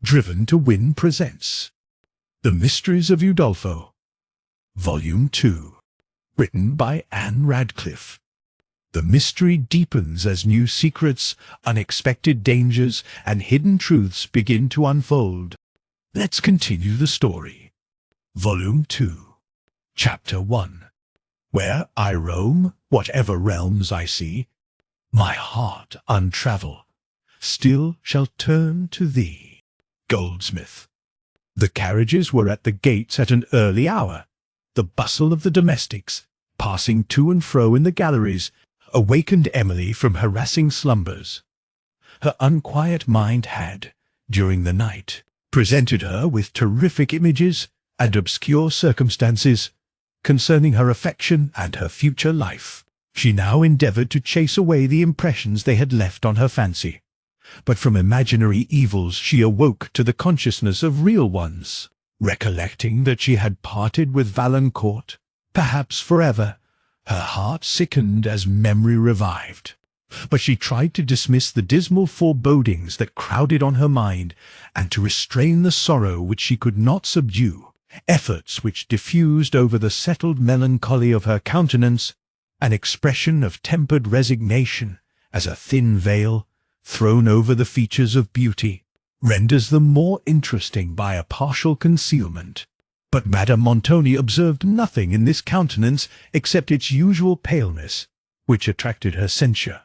Driven to Win presents The Mysteries of Udolpho, Volume 2, written by Ann Radcliffe. The mystery deepens as new secrets, unexpected dangers, and hidden truths begin to unfold. Let's continue the story. Volume 2, Chapter 1. Where I roam, whatever realms I see, my heart untravel, still shall turn to thee. Goldsmith. The carriages were at the gates at an early hour. The bustle of the domestics, passing to and fro in the galleries, awakened Emily from harassing slumbers. Her unquiet mind had, during the night, presented her with terrific images and obscure circumstances concerning her affection and her future life. She now endeavoured to chase away the impressions they had left on her fancy. But from imaginary evils she awoke to the consciousness of real ones. Recollecting that she had parted with Valancourt, perhaps forever, her heart sickened as memory revived. But she tried to dismiss the dismal forebodings that crowded on her mind, and to restrain the sorrow which she could not subdue, efforts which diffused over the settled melancholy of her countenance an expression of tempered resignation, as a thin veil, thrown over the features of beauty, renders them more interesting by a partial concealment. But Madame Montoni observed nothing in this countenance except its usual paleness, which attracted her censure.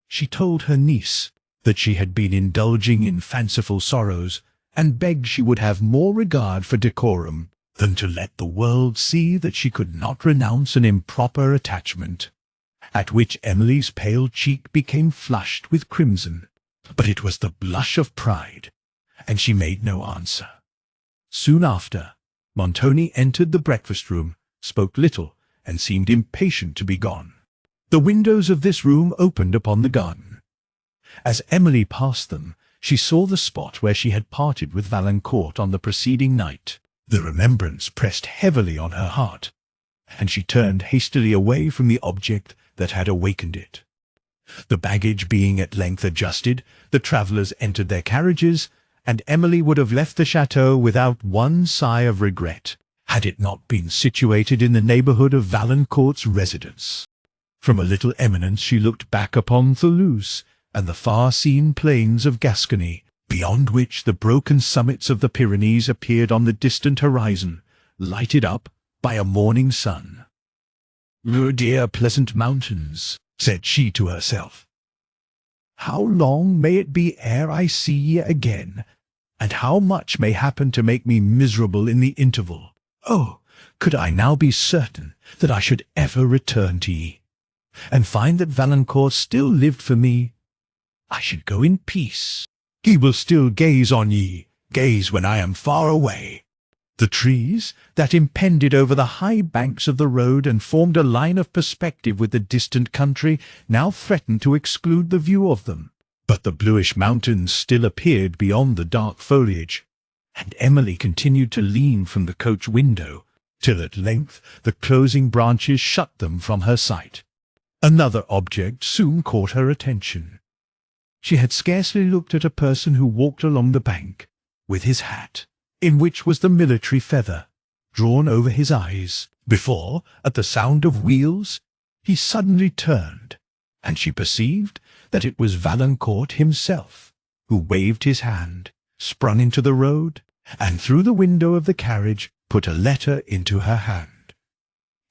She told her niece that she had been indulging in fanciful sorrows, and begged she would have more regard for decorum than to let the world see that she could not renounce an improper attachment. At which Emily's pale cheek became flushed with crimson, but it was the blush of pride, and she made no answer. Soon after, Montoni entered the breakfast-room, spoke little, and seemed impatient to be gone. The windows of this room opened upon the garden. As Emily passed them, she saw the spot where she had parted with Valancourt on the preceding night. The remembrance pressed heavily on her heart, and she turned hastily away from the object that had awakened it. The baggage being at length adjusted, the travellers entered their carriages, and Emily would have left the chateau without one sigh of regret, had it not been situated in the neighbourhood of Valancourt's residence. From a little eminence she looked back upon Toulouse and the far-seen plains of Gascony, beyond which the broken summits of the Pyrenees appeared on the distant horizon, lighted up by a morning sun. "Dear pleasant mountains," said she to herself, "how long may it be ere I see ye again, and how much may happen to make me miserable in the interval? Oh, could I now be certain that I should ever return to ye, and find that Valancourt still lived for me, I should go in peace. He will still gaze on ye, gaze when I am far away." The trees that impended over the high banks of the road and formed a line of perspective with the distant country now threatened to exclude the view of them. But the bluish mountains still appeared beyond the dark foliage, and Emily continued to lean from the coach window, till at length the closing branches shut them from her sight. Another object soon caught her attention. She had scarcely looked at a person who walked along the bank, with his hat, in which was the military feather, drawn over his eyes, before, at the sound of wheels, he suddenly turned, and she perceived that it was Valancourt himself, who waved his hand, sprung into the road, and through the window of the carriage put a letter into her hand.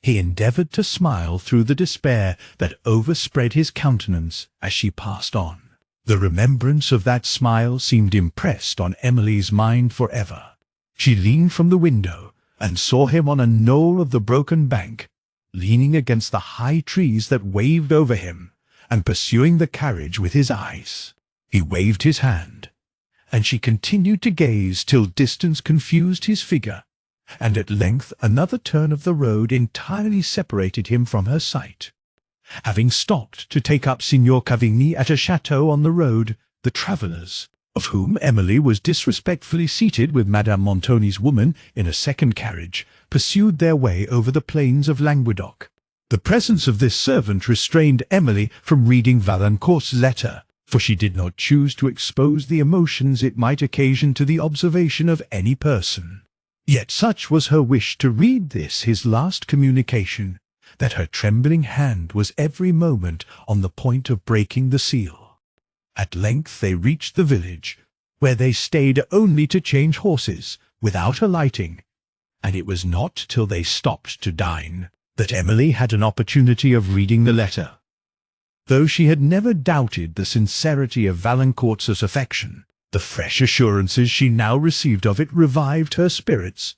He endeavoured to smile through the despair that overspread his countenance as she passed on. The remembrance of that smile seemed impressed on Emily's mind for ever. She leaned from the window, and saw him on a knoll of the broken bank, leaning against the high trees that waved over him, and pursuing the carriage with his eyes. He waved his hand, and she continued to gaze till distance confused his figure, and at length another turn of the road entirely separated him from her sight. Having stopped to take up Signor Cavigni at a chateau on the road, the travellers, of whom Emily was disrespectfully seated with Madame Montoni's woman in a second carriage, pursued their way over the plains of Languedoc. The presence of this servant restrained Emily from reading Valancourt's letter, for she did not choose to expose the emotions it might occasion to the observation of any person. Yet such was her wish to read this his last communication, that her trembling hand was every moment on the point of breaking the seal. At length they reached the village, where they stayed only to change horses, without alighting, and it was not till they stopped to dine that Emily had an opportunity of reading the letter. Though she had never doubted the sincerity of Valancourt's affection, the fresh assurances she now received of it revived her spirits.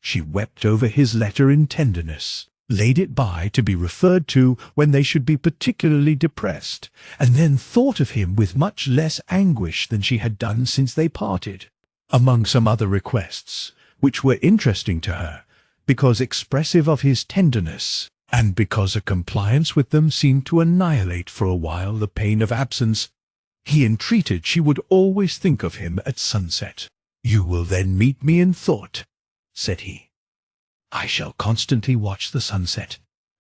She wept over his letter in tenderness, laid it by to be referred to when they should be particularly depressed, and then thought of him with much less anguish than she had done since they parted. Among some other requests, which were interesting to her, because expressive of his tenderness, and because a compliance with them seemed to annihilate for a while the pain of absence, he entreated she would always think of him at sunset. "You will then meet me in thought," said he. "I shall constantly watch the sunset,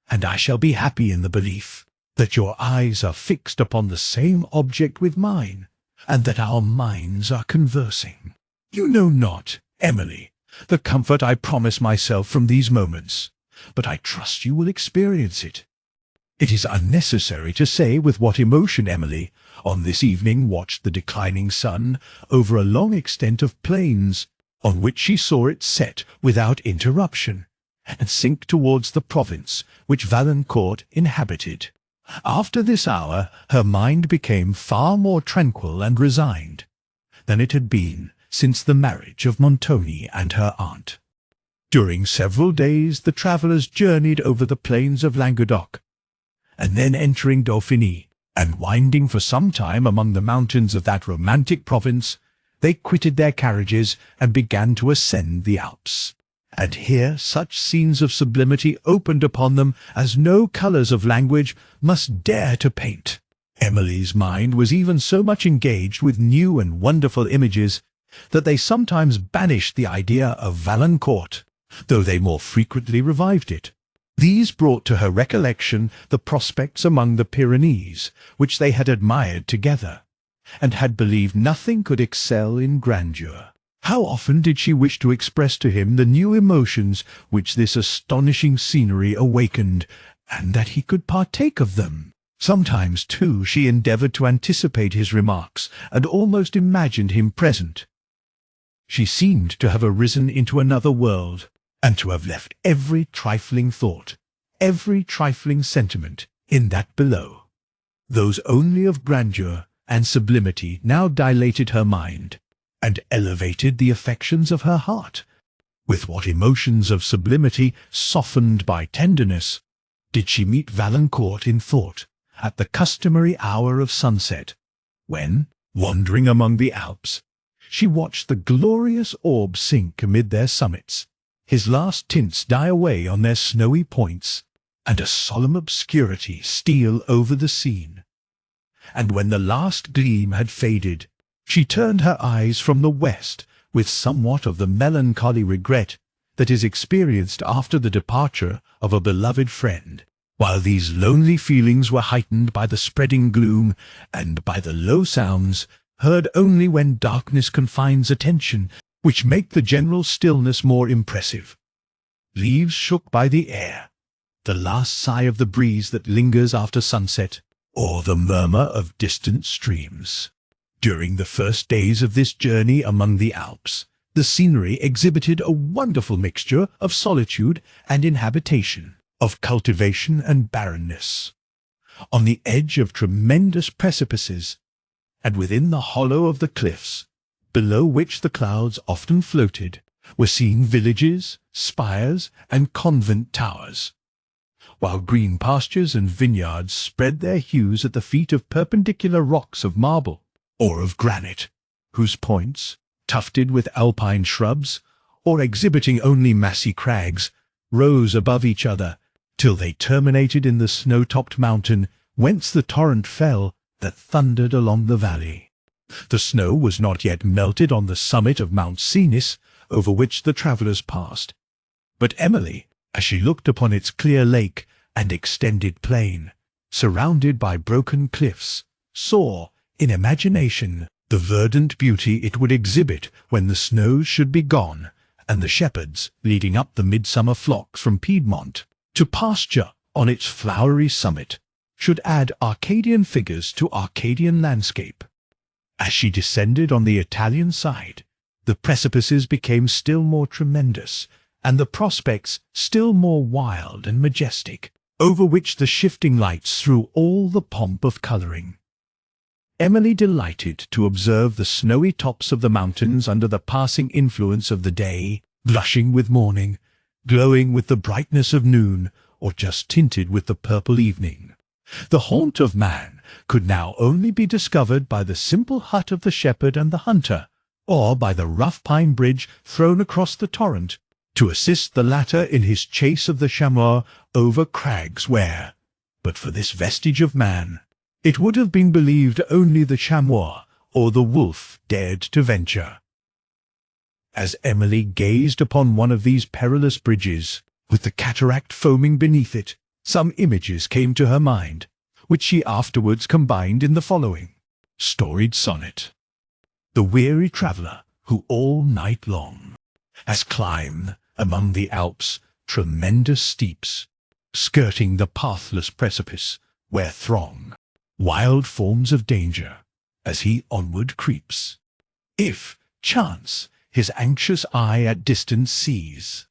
and I shall be happy in the belief that your eyes are fixed upon the same object with mine, and that our minds are conversing. You know not, Emily, the comfort I promise myself from these moments, but I trust you will experience it. It is unnecessary to say with what emotion Emily, on this evening, watched the declining sun over a long extent of plains, on which she saw it set without interruption, and sink towards the province which Valancourt inhabited. After this hour her mind became far more tranquil and resigned than it had been since the marriage of Montoni and her aunt. During several days the travellers journeyed over the plains of Languedoc, and then entering Dauphiny, and winding for some time among the mountains of that romantic province, they quitted their carriages and began to ascend the Alps. And here such scenes of sublimity opened upon them as no colours of language must dare to paint. Emily's mind was even so much engaged with new and wonderful images that they sometimes banished the idea of Valancourt, though they more frequently revived it. These brought to her recollection the prospects among the Pyrenees, which they had admired together, and had believed nothing could excel in grandeur. How often did she wish to express to him the new emotions which this astonishing scenery awakened, and that he could partake of them! Sometimes, too, she endeavoured to anticipate his remarks, and almost imagined him present. She seemed to have arisen into another world, and to have left every trifling thought, every trifling sentiment, in that below. Those only of grandeur and sublimity now dilated her mind, and elevated the affections of her heart. With what emotions of sublimity, softened by tenderness, did she meet Valancourt in thought, at the customary hour of sunset, when, wandering among the Alps, she watched the glorious orb sink amid their summits, his last tints die away on their snowy points, and a solemn obscurity steal over the scene. And when the last gleam had faded, she turned her eyes from the west with somewhat of the melancholy regret that is experienced after the departure of a beloved friend, while these lonely feelings were heightened by the spreading gloom and by the low sounds, heard only when darkness confines attention, which make the general stillness more impressive. Leaves shook by the air, the last sigh of the breeze that lingers after sunset, or the murmur of distant streams. During the first days of this journey among the Alps, the scenery exhibited a wonderful mixture of solitude and inhabitation, of cultivation and barrenness. On the edge of tremendous precipices, and within the hollow of the cliffs, below which the clouds often floated, were seen villages, spires, and convent towers, while green pastures and vineyards spread their hues at the feet of perpendicular rocks of marble, or of granite, whose points, tufted with alpine shrubs, or exhibiting only massy crags, rose above each other, till they terminated in the snow-topped mountain whence the torrent fell that thundered along the valley. The snow was not yet melted on the summit of Mount Cenis, over which the travellers passed, but Emily, as she looked upon its clear lake and extended plain, surrounded by broken cliffs, saw, in imagination, the verdant beauty it would exhibit when the snows should be gone, and the shepherds, leading up the midsummer flocks from Piedmont to pasture on its flowery summit, should add Arcadian figures to Arcadian landscape. As she descended on the Italian side, the precipices became still more tremendous, and the prospects still more wild and majestic, over which the shifting lights threw all the pomp of colouring. Emily delighted to observe the snowy tops of the mountains under the passing influence of the day, blushing with morning, glowing with the brightness of noon, or just tinted with the purple evening. The haunt of man could now only be discovered by the simple hut of the shepherd and the hunter, or by the rough pine bridge thrown across the torrent, to assist the latter in his chase of the chamois over crags where, but for this vestige of man, it would have been believed only the chamois or the wolf dared to venture. As Emily gazed upon one of these perilous bridges, with the cataract foaming beneath it, some images came to her mind, which she afterwards combined in the following storied sonnet. The weary traveller, who all night long has climbed among the Alps' tremendous steeps, skirting the pathless precipice where throng wild forms of danger, as he onward creeps, if chance his anxious eye at distance sees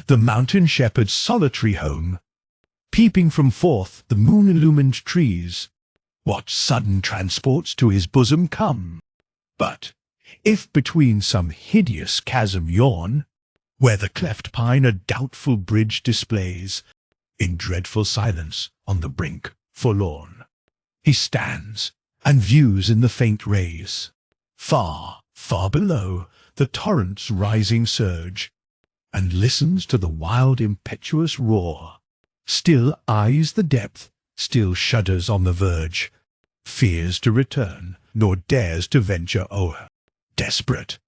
the mountain shepherd's solitary home, peeping from forth the moon-illumined trees, what sudden transports to his bosom come? But if between some hideous chasm yawn, where the cleft pine a doubtful bridge displays, in dreadful silence on the brink forlorn, he stands and views in the faint rays, far, far below, the torrent's rising surge, and listens to the wild impetuous roar, still eyes the depth, still shudders on the verge, fears to return, nor dares to venture o'er. Desperate,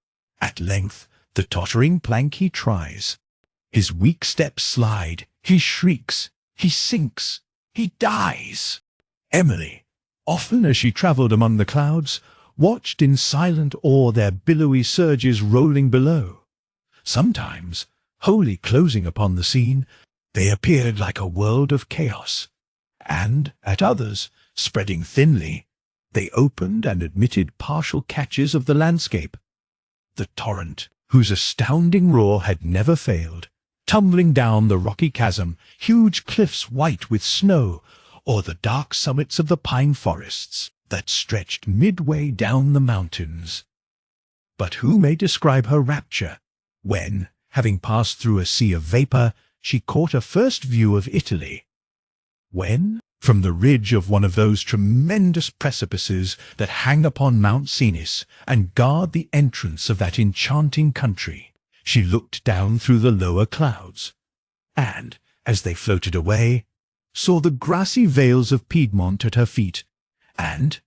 at length, the tottering plank he tries. His weak steps slide, he shrieks, he sinks, he dies. Emily, often as she travelled among the clouds, watched in silent awe their billowy surges rolling below. Sometimes, wholly closing upon the scene, they appeared like a world of chaos, and, at others, spreading thinly, they opened and admitted partial catches of the landscape. The torrent, whose astounding roar had never failed, tumbling down the rocky chasm, huge cliffs white with snow, or the dark summits of the pine forests that stretched midway down the mountains. But who may describe her rapture, when, having passed through a sea of vapour, she caught a first view of Italy? When, from the ridge of one of those tremendous precipices that hang upon Mount Cenis and guard the entrance of that enchanting country, she looked down through the lower clouds, and, as they floated away, saw the grassy vales of Piedmont at her feet, and,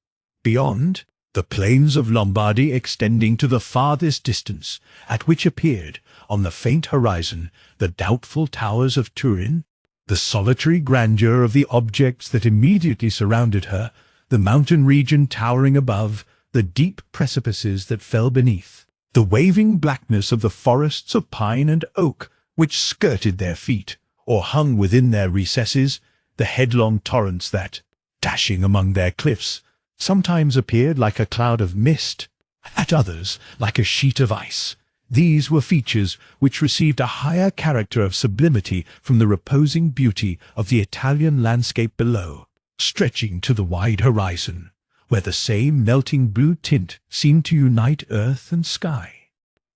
beyond, the plains of Lombardy extending to the farthest distance, at which appeared, on the faint horizon, the doubtful towers of Turin, the solitary grandeur of the objects that immediately surrounded her, the mountain region towering above, the deep precipices that fell beneath, the waving blackness of the forests of pine and oak which skirted their feet, or hung within their recesses, the headlong torrents that, dashing among their cliffs, sometimes appeared like a cloud of mist, at others like a sheet of ice. These were features which received a higher character of sublimity from the reposing beauty of the Italian landscape below, stretching to the wide horizon, where the same melting blue tint seemed to unite earth and sky.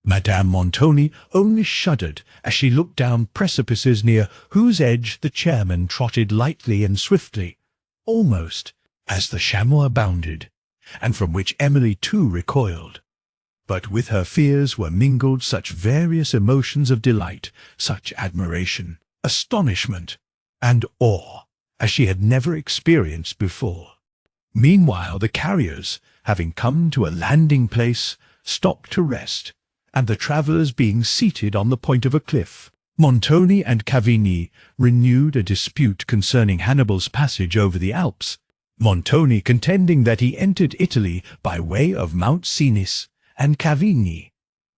Madame Montoni only shuddered as she looked down precipices near whose edge the chairman trotted lightly and swiftly, almost as the chamois bounded, and from which Emily too recoiled. But with her fears were mingled such various emotions of delight, such admiration, astonishment, and awe, as she had never experienced before. Meanwhile the carriers, having come to a landing place, stopped to rest, and the travellers being seated on the point of a cliff, Montoni and Cavigni renewed a dispute concerning Hannibal's passage over the Alps, Montoni contending that he entered Italy by way of Mount Cenis and Cavigni,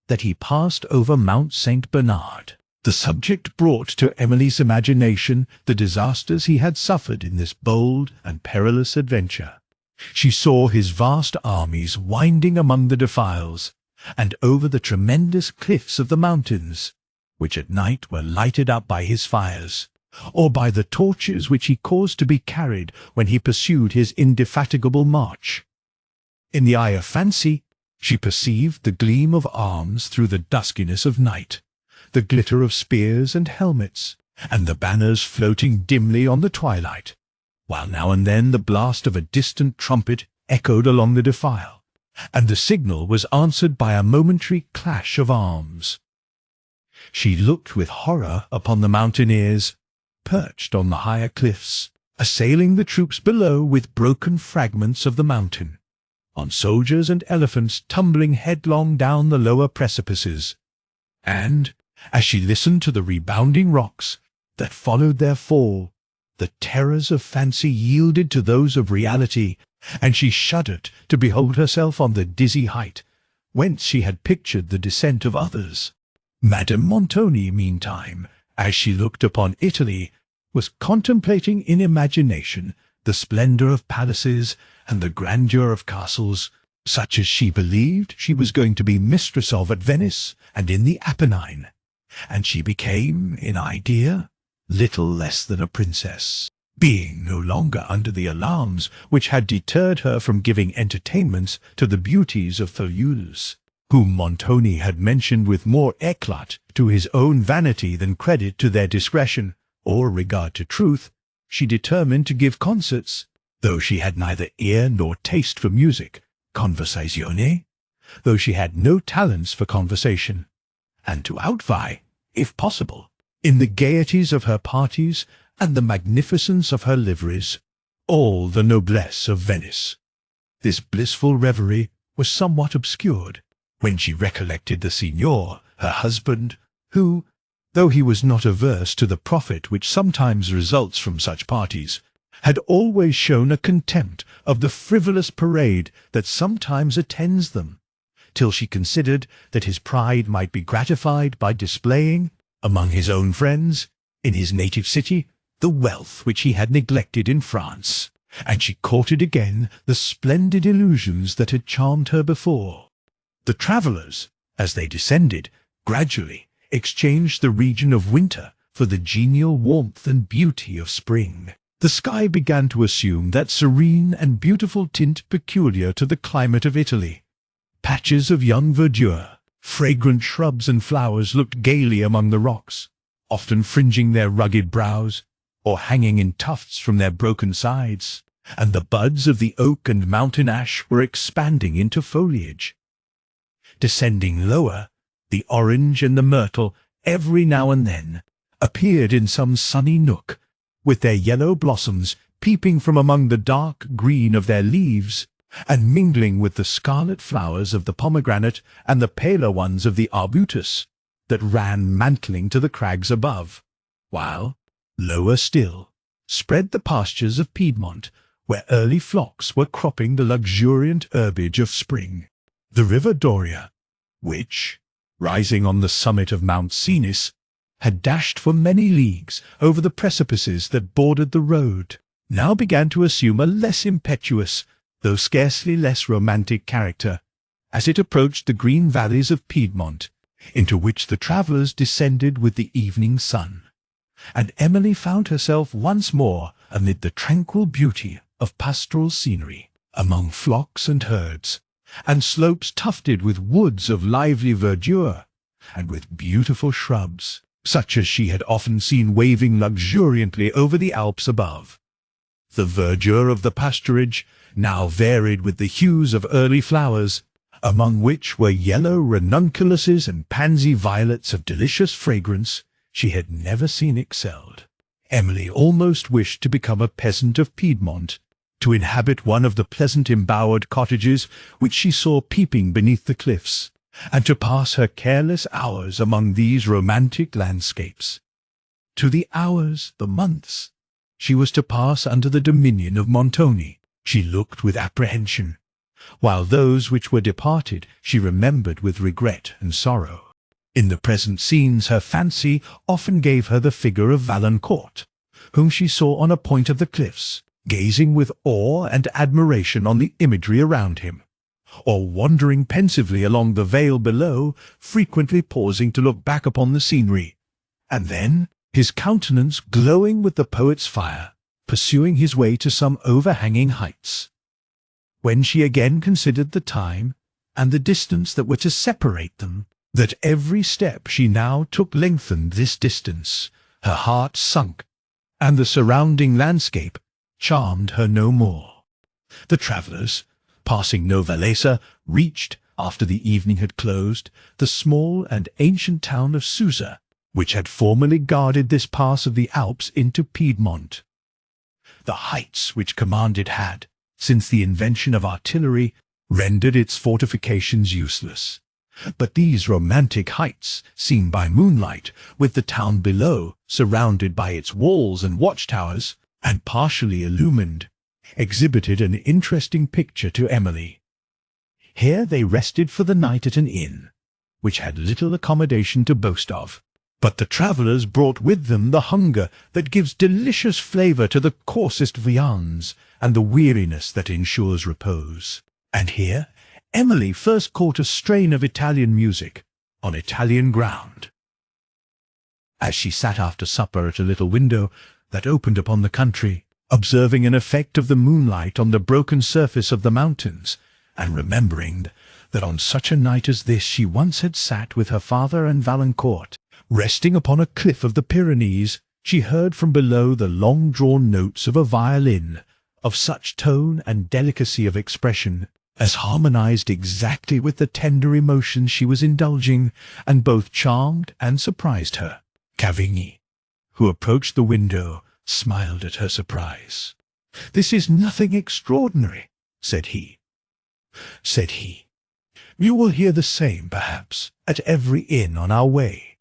that he passed over Mount St. Bernard. The subject brought to Emily's imagination the disasters he had suffered in this bold and perilous adventure. She saw his vast armies winding among the defiles, and over the tremendous cliffs of the mountains, which at night were lighted up by his fires, or by the torches which he caused to be carried when he pursued his indefatigable march. In the eye of fancy, she perceived the gleam of arms through the duskiness of night, the glitter of spears and helmets, and the banners floating dimly on the twilight, while now and then the blast of a distant trumpet echoed along the defile, and the signal was answered by a momentary clash of arms. She looked with horror upon the mountaineers, perched on the higher cliffs, assailing the troops below with broken fragments of the mountain, on soldiers and elephants tumbling headlong down the lower precipices, and, as she listened to the rebounding rocks that followed their fall, the terrors of fancy yielded to those of reality, and she shuddered to behold herself on the dizzy height, whence she had pictured the descent of others. Madame Montoni, meantime, as she looked upon Italy, was contemplating in imagination the splendour of palaces and the grandeur of castles, such as she believed she was going to be mistress of at Venice and in the Apennine, and she became, in idea, little less than a princess, being no longer under the alarms which had deterred her from giving entertainments to the beauties of Thoulouse, whom Montoni had mentioned with more éclat to his own vanity than credit to their discretion or regard to truth. She determined to give concerts, though she had neither ear nor taste for music, conversazione, though she had no talents for conversation, and to outvie, if possible, in the gaieties of her parties and the magnificence of her liveries, all the noblesse of Venice. This blissful reverie was somewhat obscured when she recollected the signor, her husband, who, though he was not averse to the profit which sometimes results from such parties, had always shown a contempt of the frivolous parade that sometimes attends them, till she considered that his pride might be gratified by displaying, among his own friends, in his native city, the wealth which he had neglected in France, and she courted again the splendid illusions that had charmed her before. The travellers, as they descended, gradually exchanged the region of winter for the genial warmth and beauty of spring. The sky began to assume that serene and beautiful tint peculiar to the climate of Italy. Patches of young verdure, fragrant shrubs and flowers looked gaily among the rocks, often fringing their rugged brows, or hanging in tufts from their broken sides, and the buds of the oak and mountain ash were expanding into foliage. Descending lower, the orange and the myrtle, every now and then, appeared in some sunny nook, with their yellow blossoms peeping from among the dark green of their leaves, and mingling with the scarlet flowers of the pomegranate and the paler ones of the arbutus, that ran mantling to the crags above, while, lower still, spread the pastures of Piedmont, where early flocks were cropping the luxuriant herbage of spring. The river Doria, which, rising on the summit of Mount Cenis, had dashed for many leagues over the precipices that bordered the road, now began to assume a less impetuous, though scarcely less romantic character, as it approached the green valleys of Piedmont, into which the travellers descended with the evening sun, and Emily found herself once more amid the tranquil beauty of pastoral scenery, among flocks and herds, and slopes tufted with woods of lively verdure, and with beautiful shrubs, such as she had often seen waving luxuriantly over the Alps above. The verdure of the pasturage now varied with the hues of early flowers, among which were yellow ranunculuses and pansy violets of delicious fragrance she had never seen excelled. Emily almost wished to become a peasant of Piedmont, to inhabit one of the pleasant embowered cottages which she saw peeping beneath the cliffs, and to pass her careless hours among these romantic landscapes. To the hours, the months, she was to pass under the dominion of Montoni, she looked with apprehension, while those which were departed she remembered with regret and sorrow. In the present scenes her fancy often gave her the figure of Valancourt, whom she saw on a point of the cliffs, gazing with awe and admiration on the imagery around him, or wandering pensively along the vale below, frequently pausing to look back upon the scenery, and then, his countenance glowing with the poet's fire, pursuing his way to some overhanging heights. When she again considered the time, and the distance that were to separate them, that every step she now took lengthened this distance, her heart sunk, and the surrounding landscape charmed her no more. The travellers, passing Novalesa, reached, after the evening had closed, the small and ancient town of Susa, which had formerly guarded this pass of the Alps into Piedmont. The heights which commanded had, since the invention of artillery, rendered its fortifications useless. But these romantic heights, seen by moonlight, with the town below, surrounded by its walls and watchtowers, and partially illumined, exhibited an interesting picture to Emily. Here they rested for the night at an inn, which had little accommodation to boast of, but the travellers brought with them the hunger that gives delicious flavour to the coarsest viands, and the weariness that ensures repose. And here Emily first caught a strain of Italian music, on Italian ground. As she sat after supper at a little window that opened upon the country, observing an effect of the moonlight on the broken surface of the mountains, and remembering that on such a night as this she once had sat with her father and Valancourt, resting upon a cliff of the Pyrenees, she heard from below the long-drawn notes of a violin, of such tone and delicacy of expression as harmonized exactly with the tender emotions she was indulging, and both charmed and surprised her. Cavigny, who approached the window, smiled at her surprise. "This is nothing extraordinary," said he. "You will hear the same, perhaps, at every inn on our way.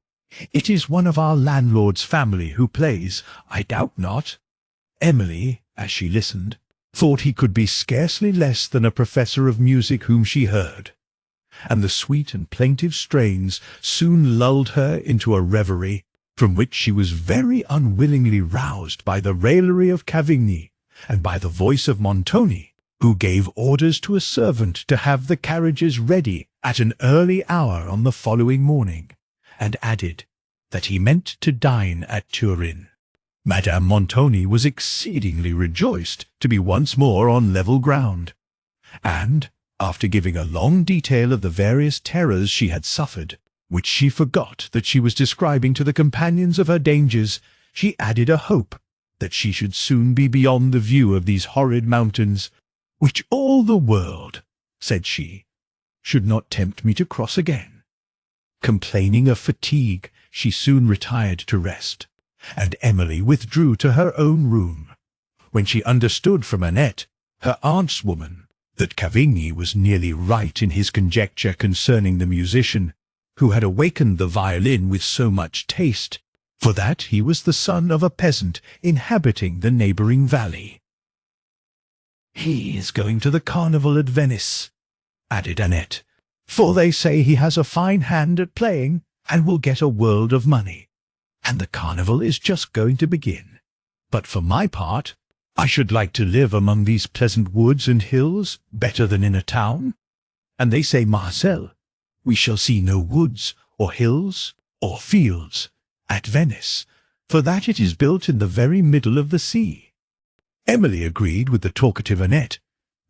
It is one of our landlord's family who plays, I doubt not." Emily, as she listened, thought he could be scarcely less than a professor of music whom she heard, and the sweet and plaintive strains soon lulled her into a reverie, from which she was very unwillingly roused by the raillery of Cavigny, and by the voice of Montoni, who gave orders to a servant to have the carriages ready at an early hour on the following morning, and added that he meant to dine at Turin. Madame Montoni was exceedingly rejoiced to be once more on level ground, and, after giving a long detail of the various terrors she had suffered, which she forgot that she was describing to the companions of her dangers, she added a hope that she should soon be beyond the view of these horrid mountains, which all the world, said she, should not tempt me to cross again. Complaining of fatigue, she soon retired to rest, and Emily withdrew to her own room, when she understood from Annette, her aunt's woman, that Cavigny was nearly right in his conjecture concerning the musician, who had awakened the violin with so much taste, for that he was the son of a peasant inhabiting the neighbouring valley. "He is going to the carnival at Venice," added Annette, "for they say he has a fine hand at playing, and will get a world of money. And the carnival is just going to begin. But for my part, I should like to live among these pleasant woods and hills better than in a town. And they say, Marcel, we shall see no woods, or hills, or fields, at Venice, for that it is built in the very middle of the sea." Emily agreed with the talkative Annette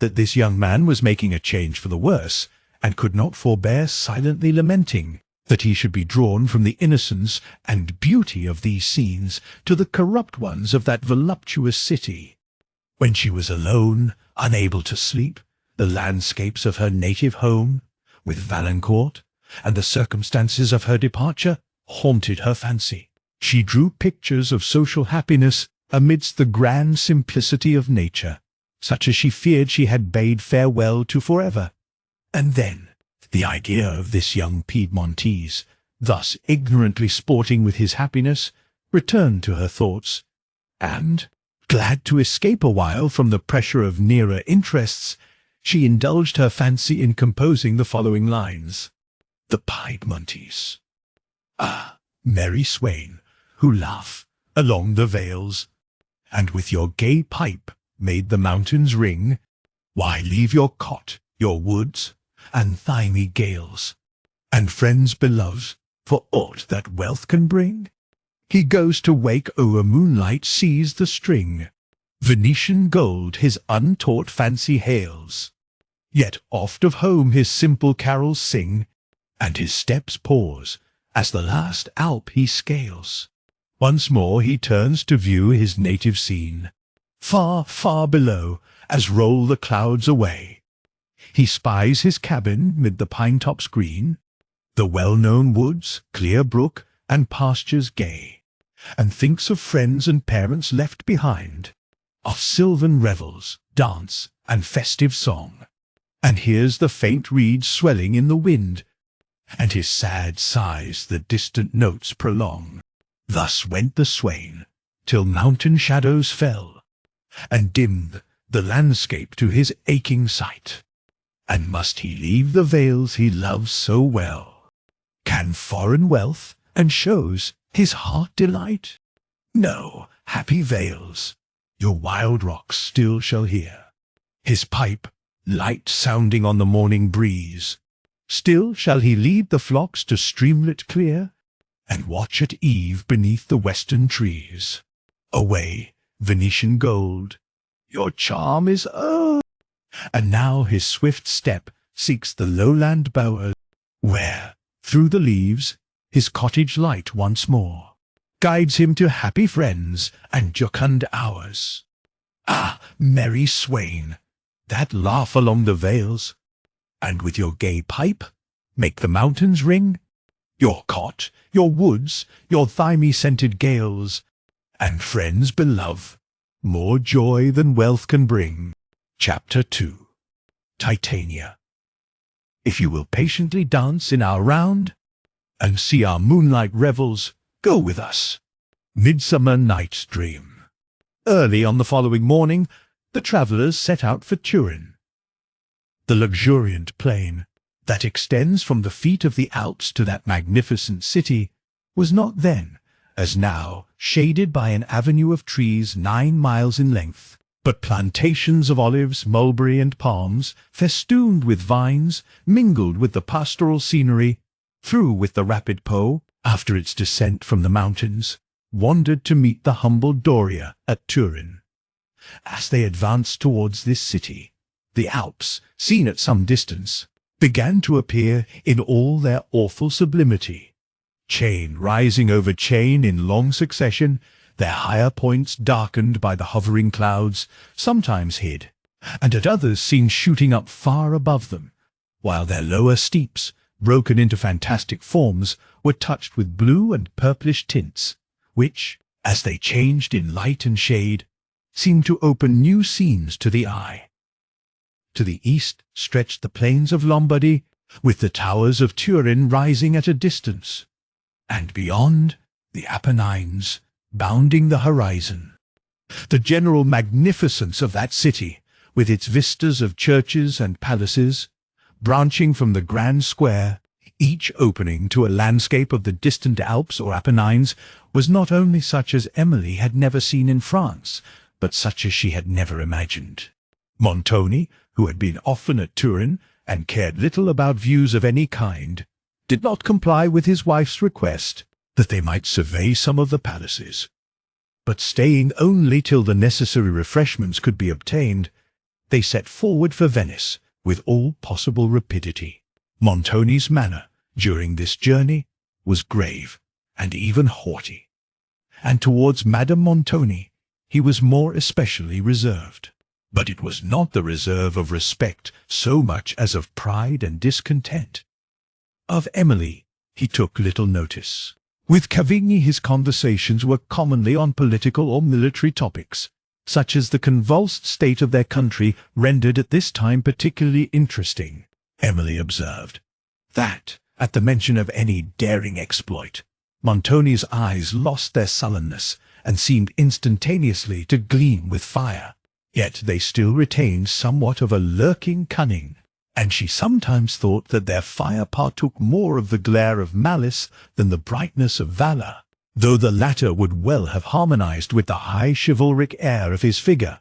that this young man was making a change for the worse, and could not forbear silently lamenting that he should be drawn from the innocence and beauty of these scenes to the corrupt ones of that voluptuous city. When she was alone, unable to sleep, the landscapes of her native home, with Valancourt, and the circumstances of her departure, haunted her fancy. She drew pictures of social happiness amidst the grand simplicity of nature, such as she feared she had bade farewell to forever. And then the idea of this young Piedmontese, thus ignorantly sporting with his happiness, returned to her thoughts, and, Glad to escape a while from the pressure of nearer interests, she indulged her fancy in composing the following lines. The Piedmontese. Ah, merry swain, who laugh along the vales, and with your gay pipe made the mountains ring, why leave your cot, your woods, and thymy gales, and friends beloved, for aught that wealth can bring? He goes to wake o'er moonlight sees the string. Venetian gold his untaught fancy hails, yet oft of home his simple carols sing, and his steps pause as the last Alp he scales. Once more he turns to view his native scene. Far, far below, as roll the clouds away, he spies his cabin mid the pine-tops green, the well-known woods, clear brook, and pastures gay, and thinks of friends and parents left behind, of sylvan revels, dance, and festive song, and hears the faint reeds swelling in the wind, and his sad sighs the distant notes prolong. Thus went the swain, till mountain shadows fell, and dimmed the landscape to his aching sight. And must he leave the vales he loves so well? Can foreign wealth and shows his heart delight? No, happy vales, your wild rocks still shall hear his pipe, light sounding on the morning breeze. Still shall he lead the flocks to streamlet clear, and watch at eve beneath the western trees. Away, Venetian gold, your charm is o'er. And now his swift step seeks the lowland bowers, where, through the leaves, his cottage light once more guides him to happy friends and jocund hours. Ah, merry swain, that laugh along the vales, and with your gay pipe make the mountains ring, your cot, your woods, your thymy-scented gales, and friends beloved, more joy than wealth can bring. Chapter 2. Titania. If you will patiently dance in our round, and see our moonlight revels, go with us. Midsummer Night's Dream. Early on the following morning, the travellers set out for Turin. The luxuriant plain that extends from the feet of the Alps to that magnificent city was not then, as now, shaded by an avenue of trees 9 miles in length, but plantations of olives, mulberry, and palms, festooned with vines, mingled with the pastoral scenery, through with the rapid Po, after its descent from the mountains, wandered to meet the humble Doria at Turin. As they advanced towards this city, the Alps, seen at some distance, began to appear in all their awful sublimity. Chain rising over chain in long succession, their higher points darkened by the hovering clouds, sometimes hid, and at others seen shooting up far above them, while their lower steeps, broken into fantastic forms, were touched with blue and purplish tints, which, as they changed in light and shade, seemed to open new scenes to the eye. To the east stretched the plains of Lombardy, with the towers of Turin rising at a distance, and beyond, the Apennines, bounding the horizon. The general magnificence of that city, with its vistas of churches and palaces, branching from the grand square, each opening to a landscape of the distant Alps or Apennines, was not only such as Emily had never seen in France, but such as she had never imagined. Montoni, who had been often at Turin, and cared little about views of any kind, did not comply with his wife's request that they might survey some of the palaces, but staying only till the necessary refreshments could be obtained, they set forward for Venice with all possible rapidity. Montoni's manner during this journey was grave and even haughty, and towards Madame Montoni he was more especially reserved. But it was not the reserve of respect so much as of pride and discontent. Of Emily he took little notice. With Cavigni his conversations were commonly on political or military topics, such as the convulsed state of their country rendered at this time particularly interesting. Emily observed that, at the mention of any daring exploit, Montoni's eyes lost their sullenness and seemed instantaneously to gleam with fire. Yet they still retained somewhat of a lurking cunning, and she sometimes thought that their fire partook more of the glare of malice than the brightness of valour, though the latter would well have harmonized with the high chivalric air of his figure,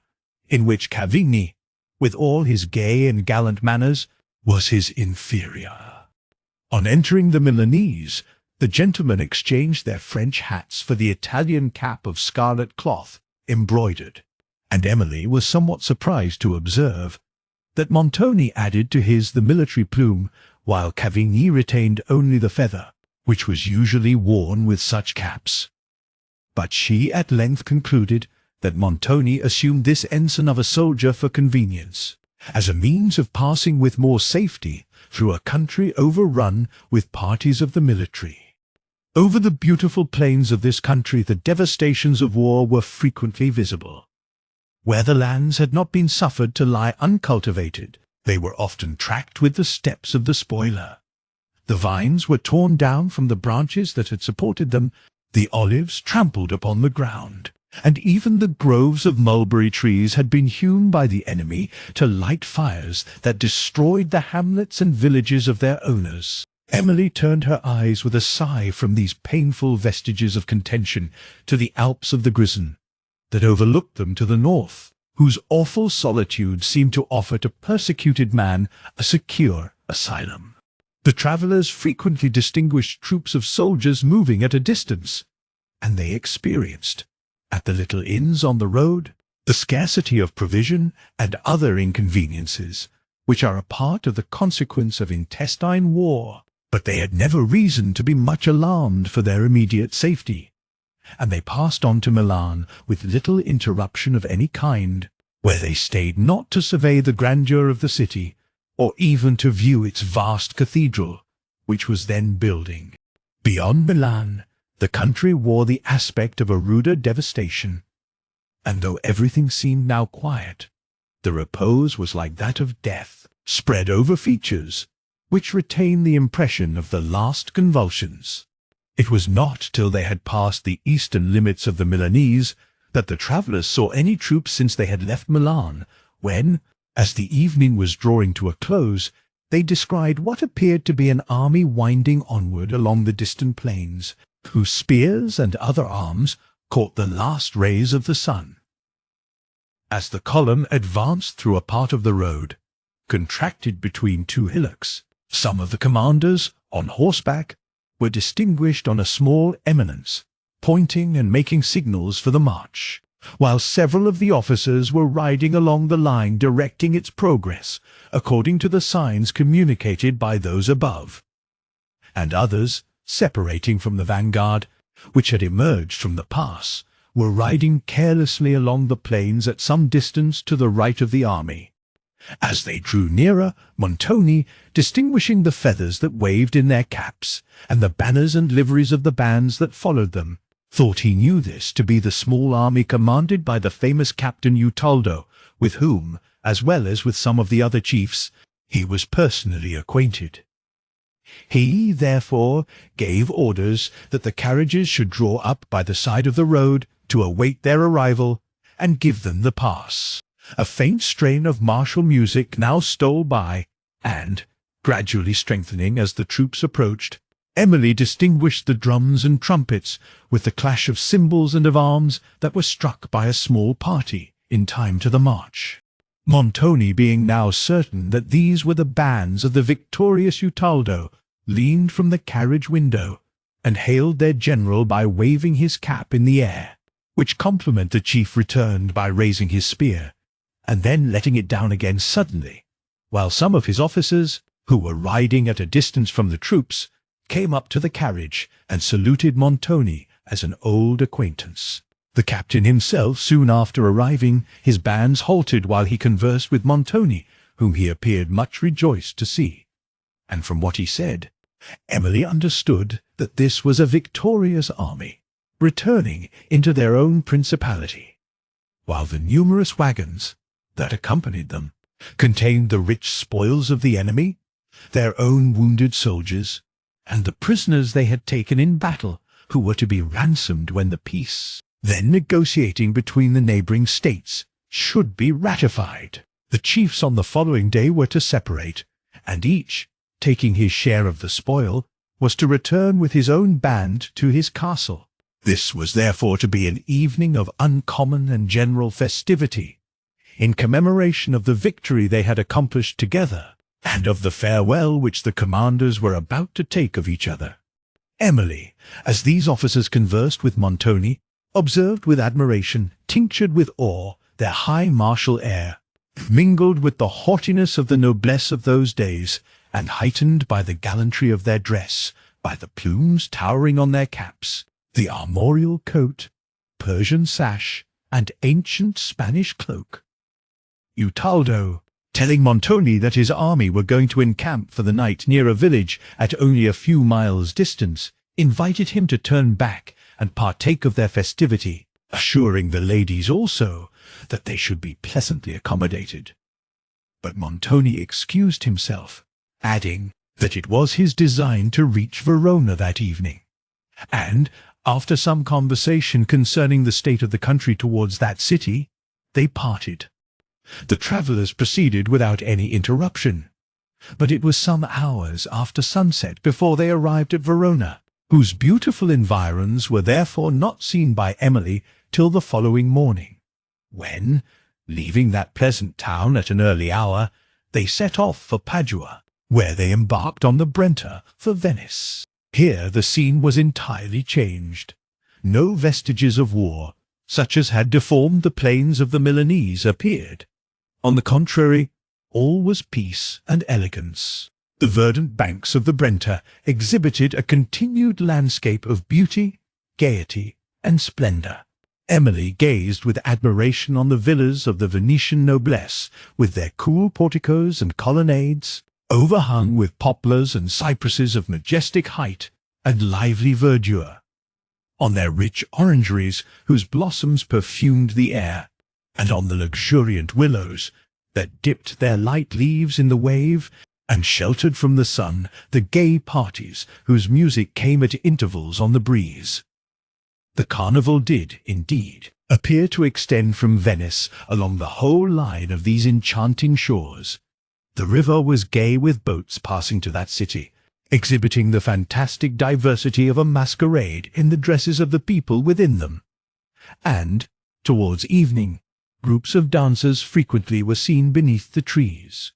in which Cavigni, with all his gay and gallant manners, was his inferior. On entering the Milanese, the gentlemen exchanged their French hats for the Italian cap of scarlet cloth, embroidered, and Emily was somewhat surprised to observe that Montoni added to his the military plume, while Cavigni retained only the feather, which was usually worn with such caps. But she at length concluded that Montoni assumed this ensign of a soldier for convenience, as a means of passing with more safety through a country overrun with parties of the military. Over the beautiful plains of this country the devastations of war were frequently visible. Where the lands had not been suffered to lie uncultivated, they were often tracked with the steps of the spoiler. The vines were torn down from the branches that had supported them, the olives trampled upon the ground, and even the groves of mulberry trees had been hewn by the enemy to light fires that destroyed the hamlets and villages of their owners. Emily turned her eyes with a sigh from these painful vestiges of contention to the Alps of the Grison, that overlooked them to the north, whose awful solitude seemed to offer to persecuted man a secure asylum. The travellers frequently distinguished troops of soldiers moving at a distance, and they experienced, at the little inns on the road, the scarcity of provision and other inconveniences, which are a part of the consequence of intestine war. But they had never reason to be much alarmed for their immediate safety, and they passed on to Milan with little interruption of any kind, where they stayed not to survey the grandeur of the city, or even to view its vast cathedral, which was then building. Beyond Milan, the country wore the aspect of a ruder devastation, and though everything seemed now quiet, the repose was like that of death, spread over features which retained the impression of the last convulsions. It was not till they had passed the eastern limits of the Milanese that the travellers saw any troops since they had left Milan, when, as the evening was drawing to a close, they descried what appeared to be an army winding onward along the distant plains, whose spears and other arms caught the last rays of the sun. As the column advanced through a part of the road, contracted between two hillocks, some of the commanders, on horseback, were distinguished on a small eminence, pointing and making signals for the march, while several of the officers were riding along the line directing its progress, according to the signs communicated by those above, and others, separating from the vanguard, which had emerged from the pass, were riding carelessly along the plains at some distance to the right of the army. As they drew nearer, Montoni, distinguishing the feathers that waved in their caps, and the banners and liveries of the bands that followed them, thought he knew this to be the small army commanded by the famous Captain Utaldo, with whom, as well as with some of the other chiefs, he was personally acquainted. He, therefore, gave orders that the carriages should draw up by the side of the road to await their arrival, and give them the pass. A faint strain of martial music now stole by, and, gradually strengthening as the troops approached, Emily distinguished the drums and trumpets with the clash of cymbals and of arms that were struck by a small party in time to the march. Montoni, being now certain that these were the bands of the victorious Utaldo, leaned from the carriage window, and hailed their general by waving his cap in the air, which compliment the chief returned by raising his spear, and then letting it down again suddenly, while some of his officers, who were riding at a distance from the troops, came up to the carriage and saluted Montoni as an old acquaintance. The captain himself, soon after arriving, his bands halted while he conversed with Montoni, whom he appeared much rejoiced to see, and from what he said, Emily understood that this was a victorious army, returning into their own principality, while the numerous wagons that accompanied them contained the rich spoils of the enemy, their own wounded soldiers, and the prisoners they had taken in battle, who were to be ransomed when the peace, then negotiating between the neighboring states, should be ratified. The chiefs on the following day were to separate, and each, taking his share of the spoil, was to return with his own band to his castle. This was therefore to be an evening of uncommon and general festivity, in commemoration of the victory they had accomplished together, and of the farewell which the commanders were about to take of each other. Emily, as these officers conversed with Montoni, observed with admiration, tinctured with awe, their high martial air, mingled with the haughtiness of the noblesse of those days, and heightened by the gallantry of their dress, by the plumes towering on their caps, the armorial coat, Persian sash, and ancient Spanish cloak. Utaldo, telling Montoni that his army were going to encamp for the night near a village at only a few miles' distance, invited him to turn back and partake of their festivity, assuring the ladies also that they should be pleasantly accommodated. But Montoni excused himself, adding that it was his design to reach Verona that evening, and, after some conversation concerning the state of the country towards that city, they parted. The travellers proceeded without any interruption, but it was some hours after sunset before they arrived at Verona, whose beautiful environs were therefore not seen by Emily till the following morning, when, leaving that pleasant town at an early hour, they set off for Padua, where they embarked on the Brenta for Venice. Here the scene was entirely changed. No vestiges of war, such as had deformed the plains of the Milanese, appeared. On the contrary, all was peace and elegance. The verdant banks of the Brenta exhibited a continued landscape of beauty, gaiety, and splendour. Emily gazed with admiration on the villas of the Venetian noblesse, with their cool porticos and colonnades, overhung with poplars and cypresses of majestic height and lively verdure, on their rich orangeries whose blossoms perfumed the air, and on the luxuriant willows that dipped their light leaves in the wave and sheltered from the sun the gay parties whose music came at intervals on the breeze. The carnival did, indeed, appear to extend from Venice along the whole line of these enchanting shores. The river was gay with boats passing to that city, exhibiting the fantastic diversity of a masquerade in the dresses of the people within them. And, towards evening, groups of dancers frequently were seen beneath the trees.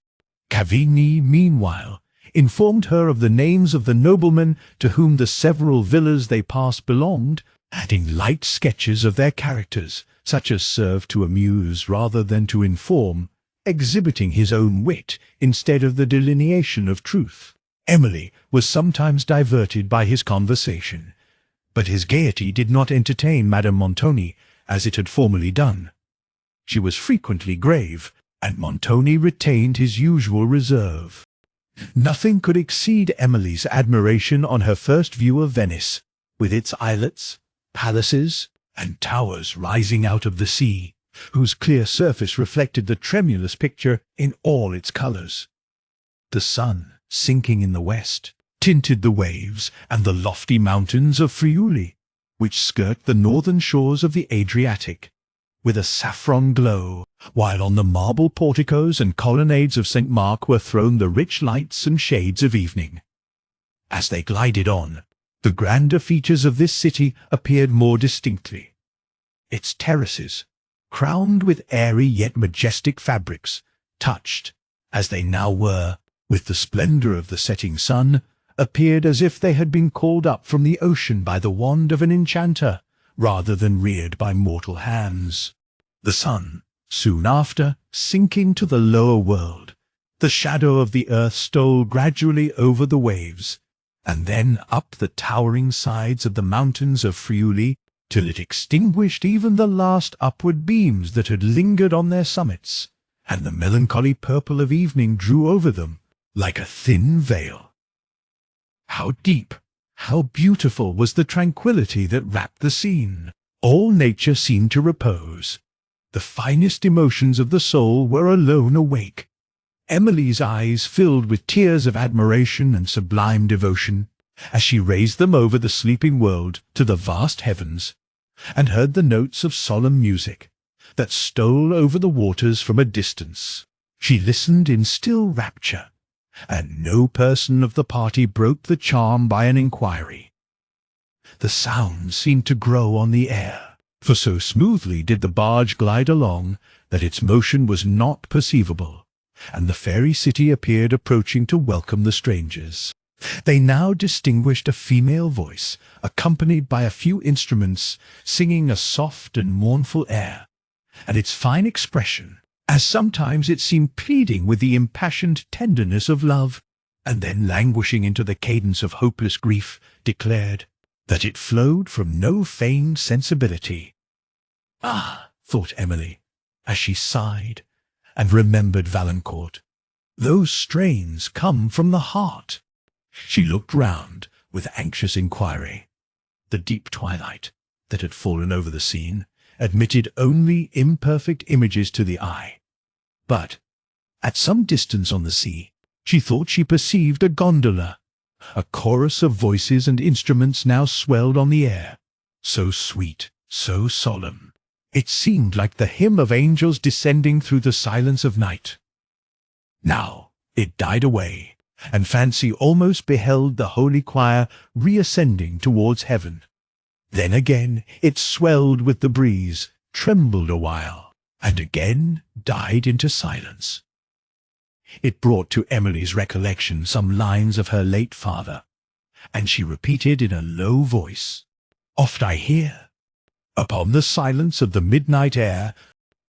Cavigni, meanwhile, informed her of the names of the noblemen to whom the several villas they passed belonged, adding light sketches of their characters, such as served to amuse rather than to inform, exhibiting his own wit instead of the delineation of truth. Emily was sometimes diverted by his conversation, but his gaiety did not entertain Madame Montoni as it had formerly done. She was frequently grave, and Montoni retained his usual reserve. Nothing could exceed Emily's admiration on her first view of Venice, with its islets, palaces, and towers rising out of the sea, whose clear surface reflected the tremulous picture in all its colours. The sun, sinking in the west, tinted the waves and the lofty mountains of Friuli, which skirt the northern shores of the Adriatic, with a saffron glow, while on the marble porticos and colonnades of St. Mark were thrown the rich lights and shades of evening. As they glided on, the grander features of this city appeared more distinctly. Its terraces, crowned with airy yet majestic fabrics, touched, as they now were, with the splendour of the setting sun, appeared as if they had been called up from the ocean by the wand of an enchanter, rather than reared by mortal hands. The sun, soon after, sinking to the lower world, the shadow of the earth stole gradually over the waves, and then up the towering sides of the mountains of Friuli, till it extinguished even the last upward beams that had lingered on their summits, and the melancholy purple of evening drew over them like a thin veil. How deep, how beautiful was the tranquillity that wrapped the scene! All nature seemed to repose. The finest emotions of the soul were alone awake. Emily's eyes filled with tears of admiration and sublime devotion, as she raised them over the sleeping world to the vast heavens, and heard the notes of solemn music that stole over the waters from a distance. She listened in still rapture, and no person of the party broke the charm by an inquiry. The sound seemed to grow on the air, for so smoothly did the barge glide along that its motion was not perceivable, and the fairy city appeared approaching to welcome the strangers. They now distinguished a female voice, accompanied by a few instruments, singing a soft and mournful air, and its fine expression, as sometimes it seemed pleading with the impassioned tenderness of love, and then languishing into the cadence of hopeless grief, declared that it flowed from no feigned sensibility. "Ah," thought Emily, as she sighed and remembered Valancourt, "those strains come from the heart." She looked round with anxious inquiry. The deep twilight that had fallen over the scene admitted only imperfect images to the eye, but at some distance on the sea she thought she perceived a gondola. A chorus of voices and instruments now swelled on the air, so sweet, so solemn. It seemed like the hymn of angels descending through the silence of night. Now it died away, and fancy almost beheld the holy choir reascending towards heaven. Then again it swelled with the breeze, trembled a while, and again died into silence. It brought to Emily's recollection some lines of her late father, and she repeated in a low voice, "Oft I hear, upon the silence of the midnight air,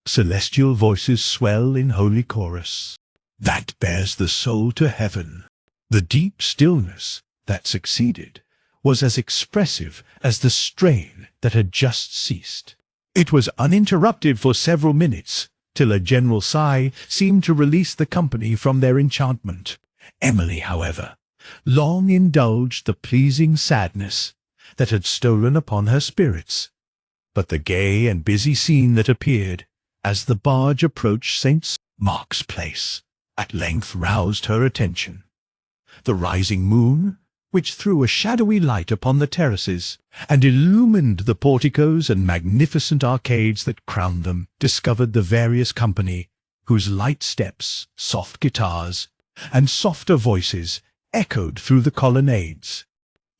celestial voices swell in holy chorus, that bears the soul to heaven." The deep stillness that succeeded was as expressive as the strain that had just ceased. It was uninterrupted for several minutes, till a general sigh seemed to release the company from their enchantment. Emily, however, long indulged the pleasing sadness that had stolen upon her spirits, but the gay and busy scene that appeared as the barge approached St. Mark's Place at length roused her attention. The rising moon, which threw a shadowy light upon the terraces, and illumined the porticos and magnificent arcades that crowned them, discovered the various company, whose light steps, soft guitars, and softer voices echoed through the colonnades.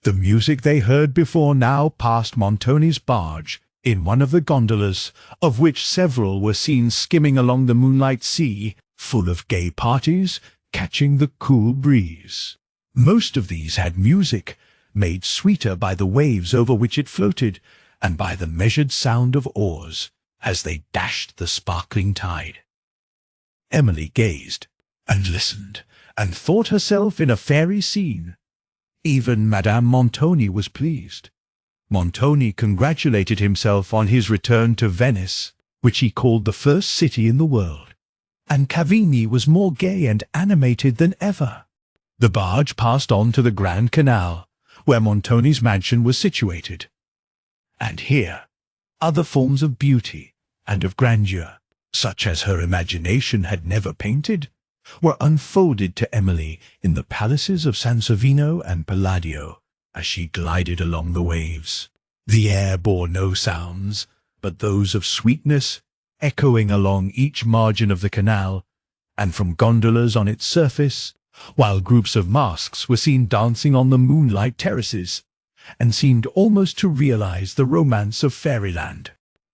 The music they heard before now passed Montoni's barge in one of the gondolas, of which several were seen skimming along the moonlight sea, full of gay parties, catching the cool breeze. Most of these had music, made sweeter by the waves over which it floated, and by the measured sound of oars as they dashed the sparkling tide. Emily gazed, and listened, and thought herself in a fairy scene. Even Madame Montoni was pleased. Montoni congratulated himself on his return to Venice, which he called the first city in the world, and Cavigni was more gay and animated than ever. The barge passed on to the Grand Canal, where Montoni's mansion was situated, and here other forms of beauty and of grandeur, such as her imagination had never painted, were unfolded to Emily in the palaces of Sansovino and Palladio as she glided along the waves. The air bore no sounds but those of sweetness, echoing along each margin of the canal, and from gondolas on its surface, while groups of masks were seen dancing on the moonlight terraces, and seemed almost to realize the romance of fairyland.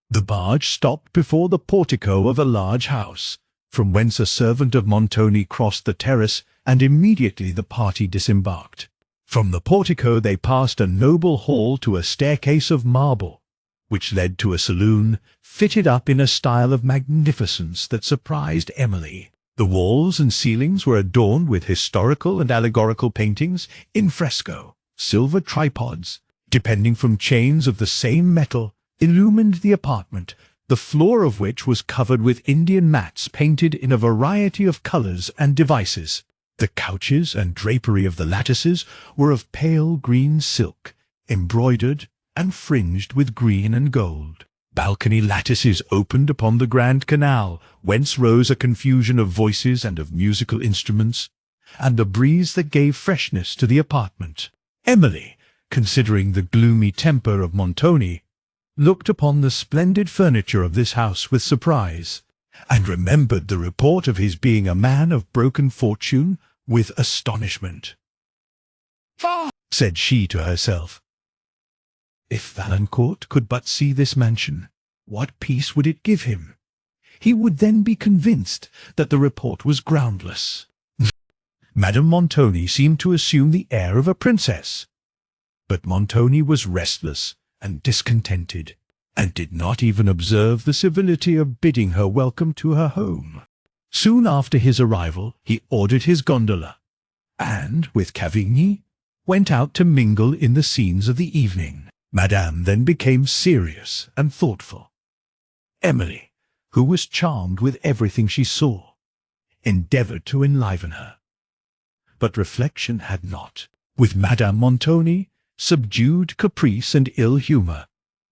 The barge stopped before the portico of a large house, from whence a servant of Montoni crossed the terrace, and immediately the party disembarked. From the portico they passed a noble hall to a staircase of marble, which led to a saloon fitted up in a style of magnificence that surprised Emily. The walls and ceilings were adorned with historical and allegorical paintings in fresco. Silver tripods, depending from chains of the same metal, illumined the apartment, the floor of which was covered with Indian mats painted in a variety of colors and devices. The couches and drapery of the lattices were of pale green silk, embroidered and fringed with green and gold. Balcony lattices opened upon the Grand Canal, whence rose a confusion of voices and of musical instruments, and a breeze that gave freshness to the apartment. Emily, considering the gloomy temper of Montoni, looked upon the splendid furniture of this house with surprise, and remembered the report of his being a man of broken fortune with astonishment. "Ah," said she to herself, "if Valancourt could but see this mansion, what peace would it give him? He would then be convinced that the report was groundless." Madame Montoni seemed to assume the air of a princess, but Montoni was restless and discontented, and did not even observe the civility of bidding her welcome to her home. Soon after his arrival he ordered his gondola, and, with Cavigni, went out to mingle in the scenes of the evening. Madame then became serious and thoughtful. Emily, who was charmed with everything she saw, endeavoured to enliven her. But reflection had not, with Madame Montoni, subdued caprice and ill humour,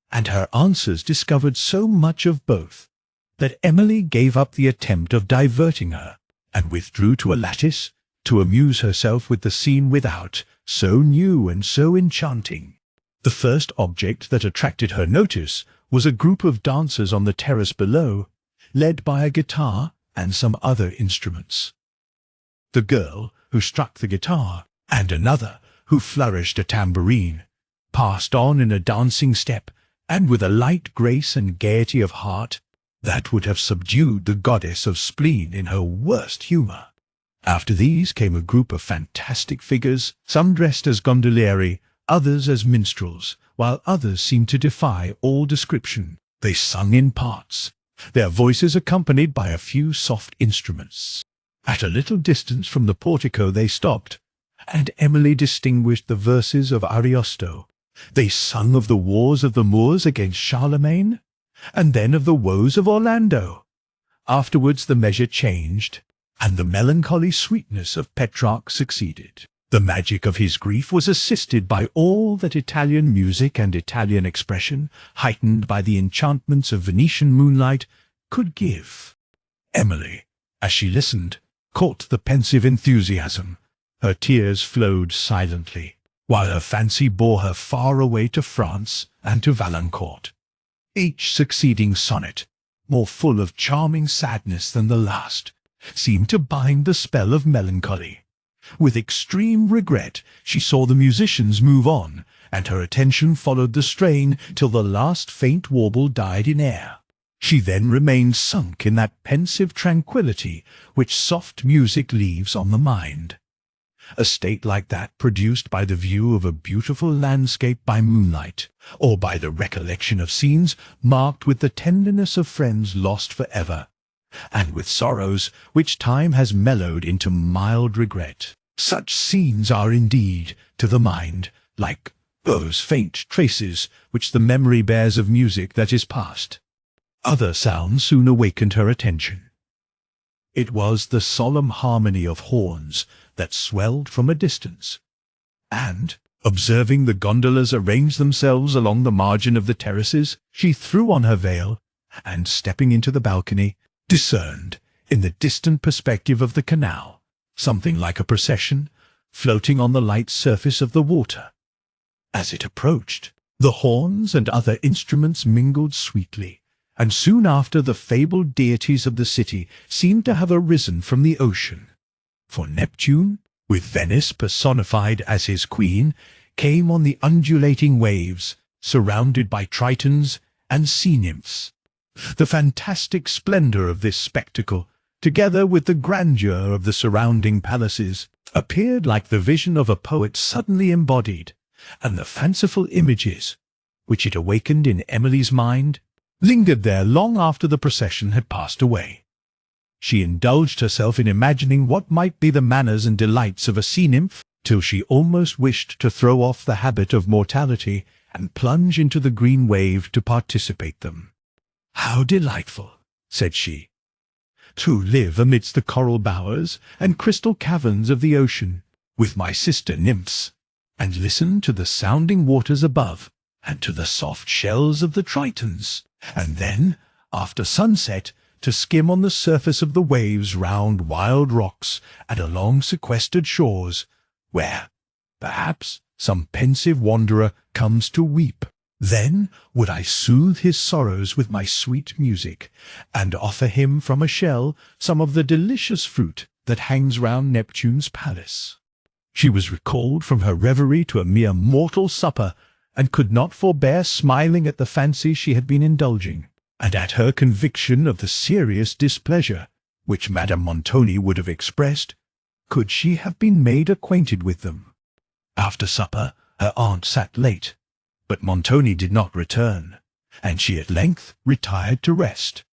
and her answers discovered so much of both, that Emily gave up the attempt of diverting her, and withdrew to a lattice to amuse herself with the scene without, so new and so enchanting. The first object that attracted her notice was a group of dancers on the terrace below, led by a guitar and some other instruments. The girl who struck the guitar, and another who flourished a tambourine, passed on in a dancing step, and with a light grace and gaiety of heart that would have subdued the goddess of spleen in her worst humour. After these came a group of fantastic figures, some dressed as gondolieri, others as minstrels, while others seemed to defy all description. They sung in parts, their voices accompanied by a few soft instruments. At a little distance from the portico they stopped, and Emily distinguished the verses of Ariosto. They sung of the wars of the Moors against Charlemagne, and then of the woes of Orlando. Afterwards the measure changed, and the melancholy sweetness of Petrarch succeeded. The magic of his grief was assisted by all that Italian music and Italian expression, heightened by the enchantments of Venetian moonlight, could give. Emily, as she listened, caught the pensive enthusiasm. Her tears flowed silently, while her fancy bore her far away to France and to Valancourt. Each succeeding sonnet, more full of charming sadness than the last, seemed to bind the spell of melancholy. With extreme regret she saw the musicians move on, and her attention followed the strain till the last faint warble died in air. She then remained sunk in that pensive tranquillity which soft music leaves on the mind. A state like that produced by the view of a beautiful landscape by moonlight, or by the recollection of scenes marked with the tenderness of friends lost for ever, and with sorrows which time has mellowed into mild regret. Such scenes are indeed, to the mind, like those faint traces which the memory bears of music that is past. Other sounds soon awakened her attention. It was the solemn harmony of horns that swelled from a distance, and, observing the gondolas arrange themselves along the margin of the terraces, she threw on her veil, and, stepping into the balcony, discerned, in the distant perspective of the canal, something like a procession, floating on the light surface of the water. As it approached, the horns and other instruments mingled sweetly, and soon after the fabled deities of the city seemed to have arisen from the ocean. For Neptune, with Venice personified as his queen, came on the undulating waves, surrounded by tritons and sea-nymphs. The fantastic splendour of this spectacle, together with the grandeur of the surrounding palaces, appeared like the vision of a poet suddenly embodied, and the fanciful images, which it awakened in Emily's mind, lingered there long after the procession had passed away. She indulged herself in imagining what might be the manners and delights of a sea-nymph, till she almost wished to throw off the habit of mortality and plunge into the green wave to participate them. "How delightful," said she, "to live amidst the coral bowers and crystal caverns of the ocean, with my sister nymphs, and listen to the sounding waters above, and to the soft shells of the tritons, and then, after sunset, to skim on the surface of the waves round wild rocks and along sequestered shores, where, perhaps, some pensive wanderer comes to weep. Then would I soothe his sorrows with my sweet music, and offer him from a shell some of the delicious fruit that hangs round Neptune's palace. She was recalled from her reverie to a mere mortal supper, and could not forbear smiling at the fancies she had been indulging, and at her conviction of the serious displeasure which Madame Montoni would have expressed, could she have been made acquainted with them. After supper, her aunt sat late, but Montoni did not return, and she at length retired to rest.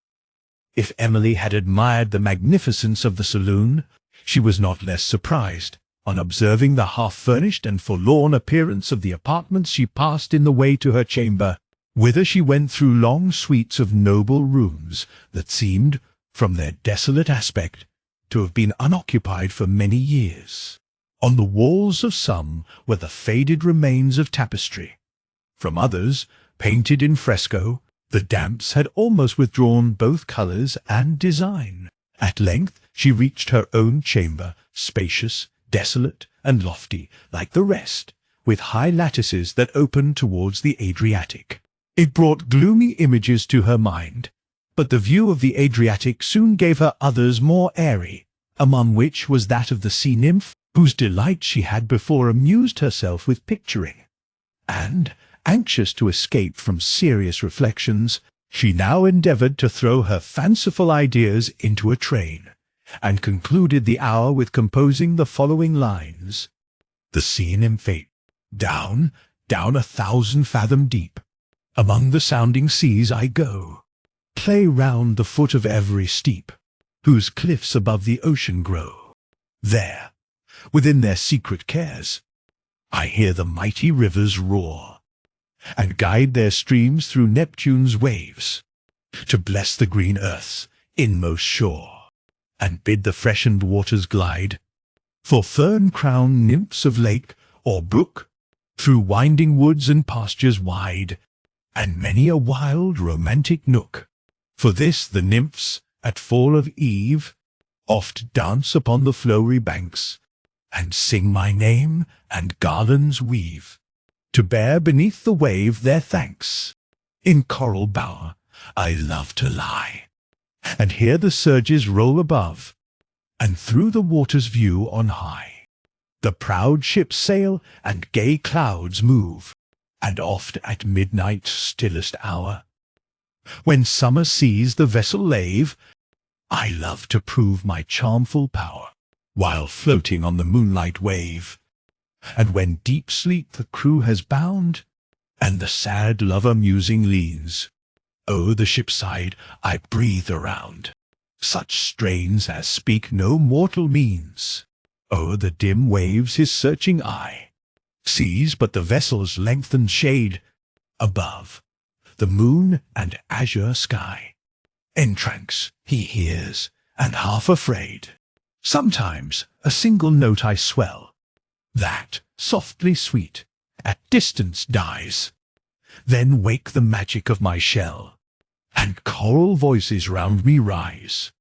If Emily had admired the magnificence of the saloon, she was not less surprised, on observing the half-furnished and forlorn appearance of the apartments she passed in the way to her chamber, whither she went through long suites of noble rooms that seemed, from their desolate aspect, to have been unoccupied for many years. On the walls of some were the faded remains of tapestry. From others, painted in fresco, the damps had almost withdrawn both colours and design. At length she reached her own chamber, spacious, desolate, and lofty, like the rest, with high lattices that opened towards the Adriatic. It brought gloomy images to her mind, but the view of the Adriatic soon gave her others more airy, among which was that of the sea-nymph, whose delight she had before amused herself with picturing. And, anxious to escape from serious reflections, she now endeavoured to throw her fanciful ideas into a train, and concluded the hour with composing the following lines. The sea-nymphate, down, down 1,000 fathom deep, among the sounding seas I go, play round the foot of every steep, whose cliffs above the ocean grow. There, within their secret cares, I hear the mighty rivers roar, and guide their streams through Neptune's waves, to bless the green earth's inmost shore, and bid the freshened waters glide, for fern-crowned nymphs of lake or brook, through winding woods and pastures wide, and many a wild romantic nook. For this the nymphs, at fall of eve, oft dance upon the flowery banks, and sing my name and garlands weave, to bear beneath the wave their thanks. In coral bower I love to lie, and hear the surges roll above, and through the water's view on high the proud ships sail and gay clouds move, and oft at midnight's stillest hour, when summer sees the vessel lave, I love to prove my charmful power, while floating on the moonlight wave. And when deep sleep the crew has bound, and the sad lover musing leans, o'er the ship's side I breathe around such strains as speak no mortal means. O'er the dim waves his searching eye sees but the vessel's lengthened shade, above the moon and azure sky. Entranced he hears, and half afraid, sometimes a single note I swell, that, softly sweet, at distance dies. Then wake the magic of my shell, and choral voices round me rise.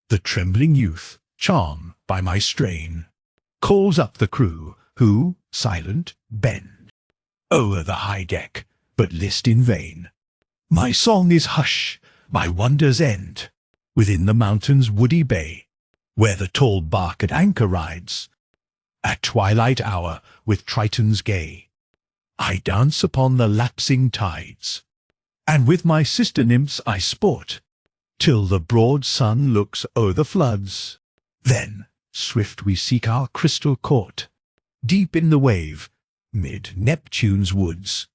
The trembling youth, charmed by my strain, calls up the crew, who, silent, bend o'er the high deck, but list in vain. My song is hush, my wonders end, within the mountain's woody bay, where the tall bark at anchor rides. At twilight hour, with tritons gay, I dance upon the lapsing tides, and with my sister nymphs I sport, till the broad sun looks o'er the floods. Then swift we seek our crystal court, deep in the wave, mid Neptune's woods.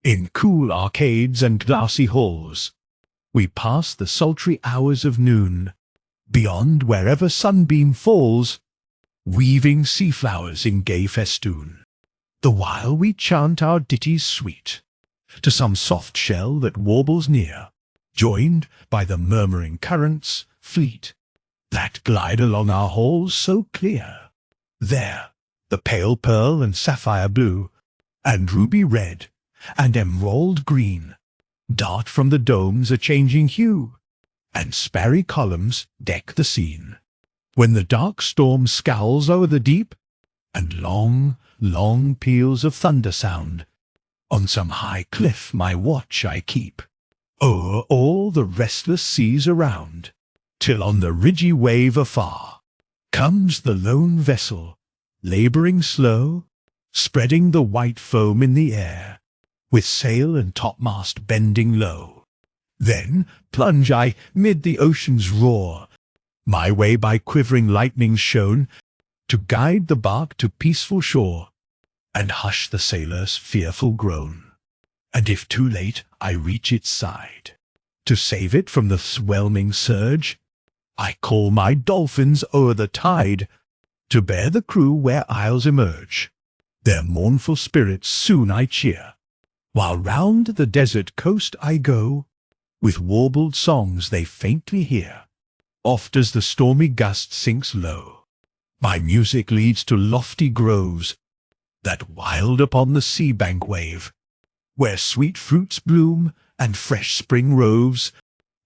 In cool arcades and glassy halls we pass the sultry hours of noon, beyond wherever sunbeam falls, weaving sea-flowers in gay festoon. The while we chant our ditties sweet, to some soft shell that warbles near, joined by the murmuring currents fleet, that glide along our halls so clear. There the pale pearl and sapphire blue, and ruby red, and emerald green, dart from the domes a changing hue, and sparry columns deck the scene. When the dark storm scowls o'er the deep, and long, long peals of thunder sound. On some high cliff my watch I keep, o'er all the restless seas around, till on the ridgy wave afar comes the lone vessel, labouring slow, spreading the white foam in the air, with sail and topmast bending low. Then plunge I mid the ocean's roar, my way by quivering lightnings shown, to guide the bark to peaceful shore, and hush the sailor's fearful groan. And if too late I reach its side, to save it from the swelling surge, I call my dolphins o'er the tide, to bear the crew where isles emerge. Their mournful spirits soon I cheer, while round the desert coast I go, with warbled songs they faintly hear, oft as the stormy gust sinks low. My music leads to lofty groves, that wild upon the sea-bank wave, where sweet fruits bloom, and fresh spring roves,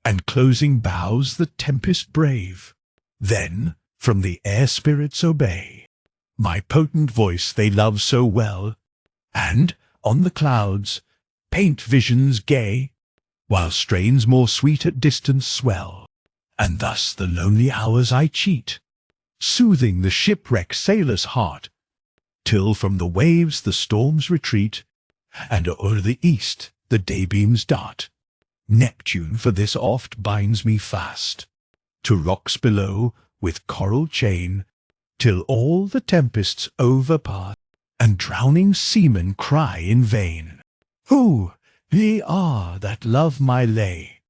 and closing boughs the tempest brave. Then from the air spirits obey my potent voice they love so well, and on the clouds paint visions gay, while strains more sweet at distance swell. And thus the lonely hours I cheat, soothing the shipwrecked sailor's heart, till from the waves the storms retreat, and o'er the east the daybeams dart. Neptune for this oft binds me fast to rocks below with coral chain, till all the tempests overpass, and drowning seamen cry in vain, "Who ye are that love my lay,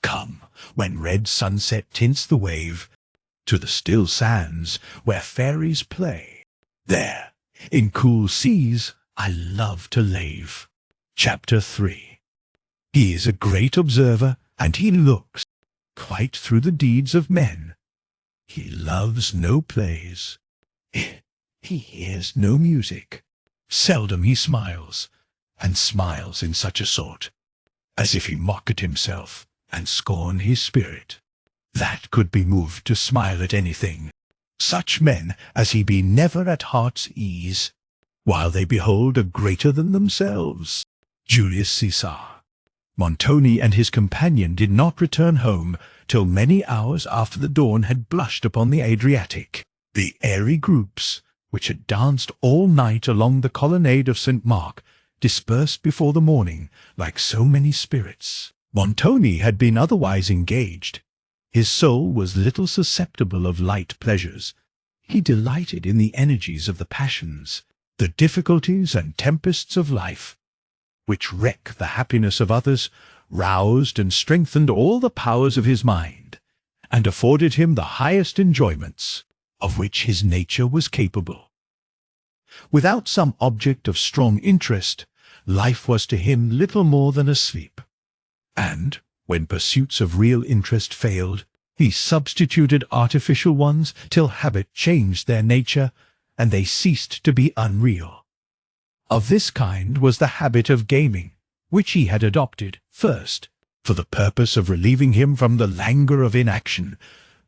come, when red sunset tints the wave, to the still sands where fairies play. There, in cool seas, I love to lave." Chapter 3. He is a great observer, and he looks quite through the deeds of men. He loves no plays. He hears no music. Seldom he smiles, and smiles in such a sort, as if he mock at himself, and scorn his spirit, that could be moved to smile at anything. Such men as he be never at heart's ease, while they behold a greater than themselves. Julius Caesar. Montoni and his companion did not return home till many hours after the dawn had blushed upon the Adriatic. The airy groups, which had danced all night along the colonnade of St. Mark, dispersed before the morning like so many spirits. Montoni had been otherwise engaged. His soul was little susceptible of light pleasures. He delighted in the energies of the passions, the difficulties and tempests of life, which wreck the happiness of others, roused and strengthened all the powers of his mind, and afforded him the highest enjoyments of which his nature was capable. Without some object of strong interest, life was to him little more than a sleep, and, when pursuits of real interest failed, he substituted artificial ones till habit changed their nature, and they ceased to be unreal. Of this kind was the habit of gaming, which he had adopted, first, for the purpose of relieving him from the languor of inaction,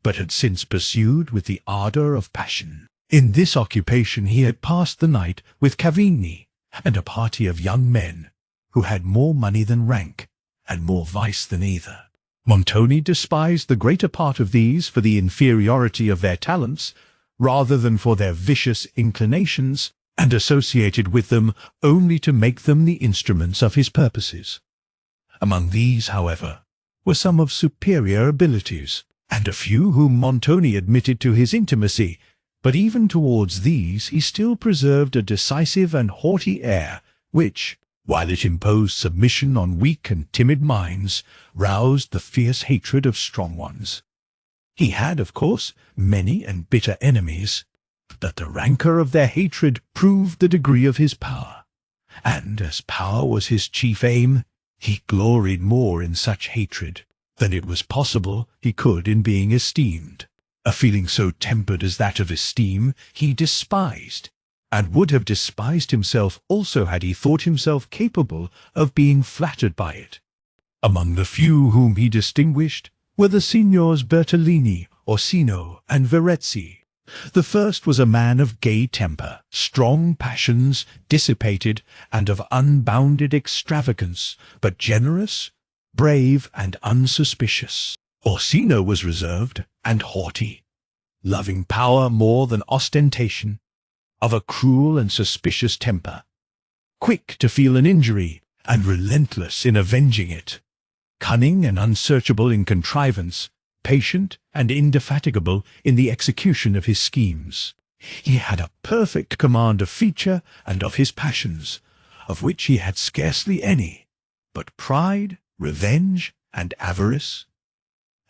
but had since pursued with the ardour of passion. In this occupation he had passed the night with Cavigni and a party of young men, who had more money than rank, and more vice than either. Montoni despised the greater part of these for the inferiority of their talents, rather than for their vicious inclinations, and associated with them only to make them the instruments of his purposes. Among these, however, were some of superior abilities, and a few whom Montoni admitted to his intimacy, but even towards these he still preserved a decisive and haughty air, which, while it imposed submission on weak and timid minds, roused the fierce hatred of strong ones. He had, of course, many and bitter enemies, but the rancour of their hatred proved the degree of his power, and as power was his chief aim, he gloried more in such hatred than it was possible he could in being esteemed. A feeling so tempered as that of esteem he despised, and would have despised himself also had he thought himself capable of being flattered by it. Among the few whom he distinguished were the Signors Bertolini, Orsino, and Verezzi, The first was a man of gay temper, strong passions, dissipated, and of unbounded extravagance, but generous, brave, and unsuspicious. Orsino was reserved and haughty, loving power more than ostentation, of a cruel and suspicious temper, quick to feel an injury, and relentless in avenging it, cunning and unsearchable in contrivance, patient and indefatigable in the execution of his schemes. He had a perfect command of feature and of his passions, of which he had scarcely any, but pride, revenge, and avarice.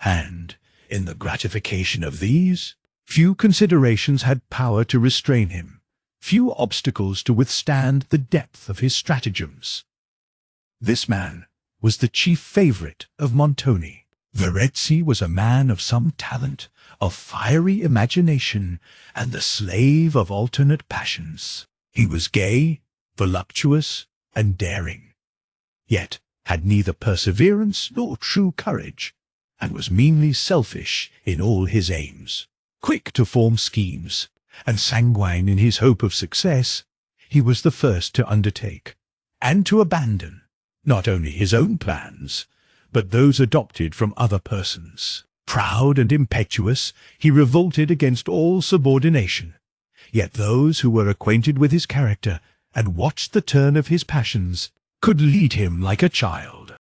And, in the gratification of these, few considerations had power to restrain him, few obstacles to withstand the depth of his stratagems. This man was the chief favourite of Montoni. Verezzi was a man of some talent, of fiery imagination, and the slave of alternate passions. He was gay, voluptuous, and daring, yet had neither perseverance nor true courage, and was meanly selfish in all his aims. Quick to form schemes, and sanguine in his hope of success, he was the first to undertake, and to abandon, not only his own plans, but those adopted from other persons. Proud and impetuous, he revolted against all subordination, yet those who were acquainted with his character and watched the turn of his passions could lead him like a child.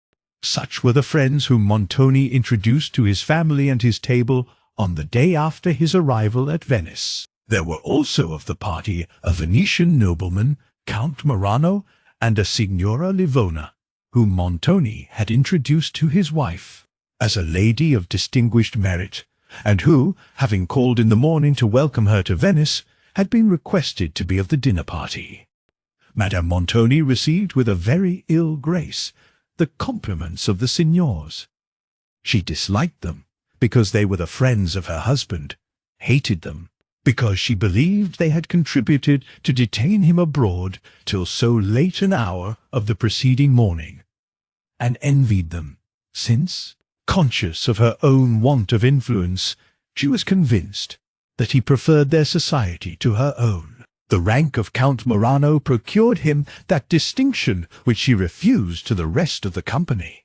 Such were the friends whom Montoni introduced to his family and his table on the day after his arrival at Venice. There were also of the party a Venetian nobleman, Count Morano, and a Signora Livona, whom Montoni had introduced to his wife as a lady of distinguished merit, and who, having called in the morning to welcome her to Venice, had been requested to be of the dinner party. Madame Montoni received with a very ill grace the compliments of the signors. She disliked them because they were the friends of her husband, hated them because she believed they had contributed to detain him abroad till so late an hour of the preceding morning, and envied them, since, conscious of her own want of influence, she was convinced that he preferred their society to her own. The rank of Count Morano procured him that distinction which she refused to the rest of the company.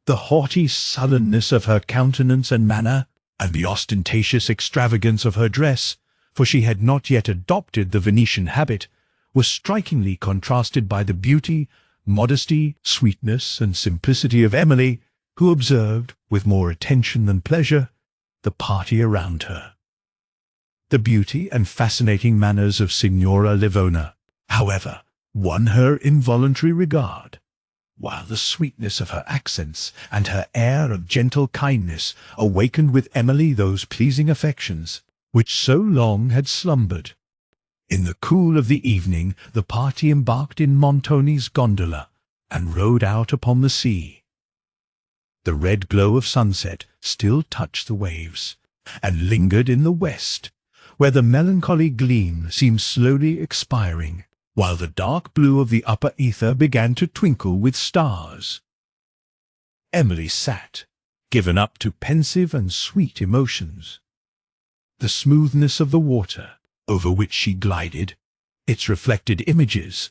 The haughty sullenness of her countenance and manner, and the ostentatious extravagance of her dress, for she had not yet adopted the Venetian habit, was strikingly contrasted by the beauty, modesty, sweetness, and simplicity of Emily, who observed, with more attention than pleasure, the party around her. The beauty and fascinating manners of Signora Livona, however, won her involuntary regard, while the sweetness of her accents and her air of gentle kindness awakened with Emily those pleasing affections which so long had slumbered. In the cool of the evening the party embarked in Montoni's gondola and rowed out upon the sea. The red glow of sunset still touched the waves, and lingered in the west, where the melancholy gleam seemed slowly expiring, while the dark blue of the upper ether began to twinkle with stars. Emily sat, given up to pensive and sweet emotions. The smoothness of the water, over which she glided, its reflected images,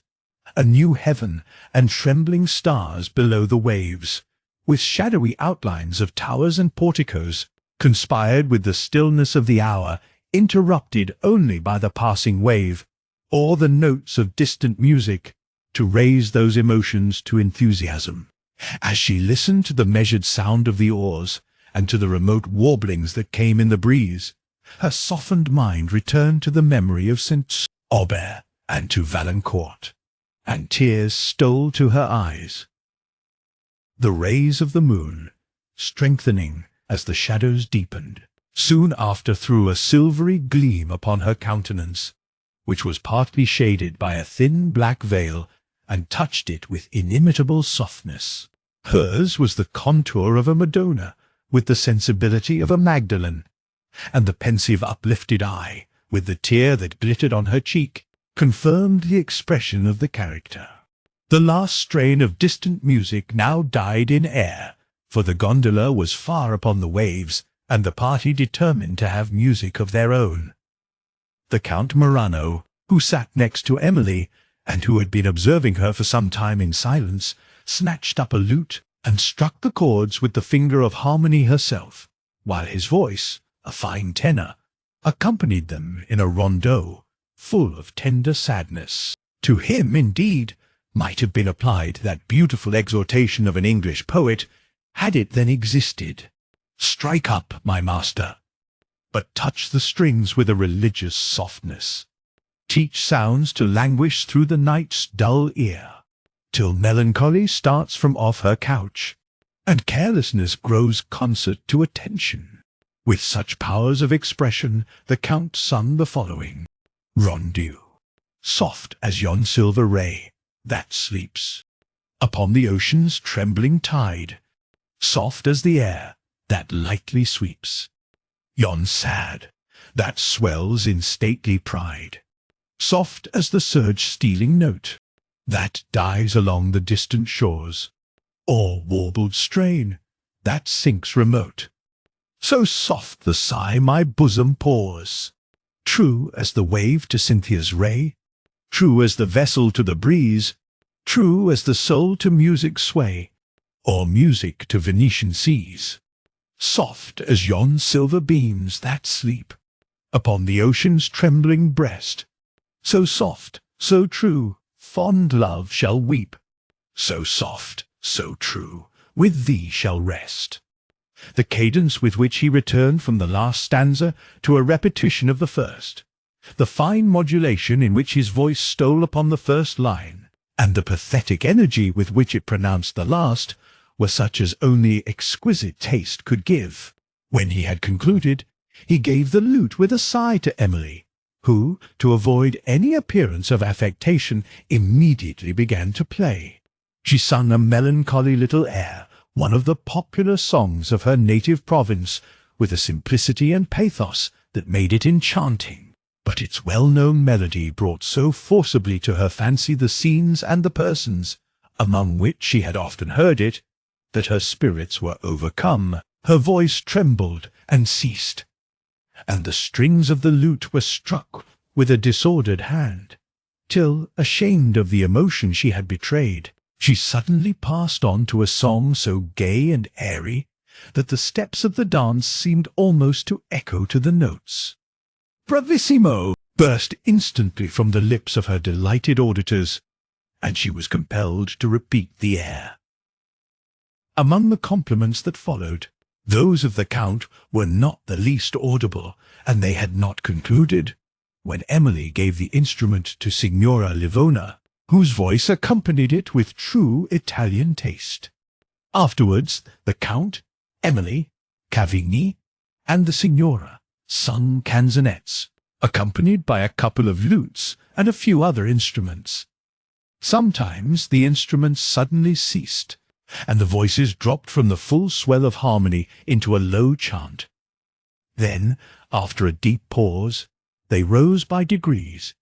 a new heaven and trembling stars below the waves, with shadowy outlines of towers and porticos, conspired with the stillness of the hour, interrupted only by the passing wave, or the notes of distant music, to raise those emotions to enthusiasm. As she listened to the measured sound of the oars, and to the remote warblings that came in the breeze, her softened mind returned to the memory of St. Aubert and to Valancourt, and tears stole to her eyes. The rays of the moon, strengthening as the shadows deepened, soon after threw a silvery gleam upon her countenance, which was partly shaded by a thin black veil, and touched it with inimitable softness. Hers was the contour of a Madonna, with the sensibility of a Magdalene, and the pensive uplifted eye, with the tear that glittered on her cheek, confirmed the expression of the character. The last strain of distant music now died in air, for the gondola was far upon the waves, and the party determined to have music of their own. The Count Morano, who sat next to Emily, and who had been observing her for some time in silence, snatched up a lute and struck the chords with the finger of harmony herself, while his voice, a fine tenor, accompanied them in a rondeau full of tender sadness. To him, indeed, might have been applied that beautiful exhortation of an English poet, had it then existed: "Strike up, my master, but touch the strings with a religious softness. Teach sounds to languish through the night's dull ear, till melancholy starts from off her couch, and carelessness grows concert to attention." With such powers of expression, the Count sung the following rondeau: "Soft as yon silver ray that sleeps upon the ocean's trembling tide, soft as the air that lightly sweeps yon sad that swells in stately pride, soft as the surge stealing note that dies along the distant shores, or warbled strain that sinks remote, so soft the sigh my bosom pours, true as the wave to Cynthia's ray, true as the vessel to the breeze, true as the soul to music's sway, or music to Venetian seas, soft as yon silver beams that sleep upon the ocean's trembling breast, so soft, so true, fond love shall weep, so soft, so true, with thee shall rest." The cadence with which he returned from the last stanza to a repetition of the first, the fine modulation in which his voice stole upon the first line, and the pathetic energy with which it pronounced the last, were such as only exquisite taste could give. When he had concluded, he gave the lute with a sigh to Emily, who, to avoid any appearance of affectation, immediately began to play. She sung a melancholy little air, one of the popular songs of her native province, with a simplicity and pathos that made it enchanting. But its well-known melody brought so forcibly to her fancy the scenes and the persons, among which she had often heard it, that her spirits were overcome, her voice trembled and ceased, and the strings of the lute were struck with a disordered hand, till, ashamed of the emotion she had betrayed, she suddenly passed on to a song so gay and airy that the steps of the dance seemed almost to echo to the notes. "Bravissimo!" burst instantly from the lips of her delighted auditors, and she was compelled to repeat the air. Among the compliments that followed, those of the Count were not the least audible, and they had not concluded, when Emily gave the instrument to Signora Livona, whose voice accompanied it with true Italian taste. Afterwards, the Count, Emily, Cavigni, and the Signora sung canzonets, accompanied by a couple of lutes and a few other instruments. Sometimes the instruments suddenly ceased, and the voices dropped from the full swell of harmony into a low chant. Then, after a deep pause, they rose by degrees,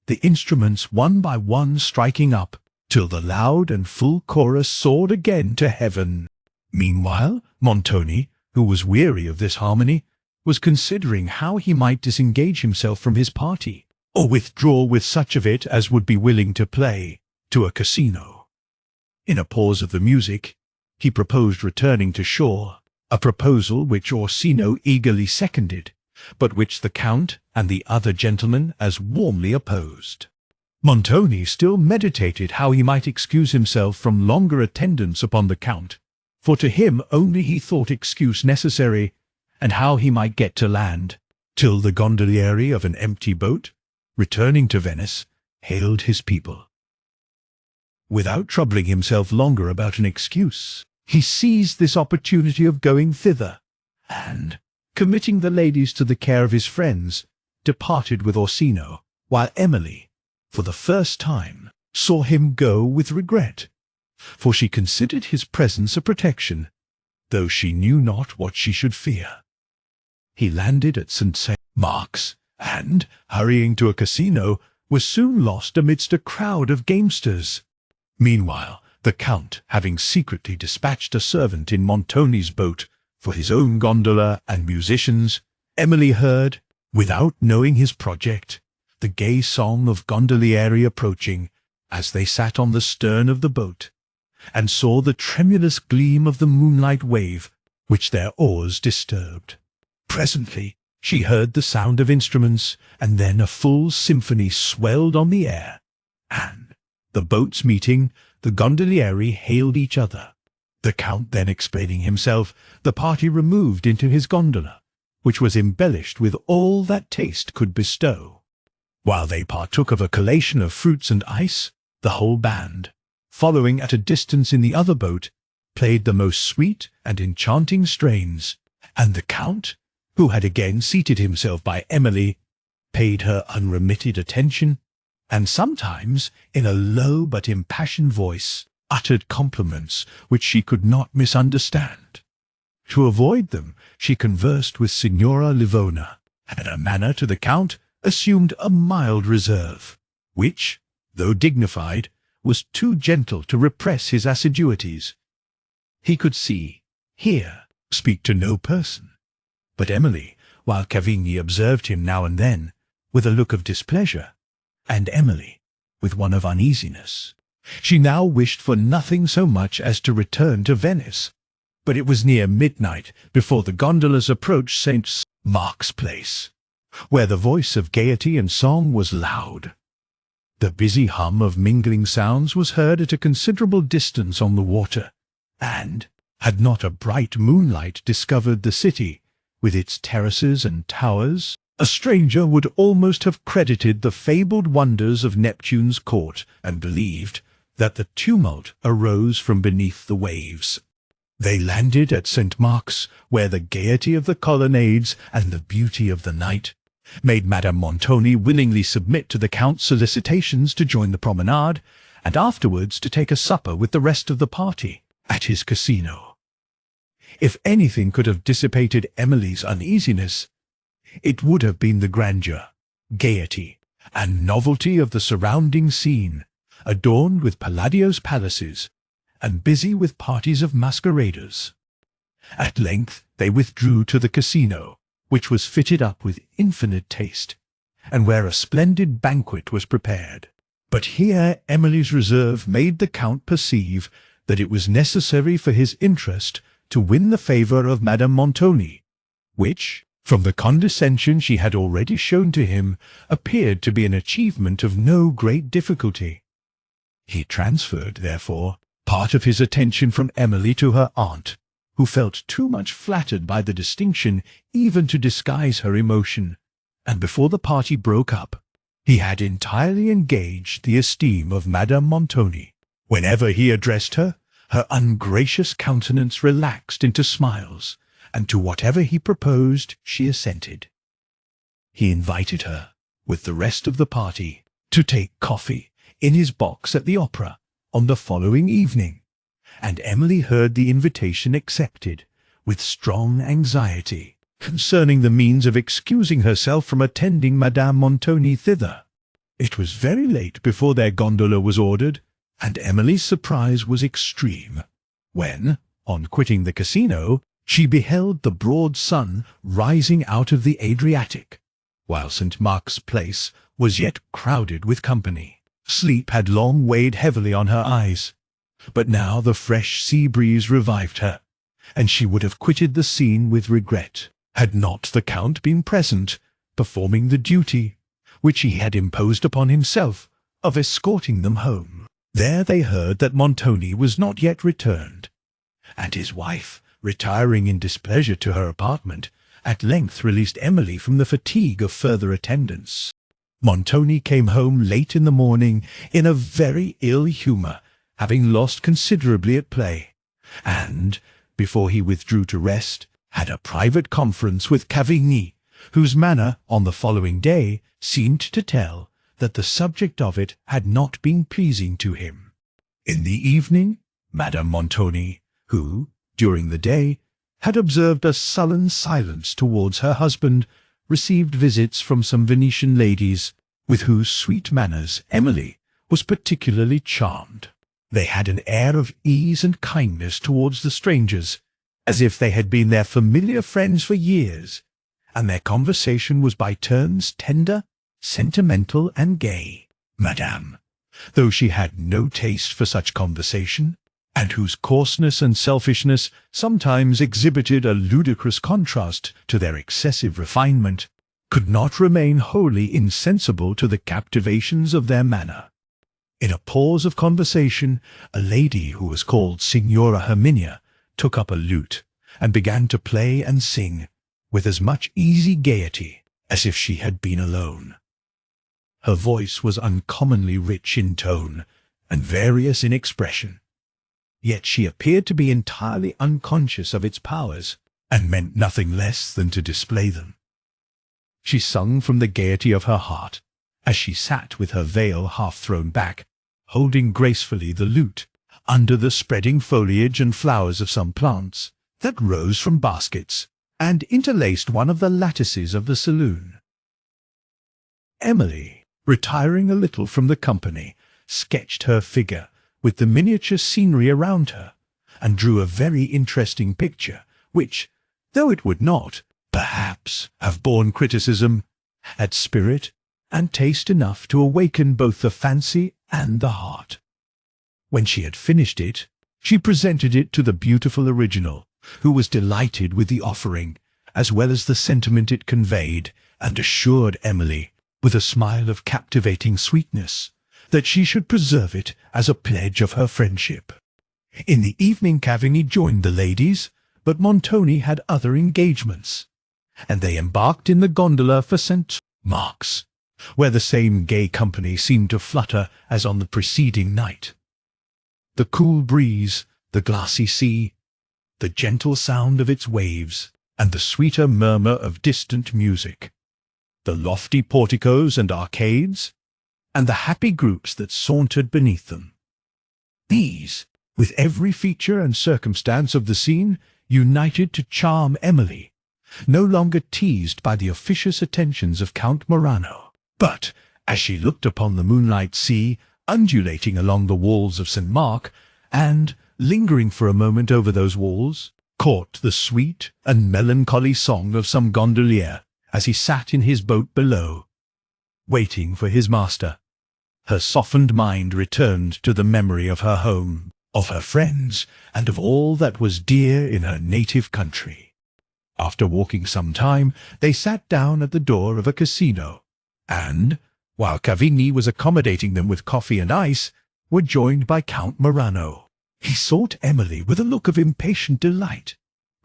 the instruments one by one striking up, till the loud and full chorus soared again to heaven. Meanwhile, Montoni, who was weary of this harmony, was considering how he might disengage himself from his party, or withdraw with such of it as would be willing to play, to a casino. In a pause of the music, he proposed returning to shore, a proposal which Orsino eagerly seconded, but which the Count and the other gentlemen as warmly opposed. Montoni still meditated how he might excuse himself from longer attendance upon the Count, for to him only he thought excuse necessary, and how he might get to land, till the gondolieri of an empty boat, returning to Venice, hailed his people. Without troubling himself longer about an excuse, he seized this opportunity of going thither, and, committing the ladies to the care of his friends, departed with Orsino, while Emily, for the first time, saw him go with regret, for she considered his presence a protection, though she knew not what she should fear. He landed at St. Mark's, and, hurrying to a casino, was soon lost amidst a crowd of gamesters. Meanwhile, the Count, having secretly dispatched a servant in Montoni's boat for his own gondola and musicians, Emily heard, Without knowing his project, the gay song of gondolieri approaching, as they sat on the stern of the boat, and saw the tremulous gleam of the moonlight wave which their oars disturbed. Presently she heard the sound of instruments, and then a full symphony swelled on the air, and, the boats meeting, the gondolieri hailed each other. The Count then explaining himself, the party removed into his gondola, which was embellished with all that taste could bestow. While they partook of a collation of fruits and ice, the whole band, following at a distance in the other boat, played the most sweet and enchanting strains, and the Count, who had again seated himself by Emily, paid her unremitted attention, and sometimes, in a low but impassioned voice, uttered compliments which she could not misunderstand. To avoid them, she conversed with Signora Livona, and her manner to the Count assumed a mild reserve, which, though dignified, was too gentle to repress his assiduities. He could see, hear, speak to no person. But Emily, while Cavigni observed him now and then, with a look of displeasure, and Emily, with one of uneasiness, she now wished for nothing so much as to return to Venice. But it was near midnight before the gondolas approached St. Mark's Place, where the voice of gaiety and song was loud. The busy hum of mingling sounds was heard at a considerable distance on the water, and, had not a bright moonlight discovered the city, with its terraces and towers, a stranger would almost have credited the fabled wonders of Neptune's court, and believed that the tumult arose from beneath the waves. They landed at St. Mark's, where the gaiety of the colonnades and the beauty of the night made Madame Montoni willingly submit to the Count's solicitations to join the promenade, and afterwards to take a supper with the rest of the party at his casino. If anything could have dissipated Emily's uneasiness, it would have been the grandeur, gaiety, and novelty of the surrounding scene, adorned with Palladio's palaces, and busy with parties of masqueraders. At length they withdrew to the casino, which was fitted up with infinite taste, and where a splendid banquet was prepared. But here Emily's reserve made the Count perceive that it was necessary for his interest to win the favour of Madame Montoni, which, from the condescension she had already shown to him, appeared to be an achievement of no great difficulty. He transferred, therefore, part of his attention from Emily to her aunt, who felt too much flattered by the distinction even to disguise her emotion, and before the party broke up, he had entirely engaged the esteem of Madame Montoni. Whenever he addressed her, her ungracious countenance relaxed into smiles, and to whatever he proposed she assented. He invited her, with the rest of the party, to take coffee in his box at the opera on the following evening, and Emily heard the invitation accepted with strong anxiety concerning the means of excusing herself from attending Madame Montoni thither. It was very late before their gondola was ordered, and Emily's surprise was extreme, when, on quitting the casino, she beheld the broad sun rising out of the Adriatic, while St. Mark's Place was yet crowded with company. Sleep had long weighed heavily on her eyes, but now the fresh sea breeze revived her, and she would have quitted the scene with regret, had not the Count been present, performing the duty, which he had imposed upon himself, of escorting them home. There they heard that Montoni was not yet returned, and his wife, retiring in displeasure to her apartment, at length released Emily from the fatigue of further attendance. Montoni came home late in the morning in a very ill humour, having lost considerably at play, and, before he withdrew to rest, had a private conference with Cavigni, whose manner on the following day seemed to tell that the subject of it had not been pleasing to him. In the evening, Madame Montoni, who, during the day, had observed a sullen silence towards her husband, received visits from some Venetian ladies, with whose sweet manners Emily was particularly charmed. They had an air of ease and kindness towards the strangers, as if they had been their familiar friends for years, and their conversation was by turns tender, sentimental, and gay. Madame, though she had no taste for such conversation, and whose coarseness and selfishness sometimes exhibited a ludicrous contrast to their excessive refinement, could not remain wholly insensible to the captivations of their manner. In a pause of conversation, a lady who was called Signora Herminia took up a lute, and began to play and sing with as much easy gaiety as if she had been alone. Her voice was uncommonly rich in tone, and various in expression, yet she appeared to be entirely unconscious of its powers, and meant nothing less than to display them. She sung from the gaiety of her heart, as she sat with her veil half thrown back, holding gracefully the lute, under the spreading foliage and flowers of some plants that rose from baskets, and interlaced one of the lattices of the saloon. Emily, retiring a little from the company, sketched her figure with the miniature scenery around her, and drew a very interesting picture, which, though it would not, perhaps, have borne criticism, had spirit and taste enough to awaken both the fancy and the heart. When she had finished it, she presented it to the beautiful original, who was delighted with the offering, as well as the sentiment it conveyed, and assured Emily, with a smile of captivating sweetness, that she should preserve it as a pledge of her friendship. In the evening Cavigny joined the ladies, but Montoni had other engagements, and they embarked in the gondola for St. Mark's, where the same gay company seemed to flutter as on the preceding night. The cool breeze, the glassy sea, the gentle sound of its waves, and the sweeter murmur of distant music, the lofty porticos and arcades, and the happy groups that sauntered beneath them. These, with every feature and circumstance of the scene, united to charm Emily, no longer teased by the officious attentions of Count Morano, but, as she looked upon the moonlight sea undulating along the walls of St. Mark, and, lingering for a moment over those walls, caught the sweet and melancholy song of some gondolier as he sat in his boat below, waiting for his master, her softened mind returned to the memory of her home, of her friends, and of all that was dear in her native country. After walking some time, they sat down at the door of a casino, and, while Cavigny was accommodating them with coffee and ice, were joined by Count Morano. He sought Emily with a look of impatient delight,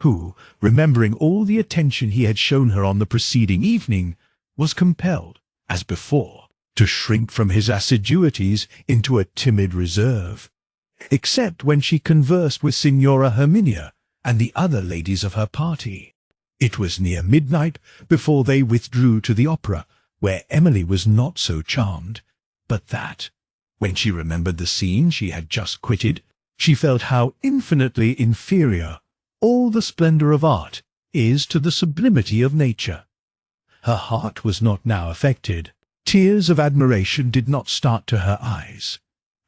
who, remembering all the attention he had shown her on the preceding evening, was compelled, as before, to shrink from his assiduities into a timid reserve, except when she conversed with Signora Herminia and the other ladies of her party. It was near midnight before they withdrew to the opera, where Emily was not so charmed, but that, when she remembered the scene she had just quitted, she felt how infinitely inferior all the splendour of art is to the sublimity of nature. Her heart was not now affected. Tears of admiration did not start to her eyes,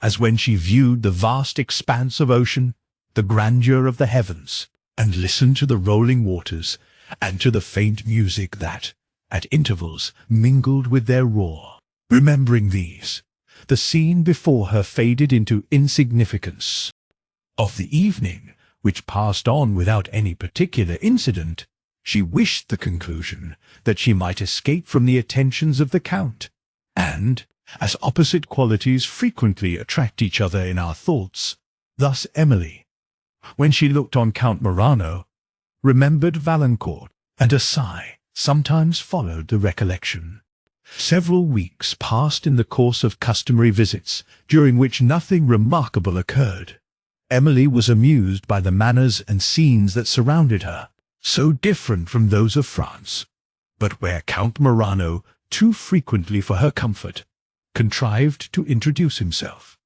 as when she viewed the vast expanse of ocean, the grandeur of the heavens, and listened to the rolling waters, and to the faint music that, at intervals, mingled with their roar. Remembering these, the scene before her faded into insignificance. Of the evening, which passed on without any particular incident, she wished the conclusion that she might escape from the attentions of the Count, and, as opposite qualities frequently attract each other in our thoughts, thus Emily, when she looked on Count Morano, remembered Valancourt, and a sigh sometimes followed the recollection. Several weeks passed in the course of customary visits, during which nothing remarkable occurred. Emily was amused by the manners and scenes that surrounded her, so different from those of France, but where Count Morano, too frequently for her comfort, contrived to introduce himself.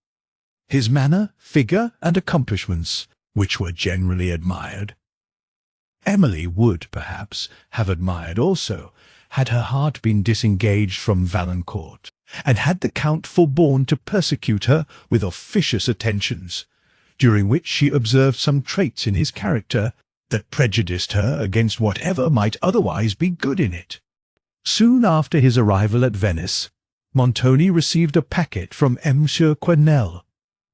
His manner, figure, and accomplishments, which were generally admired, Emily would, perhaps, have admired also, had her heart been disengaged from Valancourt, and had the Count forborne to persecute her with officious attentions, during which she observed some traits in his character that prejudiced her against whatever might otherwise be good in it. Soon after his arrival at Venice, Montoni received a packet from Monsieur Quesnel,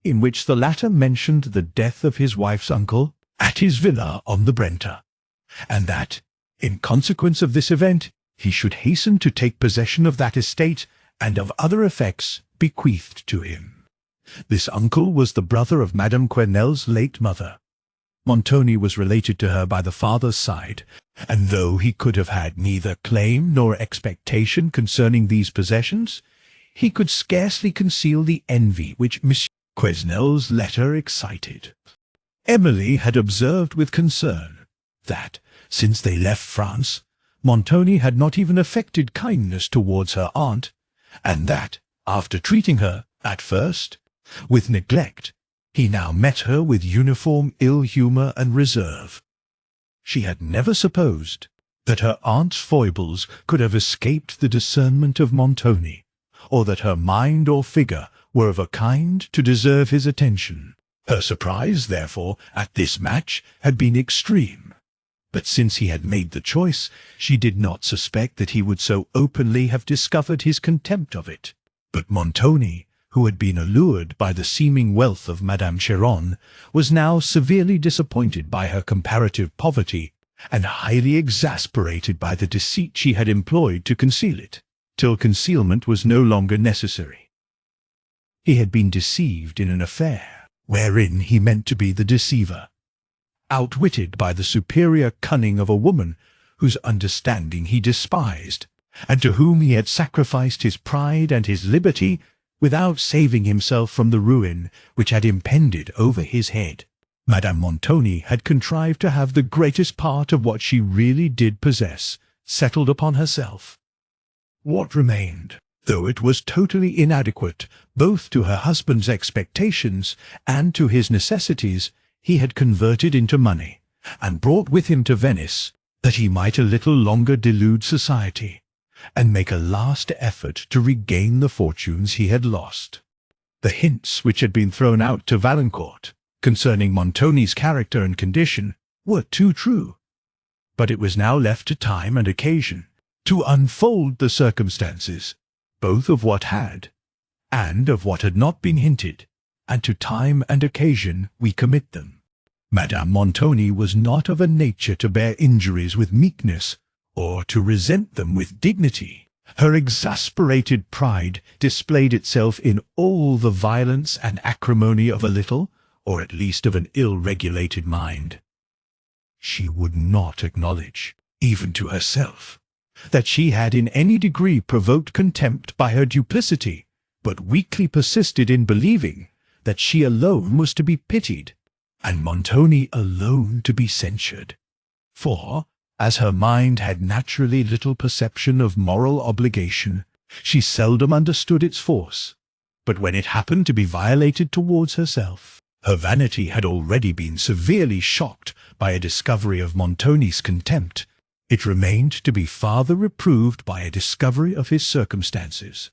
in which the latter mentioned the death of his wife's uncle at his villa on the Brenta, and that, in consequence of this event, he should hasten to take possession of that estate and of other effects bequeathed to him. This uncle was the brother of Madame Quesnel's late mother. Montoni was related to her by the father's side, and though he could have had neither claim nor expectation concerning these possessions, he could scarcely conceal the envy which Monsieur Quesnel's letter excited. Emily had observed with concern that, since they left France, Montoni had not even affected kindness towards her aunt, and that, after treating her, at first, with neglect, he now met her with uniform ill-humour and reserve. She had never supposed that her aunt's foibles could have escaped the discernment of Montoni, or that her mind or figure were of a kind to deserve his attention. Her surprise, therefore, at this match had been extreme. But since he had made the choice, she did not suspect that he would so openly have discovered his contempt of it. But Montoni, who had been allured by the seeming wealth of Madame Cheron, was now severely disappointed by her comparative poverty, and highly exasperated by the deceit she had employed to conceal it, till concealment was no longer necessary. He had been deceived in an affair wherein he meant to be the deceiver, outwitted by the superior cunning of a woman whose understanding he despised, and to whom he had sacrificed his pride and his liberty without saving himself from the ruin which had impended over his head. Madame Montoni had contrived to have the greatest part of what she really did possess settled upon herself. What remained, though it was totally inadequate both to her husband's expectations and to his necessities, he had converted into money, and brought with him to Venice, that he might a little longer delude society, and make a last effort to regain the fortunes he had lost. The hints which had been thrown out to Valancourt concerning Montoni's character and condition were too true, but it was now left to time and occasion to unfold the circumstances, both of what had, and of what had not been hinted, and to time and occasion we commit them. Madame Montoni was not of a nature to bear injuries with meekness, or to resent them with dignity. Her exasperated pride displayed itself in all the violence and acrimony of a little, or at least of an ill-regulated mind. She would not acknowledge, even to herself, that she had in any degree provoked contempt by her duplicity, but weakly persisted in believing that she alone was to be pitied, and Montoni alone to be censured. For, as her mind had naturally little perception of moral obligation, she seldom understood its force, but when it happened to be violated towards herself, her vanity had already been severely shocked by a discovery of Montoni's contempt. It remained to be farther reproved by a discovery of his circumstances.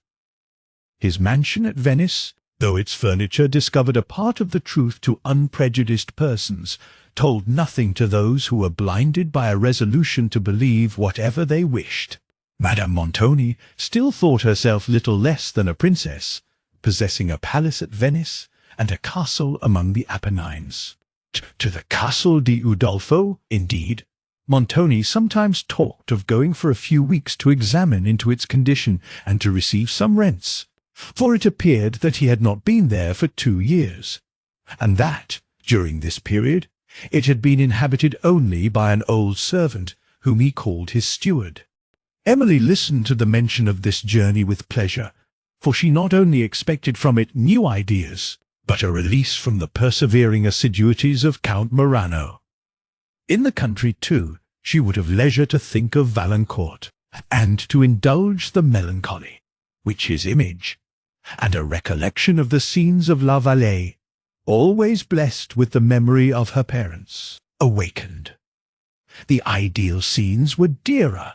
His mansion at Venice, though its furniture discovered a part of the truth to unprejudiced persons, told nothing to those who were blinded by a resolution to believe whatever they wished. Madame Montoni still thought herself little less than a princess, possessing a palace at Venice and a castle among the Apennines. To the Castle di Udolpho, indeed, Montoni sometimes talked of going for a few weeks to examine into its condition and to receive some rents, for it appeared that he had not been there for 2 years, and that, during this period, it had been inhabited only by an old servant whom he called his steward. Emily listened to the mention of this journey with pleasure, for she not only expected from it new ideas, but a release from the persevering assiduities of Count Morano. In the country, too, she would have leisure to think of Valancourt, and to indulge the melancholy which his image, and a recollection of the scenes of La Vallée, always blessed with the memory of her parents, awakened. The ideal scenes were dearer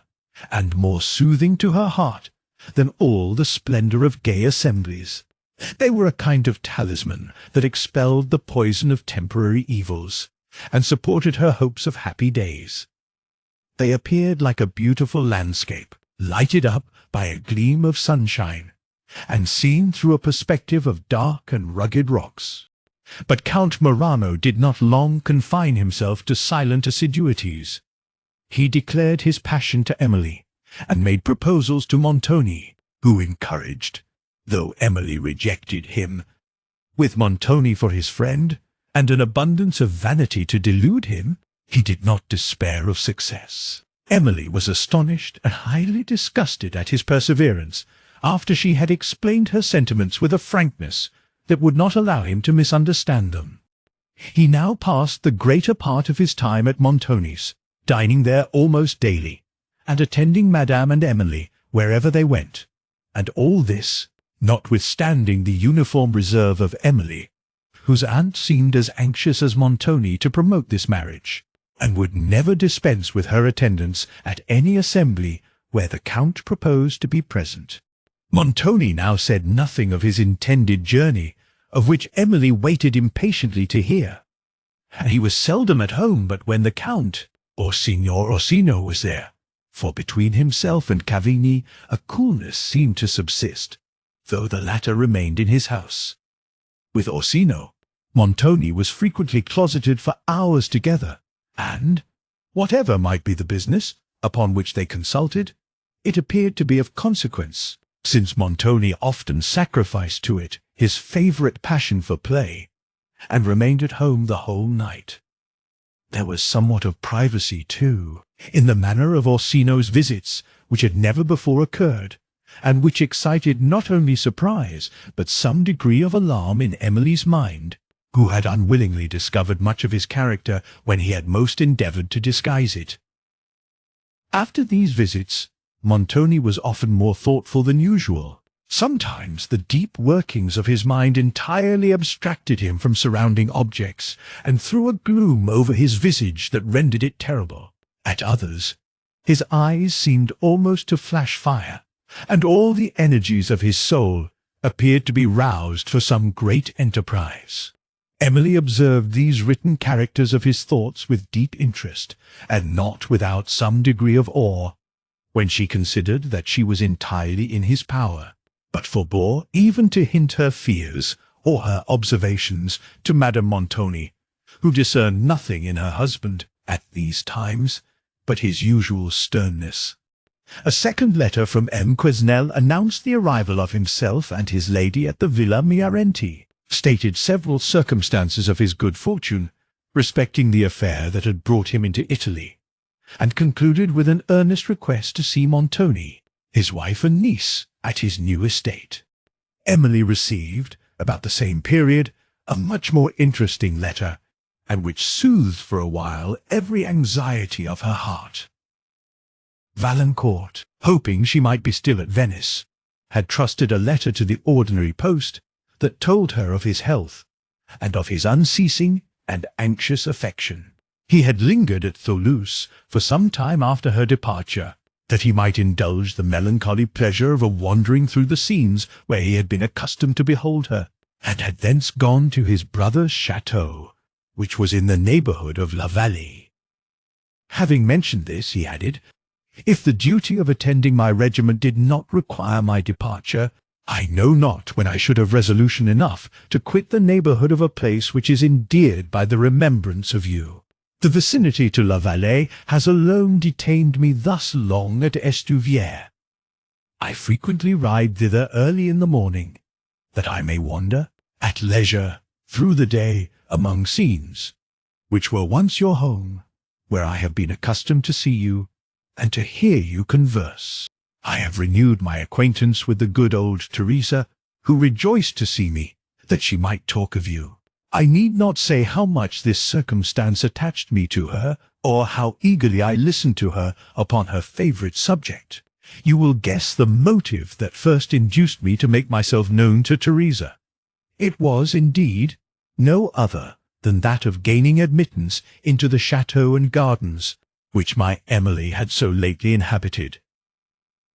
and more soothing to her heart than all the splendour of gay assemblies. They were a kind of talisman that expelled the poison of temporary evils, and supported her hopes of happy days. They appeared like a beautiful landscape, lighted up by a gleam of sunshine, and seen through a perspective of dark and rugged rocks. But Count Morano did not long confine himself to silent assiduities. He declared his passion to Emily, and made proposals to Montoni, who encouraged, though Emily rejected him. With Montoni for his friend, and an abundance of vanity to delude him, he did not despair of success. Emily was astonished and highly disgusted at his perseverance, after she had explained her sentiments with a frankness that would not allow him to misunderstand them. He now passed the greater part of his time at Montoni's, dining there almost daily, and attending Madame and Emily wherever they went, and all this, notwithstanding the uniform reserve of Emily, whose aunt seemed as anxious as Montoni to promote this marriage, and would never dispense with her attendance at any assembly where the Count proposed to be present. Montoni now said nothing of his intended journey, of which Emily waited impatiently to hear. He was seldom at home but when the Count, or Signor Orsino, was there, for between himself and Cavigni a coolness seemed to subsist, though the latter remained in his house. With Orsino, Montoni was frequently closeted for hours together, and, whatever might be the business upon which they consulted, it appeared to be of consequence, since Montoni often sacrificed to it his favourite passion for play, and remained at home the whole night. There was somewhat of privacy, too, in the manner of Orsino's visits, which had never before occurred, and which excited not only surprise, but some degree of alarm in Emily's mind, who had unwillingly discovered much of his character when he had most endeavoured to disguise it. After these visits, Montoni was often more thoughtful than usual. Sometimes the deep workings of his mind entirely abstracted him from surrounding objects, and threw a gloom over his visage that rendered it terrible. At others, his eyes seemed almost to flash fire, and all the energies of his soul appeared to be roused for some great enterprise. Emily observed these written characters of his thoughts with deep interest, and not without some degree of awe, when she considered that she was entirely in his power, but forbore even to hint her fears or her observations to Madame Montoni, who discerned nothing in her husband at these times but his usual sternness. A second letter from M. Quesnel announced the arrival of himself and his lady at the Villa Miarenti, stated several circumstances of his good fortune respecting the affair that had brought him into Italy, and concluded with an earnest request to see Montoni, his wife and niece, at his new estate. Emily received, about the same period, a much more interesting letter, and which soothed for a while every anxiety of her heart. Valancourt, hoping she might be still at Venice, had trusted a letter to the ordinary post that told her of his health, and of his unceasing and anxious affection. He had lingered at Thoulouse for some time after her departure, that he might indulge the melancholy pleasure of a wandering through the scenes where he had been accustomed to behold her, and had thence gone to his brother's château, which was in the neighbourhood of La Vallée. Having mentioned this, he added, "If the duty of attending my regiment did not require my departure, I know not when I should have resolution enough to quit the neighbourhood of a place which is endeared by the remembrance of you. The vicinity to La Vallée has alone detained me thus long at Estuvière. I frequently ride thither early in the morning, that I may wander, at leisure, through the day, among scenes, which were once your home, where I have been accustomed to see you, and to hear you converse. I have renewed my acquaintance with the good old Teresa, who rejoiced to see me, that she might talk of you. I need not say how much this circumstance attached me to her, or how eagerly I listened to her upon her favourite subject. You will guess the motive that first induced me to make myself known to Teresa. It was, indeed, no other than that of gaining admittance into the chateau and gardens, which my Emily had so lately inhabited.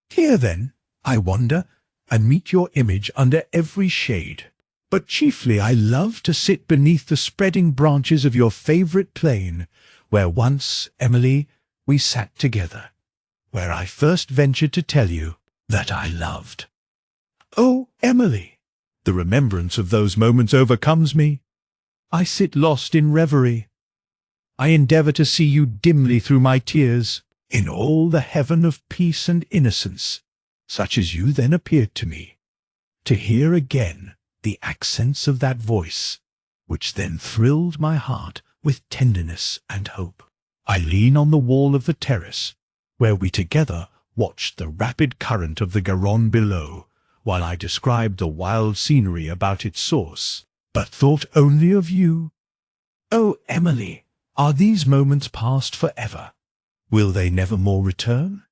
Here, then, I wander, and meet your image under every shade, But chiefly I love to sit beneath the spreading branches of your favourite plane, where once, Emily, we sat together, where I first ventured to tell you that I loved. Oh, Emily, the remembrance of those moments overcomes me. I sit lost in reverie. I endeavour to see you dimly through my tears, in all the heaven of peace and innocence, such as you then appeared to me, to hear again the accents of that voice, which then thrilled my heart with tenderness and hope. I lean on the wall of the terrace, where we together watched the rapid current of the Garonne below, while I described the wild scenery about its source, but thought only of you. Oh, Emily, are these moments past forever? Will they never more return?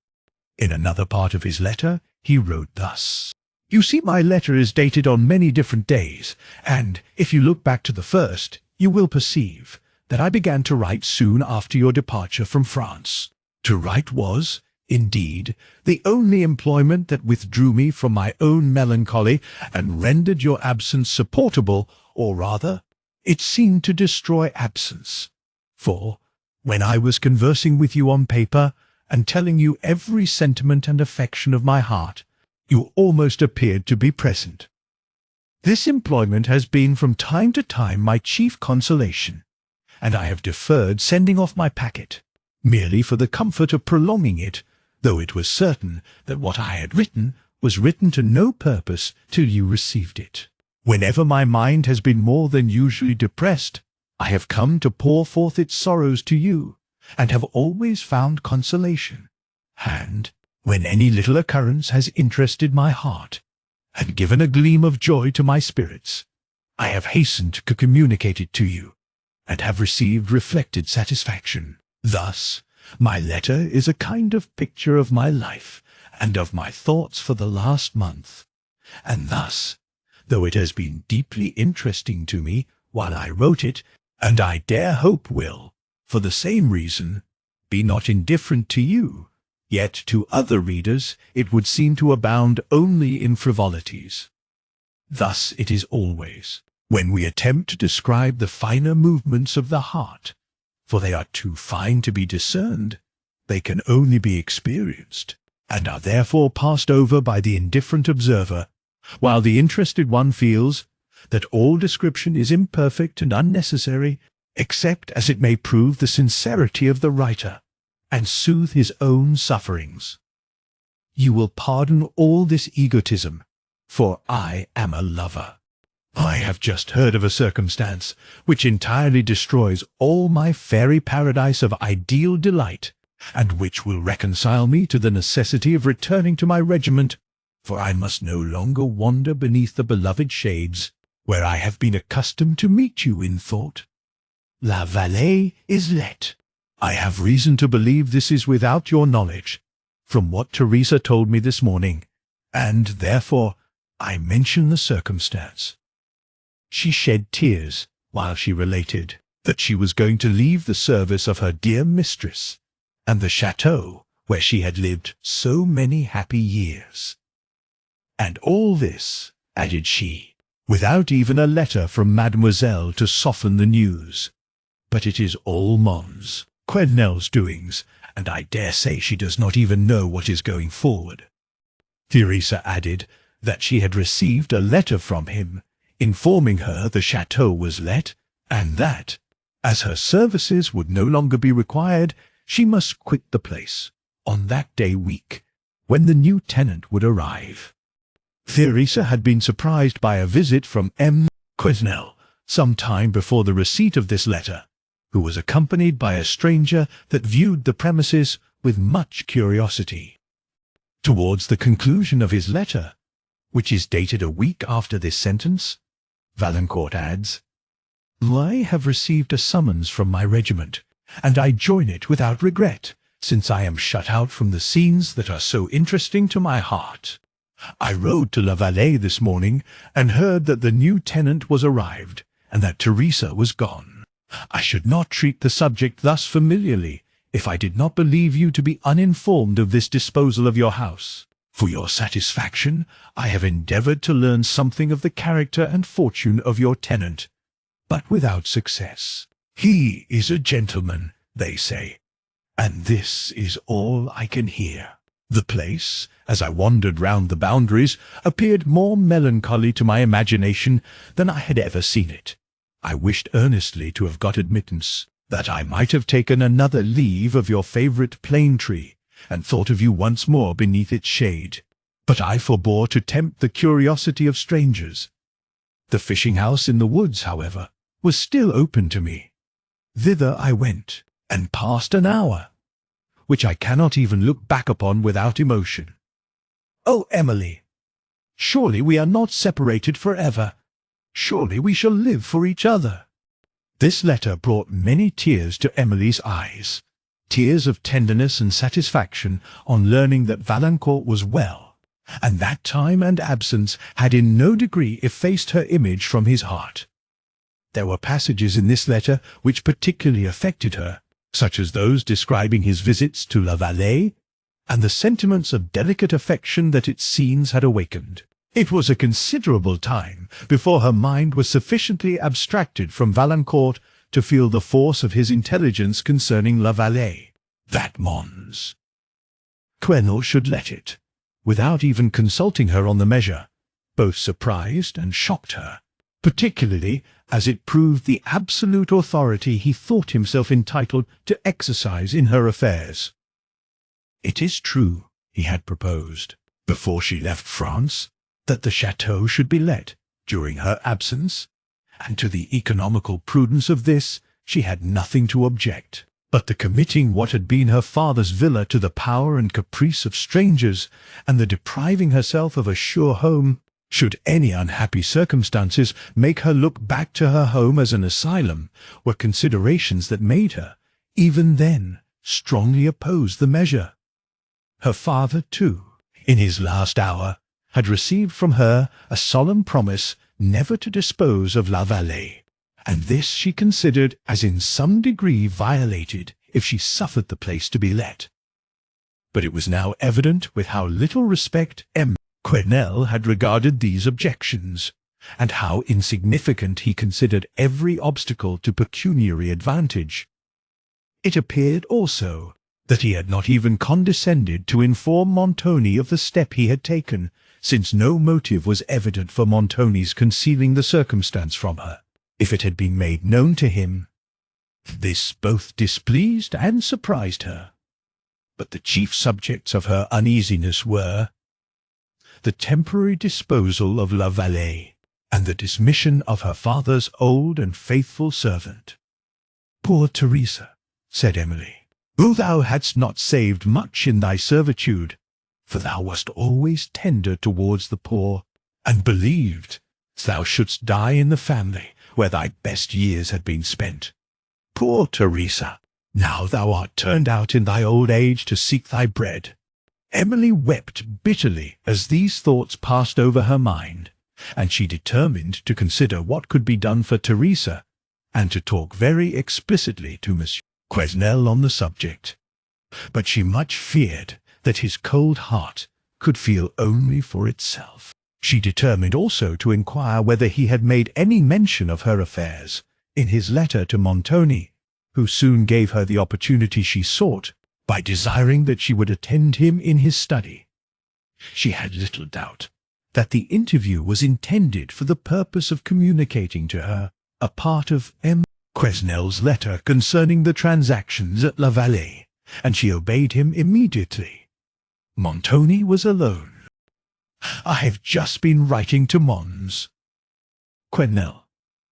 In another part of his letter, he wrote thus. You see, my letter is dated on many different days, and if you look back to the first, you will perceive that I began to write soon after your departure from France. To write was, indeed, the only employment that withdrew me from my own melancholy and rendered your absence supportable, or rather, it seemed to destroy absence. For, when I was conversing with you on paper, and telling you every sentiment and affection of my heart, you almost appeared to be present. This employment has been from time to time my chief consolation, and I have deferred sending off my packet, merely for the comfort of prolonging it, though it was certain that what I had written was written to no purpose till you received it. Whenever my mind has been more than usually depressed, I have come to pour forth its sorrows to you, and have always found consolation. And, when any little occurrence has interested my heart, and given a gleam of joy to my spirits, I have hastened to communicate it to you, and have received reflected satisfaction. Thus, my letter is a kind of picture of my life, and of my thoughts for the last month. And thus, though it has been deeply interesting to me while I wrote it, and I dare hope will, for the same reason, be not indifferent to you, yet to other readers it would seem to abound only in frivolities. Thus it is always, when we attempt to describe the finer movements of the heart, for they are too fine to be discerned, they can only be experienced, and are therefore passed over by the indifferent observer, while the interested one feels that all description is imperfect and unnecessary, except as it may prove the sincerity of the writer, and soothe his own sufferings. You will pardon all this egotism, for I am a lover. I have just heard of a circumstance which entirely destroys all my fairy paradise of ideal delight, and which will reconcile me to the necessity of returning to my regiment, for I must no longer wander beneath the beloved shades, where I have been accustomed to meet you in thought. La Vallée is let. I have reason to believe this is without your knowledge, from what Teresa told me this morning, and therefore I mention the circumstance. She shed tears while she related that she was going to leave the service of her dear mistress, and the chateau where she had lived so many happy years. And all this, added she, without even a letter from mademoiselle to soften the news. But it is all Mons Quesnel's doings, and I dare say she does not even know what is going forward. Teresa added that she had received a letter from him, informing her the chateau was let, and that, as her services would no longer be required, she must quit the place on that day week, when the new tenant would arrive. Teresa had been surprised by a visit from M. Quesnel some time before the receipt of this letter, who was accompanied by a stranger that viewed the premises with much curiosity. Towards the conclusion of his letter, which is dated a week after this sentence, Valancourt adds, I have received a summons from my regiment, and I join it without regret, since I am shut out from the scenes that are so interesting to my heart. I rode to La Vallée this morning, and heard that the new tenant was arrived, and that Teresa was gone. I should not treat the subject thus familiarly, if I did not believe you to be uninformed of this disposal of your house, For your satisfaction, I have endeavoured to learn something of the character and fortune of your tenant, but without success. He is a gentleman, they say, and this is all I can hear. The place, as I wandered round the boundaries, appeared more melancholy to my imagination than I had ever seen it. I wished earnestly to have got admittance, that I might have taken another leave of your favourite plane tree, and thought of you once more beneath its shade. But I forbore to tempt the curiosity of strangers. The fishing-house in the woods, however, was still open to me. Thither I went, and passed an hour, which I cannot even look back upon without emotion. Oh, Emily! Surely we are not separated forever. Surely we shall live for each other. This letter brought many tears to Emily's eyes, tears of tenderness and satisfaction on learning that Valancourt was well, and that time and absence had in no degree effaced her image from his heart. There were passages in this letter which particularly affected her, such as those describing his visits to La Vallée, and the sentiments of delicate affection that its scenes had awakened. It was a considerable time before her mind was sufficiently abstracted from Valancourt to feel the force of his intelligence concerning La Vallée, that Mons Quenelle should let it, without even consulting her on the measure, both surprised and shocked her, particularly as it proved the absolute authority he thought himself entitled to exercise in her affairs. It is true, he had proposed, before she left France, that the chateau should be let during her absence, and to the economical prudence of this she had nothing to object. But the committing what had been her father's villa to the power and caprice of strangers, and the depriving herself of a sure home, should any unhappy circumstances make her look back to her home as an asylum, were considerations that made her, even then, strongly oppose the measure. Her father, too, in his last hour, had received from her a solemn promise never to dispose of La Vallée, and this she considered as in some degree violated if she suffered the place to be let. But it was now evident with how little respect M. Quenelle had regarded these objections, and how insignificant he considered every obstacle to pecuniary advantage. It appeared also that he had not even condescended to inform Montoni of the step he had taken, since no motive was evident for Montoni's concealing the circumstance from her. If it had been made known to him, this both displeased and surprised her. But the chief subjects of her uneasiness were the temporary disposal of La Vallée, and the dismission of her father's old and faithful servant. "Poor Teresa," said Emily, "who thou hadst not saved much in thy servitude, for thou wast always tender towards the poor, and believed thou shouldst die in the family where thy best years had been spent. Poor Teresa, now thou art turned out in thy old age to seek thy bread." Emily wept bitterly as these thoughts passed over her mind, and she determined to consider what could be done for Teresa, and to talk very explicitly to Monsieur Quesnel on the subject. But she much feared that his cold heart could feel only for itself. She determined also to inquire whether he had made any mention of her affairs in his letter to Montoni, who soon gave her the opportunity she sought, by desiring that she would attend him in his study. She had little doubt that the interview was intended for the purpose of communicating to her a part of M. Quesnel's letter concerning the transactions at La Vallée, and she obeyed him immediately. Montoni was alone. "I have just been writing to Mons Quenelle,"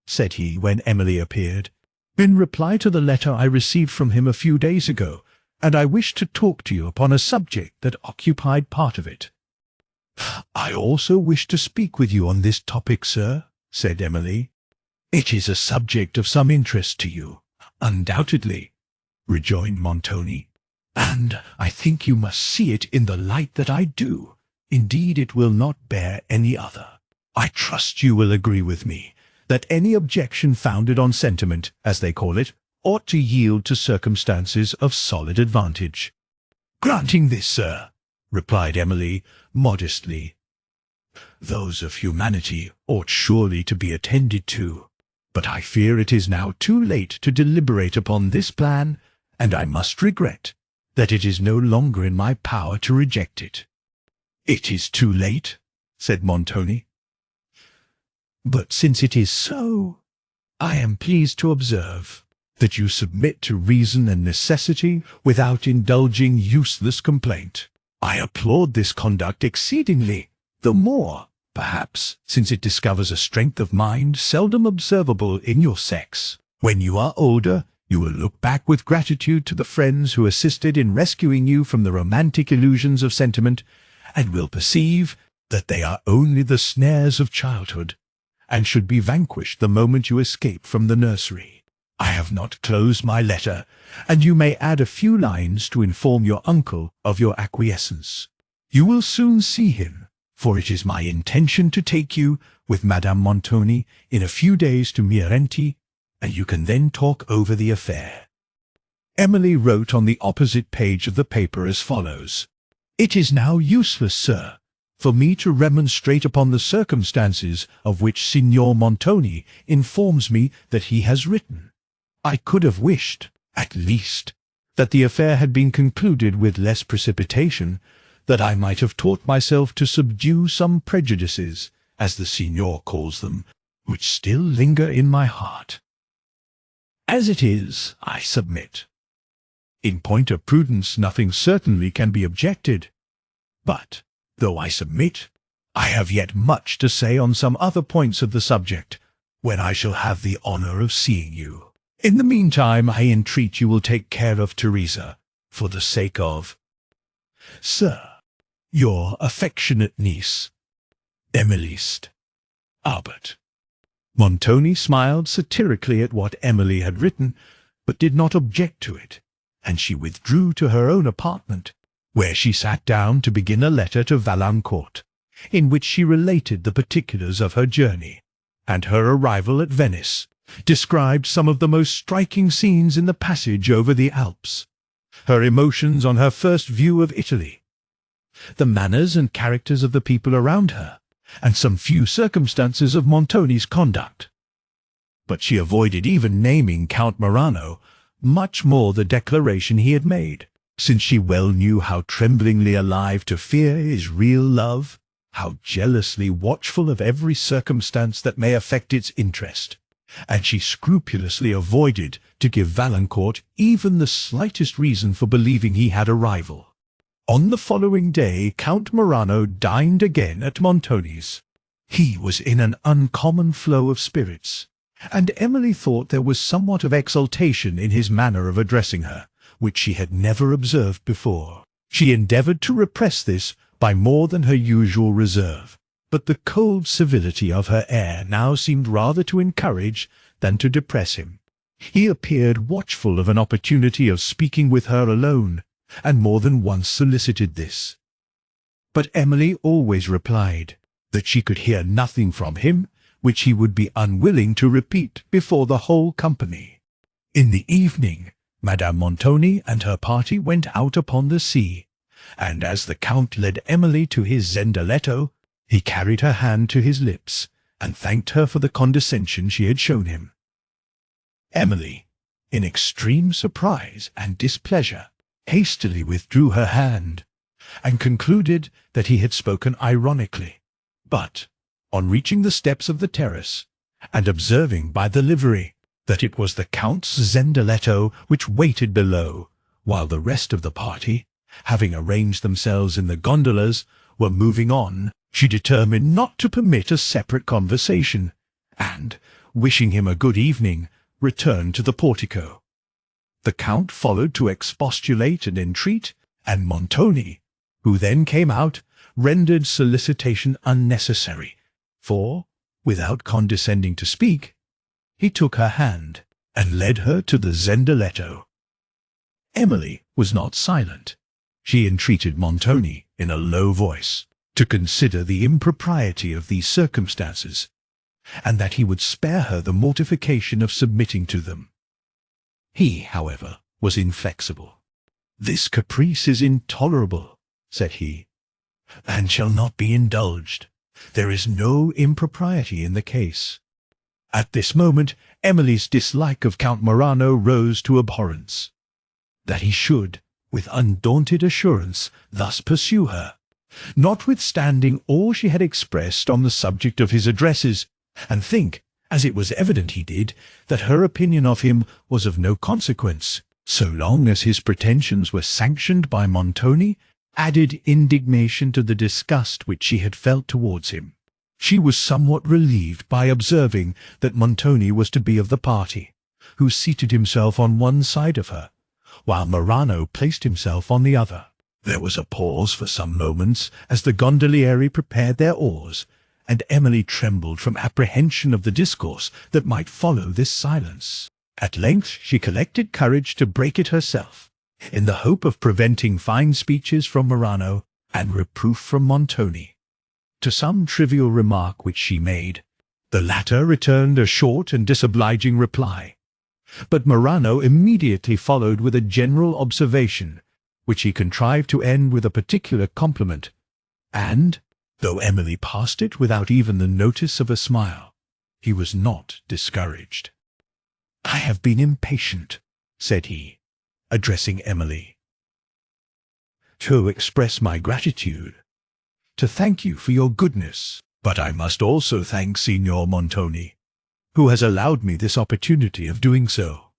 said he when Emily appeared, "in reply to the letter I received from him a few days ago, and I wish to talk to you upon a subject that occupied part of it." "I also wish to speak with you on this topic, sir," said Emily. "It is a subject of some interest to you, undoubtedly," rejoined Montoni, "and I think you must see it in the light that I do. Indeed, it will not bear any other. I trust you will agree with me that any objection founded on sentiment, as they call it, ought to yield to circumstances of solid advantage." "Granting this, sir," replied Emily modestly. "Those of humanity ought surely to be attended to, but I fear it is now too late to deliberate upon this plan, and I must regret that it is no longer in my power to reject it." "It is too late," said Montoni. "But since it is so, I am pleased to observe that you submit to reason and necessity without indulging useless complaint. I applaud this conduct exceedingly, the more, perhaps, since it discovers a strength of mind seldom observable in your sex. When you are older, you will look back with gratitude to the friends who assisted in rescuing you from the romantic illusions of sentiment, and will perceive that they are only the snares of childhood, and should be vanquished the moment you escape from the nursery. I have not closed my letter, and you may add a few lines to inform your uncle of your acquiescence. You will soon see him, for it is my intention to take you, with Madame Montoni, in a few days to Mirenti, and you can then talk over the affair." Emily wrote on the opposite page of the paper as follows: "It is now useless, sir, for me to remonstrate upon the circumstances of which Signor Montoni informs me that he has written. I could have wished, at least, that the affair had been concluded with less precipitation, that I might have taught myself to subdue some prejudices, as the Signor calls them, which still linger in my heart. As it is, I submit. In point of prudence, nothing certainly can be objected. But, though I submit, I have yet much to say on some other points of the subject, when I shall have the honour of seeing you. In the meantime, I entreat you will take care of Teresa, for the sake of, Sir, your affectionate niece, Emilyst. Albert." Montoni smiled satirically at what Emily had written, but did not object to it, and she withdrew to her own apartment, where she sat down to begin a letter to Valancourt, in which she related the particulars of her journey, and her arrival at Venice, described some of the most striking scenes in the passage over the Alps, her emotions on her first view of Italy, the manners and characters of the people around her, and some few circumstances of Montoni's conduct. But she avoided even naming Count Morano, much more the declaration he had made, since she well knew how tremblingly alive to fear is real love, how jealously watchful of every circumstance that may affect its interest, and she scrupulously avoided to give Valancourt even the slightest reason for believing he had a rival. On the following day Count Morano dined again at Montoni's. He was in an uncommon flow of spirits, and Emily thought there was somewhat of exultation in his manner of addressing her, which she had never observed before. She endeavoured to repress this by more than her usual reserve, but the cold civility of her air now seemed rather to encourage than to depress him. He appeared watchful of an opportunity of speaking with her alone, and more than once solicited this. But Emily always replied that she could hear nothing from him which he would be unwilling to repeat before the whole company. In the evening, Madame Montoni and her party went out upon the sea, and as the Count led Emily to his zendaletto, he carried her hand to his lips, and thanked her for the condescension she had shown him. Emily, in extreme surprise and displeasure, hastily withdrew her hand, and concluded that he had spoken ironically. But, on reaching the steps of the terrace, and observing by the livery that it was the Count's zendaletto which waited below, while the rest of the party, having arranged themselves in the gondolas, were moving on, she determined not to permit a separate conversation, and, wishing him a good evening, returned to the portico. The Count followed to expostulate and entreat, and Montoni, who then came out, rendered solicitation unnecessary, for, without condescending to speak, he took her hand, and led her to the zendaletto. Emily was not silent. She entreated Montoni, in a low voice, to consider the impropriety of these circumstances, and that he would spare her the mortification of submitting to them. He, however, was inflexible. "This caprice is intolerable," said he, and shall not be indulged. There is no impropriety in the case. At this moment, Emily's dislike of Count Morano rose to abhorrence. That he should, with undaunted assurance, thus pursue her, notwithstanding all she had expressed on the subject of his addresses, and think, as it was evident he did, that her opinion of him was of no consequence, so long as his pretensions were sanctioned by Montoni, added indignation to the disgust which she had felt towards him. She was somewhat relieved by observing that Montoni was to be of the party, who seated himself on one side of her, while Morano placed himself on the other. There was a pause for some moments as the gondolieri prepared their oars, and Emily trembled from apprehension of the discourse that might follow this silence. At length she collected courage to break it herself, in the hope of preventing fine speeches from Morano and reproof from Montoni. To some trivial remark which she made, the latter returned a short and disobliging reply, but Morano immediately followed with a general observation, which he contrived to end with a particular compliment, and, though Emily passed it without even the notice of a smile, he was not discouraged. "I have been impatient," said he, addressing Emily, "to express my gratitude, to thank you for your goodness, but I must also thank Signor Montoni, who has allowed me this opportunity of doing so."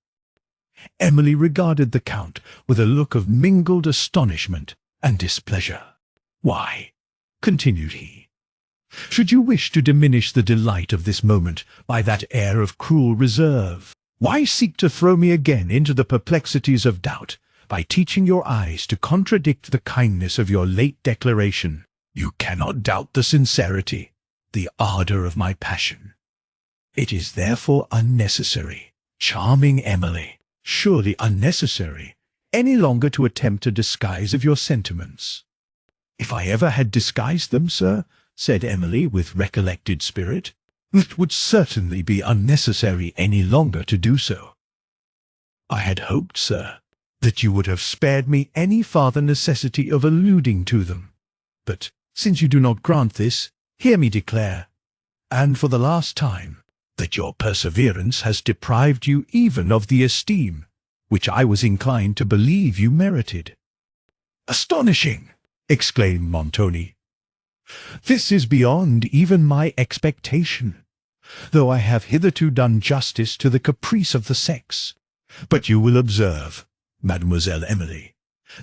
Emily regarded the Count with a look of mingled astonishment and displeasure. "Why," continued he, "should you wish to diminish the delight of this moment by that air of cruel reserve? Why seek to throw me again into the perplexities of doubt by teaching your eyes to contradict the kindness of your late declaration? You cannot doubt the sincerity, the ardour of my passion. It is therefore unnecessary, charming Emily, surely unnecessary, any longer to attempt a disguise of your sentiments." "If I ever had disguised them, sir," said Emily with recollected spirit, "it would certainly be unnecessary any longer to do so." "I had hoped, sir, that you would have spared me any farther necessity of alluding to them. But, since you do not grant this, hear me declare, and for the last time, that your perseverance has deprived you even of the esteem which I was inclined to believe you merited." "Astonishing!" exclaimed Montoni. "This is beyond even my expectation, though I have hitherto done justice to the caprice of the sex. But you will observe, Mademoiselle Emily,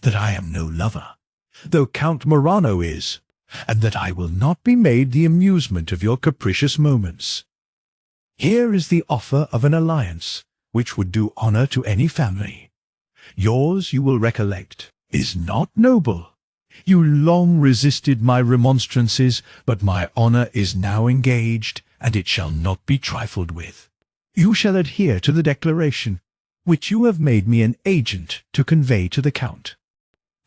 that I am no lover, though Count Morano is, and that I will not be made the amusement of your capricious moments. Here is the offer of an alliance which would do honour to any family. Yours, you will recollect, is not noble. You long resisted my remonstrances, but my honour is now engaged, and it shall not be trifled with. You shall adhere to the declaration, which you have made me an agent to convey to the Count."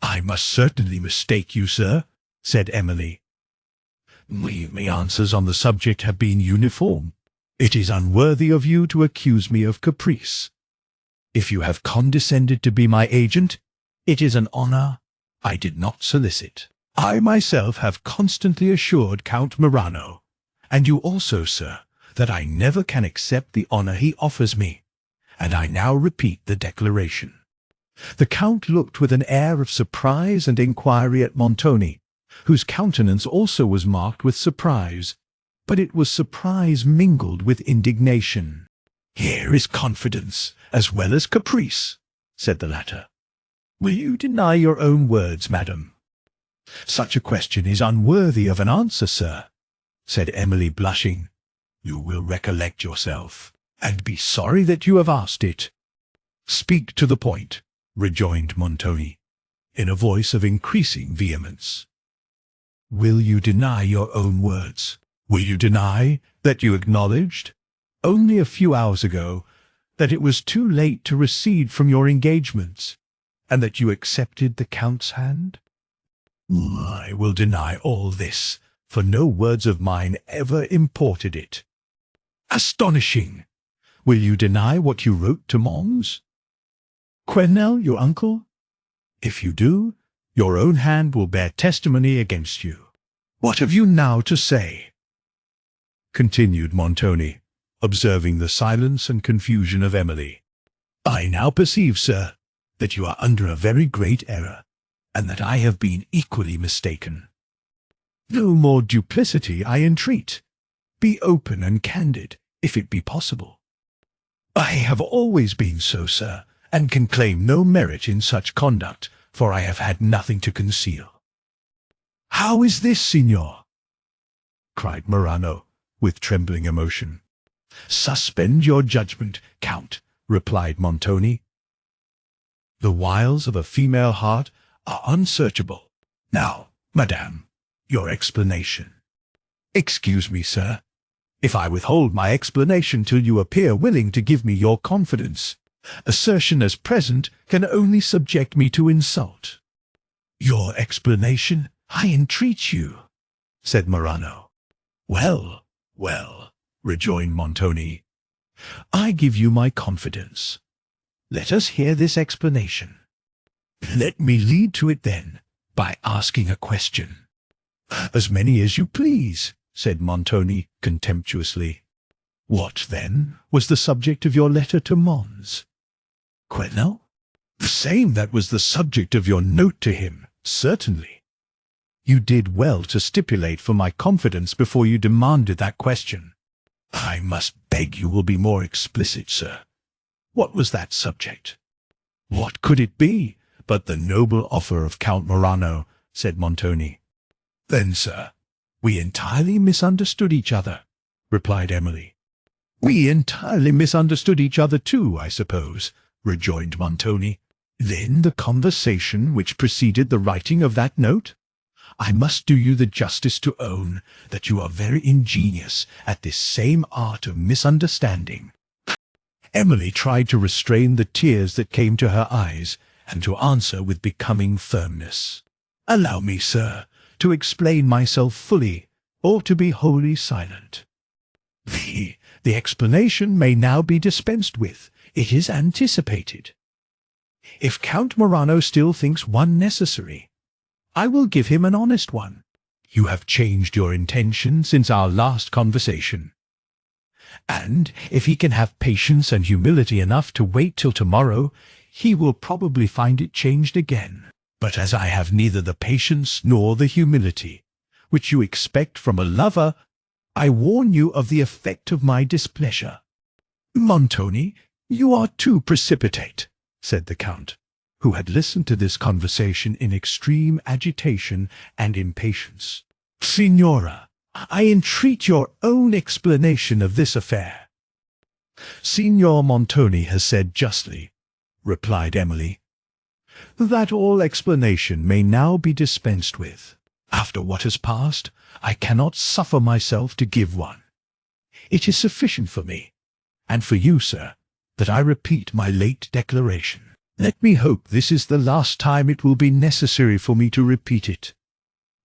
"I must certainly mistake you, sir," said Emily. "My answers on the subject have been uniform. It is unworthy of you to accuse me of caprice. If you have condescended to be my agent, it is an honour I did not solicit. I myself have constantly assured Count Morano, and you also, sir, that I never can accept the honour he offers me, and I now repeat the declaration." The Count looked with an air of surprise and inquiry at Montoni, whose countenance also was marked with surprise, but it was surprise mingled with indignation. "Here is confidence as well as caprice," said the latter. "Will you deny your own words, madam?" "Such a question is unworthy of an answer, sir," said Emily, blushing. "You will recollect yourself, and be sorry that you have asked it." "Speak to the point," rejoined Montoni, in a voice of increasing vehemence. "Will you deny your own words? Will you deny that you acknowledged, only a few hours ago, that it was too late to recede from your engagements, and that you accepted the Count's hand?" "I will deny all this, for no words of mine ever imported it." "Astonishing! Will you deny what you wrote to Mons? Quesnel, your uncle? If you do, Your own hand will bear testimony against you. What have you now to say?" continued Montoni, observing the silence and confusion of Emily. "I now perceive, sir, that you are under a very great error, and that I have been equally mistaken. No more duplicity, I entreat. Be open and candid, if it be possible." "I have always been so, sir, and can claim no merit in such conduct, for I have had nothing to conceal." "How is this, signor?" cried Morano, with trembling emotion. "Suspend your judgment, Count," replied Montoni. "The wiles of a female heart are unsearchable. Now, madame, your explanation." "Excuse me, sir, if I withhold my explanation till you appear willing to give me your confidence. Assertion as present can only subject me to insult." "Your explanation, I entreat you," said Morano. "Well, well," rejoined Montoni, "I give you my confidence. Let us hear this explanation." "Let me lead to it, then, by asking a question." "As many as you please," said Montoni contemptuously. "What, then, was the subject of your letter to Mons?" "Quenelle?" "The same that was the subject of your note to him, certainly." "You did well to stipulate for my confidence before you demanded that question." "I must beg you will be more explicit, sir. What was that subject?" "What could it be but the noble offer of Count Morano?" said Montoni. "Then, sir, we entirely misunderstood each other," replied Emily. "We entirely misunderstood each other too, I suppose," rejoined Montoni. "Then the conversation which preceded the writing of that note? I must do you the justice to own that you are very ingenious at this same art of misunderstanding." Emily tried to restrain the tears that came to her eyes, and to answer with becoming firmness. "Allow me, sir, to explain myself fully, or to be wholly silent." The explanation may now be dispensed with. It is anticipated. If Count Morano still thinks one necessary, I will give him an honest one. You have changed your intention since our last conversation. And if he can have patience and humility enough to wait till tomorrow, he will probably find it changed again. But as I have neither the patience nor the humility which you expect from a lover, I warn you of the effect of my displeasure." "Montoni, you are too precipitate," said the Count, who had listened to this conversation in extreme agitation and impatience. "Signora, I entreat your own explanation of this affair." "Signor Montoni has said justly," replied Emily, "that all explanation may now be dispensed with. After what has passed, I cannot suffer myself to give one. It is sufficient for me, and for you, sir, that I repeat my late declaration. Let me hope this is the last time it will be necessary for me to repeat it.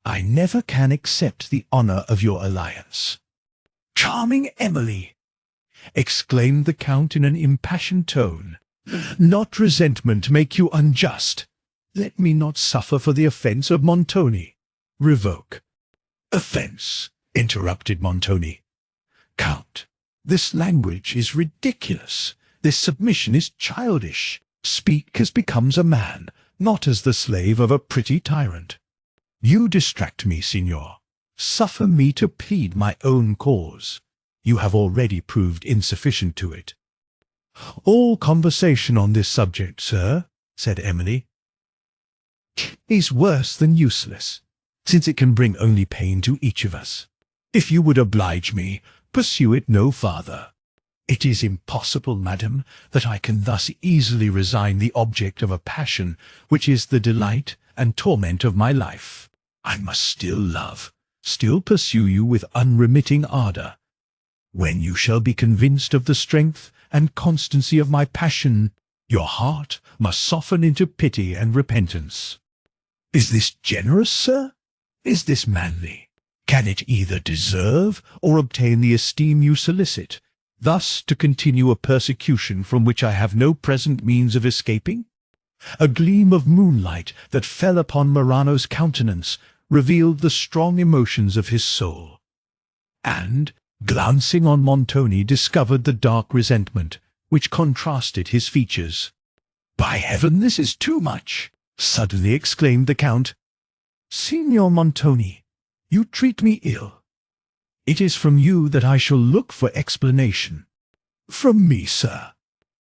I never can accept the honour of your alliance." "Charming Emily!" exclaimed the Count in an impassioned tone. "Not resentment make you unjust. Let me not suffer for the offence of Montoni. Revoke." "Offence," interrupted Montoni. "Count, this language is ridiculous. This submission is childish. Speak as becomes a man, not as the slave of a pretty tyrant." "You distract me, signor. Suffer me to plead my own cause. You have already proved insufficient to it." "All conversation on this subject, sir," said Emily, "is worse than useless, since it can bring only pain to each of us. If you would oblige me, pursue it no farther." "It is impossible, madam, that I can thus easily resign the object of a passion which is the delight and torment of my life. I must still love, still pursue you with unremitting ardour. When you shall be convinced of the strength and constancy of my passion, your heart must soften into pity and repentance." "Is this generous, sir? Is this manly? Can it either deserve or obtain the esteem you solicit, thus to continue a persecution from which I have no present means of escaping?" A gleam of moonlight that fell upon Morano's countenance revealed the strong emotions of his soul, and, glancing on Montoni, discovered the dark resentment which contrasted his features. "By heaven, this is too much!" suddenly exclaimed the Count. "Signor Montoni, you treat me ill. It is from you that I shall look for explanation." "From me, sir.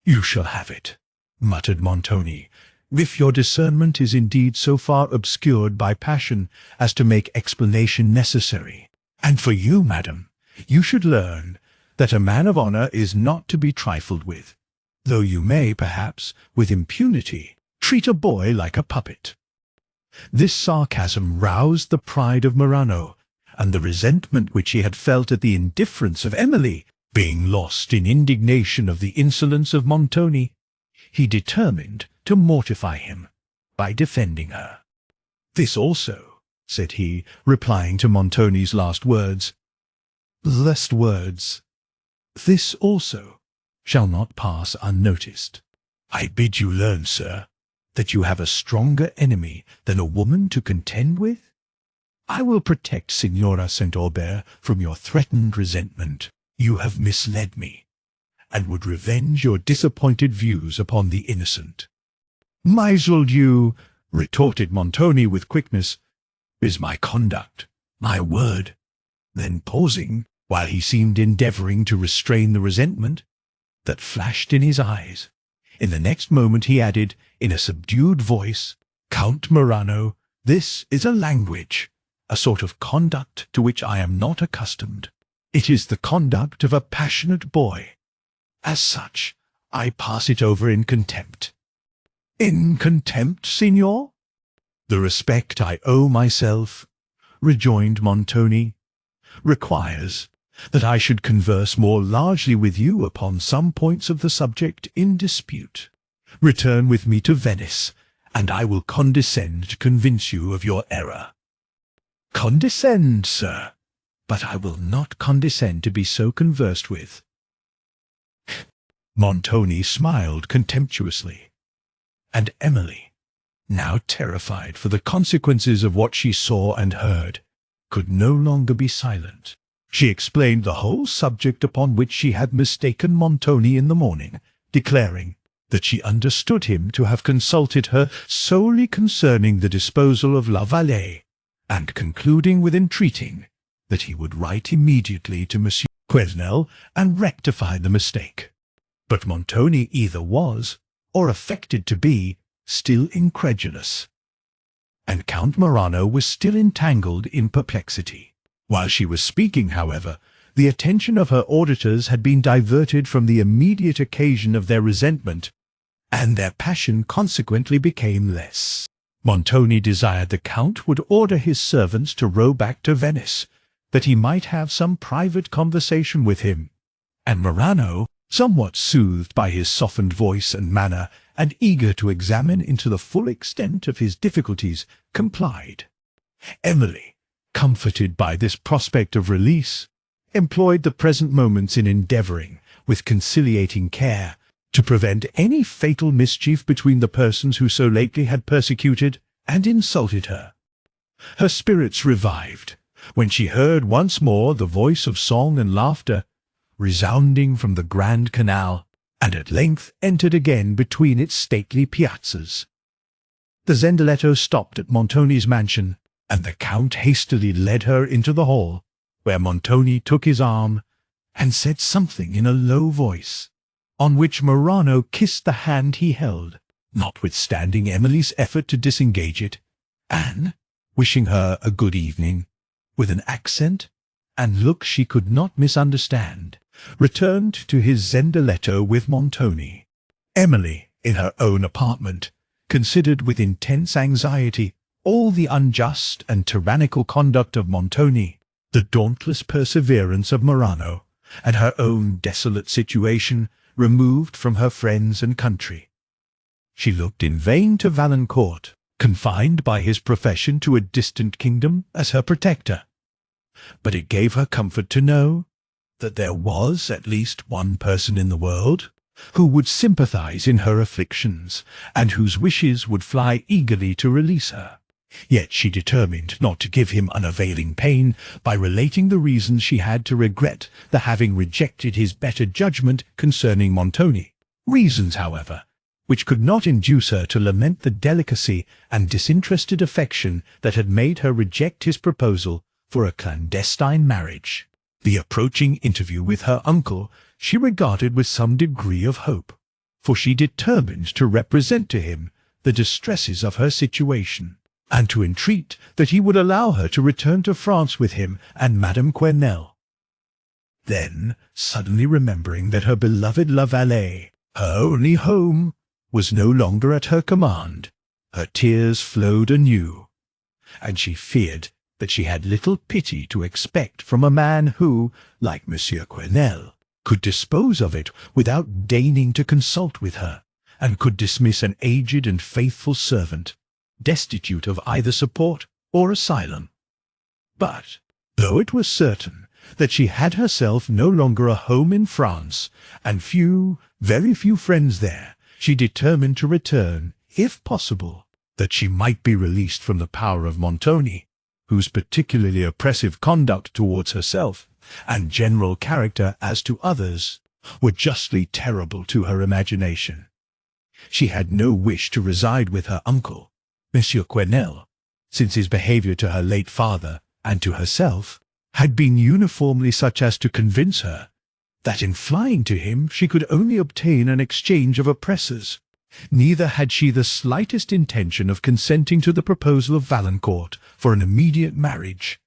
You shall have it," muttered Montoni. "If your discernment is indeed so far obscured by passion as to make explanation necessary. And for you, madam, you should learn that a man of honour is not to be trifled with, though you may, perhaps, with impunity, treat a boy like a puppet." This sarcasm roused the pride of Morano, and the resentment which he had felt at the indifference of Emily, being lost in indignation of the insolence of Montoni, he determined to mortify him by defending her. "This also," said he, replying to Montoni's last words, "this also shall not pass unnoticed. I bid you learn, sir, that you have a stronger enemy than a woman to contend with. I will protect Signora St. Aubert from your threatened resentment. You have misled me, and would revenge your disappointed views upon the innocent." "Miserl you," retorted Montoni with quickness, "is my conduct, my word." Then pausing, while he seemed endeavouring to restrain the resentment that flashed in his eyes, in the next moment he added, in a subdued voice, "Count Morano, this is a language, a sort of conduct to which I am not accustomed. It is the conduct of a passionate boy. As such, I pass it over in contempt." "In contempt, signor?" "The respect I owe myself," rejoined Montoni, "requires that I should converse more largely with you upon some points of the subject in dispute. Return with me to Venice, and I will condescend to convince you of your error." "Condescend, sir, but I will not condescend to be so conversed with." Montoni smiled contemptuously, and Emily, now terrified for the consequences of what she saw and heard, could no longer be silent. She explained the whole subject upon which she had mistaken Montoni in the morning, declaring that she understood him to have consulted her solely concerning the disposal of La Vallée, and concluding with entreating that he would write immediately to Monsieur Quesnel and rectify the mistake. But Montoni either was, or affected to be, still incredulous, and Count Morano was still entangled in perplexity. While she was speaking, however, the attention of her auditors had been diverted from the immediate occasion of their resentment, and their passion consequently became less. Montoni desired the Count would order his servants to row back to Venice, that he might have some private conversation with him, and Morano, somewhat soothed by his softened voice and manner, and eager to examine into the full extent of his difficulties, complied. Emily, comforted by this prospect of release, employed the present moments in endeavouring, with conciliating care, to prevent any fatal mischief between the persons who so lately had persecuted and insulted her. Her spirits revived when she heard once more the voice of song and laughter resounding from the Grand Canal, and at length entered again between its stately piazzas. The zendaletto stopped at Montoni's mansion, and the Count hastily led her into the hall, where Montoni took his arm and said something in a low voice, on which Morano kissed the hand he held, notwithstanding Emily's effort to disengage it, and, wishing her a good evening, with an accent and look she could not misunderstand, returned to his zendaletto with Montoni. Emily, in her own apartment, considered with intense anxiety all the unjust and tyrannical conduct of Montoni, the dauntless perseverance of Morano, and her own desolate situation, removed from her friends and country. She looked in vain to Valancourt, confined by his profession to a distant kingdom, as her protector. But it gave her comfort to know that there was at least one person in the world who would sympathize in her afflictions, and whose wishes would fly eagerly to release her. Yet she determined not to give him unavailing pain by relating the reasons she had to regret the having rejected his better judgment concerning Montoni. Reasons, however, which could not induce her to lament the delicacy and disinterested affection that had made her reject his proposal for a clandestine marriage. The approaching interview with her uncle she regarded with some degree of hope, for she determined to represent to him the distresses of her situation, and to entreat that he would allow her to return to France with him and Madame Quesnel. Then, suddenly remembering that her beloved La Vallée, her only home, was no longer at her command, her tears flowed anew, and she feared that she had little pity to expect from a man who, like Monsieur Quesnel, could dispose of it without deigning to consult with her, and could dismiss an aged and faithful servant, destitute of either support or asylum. But, though it was certain that she had herself no longer a home in France, and very few friends there, she determined to return, if possible, that she might be released from the power of Montoni, whose particularly oppressive conduct towards herself, and general character as to others, were justly terrible to her imagination. She had no wish to reside with her uncle, Monsieur Quesnel, since his behaviour to her late father and to herself had been uniformly such as to convince her that in flying to him she could only obtain an exchange of oppressors. Neither had she the slightest intention of consenting to the proposal of Valancourt for an immediate marriage,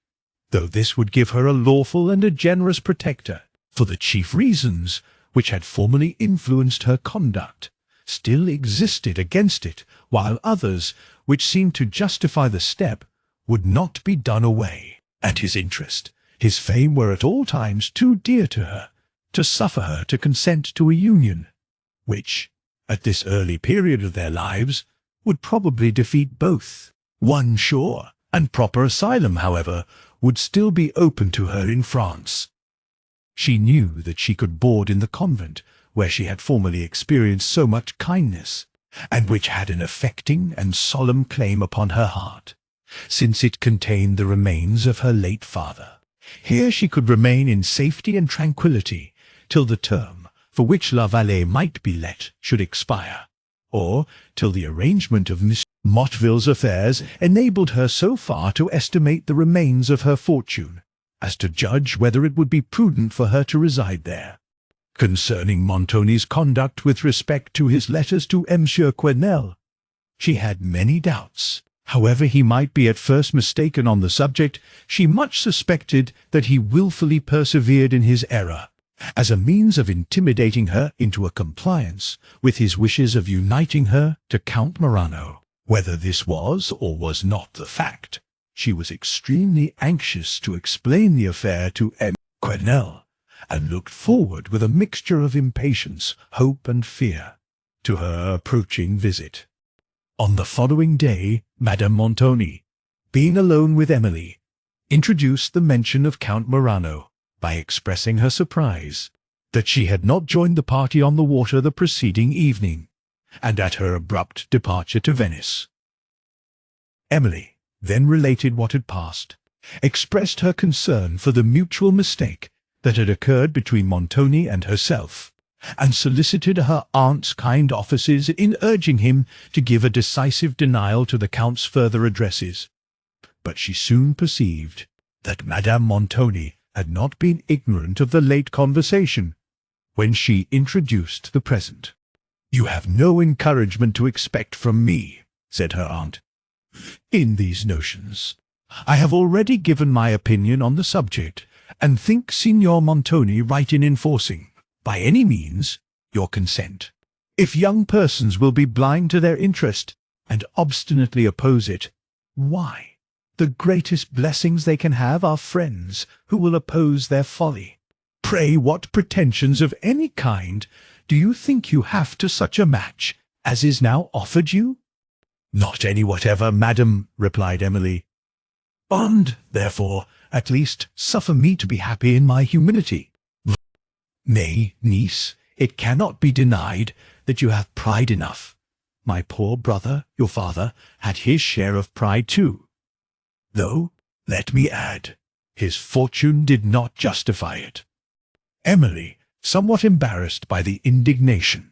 though this would give her a lawful and a generous protector, for the chief reasons which had formerly influenced her conduct still existed against it, while others, which seemed to justify the step, would not be done away, and his interest, his fame were at all times too dear to her, to suffer her to consent to a union, which, at this early period of their lives, would probably defeat both. One sure and proper asylum, however, would still be open to her in France. She knew that she could board in the convent where she had formerly experienced so much kindness, and which had an affecting and solemn claim upon her heart, since it contained the remains of her late father. Here she could remain in safety and tranquillity till the term for which La Vallée might be let should expire, or till the arrangement of Miss Motteville's affairs enabled her so far to estimate the remains of her fortune as to judge whether it would be prudent for her to reside there. Concerning Montoni's conduct with respect to his letters to Monsieur Quesnel, she had many doubts. However he might be at first mistaken on the subject, she much suspected that he wilfully persevered in his error, as a means of intimidating her into a compliance with his wishes of uniting her to Count Morano. Whether this was or was not the fact, she was extremely anxious to explain the affair to M. Quesnel, and looked forward with a mixture of impatience, hope, and fear to her approaching visit. On the following day, Madame Montoni, being alone with Emily, introduced the mention of Count Morano by expressing her surprise that she had not joined the party on the water the preceding evening, and at her abrupt departure to Venice. Emily then related what had passed, expressed her concern for the mutual mistake that had occurred between Montoni and herself, and solicited her aunt's kind offices in urging him to give a decisive denial to the Count's further addresses. But she soon perceived that Madame Montoni had not been ignorant of the late conversation, when she introduced the present. "You have no encouragement to expect from me," said her aunt, "in these notions. I have already given my opinion on the subject, and think Signor Montoni right in enforcing, by any means, your consent. If young persons will be blind to their interest, and obstinately oppose it, why, the greatest blessings they can have are friends who will oppose their folly. Pray, what pretensions of any kind do you think you have to such a match as is now offered you?" "Not any whatever, madam," replied Emily. "And, therefore, at least suffer me to be happy in my humility. Nay, niece, it cannot be denied that you have pride enough. My poor brother, your father, had his share of pride too. Though, let me add, his fortune did not justify it. Emily, somewhat embarrassed by the indignation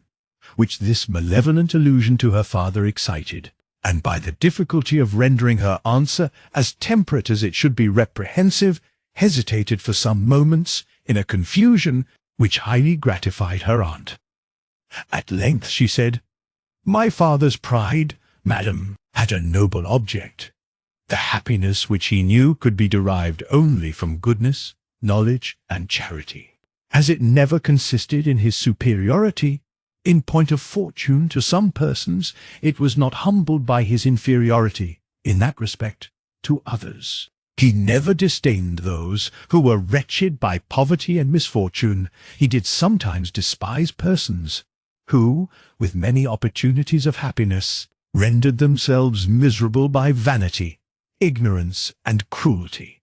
which this malevolent allusion to her father excited, and by the difficulty of rendering her answer as temperate as it should be reprehensive, hesitated for some moments in a confusion which highly gratified her aunt. At length she said, "My father's pride, madam, had a noble object, the happiness which he knew could be derived only from goodness, knowledge, and charity. As it never consisted in his superiority, in point of fortune to some persons, it was not humbled by his inferiority, in that respect, to others. He never disdained those who were wretched by poverty and misfortune. He did sometimes despise persons who, with many opportunities of happiness, rendered themselves miserable by vanity, ignorance, and cruelty.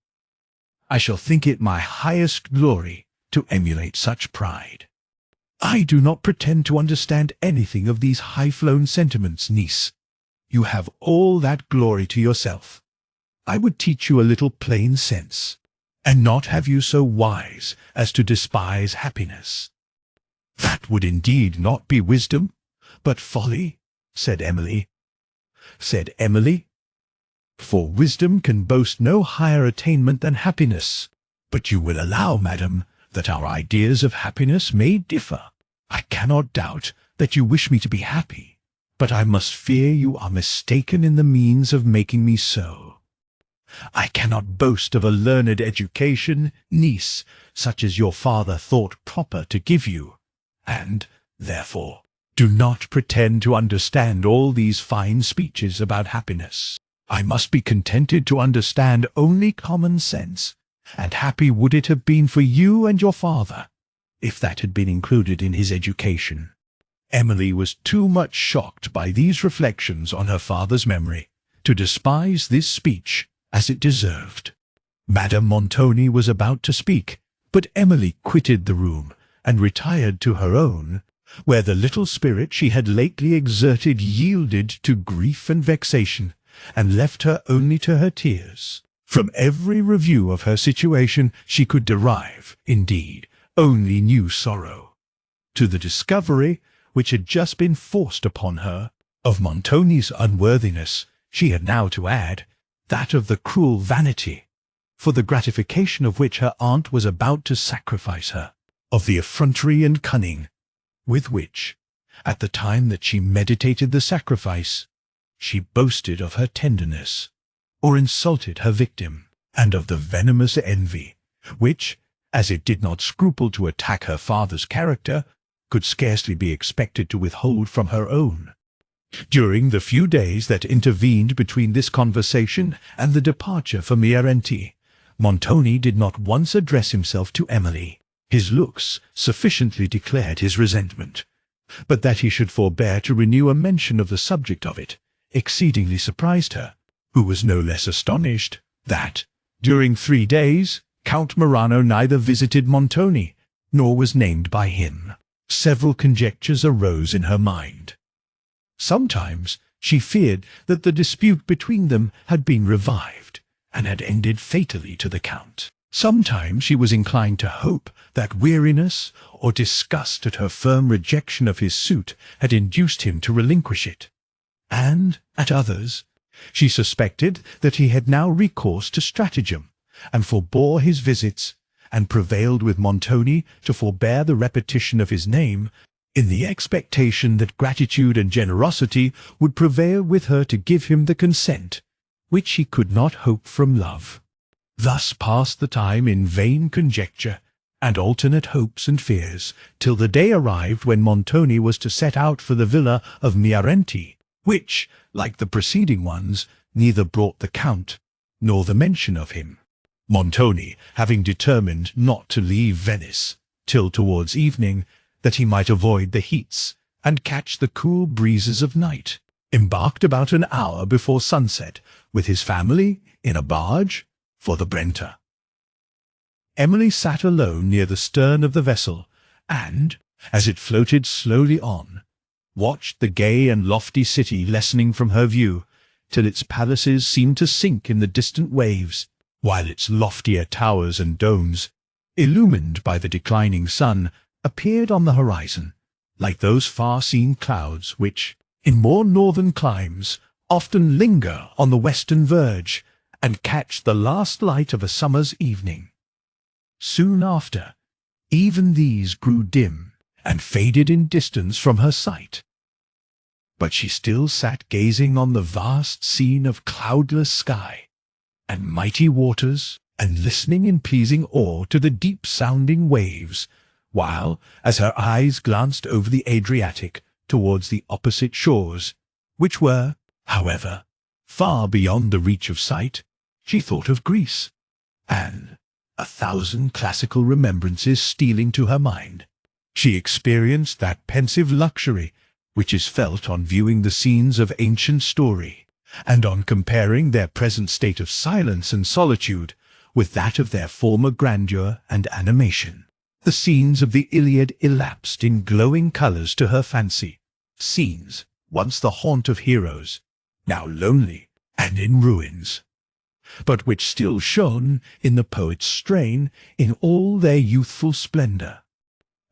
I shall think it my highest glory to emulate such pride. I do not pretend to understand anything of these high-flown sentiments, niece. You have all that glory to yourself. I would teach you a little plain sense, and not have you so wise as to despise happiness." "That would indeed not be wisdom, but folly," said Emily. "For wisdom can boast no higher attainment than happiness. But you will allow, madam, that our ideas of happiness may differ. I cannot doubt that you wish me to be happy, but I must fear you are mistaken in the means of making me so. I cannot boast of a learned education, niece, such as your father thought proper to give you, and, therefore, do not pretend to understand all these fine speeches about happiness. I must be contented to understand only common sense, and happy would it have been for you and your father, if that had been included in his education." Emily was too much shocked by these reflections on her father's memory to despise this speech as it deserved. Madame Montoni was about to speak, but Emily quitted the room and retired to her own, where the little spirit she had lately exerted yielded to grief and vexation, and left her only to her tears. From every review of her situation she could derive, indeed, only new sorrow. To the discovery, which had just been forced upon her, of Montoni's unworthiness, she had now to add that of the cruel vanity, for the gratification of which her aunt was about to sacrifice her, of the effrontery and cunning with which, at the time that she meditated the sacrifice, she boasted of her tenderness, or insulted her victim, and of the venomous envy, which, as it did not scruple to attack her father's character, could scarcely be expected to withhold from her own. During the few days that intervened between this conversation and the departure for Miarenti, Montoni did not once address himself to Emily. His looks sufficiently declared his resentment, but that he should forbear to renew a mention of the subject of it exceedingly surprised her, who was no less astonished that, during 3 days, Count Morano neither visited Montoni, nor was named by him. Several conjectures arose in her mind. Sometimes she feared that the dispute between them had been revived, and had ended fatally to the Count. Sometimes she was inclined to hope that weariness or disgust at her firm rejection of his suit had induced him to relinquish it, and, at others, she suspected that he had now recourse to stratagem, and forbore his visits, and prevailed with Montoni to forbear the repetition of his name, in the expectation that gratitude and generosity would prevail with her to give him the consent which he could not hope from love. Thus passed the time in vain conjecture, and alternate hopes and fears, till the day arrived when Montoni was to set out for the villa of Miarenti, which, like the preceding ones, neither brought the Count, nor the mention of him. Montoni, having determined not to leave Venice till towards evening, that he might avoid the heats and catch the cool breezes of night, embarked about an hour before sunset, with his family, in a barge, for the Brenta. Emily sat alone near the stern of the vessel, and, as it floated slowly on, watched the gay and lofty city lessening from her view, till its palaces seemed to sink in the distant waves, while its loftier towers and domes, illumined by the declining sun, appeared on the horizon, like those far-seen clouds which, in more northern climes, often linger on the western verge, and catch the last light of a summer's evening. Soon after, even these grew dim, and faded in distance from her sight. But she still sat gazing on the vast scene of cloudless sky and mighty waters, and listening in pleasing awe to the deep-sounding waves, while, as her eyes glanced over the Adriatic towards the opposite shores, which were, however, far beyond the reach of sight, she thought of Greece, and, a thousand classical remembrances stealing to her mind, she experienced that pensive luxury which is felt on viewing the scenes of ancient story, and on comparing their present state of silence and solitude with that of their former grandeur and animation. The scenes of the Iliad elapsed in glowing colours to her fancy, scenes once the haunt of heroes, now lonely and in ruins, but which still shone in the poet's strain in all their youthful splendour.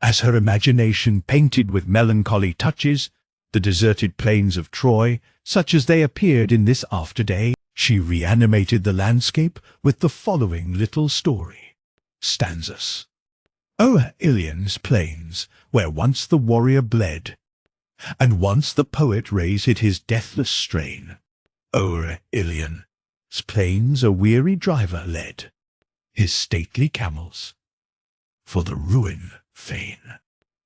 As her imagination painted with melancholy touches the deserted plains of Troy, such as they appeared in this after-day, she reanimated the landscape with the following little story. Stanzas. O'er Ilion's plains, where once the warrior bled, and once the poet raised his deathless strain, o'er Ilion's plains a weary driver led his stately camels for the ruin fain.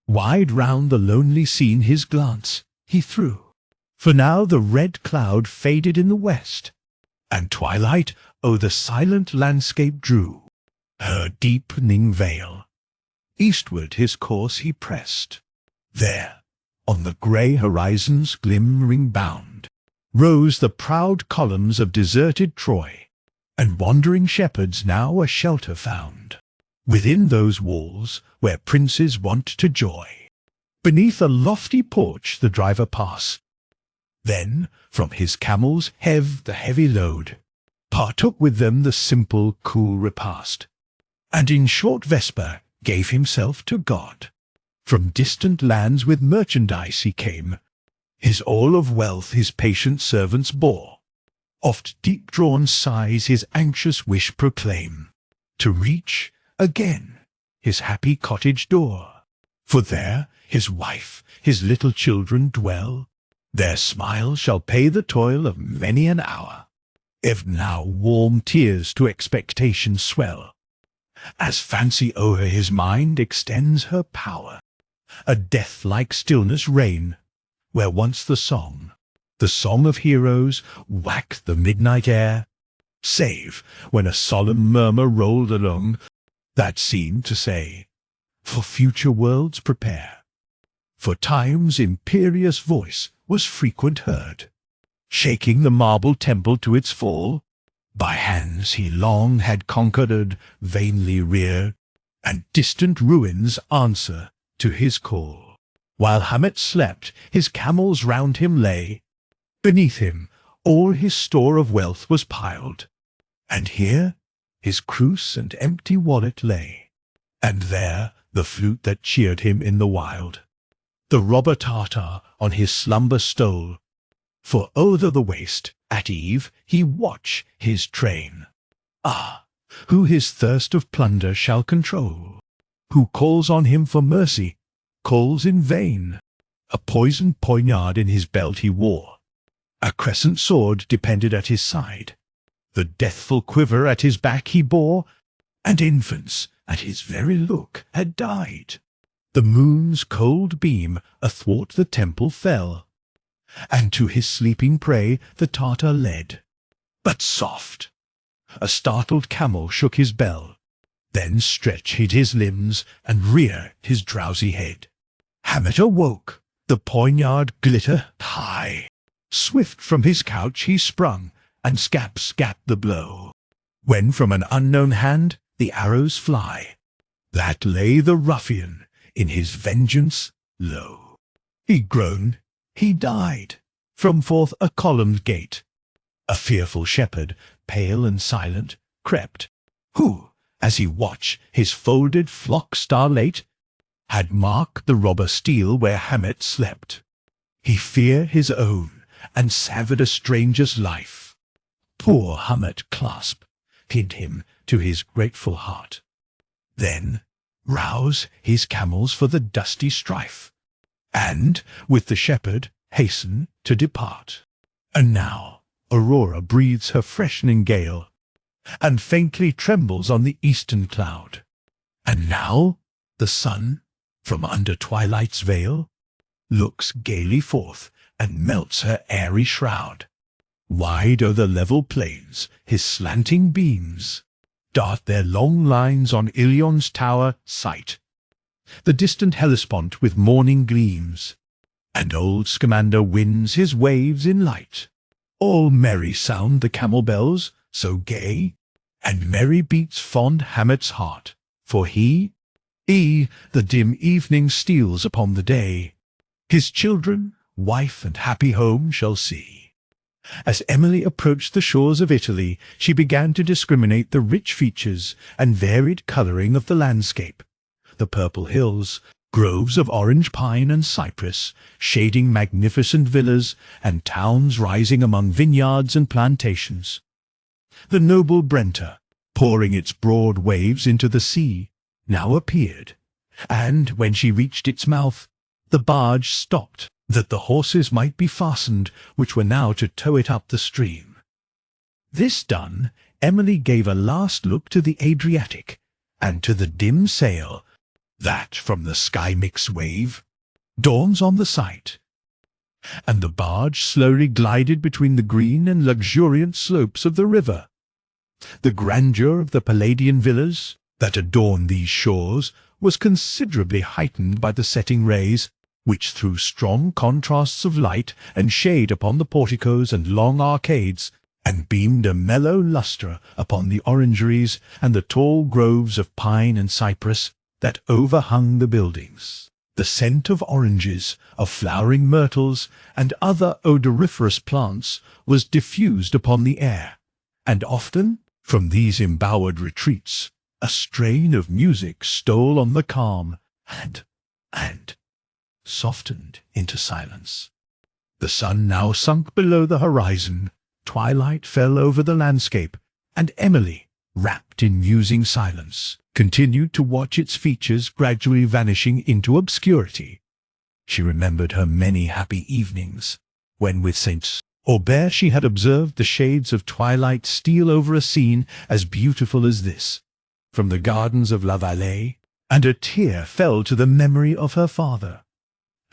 Wide round the lonely scene his glance he threw, for now the red cloud faded in the west, and twilight o'er the silent landscape drew her deepening veil. Eastward his course he pressed. There, on the grey horizon's glimmering bound, rose the proud columns of deserted Troy, and wandering shepherds now a shelter found within those walls where princes wont to joy. Beneath a lofty porch the driver pass, then from his camels heave the heavy load, partook with them the simple cool repast, and in short vesper gave himself to God. From distant lands with merchandise he came, his all of wealth his patient servants bore. Oft deep-drawn sighs his anxious wish proclaim, to reach, again, his happy cottage door. For there his wife, his little children dwell, their smile shall pay the toil of many an hour, if now warm tears to expectation swell. As fancy o'er his mind extends her power, a death-like stillness reign, where once the song of heroes, whacked the midnight air, save when a solemn murmur rolled along, that seemed to say, for future worlds prepare. For time's imperious voice was frequent heard, shaking the marble temple to its fall, by hands he long had conquered, vainly reared, and distant ruins answer to his call. While Hamet slept, his camels round him lay, beneath him all his store of wealth was piled, and here his cruse and empty wallet lay, and there the flute that cheered him in the wild. The robber Tartar on his slumber stole, for o'er the waste, at eve, he watch his train. Ah, who his thirst of plunder shall control? Who calls on him for mercy, calls in vain. A poisoned poniard in his belt he wore, a crescent sword depended at his side, the deathful quiver at his back he bore, and infants at his very look had died. The moon's cold beam athwart the temple fell, and to his sleeping prey the Tartar led. But soft! A startled camel shook his bell, then stretched his limbs and reared his drowsy head. Hamet awoke, the poniard glittered high. Swift from his couch he sprung, and scapt the blow, when from an unknown hand the arrows fly. That lay the ruffian in his vengeance, lo, he groaned, he died. From forth a columned gate, a fearful shepherd, pale and silent, crept, who, as he watched his folded flock starlate, had marked the robber steal where Hamet slept. He feared his own, and savoured a stranger's life. Poor Hamet clasp pinned him to his grateful heart. Then rouse his camels for the dusty strife, and with the shepherd hasten to depart. And now Aurora breathes her freshening gale, and faintly trembles on the eastern cloud. And now the sun, from under twilight's veil, looks gaily forth, and melts her airy shroud. Wide o'er the level plains his slanting beams dart their long lines on Ilion's tower sight, the distant Hellespont with morning gleams, and old Scamander winds his waves in light. All merry sound the camel bells, so gay, and merry beats fond Hamet's heart, for he, the dim evening steals upon the day, his children, wife, and happy home shall see. As Emily approached the shores of Italy, she began to discriminate the rich features and varied colouring of the landscape. The purple hills, groves of orange pine and cypress, shading magnificent villas, and towns rising among vineyards and plantations. The noble Brenta, pouring its broad waves into the sea, now appeared, and when she reached its mouth, the barge stopped, that the horses might be fastened, which were now to tow it up the stream. This done, Emily gave a last look to the Adriatic, and to the dim sail, that from the sky-mixed wave dawns on the sight. And the barge slowly glided between the green and luxuriant slopes of the river. The grandeur of the Palladian villas that adorn these shores was considerably heightened by the setting rays, which threw strong contrasts of light and shade upon the porticos and long arcades, and beamed a mellow lustre upon the orangeries and the tall groves of pine and cypress that overhung the buildings. The scent of oranges, of flowering myrtles, and other odoriferous plants was diffused upon the air, and often, from these embowered retreats, a strain of music stole on the calm, and softened into silence. The sun now sunk below the horizon, twilight fell over the landscape, and Emily, wrapped in musing silence, continued to watch its features gradually vanishing into obscurity. She remembered her many happy evenings, when with Saint Aubert she had observed the shades of twilight steal over a scene as beautiful as this, from the gardens of La Vallée, and a tear fell to the memory of her father.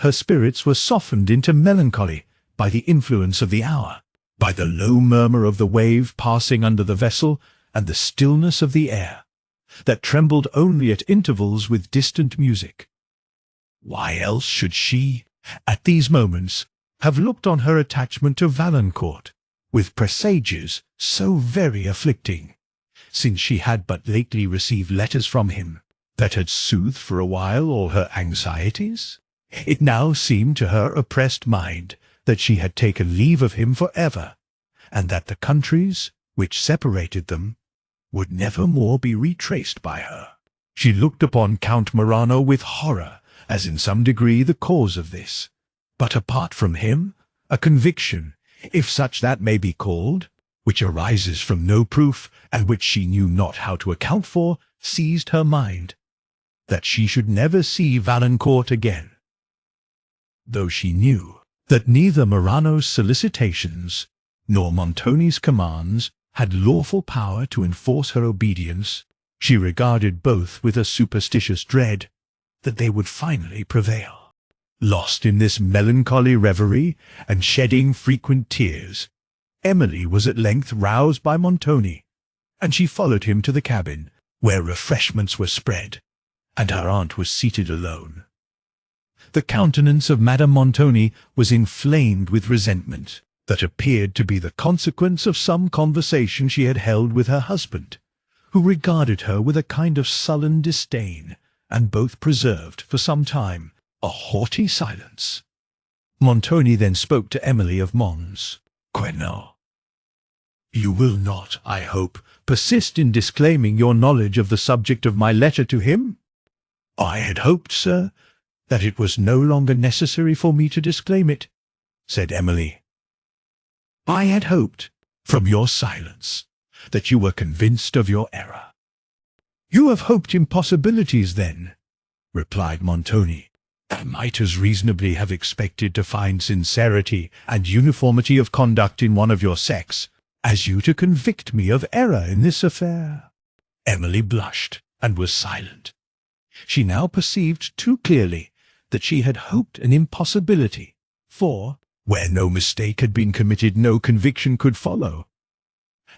Her spirits were softened into melancholy by the influence of the hour, by the low murmur of the wave passing under the vessel, and the stillness of the air, that trembled only at intervals with distant music. Why else should she, at these moments, have looked on her attachment to Valancourt, with presages so very afflicting, since she had but lately received letters from him that had soothed for a while all her anxieties? It now seemed to her oppressed mind that she had taken leave of him for ever, and that the countries which separated them would never more be retraced by her. She looked upon Count Morano with horror, as in some degree the cause of this, but apart from him, a conviction, if such that may be called, which arises from no proof, and which she knew not how to account for, seized her mind, that she should never see Valancourt again. Though she knew that neither Morano's solicitations nor Montoni's commands had lawful power to enforce her obedience, she regarded both with a superstitious dread that they would finally prevail. Lost in this melancholy reverie, and shedding frequent tears, Emily was at length roused by Montoni, and she followed him to the cabin, where refreshments were spread, and her aunt was seated alone. The countenance of Madame Montoni was inflamed with resentment, that appeared to be the consequence of some conversation she had held with her husband, who regarded her with a kind of sullen disdain, and both preserved, for some time, a haughty silence. Montoni then spoke to Emily of Mons. "Quesnel, you will not, I hope, persist in disclaiming your knowledge of the subject of my letter to him?" "I had hoped, sir, that it was no longer necessary for me to disclaim it," said Emily. "I had hoped, from your silence, that you were convinced of your error." "You have hoped impossibilities, then," replied Montoni. "I might as reasonably have expected to find sincerity and uniformity of conduct in one of your sex, as you to convict me of error in this affair." Emily blushed, and was silent. She now perceived too clearly that she had hoped an impossibility, for, where no mistake had been committed, no conviction could follow.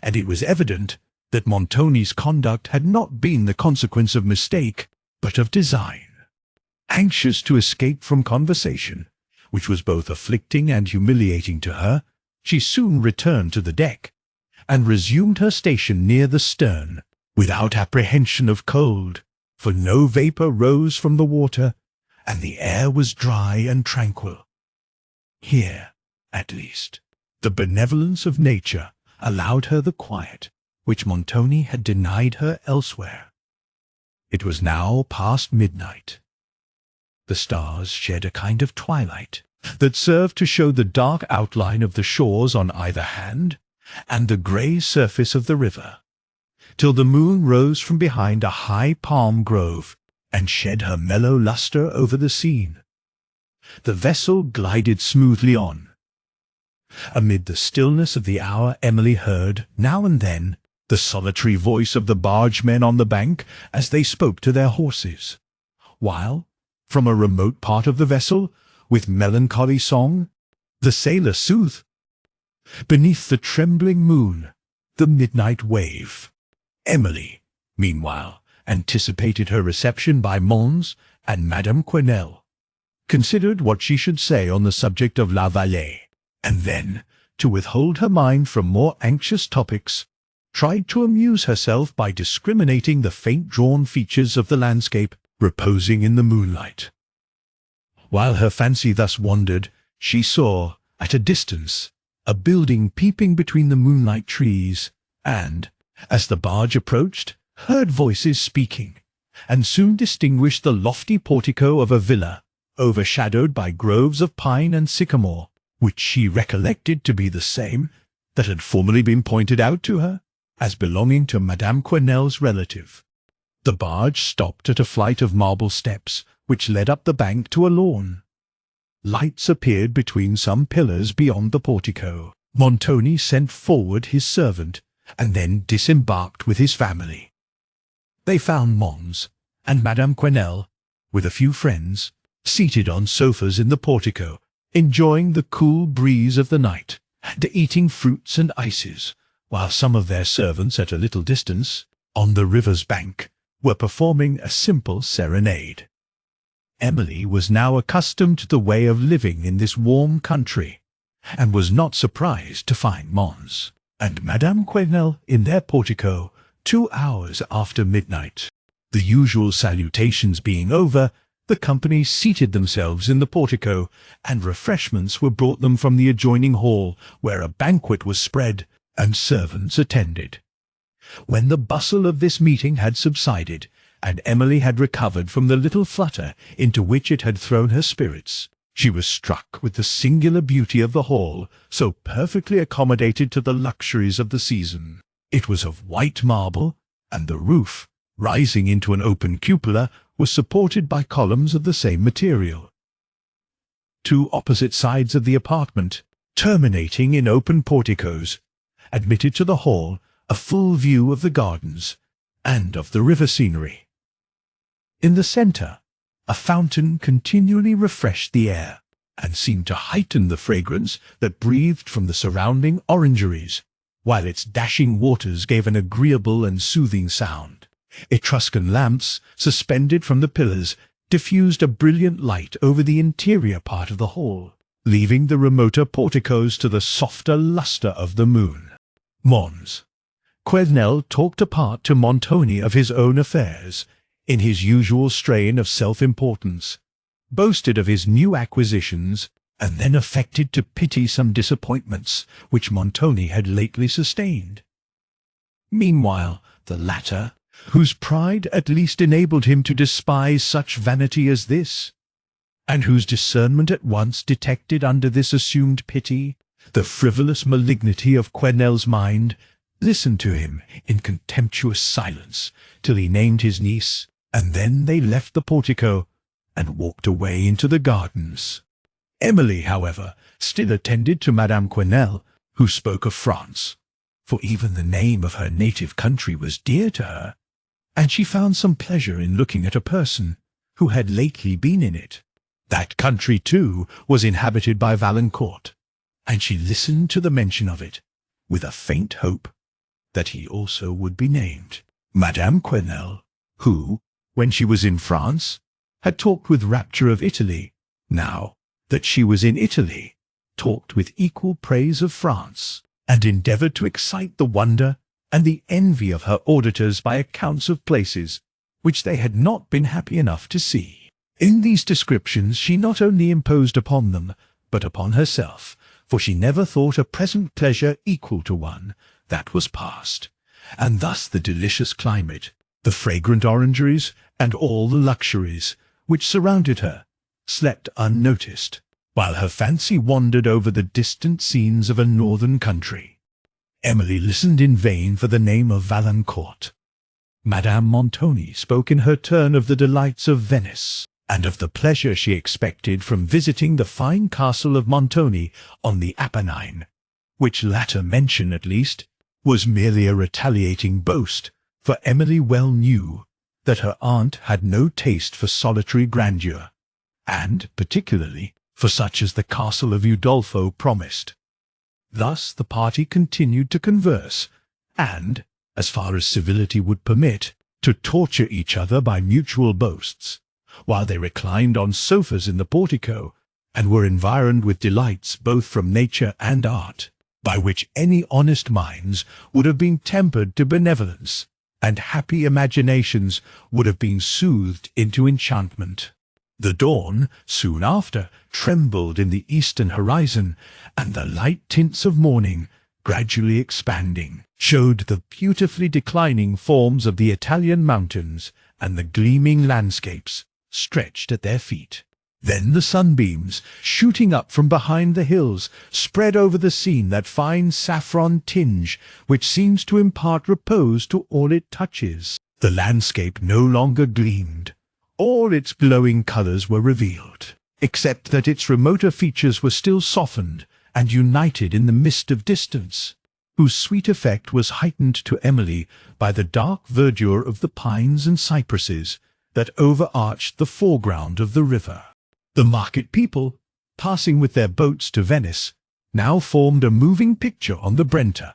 And it was evident that Montoni's conduct had not been the consequence of mistake, but of design. Anxious to escape from conversation, which was both afflicting and humiliating to her, she soon returned to the deck, and resumed her station near the stern, without apprehension of cold, for no vapour rose from the water, and the air was dry and tranquil. Here, at least, the benevolence of nature allowed her the quiet which Montoni had denied her elsewhere. It was now past midnight. The stars shed a kind of twilight that served to show the dark outline of the shores on either hand, and the grey surface of the river, till the moon rose from behind a high palm grove, and shed her mellow lustre over the scene. The vessel glided smoothly on. Amid the stillness of the hour, Emily heard, now and then, the solitary voice of the bargemen on the bank as they spoke to their horses, while, from a remote part of the vessel, with melancholy song, the sailor soothed, beneath the trembling moon, the midnight wave. Emily, meanwhile, anticipated her reception by Mons and Madame Quesnel, considered what she should say on the subject of La Vallée, and then, to withhold her mind from more anxious topics, tried to amuse herself by discriminating the faint-drawn features of the landscape reposing in the moonlight. While her fancy thus wandered, she saw, at a distance, a building peeping between the moonlight trees, and, as the barge approached, heard voices speaking, and soon distinguished the lofty portico of a villa, overshadowed by groves of pine and sycamore, which she recollected to be the same that had formerly been pointed out to her as belonging to Madame Quesnel's relative. The barge stopped at a flight of marble steps, which led up the bank to a lawn. Lights appeared between some pillars beyond the portico. Montoni sent forward his servant, and then disembarked with his family. They found Mons and Madame Quesnel, with a few friends, seated on sofas in the portico, enjoying the cool breeze of the night, and eating fruits and ices, while some of their servants at a little distance, on the river's bank, were performing a simple serenade. Emily was now accustomed to the way of living in this warm country, and was not surprised to find Mons and Madame Quesnel in their portico 2 hours after midnight. The usual salutations being over, the company seated themselves in the portico, and refreshments were brought them from the adjoining hall, where a banquet was spread, and servants attended. When the bustle of this meeting had subsided, and Emily had recovered from the little flutter into which it had thrown her spirits, she was struck with the singular beauty of the hall, so perfectly accommodated to the luxuries of the season. It was of white marble, and the roof, rising into an open cupola, was supported by columns of the same material. 2 opposite sides of the apartment, terminating in open porticos, admitted to the hall a full view of the gardens and of the river scenery. In the centre, a fountain continually refreshed the air, and seemed to heighten the fragrance that breathed from the surrounding orangeries, while its dashing waters gave an agreeable and soothing sound. Etruscan lamps, suspended from the pillars, diffused a brilliant light over the interior part of the hall, leaving the remoter porticos to the softer lustre of the moon. Mons Quesnel talked apart to Montoni of his own affairs, in his usual strain of self-importance, boasted of his new acquisitions, and then affected to pity some disappointments which Montoni had lately sustained. Meanwhile, the latter, whose pride at least enabled him to despise such vanity as this, and whose discernment at once detected under this assumed pity the frivolous malignity of Quesnel's mind, listened to him in contemptuous silence till he named his niece, and then they left the portico and walked away into the gardens. Emily, however, still attended to Madame Quesnel, who spoke of France, for even the name of her native country was dear to her, and she found some pleasure in looking at a person who had lately been in it. That country, too, was inhabited by Valancourt, and she listened to the mention of it, with a faint hope that he also would be named. Madame Quesnel, who, when she was in France, had talked with rapture of Italy, now that she was in Italy, talked with equal praise of France, and endeavoured to excite the wonder and the envy of her auditors by accounts of places which they had not been happy enough to see. In these descriptions she not only imposed upon them, but upon herself, for she never thought a present pleasure equal to one that was past, and thus the delicious climate, the fragrant orangeries, and all the luxuries which surrounded her, slept unnoticed, while her fancy wandered over the distant scenes of a northern country. Emily listened in vain for the name of Valancourt. Madame Montoni spoke in her turn of the delights of Venice, and of the pleasure she expected from visiting the fine castle of Montoni on the Apennine, which latter mention, at least, was merely a retaliating boast, for Emily well knew that her aunt had no taste for solitary grandeur, and, particularly, for such as the castle of Udolpho promised. Thus the party continued to converse, and, as far as civility would permit, to torture each other by mutual boasts, while they reclined on sofas in the portico, and were environed with delights both from nature and art, by which any honest minds would have been tempered to benevolence, and happy imaginations would have been soothed into enchantment. The dawn, soon after, trembled in the eastern horizon, and the light tints of morning, gradually expanding, showed the beautifully declining forms of the Italian mountains and the gleaming landscapes stretched at their feet. Then the sunbeams, shooting up from behind the hills, spread over the scene that fine saffron tinge which seems to impart repose to all it touches. The landscape no longer gleamed. All its glowing colours were revealed, except that its remoter features were still softened and united in the mist of distance, whose sweet effect was heightened to Emily by the dark verdure of the pines and cypresses that overarched the foreground of the river. The market people, passing with their boats to Venice, now formed a moving picture on the Brenta.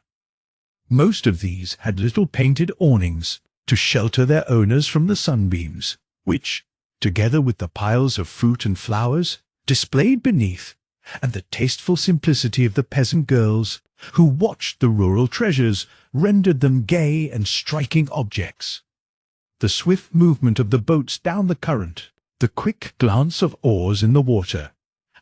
Most of these had little painted awnings to shelter their owners from the sunbeams, which, together with the piles of fruit and flowers displayed beneath, and the tasteful simplicity of the peasant girls who watched the rural treasures, rendered them gay and striking objects. The swift movement of the boats down the current, the quick glance of oars in the water,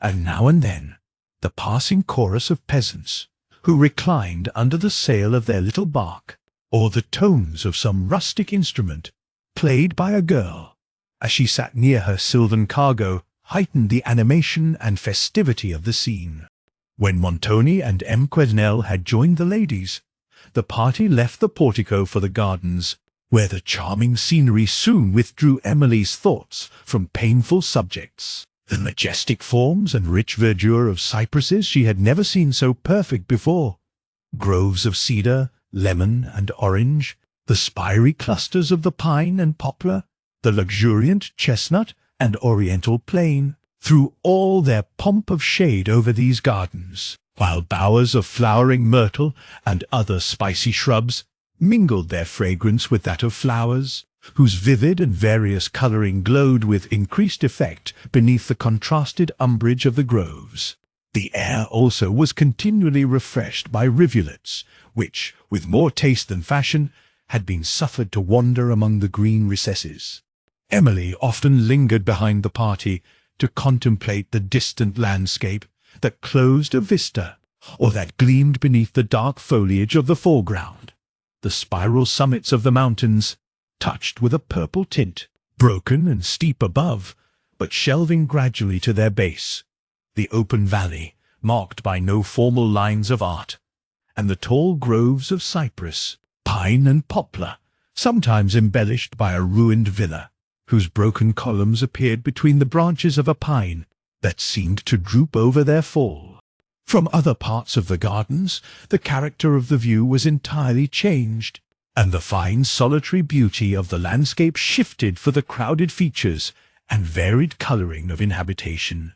and now and then the passing chorus of peasants who reclined under the sail of their little bark, or the tones of some rustic instrument played by a girl as she sat near her sylvan cargo, heightened the animation and festivity of the scene. When Montoni and M. Quesnel had joined the ladies, the party left the portico for the gardens, where the charming scenery soon withdrew Emily's thoughts from painful subjects. The majestic forms and rich verdure of cypresses she had never seen so perfect before. Groves of cedar, lemon, and orange, the spiry clusters of the pine and poplar, the luxuriant chestnut and oriental plane, threw all their pomp of shade over these gardens, while bowers of flowering myrtle and other spicy shrubs mingled their fragrance with that of flowers, whose vivid and various colouring glowed with increased effect beneath the contrasted umbrage of the groves. The air also was continually refreshed by rivulets, which, with more taste than fashion, had been suffered to wander among the green recesses. Emily often lingered behind the party to contemplate the distant landscape that closed a vista, or that gleamed beneath the dark foliage of the foreground. The spiral summits of the mountains, touched with a purple tint, broken and steep above, but shelving gradually to their base. The open valley, marked by no formal lines of art, and the tall groves of cypress, pine and poplar, sometimes embellished by a ruined villa, whose broken columns appeared between the branches of a pine that seemed to droop over their fall. From other parts of the gardens, the character of the view was entirely changed, and the fine solitary beauty of the landscape shifted for the crowded features and varied colouring of inhabitation.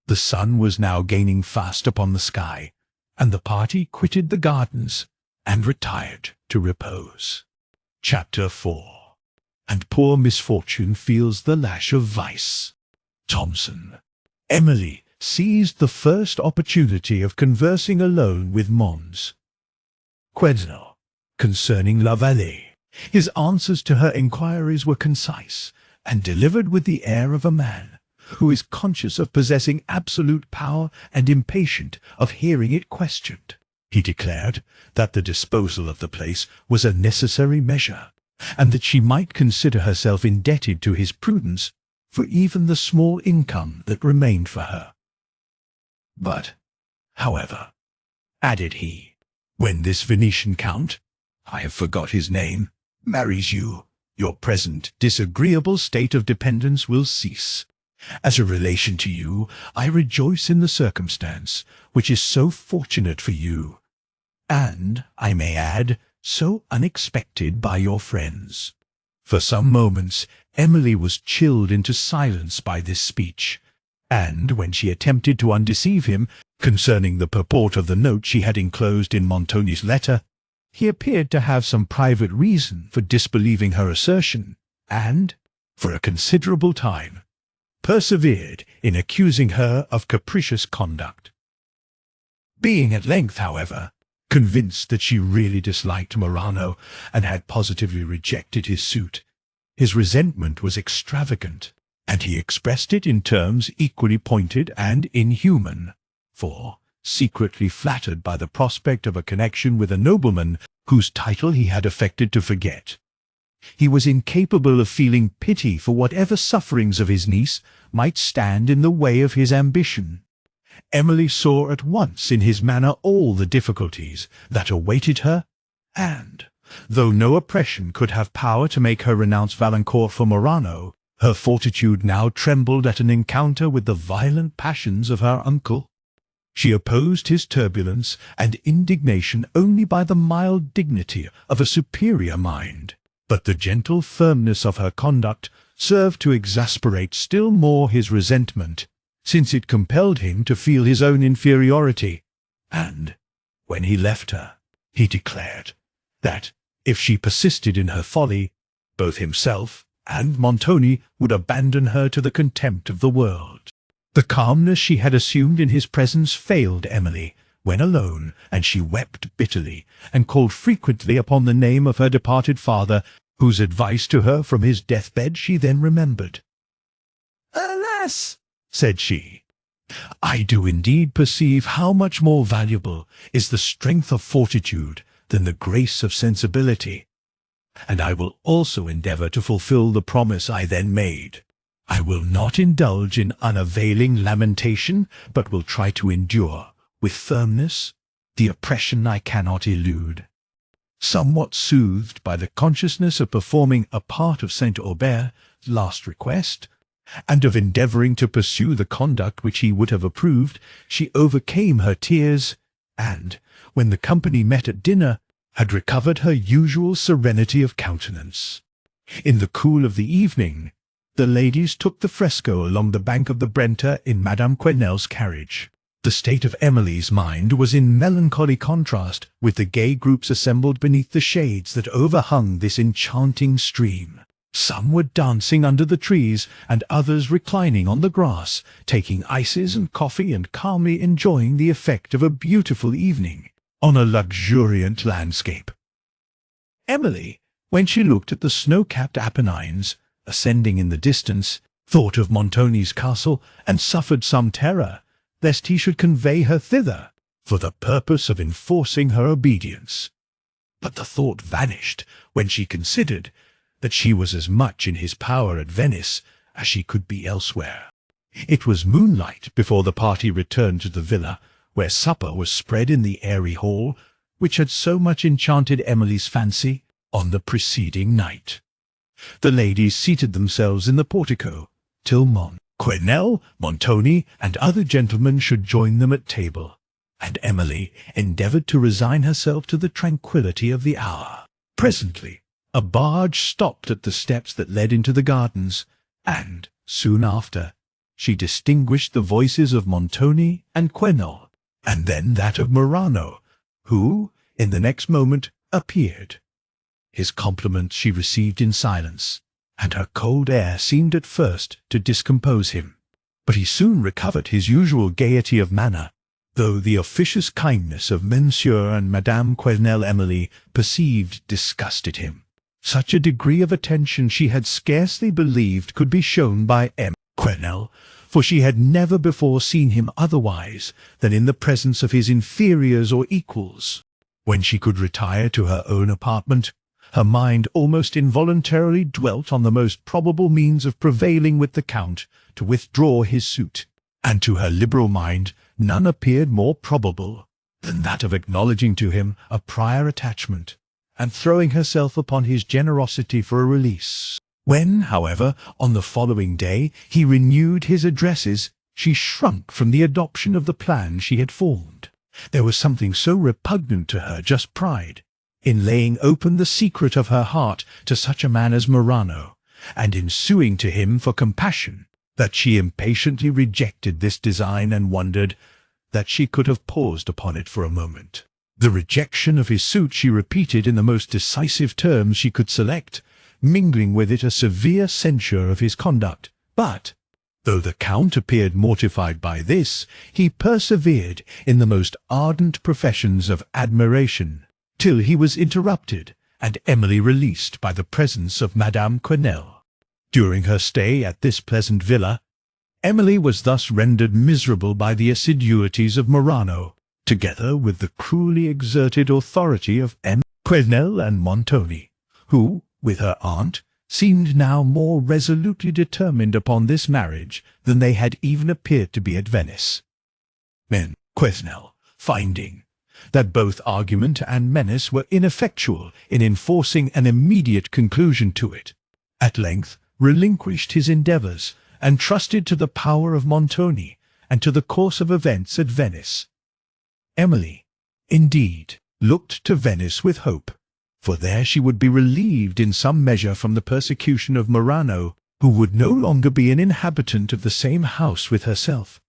The sun was now gaining fast upon the sky, and the party quitted the gardens and retired to repose. Chapter 4. And poor misfortune feels the lash of vice. Thomson. Emily seized the first opportunity of conversing alone with Mons Quetzal concerning La Vallée. His answers to her inquiries were concise, and delivered with the air of a man who is conscious of possessing absolute power and impatient of hearing it questioned. He declared that the disposal of the place was a necessary measure, and that she might consider herself indebted to his prudence for even the small income that remained for her. But, however, added he, when this Venetian count, I have forgot his name, marries you, your present disagreeable state of dependence will cease. As a relation to you, I rejoice in the circumstance, which is so fortunate for you, and, I may add, so unexpected by your friends. For some moments Emily was chilled into silence by this speech, and when she attempted to undeceive him concerning the purport of the note she had enclosed in Montoni's letter, he appeared to have some private reason for disbelieving her assertion, and, for a considerable time, persevered in accusing her of capricious conduct. Being at length, however, convinced that she really disliked Morano and had positively rejected his suit, his resentment was extravagant, and he expressed it in terms equally pointed and inhuman, for, secretly flattered by the prospect of a connection with a nobleman whose title he had affected to forget, he was incapable of feeling pity for whatever sufferings of his niece might stand in the way of his ambition. Emily saw at once in his manner all the difficulties that awaited her, and, though no oppression could have power to make her renounce Valancourt for Morano, her fortitude now trembled at an encounter with the violent passions of her uncle. She opposed his turbulence and indignation only by the mild dignity of a superior mind, but the gentle firmness of her conduct served to exasperate still more his resentment, since it compelled him to feel his own inferiority, and, when he left her, he declared that, if she persisted in her folly, both himself and Montoni would abandon her to the contempt of the world. The calmness she had assumed in his presence failed Emily when alone, and she wept bitterly, and called frequently upon the name of her departed father, whose advice to her from his deathbed she then remembered. "Alas!" said she, "I do indeed perceive how much more valuable is the strength of fortitude than the grace of sensibility, and I will also endeavour to fulfil the promise I then made. I will not indulge in unavailing lamentation, but will try to endure, with firmness, the oppression I cannot elude." Somewhat soothed by the consciousness of performing a part of St. Aubert's last request, and of endeavouring to pursue the conduct which he would have approved, she overcame her tears, and, when the company met at dinner, had recovered her usual serenity of countenance. In the cool of the evening, the ladies took the fresco along the bank of the Brenta in Madame Quesnel's carriage. The state of Emily's mind was in melancholy contrast with the gay groups assembled beneath the shades that overhung this enchanting stream. Some were dancing under the trees, and others reclining on the grass, taking ices and coffee and calmly enjoying the effect of a beautiful evening on a luxuriant landscape. Emily, when she looked at the snow-capped Apennines, ascending in the distance, thought of Montoni's castle, and suffered some terror, lest he should convey her thither, for the purpose of enforcing her obedience. But the thought vanished when she considered that she was as much in his power at Venice as she could be elsewhere. It was moonlight before the party returned to the villa, where supper was spread in the airy hall, which had so much enchanted Emily's fancy on the preceding night. The ladies seated themselves in the portico, till Quesnel, Montoni, and other gentlemen should join them at table, and Emily endeavoured to resign herself to the tranquillity of the hour. Presently, a barge stopped at the steps that led into the gardens, and, soon after, she distinguished the voices of Montoni and Quesnel, and then that of Morano, who, in the next moment, appeared. His compliments she received in silence, and her cold air seemed at first to discompose him. But he soon recovered his usual gaiety of manner, though the officious kindness of Monsieur and Madame Quesnel Emily perceived disgusted him. Such a degree of attention she had scarcely believed could be shown by Quesnel, for she had never before seen him otherwise than in the presence of his inferiors or equals. When she could retire to her own apartment, her mind almost involuntarily dwelt on the most probable means of prevailing with the Count to withdraw his suit, and to her liberal mind none appeared more probable than that of acknowledging to him a prior attachment, and throwing herself upon his generosity for a release. When, however, on the following day he renewed his addresses, she shrunk from the adoption of the plan she had formed. There was something so repugnant to her just pride in laying open the secret of her heart to such a man as Morano, and in suing to him for compassion, that she impatiently rejected this design and wondered that she could have paused upon it for a moment. The rejection of his suit she repeated in the most decisive terms she could select, mingling with it a severe censure of his conduct. But, though the Count appeared mortified by this, he persevered in the most ardent professions of admiration, till he was interrupted, and Emily released by the presence of Madame Quesnel. During her stay at this pleasant villa, Emily was thus rendered miserable by the assiduities of Morano, together with the cruelly exerted authority of Quesnel and Montoni, who, with her aunt, seemed now more resolutely determined upon this marriage than they had even appeared to be at Venice. Quesnel, finding that both argument and menace were ineffectual in enforcing an immediate conclusion to it, at length relinquished his endeavours, and trusted to the power of Montoni and to the course of events at Venice. Emily, indeed, looked to Venice with hope, for there she would be relieved in some measure from the persecution of Morano, who would no longer be an inhabitant of the same house with herself,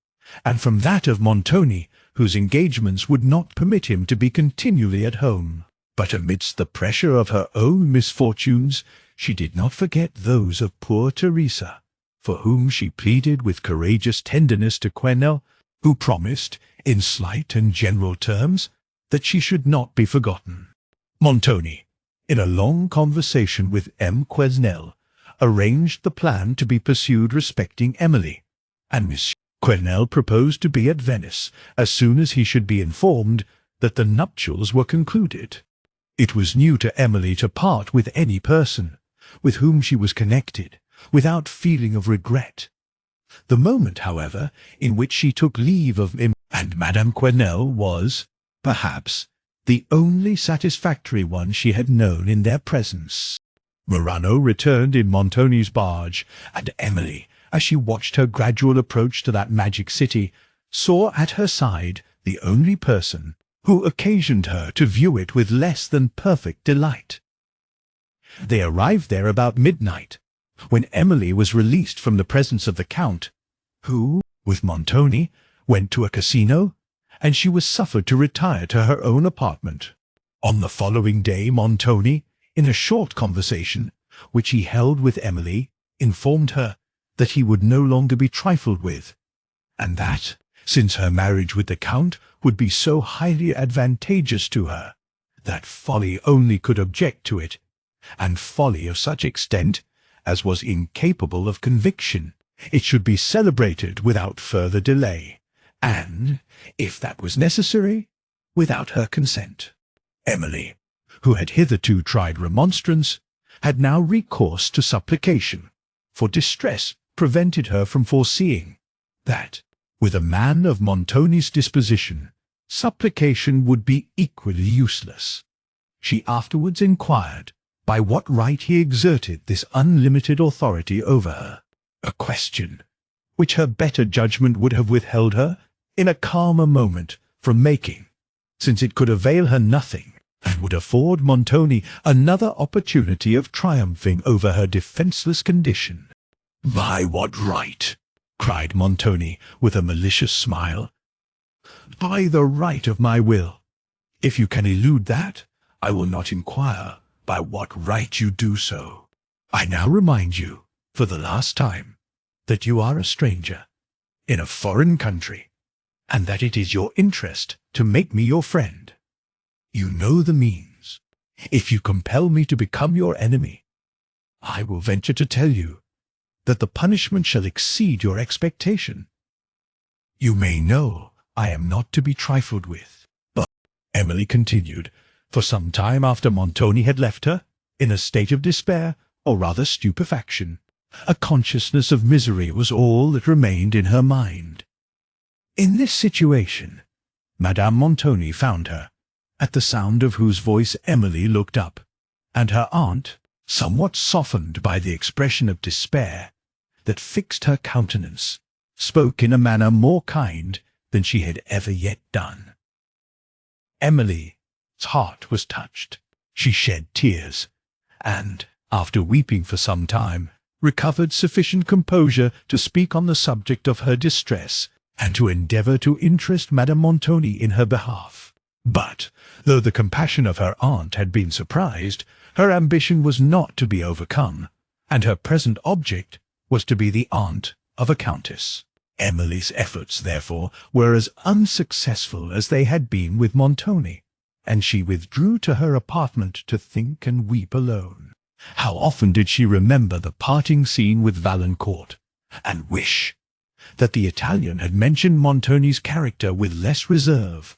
and from that of Montoni, whose engagements would not permit him to be continually at home. But amidst the pressure of her own misfortunes, she did not forget those of poor Teresa, for whom she pleaded with courageous tenderness to Quesnel, who promised, in slight and general terms, that she should not be forgotten. Montoni, in a long conversation with Quesnel, arranged the plan to be pursued respecting Emily, and Monsieur Quesnel proposed to be at Venice as soon as he should be informed that the nuptials were concluded. It was new to Emily to part with any person with whom she was connected without feeling of regret. The moment, however, in which she took leave of him and Madame Quesnel was, perhaps, the only satisfactory one she had known in their presence. Morano returned in Montoni's barge, and Emily, as she watched her gradual approach to that magic city, saw at her side the only person who occasioned her to view it with less than perfect delight. They arrived there about midnight, when Emily was released from the presence of the Count, who, with Montoni, went to a casino, and she was suffered to retire to her own apartment. On the following day Montoni, in a short conversation, which he held with Emily, informed her that he would no longer be trifled with, and that, since her marriage with the Count would be so highly advantageous to her, that folly only could object to it, and folly of such extent as was incapable of conviction, it should be celebrated without further delay, and, if that was necessary, without her consent. Emily, who had hitherto tried remonstrance, had now recourse to supplication, for distress prevented her from foreseeing that, with a man of Montoni's disposition, supplication would be equally useless. She afterwards inquired by what right he exerted this unlimited authority over her, a question which her better judgment would have withheld her, in a calmer moment, from making, since it could avail her nothing, and would afford Montoni another opportunity of triumphing over her defenceless condition. "By what right?" cried Montoni, with a malicious smile. "By the right of my will. If you can elude that, I will not inquire by what right you do so. I now remind you, for the last time, that you are a stranger, in a foreign country, and that it is your interest to make me your friend. You know the means. If you compel me to become your enemy, I will venture to tell you that the punishment shall exceed your expectation. You may know I am not to be trifled with." But Emily continued, for some time after Montoni had left her, in a state of despair, or rather stupefaction. A consciousness of misery was all that remained in her mind. In this situation, Madame Montoni found her, at the sound of whose voice Emily looked up, and her aunt, somewhat softened by the expression of despair that fixed her countenance, spoke in a manner more kind than she had ever yet done. Emily's heart was touched. She shed tears, and, after weeping for some time, recovered sufficient composure to speak on the subject of her distress, and to endeavour to interest Madame Montoni in her behalf. But, though the compassion of her aunt had been surprised, her ambition was not to be overcome, and her present object was to be the aunt of a countess. Emily's efforts, therefore, were as unsuccessful as they had been with Montoni, and she withdrew to her apartment to think and weep alone. How often did she remember the parting scene with Valancourt, and wish that the Italian had mentioned Montoni's character with less reserve.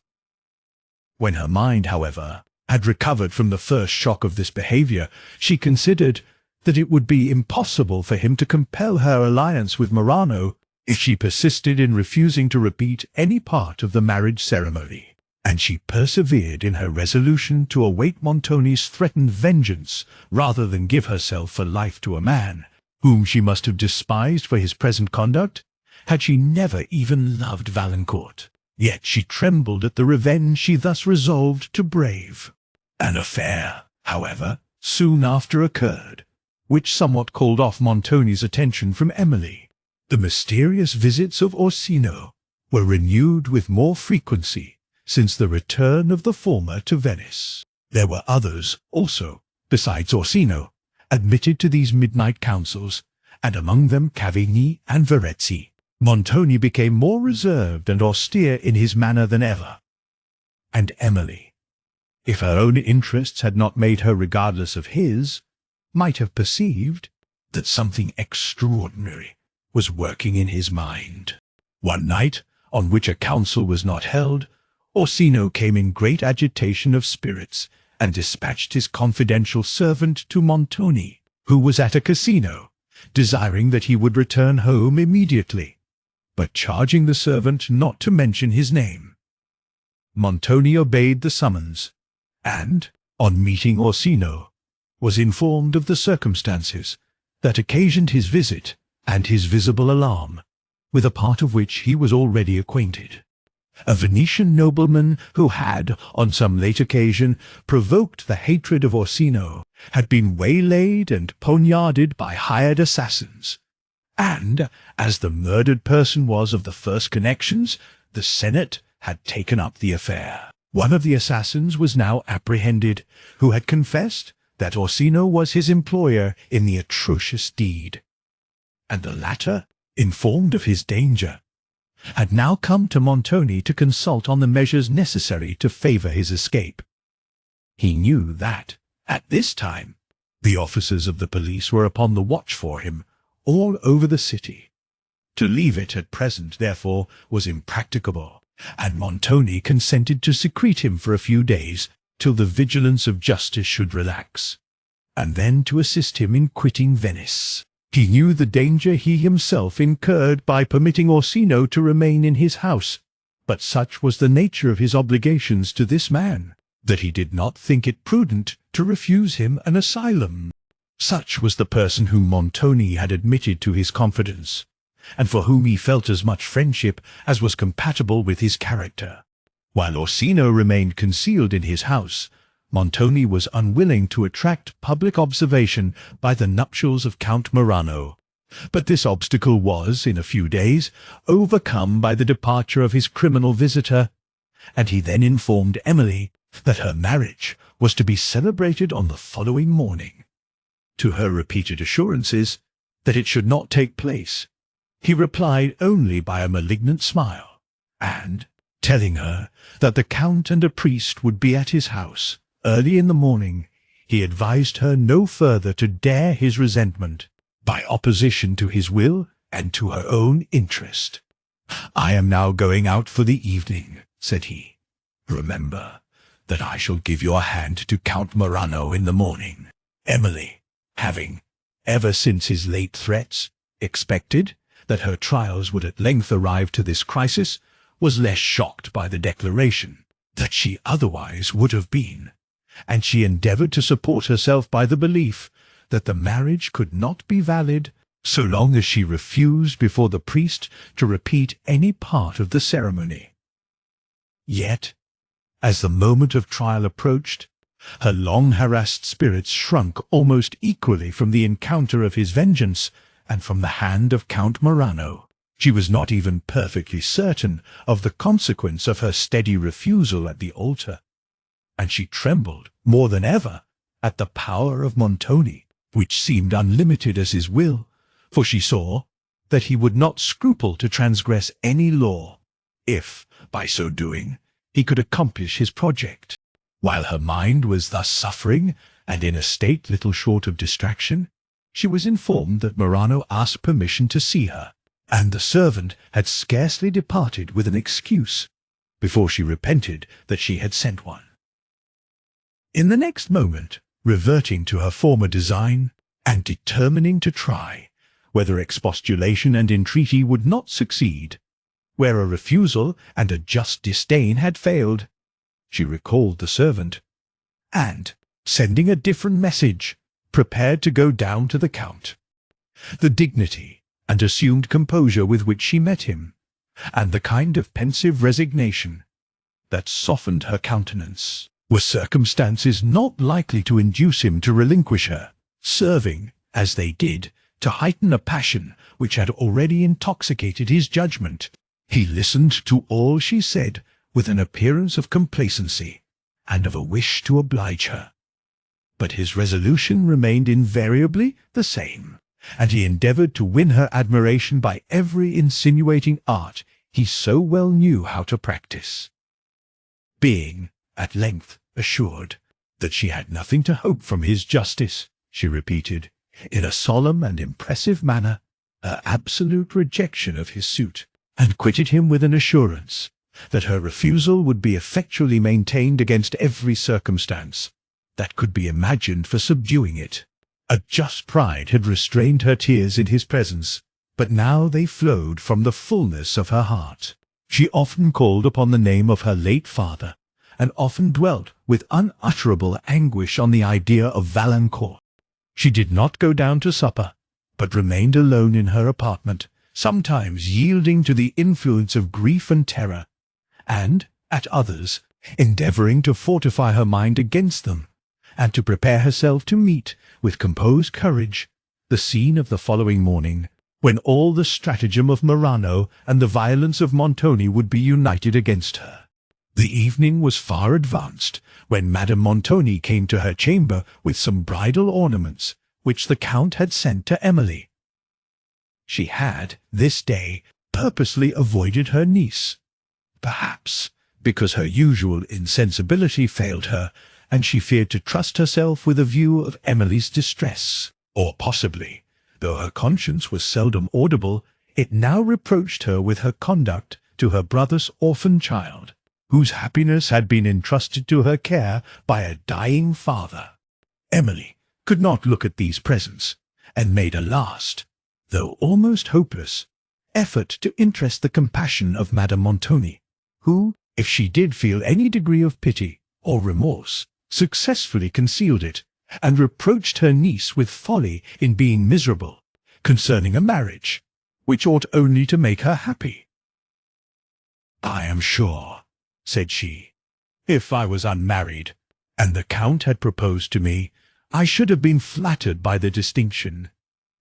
When her mind, however, had recovered from the first shock of this behaviour, she considered that it would be impossible for him to compel her alliance with Morano if she persisted in refusing to repeat any part of the marriage ceremony, and she persevered in her resolution to await Montoni's threatened vengeance rather than give herself for life to a man whom she must have despised for his present conduct, had she never even loved Valancourt. Yet she trembled at the revenge she thus resolved to brave. An affair, however, soon after occurred, which somewhat called off Montoni's attention from Emily. The mysterious visits of Orsino were renewed with more frequency since the return of the former to Venice. There were others, also, besides Orsino, admitted to these midnight councils, and among them Cavigni and Verezzi. Montoni became more reserved and austere in his manner than ever, and Emily, if her own interests had not made her regardless of his, might have perceived that something extraordinary was working in his mind. One night, on which a council was not held, Orsino came in great agitation of spirits, and dispatched his confidential servant to Montoni, who was at a casino, desiring that he would return home immediately, but charging the servant not to mention his name. Montoni obeyed the summons, and, on meeting Orsino, was informed of the circumstances that occasioned his visit and his visible alarm, with a part of which he was already acquainted. A Venetian nobleman who had, on some late occasion, provoked the hatred of Orsino, had been waylaid and poignarded by hired assassins, and, as the murdered person was of the first connections, the Senate had taken up the affair. One of the assassins was now apprehended, who had confessed that Orsino was his employer in the atrocious deed, and the latter, informed of his danger, had now come to Montoni to consult on the measures necessary to favour his escape. He knew that, at this time, The officers of the police were upon the watch for him all over the city. To leave it at present, therefore, was impracticable, and Montoni consented to secrete him for a few days till the vigilance of justice should relax, and then to assist him in quitting Venice. He knew the danger he himself incurred by permitting Orsino to remain in his house, but such was the nature of his obligations to this man, that he did not think it prudent to refuse him an asylum. Such was the person whom Montoni had admitted to his confidence, and for whom he felt as much friendship as was compatible with his character. While Orsino remained concealed in his house, Montoni was unwilling to attract public observation by the nuptials of Count Morano, but this obstacle was, in a few days, overcome by the departure of his criminal visitor, and he then informed Emily that her marriage was to be celebrated on the following morning. To her repeated assurances that it should not take place, he replied only by a malignant smile, and, telling her that the Count and a priest would be at his house early in the morning, he advised her no further to dare his resentment by opposition to his will and to her own interest. "I am now going out for the evening," said he. "Remember that I shall give your hand to Count Morano in the morning." Emily, having, ever since his late threats, expected that her trials would at length arrive to this crisis, was less shocked by the declaration that she otherwise would have been, and she endeavoured to support herself by the belief that the marriage could not be valid so long as she refused before the priest to repeat any part of the ceremony. Yet, as the moment of trial approached, her long-harassed spirits shrunk almost equally from the encounter of his vengeance and from the hand of Count Morano. She was not even perfectly certain of the consequence of her steady refusal at the altar, and she trembled more than ever at the power of Montoni, which seemed unlimited as his will, for she saw that he would not scruple to transgress any law, if, by so doing, he could accomplish his project. While her mind was thus suffering, and in a state little short of distraction, she was informed that Morano asked permission to see her, and the servant had scarcely departed with an excuse before she repented that she had sent one. In the next moment, reverting to her former design, and determining to try whether expostulation and entreaty would not succeed, where a refusal and a just disdain had failed, she recalled the servant, and, sending a different message, prepared to go down to the Count. The dignity and assumed composure with which she met him, and the kind of pensive resignation that softened her countenance, were circumstances not likely to induce him to relinquish her, serving, as they did, to heighten a passion which had already intoxicated his judgment. He listened to all she said with an appearance of complacency, and of a wish to oblige her. But his resolution remained invariably the same, and he endeavoured to win her admiration by every insinuating art he so well knew how to practice. Being, at length, assured that she had nothing to hope from his justice, she repeated, in a solemn and impressive manner, her absolute rejection of his suit, and quitted him with an assurance that her refusal would be effectually maintained against every circumstance that could be imagined for subduing it. A just pride had restrained her tears in his presence, but now they flowed from the fullness of her heart. She often called upon the name of her late father, and often dwelt with unutterable anguish on the idea of Valancourt. She did not go down to supper, but remained alone in her apartment, sometimes yielding to the influence of grief and terror, and, at others, endeavouring to fortify her mind against them, and to prepare herself to meet, with composed courage, the scene of the following morning, when all the stratagem of Morano and the violence of Montoni would be united against her. The evening was far advanced, when Madame Montoni came to her chamber with some bridal ornaments, which the Count had sent to Emily. She had, this day, purposely avoided her niece, perhaps because her usual insensibility failed her, and she feared to trust herself with a view of Emily's distress. Or possibly, though her conscience was seldom audible, it now reproached her with her conduct to her brother's orphan child, whose happiness had been entrusted to her care by a dying father. Emily could not look at these presents, and made a last, though almost hopeless, effort to interest the compassion of Madame Montoni, who, if she did feel any degree of pity or remorse, successfully concealed it, and reproached her niece with folly in being miserable concerning a marriage which ought only to make her happy. "I am sure," said she, "if I was unmarried, and the Count had proposed to me, I should have been flattered by the distinction.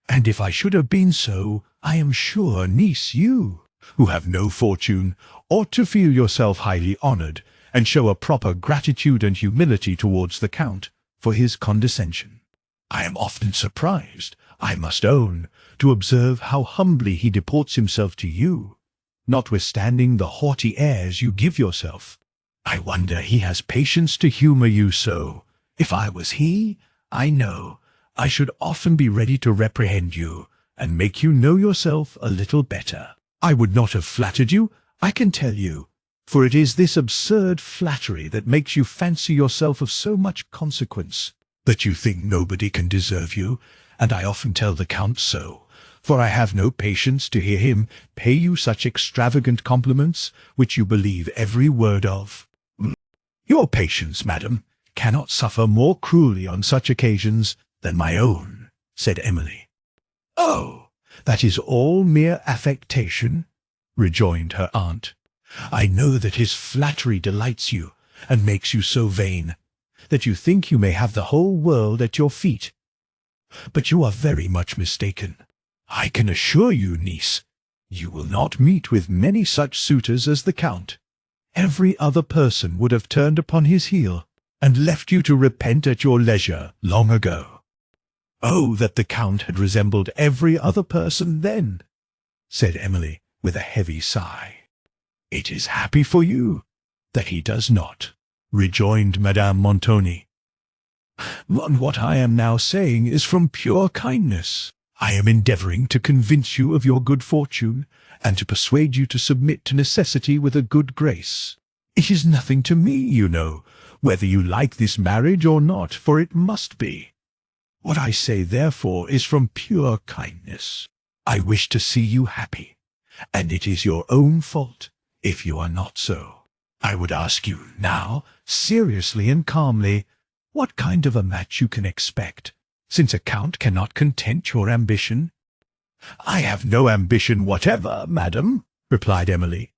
And if I should have been so, I am sure, niece, you, who have no fortune, ought to feel yourself highly honoured, and show a proper gratitude and humility towards the Count for his condescension. I am often surprised, I must own, to observe how humbly he deports himself to you, notwithstanding the haughty airs you give yourself. I wonder he has patience to humour you so. If I was he, I know I should often be ready to reprehend you, and make you know yourself a little better. I would not have flattered you, I can tell you, for it is this absurd flattery that makes you fancy yourself of so much consequence, that you think nobody can deserve you, and I often tell the Count so, for I have no patience to hear him pay you such extravagant compliments, which you believe every word of. Your patience, madam, cannot suffer more cruelly on such occasions than my own," said Emily. "Oh, that is all mere affectation," rejoined her aunt. "I know that his flattery delights you, and makes you so vain, that you think you may have the whole world at your feet. But you are very much mistaken. I can assure you, niece, you will not meet with many such suitors as the Count. Every other person would have turned upon his heel, and left you to repent at your leisure long ago." "Oh, that the Count had resembled every other person then," said Emily, with a heavy sigh. "It is happy for you that he does not," rejoined Madame Montoni. "And what I am now saying is from pure kindness. I am endeavouring to convince you of your good fortune, and to persuade you to submit to necessity with a good grace. It is nothing to me, you know, whether you like this marriage or not, for it must be. What I say, therefore, is from pure kindness. I wish to see you happy, and it is your own fault if you are not so. I would ask you now, seriously and calmly, what kind of a match you can expect, since a Count cannot content your ambition?" "I have no ambition whatever, madam," replied Emily.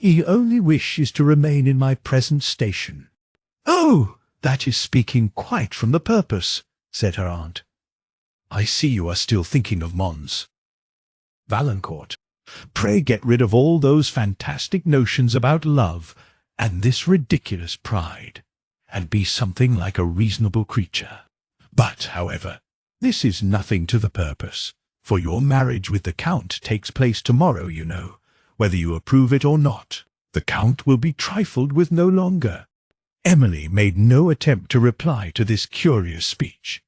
"The only wish is to remain in my present station." "Oh, that is speaking quite from the purpose," said her aunt. "I see you are still thinking of Mons. Valancourt, pray get rid of all those fantastic notions about love, and this ridiculous pride, and be something like a reasonable creature. But, however, this is nothing to the purpose, for your marriage with the Count takes place tomorrow, you know, whether you approve it or not. The Count will be trifled with no longer." Emily made no attempt to reply to this curious speech.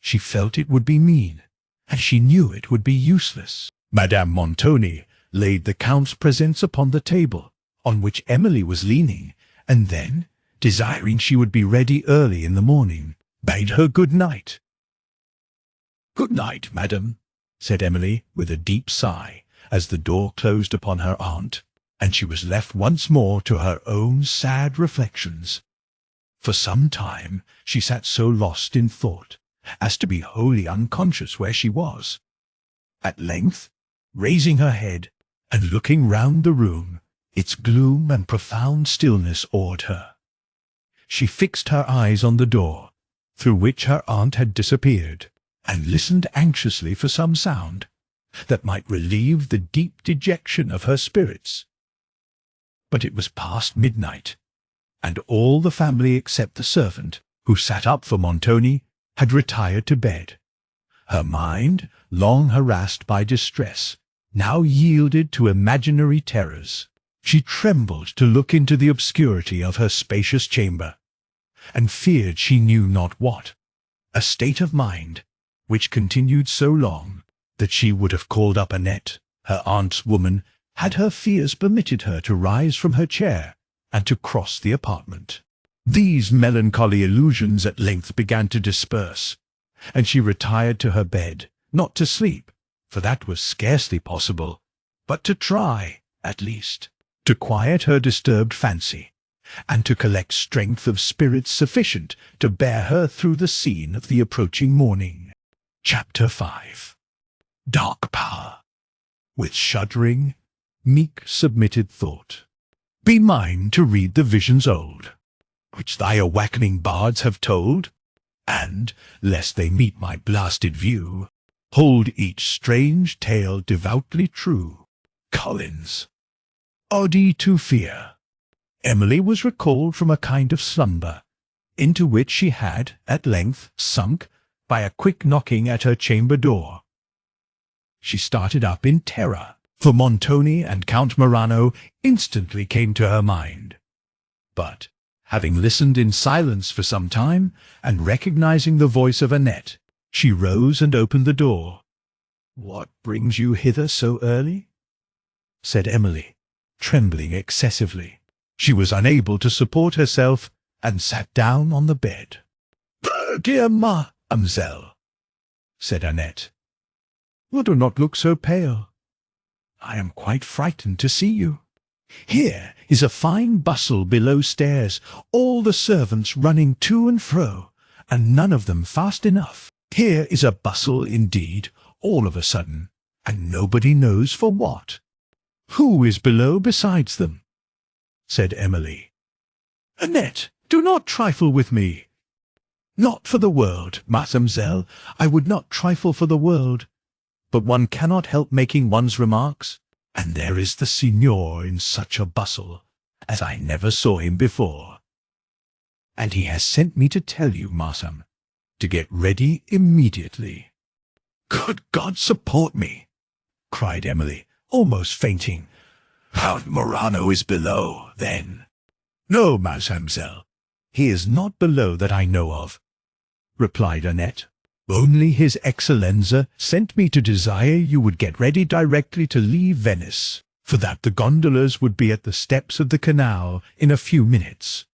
She felt it would be mean, and she knew it would be useless. Madame Montoni laid the Count's presents upon the table, on which Emily was leaning, and then, desiring she would be ready early in the morning, bade her good night. "Good night, madam," said Emily, with a deep sigh, as the door closed upon her aunt, and she was left once more to her own sad reflections. For some time she sat so lost in thought as to be wholly unconscious where she was. At length, raising her head, and looking round the room, its gloom and profound stillness awed her. She fixed her eyes on the door, through which her aunt had disappeared, and listened anxiously for some sound that might relieve the deep dejection of her spirits. But it was past midnight, and all the family except the servant, who sat up for Montoni, had retired to bed. Her mind, long harassed by distress, now yielded to imaginary terrors. She trembled to look into the obscurity of her spacious chamber, and feared she knew not what, a state of mind which continued so long that she would have called up Annette, her aunt's woman, had her fears permitted her to rise from her chair and to cross the apartment. These melancholy illusions at length began to disperse, and she retired to her bed, not to sleep, for that was scarcely possible, but to try, at least, to quiet her disturbed fancy, and to collect strength of spirits sufficient to bear her through the scene of the approaching morning. Chapter 5. Dark Power. With shuddering, meek submitted thought, be mine to read the visions old, which thy awakening bards have told, and, lest they meet my blasted view, hold each strange tale devoutly true. Collins. Audi to fear. Emily was recalled from a kind of slumber, into which she had, at length, sunk, by a quick knocking at her chamber door. She started up in terror, for Montoni and Count Morano instantly came to her mind. But, having listened in silence for some time, and recognizing the voice of Annette, she rose and opened the door. "What brings you hither so early?" said Emily, trembling excessively. She was unable to support herself, and sat down on the bed. "Dear Mademoiselle," said Annette, "you do not look so pale. I am quite frightened to see you. Here is a fine bustle below stairs, all the servants running to and fro, and none of them fast enough. Here is a bustle indeed, all of a sudden, and nobody knows for what. Who is below besides them?" said Emily. "Annette, do not trifle with me." "Not for the world, mademoiselle, I would not trifle for the world. But one cannot help making one's remarks, and there is the signor in such a bustle, as I never saw him before. And he has sent me to tell you, madame, to get ready immediately." "Good God support me!" cried Emily, almost fainting. "Count Morano is below, then?" "No, mademoiselle, he is not below that I know of," replied Annette. "Only his Excellenza sent me to desire you would get ready directly to leave Venice, for that the gondolas would be at the steps of the canal in a few minutes.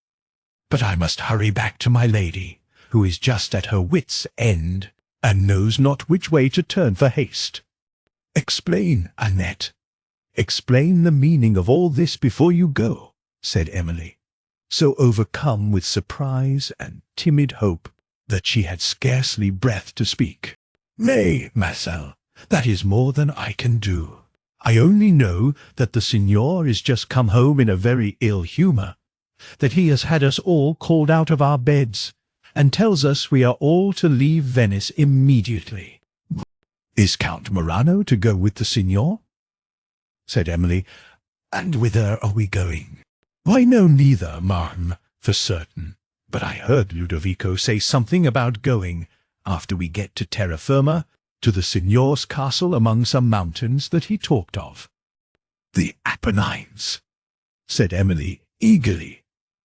But I must hurry back to my lady, who is just at her wits' end, and knows not which way to turn for haste. Explain, Annette. Explain the meaning of all this before you go," said Emily, so overcome with surprise and timid hope that she had scarcely breath to speak. "Nay, Marcel, that is more than I can do. I only know that the signor is just come home in a very ill humour, that he has had us all called out of our beds, and tells us we are all to leave Venice immediately." "Is Count Morano to go with the signor?" said Emily. "And whither are we going?" "I know neither, ma'am, for certain, but I heard Ludovico say something about going, after we get to terra firma, to the signor's castle among some mountains that he talked of." "The Apennines," said Emily eagerly.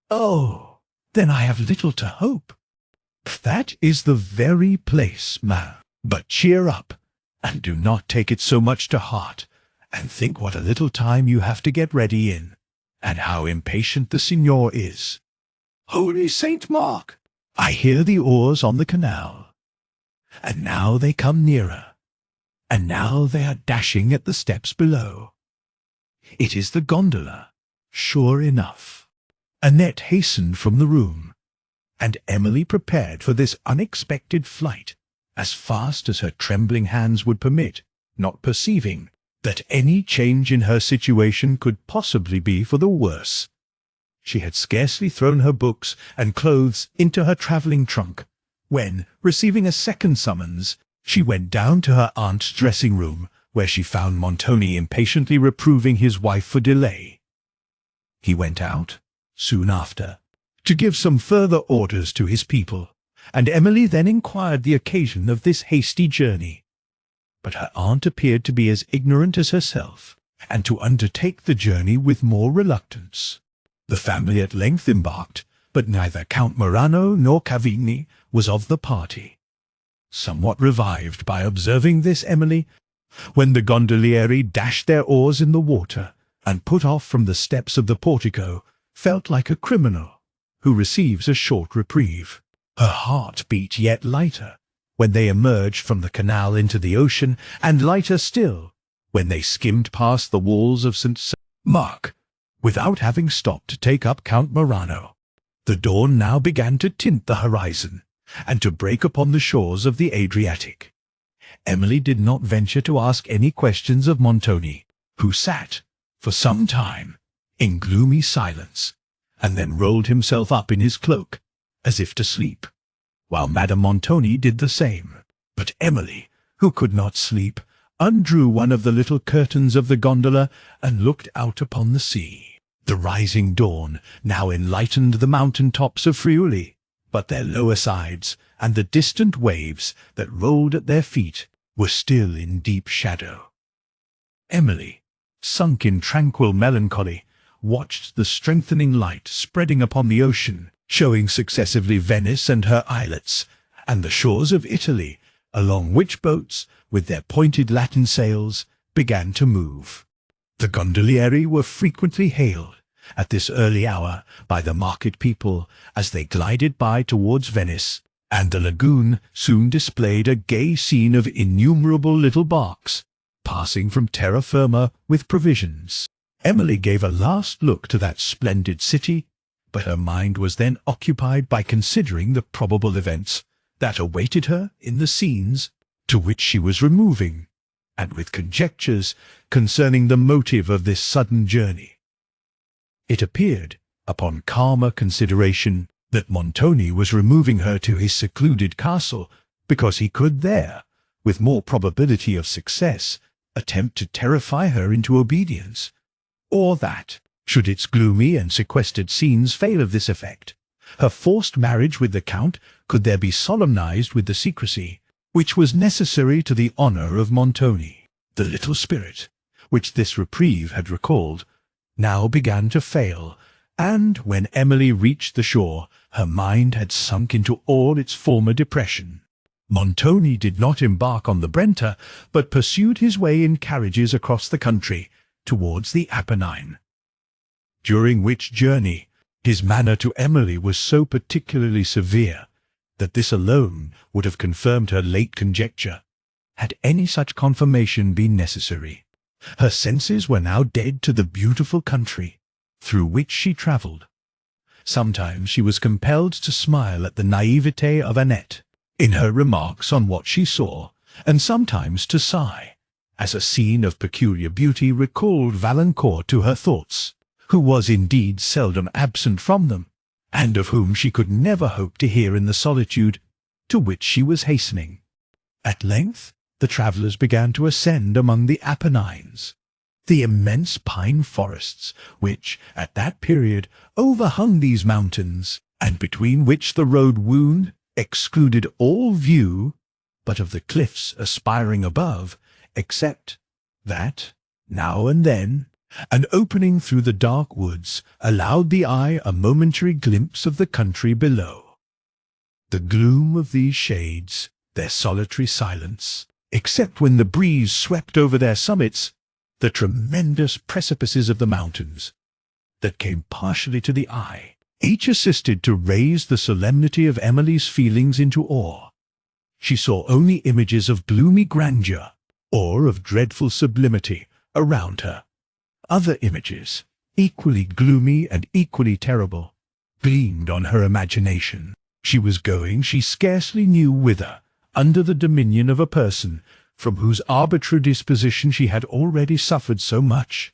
"Oh, then I have little to hope." "That is the very place, ma'am. But cheer up, and do not take it so much to heart, and think what a little time you have to get ready in, and how impatient the signor is. Holy Saint Mark! I hear the oars on the canal. And now they come nearer, and now they are dashing at the steps below. It is the gondola, sure enough." Annette hastened from the room, and Emily prepared for this unexpected flight as fast as her trembling hands would permit, not perceiving that any change in her situation could possibly be for the worse. She had scarcely thrown her books and clothes into her travelling trunk, when, receiving a second summons, she went down to her aunt's dressing-room, where she found Montoni impatiently reproving his wife for delay. He went out, soon after, to give some further orders to his people, and Emily then inquired the occasion of this hasty journey. But her aunt appeared to be as ignorant as herself, and to undertake the journey with more reluctance. The family at length embarked, but neither Count Morano nor Cavigni was of the party. Somewhat revived by observing this, Emily, when the gondolieri dashed their oars in the water and put off from the steps of the portico, felt like a criminal who receives a short reprieve. Her heart beat yet lighter when they emerged from the canal into the ocean, and lighter still when they skimmed past the walls of St. Mark, without having stopped to take up Count Morano. The dawn now began to tint the horizon, and to break upon the shores of the Adriatic. Emily did not venture to ask any questions of Montoni, who sat, for some time, in gloomy silence, and then rolled himself up in his cloak, as if to sleep, while Madame Montoni did the same. But Emily, who could not sleep, undrew one of the little curtains of the gondola and looked out upon the sea. The rising dawn now enlightened the mountain tops of Friuli, but their lower sides and the distant waves that rolled at their feet were still in deep shadow. Emily, sunk in tranquil melancholy, watched the strengthening light spreading upon the ocean, showing successively Venice and her islets, and the shores of Italy, along which boats, with their pointed Latin sails, began to move. The gondolieri were frequently hailed at this early hour by the market people as they glided by towards Venice, and the lagoon soon displayed a gay scene of innumerable little barks, passing from terra firma with provisions. Emily gave a last look to that splendid city, but her mind was then occupied by considering the probable events that awaited her in the scenes to which she was removing, and with conjectures concerning the motive of this sudden journey. It appeared, upon calmer consideration, that Montoni was removing her to his secluded castle because he could there, with more probability of success, attempt to terrify her into obedience, or that, should its gloomy and sequestered scenes fail of this effect, her forced marriage with the Count could there be solemnized with the secrecy which was necessary to the honour of Montoni. The little spirit, which this reprieve had recalled, now began to fail, and when Emily reached the shore, her mind had sunk into all its former depression. Montoni did not embark on the Brenta, but pursued his way in carriages across the country towards the Apennine, during which journey his manner to Emily was so particularly severe that this alone would have confirmed her late conjecture, had any such confirmation been necessary. Her senses were now dead to the beautiful country through which she travelled. Sometimes she was compelled to smile at the naivete of Annette in her remarks on what she saw, and sometimes to sigh, as a scene of peculiar beauty recalled Valancourt to her thoughts, who was indeed seldom absent from them, and of whom she could never hope to hear in the solitude to which she was hastening. At length the travellers began to ascend among the Apennines, the immense pine forests which, at that period, overhung these mountains, and between which the road wound, excluded all view but of the cliffs aspiring above, except that, now and then, an opening through the dark woods allowed the eye a momentary glimpse of the country below. The gloom of these shades, their solitary silence, except when the breeze swept over their summits, the tremendous precipices of the mountains, that came partially to the eye, each assisted to raise the solemnity of Emily's feelings into awe. She saw only images of gloomy grandeur, or of dreadful sublimity, around her. Other images, equally gloomy and equally terrible, gleamed on her imagination. She was going she scarcely knew whither, under the dominion of a person from whose arbitrary disposition she had already suffered so much,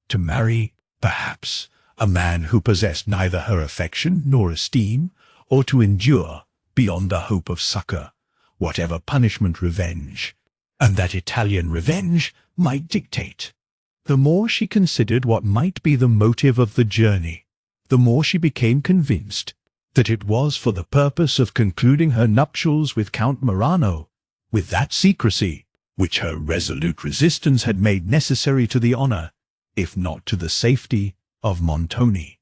to marry, perhaps, a man who possessed neither her affection nor esteem, or to endure, beyond the hope of succour, whatever punishment revenge, and that Italian revenge, might dictate. The more she considered what might be the motive of the journey, the more she became convinced that it was for the purpose of concluding her nuptials with Count Morano, with that secrecy which her resolute resistance had made necessary to the honor, if not to the safety, of Montoni.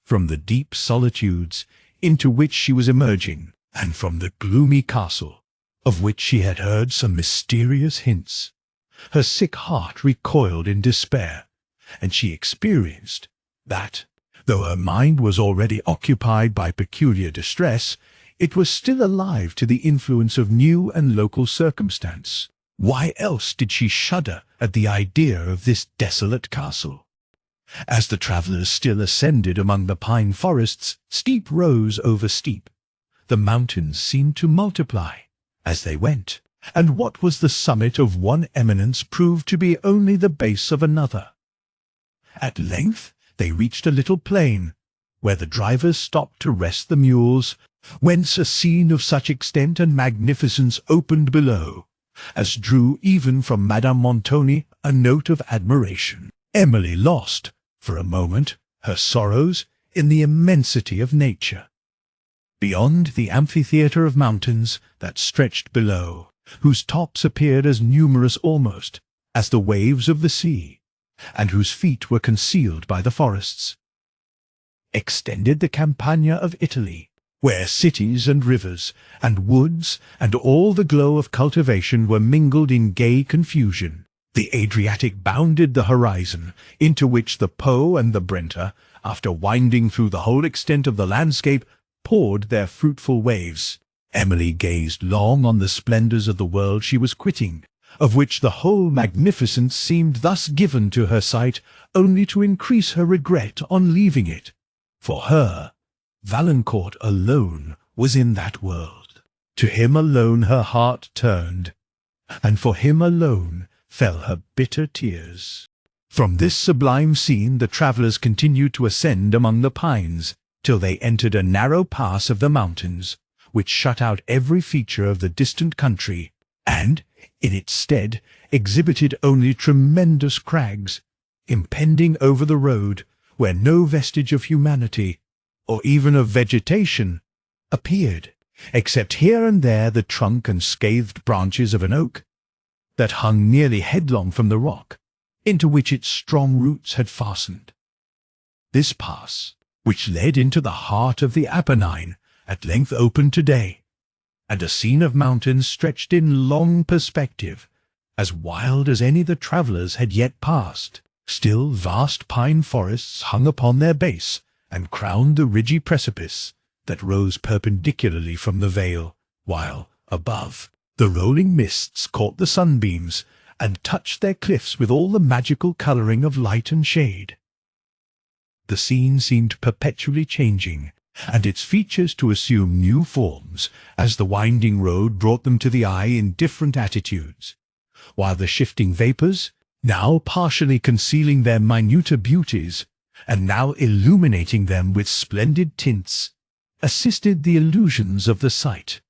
From the deep solitudes into which she was emerging, and from the gloomy castle, of which she had heard some mysterious hints, her sick heart recoiled in despair, and she experienced that, though her mind was already occupied by peculiar distress, it was still alive to the influence of new and local circumstance. Why else did she shudder at the idea of this desolate castle? As the travellers still ascended among the pine forests, steep rose over steep, the mountains seemed to multiply as they went, and what was the summit of one eminence proved to be only the base of another. At length they reached a little plain, where the drivers stopped to rest the mules, whence a scene of such extent and magnificence opened below, as drew even from Madame Montoni a note of admiration. Emily lost, for a moment, her sorrows in the immensity of nature. Beyond the amphitheatre of mountains that stretched below, whose tops appeared as numerous almost as the waves of the sea, and whose feet were concealed by the forests, extended the Campagna of Italy, where cities and rivers and woods and all the glow of cultivation were mingled in gay confusion. The Adriatic bounded the horizon, into which the Po and the Brenta, after winding through the whole extent of the landscape, poured their fruitful waves. Emily gazed long on the splendours of the world she was quitting, of which the whole magnificence seemed thus given to her sight only to increase her regret on leaving it. For her, Valancourt alone was in that world. To him alone her heart turned, and for him alone fell her bitter tears. From this sublime scene the travellers continued to ascend among the pines, till they entered a narrow pass of the mountains, which shut out every feature of the distant country, and, in its stead, exhibited only tremendous crags, impending over the road, where no vestige of humanity, or even of vegetation, appeared, except here and there the trunk and scathed branches of an oak, that hung nearly headlong from the rock, into which its strong roots had fastened. This pass, which led into the heart of the Apennine, at length opened to day, and a scene of mountains stretched in long perspective, as wild as any the travellers had yet passed. Still vast pine forests hung upon their base, and crowned the ridgy precipice that rose perpendicularly from the vale, while, above, the rolling mists caught the sunbeams, and touched their cliffs with all the magical colouring of light and shade. The scene seemed perpetually changing, and its features to assume new forms, as the winding road brought them to the eye in different attitudes, while the shifting vapours, now partially concealing their minuter beauties, and now illuminating them with splendid tints, assisted the illusions of the sight,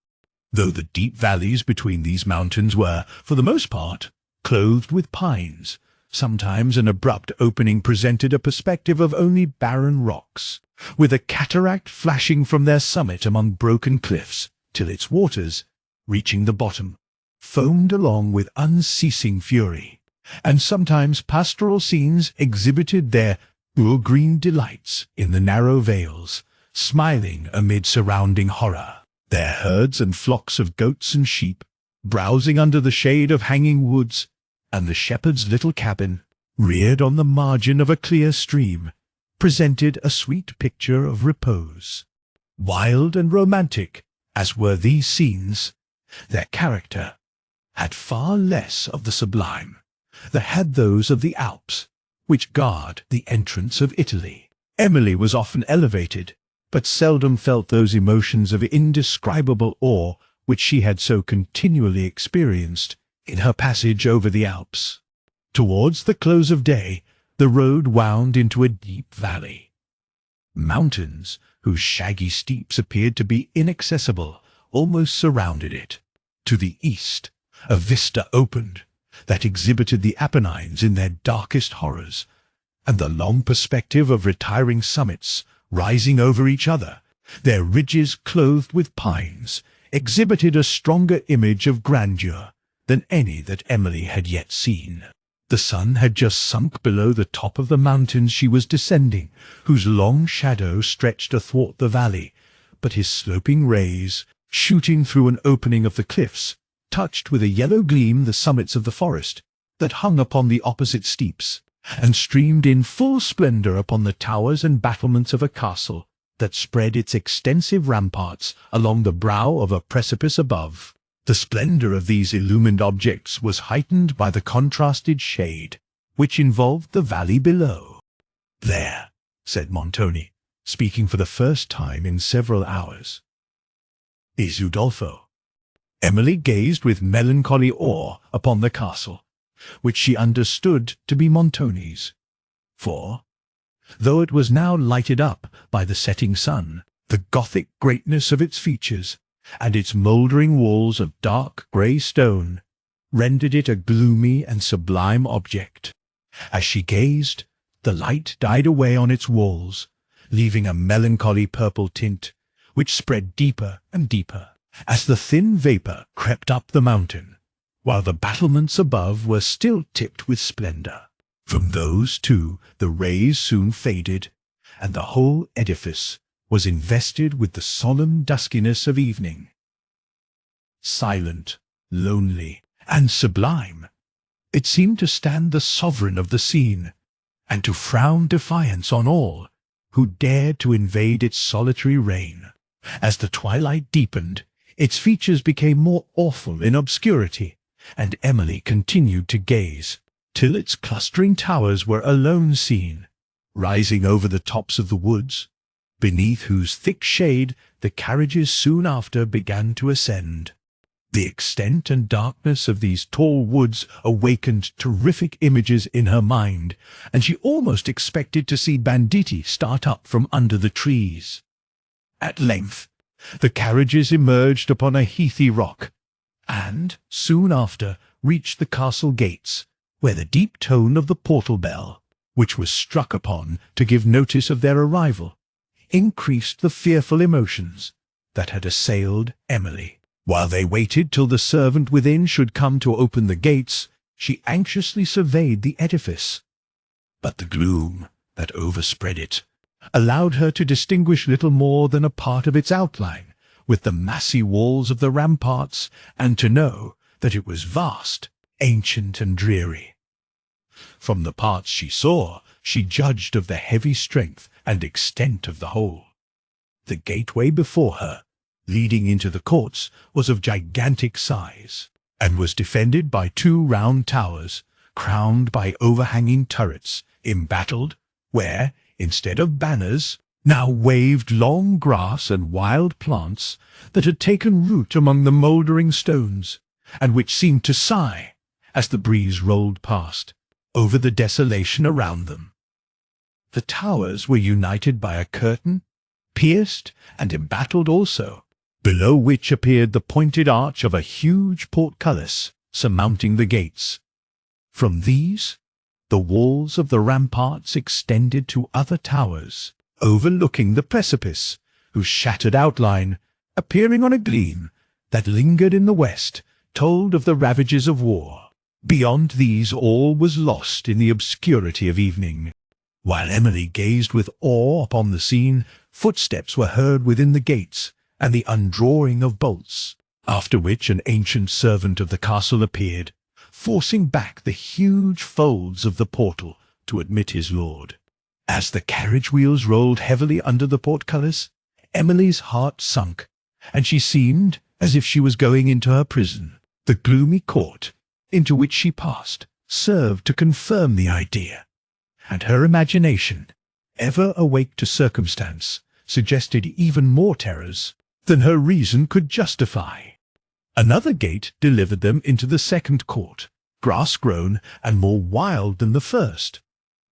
though the deep valleys between these mountains were, for the most part, clothed with pines. Sometimes an abrupt opening presented a perspective of only barren rocks, with a cataract flashing from their summit among broken cliffs, till its waters, reaching the bottom, foamed along with unceasing fury, and sometimes pastoral scenes exhibited their green delights in the narrow vales, smiling amid surrounding horror. Their herds and flocks of goats and sheep, browsing under the shade of hanging woods, and the shepherd's little cabin, reared on the margin of a clear stream, presented a sweet picture of repose. Wild and romantic as were these scenes, their character had far less of the sublime than had those of the Alps, which guard the entrance of Italy. Emily was often elevated, but seldom felt those emotions of indescribable awe which she had so continually experienced in her passage over the Alps. Towards the close of day, the road wound into a deep valley. Mountains, whose shaggy steeps appeared to be inaccessible, almost surrounded it. To the east, a vista opened that exhibited the Apennines in their darkest horrors, and the long perspective of retiring summits rising over each other, their ridges clothed with pines, exhibited a stronger image of grandeur than any that Emily had yet seen. The sun had just sunk below the top of the mountains she was descending, whose long shadow stretched athwart the valley, but his sloping rays, shooting through an opening of the cliffs, touched with a yellow gleam the summits of the forest that hung upon the opposite steeps, and streamed in full splendour upon the towers and battlements of a castle that spread its extensive ramparts along the brow of a precipice above. The splendour of these illumined objects was heightened by the contrasted shade which involved the valley below. "There," said Montoni, speaking for the first time in several hours, "is Udolpho." Emily gazed with melancholy awe upon the castle, which she understood to be Montoni's. For, though it was now lighted up by the setting sun, the Gothic greatness of its features, and its mouldering walls of dark grey stone, rendered it a gloomy and sublime object. As she gazed, the light died away on its walls, leaving a melancholy purple tint, which spread deeper and deeper, as the thin vapour crept up the mountain, while the battlements above were still tipped with splendour. From those, too, the rays soon faded, and the whole edifice was invested with the solemn duskiness of evening. Silent, lonely, and sublime, it seemed to stand the sovereign of the scene, and to frown defiance on all who dared to invade its solitary reign. As the twilight deepened, its features became more awful in obscurity, and Emily continued to gaze, till its clustering towers were alone seen, rising over the tops of the woods, beneath whose thick shade the carriages soon after began to ascend. The extent and darkness of these tall woods awakened terrific images in her mind, and she almost expected to see banditti start up from under the trees. At length, the carriages emerged upon a heathy rock, and, soon after, reached the castle gates, where the deep tone of the portal bell, which was struck upon to give notice of their arrival, increased the fearful emotions that had assailed Emily. While they waited till the servant within should come to open the gates, she anxiously surveyed the edifice. But the gloom that overspread it allowed her to distinguish little more than a part of its outline, with the massy walls of the ramparts, and to know that it was vast, ancient, and dreary. From the parts she saw, she judged of the heavy strength and extent of the whole. The gateway before her, leading into the courts, was of gigantic size, and was defended by 2 round towers, crowned by overhanging turrets, embattled, where, instead of banners, now waved long grass and wild plants that had taken root among the mouldering stones, and which seemed to sigh, as the breeze rolled past, over the desolation around them. The towers were united by a curtain, pierced and embattled also, below which appeared the pointed arch of a huge portcullis surmounting the gates. From these, the walls of the ramparts extended to other towers, overlooking the precipice, whose shattered outline, appearing on a gleam that lingered in the west, told of the ravages of war. Beyond these all was lost in the obscurity of evening. While Emily gazed with awe upon the scene, footsteps were heard within the gates, and the undrawing of bolts, after which an ancient servant of the castle appeared, forcing back the huge folds of the portal to admit his lord. As the carriage wheels rolled heavily under the portcullis, Emily's heart sunk, and she seemed as if she was going into her prison. The gloomy court into which she passed served to confirm the idea, and her imagination, ever awake to circumstance, suggested even more terrors than her reason could justify. Another gate delivered them into the second court, grass-grown and more wild than the first,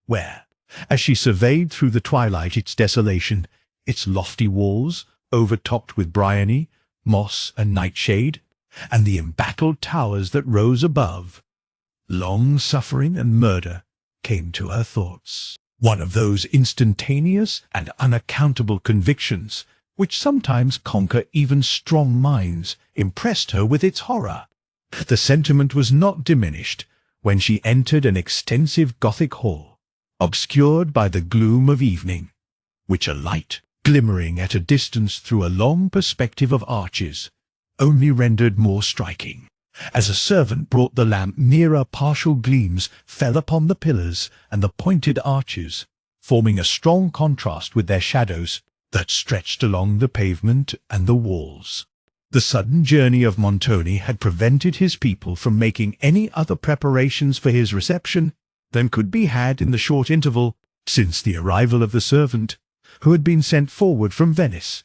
where, as she surveyed through the twilight its desolation, its lofty walls, overtopped with bryony, moss, and nightshade, and the embattled towers that rose above, long-suffering and murder came to her thoughts. One of those instantaneous and unaccountable convictions which sometimes conquer even strong minds impressed her with its horror. The sentiment was not diminished when she entered an extensive Gothic hall, obscured by the gloom of evening, which a light, glimmering at a distance through a long perspective of arches, only rendered more striking. As a servant brought the lamp nearer, partial gleams fell upon the pillars and the pointed arches, forming a strong contrast with their shadows that stretched along the pavement and the walls. The sudden journey of Montoni had prevented his people from making any other preparations for his reception than could be had in the short interval since the arrival of the servant who had been sent forward from Venice,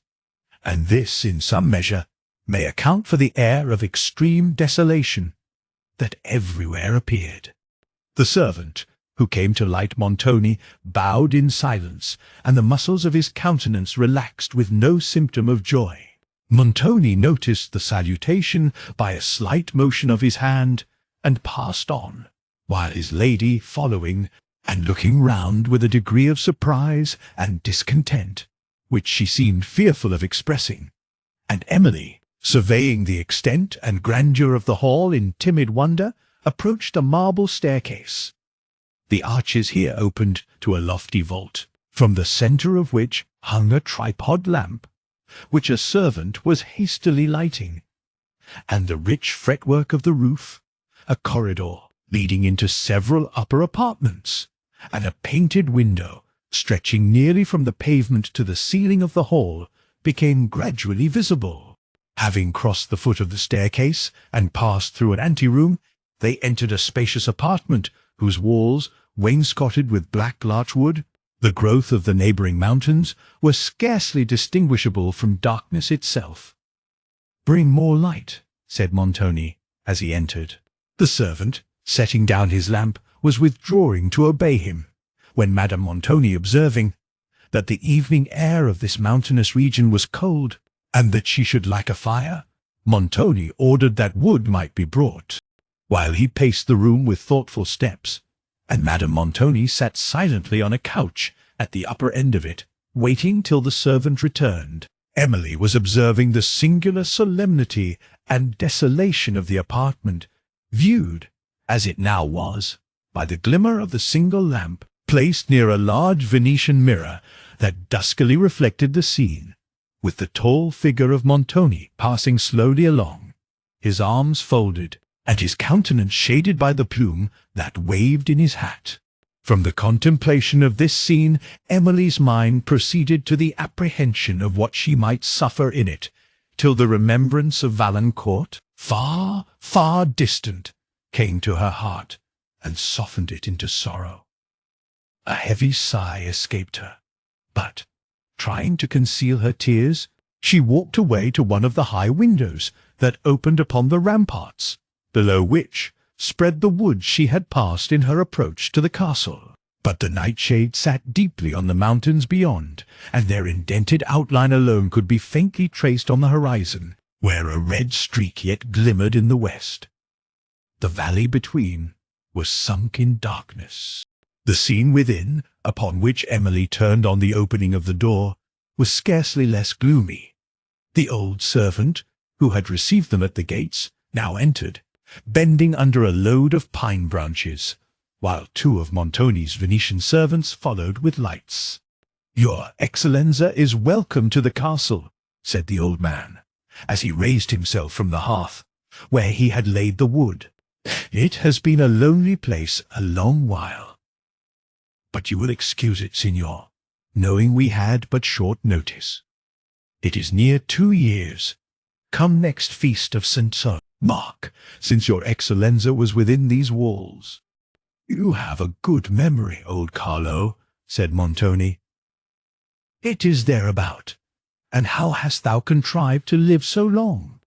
and this, in some measure, may account for the air of extreme desolation that everywhere appeared. The servant, who came to light Montoni, bowed in silence, and the muscles of his countenance relaxed with no symptom of joy. Montoni noticed the salutation by a slight motion of his hand, and passed on, while his lady, following, and looking round with a degree of surprise and discontent, which she seemed fearful of expressing, and Emily, surveying the extent and grandeur of the hall in timid wonder, approached a marble staircase. The arches here opened to a lofty vault, from the centre of which hung a tripod lamp, which a servant was hastily lighting, and the rich fretwork of the roof, a corridor leading into several upper apartments, and a painted window stretching nearly from the pavement to the ceiling of the hall became gradually visible. Having crossed the foot of the staircase and passed through an anteroom, they entered a spacious apartment whose walls, wainscoted with black larchwood, the growth of the neighbouring mountains, were scarcely distinguishable from darkness itself. "Bring more light," said Montoni, as he entered. The servant, setting down his lamp, was withdrawing to obey him, when Madame Montoni, observing that the evening air of this mountainous region was cold, and that she should like a fire, Montoni ordered that wood might be brought, while he paced the room with thoughtful steps, and Madame Montoni sat silently on a couch at the upper end of it, waiting till the servant returned. Emily was observing the singular solemnity and desolation of the apartment, viewed, as it now was, by the glimmer of the single lamp placed near a large Venetian mirror that duskily reflected the scene, with the tall figure of Montoni passing slowly along, his arms folded, and his countenance shaded by the plume that waved in his hat. From the contemplation of this scene, Emily's mind proceeded to the apprehension of what she might suffer in it, till the remembrance of Valancourt, far, far distant, came to her heart, and softened it into sorrow. A heavy sigh escaped her, but, trying to conceal her tears, she walked away to one of the high windows that opened upon the ramparts, below which spread the woods she had passed in her approach to the castle. But the nightshade sat deeply on the mountains beyond, and their indented outline alone could be faintly traced on the horizon, where a red streak yet glimmered in the west. The valley between was sunk in darkness. The scene within, upon which Emily turned on the opening of the door, was scarcely less gloomy. The old servant, who had received them at the gates, now entered, bending under a load of pine branches, while two of Montoni's Venetian servants followed with lights. "Your Excellenza is welcome to the castle," said the old man, as he raised himself from the hearth, where he had laid the wood. "It has been a lonely place a long while. But you will excuse it, signor, knowing we had but short notice. It is near 2 years, come next feast of St. Mark, since your Excellenza was within these walls." "You have a good memory, old Carlo," said Montoni. "It is thereabout. And how hast thou contrived to live so long?"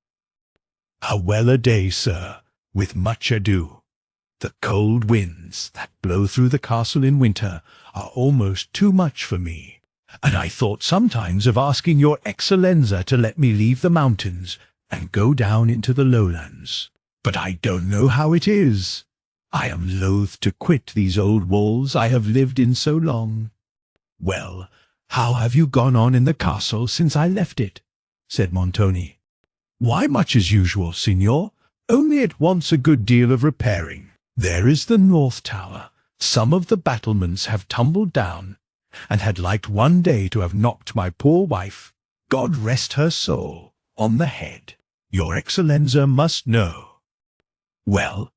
"A well-a-day, sir, with much ado. The cold winds that blow through the castle in winter are almost too much for me, and I thought sometimes of asking your Excellenza to let me leave the mountains and go down into the lowlands. But I don't know how it is. I am loath to quit these old walls I have lived in so long." "Well, how have you gone on in the castle since I left it?" said Montoni. "Why, much as usual, signor. Only it wants a good deal of repairing. There is the North Tower. Some of the battlements have tumbled down, and had liked one day to have knocked my poor wife, God rest her soul, on the head. Your Excellenza must know." "Well,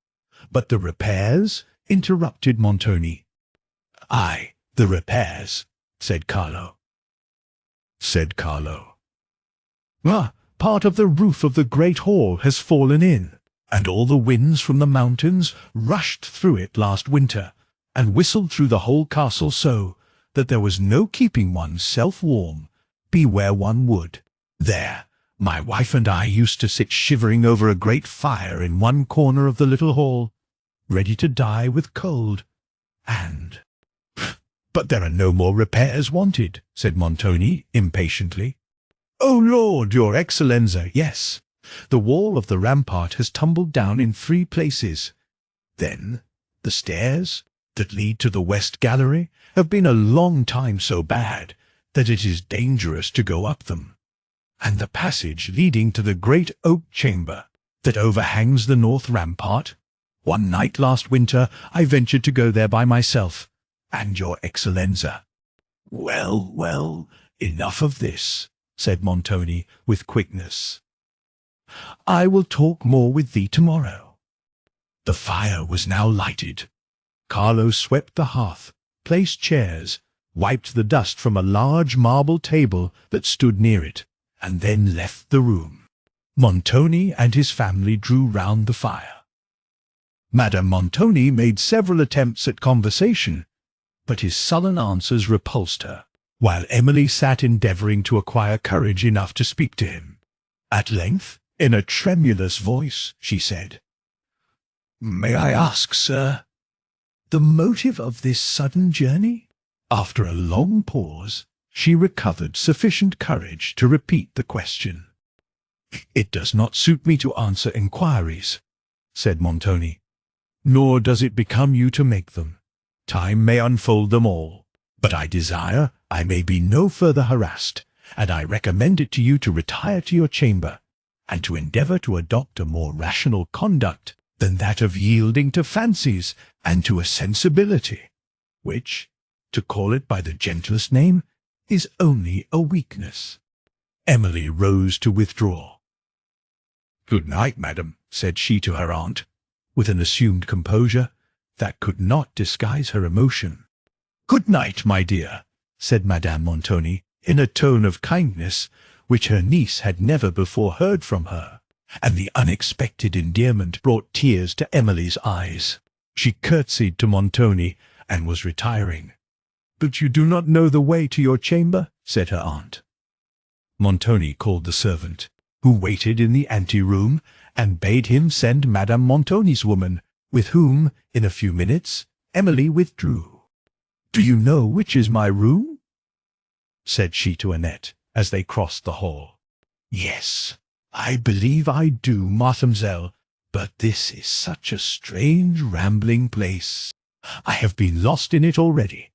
but the repairs?" interrupted Montoni. "Aye, the repairs," said Carlo. "Ah, part of the roof of the great hall has fallen in, and all the winds from the mountains rushed through it last winter, and whistled through the whole castle so, that there was no keeping one's self warm, be where one would. There, my wife and I used to sit shivering over a great fire in one corner of the little hall, ready to die with cold, and—" "But there are no more repairs wanted," said Montoni impatiently. "Oh Lord, your Excellenza, yes. The wall of the rampart has tumbled down in 3 places. Then the stairs that lead to the west gallery have been a long time so bad that it is dangerous to go up them. And the passage leading to the great oak chamber that overhangs the north rampart, one night last winter I ventured to go there by myself, and your Excellenza—" "Well, well, enough of this," said Montoni with quickness. "I will talk more with thee tomorrow." The fire was now lighted. Carlo swept the hearth, placed chairs, wiped the dust from a large marble table that stood near it, and then left the room. Montoni and his family drew round the fire. Madame Montoni made several attempts at conversation, but his sullen answers repulsed her, while Emily sat endeavouring to acquire courage enough to speak to him. At length, in a tremulous voice, she said, "May I ask, sir, the motive of this sudden journey?" After a long pause, she recovered sufficient courage to repeat the question. "It does not suit me to answer inquiries," said Montoni, "nor does it become you to make them. Time may unfold them all, but I desire I may be no further harassed, and I recommend it to you to retire to your chamber, and to endeavour to adopt a more rational conduct than that of yielding to fancies and to a sensibility, which, to call it by the gentlest name, is only a weakness." Emily rose to withdraw. "Good night, madam," said she to her aunt, with an assumed composure that could not disguise her emotion. "Good night, my dear," said Madame Montoni, in a tone of kindness which her niece had never before heard from her, and the unexpected endearment brought tears to Emily's eyes. She curtsied to Montoni, and was retiring. "But you do not know the way to your chamber?" said her aunt. Montoni called the servant, who waited in the ante-room, and bade him send Madame Montoni's woman, with whom, in a few minutes, Emily withdrew. "Do you know which is my room?" said she to Annette, as they crossed the hall. "Yes, I believe I do, mademoiselle, but this is such a strange rambling place. I have been lost in it already.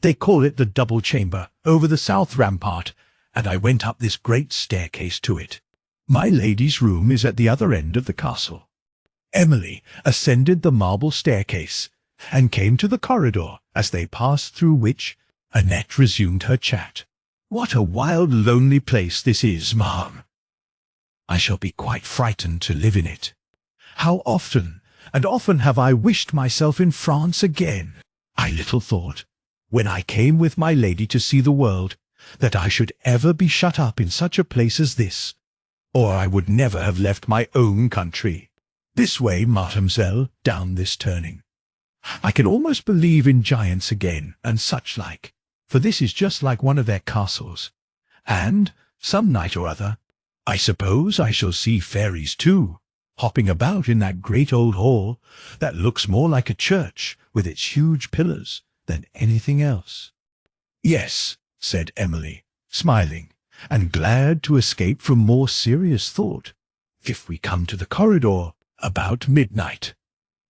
They call it the double chamber, over the south rampart, and I went up this great staircase to it. My lady's room is at the other end of the castle." Emily ascended the marble staircase, and came to the corridor, as they passed through which Annette resumed her chat. "What a wild, lonely place this is, ma'am. I shall be quite frightened to live in it. How often and often have I wished myself in France again. I little thought, when I came with my lady to see the world, that I should ever be shut up in such a place as this, or I would never have left my own country. This way, mademoiselle, down this turning. I can almost believe in giants again, and such like, for this is just like one of their castles. And, some night or other, I suppose I shall see fairies too, hopping about in that great old hall, that looks more like a church, with its huge pillars, than anything else." "Yes," said Emily, smiling, and glad to escape from more serious thought. "If we come to the corridor about midnight,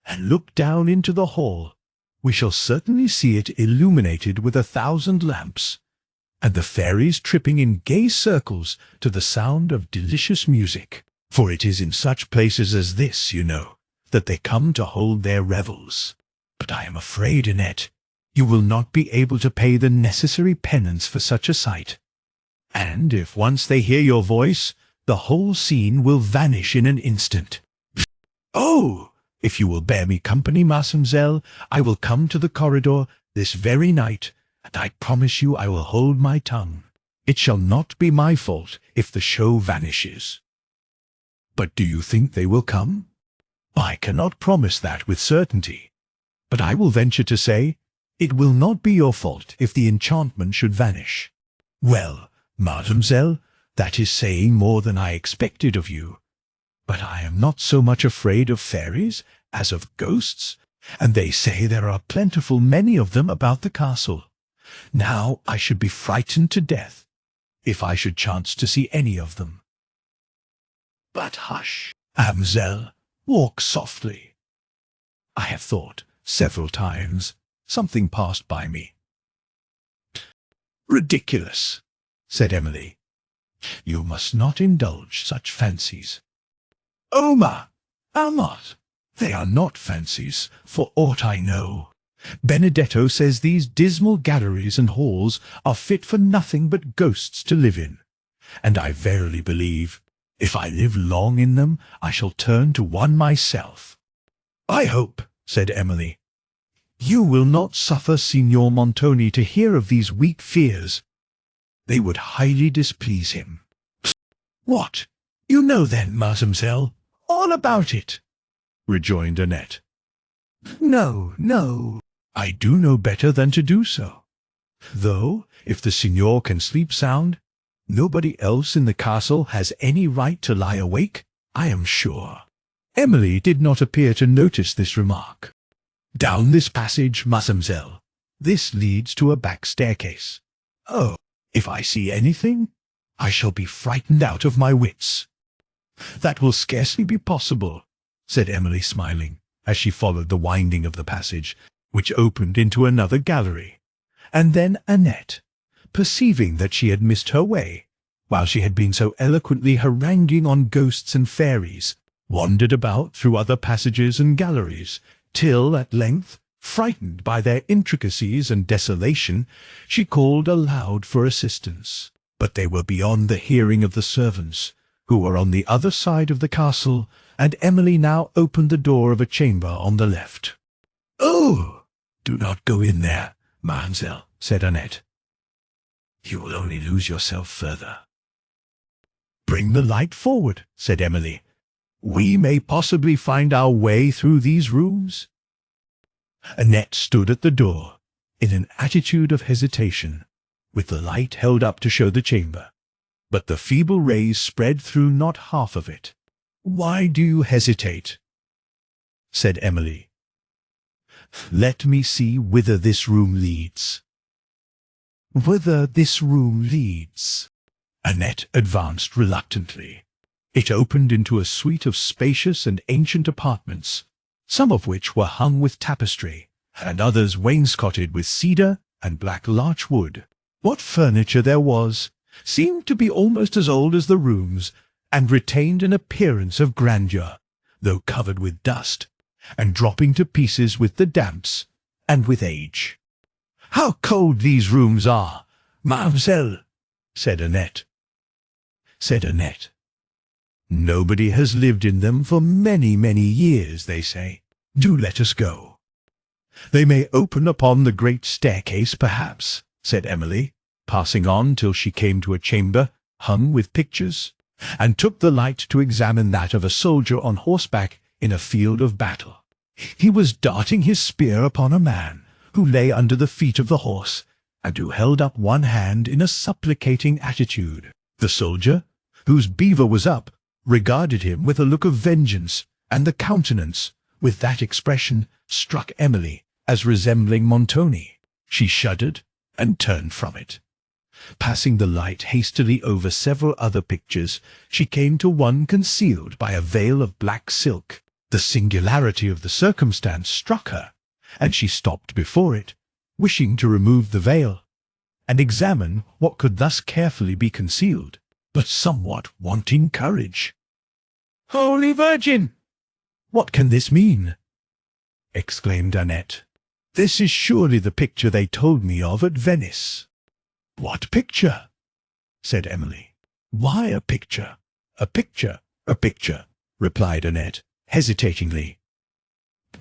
and look down into the hall, we shall certainly see it illuminated with 1,000 lamps, and the fairies tripping in gay circles to the sound of delicious music. For it is in such places as this, you know, that they come to hold their revels. But I am afraid, Annette, you will not be able to pay the necessary penance for such a sight. And if once they hear your voice, the whole scene will vanish in an instant. Oh, if you will bear me company, mademoiselle, I will come to the corridor this very night, and I promise you I will hold my tongue. It shall not be my fault if the show vanishes. But do you think they will come? I cannot promise that with certainty, but I will venture to say it will not be your fault if the enchantment should vanish. Well, mademoiselle, that is saying more than I expected of you. But I am not so much afraid of fairies as of ghosts, and they say there are plentiful many of them about the castle. Now I should be frightened to death if I should chance to see any of them. But hush, mademoiselle, walk softly. I have thought several times something passed by me. Ridiculous, said Emily. You must not indulge such fancies. Oh, I'll not. They are not fancies, for aught I know. Benedetto says these dismal galleries and halls are fit for nothing but ghosts to live in, and I verily believe, if I live long in them, I shall turn to one myself. I hope, said Emily, you will not suffer Signor Montoni to hear of these weak fears. They would highly displease him. What? You know then, mademoiselle, all about it, rejoined Annette. No, I do know better than to do so. Though, if the signor can sleep sound, nobody else in the castle has any right to lie awake, I am sure. Emily did not appear to notice this remark. Down this passage, mademoiselle. This leads to a back staircase. Oh, if I see anything, I shall be frightened out of my wits. That will scarcely be possible, said Emily, smiling, as she followed the winding of the passage, which opened into another gallery. And then Annette, perceiving that she had missed her way, while she had been so eloquently haranguing on ghosts and fairies, wandered about through other passages and galleries, till at length, frightened by their intricacies and desolation, she called aloud for assistance. But they were beyond the hearing of the servants, who were on the other side of the castle, and Emily now opened the door of a chamber on the left. Oh, do not go in there, mademoiselle, said Annette. You will only lose yourself further. Bring the light forward, said Emily. We may possibly find our way through these rooms. Annette stood at the door, in an attitude of hesitation, with the light held up to show the chamber, but the feeble rays spread through not half of it. Why do you hesitate? Said Emily. Let me see whither this room leads. Whither this room leads? Annette advanced reluctantly. It opened into a suite of spacious and ancient apartments, some of which were hung with tapestry, and others wainscoted with cedar and black larch wood. What furniture there was seemed to be almost as old as the rooms, and retained an appearance of grandeur, though covered with dust, and dropping to pieces with the damps, and with age. How cold these rooms are, mademoiselle, said Annette. Nobody has lived in them for many, many years, they say. Do let us go. They may open upon the great staircase, perhaps, said Emily, passing on till she came to a chamber hung with pictures, and took the light to examine that of a soldier on horseback in a field of battle. He was darting his spear upon a man who lay under the feet of the horse, and who held up one hand in a supplicating attitude. The soldier, whose beaver was up, regarded him with a look of vengeance, and the countenance, with that expression, struck Emily as resembling Montoni. She shuddered and turned from it. Passing the light hastily over several other pictures, she came to one concealed by a veil of black silk. The singularity of the circumstance struck her, and she stopped before it, wishing to remove the veil, and examine what could thus carefully be concealed, but somewhat wanting courage. Holy Virgin! What can this mean? Exclaimed Annette. This is surely the picture they told me of at Venice. What picture? Said Emily. Why a picture? A picture, replied Annette, hesitatingly.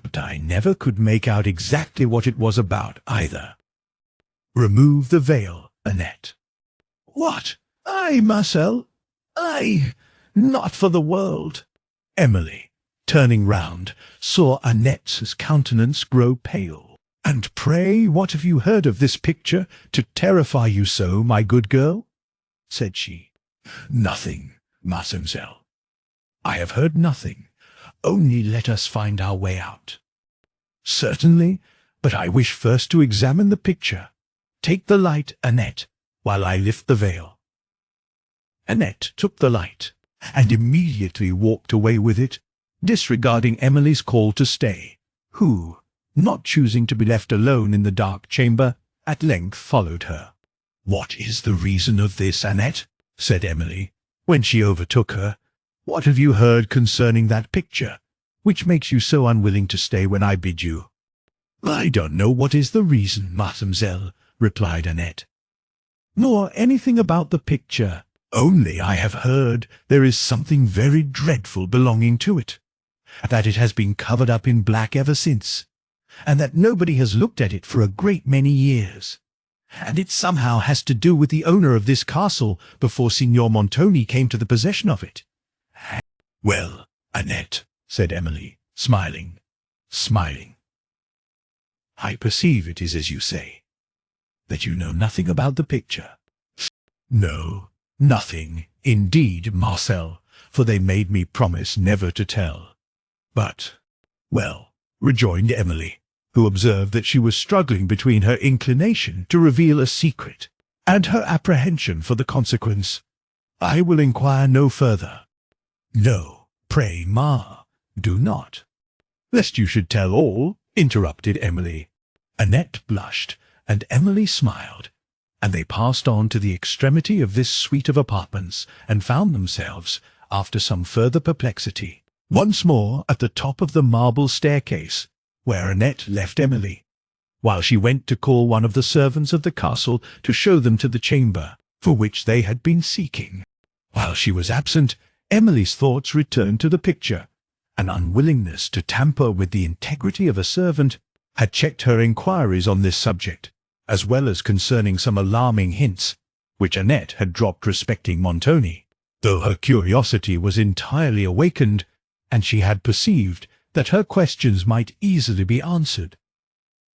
But I never could make out exactly what it was about, either. Remove the veil, Annette. What? I, Marcel? I? Not for the world. Emily, turning round, saw Annette's countenance grow pale. And pray, what have you heard of this picture to terrify you so, my good girl? Said she. Nothing, mademoiselle. I have heard nothing. Only let us find our way out. Certainly, but I wish first to examine the picture. Take the light, Annette, while I lift the veil. Annette took the light, and immediately walked away with it, disregarding Emily's call to stay, who, not choosing to be left alone in the dark chamber, at length followed her. What is the reason of this, Annette? Said Emily, when she overtook her. What have you heard concerning that picture, which makes you so unwilling to stay when I bid you? I don't know what is the reason, mademoiselle, replied Annette. Nor anything about the picture. Only I have heard there is something very dreadful belonging to it, that it has been covered up in black ever since, and that nobody has looked at it for a great many years. And it somehow has to do with the owner of this castle before Signor Montoni came to the possession of it. Well, Annette, said Emily, smiling. I perceive it is as you say, that you know nothing about the picture. No, nothing, indeed, Marcel, for they made me promise never to tell. But, well, rejoined Emily, who observed that she was struggling between her inclination to reveal a secret and her apprehension for the consequence, I will inquire no further. No, pray, ma, do not. Lest you should tell all, interrupted Emily. Annette blushed, and Emily smiled, and they passed on to the extremity of this suite of apartments, and found themselves, after some further perplexity, once more at the top of the marble staircase, where Annette left Emily, while she went to call one of the servants of the castle to show them to the chamber for which they had been seeking. While she was absent, Emily's thoughts returned to the picture. An unwillingness to tamper with the integrity of a servant had checked her inquiries on this subject, as well as concerning some alarming hints which Annette had dropped respecting Montoni, though her curiosity was entirely awakened, and she had perceived that her questions might easily be answered.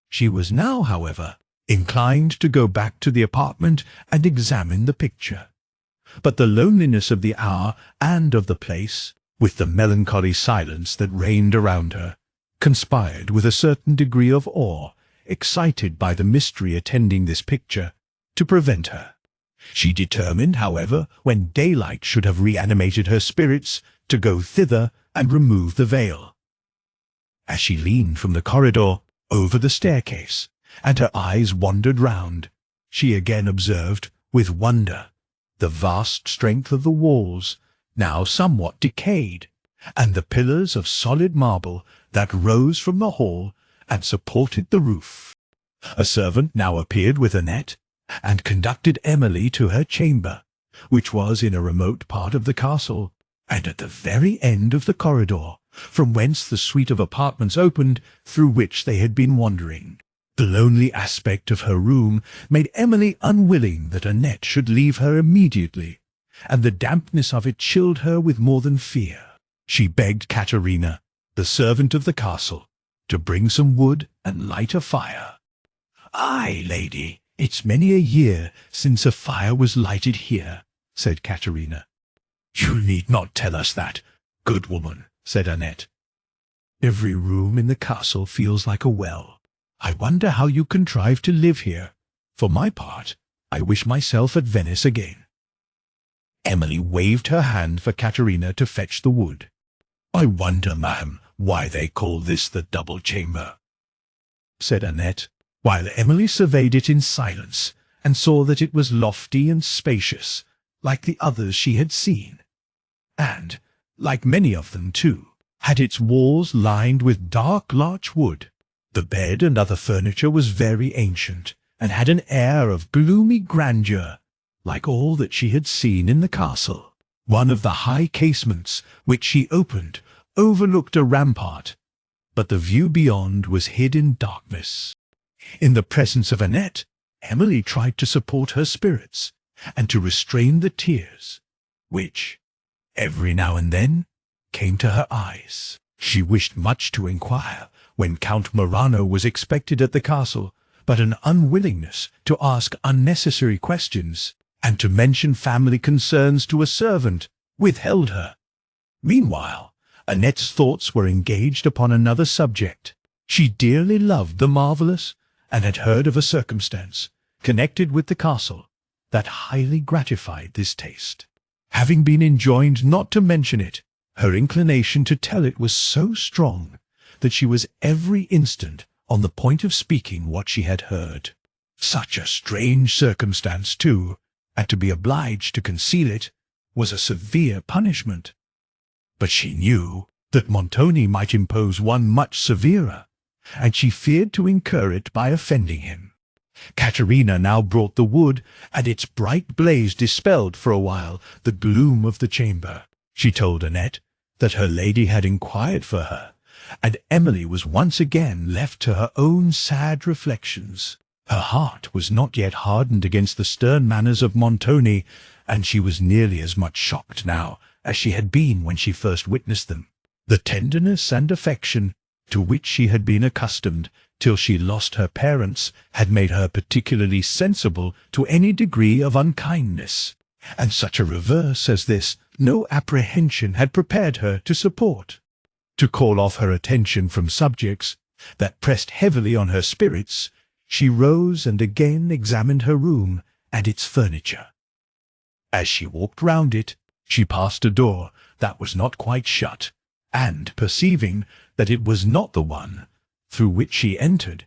She was now, however, inclined to go back to the apartment and examine the picture. But the loneliness of the hour and of the place, with the melancholy silence that reigned around her, conspired with a certain degree of awe, excited by the mystery attending this picture, to prevent her. She determined, however, when daylight should have reanimated her spirits, to go thither and remove the veil. As she leaned from the corridor over the staircase, and her eyes wandered round, she again observed, with wonder, the vast strength of the walls, now somewhat decayed, and the pillars of solid marble that rose from the hall and supported the roof. A servant now appeared with Annette, and conducted Emily to her chamber, which was in a remote part of the castle, and at the very end of the corridor, from whence the suite of apartments opened through which they had been wandering. The lonely aspect of her room made Emily unwilling that Annette should leave her immediately, and the dampness of it chilled her with more than fear. She begged Caterina, the servant of the castle, to bring some wood and light a fire. "Aye, lady, it's many a year since a fire was lighted here," said Caterina. "You need not tell us that, good woman," said Annette. "Every room in the castle feels like a well. I wonder how you contrive to live here. For my part, I wish myself at Venice again." Emily waved her hand for Caterina to fetch the wood. "I wonder, ma'am, why they call this the double chamber," said Annette, while Emily surveyed it in silence, and saw that it was lofty and spacious, like the others she had seen, and, like many of them too, had its walls lined with dark larch wood. The bed and other furniture was very ancient, and had an air of gloomy grandeur, like all that she had seen in the castle. One of the high casements, which she opened, overlooked a rampart, but the view beyond was hid in darkness. In the presence of Annette, Emily tried to support her spirits, and to restrain the tears, which, every now and then, came to her eyes. She wished much to inquire when Count Morano was expected at the castle, but an unwillingness to ask unnecessary questions and to mention family concerns to a servant withheld her. Meanwhile, Annette's thoughts were engaged upon another subject. She dearly loved the marvellous, and had heard of a circumstance connected with the castle that highly gratified this taste. Having been enjoined not to mention it, her inclination to tell it was so strong that she was every instant on the point of speaking what she had heard. Such a strange circumstance, too, and to be obliged to conceal it was a severe punishment. But she knew that Montoni might impose one much severer, and she feared to incur it by offending him. Caterina now brought the wood, and its bright blaze dispelled for a while the gloom of the chamber. She told Annette that her lady had inquired for her, and Emily was once again left to her own sad reflections. Her heart was not yet hardened against the stern manners of Montoni, and she was nearly as much shocked now as she had been when she first witnessed them. The tenderness and affection to which she had been accustomed till she lost her parents had made her particularly sensible to any degree of unkindness, and such a reverse as this no apprehension had prepared her to support. To call off her attention from subjects that pressed heavily on her spirits, she rose and again examined her room and its furniture. As she walked round it, she passed a door that was not quite shut, and, perceiving that it was not the one through which she entered,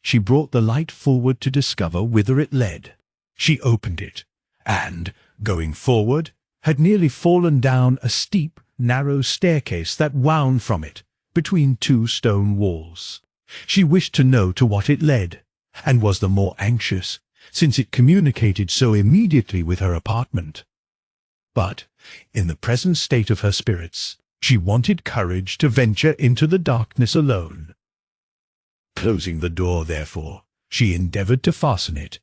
she brought the light forward to discover whither it led. She opened it, and, going forward, had nearly fallen down a steep, narrow staircase that wound from it between two stone walls. She wished to know to what it led, and was the more anxious, since it communicated so immediately with her apartment. But, in the present state of her spirits, she wanted courage to venture into the darkness alone. Closing the door, therefore, she endeavoured to fasten it,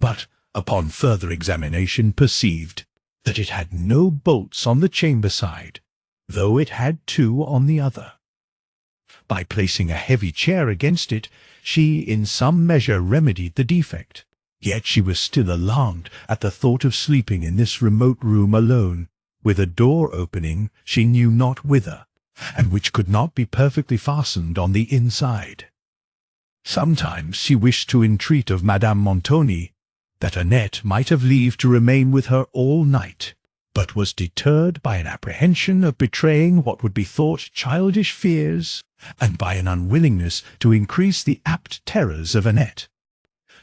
but, upon further examination, perceived that it had no bolts on the chamber side, though it had two on the other. By placing a heavy chair against it, she in some measure remedied the defect. Yet she was still alarmed at the thought of sleeping in this remote room alone, with a door opening she knew not whither, and which could not be perfectly fastened on the inside. Sometimes she wished to entreat of Madame Montoni that Annette might have leave to remain with her all night, but was deterred by an apprehension of betraying what would be thought childish fears, and by an unwillingness to increase the apt terrors of Annette.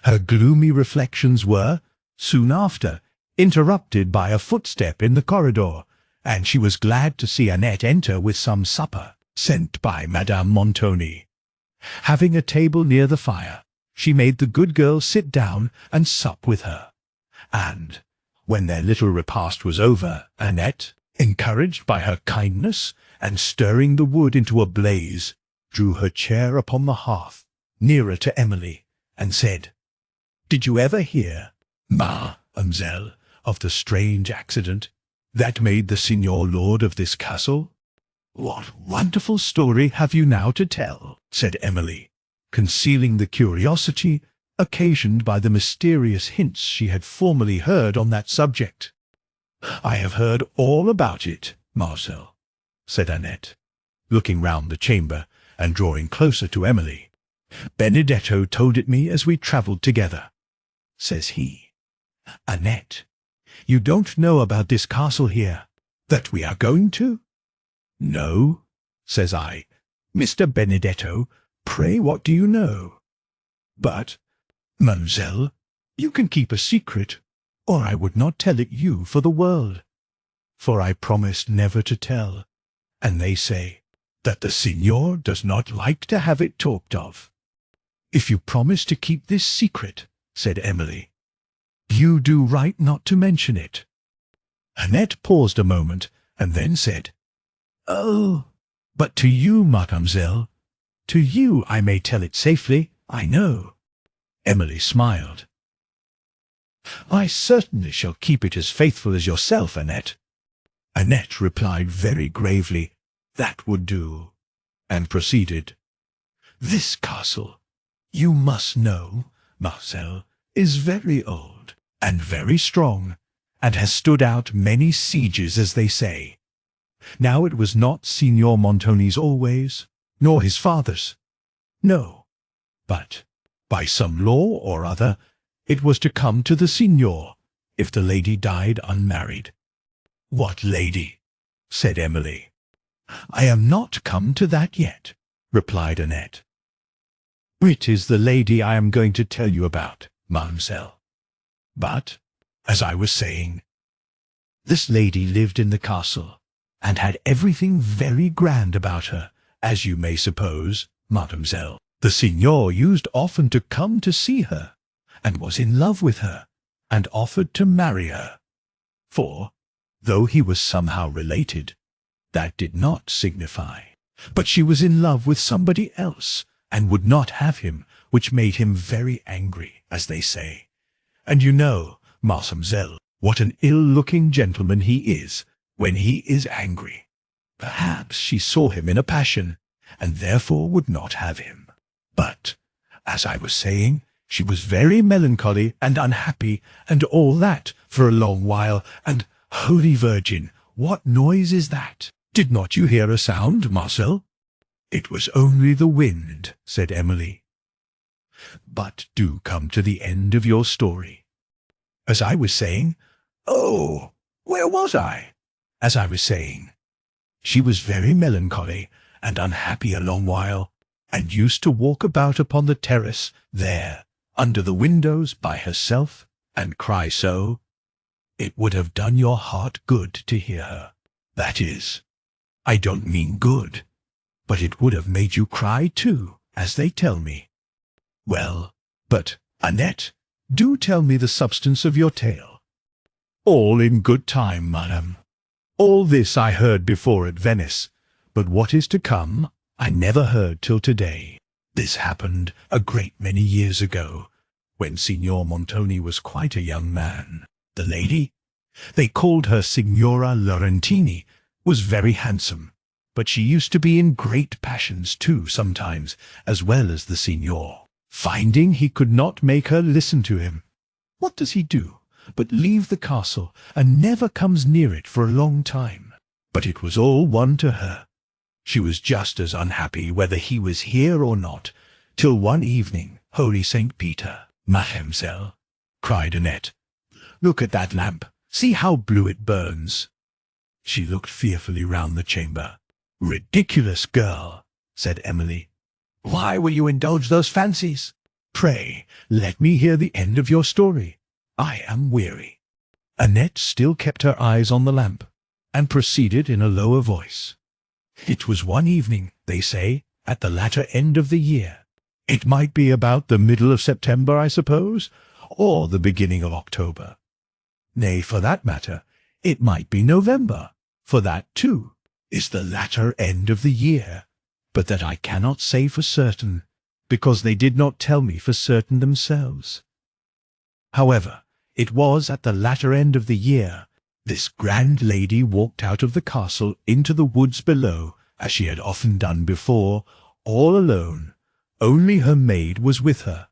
Her gloomy reflections were, soon after, interrupted by a footstep in the corridor, and she was glad to see Annette enter with some supper, sent by Madame Montoni. Having a table near the fire, she made the good girl sit down and sup with her, and, when their little repast was over, Annette, encouraged by her kindness, and stirring the wood into a blaze, drew her chair upon the hearth, nearer to Emily, and said, "Did you ever hear, mademoiselle, of the strange accident that made the signor lord of this castle?" "What wonderful story have you now to tell?" said Emily, concealing the curiosity occasioned by the mysterious hints she had formerly heard on that subject. "I have heard all about it, Marcel," said Annette, looking round the chamber and drawing closer to Emily. "Benedetto told it me as we travelled together," says he. "Annette, you don't know about this castle here, that we are going to?" "No," says I. "Mr. Benedetto, pray what do you know?" "But, mademoiselle, you can keep a secret, or I would not tell it you for the world." for I promised never to tell, and they say that the signor does not like to have it talked of." "If you promise to keep this secret," said Emily, "you do right not to mention it." Annette paused a moment, and then said, "Oh, but to you, mademoiselle, to you I may tell it safely, I know." Emily smiled. "I certainly shall keep it as faithful as yourself, Annette." Annette replied very gravely, "That would do," and proceeded, "This castle, you must know, Marcel, is very old and very strong, and has stood out many sieges, as they say. Now it was not Signor Montoni's always, nor his father's. No, but by some law or other, it was to come to the signor if the lady died unmarried." "What lady?" said Emily. "I am not come to that yet," replied Annette. "It is the lady I am going to tell you about, mademoiselle. But, as I was saying, this lady lived in the castle, and had everything very grand about her, as you may suppose, mademoiselle. The signor used often to come to see her, and was in love with her, and offered to marry her. For, though he was somehow related, that did not signify. But she was in love with somebody else, and would not have him, which made him very angry, as they say. And you know, mademoiselle, what an ill-looking gentleman he is when he is angry. Perhaps she saw him in a passion, and therefore would not have him. But, as I was saying, she was very melancholy and unhappy, and all that, for a long while, and, Holy Virgin, what noise is that? Did not you hear a sound, Marcel?" "It was only the wind," said Emily. "But do come to the end of your story." "As I was saying—" "Oh, where was I?" "As I was saying, she was very melancholy and unhappy a long while, and used to walk about upon the terrace there, under the windows by herself, and cry so. It would have done your heart good to hear her. That is, I don't mean good, but it would have made you cry too, as they tell me." "Well, but, Annette, do tell me the substance of your tale." "All in good time, madam. All this I heard before at Venice, but what is to come I never heard till to-day. This happened a great many years ago, when Signor Montoni was quite a young man. The lady, they called her Signora Laurentini, was very handsome, but she used to be in great passions too sometimes, as well as the signor. Finding he could not make her listen to him, what does he do but leave the castle, and never comes near it for a long time. But it was all one to her. She was just as unhappy whether he was here or not, till one evening, Holy St. Peter, mademoiselle, cried Annette, look at that lamp, see how blue it burns. She looked fearfully round the chamber. Ridiculous girl, said Emily. Why will you indulge those fancies? Pray, let me hear the end of your story. I am weary. Annette still kept her eyes on the lamp, and proceeded in a lower voice. It was one evening, they say, at the latter end of the year. It might be about the middle of September, I suppose, or the beginning of October. Nay, for that matter, it might be November, for that, too, is the latter end of the year, but that I cannot say for certain, because they did not tell me for certain themselves. However, it was at the latter end of the year, this grand lady walked out of the castle into the woods below, as she had often done before, all alone. Only her maid was with her.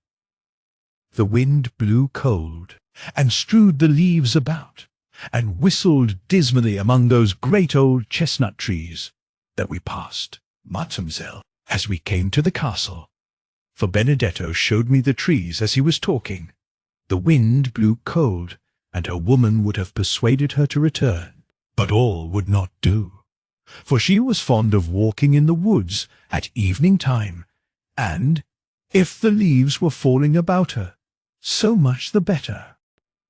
The wind blew cold, and strewed the leaves about, and whistled dismally among those great old chestnut trees that we passed, mademoiselle, as we came to the castle. For Benedetto showed me the trees as he was talking. The wind blew cold, and her woman would have persuaded her to return, but all would not do, for she was fond of walking in the woods at evening time, and, if the leaves were falling about her, so much the better.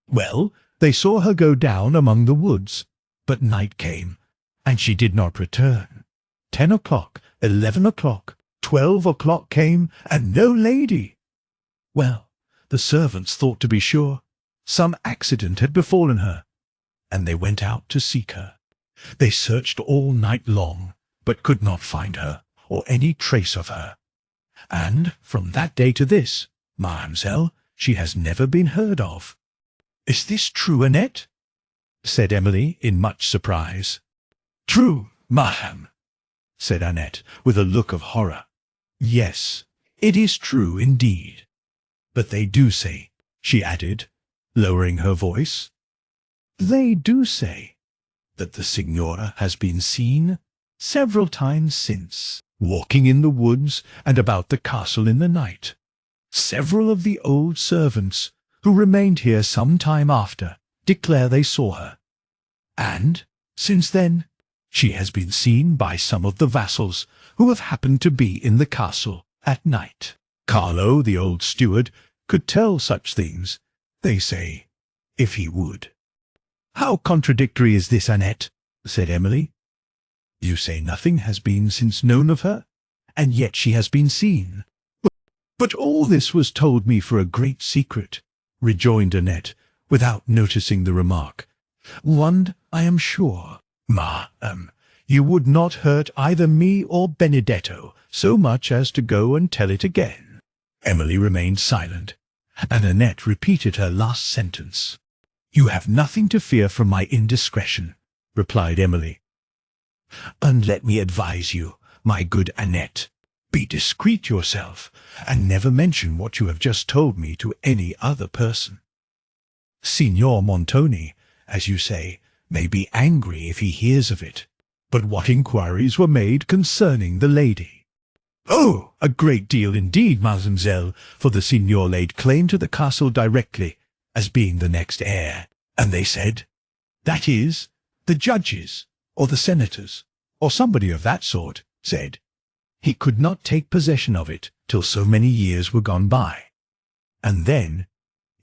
Well, they saw her go down among the woods, But night came, and she did not return. 10 o'clock, 11 o'clock, 12 o'clock came, and no lady. Well, the servants thought, to be sure, some accident had befallen her, and they went out to seek her. They searched all night long, but could not find her, or any trace of her. And from that day to this, mademoiselle, she has never been heard of. Is this true, Annette? Said Emily in much surprise. True, madame, said Annette with a look of horror. Yes, it is true indeed. But they do say, she added, lowering her voice, they do say that the signora has been seen several times since, walking in the woods and about the castle in the night. Several of the old servants, who remained here some time after, declare they saw her. And, since then, she has been seen by some of the vassals who have happened to be in the castle at night. Carlo, the old steward, could tell such things, they say, if he would. How contradictory is this, Annette, said Emily. You say nothing has been since known of her, and yet she has been seen. But all this was told me for a great secret, rejoined Annette, without noticing the remark. One, I am sure, you would not hurt either me or Benedetto so much as to go and tell it again. Emily remained silent, and Annette repeated her last sentence. You have nothing to fear from my indiscretion, replied Emily. And let me advise you, my good Annette, be discreet yourself, and never mention what you have just told me to any other person. Signor Montoni, as you say, may be angry if he hears of it. But what inquiries were made concerning the lady? Oh, a great deal indeed, mademoiselle, for the signor laid claim to the castle directly, as being the next heir. And they said, that is, the judges, or the senators, or somebody of that sort, said, he could not take possession of it till so many years were gone by. And then,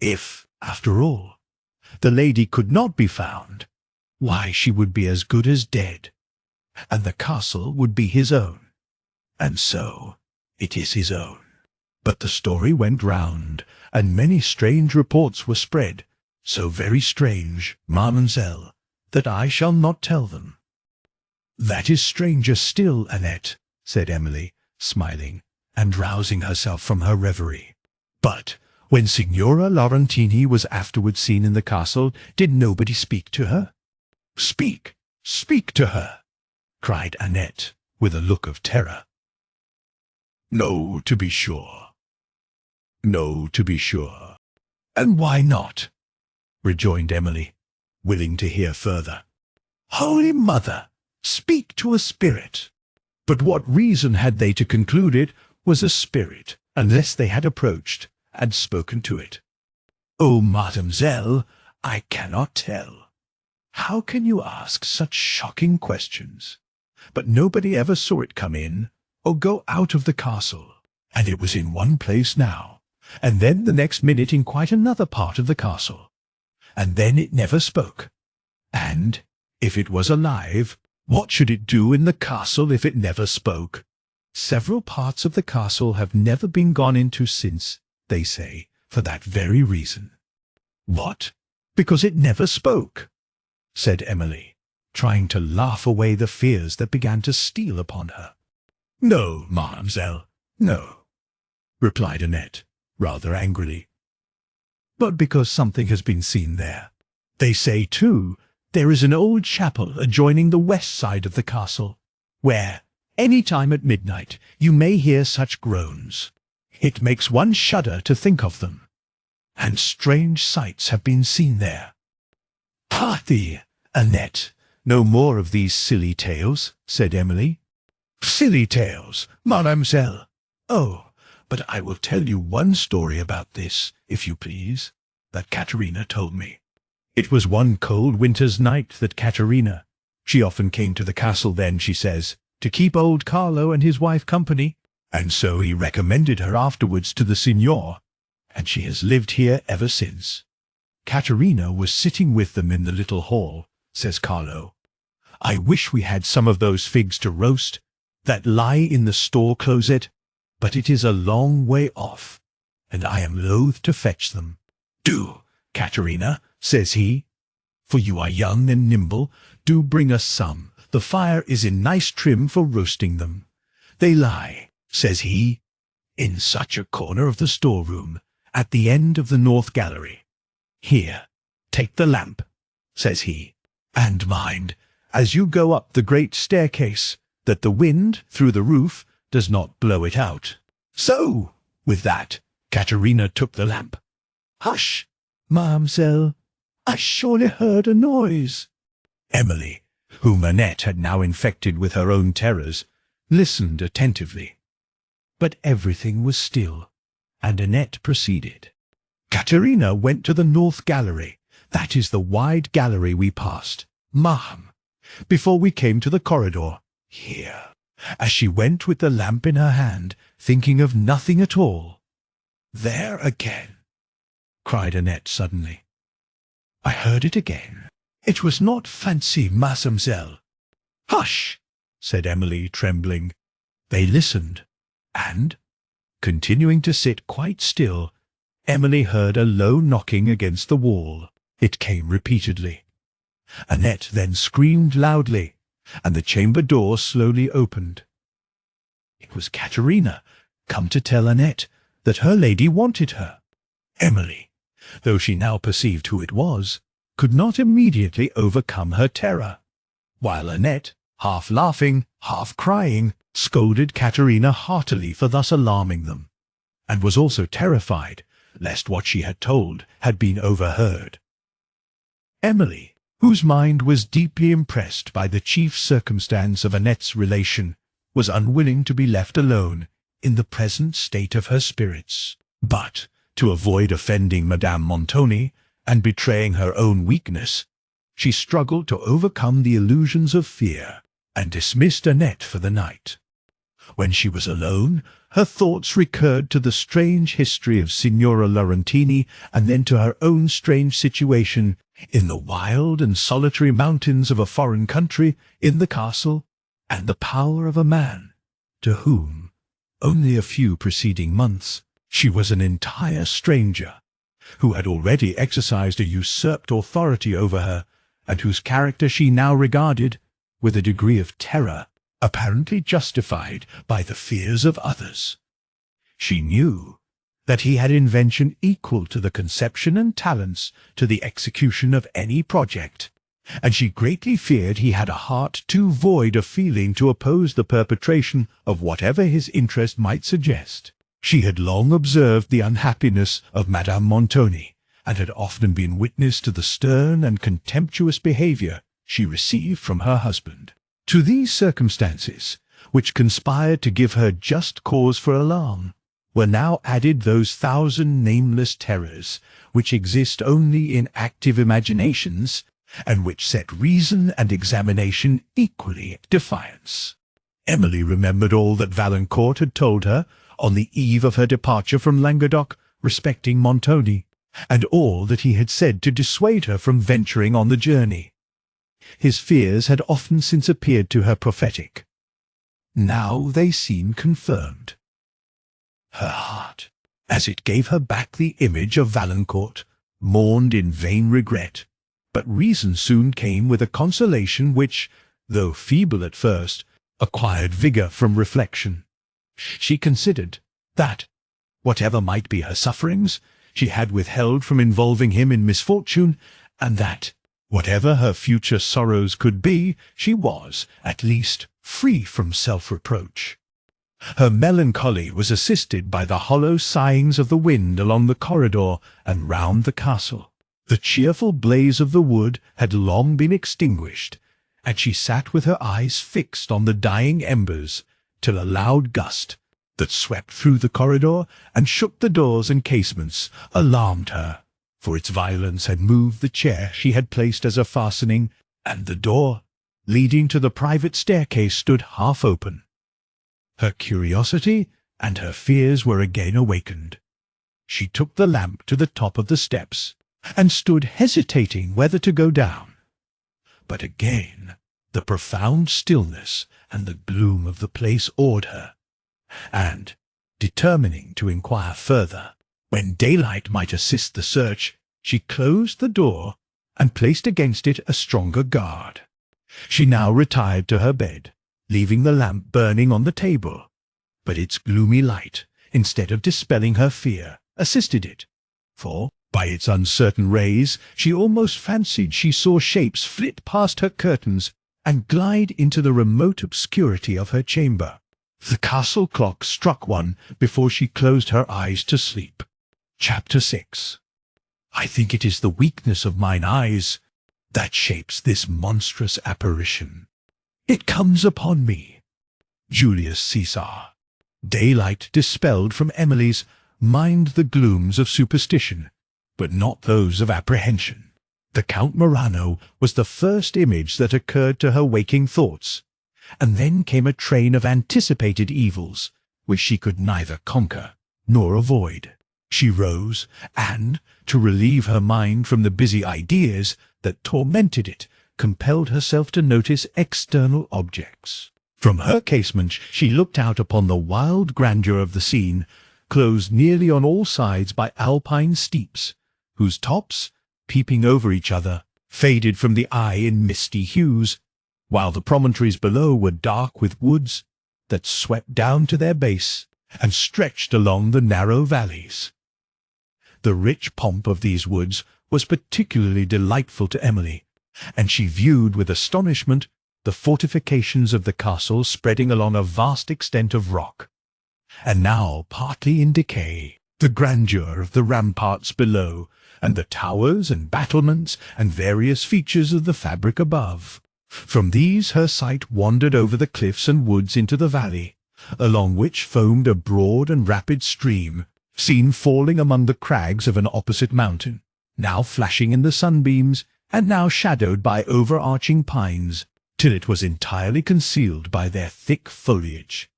if, after all, the lady could not be found, why she would be as good as dead, and the castle would be his own. And so it is his own. But the story went round, and many strange reports were spread, so very strange, mademoiselle, that I shall not tell them. That is stranger still, Annette, said Emily, smiling, and rousing herself from her reverie. But when Signora Laurentini was afterwards seen in the castle, did nobody speak to her? Speak to her, cried Annette, with a look of terror. No, to be sure. No, to be sure. And why not? Rejoined Emily, willing to hear further. Holy Mother, speak to a spirit. But what reason had they to conclude it was a spirit, unless they had approached and spoken to it? Oh, mademoiselle, I cannot tell. How can you ask such shocking questions? But nobody ever saw it come in or go out of the castle, and it was in one place now, and then the next minute in quite another part of the castle, and then it never spoke. And, if it was alive, what should it do in the castle if it never spoke? Several parts of the castle have never been gone into since, they say, for that very reason. What? Because it never spoke? Said Emily, trying to laugh away the fears that began to steal upon her. No, mademoiselle, no, replied Annette, rather angrily. But because something has been seen there. They say, too, there is an old chapel adjoining the west side of the castle, where, any time at midnight, you may hear such groans. It makes one shudder to think of them. And strange sights have been seen there. Pardi, Annette, no more of these silly tales, said Emily. Silly tales, mademoiselle. Oh, but I will tell you one story about this, if you please, that Caterina told me. It was one cold winter's night that Caterina, she often came to the castle then, she says, to keep old Carlo and his wife company, and so he recommended her afterwards to the signor, and she has lived here ever since. Caterina was sitting with them in the little hall, says Carlo, I wish we had some of those figs to roast that lie in the store closet, but it is a long way off, and I am loath to fetch them. Do, Katerina, says he, for you are young and nimble, do bring us some. The fire is in nice trim for roasting them. They lie, says he, in such a corner of the storeroom, at the end of the north gallery. Here, take the lamp, says he, and mind, as you go up the great staircase, that the wind through the roof does not blow it out. So, with that, Katerina took the lamp. Hush, ma'amselle, I surely heard a noise. Emily, whom Annette had now infected with her own terrors, listened attentively. But everything was still, and Annette proceeded. Katerina went to the north gallery. That is the wide gallery we passed, ma'am, before we came to the corridor. Here, as she went with the lamp in her hand, thinking of nothing at all. There again, cried Annette suddenly. I heard it again. It was not fancy, mademoiselle. Hush, said Emily, trembling. They listened, and, continuing to sit quite still, Emily heard a low knocking against the wall. It came repeatedly. Annette then screamed loudly, and the chamber door slowly opened. It was Katerina, come to tell Annette that her lady wanted her. Emily, though she now perceived who it was, could not immediately overcome her terror, while Annette, half laughing, half crying, scolded Katerina heartily for thus alarming them, and was also terrified lest what she had told had been overheard. Emily, whose mind was deeply impressed by the chief circumstance of Annette's relation, was unwilling to be left alone in the present state of her spirits. But, to avoid offending Madame Montoni, and betraying her own weakness, she struggled to overcome the illusions of fear, and dismissed Annette for the night. When she was alone, her thoughts recurred to the strange history of Signora Laurentini, and then to her own strange situation in the wild and solitary mountains of a foreign country, in the castle, and the power of a man, to whom, only a few preceding months, she was an entire stranger, who had already exercised a usurped authority over her, and whose character she now regarded with a degree of terror apparently justified by the fears of others. She knew that he had invention equal to the conception and talents to the execution of any project, and she greatly feared he had a heart too void of feeling to oppose the perpetration of whatever his interest might suggest. She had long observed the unhappiness of Madame Montoni, and had often been witness to the stern and contemptuous behaviour she received from her husband. To these circumstances, which conspired to give her just cause for alarm, were now added those thousand nameless terrors which exist only in active imaginations, and which set reason and examination equally at defiance. Emily remembered all that Valancourt had told her on the eve of her departure from Languedoc respecting Montoni, and all that he had said to dissuade her from venturing on the journey. His fears had often since appeared to her prophetic. Now they seemed confirmed. Her heart, as it gave her back the image of Valancourt, mourned in vain regret, but reason soon came with a consolation which, though feeble at first, acquired vigour from reflection. She considered that, whatever might be her sufferings, she had withheld from involving him in misfortune, and that, whatever her future sorrows could be, she was, at least, free from self-reproach. Her melancholy was assisted by the hollow sighings of the wind along the corridor and round the castle. The cheerful blaze of the wood had long been extinguished, and she sat with her eyes fixed on the dying embers, till a loud gust, that swept through the corridor and shook the doors and casements, alarmed her, for its violence had moved the chair she had placed as a fastening, and the door, leading to the private staircase, stood half open. Her curiosity and her fears were again awakened. She took the lamp to the top of the steps, and stood hesitating whether to go down. But again The profound stillness and the gloom of the place awed her, and, determining to inquire further, when daylight might assist the search, she closed the door and placed against it a stronger guard. She now retired to her bed, leaving the lamp burning on the table, but its gloomy light, instead of dispelling her fear, assisted it, for, by its uncertain rays, she almost fancied she saw shapes flit past her curtains and glide into the remote obscurity of her chamber. The castle clock struck one before she closed her eyes to sleep. Chapter 6. I think it is the weakness of mine eyes that shapes this monstrous apparition. It comes upon me. Julius Caesar. Daylight dispelled from Emily's mind the glooms of superstition, but not those of apprehension. The Count Morano was the first image that occurred to her waking thoughts, and then came a train of anticipated evils, which she could neither conquer nor avoid. She rose, and, to relieve her mind from the busy ideas that tormented it, compelled herself to notice external objects. From her casement she looked out upon the wild grandeur of the scene, closed nearly on all sides by alpine steeps, whose tops, peeping over each other, faded from the eye in misty hues, while the promontories below were dark with woods that swept down to their base and stretched along the narrow valleys. The rich pomp of these woods was particularly delightful to Emily, and she viewed with astonishment the fortifications of the castle spreading along a vast extent of rock, and now partly in decay, the grandeur of the ramparts below, and the towers and battlements and various features of the fabric above. From these her sight wandered over the cliffs and woods into the valley, along which foamed a broad and rapid stream, seen falling among the crags of an opposite mountain, now flashing in the sunbeams, and now shadowed by overarching pines, till it was entirely concealed by their thick foliage.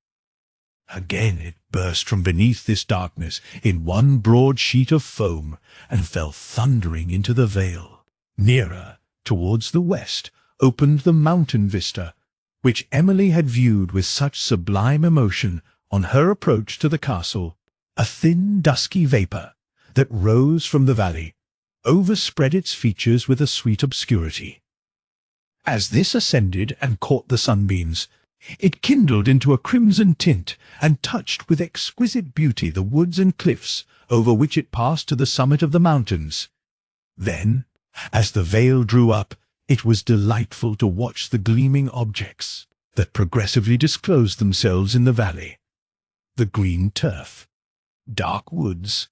Again it burst from beneath this darkness in one broad sheet of foam, and fell thundering into the vale. Nearer, towards the west, opened the mountain vista, which Emily had viewed with such sublime emotion on her approach to the castle. A thin dusky vapour, that rose from the valley, overspread its features with a sweet obscurity. As this ascended and caught the sunbeams, it kindled into a crimson tint, and touched with exquisite beauty the woods and cliffs over which it passed to the summit of the mountains. Then, as the veil drew up, it was delightful to watch the gleaming objects that progressively disclosed themselves in the valley. The green turf, dark woods,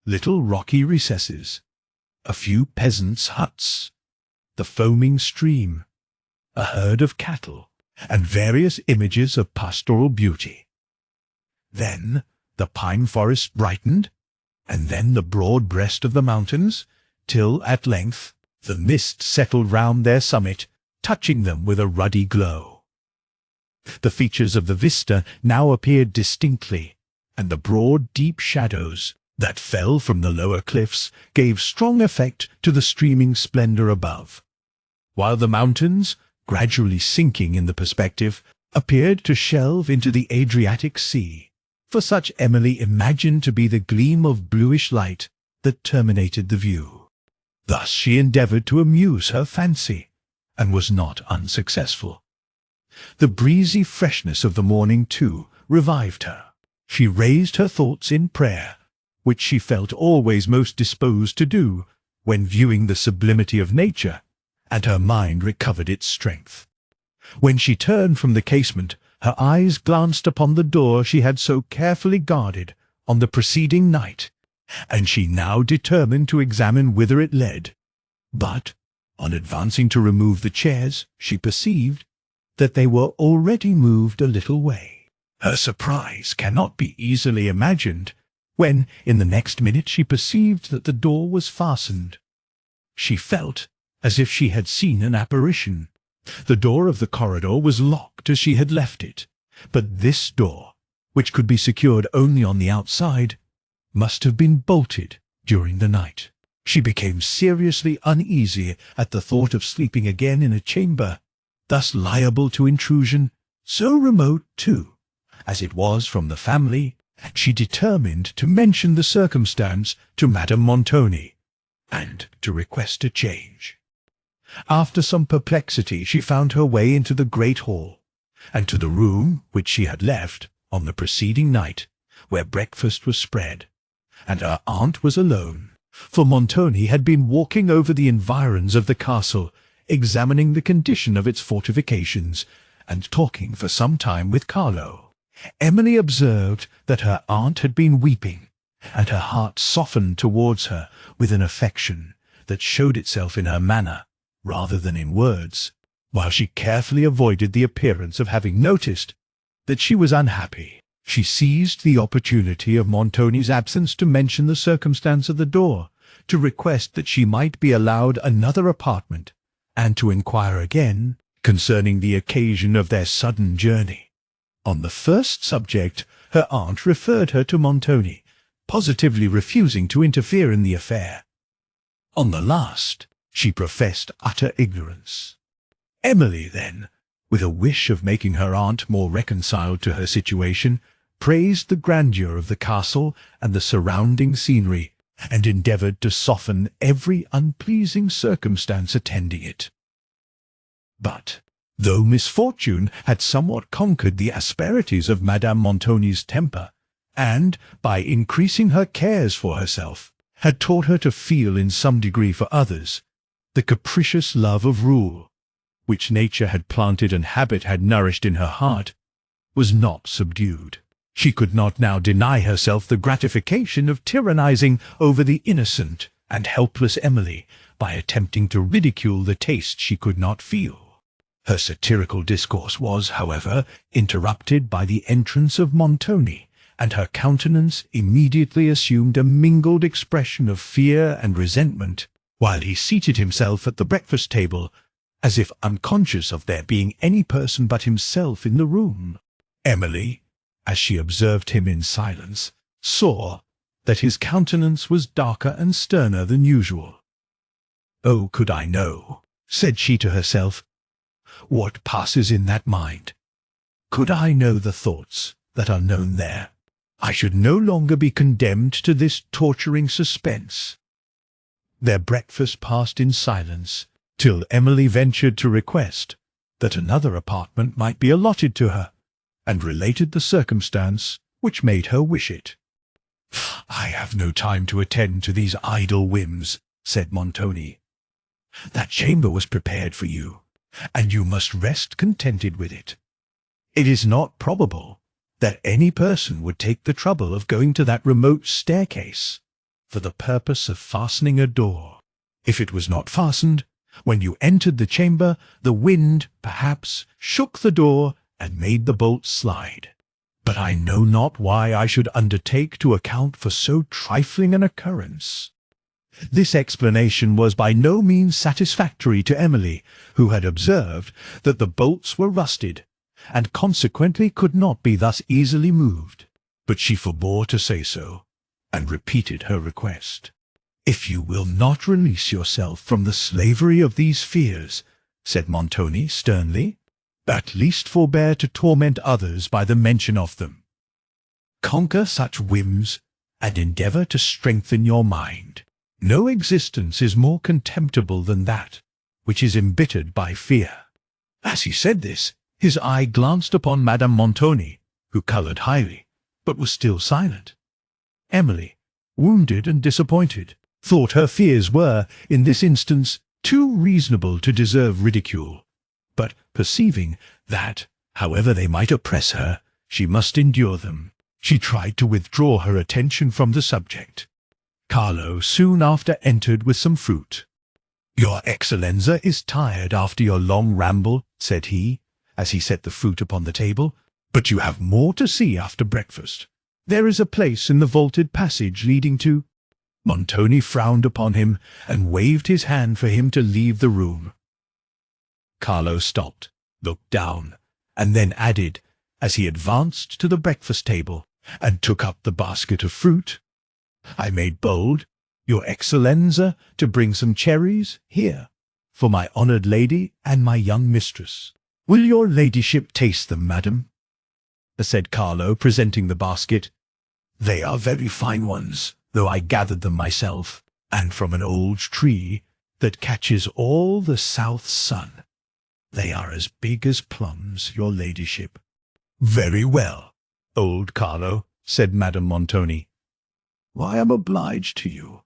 little rocky recesses, a few peasants' huts, the foaming stream, a herd of cattle, and various images of pastoral beauty. Then the pine forest brightened, and then the broad breast of the mountains, till at length the mist settled round their summit, touching them with a ruddy glow. The features of the vista now appeared distinctly, and the broad deep shadows that fell from the lower cliffs gave strong effect to the streaming splendour above, while the mountains, gradually sinking in the perspective, appeared to shelve into the Adriatic Sea, for such Emily imagined to be the gleam of bluish light that terminated the view. Thus she endeavoured to amuse her fancy, and was not unsuccessful. The breezy freshness of the morning, too, revived her. She raised her thoughts in prayer, which she felt always most disposed to do when viewing the sublimity of nature, and her mind recovered its strength. When she turned from the casement, her eyes glanced upon the door she had so carefully guarded on the preceding night, and she now determined to examine whither it led. But, on advancing to remove the chairs, she perceived that they were already moved a little way. Her surprise cannot be easily imagined, when, in the next minute, she perceived that the door was fastened. She felt as if she had seen an apparition. The door of the corridor was locked as she had left it, but this door, which could be secured only on the outside, must have been bolted during the night. She became seriously uneasy at the thought of sleeping again in a chamber thus liable to intrusion, so remote too, as it was from the family, she determined to mention the circumstance to Madame Montoni, and to request a change. After some perplexity, she found her way into the great hall, and to the room which she had left on the preceding night, where breakfast was spread, and her aunt was alone, for Montoni had been walking over the environs of the castle, examining the condition of its fortifications, and talking for some time with Carlo. Emily observed that her aunt had been weeping, and her heart softened towards her with an affection that showed itself in her manner rather than in words, while she carefully avoided the appearance of having noticed that she was unhappy. She seized the opportunity of Montoni's absence to mention the circumstance of the door, to request that she might be allowed another apartment, and to inquire again concerning the occasion of their sudden journey. On the first subject, her aunt referred her to Montoni, positively refusing to interfere in the affair. On the last, she professed utter ignorance. Emily, then, with a wish of making her aunt more reconciled to her situation, praised the grandeur of the castle and the surrounding scenery, and endeavoured to soften every unpleasing circumstance attending it. But, though misfortune had somewhat conquered the asperities of Madame Montoni's temper, and, by increasing her cares for herself, had taught her to feel in some degree for others, the capricious love of rule, which nature had planted and habit had nourished in her heart, was not subdued. She could not now deny herself the gratification of tyrannizing over the innocent and helpless Emily by attempting to ridicule the taste she could not feel. Her satirical discourse was, however, interrupted by the entrance of Montoni, and her countenance immediately assumed a mingled expression of fear and resentment, while he seated himself at the breakfast table, as if unconscious of there being any person but himself in the room. Emily, as she observed him in silence, saw that his countenance was darker and sterner than usual. "Oh, could I know," said she to herself, "what passes in that mind? Could I know the thoughts that are known there, I should no longer be condemned to this torturing suspense." Their breakfast passed in silence, till Emily ventured to request that another apartment might be allotted to her, and related the circumstance which made her wish it. "I have no time to attend to these idle whims," said Montoni. "That chamber was prepared for you, and you must rest contented with it. It is not probable that any person would take the trouble of going to that remote staircase for the purpose of fastening a door. If it was not fastened, when you entered the chamber, the wind, perhaps, shook the door and made the bolts slide. But I know not why I should undertake to account for so trifling an occurrence." This explanation was by no means satisfactory to Emily, who had observed that the bolts were rusted, and consequently could not be thus easily moved. But she forbore to say so, and repeated her request. "If you will not release yourself from the slavery of these fears," said Montoni sternly, "at least forbear to torment others by the mention of them. Conquer such whims, and endeavour to strengthen your mind. No existence is more contemptible than that which is embittered by fear." As he said this, his eye glanced upon Madame Montoni, who coloured highly, but was still silent. Emily, wounded and disappointed, thought her fears were, in this instance, too reasonable to deserve ridicule, but perceiving that, however they might oppress her, she must endure them, she tried to withdraw her attention from the subject. Carlo soon after entered with some fruit. "Your Excellenza is tired after your long ramble," said he, as he set the fruit upon the table, "but you have more to see after breakfast. There is a place in the vaulted passage leading to—" Montoni frowned upon him, and waved his hand for him to leave the room. Carlo stopped, looked down, and then added, as he advanced to the breakfast table, and took up the basket of fruit, "I made bold, Your Excellenza, to bring some cherries here, for my honoured lady and my young mistress." "Will your ladyship taste them, madam?" said Carlo, presenting the basket. "They are very fine ones, though I gathered them myself, and from an old tree that catches all the south sun. They are as big as plums, your ladyship." "Very well, old Carlo," said Madame Montoni. "I am obliged to you."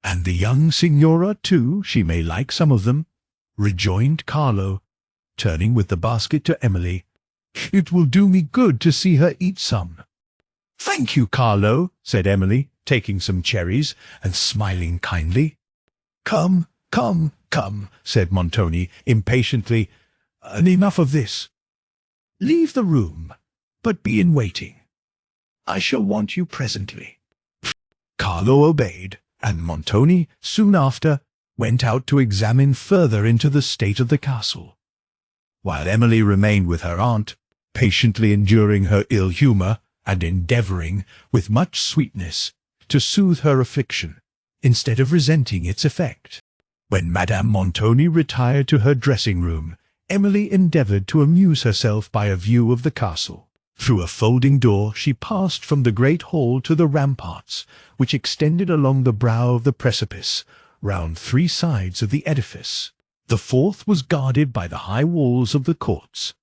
"And the young signora, too, she may like some of them," rejoined Carlo, turning with the basket to Emily. "It will do me good to see her eat some." "Thank you, Carlo," said Emily, taking some cherries and smiling kindly. "Come, come, come," said Montoni impatiently, "and enough of this. Leave the room, but be in waiting. I shall want you presently." Carlo obeyed, and Montoni, soon after, went out to examine further into the state of the castle, while Emily remained with her aunt, patiently enduring her ill humour, and endeavouring, with much sweetness, to soothe her affliction, instead of resenting its effect. When Madame Montoni retired to her dressing-room, Emily endeavoured to amuse herself by a view of the castle. Through a folding door she passed from the great hall to the ramparts, which extended along the brow of the precipice, round 3 sides of the edifice. The 4th was guarded by the high walls of the courts,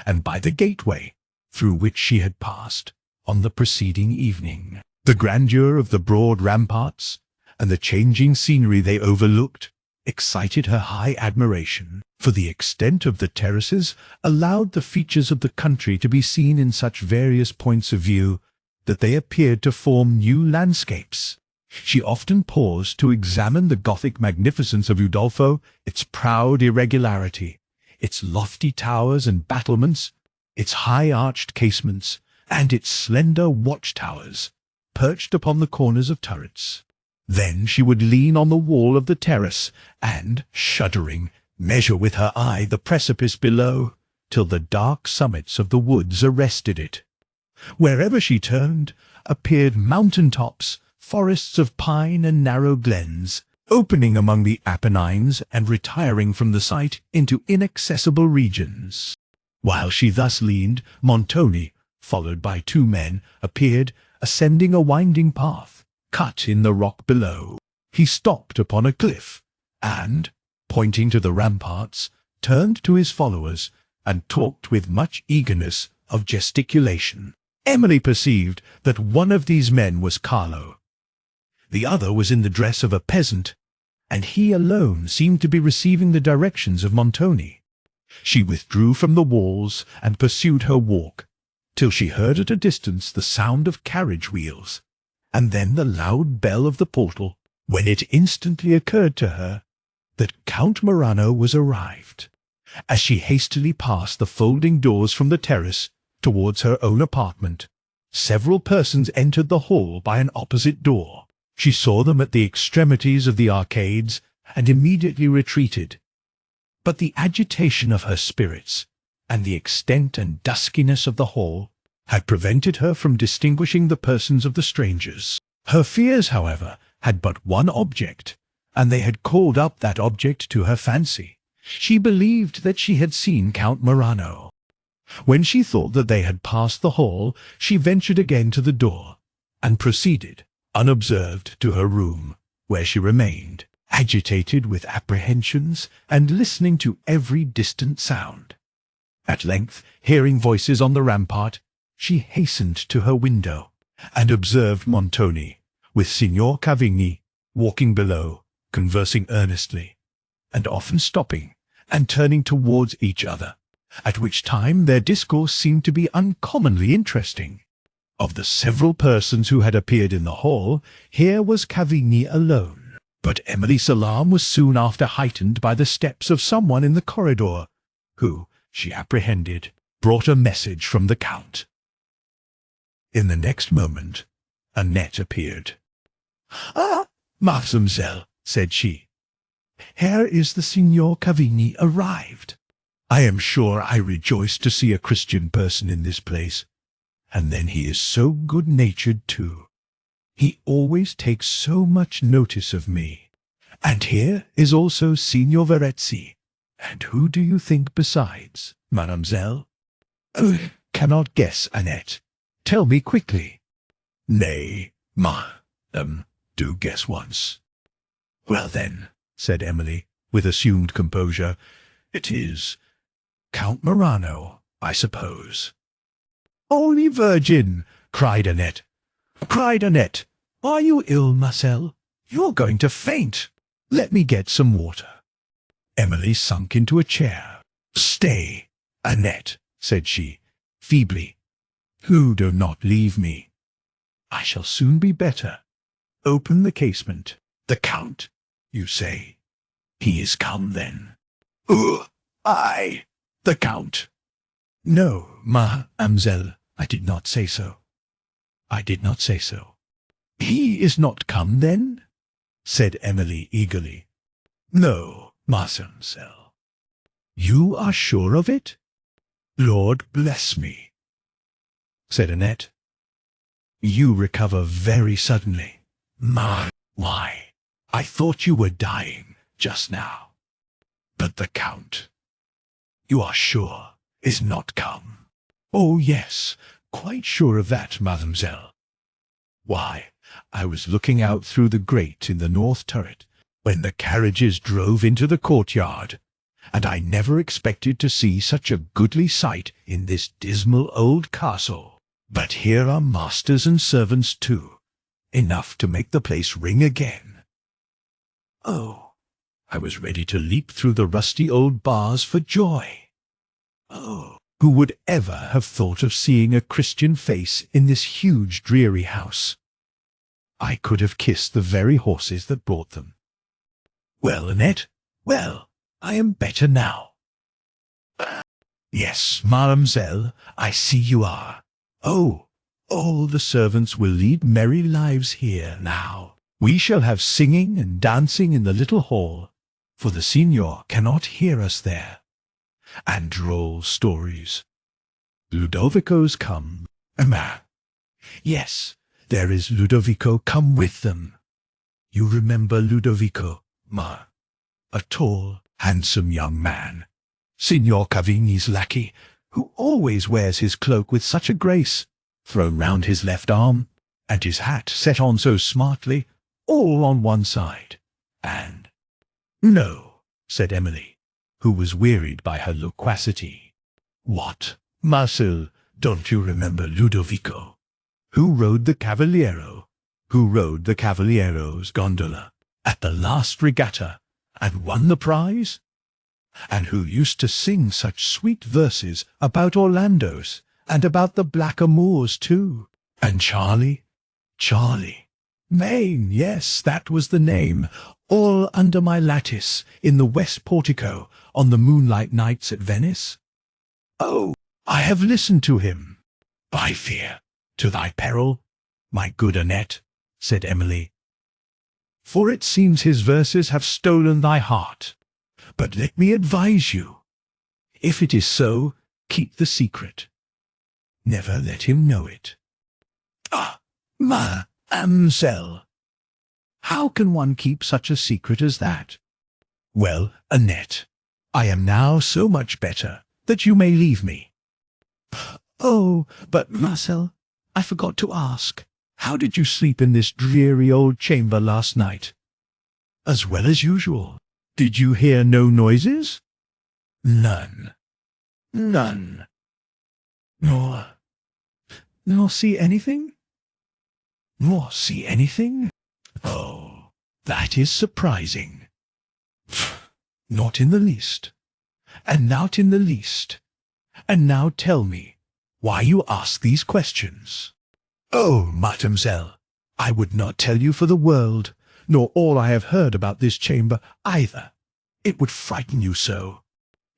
and by the gateway, through which she had passed on the preceding evening. The grandeur of the broad ramparts, and the changing scenery they overlooked, excited her high admiration, for the extent of the terraces allowed the features of the country to be seen in such various points of view that they appeared to form new landscapes. She often paused to examine the Gothic magnificence of Udolpho, its proud irregularity, its lofty towers and battlements, its high-arched casements, and its slender watch-towers, perched upon the corners of turrets. Then she would lean on the wall of the terrace, and, shuddering, measure with her eye the precipice below, till the dark summits of the woods arrested it. Wherever she turned, appeared mountain-tops, forests of pine and narrow glens, opening among the Apennines and retiring from the sight into inaccessible regions. While she thus leaned, Montoni, followed by 2 men, appeared, ascending a winding path, cut in the rock below. He stopped upon a cliff, and, pointing to the ramparts, turned to his followers, and talked with much eagerness of gesticulation. Emily perceived that one of these men was Carlo. The other was in the dress of a peasant, and he alone seemed to be receiving the directions of Montoni. She withdrew from the walls and pursued her walk, till she heard at a distance the sound of carriage wheels, and then the loud bell of the portal, when it instantly occurred to her that Count Morano was arrived. As she hastily passed the folding doors from the terrace towards her own apartment, several persons entered the hall by an opposite door. She saw them at the extremities of the arcades, and immediately retreated. But the agitation of her spirits, and the extent and duskiness of the hall, had prevented her from distinguishing the persons of the strangers. Her fears, however, had but one object, and they had called up that object to her fancy. She believed that she had seen Count Morano. When she thought that they had passed the hall, she ventured again to the door, and proceeded, unobserved, to her room, where she remained, agitated with apprehensions, and listening to every distant sound. At length, hearing voices on the rampart, she hastened to her window, and observed Montoni, with Signor Cavigni, walking below, conversing earnestly, and often stopping, and turning towards each other, at which time their discourse seemed to be uncommonly interesting. Of the several persons who had appeared in the hall, here was Cavigni alone. But Emily's alarm was soon after heightened by the steps of someone in the corridor, who, she apprehended, brought a message from the Count. In the next moment, Annette appeared. "Ah, mademoiselle," said she, "here is the Signor Cavigni arrived. I am sure I rejoice to see a Christian person in this place, and then he is so good-natured too. He always takes so much notice of me. And here is also Signor Verezzi, and who do you think besides? mademoiselle? Cannot guess, Annette. Tell me quickly. Nay, do guess once. Well then, said Emily, with assumed composure, it is Count Morano, I suppose. Holy Virgin! cried Annette. Are you ill, Marcel? You're going to faint. Let me get some water. Emily sunk into a chair. Stay, Annette, said she, feebly. Do not leave me. I shall soon be better. Open the casement. The Count, you say? He is come, then? I, the Count. No, mademoiselle, I did not say so. He is not come, then? Said Emily eagerly. No, mademoiselle. You are sure of it? Lord bless me, said Annette. You recover very suddenly. Why, I thought you were dying just now. But the Count, you are sure, is not come? Oh, yes, quite sure of that, mademoiselle. Why, I was looking out through the grate in the north turret when the carriages drove into the courtyard, and I never expected to see such a goodly sight in this dismal old castle. But here are masters and servants too, enough to make the place ring again. Oh, I was ready to leap through the rusty old bars for joy. Oh, who would ever have thought of seeing a Christian face in this huge dreary house? I could have kissed the very horses that brought them. Well, Annette, well, I am better now. Yes, mademoiselle, I see you are. Oh, all the servants will lead merry lives here now. We shall have singing and dancing in the little hall, for the signor cannot hear us there. And droll stories. Ludovico's come. Yes, there is Ludovico come with them. You remember Ludovico, a tall, handsome young man, Signor Cavigni's lackey, who always wears his cloak with such a grace, thrown round his left arm, and his hat set on so smartly, all on one side. And no, said Emily, who was wearied by her loquacity. What, Marcel, don't you remember Ludovico? Who rode the Cavaliero? Who rode the Cavaliero's gondola at the last regatta, and won the prize? And who used to sing such sweet verses about Orlando's, and about the blackamoors too? And Charlie? Maine, yes, that was the name, all under my lattice, in the west portico, on the moonlight nights at Venice. Oh, I have listened to him. I fear, to thy peril, my good Annette, said Emily. For it seems his verses have stolen thy heart. But let me advise you. If it is so, keep the secret. Never let him know it. Ah, mademoiselle, how can one keep such a secret as that? Well, Annette, I am now so much better that you may leave me. Oh, but Marcel, I forgot to ask, how did you sleep in this dreary old chamber last night? As well as usual. Did you hear no noises? None. Nor see anything? Oh, that is surprising. Not in the least. And not in the least. And now tell me, why you ask these questions? Oh, mademoiselle, I would not tell you for the world, nor all I have heard about this chamber either. It would frighten you so.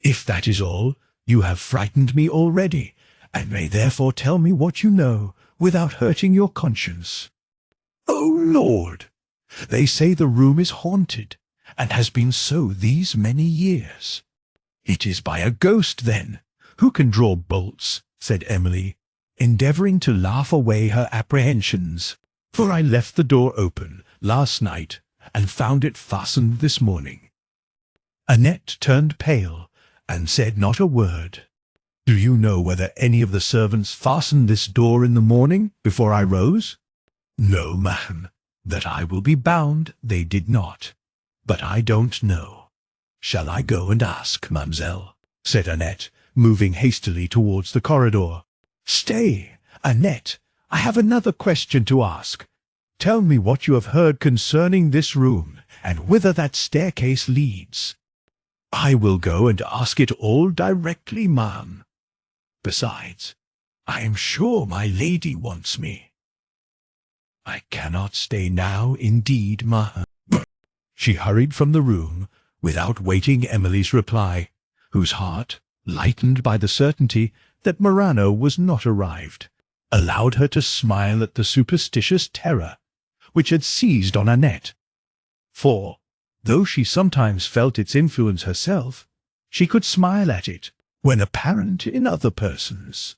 If that is all, you have frightened me already, and may therefore tell me what you know, without hurting your conscience. Oh, Lord! They say the room is haunted, and has been so these many years. It is by a ghost, then, who can draw bolts, said Emily, endeavouring to laugh away her apprehensions. For I left the door open last night, and found it fastened this morning. Annette turned pale, and said not a word. Do you know whether any of the servants fastened this door in the morning before I rose? No, ma'am. That I will be bound they did not. But I don't know. Shall I go and ask, mademoiselle? Said Annette, moving hastily towards the corridor. Stay, Annette, I have another question to ask. Tell me what you have heard concerning this room, and whither that staircase leads. I will go and ask it all directly, ma'am. Besides, I am sure my lady wants me. I cannot stay now, indeed, ma'am. She hurried from the room, without waiting Emily's reply, whose heart, lightened by the certainty that Morano was not arrived, allowed her to smile at the superstitious terror which had seized on Annette. For, though she sometimes felt its influence herself, she could smile at it when apparent in other persons.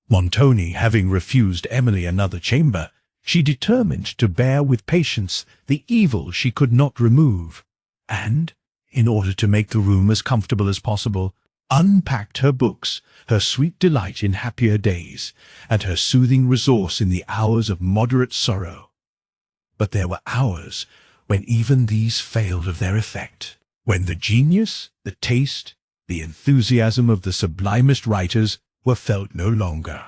Montoni having refused Emily another chamber, she determined to bear with patience the evil she could not remove, and, in order to make the room as comfortable as possible, unpacked her books, her sweet delight in happier days, and her soothing resource in the hours of moderate sorrow. But there were hours when even these failed of their effect, when the genius, the taste, the enthusiasm of the sublimest writers were felt no longer.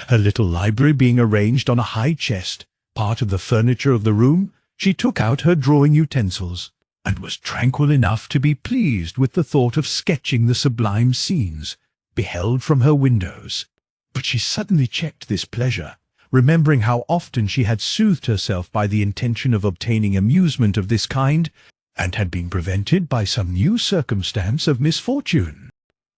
Her little library being arranged on a high chest, part of the furniture of the room, she took out her drawing utensils, and was tranquil enough to be pleased with the thought of sketching the sublime scenes beheld from her windows. But she suddenly checked this pleasure, remembering how often she had soothed herself by the intention of obtaining amusement of this kind, and had been prevented by some new circumstance of misfortune.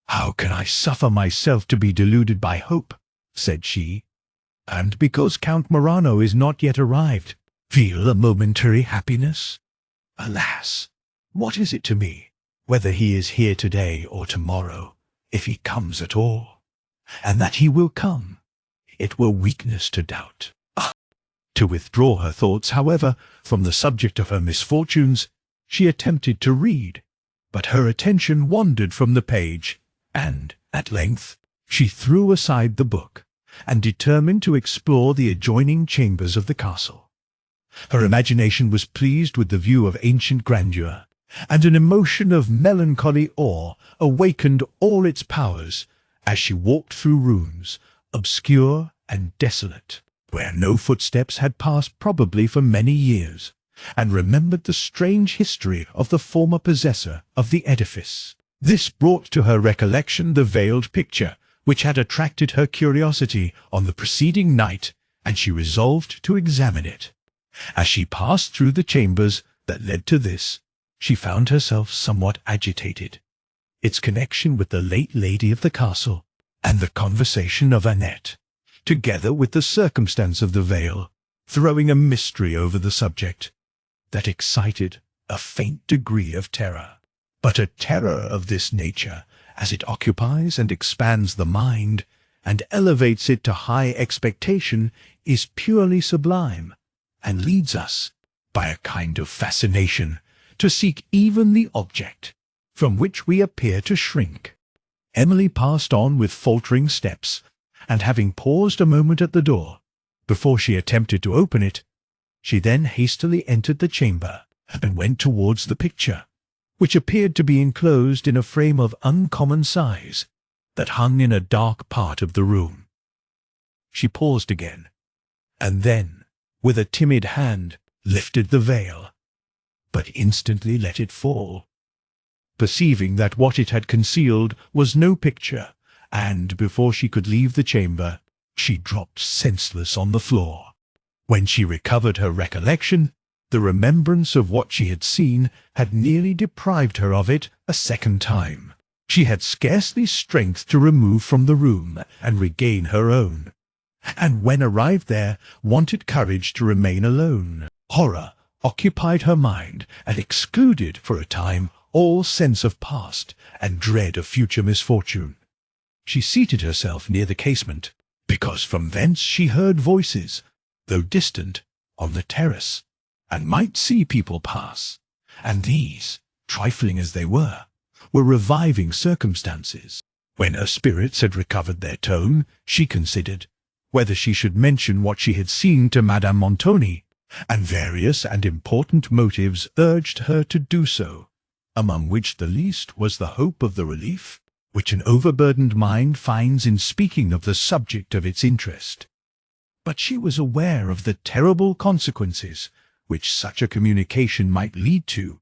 "How can I suffer myself to be deluded by hope?" said she, "and because Count Morano is not yet arrived, feel a momentary happiness? Alas, what is it to me, whether he is here today or tomorrow, if he comes at all? And that he will come, it were weakness to doubt." To withdraw her thoughts, however, from the subject of her misfortunes, she attempted to read, but her attention wandered from the page, and, at length, she threw aside the book, and determined to explore the adjoining chambers of the castle. Her imagination was pleased with the view of ancient grandeur, and an emotion of melancholy awe awakened all its powers as she walked through rooms, obscure and desolate, where no footsteps had passed probably for many years, and remembered the strange history of the former possessor of the edifice. This brought to her recollection the veiled picture which had attracted her curiosity on the preceding night, and she resolved to examine it. As she passed through the chambers that led to this, she found herself somewhat agitated. Its connection with the late lady of the castle, and the conversation of Annette, together with the circumstance of the veil, throwing a mystery over the subject, that excited a faint degree of terror. But a terror of this nature, as it occupies and expands the mind, and elevates it to high expectation, is purely sublime, and leads us, by a kind of fascination, to seek even the object from which we appear to shrink. Emily passed on with faltering steps, and having paused a moment at the door, before she attempted to open it, she then hastily entered the chamber, and went towards the picture, which appeared to be enclosed in a frame of uncommon size, that hung in a dark part of the room. She paused again, and then, with a timid hand, lifted the veil, but instantly let it fall, perceiving that what it had concealed was no picture, and before she could leave the chamber, she dropped senseless on the floor. When she recovered her recollection, the remembrance of what she had seen had nearly deprived her of it a second time. She had scarcely strength to remove from the room and regain her own, and when arrived there, wanted courage to remain alone. Horror occupied her mind, and excluded for a time all sense of past and dread of future misfortune. She seated herself near the casement, because from thence she heard voices, though distant, on the terrace, and might see people pass, and these, trifling as they were reviving circumstances. When her spirits had recovered their tone, she considered whether she should mention what she had seen to Madame Montoni, and various and important motives urged her to do so, among which the least was the hope of the relief which an overburdened mind finds in speaking of the subject of its interest. But she was aware of the terrible consequences which such a communication might lead to,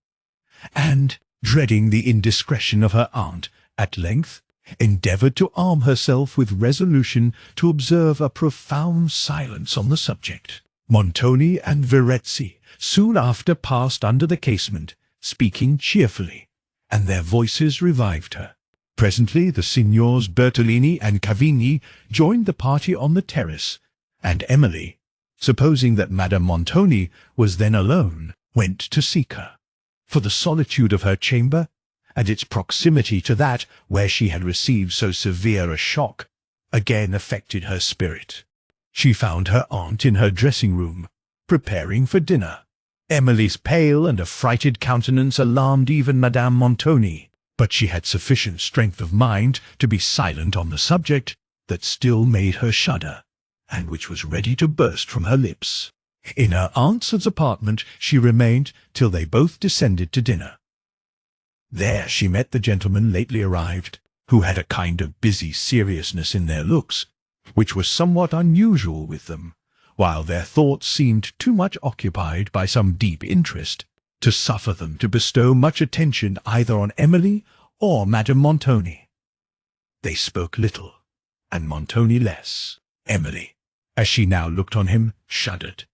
and, dreading the indiscretion of her aunt, at length endeavoured to arm herself with resolution to observe a profound silence on the subject. Montoni and Verezzi soon after passed under the casement, speaking cheerfully, and their voices revived her. Presently the Signors Bertolini and Cavigni joined the party on the terrace, and Emily, supposing that Madame Montoni was then alone, went to seek her. For the solitude of her chamber, and its proximity to that where she had received so severe a shock, again affected her spirit. She found her aunt in her dressing-room, preparing for dinner. Emily's pale and affrighted countenance alarmed even Madame Montoni, but she had sufficient strength of mind to be silent on the subject that still made her shudder, and which was ready to burst from her lips. In her aunt's apartment she remained till they both descended to dinner. There she met the gentlemen lately arrived, who had a kind of busy seriousness in their looks, which was somewhat unusual with them, while their thoughts seemed too much occupied by some deep interest to suffer them to bestow much attention either on Emily or Madame Montoni. They spoke little, and Montoni less. Emily, as she now looked on him, shuddered.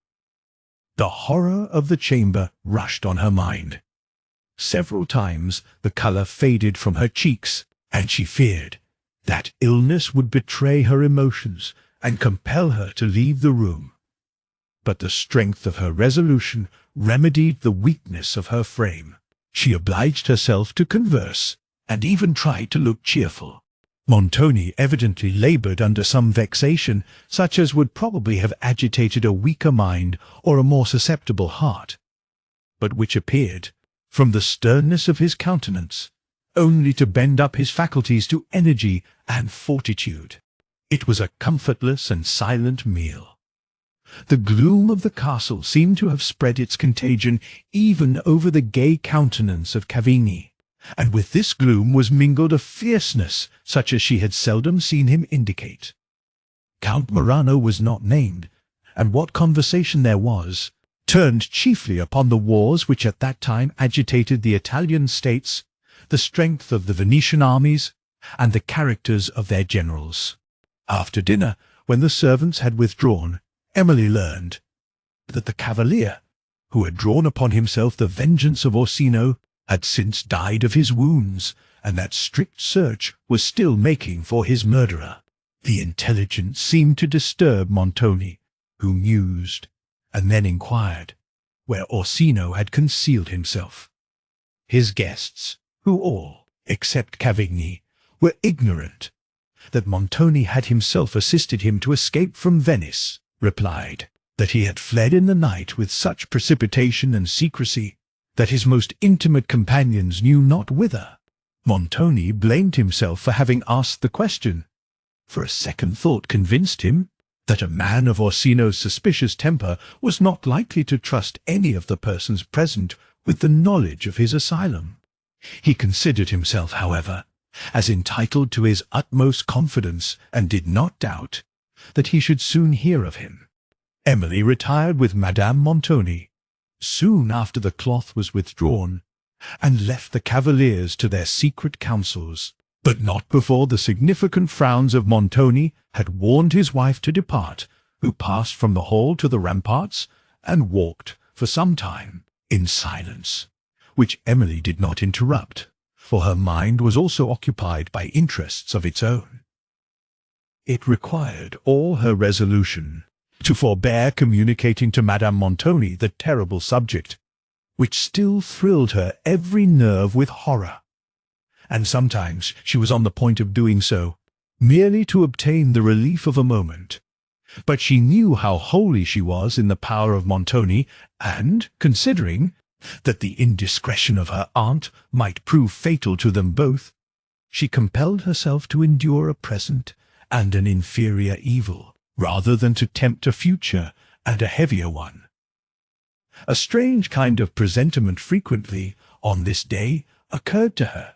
The horror of the chamber rushed on her mind. Several times the colour faded from her cheeks, and she feared that illness would betray her emotions and compel her to leave the room. But the strength of her resolution remedied the weakness of her frame. She obliged herself to converse, and even tried to look cheerful. Montoni evidently laboured under some vexation, such as would probably have agitated a weaker mind or a more susceptible heart, but which appeared, from the sternness of his countenance, only to bend up his faculties to energy and fortitude. It was a comfortless and silent meal. The gloom of the castle seemed to have spread its contagion even over the gay countenance of Cavigni, and with this gloom was mingled a fierceness such as she had seldom seen him indicate. Count Morano was not named, and what conversation there was turned chiefly upon the wars which at that time agitated the Italian states, the strength of the Venetian armies, and the characters of their generals. After dinner, when the servants had withdrawn, Emily learned that the cavalier, who had drawn upon himself the vengeance of Orsino, had since died of his wounds, and that strict search was still making for his murderer. The intelligence seemed to disturb Montoni, who mused, and then inquired where Orsino had concealed himself. His guests, who all, except Cavigni, were ignorant that Montoni had himself assisted him to escape from Venice, replied that he had fled in the night with such precipitation and secrecy that his most intimate companions knew not whither. Montoni blamed himself for having asked the question, for a second thought convinced him that a man of Orsino's suspicious temper was not likely to trust any of the persons present with the knowledge of his asylum. He considered himself, however, as entitled to his utmost confidence, and did not doubt that he should soon hear of him. Emily retired with Madame Montoni soon after the cloth was withdrawn, and left the cavaliers to their secret counsels, but not before the significant frowns of Montoni had warned his wife to depart, who passed from the hall to the ramparts, and walked for some time in silence, which Emily did not interrupt, for her mind was also occupied by interests of its own. It required all her resolution to forbear communicating to Madame Montoni the terrible subject, which still thrilled her every nerve with horror, and sometimes she was on the point of doing so, merely to obtain the relief of a moment. But she knew how wholly she was in the power of Montoni, and, considering that the indiscretion of her aunt might prove fatal to them both, she compelled herself to endure a present and an inferior evil, rather than to tempt a future and a heavier one. A strange kind of presentiment frequently, on this day, occurred to her.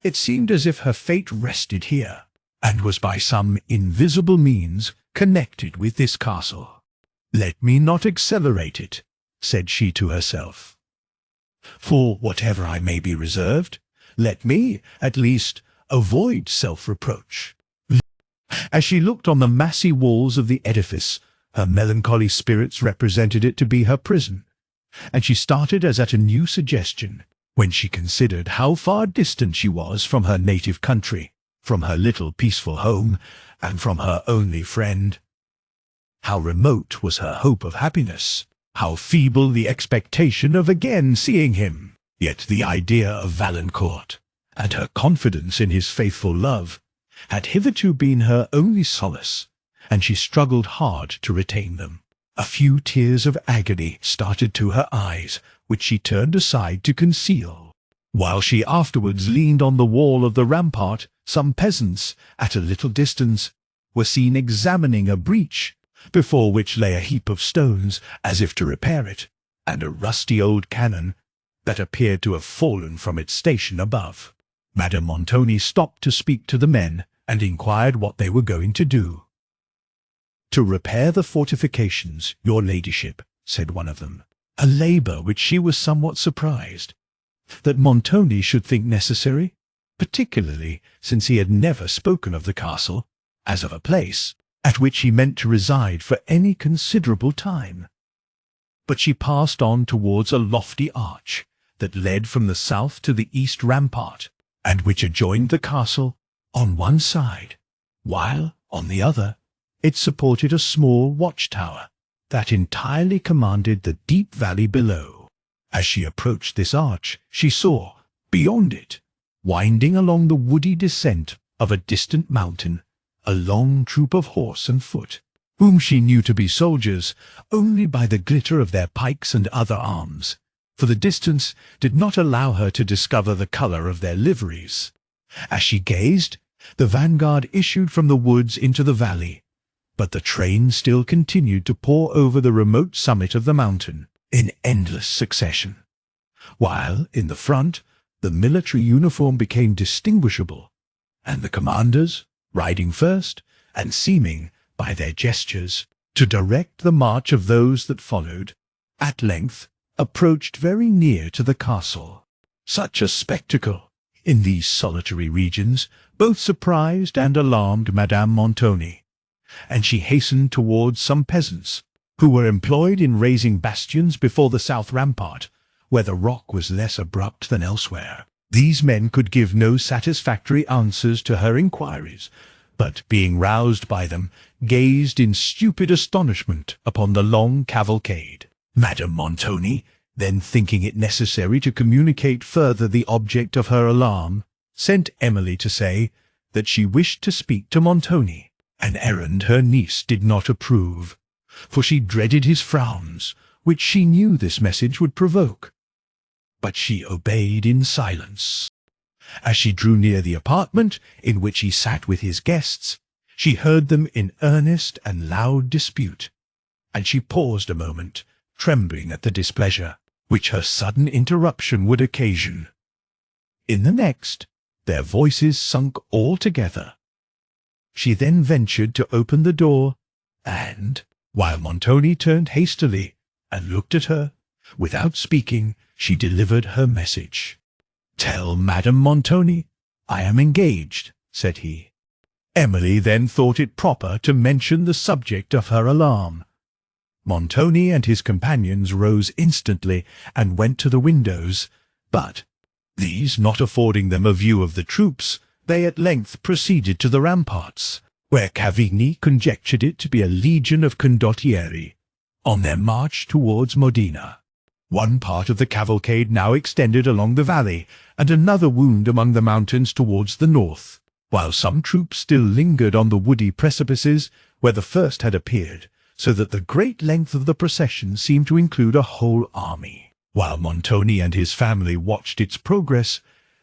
It seemed as if her fate rested here, and was by some invisible means connected with this castle. "Let me not accelerate it," said she to herself. "For whatever I may be reserved, let me, at least, avoid self-reproach." As she looked on the massy walls of the edifice, her melancholy spirits represented it to be her prison, and she started as at a new suggestion, when she considered how far distant she was from her native country, from her little peaceful home, and from her only friend. How remote was her hope of happiness, how feeble the expectation of again seeing him. Yet the idea of Valancourt, and her confidence in his faithful love, had hitherto been her only solace, and she struggled hard to retain them. A few tears of agony started to her eyes, which she turned aside to conceal. While she afterwards leaned on the wall of the rampart, some peasants, at a little distance, were seen examining a breach, before which lay a heap of stones, as if to repair it, and a rusty old cannon that appeared to have fallen from its station above. Madame Montoni stopped to speak to the men, and inquired what they were going to do. "To repair the fortifications, your ladyship," said one of them, a labour which she was somewhat surprised that Montoni should think necessary, particularly since he had never spoken of the castle as of a place at which he meant to reside for any considerable time. But she passed on towards a lofty arch that led from the south to the east rampart, and which adjoined the castle on one side, while, on the other, it supported a small watchtower that entirely commanded the deep valley below. As she approached this arch, she saw, beyond it, winding along the woody descent of a distant mountain, a long troop of horse and foot, whom she knew to be soldiers only by the glitter of their pikes and other arms, for the distance did not allow her to discover the colour of their liveries. As she gazed, the vanguard issued from the woods into the valley, but the train still continued to pour over the remote summit of the mountain in endless succession, while, in the front, the military uniform became distinguishable, and the commanders, riding first, and seeming, by their gestures, to direct the march of those that followed, at length approached very near to the castle. Such a spectacle, in these solitary regions, both surprised and alarmed Madame Montoni, and she hastened towards some peasants, who were employed in raising bastions before the south rampart, where the rock was less abrupt than elsewhere. These men could give no satisfactory answers to her inquiries, but, being roused by them, gazed in stupid astonishment upon the long cavalcade. Madame Montoni, then thinking it necessary to communicate further the object of her alarm, sent Emily to say that she wished to speak to Montoni, an errand her niece did not approve, for she dreaded his frowns, which she knew this message would provoke. But she obeyed in silence. As she drew near the apartment in which he sat with his guests, she heard them in earnest and loud dispute, and she paused a moment, trembling at the displeasure which her sudden interruption would occasion. In the next, their voices sunk altogether. She then ventured to open the door, and, while Montoni turned hastily and looked at her, without speaking, she delivered her message. "Tell Madame Montoni I am engaged," said he. Emily then thought it proper to mention the subject of her alarm. Montoni and his companions rose instantly and went to the windows, but, these not affording them a view of the troops, they at length proceeded to the ramparts, where Cavigni conjectured it to be a legion of condottieri, on their march towards Modena. One part of the cavalcade now extended along the valley, and another wound among the mountains towards the north, while some troops still lingered on the woody precipices where the first had appeared, so that the great length of the procession seemed to include a whole army. While Montoni and his family watched its progress,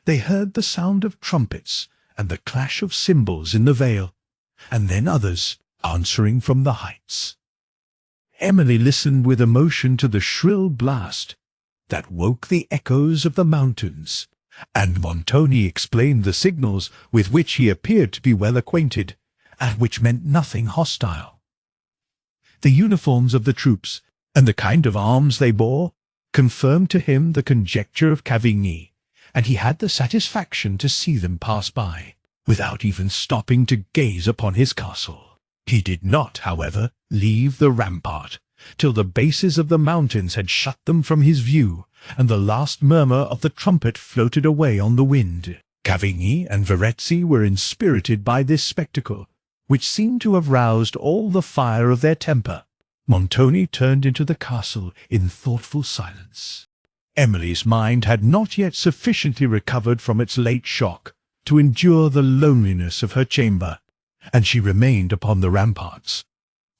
they heard the sound of trumpets and the clash of cymbals in the vale, and then others answering from the heights. Emily listened with emotion to the shrill blast that woke the echoes of the mountains, and Montoni explained the signals with which he appeared to be well acquainted, and which meant nothing hostile. The uniforms of the troops, and the kind of arms they bore, confirmed to him the conjecture of Cavigny, and he had the satisfaction to see them pass by, without even stopping to gaze upon his castle. He did not, however, leave the rampart, till the bases of the mountains had shut them from his view, and the last murmur of the trumpet floated away on the wind. Cavigny and Verezzi were inspirited by this spectacle, which seemed to have roused all the fire of their temper. Montoni turned into the castle in thoughtful silence. Emily's mind had not yet sufficiently recovered from its late shock to endure the loneliness of her chamber, and she remained upon the ramparts,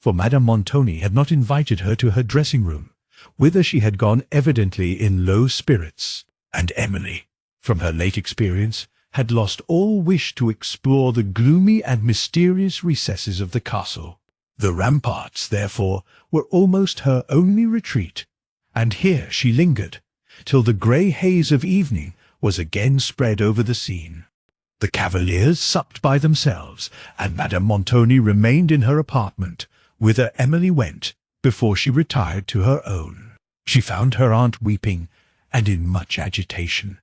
for Madame Montoni had not invited her to her dressing-room, whither she had gone evidently in low spirits, and Emily, from her late experience, had lost all wish to explore the gloomy and mysterious recesses of the castle. The ramparts, therefore, were almost her only retreat, and here she lingered, till the grey haze of evening was again spread over the scene. The cavaliers supped by themselves, and Madame Montoni remained in her apartment, whither Emily went before she retired to her own. She found her aunt weeping, and in much agitation.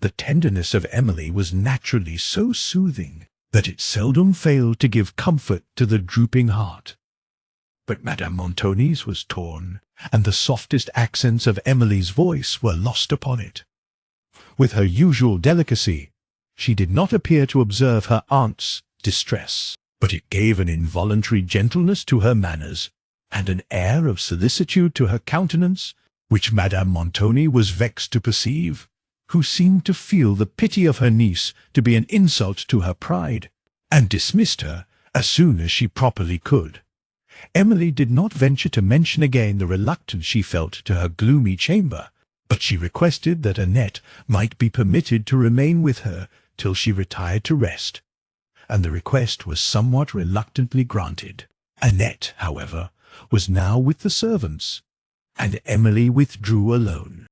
The tenderness of Emily was naturally so soothing that it seldom failed to give comfort to the drooping heart. But Madame Montoni's was torn, and the softest accents of Emily's voice were lost upon it. With her usual delicacy, she did not appear to observe her aunt's distress, but it gave an involuntary gentleness to her manners, and an air of solicitude to her countenance, which Madame Montoni was vexed to perceive, who seemed to feel the pity of her niece to be an insult to her pride, and dismissed her as soon as she properly could. Emily did not venture to mention again the reluctance she felt to her gloomy chamber, but she requested that Annette might be permitted to remain with her till she retired to rest, and the request was somewhat reluctantly granted. Annette, however, was now with the servants, and Emily withdrew alone.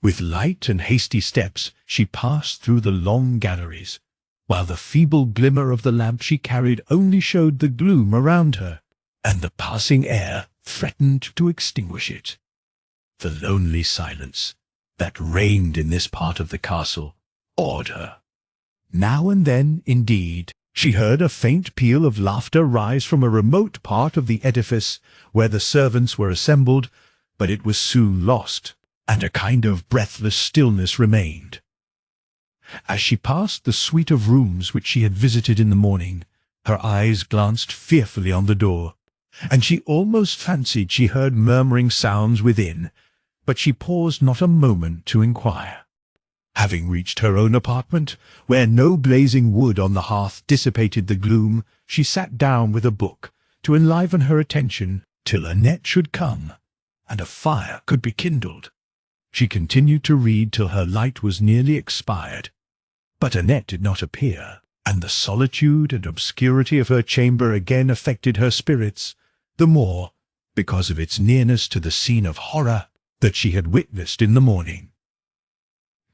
With light and hasty steps she passed through the long galleries, while the feeble glimmer of the lamp she carried only showed the gloom around her, and the passing air threatened to extinguish it. The lonely silence that reigned in this part of the castle awed her. Now and then, indeed, she heard a faint peal of laughter rise from a remote part of the edifice where the servants were assembled, but it was soon lost, and a kind of breathless stillness remained. As she passed the suite of rooms which she had visited in the morning, her eyes glanced fearfully on the door, and she almost fancied she heard murmuring sounds within, but she paused not a moment to inquire. Having reached her own apartment, where no blazing wood on the hearth dissipated the gloom, she sat down with a book to enliven her attention till Annette should come, and a fire could be kindled. She continued to read till her light was nearly expired, but Annette did not appear, and the solitude and obscurity of her chamber again affected her spirits, the more because of its nearness to the scene of horror that she had witnessed in the morning.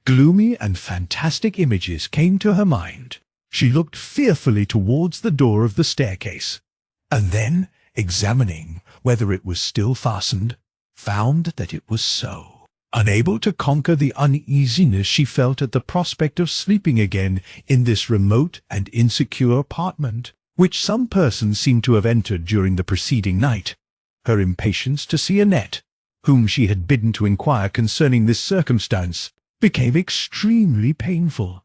Gloomy and fantastic images came to her mind. She looked fearfully towards the door of the staircase, and then, examining whether it was still fastened, found that it was so. Unable to conquer the uneasiness she felt at the prospect of sleeping again in this remote and insecure apartment, which some person seemed to have entered during the preceding night, her impatience to see Annette, whom she had bidden to inquire concerning this circumstance, became extremely painful.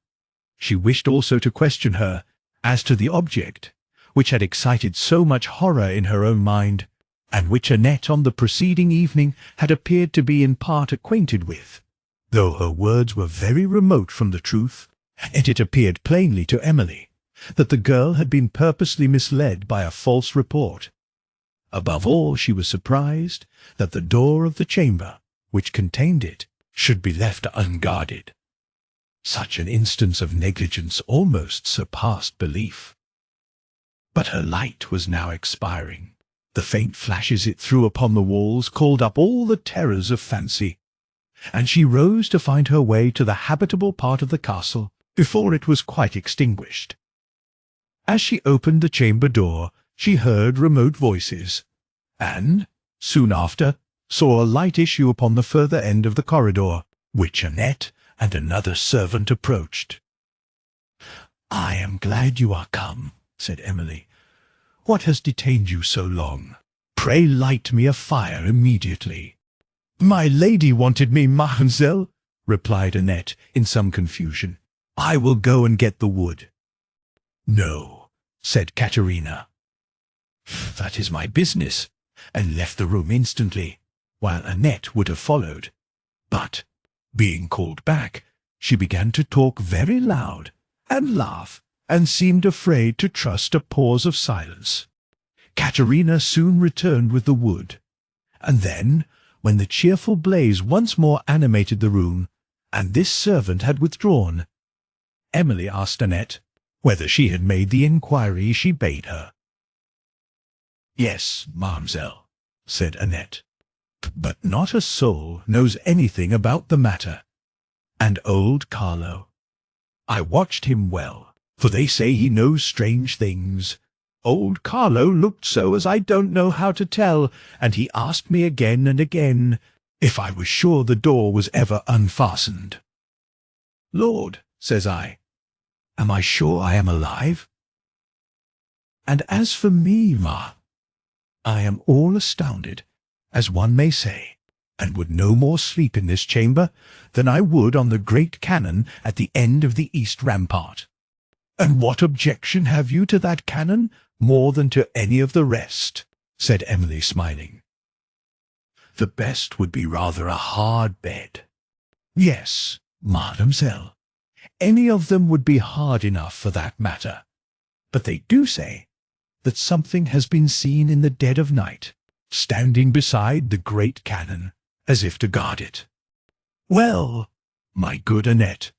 She wished also to question her as to the object which had excited so much horror in her own mind, and which Annette on the preceding evening had appeared to be in part acquainted with. Though her words were very remote from the truth, yet it appeared plainly to Emily that the girl had been purposely misled by a false report. Above all, she was surprised that the door of the chamber which contained it should be left unguarded. Such an instance of negligence almost surpassed belief. But her light was now expiring. The faint flashes it threw upon the walls called up all the terrors of fancy, and she rose to find her way to the habitable part of the castle before it was quite extinguished. As she opened the chamber door, she heard remote voices, and, soon after, saw a light issue upon the further end of the corridor, which Annette and another servant approached. "I am glad you are come," said Emily. "What has detained you so long? Pray light me a fire immediately." "My lady wanted me, mademoiselle," replied Annette in some confusion. "I will go and get the wood." "No," said Caterina. "That is my business," and left the room instantly, while Annette would have followed. But, being called back, she began to talk very loud, and laugh, and seemed afraid to trust a pause of silence. Caterina soon returned with the wood, and then, when the cheerful blaze once more animated the room, and this servant had withdrawn, Emily asked Annette whether she had made the inquiry she bade her. "Yes, mademoiselle," said Annette, "but not a soul knows anything about the matter. And old Carlo, I watched him well, for they say he knows strange things. Old Carlo looked so as I don't know how to tell, and he asked me again and again if I was sure the door was ever unfastened. 'Lord,' says I, 'am I sure I am alive?' And as for me, ma, I am all astounded, as one may say, and would no more sleep in this chamber than I would on the great cannon at the end of the east rampart. And what objection have you to that cannon more than to any of the rest?" said Emily, smiling. "The best would be rather a hard bed." "Yes, mademoiselle, any of them would be hard enough for that matter. But they do say that something has been seen in the dead of night, standing beside the great cannon, as if to guard it." "Well, my good Annette,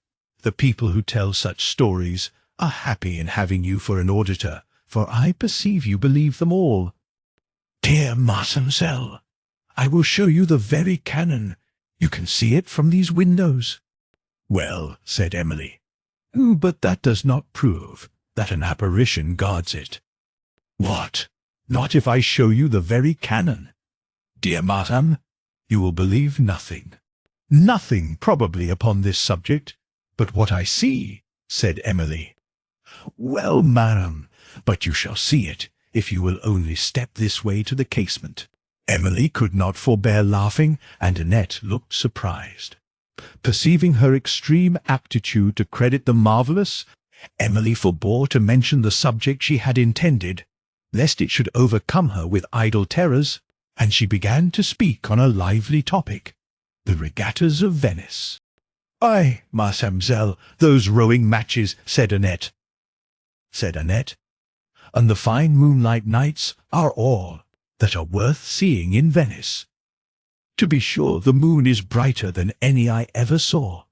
the people who tell such stories are happy in having you for an auditor, for I perceive you believe them all." "Dear mademoiselle, I will show you the very cannon. You can see it from these windows." "Well," said Emily, "but that does not prove that an apparition guards it." "What? Not if I show you the very cannon?" "Dear madame, you will believe nothing." "Nothing, probably, upon this subject, but what I see," said Emily. "Well, madam, but you shall see it, if you will only step this way to the casement." Emily could not forbear laughing, and Annette looked surprised. Perceiving her extreme aptitude to credit the marvellous, Emily forbore to mention the subject she had intended, lest it should overcome her with idle terrors, and she began to speak on a lively topic, the regattas of Venice. "Ay, mademoiselle, those rowing matches," said Annette, "and the fine moonlight nights are all that are worth seeing in Venice. To be sure, the moon is brighter than any I ever saw,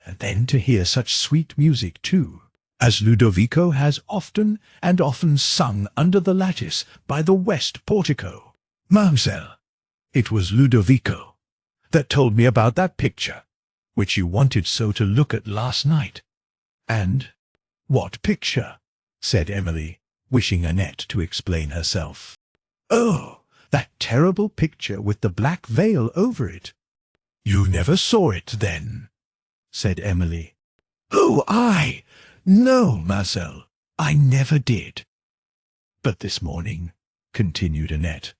and then to hear such sweet music too, as Ludovico has often and often sung under the lattice by the west portico. Mademoiselle, it was Ludovico that told me about that picture, which you wanted so to look at last night." "And what picture?" said Emily, wishing Annette to explain herself. "Oh, that terrible picture with the black veil over it." "You never saw it, then?" said Emily. "Oh, no, mademoiselle, I never did. But this morning," continued Annette,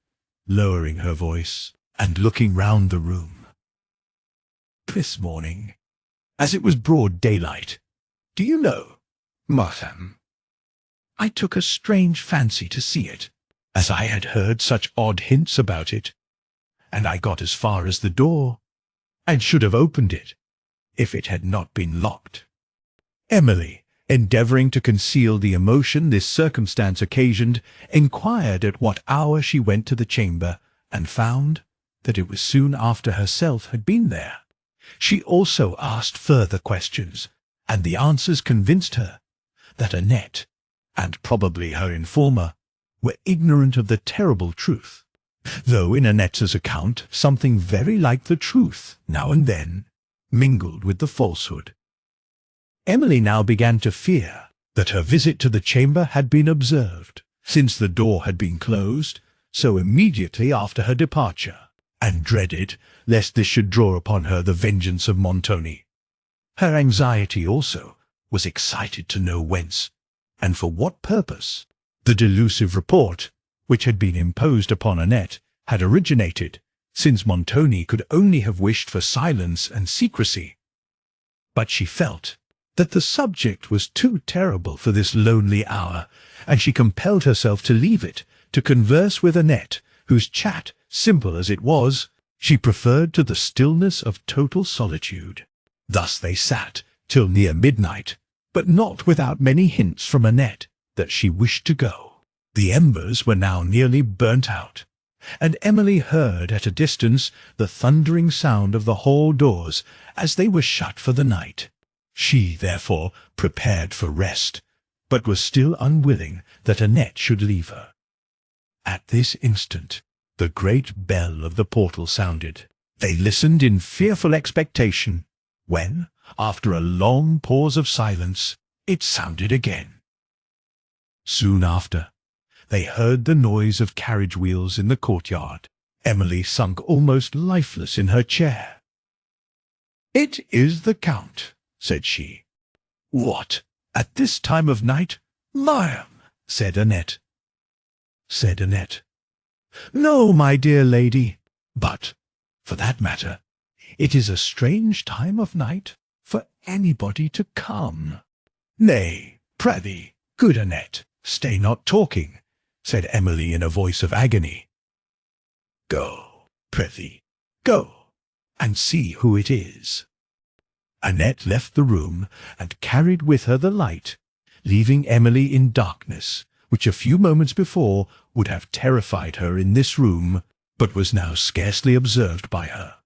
lowering her voice and looking round the room, "this morning, as it was broad daylight, do you know, madame, I took a strange fancy to see it, as I had heard such odd hints about it, and I got as far as the door, and should have opened it, if it had not been locked." Emily, endeavouring to conceal the emotion this circumstance occasioned, inquired at what hour she went to the chamber, and found that it was soon after herself had been there. She also asked further questions, and the answers convinced her that Annette, and probably her informer, were ignorant of the terrible truth, though in Annette's account something very like the truth, now and then, mingled with the falsehood. Emily now began to fear that her visit to the chamber had been observed, since the door had been closed so immediately after her departure, and dreaded lest this should draw upon her the vengeance of Montoni. Her anxiety also was excited to know whence, and for what purpose, the delusive report, which had been imposed upon Annette, had originated, since Montoni could only have wished for silence and secrecy. But she felt that the subject was too terrible for this lonely hour, and she compelled herself to leave it, to converse with Annette, whose chat, simple as it was, she preferred to the stillness of total solitude. Thus they sat till near midnight, but not without many hints from Annette that she wished to go. The embers were now nearly burnt out, and Emily heard at a distance the thundering sound of the hall doors as they were shut for the night. She, therefore, prepared for rest, but was still unwilling that Annette should leave her. At this instant, the great bell of the portal sounded. They listened in fearful expectation, when, after a long pause of silence, it sounded again. Soon after, they heard the noise of carriage wheels in the courtyard. Emily sunk almost lifeless in her chair. "It is the Count," said she. "What, at this time of night? Ma'am," said Annette. "No, my dear lady, but, for that matter, it is a strange time of night for anybody to come." "Nay, prithee, good Annette, stay not talking," said Emily in a voice of agony. "Go, prithee, go, and see who it is." Annette left the room, and carried with her the light, leaving Emily in darkness, which a few moments before would have terrified her in this room, but was now scarcely observed by her.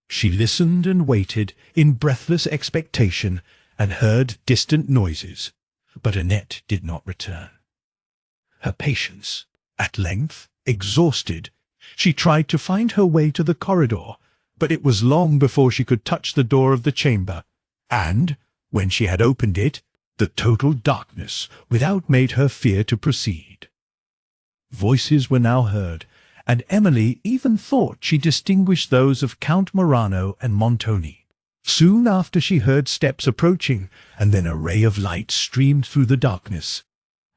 She listened and waited in breathless expectation, and heard distant noises, but Annette did not return. Her patience, at length, exhausted, she tried to find her way to the corridor, but it was long before she could touch the door of the chamber, and, when she had opened it, the total darkness without made her fear to proceed. Voices were now heard, and Emily even thought she distinguished those of Count Morano and Montoni. Soon after she heard steps approaching, and then a ray of light streamed through the darkness,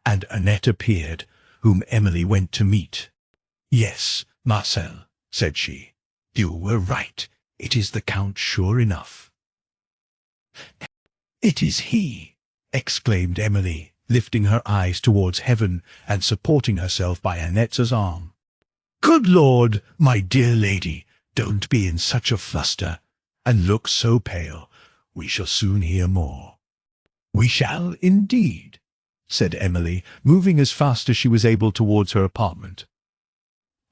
and Annette appeared, whom Emily went to meet. "Yes, Marcel," said she, "you were right. It is the Count sure enough." "It is he!" exclaimed Emily, lifting her eyes towards heaven and supporting herself by Annette's arm. "Good Lord, my dear lady, don't be in such a fluster, and look so pale. We shall soon hear more." "We shall indeed," said Emily, moving as fast as she was able towards her apartment.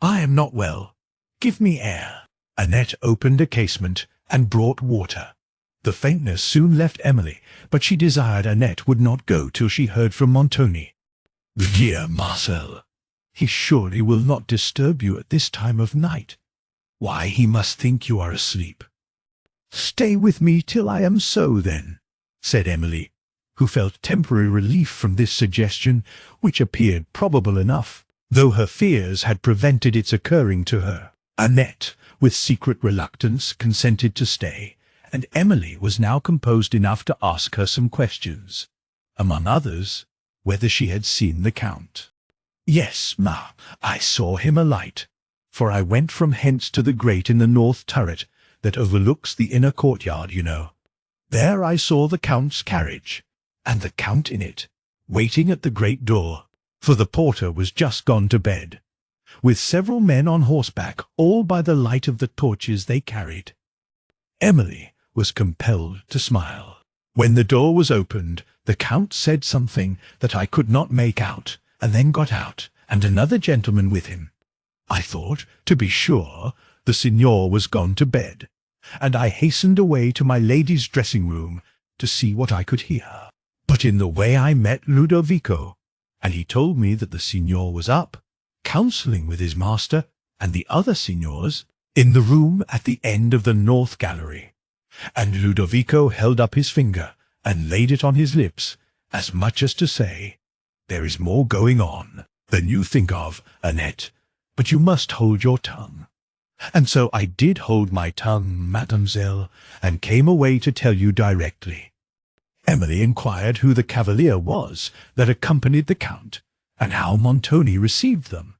"I am not well. Give me air." Annette opened a casement and brought water. The faintness soon left Emily, but she desired Annette would not go till she heard from Montoni. "Dear Marcel, he surely will not disturb you at this time of night. Why, he must think you are asleep." "Stay with me till I am so, then," said Emily, who felt temporary relief from this suggestion, which appeared probable enough, though her fears had prevented its occurring to her. Annette, with secret reluctance, consented to stay, and Emily was now composed enough to ask her some questions, among others, whether she had seen the Count. "Yes, ma, I saw him alight, for I went from hence to the grate in the north turret that overlooks the inner courtyard, you know. There I saw the Count's carriage, and the Count in it, waiting at the great door, for the porter was just gone to bed, with several men on horseback, all by the light of the torches they carried." Emily was compelled to smile. "When the door was opened, the Count said something that I could not make out, and then got out, and another gentleman with him. I thought, to be sure, the Signor was gone to bed, and I hastened away to my lady's dressing-room, to see what I could hear. But in the way I met Ludovico, and he told me that the signor was up, counselling with his master and the other signors in the room at the end of the north gallery. And Ludovico held up his finger and laid it on his lips, as much as to say, "There is more going on than you think of, Annette, but you must hold your tongue." And so I did hold my tongue, mademoiselle, and came away to tell you directly. Emily inquired who the cavalier was that accompanied the Count, and how Montoni received them.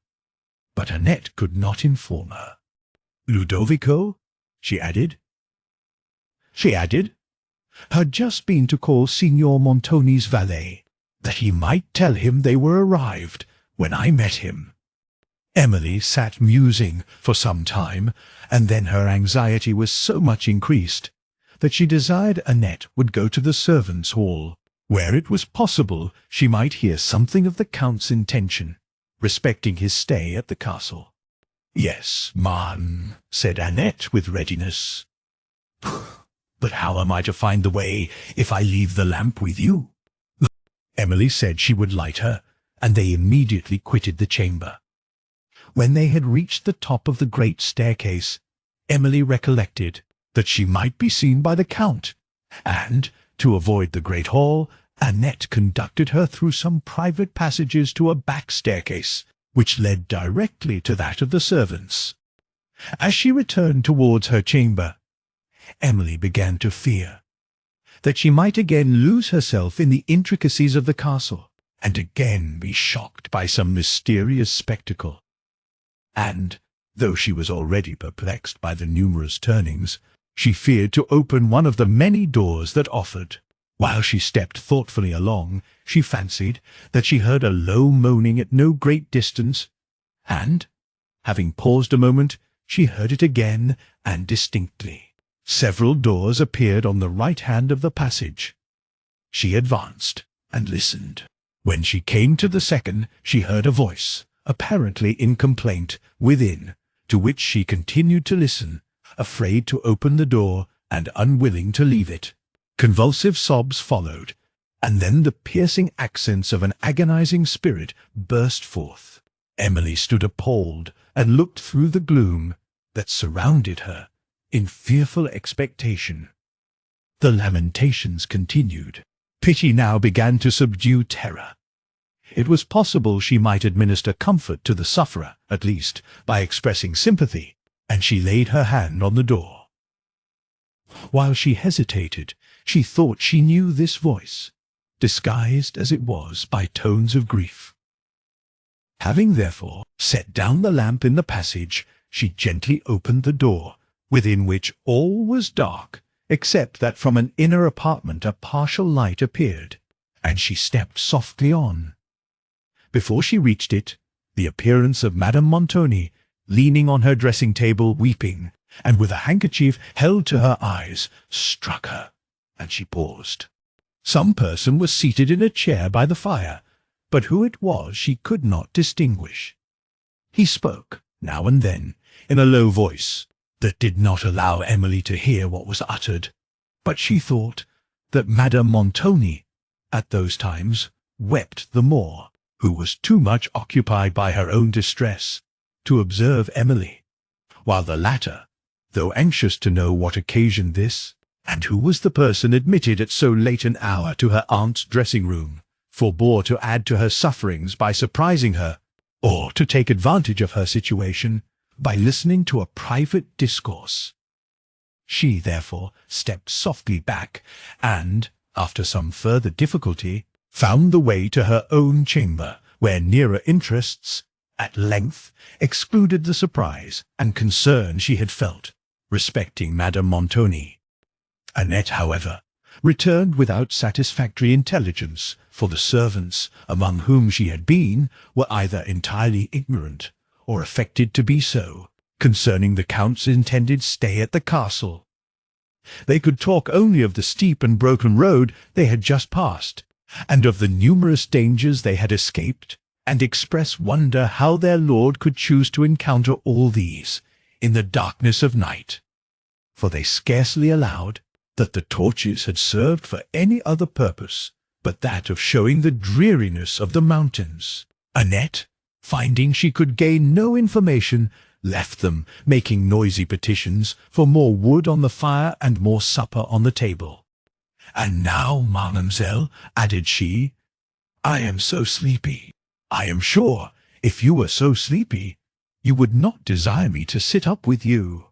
But Annette could not inform her. Ludovico, she added, had just been to call Signor Montoni's valet, that he might tell him they were arrived when I met him. Emily sat musing for some time, and then her anxiety was so much increased that she desired Annette would go to the servants' hall, where it was possible she might hear something of the Count's intention respecting his stay at the castle. "Yes, ma'am," said Annette with readiness. "But how am I to find the way if I leave the lamp with you?" Emily said she would light her, and they immediately quitted the chamber. When they had reached the top of the great staircase, Emily recollected that she might be seen by the Count, and, to avoid the great hall, Annette conducted her through some private passages to a back staircase, which led directly to that of the servants. As she returned towards her chamber, Emily began to fear that she might again lose herself in the intricacies of the castle, and again be shocked by some mysterious spectacle. And, though she was already perplexed by the numerous turnings, she feared to open one of the many doors that offered. While she stepped thoughtfully along, she fancied that she heard a low moaning at no great distance, and, having paused a moment, she heard it again and distinctly. Several doors appeared on the right hand of the passage. She advanced and listened. When she came to the second, she heard a voice, apparently in complaint, within, to which she continued to listen, afraid to open the door and unwilling to leave it. Convulsive sobs followed, and then the piercing accents of an agonizing spirit burst forth. Emily stood appalled and looked through the gloom that surrounded her in fearful expectation. The lamentations continued. Pity now began to subdue terror. It was possible she might administer comfort to the sufferer, at least, by expressing sympathy, and she laid her hand on the door. While she hesitated, she thought she knew this voice, disguised as it was by tones of grief. Having therefore set down the lamp in the passage, she gently opened the door, within which all was dark, except that from an inner apartment a partial light appeared, and she stepped softly on. Before she reached it, the appearance of Madame Montoni, leaning on her dressing-table, weeping, and with a handkerchief held to her eyes, struck her, and she paused. Some person was seated in a chair by the fire, but who it was she could not distinguish. He spoke, now and then, in a low voice, that did not allow Emily to hear what was uttered, but she thought that Madame Montoni, at those times, wept the more, who was too much occupied by her own distress to observe Emily, while the latter, though anxious to know what occasioned this, and who was the person admitted at so late an hour to her aunt's dressing-room, forbore to add to her sufferings by surprising her, or to take advantage of her situation by listening to a private discourse. She, therefore, stepped softly back, and, after some further difficulty, found the way to her own chamber, where nearer interests, at length, excluded the surprise and concern she had felt respecting Madame Montoni. Annette, however, returned without satisfactory intelligence, for the servants, among whom she had been, were either entirely ignorant, or affected to be so, concerning the Count's intended stay at the castle. They could talk only of the steep and broken road they had just passed, and of the numerous dangers they had escaped, and express wonder how their lord could choose to encounter all these in the darkness of night, for they scarcely allowed that the torches had served for any other purpose but that of showing the dreariness of the mountains. Annette, finding she could gain no information, left them, making noisy petitions for more wood on the fire and more supper on the table. "And now, mademoiselle," added she, "I am so sleepy. I am sure, if you were so sleepy, you would not desire me to sit up with you."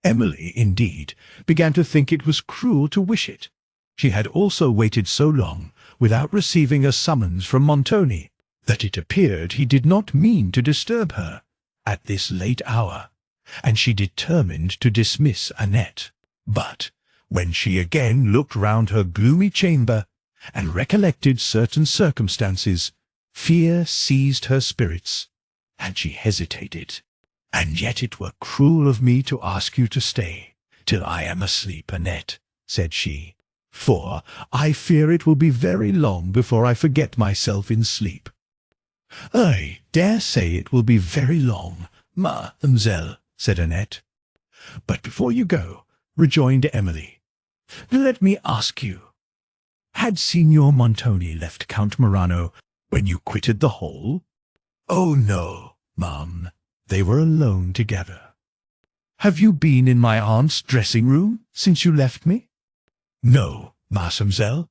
Emily, indeed, began to think it was cruel to wish it. She had also waited so long without receiving a summons from Montoni that it appeared he did not mean to disturb her at this late hour, and she determined to dismiss Annette. But when she again looked round her gloomy chamber and recollected certain circumstances, fear seized her spirits, and she hesitated. "And yet it were cruel of me to ask you to stay till I am asleep, Annette," said she, "for I fear it will be very long before I forget myself in sleep." "I dare say it will be very long, mademoiselle," said Annette. "But before you go," rejoined Emily, "let me ask you, had Signor Montoni left Count Morano when you quitted the hall?" "Oh, no, ma'am. They were alone together." "Have you been in my aunt's dressing-room since you left me?" "No, mademoiselle.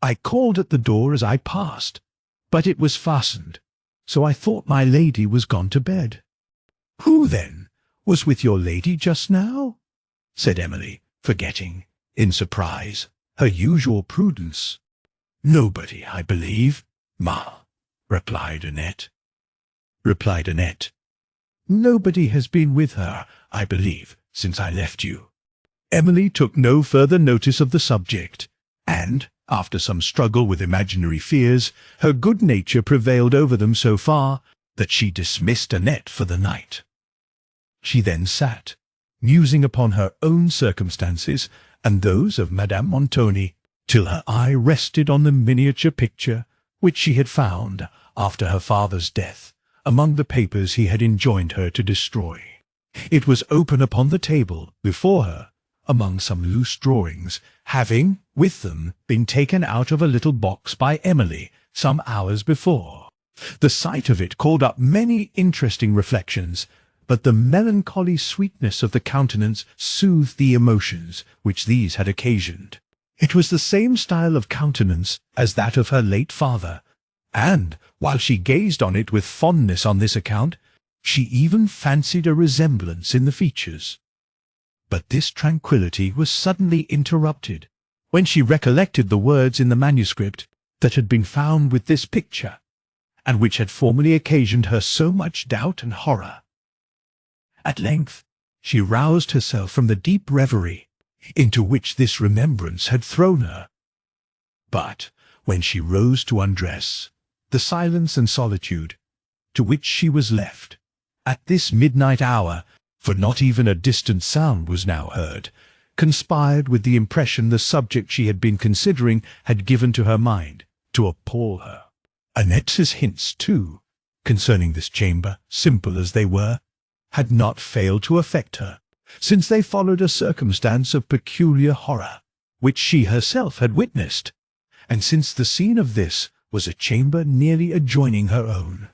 I called at the door as I passed, but it was fastened, so I thought my lady was gone to bed." "Who, then, was with your lady just now?" said Emily, forgetting, in surprise, her usual prudence. "Nobody, I believe, replied Annette. "Nobody has been with her, I believe, since I left you." Emily took no further notice of the subject, and, after some struggle with imaginary fears, her good nature prevailed over them so far that she dismissed Annette for the night. She then sat, musing upon her own circumstances and those of Madame Montoni, till her eye rested on the miniature picture which she had found, after her father's death, among the papers he had enjoined her to destroy. It was open upon the table before her, among some loose drawings, having, with them, been taken out of a little box by Emily some hours before. The sight of it called up many interesting reflections, but the melancholy sweetness of the countenance soothed the emotions which these had occasioned. It was the same style of countenance as that of her late father, and, while she gazed on it with fondness on this account, she even fancied a resemblance in the features. But this tranquillity was suddenly interrupted, when she recollected the words in the manuscript that had been found with this picture, and which had formerly occasioned her so much doubt and horror. At length she roused herself from the deep reverie into which this remembrance had thrown her. But when she rose to undress, the silence and solitude to which she was left at this midnight hour, for not even a distant sound was now heard, conspired with the impression the subject she had been considering had given to her mind to appall her. Annette's hints, too, concerning this chamber, simple as they were, had not failed to affect her, since they followed a circumstance of peculiar horror, which she herself had witnessed, and since the scene of this was a chamber nearly adjoining her own.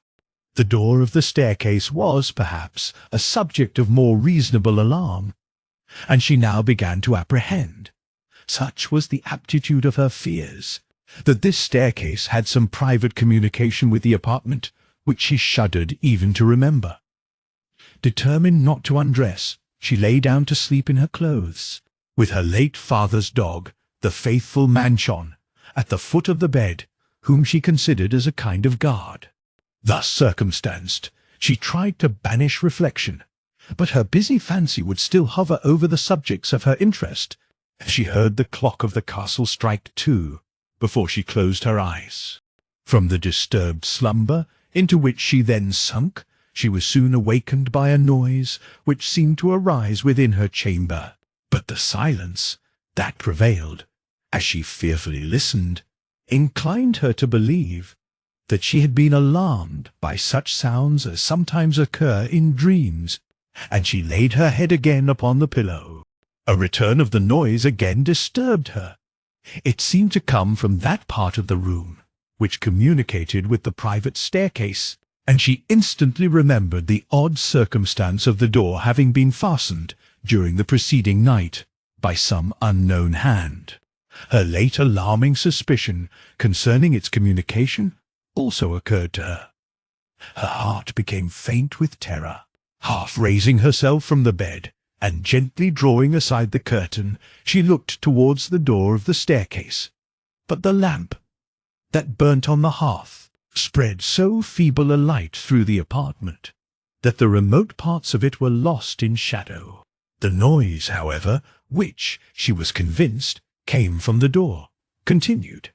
The door of the staircase was, perhaps, a subject of more reasonable alarm, and she now began to apprehend, such was the aptitude of her fears, that this staircase had some private communication with the apartment which she shuddered even to remember. Determined not to undress, she lay down to sleep in her clothes, with her late father's dog, the faithful Manchon, at the foot of the bed, whom she considered as a kind of guard. Thus circumstanced, she tried to banish reflection, but her busy fancy would still hover over the subjects of her interest. She heard the clock of the castle strike 2 before she closed her eyes. From the disturbed slumber into which she then sunk, she was soon awakened by a noise which seemed to arise within her chamber, but the silence that prevailed, as she fearfully listened, inclined her to believe that she had been alarmed by such sounds as sometimes occur in dreams, and she laid her head again upon the pillow. A return of the noise again disturbed her. It seemed to come from that part of the room which communicated with the private staircase, and she instantly remembered the odd circumstance of the door having been fastened during the preceding night by some unknown hand. Her late alarming suspicion concerning its communication also occurred to her. Her heart became faint with terror. Half raising herself from the bed, and gently drawing aside the curtain, she looked towards the door of the staircase. But the lamp that burnt on the hearth spread so feeble a light through the apartment that the remote parts of it were lost in shadow. The noise, however, which, she was convinced, came from the door, continued.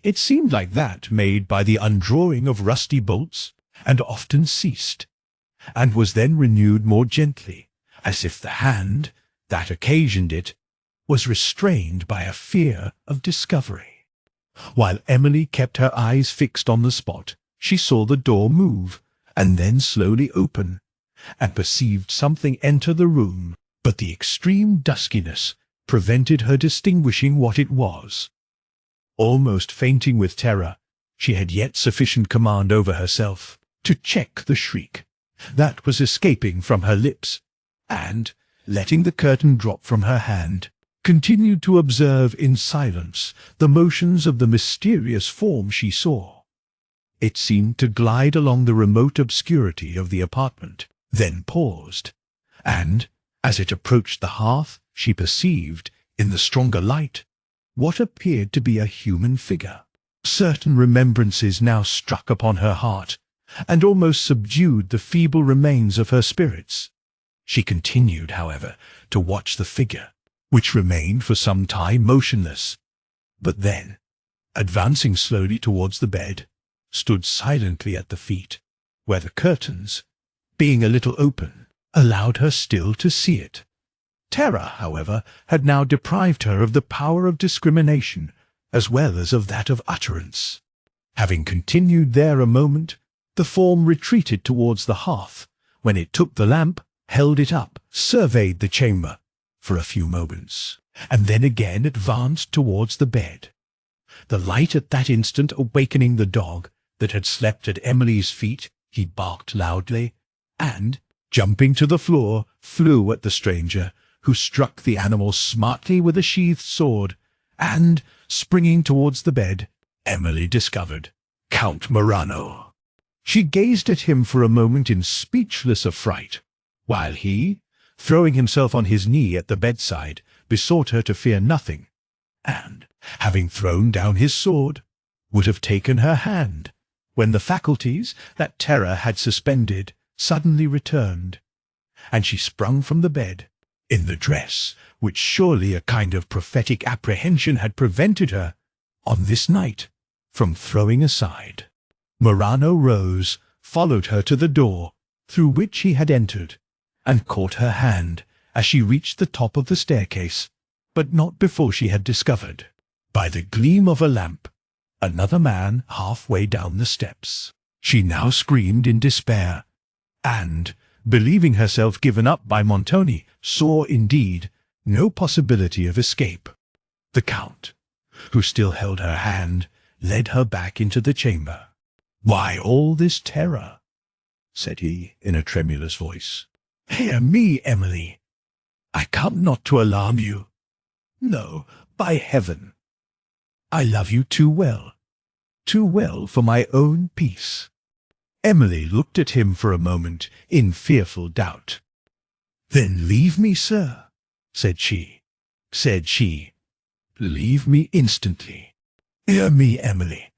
It seemed like that made by the undrawing of rusty bolts, and often ceased, and was then renewed more gently, as if the hand that occasioned it was restrained by a fear of discovery. While Emily kept her eyes fixed on the spot, she saw the door move, and then slowly open, and perceived something enter the room, but the extreme duskiness prevented her distinguishing what it was. Almost fainting with terror, she had yet sufficient command over herself to check the shriek that was escaping from her lips, and, letting the curtain drop from her hand, continued to observe in silence the motions of the mysterious form she saw. It seemed to glide along the remote obscurity of the apartment, then paused, and, as it approached the hearth, she perceived, in the stronger light, what appeared to be a human figure. Certain remembrances now struck upon her heart, and almost subdued the feeble remains of her spirits. She continued, however, to watch the figure, which remained for some time motionless, but then, advancing slowly towards the bed, stood silently at the feet, where the curtains, being a little open, allowed her still to see it. Terror, however, had now deprived her of the power of discrimination, as well as of that of utterance. Having continued there a moment, the form retreated towards the hearth, when it took the lamp, held it up, surveyed the chamber for a few moments, and then again advanced towards the bed. The light at that instant awakening the dog that had slept at Emily's feet, he barked loudly, and, jumping to the floor, flew at the stranger, who struck the animal smartly with a sheathed sword, and, springing towards the bed, Emily discovered Count Morano. She gazed at him for a moment in speechless affright, while he, throwing himself on his knee at the bedside, besought her to fear nothing, and, having thrown down his sword, would have taken her hand, when the faculties that terror had suspended suddenly returned, and she sprung from the bed, in the dress which surely a kind of prophetic apprehension had prevented her, on this night, from throwing aside. Morano rose, followed her to the door, through which he had entered, and caught her hand as she reached the top of the staircase, but not before she had discovered, by the gleam of a lamp, another man halfway down the steps. She now screamed in despair, and, believing herself given up by Montoni, saw, indeed, no possibility of escape. The Count, who still held her hand, led her back into the chamber. "Why all this terror?" said he, in a tremulous voice. "Hear me, Emily. I come not to alarm you. No, by heaven. I love you too well for my own peace." Emily looked at him for a moment in fearful doubt. "Then leave me, sir," said she. "Leave me instantly." "Hear me, Emily,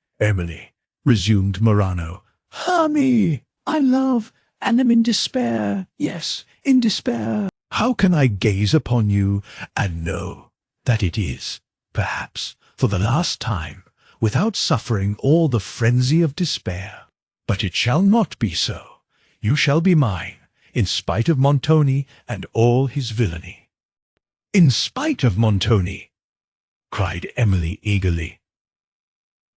resumed Morano. "Hear me. I love, and am in despair. Yes, in despair. How can I gaze upon you and know that it is, perhaps, for the last time, without suffering all the frenzy of despair? But it shall not be so. You shall be mine, in spite of Montoni and all his villainy." "In spite of Montoni!" cried Emily eagerly.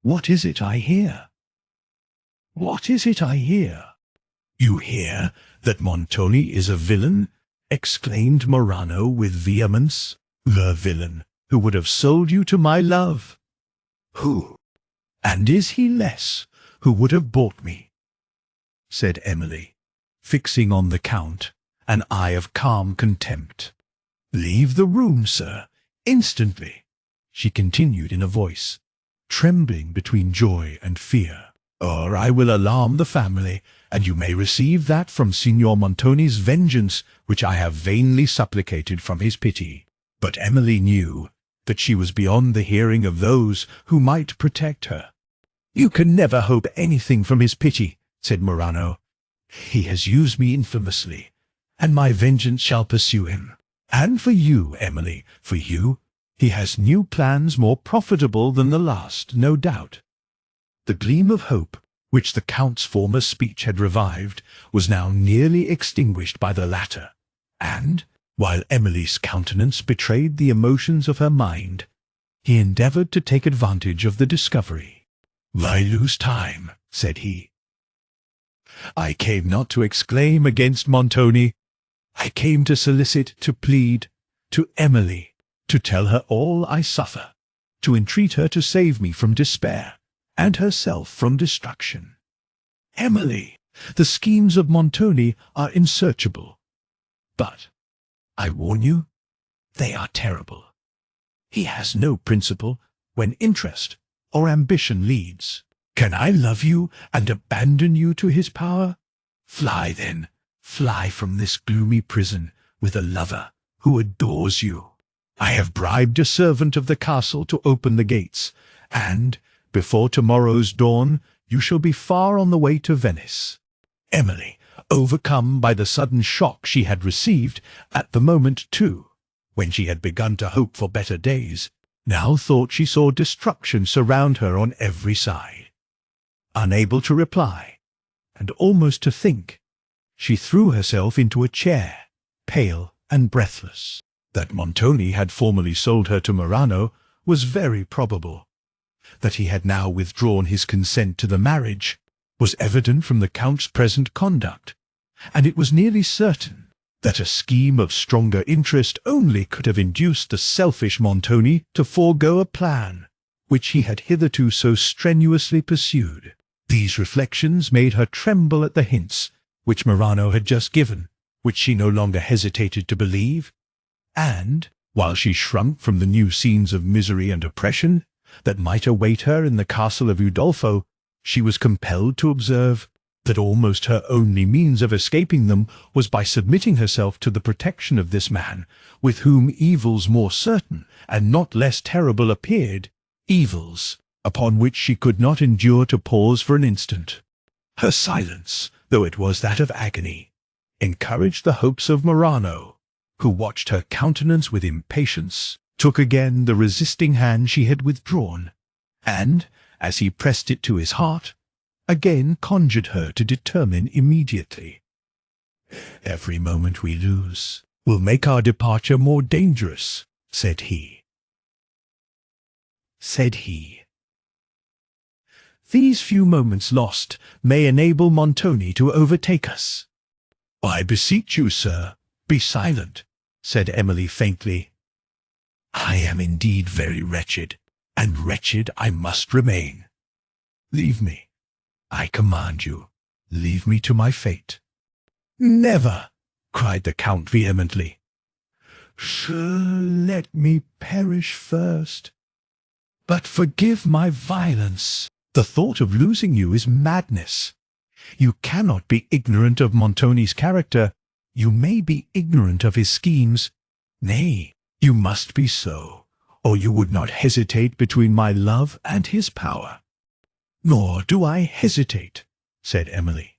"What is it I hear? What is it I hear?" "You hear that Montoni is a villain, exclaimed Morano with vehemence. "The villain who would have sold you to my love. Who? And is he less who would have bought me?" said Emily, fixing on the Count an eye of calm contempt. "Leave the room, sir, instantly," she continued in a voice trembling between joy and fear, "or I will alarm the family, and you may receive that from Signor Montoni's vengeance which I have vainly supplicated from his pity." But Emily knew that she was beyond the hearing of those who might protect her. "You can never hope anything from his pity," said Morano. "He has used me infamously, and my vengeance shall pursue him. And for you, Emily, for you, he has new plans more profitable than the last, no doubt." The gleam of hope, which the Count's former speech had revived, was now nearly extinguished by the latter, and, while Emily's countenance betrayed the emotions of her mind, he endeavoured to take advantage of the discovery. "Why lose time?" said he. "I came not to exclaim against Montoni. I came to solicit, to plead, to Emily, to tell her all I suffer, to entreat her to save me from despair, and herself from destruction. Emily, the schemes of Montoni are unsearchable, but, I warn you, they are terrible. He has no principle when interest or ambition leads. Can I love you and abandon you to his power? Fly then, fly from this gloomy prison with a lover who adores you. I have bribed a servant of the castle to open the gates, and, before tomorrow's dawn, you shall be far on the way to Venice." Emily, overcome by the sudden shock she had received at the moment too, when she had begun to hope for better days, now thought she saw destruction surround her on every side. Unable to reply, and almost to think, she threw herself into a chair, pale and breathless. That Montoni had formerly sold her to Morano was very probable. That he had now withdrawn his consent to the marriage was evident from the Count's present conduct, and it was nearly certain that a scheme of stronger interest only could have induced the selfish Montoni to forego a plan which he had hitherto so strenuously pursued. These reflections made her tremble at the hints which Morano had just given, which she no longer hesitated to believe, and, while she shrunk from the new scenes of misery and oppression that might await her in the castle of Udolpho, she was compelled to observe that almost her only means of escaping them was by submitting herself to the protection of this man, with whom evils more certain and not less terrible appeared, evils upon which she could not endure to pause for an instant. Her silence, though it was that of agony, encouraged the hopes of Morano, who watched her countenance with impatience, took again the resisting hand she had withdrawn, and, as he pressed it to his heart, again conjured her to determine immediately. "Every moment we lose will make our departure more dangerous," said he. "These few moments lost may enable Montoni to overtake us." "I beseech you, sir, be silent," said Emily faintly. "I am indeed very wretched, and wretched I must remain. Leave me, I command you, leave me to my fate." "Never!" cried the Count vehemently. "Sir, let me perish first. But forgive my violence. The thought of losing you is madness. You cannot be ignorant of Montoni's character. You may be ignorant of his schemes. Nay, you must be so, or you would not hesitate between my love and his power." "Nor do I hesitate," said Emily.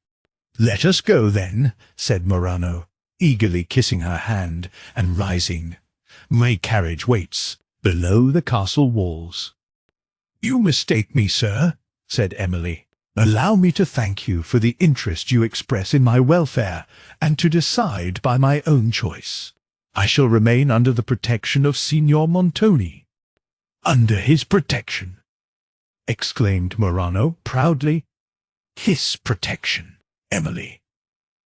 "Let us go, then," said Morano, eagerly kissing her hand, and rising. "My carriage waits below the castle walls." "You mistake me, sir," said Emily. "Allow me to thank you for the interest you express in my welfare, and to decide by my own choice. I shall remain under the protection of Signor Montoni." "Under his protection!" exclaimed Morano proudly. "His protection, Emily!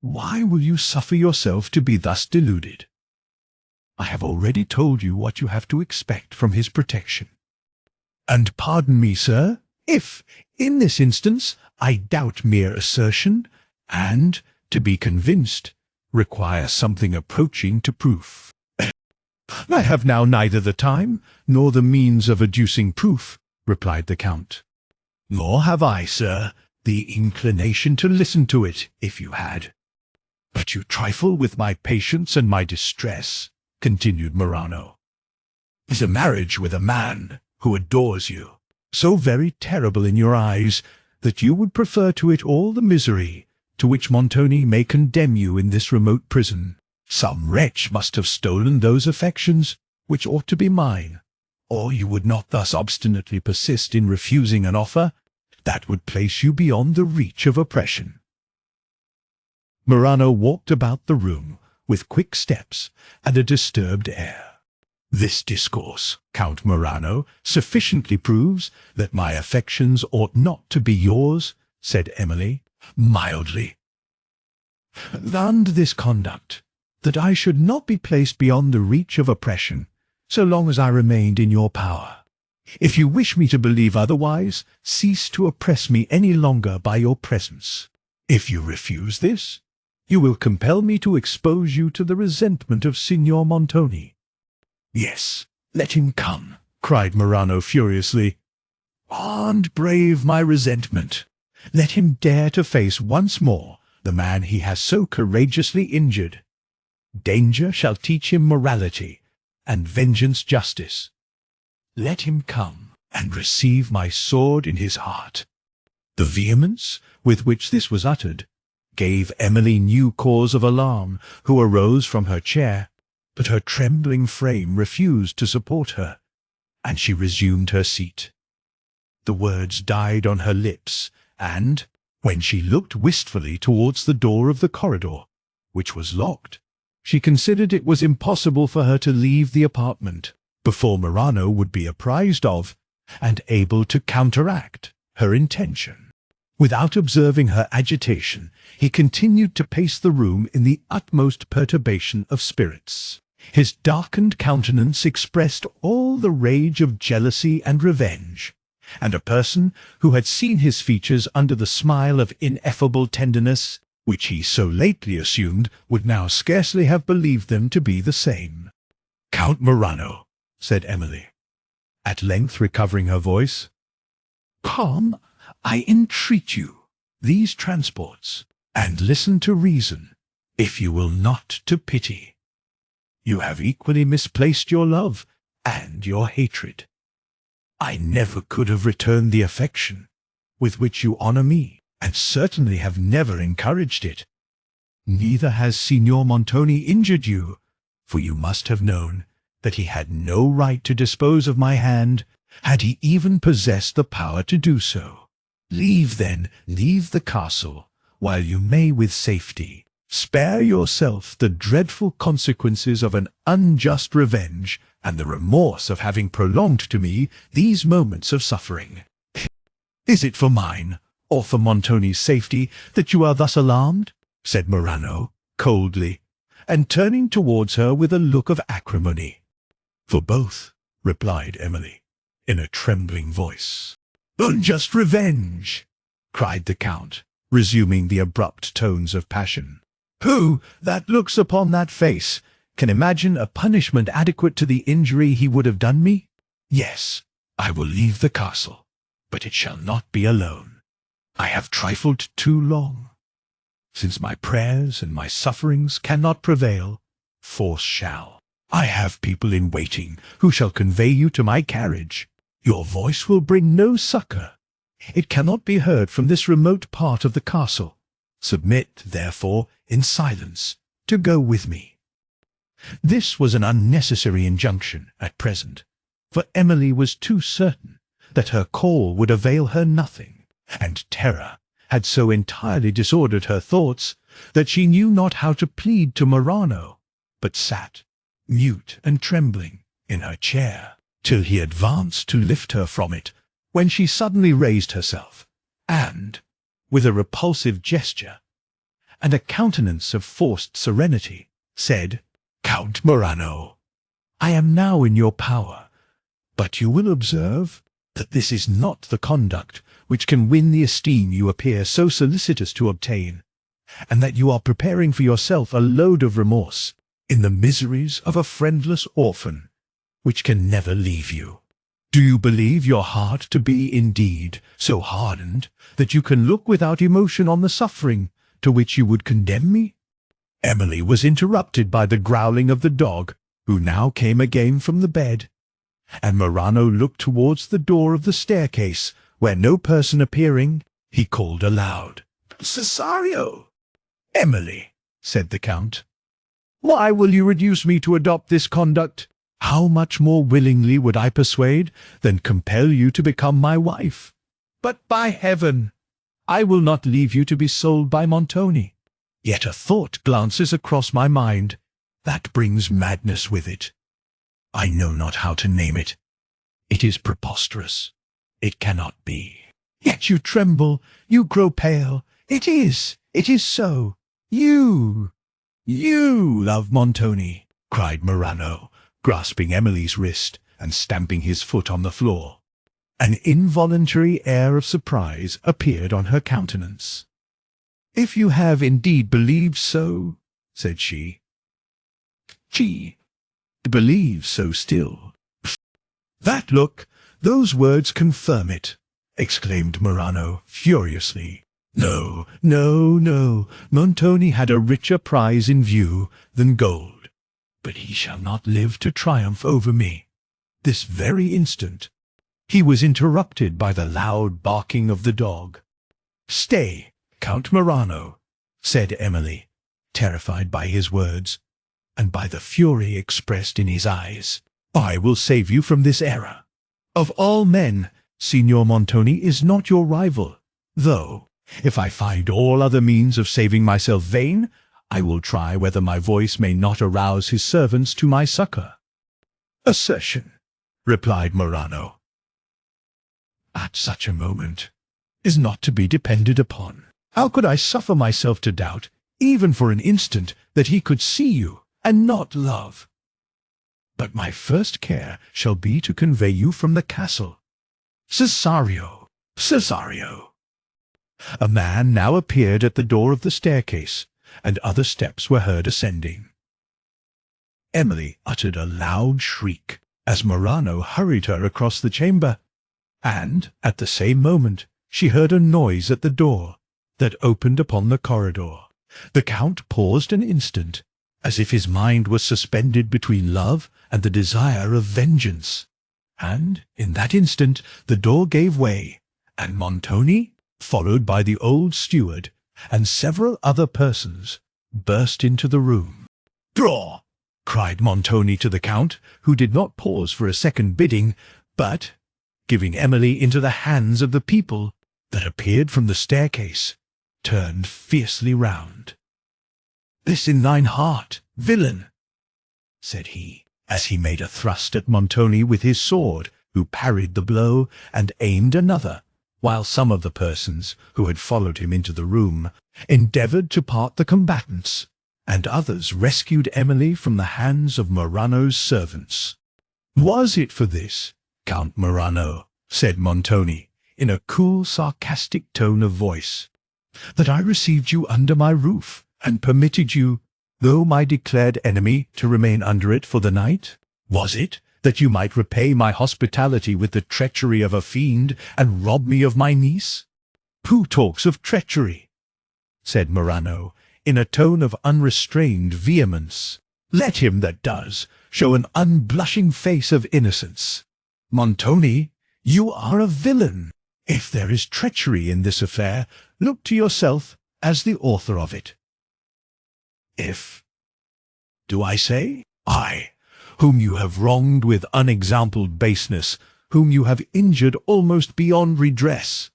Why will you suffer yourself to be thus deluded? I have already told you what you have to expect from his protection. And pardon me, sir, if, in this instance, I doubt mere assertion, and, to be convinced, require something approaching to proof. I have now neither the time nor the means of adducing proof, replied the Count. Nor have I, sir, the inclination to listen to it, if you had. But you trifle with my patience and my distress, continued Morano. Is a marriage with a man who adores you so very terrible in your eyes that you would prefer to it all the misery to which Montoni may condemn you in this remote prison? Some wretch must have stolen those affections which ought to be mine, or you would not thus obstinately persist in refusing an offer that would place you beyond the reach of oppression. Morano walked about the room with quick steps and a disturbed air. This discourse, Count Morano, sufficiently proves that my affections ought not to be yours, said Emily, mildly. And this conduct, that I should not be placed beyond the reach of oppression, so long as I remained in your power. If you wish me to believe otherwise, cease to oppress me any longer by your presence. If you refuse this, you will compel me to expose you to the resentment of Signor Montoni. Yes, let him come, cried Morano furiously, and brave my resentment. Let him dare to face once more the man he has so courageously injured. Danger shall teach him morality, and vengeance justice. Let him come and receive my sword in his heart. The vehemence with which this was uttered gave Emily new cause of alarm, who arose from her chair, but her trembling frame refused to support her, and she resumed her seat. The words died on her lips, and, when she looked wistfully towards the door of the corridor, which was locked, she considered it was impossible for her to leave the apartment before Morano would be apprised of, and able to counteract, her intention. Without observing her agitation, he continued to pace the room in the utmost perturbation of spirits. His darkened countenance expressed all the rage of jealousy and revenge, and a person who had seen his features under the smile of ineffable tenderness, which he so lately assumed, would now scarcely have believed them to be the same. Count Morano, said Emily, at length recovering her voice, calm, I entreat you, these transports, and listen to reason, if you will not to pity. You have equally misplaced your love and your hatred. I never could have returned the affection with which you honour me, and certainly have never encouraged it. Neither has Signor Montoni injured you, for you must have known that he had no right to dispose of my hand, had he even possessed the power to do so. Leave the castle, while you may with safety. Spare yourself the dreadful consequences of an unjust revenge, and the remorse of having prolonged to me these moments of suffering. Is it for mine, or for Montoni's safety, that you are thus alarmed? Said Morano, coldly, and turning towards her with a look of acrimony. For both, replied Emily, in a trembling voice. Unjust revenge, cried the Count, resuming the abrupt tones of passion. Who that looks upon that face can imagine a punishment adequate to the injury he would have done me? Yes, I will leave the castle, but it shall not be alone. I have trifled too long. Since my prayers and my sufferings cannot prevail, force shall. I have people in waiting who shall convey you to my carriage. Your voice will bring no succour. It cannot be heard from this remote part of the castle. Submit, therefore, in silence, to go with me. This was an unnecessary injunction at present, for Emily was too certain that her call would avail her nothing, and terror had so entirely disordered her thoughts that she knew not how to plead to Morano, but sat, mute and trembling, in her chair, till he advanced to lift her from it, when she suddenly raised herself, and, with a repulsive gesture, and a countenance of forced serenity, said, "Count Morano, I am now in your power, but you will observe that this is not the conduct which can win the esteem you appear so solicitous to obtain, and that you are preparing for yourself a load of remorse in the miseries of a friendless orphan, which can never leave you. Do you believe your heart to be indeed so hardened that you can look without emotion on the suffering to which you would condemn me?" Emily was interrupted by the growling of the dog, who now came again from the bed, and Morano looked towards the door of the staircase, where no person appearing, he called aloud, "Cesario!" "Emily," said the Count, "why will you reduce me to adopt this conduct? How much more willingly would I persuade than compel you to become my wife? But by heaven, I will not leave you to be sold by Montoni. Yet a thought glances across my mind that brings madness with it. I know not how to name it. It is preposterous. It cannot be. Yet you tremble, you grow pale. It is so. You love Montoni," cried Morano, grasping Emily's wrist and stamping his foot on the floor. An involuntary air of surprise appeared on her countenance. "If you have indeed believed so," said she believes so still." "That look, those words confirm it," exclaimed Morano furiously. No, Montoni had a richer prize in view than gold, but he shall not live to triumph over me. This very instant he was interrupted by the loud barking of the dog. "Stay, Count Morano," said Emily, terrified by his words, and by the fury expressed in his eyes. "I will save you from this error. Of all men, Signor Montoni is not your rival, though, if I find all other means of saving myself vain, I will try whether my voice may not arouse his servants to my succor." "Assertion," replied Morano, "at such a moment is not to be depended upon. How could I suffer myself to doubt, even for an instant, that he could see you and not love? But my first care shall be to convey you from the castle. Cesario! A man now appeared at the door of the staircase, and other steps were heard ascending. Emily uttered a loud shriek as Morano hurried her across the chamber, and at the same moment she heard a noise at the door that opened upon the corridor. The Count paused an instant, as if his mind was suspended between love and the desire of vengeance, and in that instant the door gave way, and Montoni, followed by the old steward and several other persons, burst into the room. "Draw!" cried Montoni to the Count, who did not pause for a second bidding, but, giving Emily into the hands of the people that appeared from the staircase, turned fiercely round. "This in thine heart, villain," said he, as he made a thrust at Montoni with his sword, who parried the blow and aimed another, while some of the persons who had followed him into the room endeavoured to part the combatants, and others rescued Emily from the hands of Morano's servants. "Was it for this, Count Morano," said Montoni, in a cool, sarcastic tone of voice, "that I received you under my roof, and permitted you, though my declared enemy, to remain under it for the night? Was it that you might repay my hospitality with the treachery of a fiend, and rob me of my niece?" "Who talks of treachery?" said Morano, in a tone of unrestrained vehemence. "Let him that does show an unblushing face of innocence. Montoni, you are a villain. If there is treachery in this affair, look to yourself as the author of it." "If, do I say? I, whom you have wronged with unexampled baseness, whom you have injured almost beyond redress.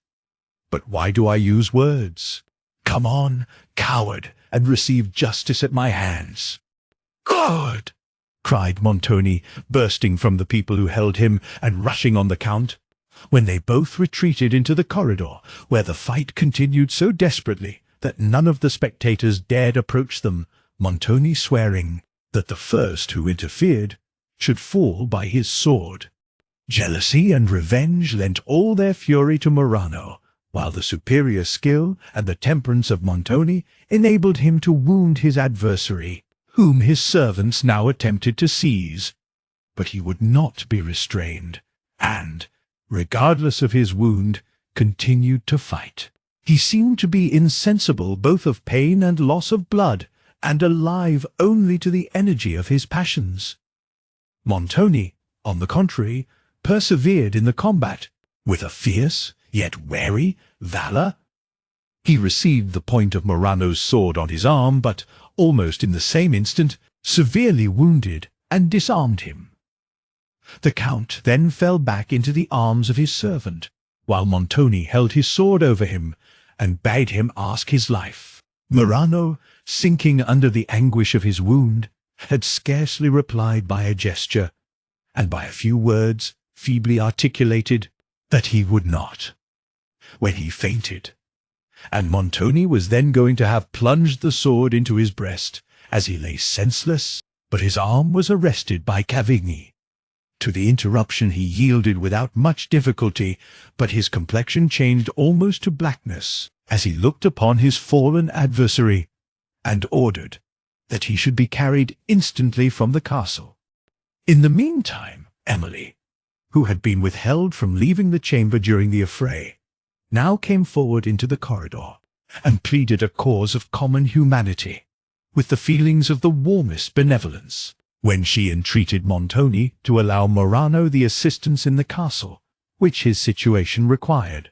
But why do I use words? Come on, coward, and receive justice at my hands." "God!" cried Montoni, bursting from the people who held him and rushing on the Count, when they both retreated into the corridor, where the fight continued so desperately that none of the spectators dared approach them, Montoni swearing that the first who interfered should fall by his sword. Jealousy and revenge lent all their fury to Morano, while the superior skill and the temperance of Montoni enabled him to wound his adversary, whom his servants now attempted to seize. But he would not be restrained, and, regardless of his wound, continued to fight. He seemed to be insensible both of pain and loss of blood, and alive only to the energy of his passions. Montoni, on the contrary, persevered in the combat, with a fierce, yet wary, valour. He received the point of Morano's sword on his arm, but, almost in the same instant, severely wounded and disarmed him. The Count then fell back into the arms of his servant, while Montoni held his sword over him, and bade him ask his life. Morano, sinking under the anguish of his wound, had scarcely replied by a gesture, and by a few words, feebly articulated, that he would not, when he fainted, and Montoni was then going to have plunged the sword into his breast, as he lay senseless, but his arm was arrested by Cavigni. To the interruption he yielded without much difficulty, but his complexion changed almost to blackness as he looked upon his fallen adversary, and ordered that he should be carried instantly from the castle. In the meantime, Emily, who had been withheld from leaving the chamber during the affray, now came forward into the corridor, and pleaded a cause of common humanity, with the feelings of the warmest benevolence, when she entreated Montoni to allow Morano the assistance in the castle, which his situation required.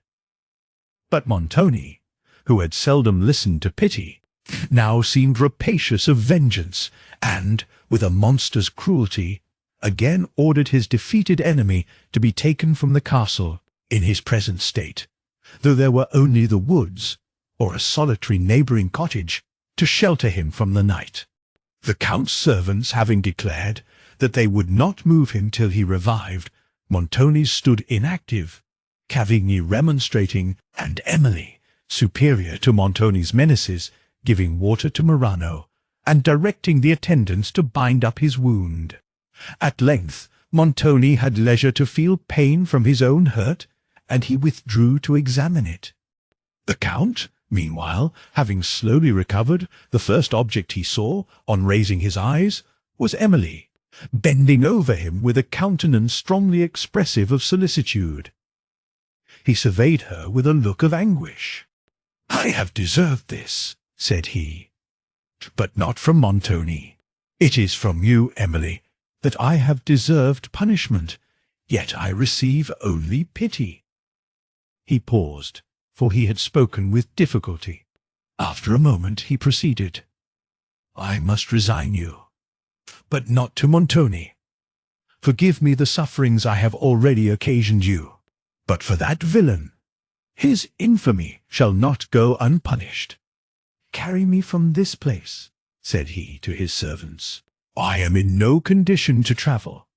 But Montoni, who had seldom listened to pity, now seemed rapacious of vengeance, and, with a monster's cruelty, again ordered his defeated enemy to be taken from the castle in his present state, though there were only the woods, or a solitary neighbouring cottage, to shelter him from the night. The Count's servants having declared that they would not move him till he revived, Montoni stood inactive, Cavigni remonstrating, and Emily, superior to Montoni's menaces, giving water to Morano, and directing the attendants to bind up his wound. At length Montoni had leisure to feel pain from his own hurt, and he withdrew to examine it. The Count, meanwhile, having slowly recovered, the first object he saw, on raising his eyes, was Emily, bending over him with a countenance strongly expressive of solicitude. He surveyed her with a look of anguish. "I have deserved this," said he, "but not from Montoni. It is from you, Emily, that I have deserved punishment, yet I receive only pity." He paused, for he had spoken with difficulty. After a moment he proceeded. "I must resign you, but not to Montoni. Forgive me the sufferings I have already occasioned you, but for that villain, his infamy shall not go unpunished. Carry me from this place," said he to his servants. "I am in no condition to travel.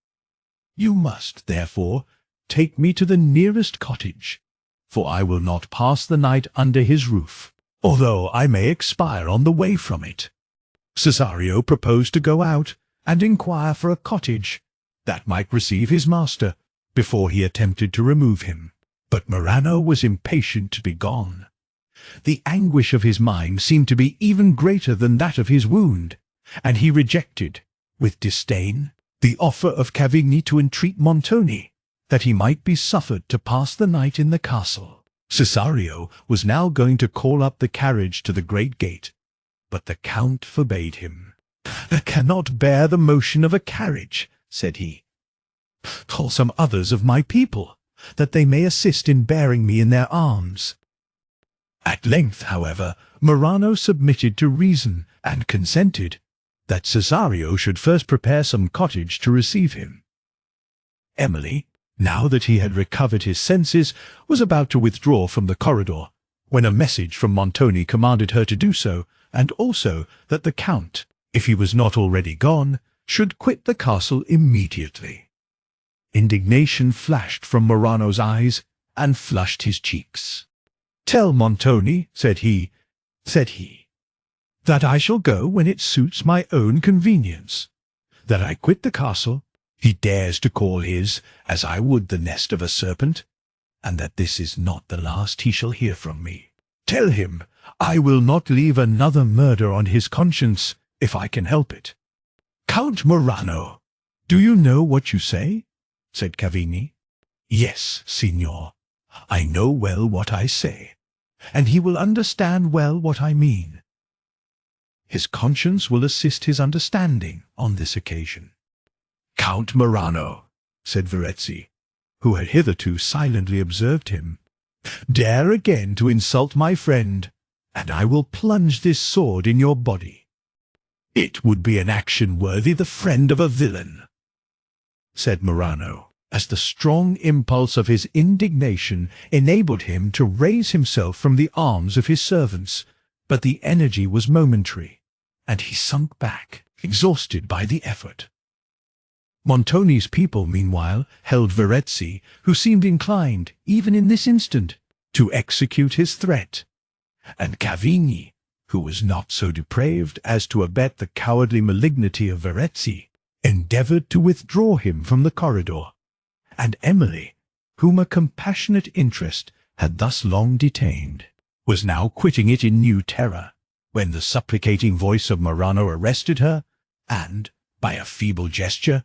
You must, therefore, take me to the nearest cottage, for I will not pass the night under his roof, although I may expire on the way from it." Cesario proposed to go out and inquire for a cottage that might receive his master before he attempted to remove him, but Morano was impatient to be gone. The anguish of his mind seemed to be even greater than that of his wound, and he rejected, with disdain, the offer of Cavigni to entreat Montoni that he might be suffered to pass the night in the castle. Cesario was now going to call up the carriage to the great gate, but the Count forbade him. "I cannot bear the motion of a carriage," said he. "Call some others of my people, that they may assist in bearing me in their arms." At length, however, Morano submitted to reason, and consented that Cesario should first prepare some cottage to receive him. Emily, now that he had recovered his senses, was about to withdraw from the corridor, when a message from Montoni commanded her to do so, and also that the Count, if he was not already gone, should quit the castle immediately. Indignation flashed from Morano's eyes, and flushed his cheeks. "Tell Montoni," said he, said he, "that I shall go when it suits my own convenience, that I quit the castle he dares to call his, as I would the nest of a serpent, and that this is not the last he shall hear from me. Tell him I will not leave another murder on his conscience if I can help it." "Count Morano, do you know what you say?" said Cavigni. "Yes, signor, I know well what I say, and he will understand well what I mean. His conscience will assist his understanding on this occasion." "Count Morano," said Verezzi, who had hitherto silently observed him, "dare again to insult my friend, and I will plunge this sword in your body." "It would be an action worthy the friend of a villain," said Morano, as the strong impulse of his indignation enabled him to raise himself from the arms of his servants, but the energy was momentary, and he sunk back, exhausted by the effort. Montoni's people, meanwhile, held Verezzi, who seemed inclined, even in this instant, to execute his threat, and Cavigni, who was not so depraved as to abet the cowardly malignity of Verezzi, endeavoured to withdraw him from the corridor, and Emily, whom a compassionate interest had thus long detained, was now quitting it in new terror, when the supplicating voice of Morano arrested her, and, by a feeble gesture,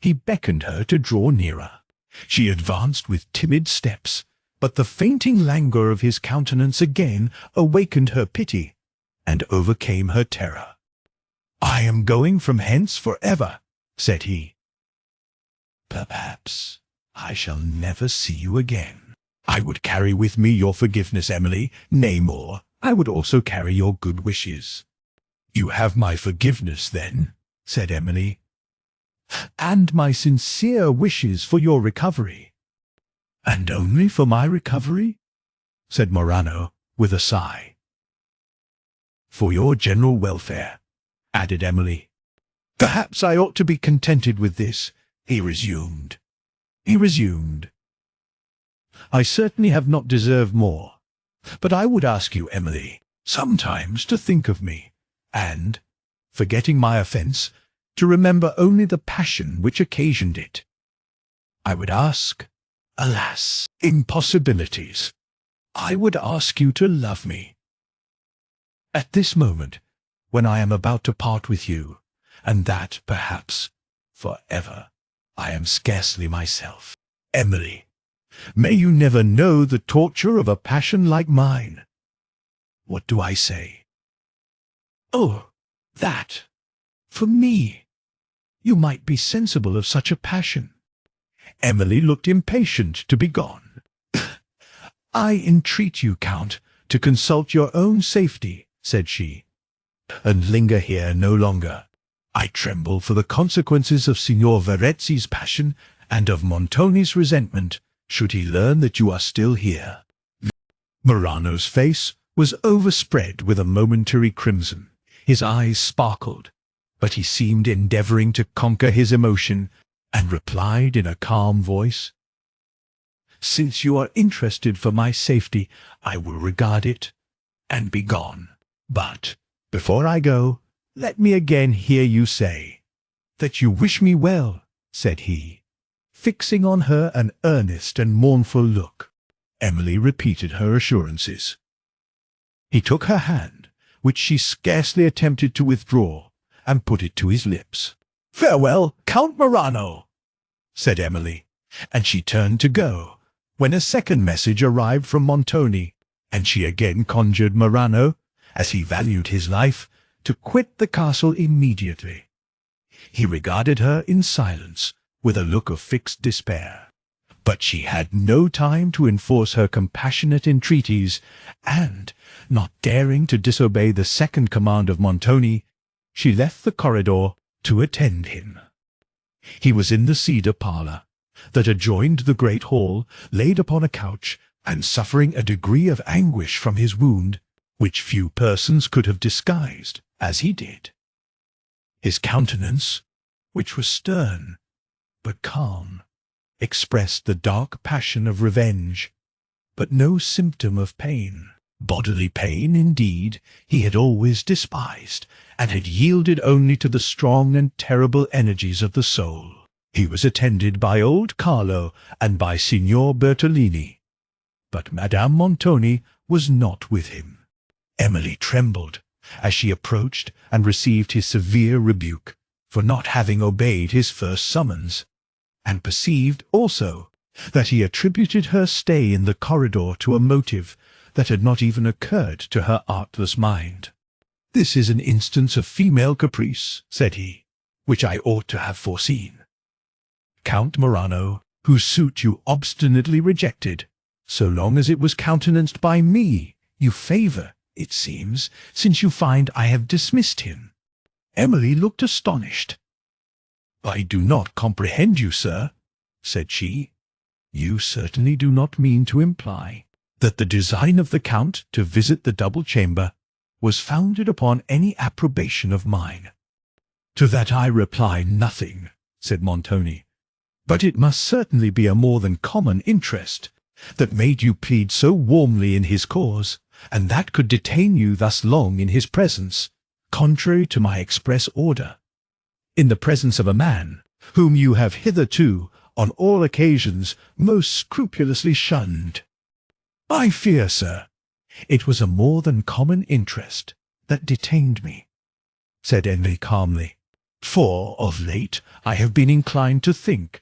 he beckoned her to draw nearer. She advanced with timid steps, but the fainting languor of his countenance again awakened her pity, and overcame her terror. "I am going from hence for ever," said he. "Perhaps I shall never see you again. I would carry with me your forgiveness, Emily, nay more, I would also carry your good wishes." "You have my forgiveness, then," said Emily, "and my sincere wishes for your recovery." "And only for my recovery?" said Morano, with a sigh. "For your general welfare," added Emily. "Perhaps I ought to be contented with this," he resumed. "I certainly have not deserved more, but I would ask you, Emily, sometimes to think of me, and, forgetting my offence, to remember only the passion which occasioned it. I would ask, alas, impossibilities. I would ask you to love me. At this moment, when I am about to part with you, and that, perhaps, for ever, I am scarcely myself. Emily, may you never know the torture of a passion like mine. What do I say? Oh, that, for me, you might be sensible of such a passion." Emily looked impatient to be gone. "I entreat you, Count, to consult your own safety," said she, "and linger here no longer. I tremble for the consequences of Signor Verezzi's passion and of Montoni's resentment, should he learn that you are still here." Morano's face was overspread with a momentary crimson. His eyes sparkled, but he seemed endeavouring to conquer his emotion, and replied in a calm voice, "Since you are interested for my safety, I will regard it, and be gone. But, before I go, let me again hear you say that you wish me well," said he, fixing on her an earnest and mournful look. Emily repeated her assurances. He took her hand, which she scarcely attempted to withdraw, and put it to his lips. "Farewell, Count Morano," said Emily, and she turned to go, when a second message arrived from Montoni, and she again conjured Morano, as he valued his life, to quit the castle immediately. He regarded her in silence, with a look of fixed despair, but she had no time to enforce her compassionate entreaties, and, not daring to disobey the second command of Montoni, she left the corridor to attend him. He was in the cedar parlour, that adjoined the great hall, laid upon a couch, and suffering a degree of anguish from his wound, which few persons could have disguised, as he did. His countenance, which was stern, but calm, expressed the dark passion of revenge, but no symptom of pain. Bodily pain, indeed, he had always despised, and had yielded only to the strong and terrible energies of the soul. He was attended by old Carlo and by Signor Bertolini, but Madame Montoni was not with him. Emily trembled as she approached and received his severe rebuke for not having obeyed his first summons, and perceived also that he attributed her stay in the corridor to a motive that had not even occurred to her artless mind. "This is an instance of female caprice," said he, "which I ought to have foreseen. Count Morano, whose suit you obstinately rejected, so long as it was countenanced by me, you favour, it seems, since you find I have dismissed him." Emily looked astonished. "I do not comprehend you, sir," said she. "You certainly do not mean to imply that the design of the Count to visit the double chamber was founded upon any approbation of mine." "To that I reply nothing," said Montoni. "But it must certainly be a more than common interest that made you plead so warmly in his cause, and that could detain you thus long in his presence, contrary to my express order, in the presence of a man whom you have hitherto, on all occasions, most scrupulously shunned." "I fear, sir, it was a more than common interest that detained me," said Emily calmly, "for of late I have been inclined to think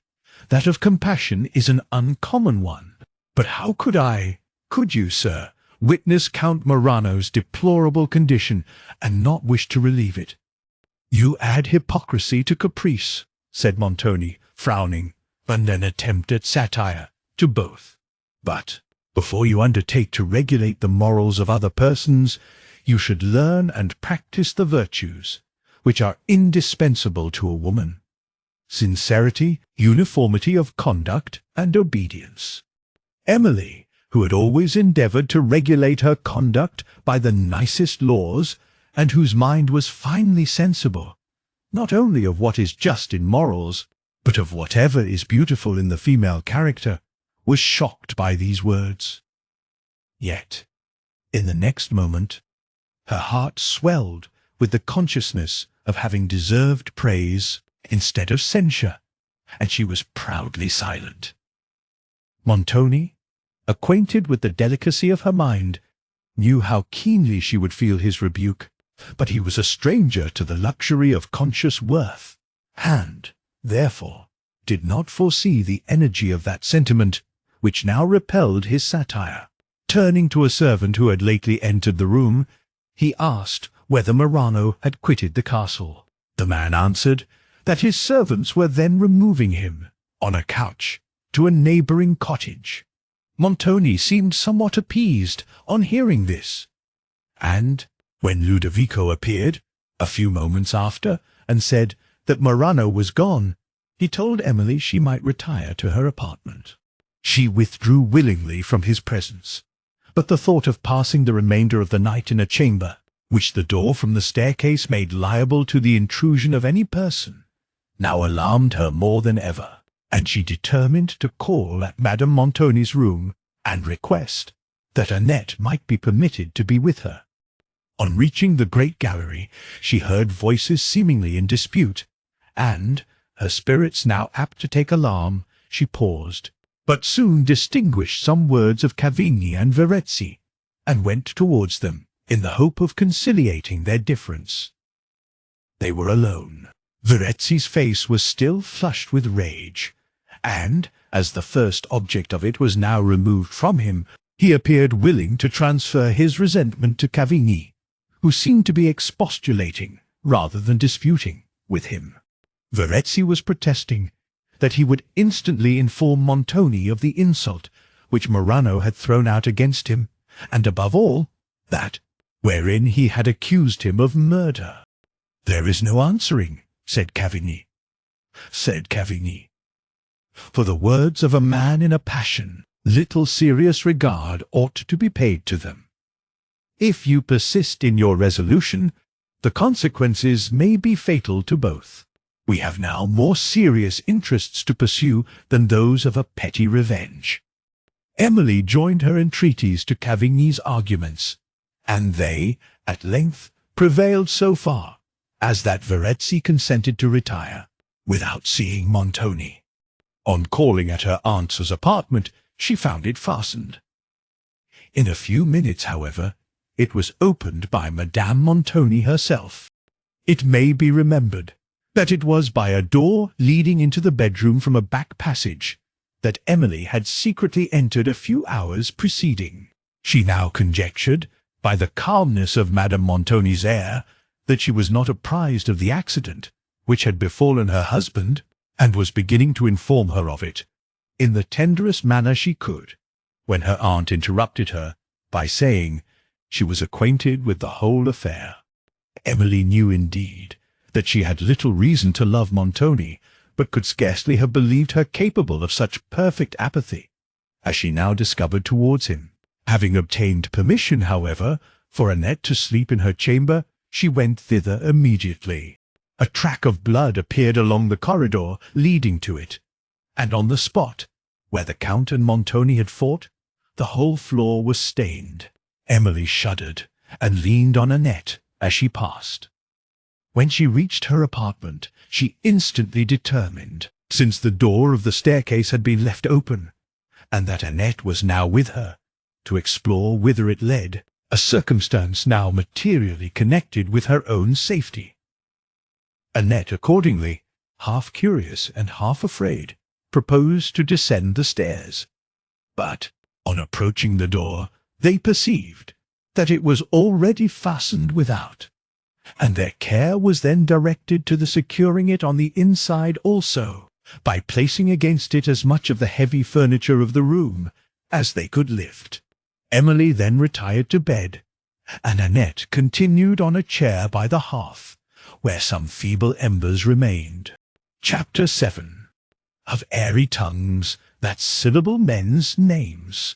that of compassion is an uncommon one. But how could you, sir, witness Count Morano's deplorable condition and not wish to relieve it?" "You add hypocrisy to caprice," said Montoni, frowning, "and an attempt at satire to both. But before you undertake to regulate the morals of other persons, you should learn and practice the virtues which are indispensable to a woman: sincerity, uniformity of conduct, and obedience." Emily, who had always endeavoured to regulate her conduct by the nicest laws, and whose mind was finely sensible, not only of what is just in morals, but of whatever is beautiful in the female character, was shocked by these words. Yet, in the next moment, her heart swelled with the consciousness of having deserved praise instead of censure, and she was proudly silent. Montoni, acquainted with the delicacy of her mind, knew how keenly she would feel his rebuke, but he was a stranger to the luxury of conscious worth, and, therefore, did not foresee the energy of that sentiment which now repelled his satire. Turning to a servant who had lately entered the room, he asked whether Morano had quitted the castle. The man answered that his servants were then removing him, on a couch, to a neighbouring cottage. Montoni seemed somewhat appeased on hearing this, and, when Ludovico appeared, a few moments after, and said that Morano was gone, he told Emily she might retire to her apartment. She withdrew willingly from his presence, but the thought of passing the remainder of the night in a chamber, which the door from the staircase made liable to the intrusion of any person, now alarmed her more than ever, and she determined to call at Madame Montoni's room and request that Annette might be permitted to be with her. On reaching the great gallery, she heard voices seemingly in dispute, and, her spirits now apt to take alarm, she paused, but soon distinguished some words of Cavigni and Verezzi, and went towards them, in the hope of conciliating their difference. They were alone. Verezzi's face was still flushed with rage, and, as the first object of it was now removed from him, he appeared willing to transfer his resentment to Cavigni, who seemed to be expostulating, rather than disputing, with him. Verezzi was protesting that he would instantly inform Montoni of the insult which Morano had thrown out against him, and above all, that wherein he had accused him of murder. "There is no answering," said Cavigni. "For the words of a man in a passion, little serious regard ought to be paid to them. If you persist in your resolution, the consequences may be fatal to both. We have now more serious interests to pursue than those of a petty revenge." Emily joined her entreaties to Cavigny's arguments, and they, at length, prevailed so far as that Verezzi consented to retire, without seeing Montoni. On calling at her aunt's apartment, she found it fastened. In a few minutes, however, it was opened by Madame Montoni herself. It may be remembered that it was by a door leading into the bedroom from a back passage that Emily had secretly entered a few hours preceding. She now conjectured, by the calmness of Madame Montoni's air, that she was not apprised of the accident which had befallen her husband, and was beginning to inform her of it, in the tenderest manner she could, when her aunt interrupted her by saying she was acquainted with the whole affair. Emily knew indeed that she had little reason to love Montoni, but could scarcely have believed her capable of such perfect apathy as she now discovered towards him. Having obtained permission, however, for Annette to sleep in her chamber, she went thither immediately. A track of blood appeared along the corridor leading to it, and on the spot where the Count and Montoni had fought, the whole floor was stained. Emily shuddered and leaned on Annette as she passed. When she reached her apartment, she instantly determined, since the door of the staircase had been left open, and that Annette was now with her, to explore whither it led, a circumstance now materially connected with her own safety. Annette, accordingly, half curious and half afraid, proposed to descend the stairs. But, on approaching the door, they perceived that it was already fastened without, and their care was then directed to the securing it on the inside also, by placing against it as much of the heavy furniture of the room as they could lift. Emily then retired to bed, and Annette continued on a chair by the hearth, where some feeble embers remained. Chapter 7. Of airy tongues that syllable men's names.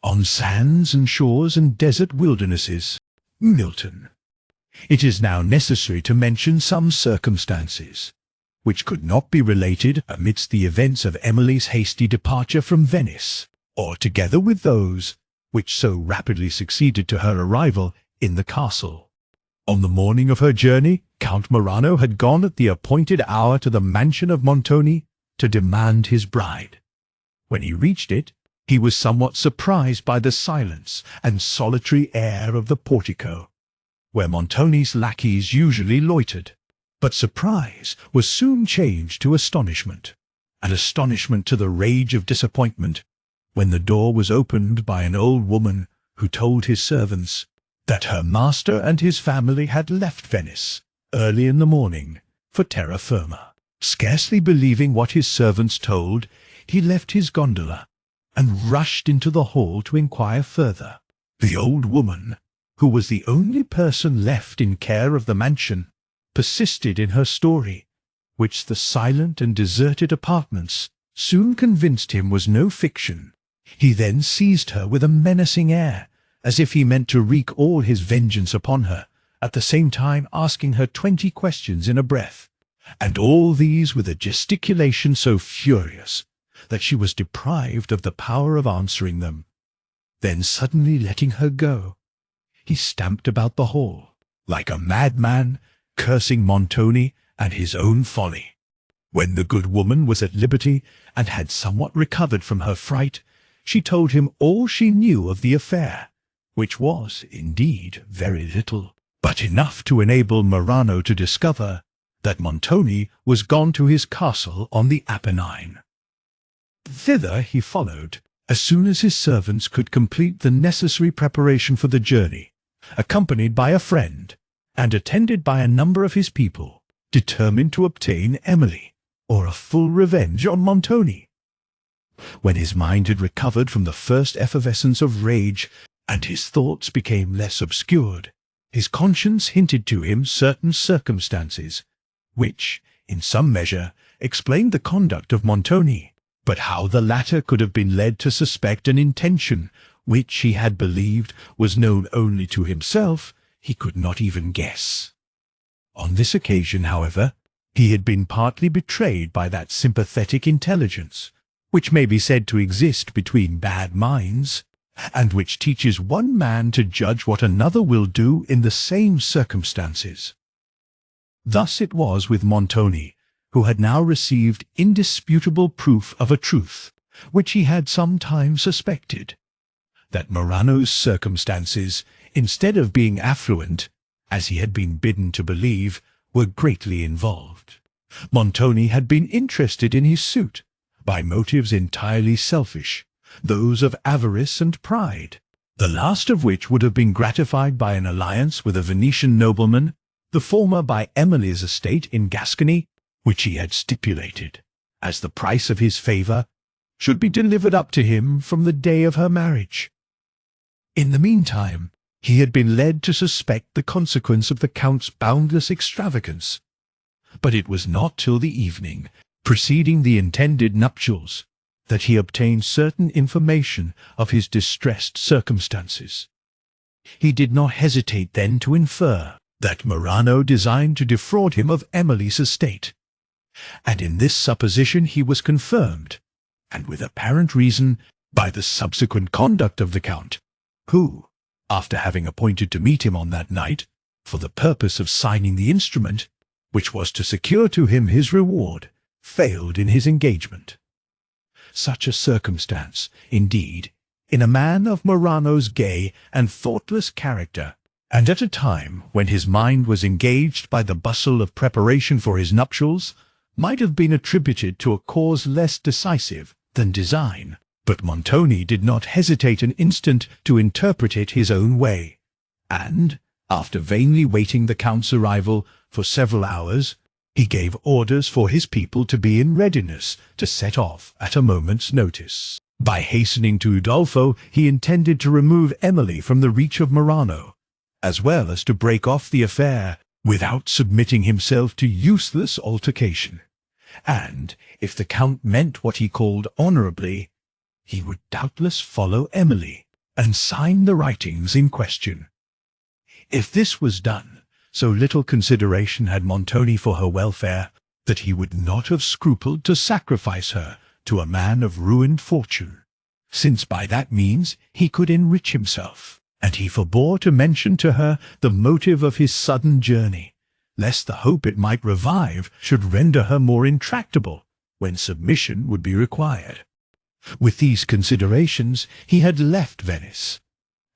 On sands and shores and desert wildernesses. Milton. It is now necessary to mention some circumstances which could not be related amidst the events of Emily's hasty departure from Venice, or together with those which so rapidly succeeded to her arrival in the castle. On the morning of her journey, Count Morano had gone at the appointed hour to the mansion of Montoni to demand his bride. When he reached it, he was somewhat surprised by the silence and solitary air of the portico, where Montoni's lackeys usually loitered. But surprise was soon changed to astonishment, and astonishment to the rage of disappointment, when the door was opened by an old woman who told his servants that her master and his family had left Venice early in the morning for terra firma. Scarcely believing what his servants told, he left his gondola and rushed into the hall to inquire further. The old woman, who was the only person left in care of the mansion, persisted in her story, which the silent and deserted apartments soon convinced him was no fiction. He then seized her with a menacing air, as if he meant to wreak all his vengeance upon her, at the same time asking her 20 questions in a breath, and all these with a gesticulation so furious that she was deprived of the power of answering them. Then suddenly letting her go, he stamped about the hall, like a madman, cursing Montoni and his own folly. When the good woman was at liberty, and had somewhat recovered from her fright, she told him all she knew of the affair, which was, indeed, very little, but enough to enable Morano to discover that Montoni was gone to his castle on the Apennine. Thither he followed, as soon as his servants could complete the necessary preparation for the journey, accompanied by a friend, and attended by a number of his people, determined to obtain Emily, or a full revenge on Montoni. When his mind had recovered from the first effervescence of rage, and his thoughts became less obscured, his conscience hinted to him certain circumstances, which, in some measure, explained the conduct of Montoni, but how the latter could have been led to suspect an intention which he had believed was known only to himself, he could not even guess. On this occasion, however, he had been partly betrayed by that sympathetic intelligence which may be said to exist between bad minds, and which teaches one man to judge what another will do in the same circumstances. Thus it was with Montoni, who had now received indisputable proof of a truth, which he had sometimes suspected, that Morano's circumstances, instead of being affluent, as he had been bidden to believe, were greatly involved. Montoni had been interested in his suit by motives entirely selfish, those of avarice and pride, the last of which would have been gratified by an alliance with a Venetian nobleman, the former by Emily's estate in Gascony, which he had stipulated, as the price of his favour, should be delivered up to him from the day of her marriage. In the meantime, he had been led to suspect the consequence of the Count's boundless extravagance, but it was not till the evening preceding the intended nuptials that he obtained certain information of his distressed circumstances. He did not hesitate then to infer that Morano designed to defraud him of Emily's estate, and in this supposition he was confirmed, and with apparent reason, by the subsequent conduct of the Count, who, after having appointed to meet him on that night, for the purpose of signing the instrument, which was to secure to him his reward, failed in his engagement. Such a circumstance, indeed, in a man of Morano's gay and thoughtless character, and at a time when his mind was engaged by the bustle of preparation for his nuptials, might have been attributed to a cause less decisive than design. But Montoni did not hesitate an instant to interpret it his own way, and, after vainly waiting the Count's arrival for several hours, he gave orders for his people to be in readiness to set off at a moment's notice. By hastening to Udolpho, he intended to remove Emily from the reach of Morano, as well as to break off the affair without submitting himself to useless altercation. And, if the Count meant what he called honourably, he would doubtless follow Emily and sign the writings in question. If this was done, so little consideration had Montoni for her welfare that he would not have scrupled to sacrifice her to a man of ruined fortune, since by that means he could enrich himself, and he forbore to mention to her the motive of his sudden journey, lest the hope it might revive should render her more intractable when submission would be required. With these considerations he had left Venice,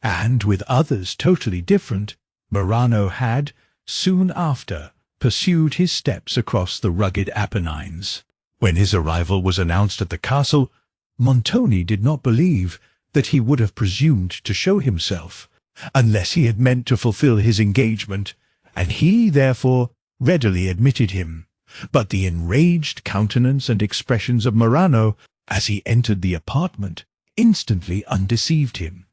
and with others totally different, Morano had, soon after, pursued his steps across the rugged Apennines. When his arrival was announced at the castle, Montoni did not believe that he would have presumed to show himself, unless he had meant to fulfil his engagement, and he, therefore, readily admitted him. But the enraged countenance and expressions of Morano, as he entered the apartment, instantly undeceived him,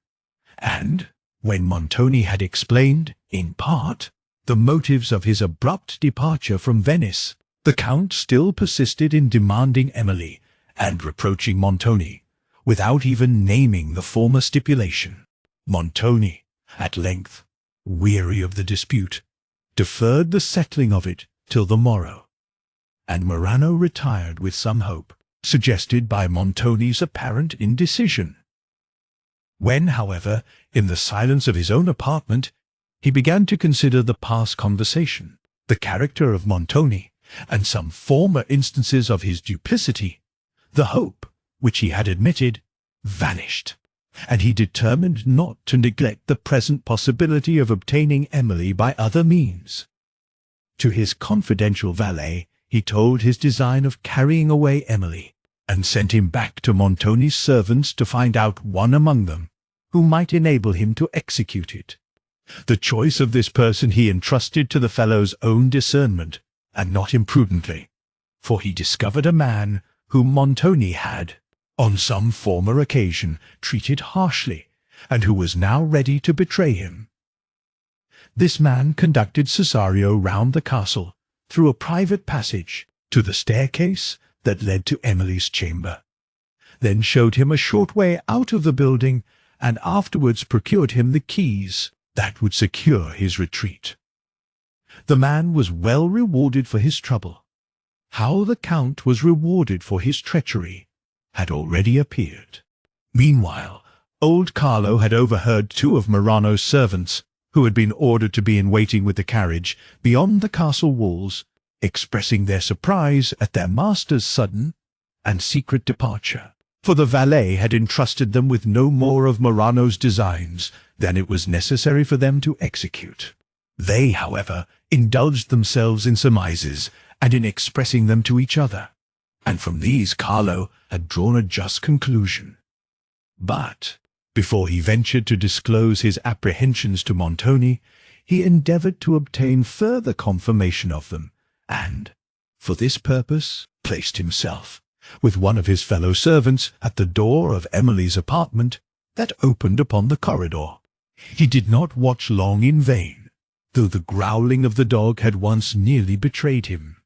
and, when Montoni had explained, in part, the motives of his abrupt departure from Venice, the Count still persisted in demanding Emily, and reproaching Montoni, without even naming the former stipulation. Montoni, at length, weary of the dispute, deferred the settling of it till the morrow, and Morano retired with some hope, suggested by Montoni's apparent indecision. When, however, in the silence of his own apartment, he began to consider the past conversation, the character of Montoni, and some former instances of his duplicity, the hope, which he had admitted, vanished, and he determined not to neglect the present possibility of obtaining Emily by other means. To his confidential valet he told his design of carrying away Emily, and sent him back to Montoni's servants to find out one among them who might enable him to execute it. The choice of this person he entrusted to the fellow's own discernment, and not imprudently, for he discovered a man whom Montoni had, on some former occasion, treated harshly, and who was now ready to betray him. This man conducted Cesario round the castle, through a private passage, to the staircase that led to Emily's chamber, then showed him a short way out of the building, and afterwards procured him the keys that would secure his retreat. The man was well rewarded for his trouble. How the Count was rewarded for his treachery, had already appeared. Meanwhile, old Carlo had overheard two of Marano's servants, who had been ordered to be in waiting with the carriage beyond the castle walls, expressing their surprise at their master's sudden and secret departure, for the valet had entrusted them with no more of Marano's designs than it was necessary for them to execute. They, however, indulged themselves in surmises and in expressing them to each other, and from these Carlo had drawn a just conclusion. But before he ventured to disclose his apprehensions to Montoni, he endeavoured to obtain further confirmation of them, and, for this purpose, placed himself, with one of his fellow servants, at the door of Emily's apartment that opened upon the corridor. He did not watch long in vain, though the growling of the dog had once nearly betrayed him.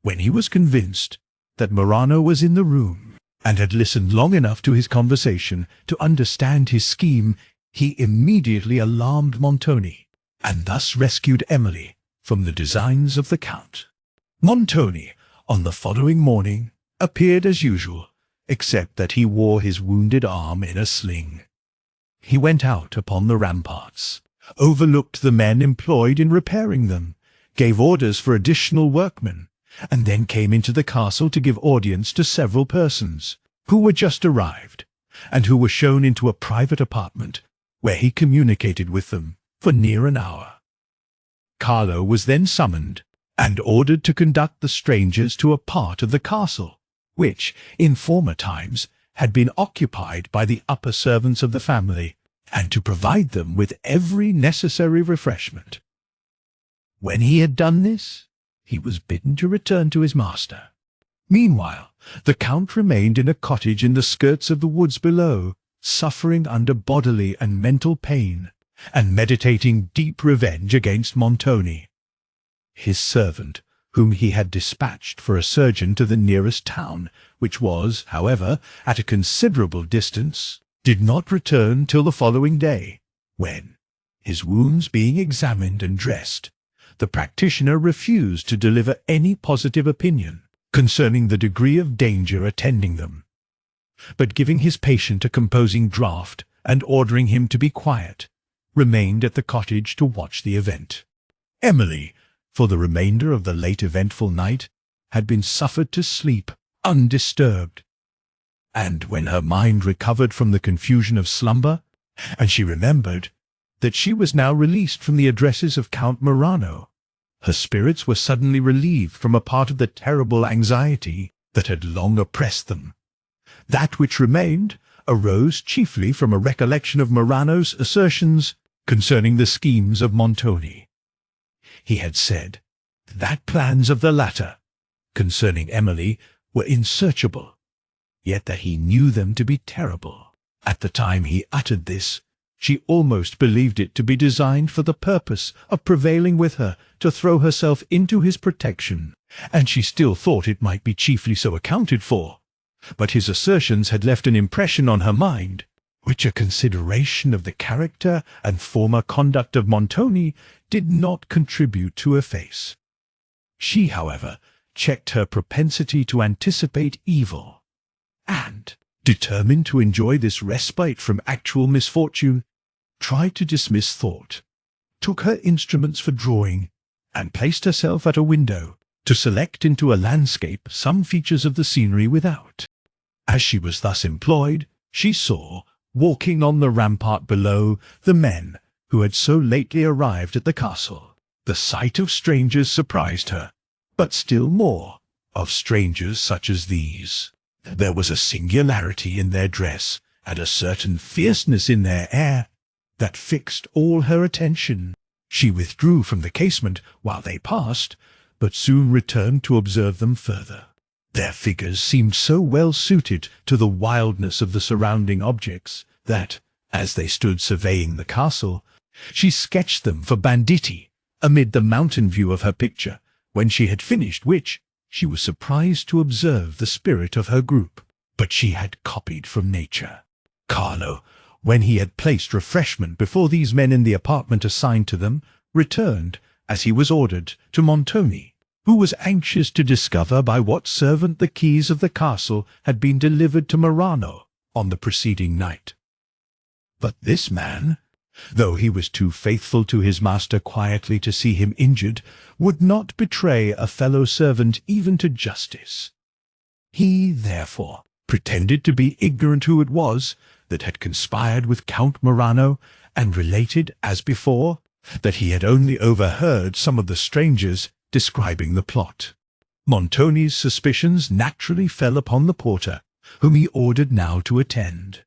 When he was convinced that Marano was in the room, and had listened long enough to his conversation to understand his scheme, he immediately alarmed Montoni, and thus rescued Emily from the designs of the Count. Montoni, on the following morning, appeared as usual, except that he wore his wounded arm in a sling. He went out upon the ramparts, overlooked the men employed in repairing them, gave orders for additional workmen, and then came into the castle to give audience to several persons who were just arrived, and who were shown into a private apartment, where he communicated with them for near an hour. Carlo was then summoned, and ordered to conduct the strangers to a part of the castle, which, in former times, had been occupied by the upper servants of the family, and to provide them with every necessary refreshment. When he had done this, he was bidden to return to his master. Meanwhile, the Count remained in a cottage in the skirts of the woods below, suffering under bodily and mental pain, and meditating deep revenge against Montoni. His servant, whom he had dispatched for a surgeon to the nearest town, which was, however, at a considerable distance, did not return till the following day, when, his wounds being examined and dressed, the practitioner refused to deliver any positive opinion concerning the degree of danger attending them, but giving his patient a composing draught and ordering him to be quiet, remained at the cottage to watch the event. Emily, for the remainder of the late eventful night, had been suffered to sleep undisturbed, and when her mind recovered from the confusion of slumber, and she remembered that she was now released from the addresses of Count Marano, her spirits were suddenly relieved from a part of the terrible anxiety that had long oppressed them. That which remained arose chiefly from a recollection of Marano's assertions concerning the schemes of Montoni. He had said that plans of the latter concerning Emily were unsearchable, yet that he knew them to be terrible. At the time he uttered this, she almost believed it to be designed for the purpose of prevailing with her to throw herself into his protection, and she still thought it might be chiefly so accounted for. But his assertions had left an impression on her mind, which a consideration of the character and former conduct of Montoni did not contribute to efface. She, however, checked her propensity to anticipate evil, and, determined to enjoy this respite from actual misfortune, tried to dismiss thought, took her instruments for drawing, and placed herself at a window to select into a landscape some features of the scenery without. As she was thus employed, she saw, walking on the rampart below, the men who had so lately arrived at the castle. The sight of strangers surprised her, but still more of strangers such as these. There was a singularity in their dress, and a certain fierceness in their air, that fixed all her attention. She withdrew from the casement while they passed, but soon returned to observe them further. Their figures seemed so well suited to the wildness of the surrounding objects that, as they stood surveying the castle, she sketched them for banditti amid the mountain view of her picture, when she had finished which, she was surprised to observe the spirit of her group, but she had copied from nature. Carlo, when he had placed refreshment before these men in the apartment assigned to them, returned, as he was ordered, to Montoni, who was anxious to discover by what servant the keys of the castle had been delivered to Morano on the preceding night. But this man, though he was too faithful to his master quietly to see him injured, would not betray a fellow servant even to justice. He, therefore, pretended to be ignorant who it was that had conspired with Count Morano, and related, as before, that he had only overheard some of the strangers describing the plot. Montoni's suspicions naturally fell upon the porter, whom he ordered now to attend.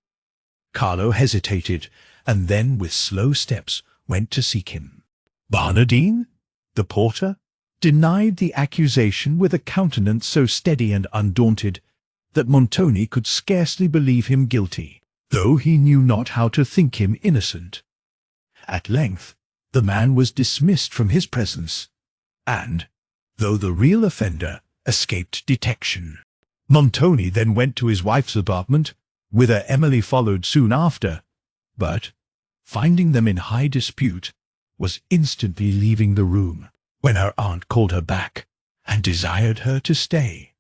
Carlo hesitated, and then with slow steps went to seek him. Barnardine, the porter, denied the accusation with a countenance so steady and undaunted that Montoni could scarcely believe him guilty, though he knew not how to think him innocent. At length the man was dismissed from his presence, and, though the real offender escaped detection, Montoni then went to his wife's apartment, whither Emily followed soon after, but, finding them in high dispute, was instantly leaving the room, when her aunt called her back, and desired her to stay.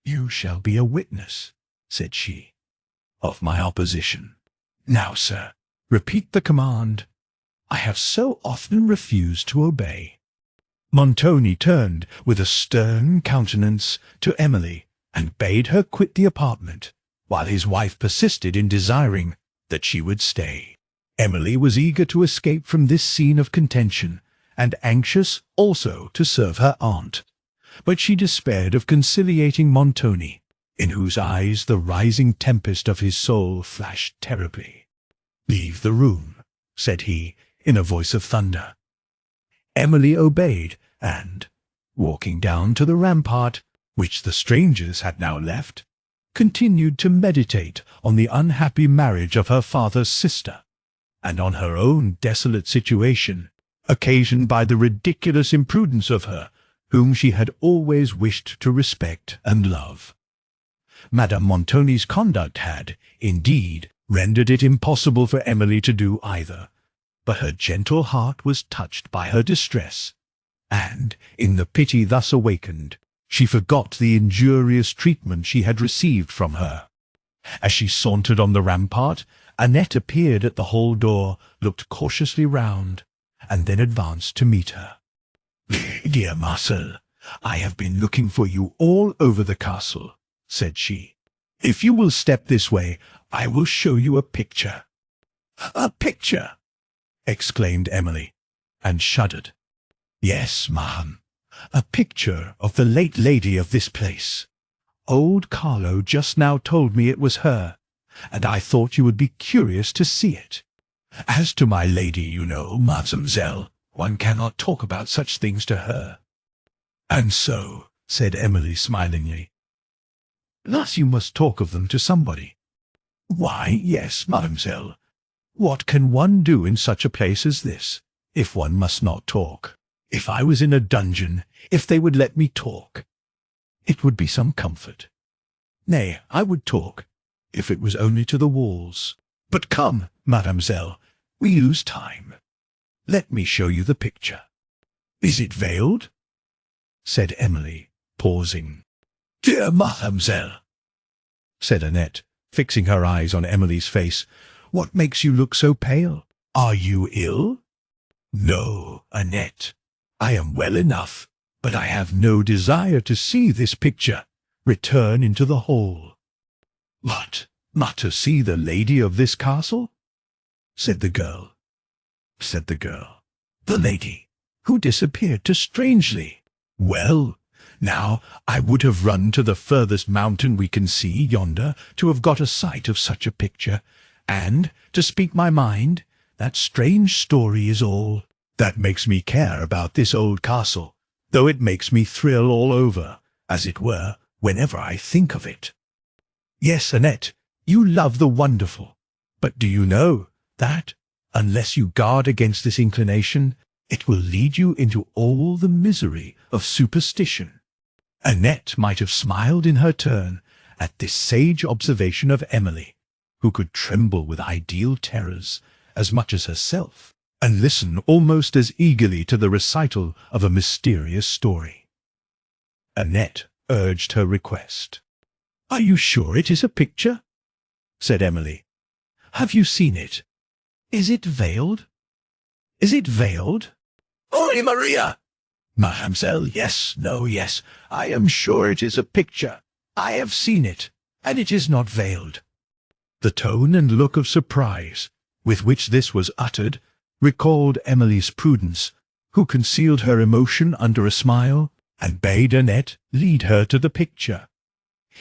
"You shall be a witness," said she, "of my opposition. Now, sir, repeat the command. I have so often refused to obey." Montoni turned with a stern countenance to Emily, and bade her quit the apartment, while his wife persisted in desiring that she would stay. Emily was eager to escape from this scene of contention, and anxious also to serve her aunt, but she despaired of conciliating Montoni, in whose eyes the rising tempest of his soul flashed terribly. "Leave the room," said he, in a voice of thunder. Emily obeyed, and, walking down to the rampart, which the strangers had now left, continued to meditate on the unhappy marriage of her father's sister, and on her own desolate situation, occasioned by the ridiculous imprudence of her, whom she had always wished to respect and love. Madame Montoni's conduct had, indeed, rendered it impossible for Emily to do either, but her gentle heart was touched by her distress, and, in the pity thus awakened, she forgot the injurious treatment she had received from her. As she sauntered on the rampart, Annette appeared at the hall door, looked cautiously round, and then advanced to meet her. "Dear Marcel, I have been looking for you all over the castle," said she. "If you will step this way, I will show you a picture." "A picture!" exclaimed Emily, and shuddered. "Yes, ma'am, a picture of the late lady of this place. Old Carlo just now told me it was her, and I thought you would be curious to see it. As to my lady, you know, mademoiselle, one cannot talk about such things to her." "And so," said Emily smilingly, "thus you must talk of them to somebody." "Why, yes, mademoiselle. What can one do in such a place as this, if one must not talk? If I was in a dungeon, if they would let me talk, it would be some comfort. Nay, I would talk, if it was only to the walls. But come, mademoiselle, we lose time. Let me show you the picture." "Is it veiled?" said Emily, pausing. "Dear mademoiselle," said Annette, fixing her eyes on Emily's face, "what makes you look so pale? Are you ill?" "No, Annette, I am well enough, but I have no desire to see this picture. Return into the hall." "What, not to see the lady of this castle?" said the girl. "The lady who disappeared too strangely. Well, now, I would have run to the furthest mountain we can see yonder to have got a sight of such a picture, and, to speak my mind, that strange story is all that makes me care about this old castle, though it makes me thrill all over, as it were, whenever I think of it. Yes, Annette, you love the wonderful, but do you know that, unless you guard against this inclination, it will lead you into all the misery of superstition?" Annette might have smiled in her turn at this sage observation of Emily, who could tremble with ideal terrors as much as herself, and listen almost as eagerly to the recital of a mysterious story. Annette urged her request. "Are you sure it is a picture?" said Emily. "Have you seen it? Is it veiled? Is it veiled?" "Holy Maria! Mademoiselle, yes, no, yes. I am sure it is a picture. I have seen it, and it is not veiled." The tone and look of surprise with which this was uttered recalled Emily's prudence, who concealed her emotion under a smile and bade Annette lead her to the picture.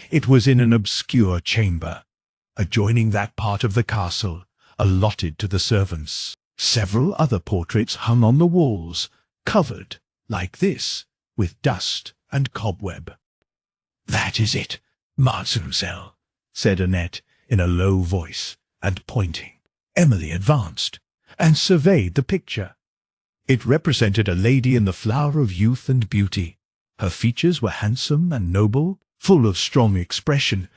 It was in an obscure chamber, adjoining that part of the castle allotted to the servants. Several other portraits hung on the walls, covered, like this, with dust and cobweb. "That is it, mademoiselle," said Annette in a low voice, and pointing. Emily advanced and surveyed the picture. It represented a lady in the flower of youth and beauty. Her features were handsome and noble, full of strong expression,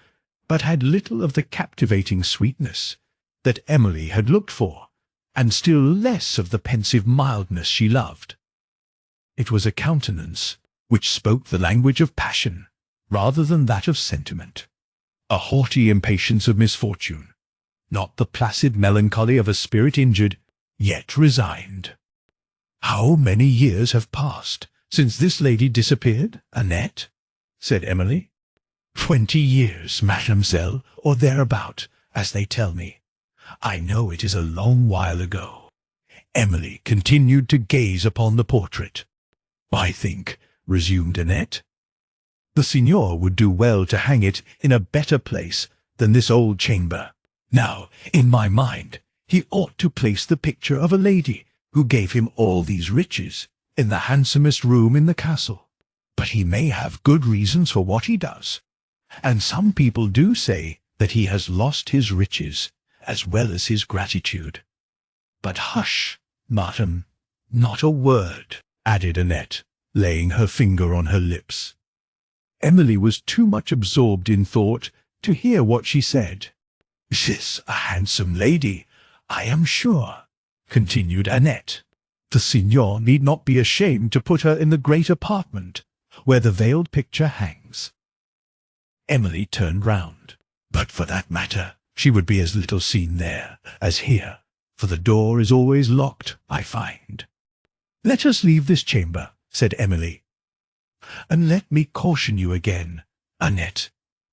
but had little of the captivating sweetness that Emily had looked for, and still less of the pensive mildness she loved. It was a countenance which spoke the language of passion rather than that of sentiment, a haughty impatience of misfortune, not the placid melancholy of a spirit injured, yet resigned. "How many years have passed since this lady disappeared, Annette?" said Emily. 20 years, mademoiselle, or thereabout, as they tell me. I know it is a long while ago." Emily continued to gaze upon the portrait. "I think," resumed Annette, "the signor would do well to hang it in a better place than this old chamber. Now, in my mind, he ought to place the picture of a lady who gave him all these riches in the handsomest room in the castle. But he may have good reasons for what he does, and some people do say that he has lost his riches as well as his gratitude. But hush, madam, not a word," added Annette, laying her finger on her lips. Emily was too much absorbed in thought to hear what she said. "'Tis a handsome lady, I am sure," continued Annette. "The signor need not be ashamed to put her in the great apartment where the veiled picture hangs." Emily turned round. "But for that matter, she would be as little seen there as here, for the door is always locked, I find." "Let us leave this chamber," said Emily. "And let me caution you again, Annette.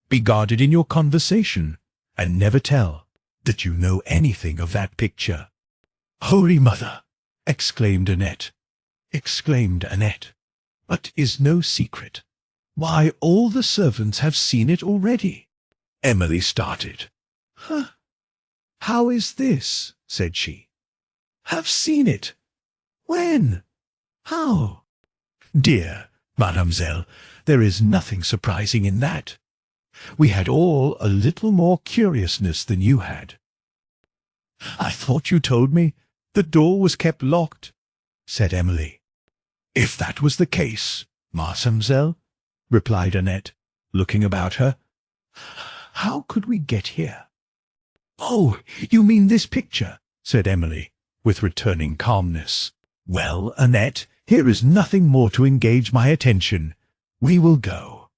Be guarded in your conversation, and never tell that you know anything of that picture." "Holy Mother!" exclaimed Annette. "But is no secret. Why, all the servants have seen it already." Emily started. "Huh? How is this?" said she. "Have seen it? When? How?" "Dear mademoiselle, there is nothing surprising in that. We had all a little more curiousness than you had." "I thought you told me the door was kept locked," said Emily. "If that was the case, mademoiselle," replied Annette, looking about her, "how could we get here?" "Oh, you mean this picture," said Emily, with returning calmness. "Well, Annette, here is nothing more to engage my attention. We will go."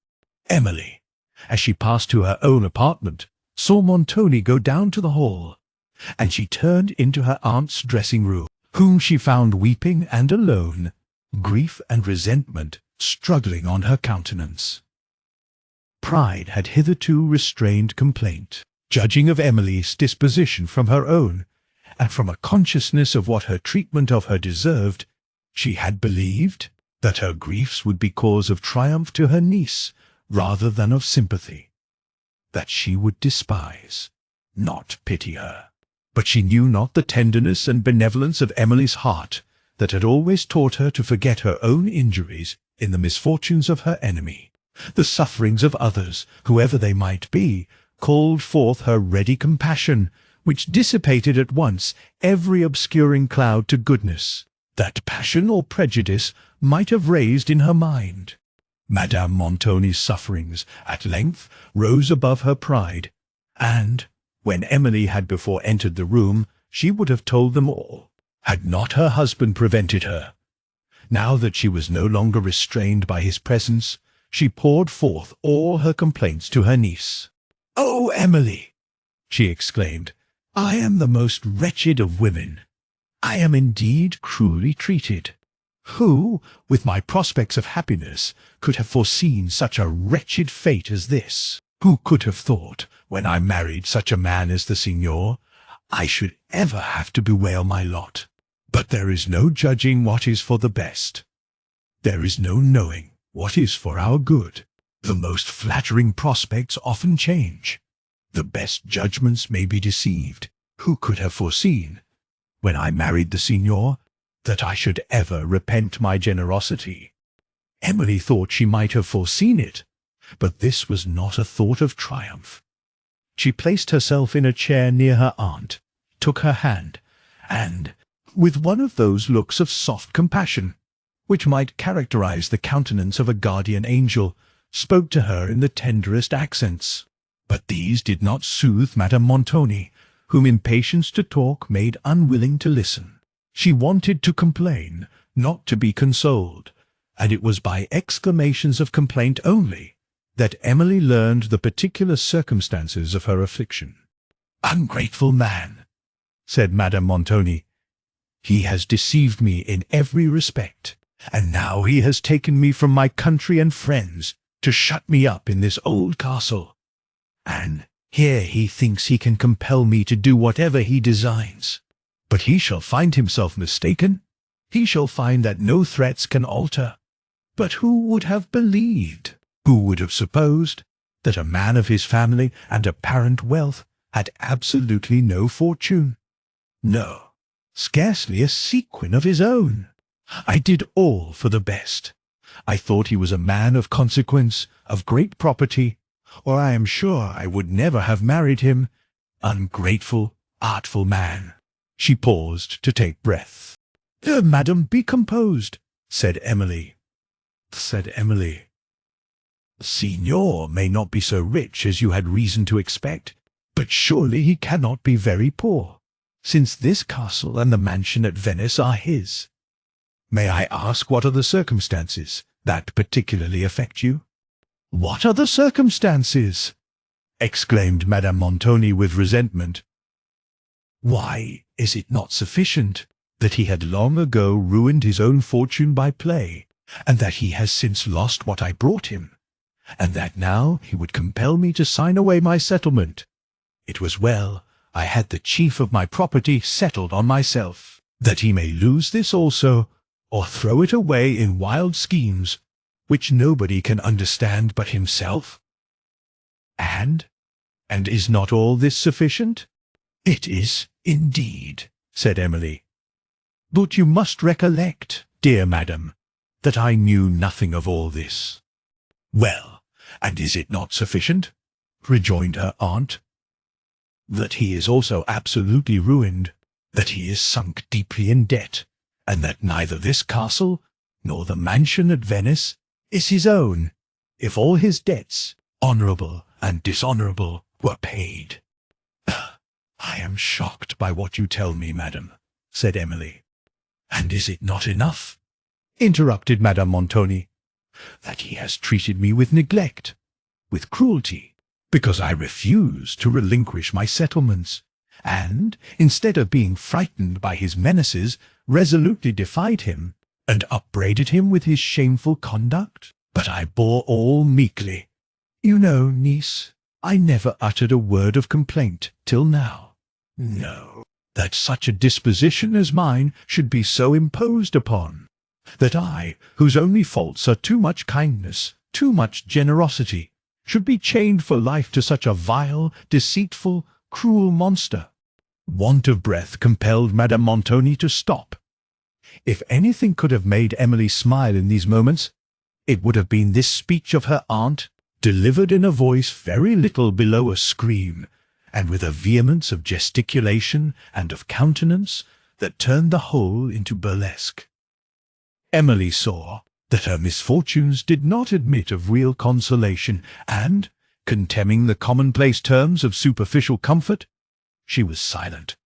Emily, as she passed to her own apartment, saw Montoni go down to the hall, and she turned into her aunt's dressing-room, whom she found weeping and alone, grief and resentment struggling on her countenance. Pride had hitherto restrained complaint. Judging of Emily's disposition from her own, and from a consciousness of what her treatment of her deserved, she had believed that her griefs would be cause of triumph to her niece rather than of sympathy, that she would despise, not pity her. But she knew not the tenderness and benevolence of Emily's heart that had always taught her to forget her own injuries in the misfortunes of her enemy. The sufferings of others, whoever they might be, called forth her ready compassion, which dissipated at once every obscuring cloud to goodness that passion or prejudice might have raised in her mind. Madame Montoni's sufferings at length rose above her pride, and, when Emily had before entered the room, she would have told them all, had not her husband prevented her. Now that she was no longer restrained by his presence, she poured forth all her complaints to her niece. "Oh, Emily!" she exclaimed, "I am the most wretched of women. I am indeed cruelly treated. Who, with my prospects of happiness, could have foreseen such a wretched fate as this? Who could have thought, when I married such a man as the Signor, I should ever have to bewail my lot? But there is no judging what is for the best. There is no knowing what is for our good. The most flattering prospects often change. The best judgments may be deceived. Who could have foreseen, when I married the Signor, that I should ever repent my generosity?" Emily thought she might have foreseen it, but this was not a thought of triumph. She placed herself in a chair near her aunt, took her hand, and, with one of those looks of soft compassion, which might characterize the countenance of a guardian angel, spoke to her in the tenderest accents. But these did not soothe Madame Montoni, whom impatience to talk made unwilling to listen. She wanted to complain, not to be consoled, and it was by exclamations of complaint only that Emily learned the particular circumstances of her affliction. "Ungrateful man," said Madame Montoni. "He has deceived me in every respect, and now he has taken me from my country and friends to shut me up in this old castle. And here he thinks he can compel me to do whatever he designs. But he shall find himself mistaken. He shall find that no threats can alter. But who would have believed, who would have supposed, that a man of his family and apparent wealth had absolutely no fortune? No, scarcely a sequin of his own. I did all for the best. I thought he was a man of consequence, of great property, or I am sure I would never have married him. Ungrateful, artful man." She paused to take breath. "Madam, be composed," said Emily. "The Signor may not be so rich as you had reason to expect, but surely he cannot be very poor, since this castle and the mansion at Venice are his. May I ask what are the circumstances that particularly affect you?" "What are the circumstances?" exclaimed Madame Montoni with resentment. "Why, is it not sufficient that he had long ago ruined his own fortune by play, and that he has since lost what I brought him, and that now he would compel me to sign away my settlement? It was well I had the chief of my property settled on myself, that he may lose this also, or throw it away in wild schemes, which nobody can understand but himself. And is not all this sufficient?" "It is, indeed," said Emily. "But you must recollect, dear madam, that I knew nothing of all this." "Well, and is it not sufficient?" rejoined her aunt. "That he is also absolutely ruined, that he is sunk deeply in debt, and that neither this castle nor the mansion at Venice is his own, if all his debts, honourable and dishonourable, were paid." "I am shocked by what you tell me, madam," said Emily. "And is it not enough," interrupted Madame Montoni, "that he has treated me with neglect, with cruelty, because I refused to relinquish my settlements, and, instead of being frightened by his menaces, resolutely defied him, and upbraided him with his shameful conduct? But I bore all meekly. You know, niece, I never uttered a word of complaint till now. No, that such a disposition as mine should be so imposed upon, that I, whose only faults are too much kindness, too much generosity, should be chained for life to such a vile, deceitful, cruel monster." Want of breath compelled Madame Montoni to stop. If anything could have made Emily smile in these moments, it would have been this speech of her aunt, delivered in a voice very little below a scream, and with a vehemence of gesticulation and of countenance that turned the whole into burlesque. Emily saw that her misfortunes did not admit of real consolation, and, contemning the commonplace terms of superficial comfort, she was silent,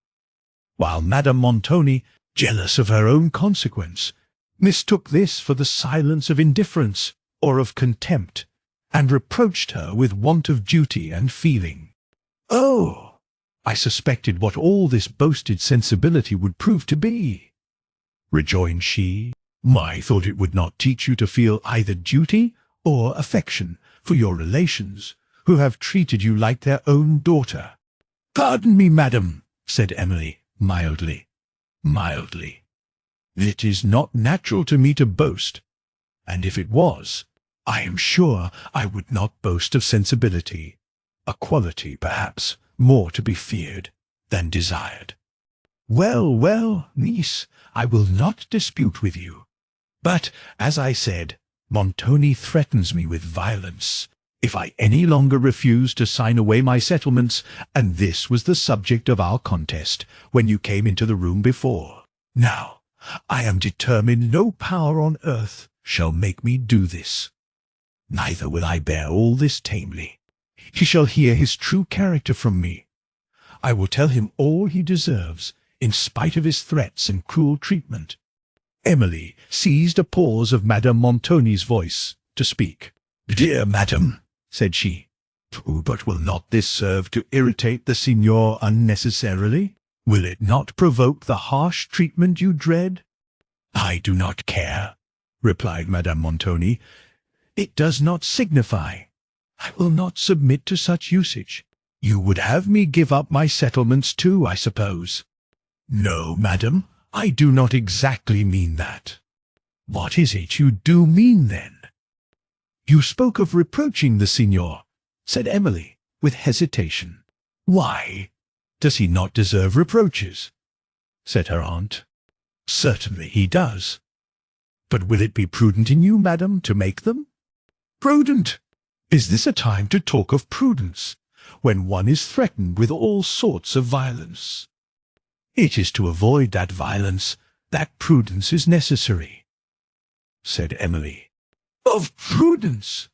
while Madame Montoni, jealous of her own consequence, mistook this for the silence of indifference, or of contempt, and reproached her with want of duty and feeling. "Oh, I suspected what all this boasted sensibility would prove to be," rejoined she. "I thought it would not teach you to feel either duty or affection for your relations, who have treated you like their own daughter." "Pardon me, madam," said Emily, mildly. "It is not natural to me to boast, and if it was, I am sure I would not boast of sensibility, a quality, perhaps, more to be feared than desired." Well, niece, I will not dispute with you. But, as I said, Montoni threatens me with violence if I any longer refuse to sign away my settlements, and this was the subject of our contest when you came into the room before. Now, I am determined no power on earth shall make me do this. Neither will I bear all this tamely. He shall hear his true character from me. I will tell him all he deserves, in spite of his threats and cruel treatment. Emily seized a pause of Madame Montoni's voice to speak. "Dear madam," said she, "but will not this serve to irritate the signor unnecessarily? Will it not provoke the harsh treatment you dread?" "I do not care," replied Madame Montoni. "It does not signify. I will not submit to such usage. You would have me give up my settlements too, I suppose?" "No, madam, I do not exactly mean that." "What is it you do mean, then?" "You spoke of reproaching the signor," said Emily, with hesitation. "Why, does he not deserve reproaches?" said her aunt. "Certainly he does. But will it be prudent in you, madam, to make them?" "Prudent? Is this a time to talk of prudence, when one is threatened with all sorts of violence? It is to avoid that violence that prudence is necessary," said Emily. "Of prudence,"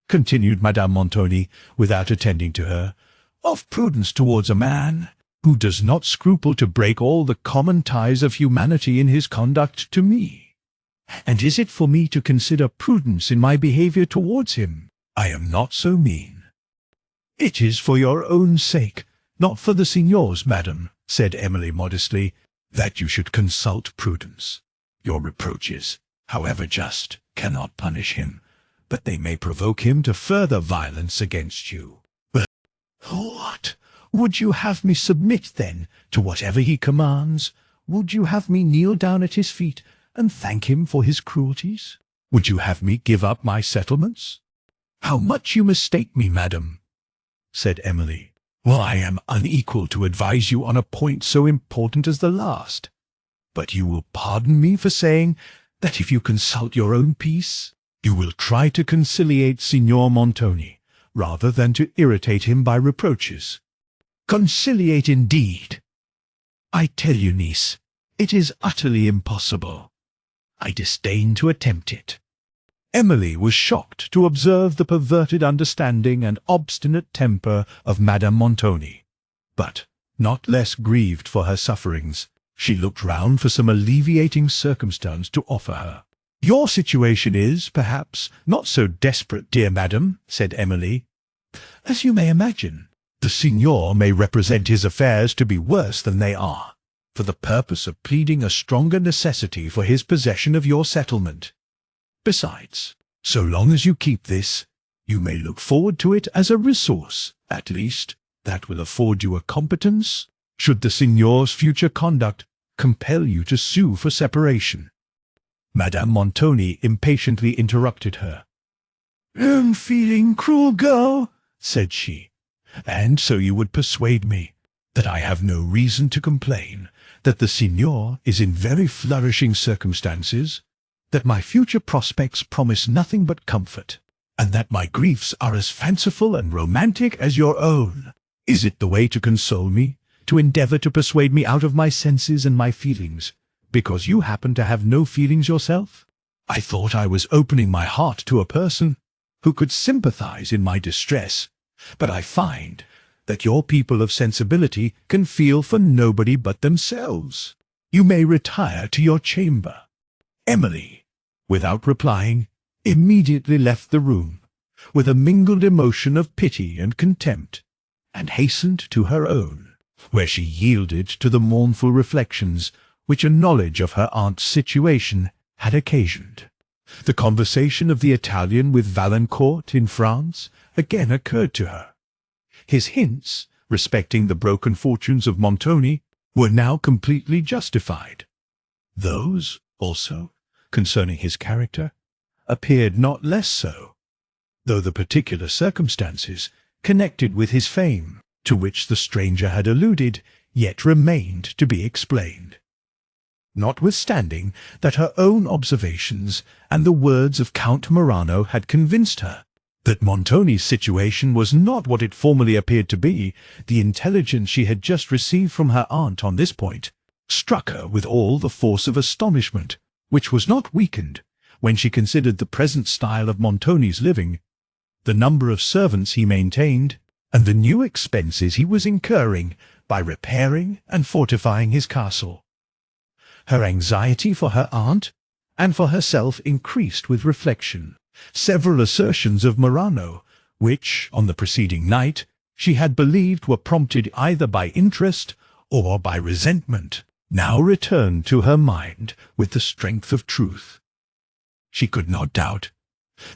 continued Madame Montoni, without attending to her, "of prudence towards a man who does not scruple to break all the common ties of humanity in his conduct to me. And is it for me to consider prudence in my behaviour towards him? I am not so mean." "It is for your own sake, not for the signor's, madam," said Emily modestly, "that you should consult prudence. Your reproaches, however just, cannot punish him, but they may provoke him to further violence against you." "But what? Would you have me submit, then, to whatever he commands? Would you have me kneel down at his feet and thank him for his cruelties? Would you have me give up my settlements?" "How much you mistake me, madam," said Emily. "Well, I am unequal to advise you on a point so important as the last. But you will pardon me for saying that if you consult your own peace, you will try to conciliate Signor Montoni, rather than to irritate him by reproaches." "Conciliate indeed! I tell you, niece, it is utterly impossible. I disdain to attempt it." Emily was shocked to observe the perverted understanding and obstinate temper of Madame Montoni, but, not less grieved for her sufferings, she looked round for some alleviating circumstance to offer her. "Your situation is, perhaps, not so desperate, dear madam," said Emily, "as you may imagine. The signor may represent his affairs to be worse than they are, for the purpose of pleading a stronger necessity for his possession of your settlement. Besides, so long as you keep this, you may look forward to it as a resource, at least, that will afford you a competence, should the signor's future conduct compel you to sue for separation." Madame Montoni impatiently interrupted her. "Unfeeling, cruel girl," said she, "and so you would persuade me that I have no reason to complain, that the signor is in very flourishing circumstances, that my future prospects promise nothing but comfort, and that my griefs are as fanciful and romantic as your own. Is it the way to console me, to endeavour to persuade me out of my senses and my feelings, because you happen to have no feelings yourself? I thought I was opening my heart to a person who could sympathize in my distress, but I find that your people of sensibility can feel for nobody but themselves. You may retire to your chamber." Emily, without replying, immediately left the room, with a mingled emotion of pity and contempt, and hastened to her own, where she yielded to the mournful reflections which a knowledge of her aunt's situation had occasioned. The conversation of the Italian with Valancourt in France again occurred to her. His hints respecting the broken fortunes of Montoni were now completely justified. Those, also, concerning his character, appeared not less so, though the particular circumstances connected with his fame, to which the stranger had alluded, yet remained to be explained. Notwithstanding that her own observations and the words of Count Morano had convinced her that Montoni's situation was not what it formerly appeared to be, the intelligence she had just received from her aunt on this point struck her with all the force of astonishment, which was not weakened when she considered the present style of Montoni's living, the number of servants he maintained, and the new expenses he was incurring by repairing and fortifying his castle. Her anxiety for her aunt and for herself increased with reflection. Several assertions of Morano, which, on the preceding night, she had believed were prompted either by interest or by resentment, now returned to her mind with the strength of truth. She could not doubt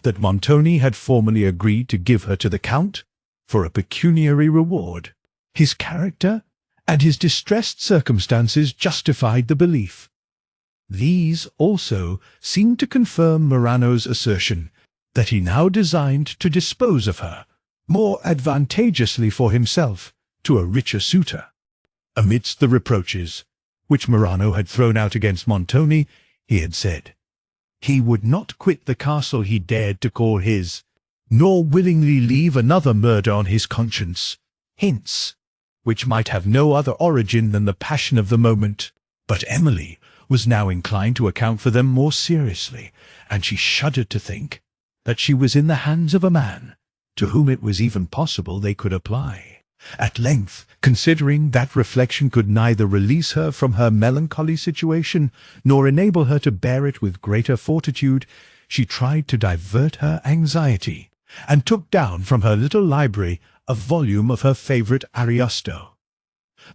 that Montoni had formerly agreed to give her to the Count for a pecuniary reward. His character and his distressed circumstances justified the belief. These also seemed to confirm Morano's assertion that he now designed to dispose of her, more advantageously for himself, to a richer suitor. Amidst the reproaches which Morano had thrown out against Montoni, he had said, he would not quit the castle he dared to call his, nor willingly leave another murder on his conscience. Hints which might have no other origin than the passion of the moment, but Emily was now inclined to account for them more seriously, and she shuddered to think that she was in the hands of a man to whom it was even possible they could apply. At length, considering that reflection could neither release her from her melancholy situation, nor enable her to bear it with greater fortitude, she tried to divert her anxiety, and took down from her little library a volume of her favourite Ariosto.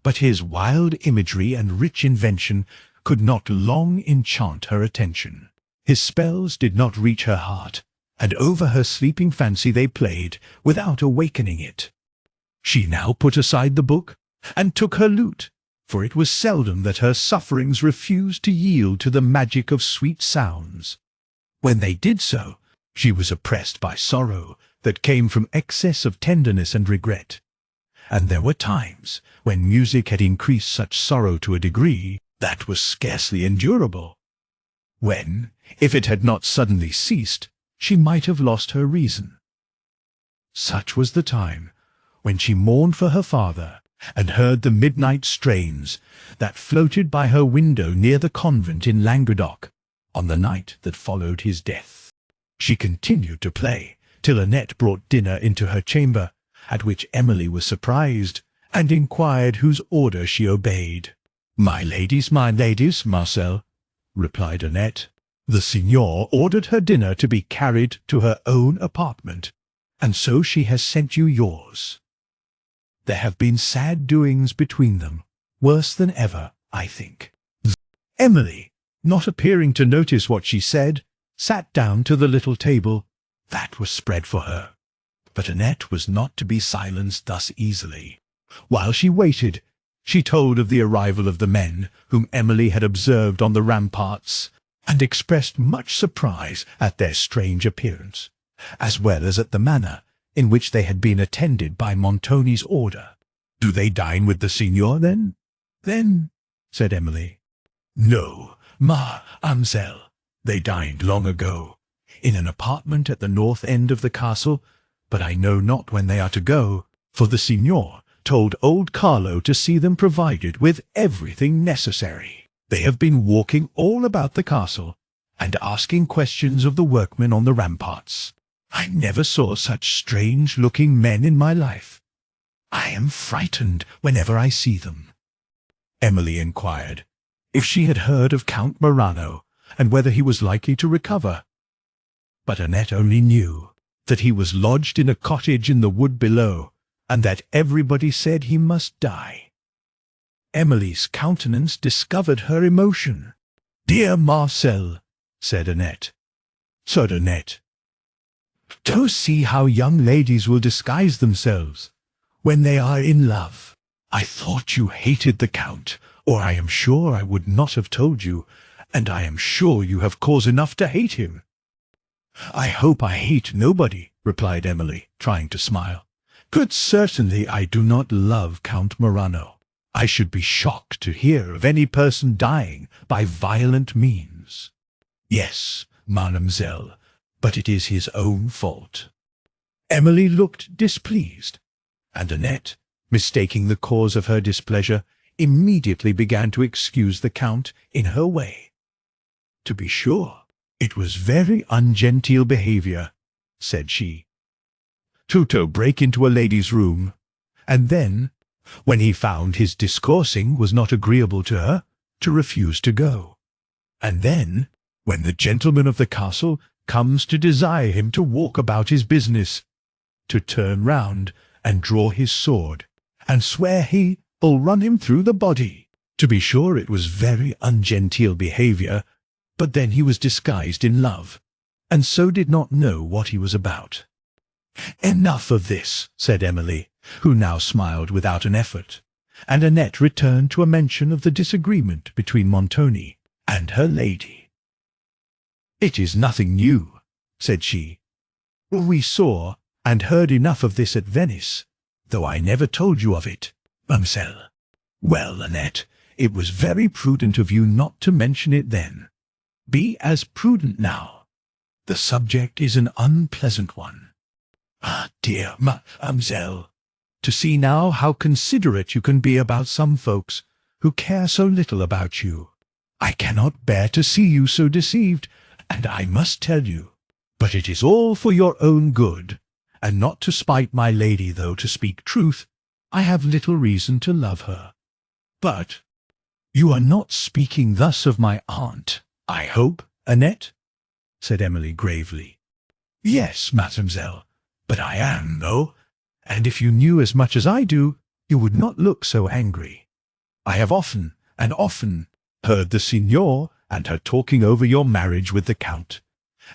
But his wild imagery and rich invention could not long enchant her attention. His spells did not reach her heart, and over her sleeping fancy they played without awakening it. She now put aside the book, and took her lute, for it was seldom that her sufferings refused to yield to the magic of sweet sounds. When they did so, she was oppressed by sorrow that came from excess of tenderness and regret, and there were times when music had increased such sorrow to a degree that was scarcely endurable, when, if it had not suddenly ceased, she might have lost her reason. Such was the time when she mourned for her father, and heard the midnight strains that floated by her window near the convent in Languedoc on the night that followed his death. She continued to play till Annette brought dinner into her chamber, at which Emily was surprised, and inquired whose order she obeyed. My ladies, Marcel," replied Annette. "The signor ordered her dinner to be carried to her own apartment, and so she has sent you yours. There have been sad doings between them, worse than ever, I think." Emily, not appearing to notice what she said, sat down to the little table that was spread for her. But Annette was not to be silenced thus easily. While she waited, she told of the arrival of the men whom Emily had observed on the ramparts, and expressed much surprise at their strange appearance, as well as at the manner in which they had been attended by Montoni's order. "Do they dine with the signor, then?" "Then," said Emily. "No, Ansel. They dined long ago, in an apartment at the north end of the castle, but I know not when they are to go, for the signor told old Carlo to see them provided with everything necessary. They have been walking all about the castle, and asking questions of the workmen on the ramparts. I never saw such strange-looking men in my life. I am frightened whenever I see them." Emily inquired if she had heard of Count Morano, and whether he was likely to recover. But Annette only knew that he was lodged in a cottage in the wood below, and that everybody said he must die. Emily's countenance discovered her emotion. "Dear Marcel," said Annette. Said Annette, "to see how young ladies will disguise themselves when they are in love. I thought you hated the Count, or I am sure I would not have told you, and I am sure you have cause enough to hate him." "I hope I hate nobody," replied Emily, trying to smile. "But certainly I do not love Count Morano. I should be shocked to hear of any person dying by violent means." "Yes, mademoiselle, but it is his own fault." Emily looked displeased, and Annette, mistaking the cause of her displeasure, immediately began to excuse the Count in her way. "To be sure, it was very ungenteel behaviour," said she, "to break into a lady's room, and then, when he found his discoursing was not agreeable to her, to refuse to go. And then, when the gentleman of the castle comes to desire him to walk about his business, to turn round and draw his sword, and swear he'll run him through the body. To be sure, it was very ungenteel behaviour, but then he was disguised in love, and so did not know what he was about." "Enough of this," said Emily, who now smiled without an effort, and Annette returned to a mention of the disagreement between Montoni and her lady. "It is nothing new," said she. "We saw and heard enough of this at Venice, though I never told you of it, mademoiselle." "Well, Annette, it was very prudent of you not to mention it then. Be as prudent now. The subject is an unpleasant one." "Ah, dear mademoiselle, to see now how considerate you can be about some folks who care so little about you. I cannot bear to see you so deceived, and I must tell you. But it is all for your own good, and not to spite my lady, though, to speak truth, I have little reason to love her. But you are not speaking thus of my aunt, I hope, Annette?" said Emily gravely. "Yes, mademoiselle, but I am, though, and if you knew as much as I do, you would not look so angry. I have often and often heard the signor and her talking over your marriage with the Count,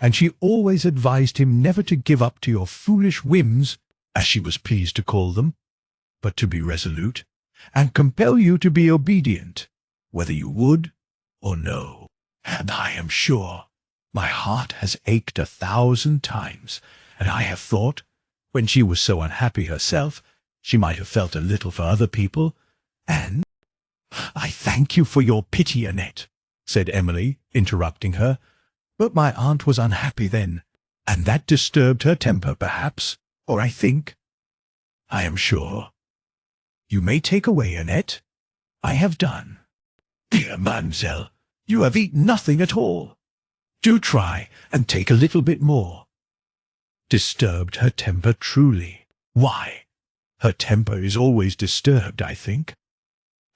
and she always advised him never to give up to your foolish whims, as she was pleased to call them, but to be resolute, and compel you to be obedient, whether you would or no. And I am sure my heart has ached 1,000 times, and I have thought, when she was so unhappy herself, she might have felt a little for other people, and—" "I thank you for your pity, Annette," said Emily, interrupting her, "but my aunt was unhappy then, and that disturbed her temper, perhaps, or I think. I am sure. You may take away, Annette. I have done." "Dear mademoiselle, you have eaten nothing at all. Do try and take a little bit more." "Disturbed her temper truly. Why, her temper is always disturbed, I think.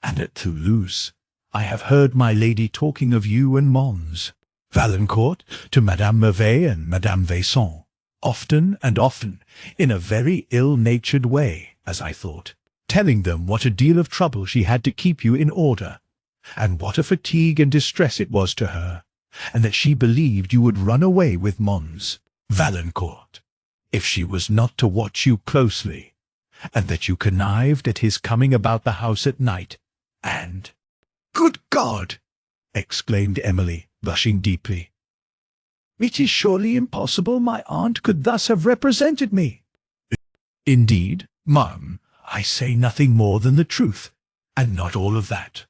And at Toulouse I have heard my lady talking of you and Mons, Valancourt, to Madame Merveille and Madame Vaisson, often and often, in a very ill-natured way, as I thought, telling them what a deal of trouble she had to keep you in order, and what a fatigue and distress it was to her, and that she believed you would run away with Mons, Valancourt, if she was not to watch you closely, and that you connived at his coming about the house at night, and—" "Good God!" exclaimed Emily, blushing deeply. "It is surely impossible my aunt could thus have represented me." "Indeed, ma'am, I say nothing more than the truth, and not all of that.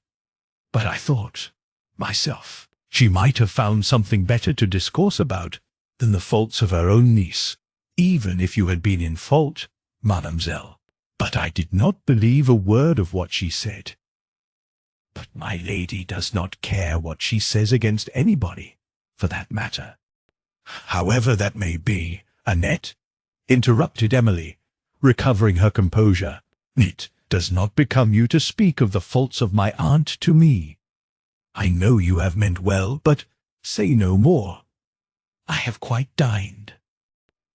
But I thought, myself, she might have found something better to discourse about than the faults of her own niece, even if you had been in fault, mademoiselle. But I did not believe a word of what she said. But my lady does not care what she says against anybody, for that matter." "However that may be, Annette," interrupted Emily, recovering her composure, "it does not become you to speak of the faults of my aunt to me. I know you have meant well, but say no more. I have quite dined."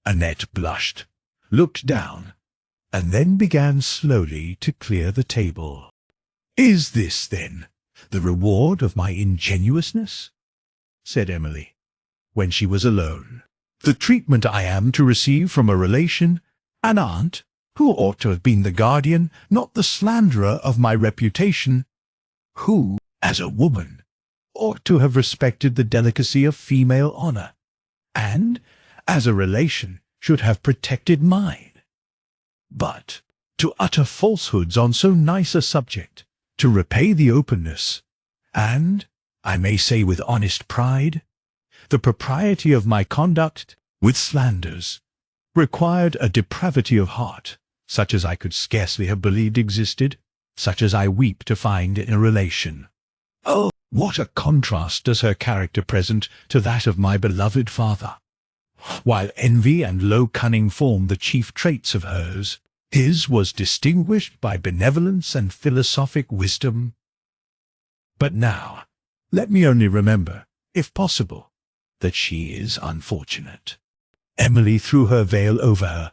Annette blushed, looked down, and then began slowly to clear the table. "Is this, then, the reward of my ingenuousness?" said Emily, when she was alone. "The treatment I am to receive from a relation, an aunt, who ought to have been the guardian, not the slanderer of my reputation, who, as a woman, ought to have respected the delicacy of female honour, and, as a relation, should have protected mine. But to utter falsehoods on so nice a subject, to repay the openness, and, I may say with honest pride, the propriety of my conduct with slanders, required a depravity of heart, such as I could scarcely have believed existed, such as I weep to find in a relation. Oh, what a contrast does her character present to that of my beloved father! While envy and low cunning formed the chief traits of hers, his was distinguished by benevolence and philosophic wisdom. But now, let me only remember, if possible, that she is unfortunate." Emily threw her veil over her,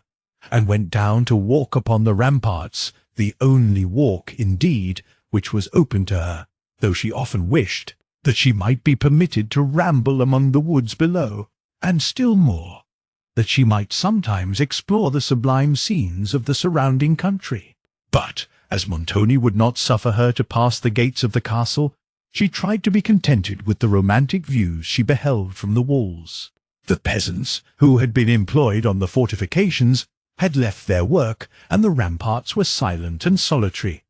and went down to walk upon the ramparts, the only walk, indeed, which was open to her, though she often wished that she might be permitted to ramble among the woods below, and still more, that she might sometimes explore the sublime scenes of the surrounding country. But, as Montoni would not suffer her to pass the gates of the castle, she tried to be contented with the romantic views she beheld from the walls. The peasants, who had been employed on the fortifications, had left their work, and the ramparts were silent and solitary.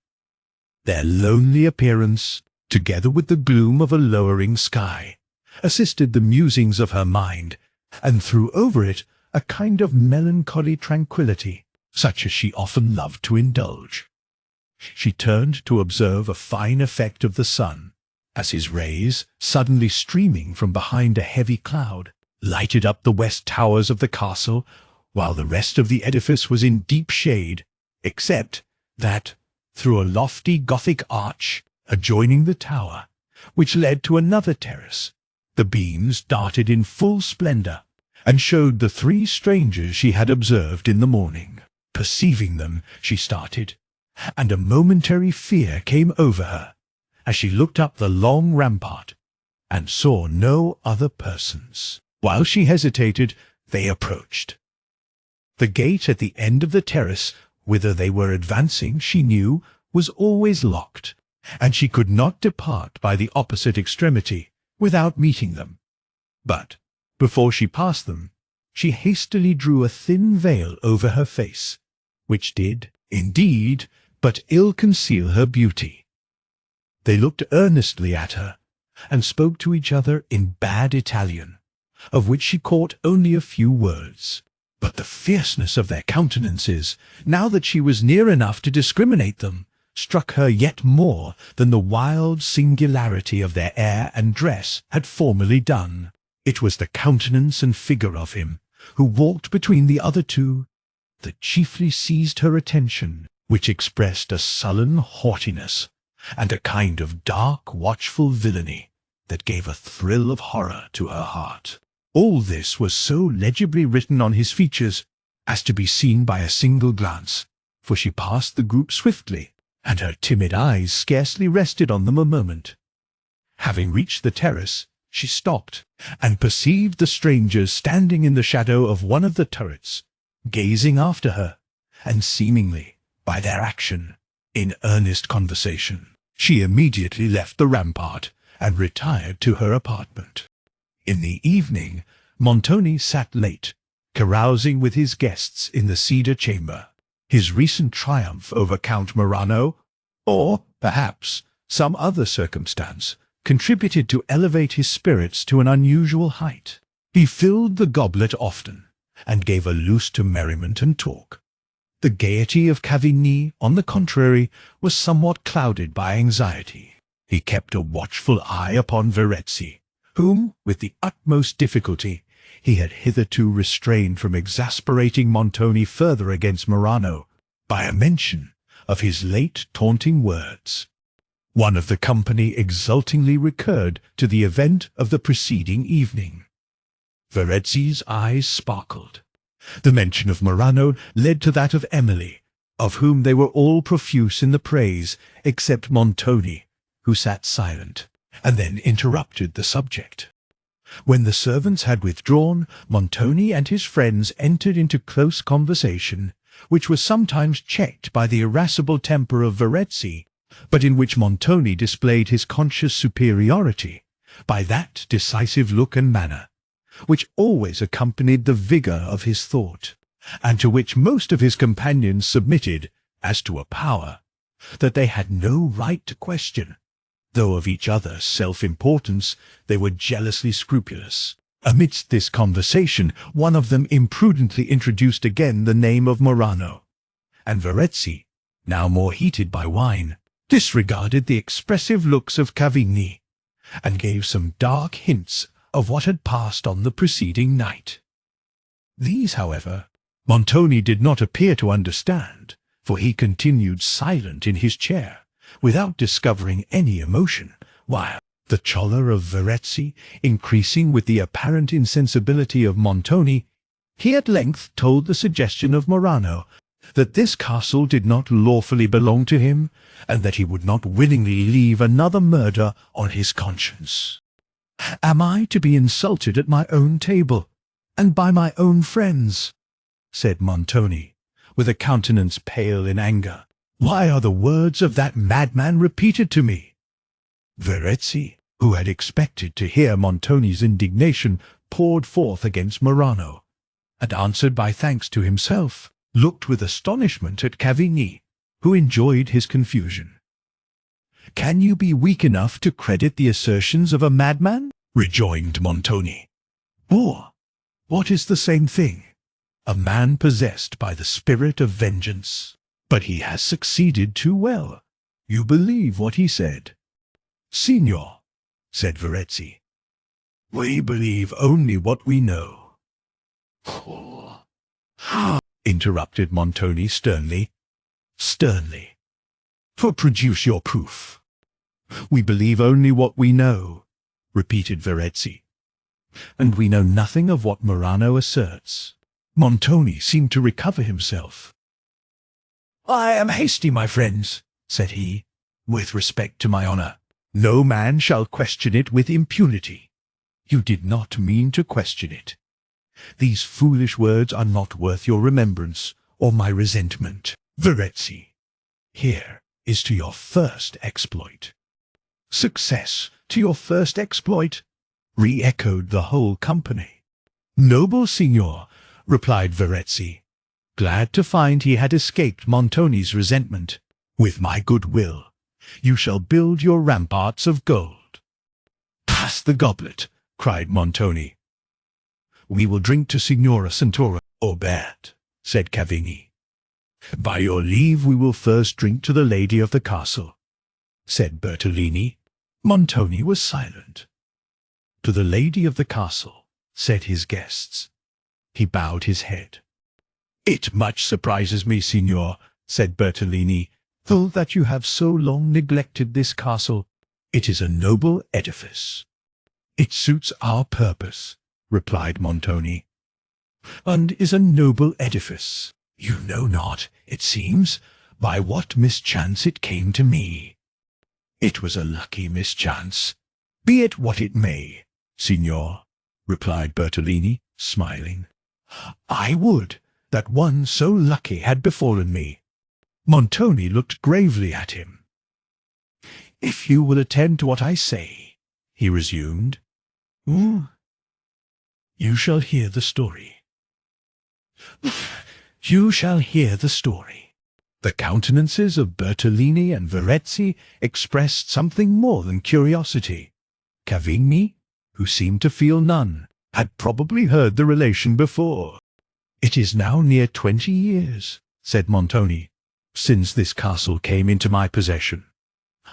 Their lonely appearance, together with the gloom of a lowering sky, assisted the musings of her mind, and threw over it a kind of melancholy tranquillity, such as she often loved to indulge. She turned to observe a fine effect of the sun, as his rays, suddenly streaming from behind a heavy cloud, lighted up the west towers of the castle, while the rest of the edifice was in deep shade, except that, through a lofty Gothic arch adjoining the tower, which led to another terrace, the beams darted in full splendour, and showed the 3 strangers she had observed in the morning. Perceiving them, she started, and a momentary fear came over her, as she looked up the long rampart, and saw no other persons. While she hesitated, they approached. The gate at the end of the terrace, whither they were advancing, she knew, was always locked, and she could not depart by the opposite extremity without meeting them. But, before she passed them, she hastily drew a thin veil over her face, which did, indeed, but ill conceal her beauty. They looked earnestly at her, and spoke to each other in bad Italian, of which she caught only a few words. But the fierceness of their countenances, now that she was near enough to discriminate them, struck her yet more than the wild singularity of their air and dress had formerly done. It was the countenance and figure of him, who walked between the other two, that chiefly seized her attention, which expressed a sullen haughtiness, and a kind of dark, watchful villainy, that gave a thrill of horror to her heart. All this was so legibly written on his features as to be seen by a single glance, for she passed the group swiftly, and her timid eyes scarcely rested on them a moment. Having reached the terrace, she stopped, and perceived the strangers standing in the shadow of one of the turrets, gazing after her, and seemingly, by their action, in earnest conversation. She immediately left the rampart, and retired to her apartment. In the evening, Montoni sat late, carousing with his guests in the cedar chamber. His recent triumph over Count Morano, or, perhaps, some other circumstance, contributed to elevate his spirits to an unusual height. He filled the goblet often, and gave a loose to merriment and talk. The gaiety of Cavigny, on the contrary, was somewhat clouded by anxiety. He kept a watchful eye upon Verezzi, whom, with the utmost difficulty, he had hitherto restrained from exasperating Montoni further against Morano by a mention of his late taunting words. One of the company exultingly recurred to the event of the preceding evening. Verezzi's eyes sparkled. The mention of Morano led to that of Emily, of whom they were all profuse in the praise, except Montoni, who sat silent, and then interrupted the subject. When the servants had withdrawn, Montoni and his friends entered into close conversation, which was sometimes checked by the irascible temper of Verezzi, but in which Montoni displayed his conscious superiority by that decisive look and manner which always accompanied the vigour of his thought, and to which most of his companions submitted, as to a power that they had no right to question, though of each other's self-importance they were jealously scrupulous. Amidst this conversation, one of them imprudently introduced again the name of Morano, and Verezzi, now more heated by wine, disregarded the expressive looks of Cavigni, and gave some dark hints of what had passed on the preceding night. These, however, Montoni did not appear to understand, for he continued silent in his chair, without discovering any emotion, while the choler of Verezzi, increasing with the apparent insensibility of Montoni, he at length told the suggestion of Morano that this castle did not lawfully belong to him, and that he would not willingly leave another murder on his conscience. "Am I to be insulted at my own table, and by my own friends?" said Montoni, with a countenance pale in anger. "Why are the words of that madman repeated to me?" Verezzi, who had expected to hear Montoni's indignation poured forth against Morano, and answered by thanks to himself, looked with astonishment at Cavigni, who enjoyed his confusion. "Can you be weak enough to credit the assertions of a madman?" rejoined Montoni. "Or, what is the same thing, a man possessed by the spirit of vengeance. But he has succeeded too well. You believe what he said." "Signor," said Verezzi, "we believe only what we know." Interrupted Montoni sternly. "Sternly. For produce your proof." "We believe only what we know," repeated Verezzi, "and we know nothing of what Morano asserts." Montoni seemed to recover himself. "I am hasty, my friends," said he, "with respect to my honour. No man shall question it with impunity. You did not mean to question it. These foolish words are not worth your remembrance or my resentment. Verezzi, here is to your first exploit." "Success to your first exploit?" re-echoed the whole company. "Noble signor," replied Verezzi, glad to find he had escaped Montoni's resentment, "with my good will, you shall build your ramparts of gold." "Pass the goblet," cried Montoni. "We will drink to Signora Centora." "Obert," said Cavigni. "By your leave we will first drink to the lady of the castle," said Bertolini. Montoni was silent. "To the lady of the castle," said his guests. He bowed his head. "It much surprises me, signor," said Bertolini, "though that you have so long neglected this castle. It is a noble edifice." "It suits our purpose," replied Montoni. "And is a noble edifice. You know not, it seems, by what mischance it came to me." "It was a lucky mischance." "Be it what it may, signor," replied Bertolini, smiling. "I would that one so lucky had befallen me." Montoni looked gravely at him. "If you will attend to what I say," he resumed, "you shall hear the story. You shall hear the story." The countenances of Bertolini and Verezzi expressed something more than curiosity. Cavigni, who seemed to feel none, had probably heard the relation before. "It is now near 20 years," said Montoni, "since this castle came into my possession.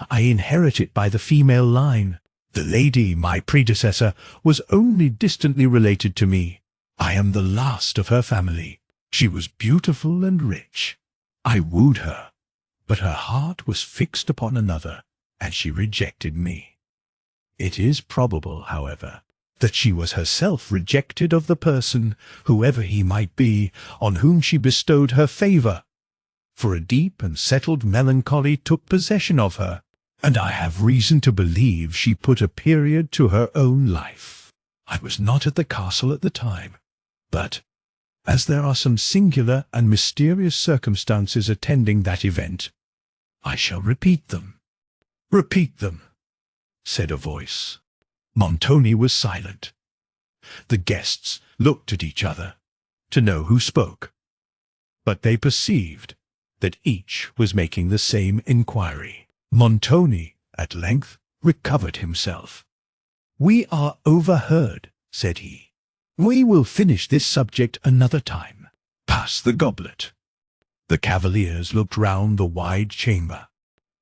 I inherit it by the female line. The lady, my predecessor, was only distantly related to me. I am the last of her family. She was beautiful and rich. I wooed her, but her heart was fixed upon another, and she rejected me. It is probable, however, that she was herself rejected of the person, whoever he might be, on whom she bestowed her favour. For a deep and settled melancholy took possession of her, and I have reason to believe she put a period to her own life. I was not at the castle at the time, but, as there are some singular and mysterious circumstances attending that event, I shall repeat them. "Repeat them," said a voice. Montoni was silent. The guests looked at each other to know who spoke, but they perceived that each was making the same inquiry. Montoni, at length, recovered himself. "We are overheard," said he. "We will finish this subject another time. Pass the goblet." The cavaliers looked round the wide chamber.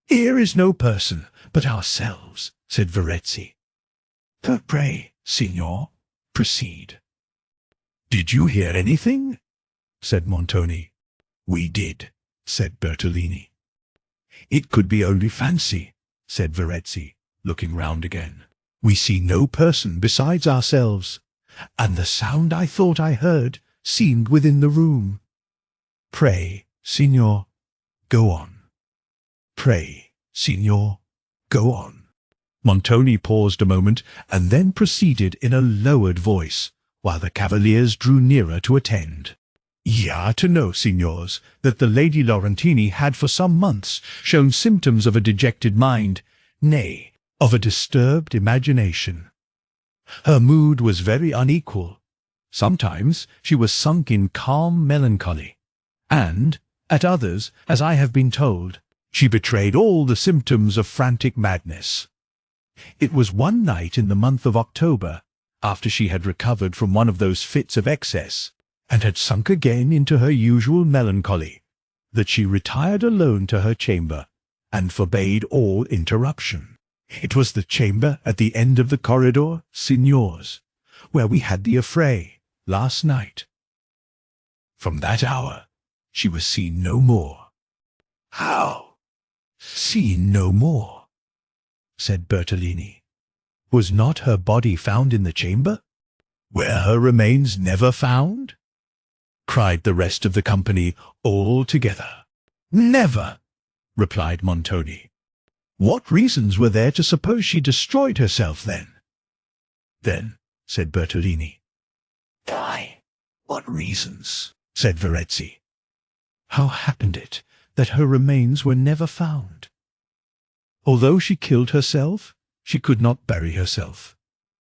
"Here is no person but ourselves," said Verezzi. "Pray, signor, proceed." "Did you hear anything?" said Montoni. "We did," said Bertolini. "It could be only fancy," said Verezzi, looking round again. "We see no person besides ourselves, and the sound I thought I heard seemed within the room. Pray, signor, go on. Pray, signor, go on." Montoni paused a moment, and then proceeded in a lowered voice, while the cavaliers drew nearer to attend. "Ye are to know, signors, that the Lady Laurentini had for some months shown symptoms of a dejected mind, nay, of a disturbed imagination. Her mood was very unequal. Sometimes she was sunk in calm melancholy, and, at others, as I have been told, she betrayed all the symptoms of frantic madness. It was one night in the month of October, after she had recovered from one of those fits of excess, and had sunk again into her usual melancholy, that she retired alone to her chamber, and forbade all interruption. It was the chamber at the end of the corridor, signors, where we had the affray last night. From that hour she was seen no more." "How? Seen no more?" said Bertolini. "Was not her body found in the chamber? Were her remains never found?" cried the rest of the company all together. "Never," replied Montoni. "What reasons were there to suppose she destroyed herself, then?" "Then," said Bertolini. "Why, what reasons?" said Verezzi. "How happened it that her remains were never found? Although she killed herself, she could not bury herself.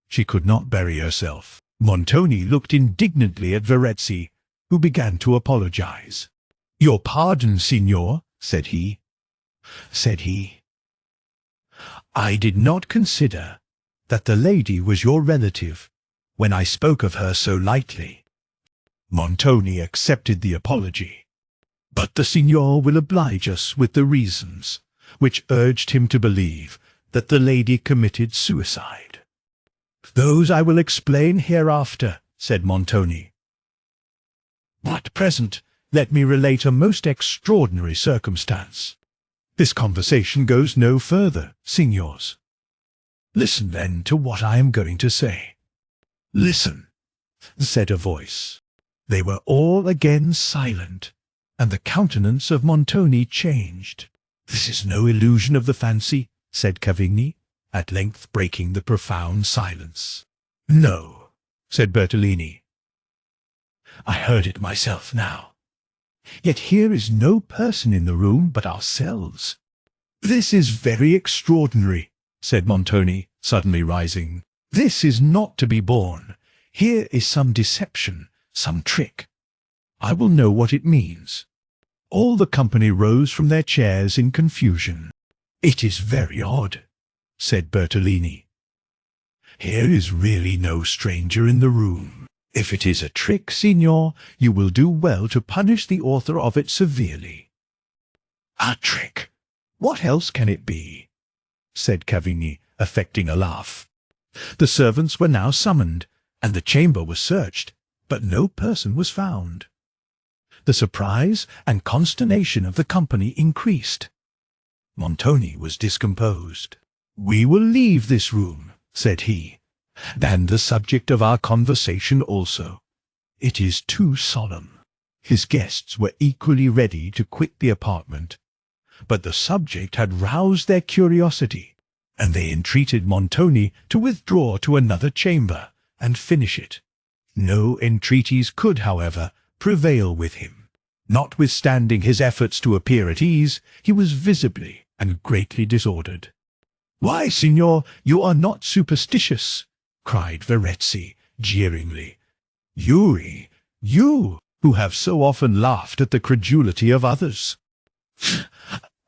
She could not bury herself." Montoni looked indignantly at Verezzi, who began to apologize. "Your pardon, signor," said he. "I did not consider that the lady was your relative when I spoke of her so lightly." Montoni accepted the apology. "But the signor will oblige us with the reasons which urged him to believe that the lady committed suicide." "Those I will explain hereafter," said Montoni. "At present, let me relate a most extraordinary circumstance. This conversation goes no further, signors. Listen, then, to what I am going to say." "Listen," said a voice. They were all again silent, and the countenance of Montoni changed. "This is no illusion of the fancy," said Cavigni, at length breaking the profound silence. "No," said Bertolini. "I heard it myself now. Yet here is no person in the room but ourselves." "This is very extraordinary," said Montoni, suddenly rising. "This is not to be borne. Here is some deception, some trick. I will know what it means." All the company rose from their chairs in confusion. "It is very odd," said Bertolini. "Here is really no stranger in the room. If it is a trick, signor, you will do well to punish the author of it severely." "A trick? What else can it be?" said Cavigni, affecting a laugh. The servants were now summoned, and the chamber was searched, but no person was found. The surprise and consternation of the company increased. Montoni was discomposed. "We will leave this room," said he, and the subject of our conversation also. It is too solemn." His guests were equally ready to quit the apartment, but the subject had roused their curiosity, and they entreated Montoni to withdraw to another chamber and finish it. No entreaties could, however, prevail with him. Notwithstanding his efforts to appear at ease, he was visibly and greatly disordered. "Why, signor, you are not superstitious," cried Verezzi jeeringly. You who have so often laughed at the credulity of others."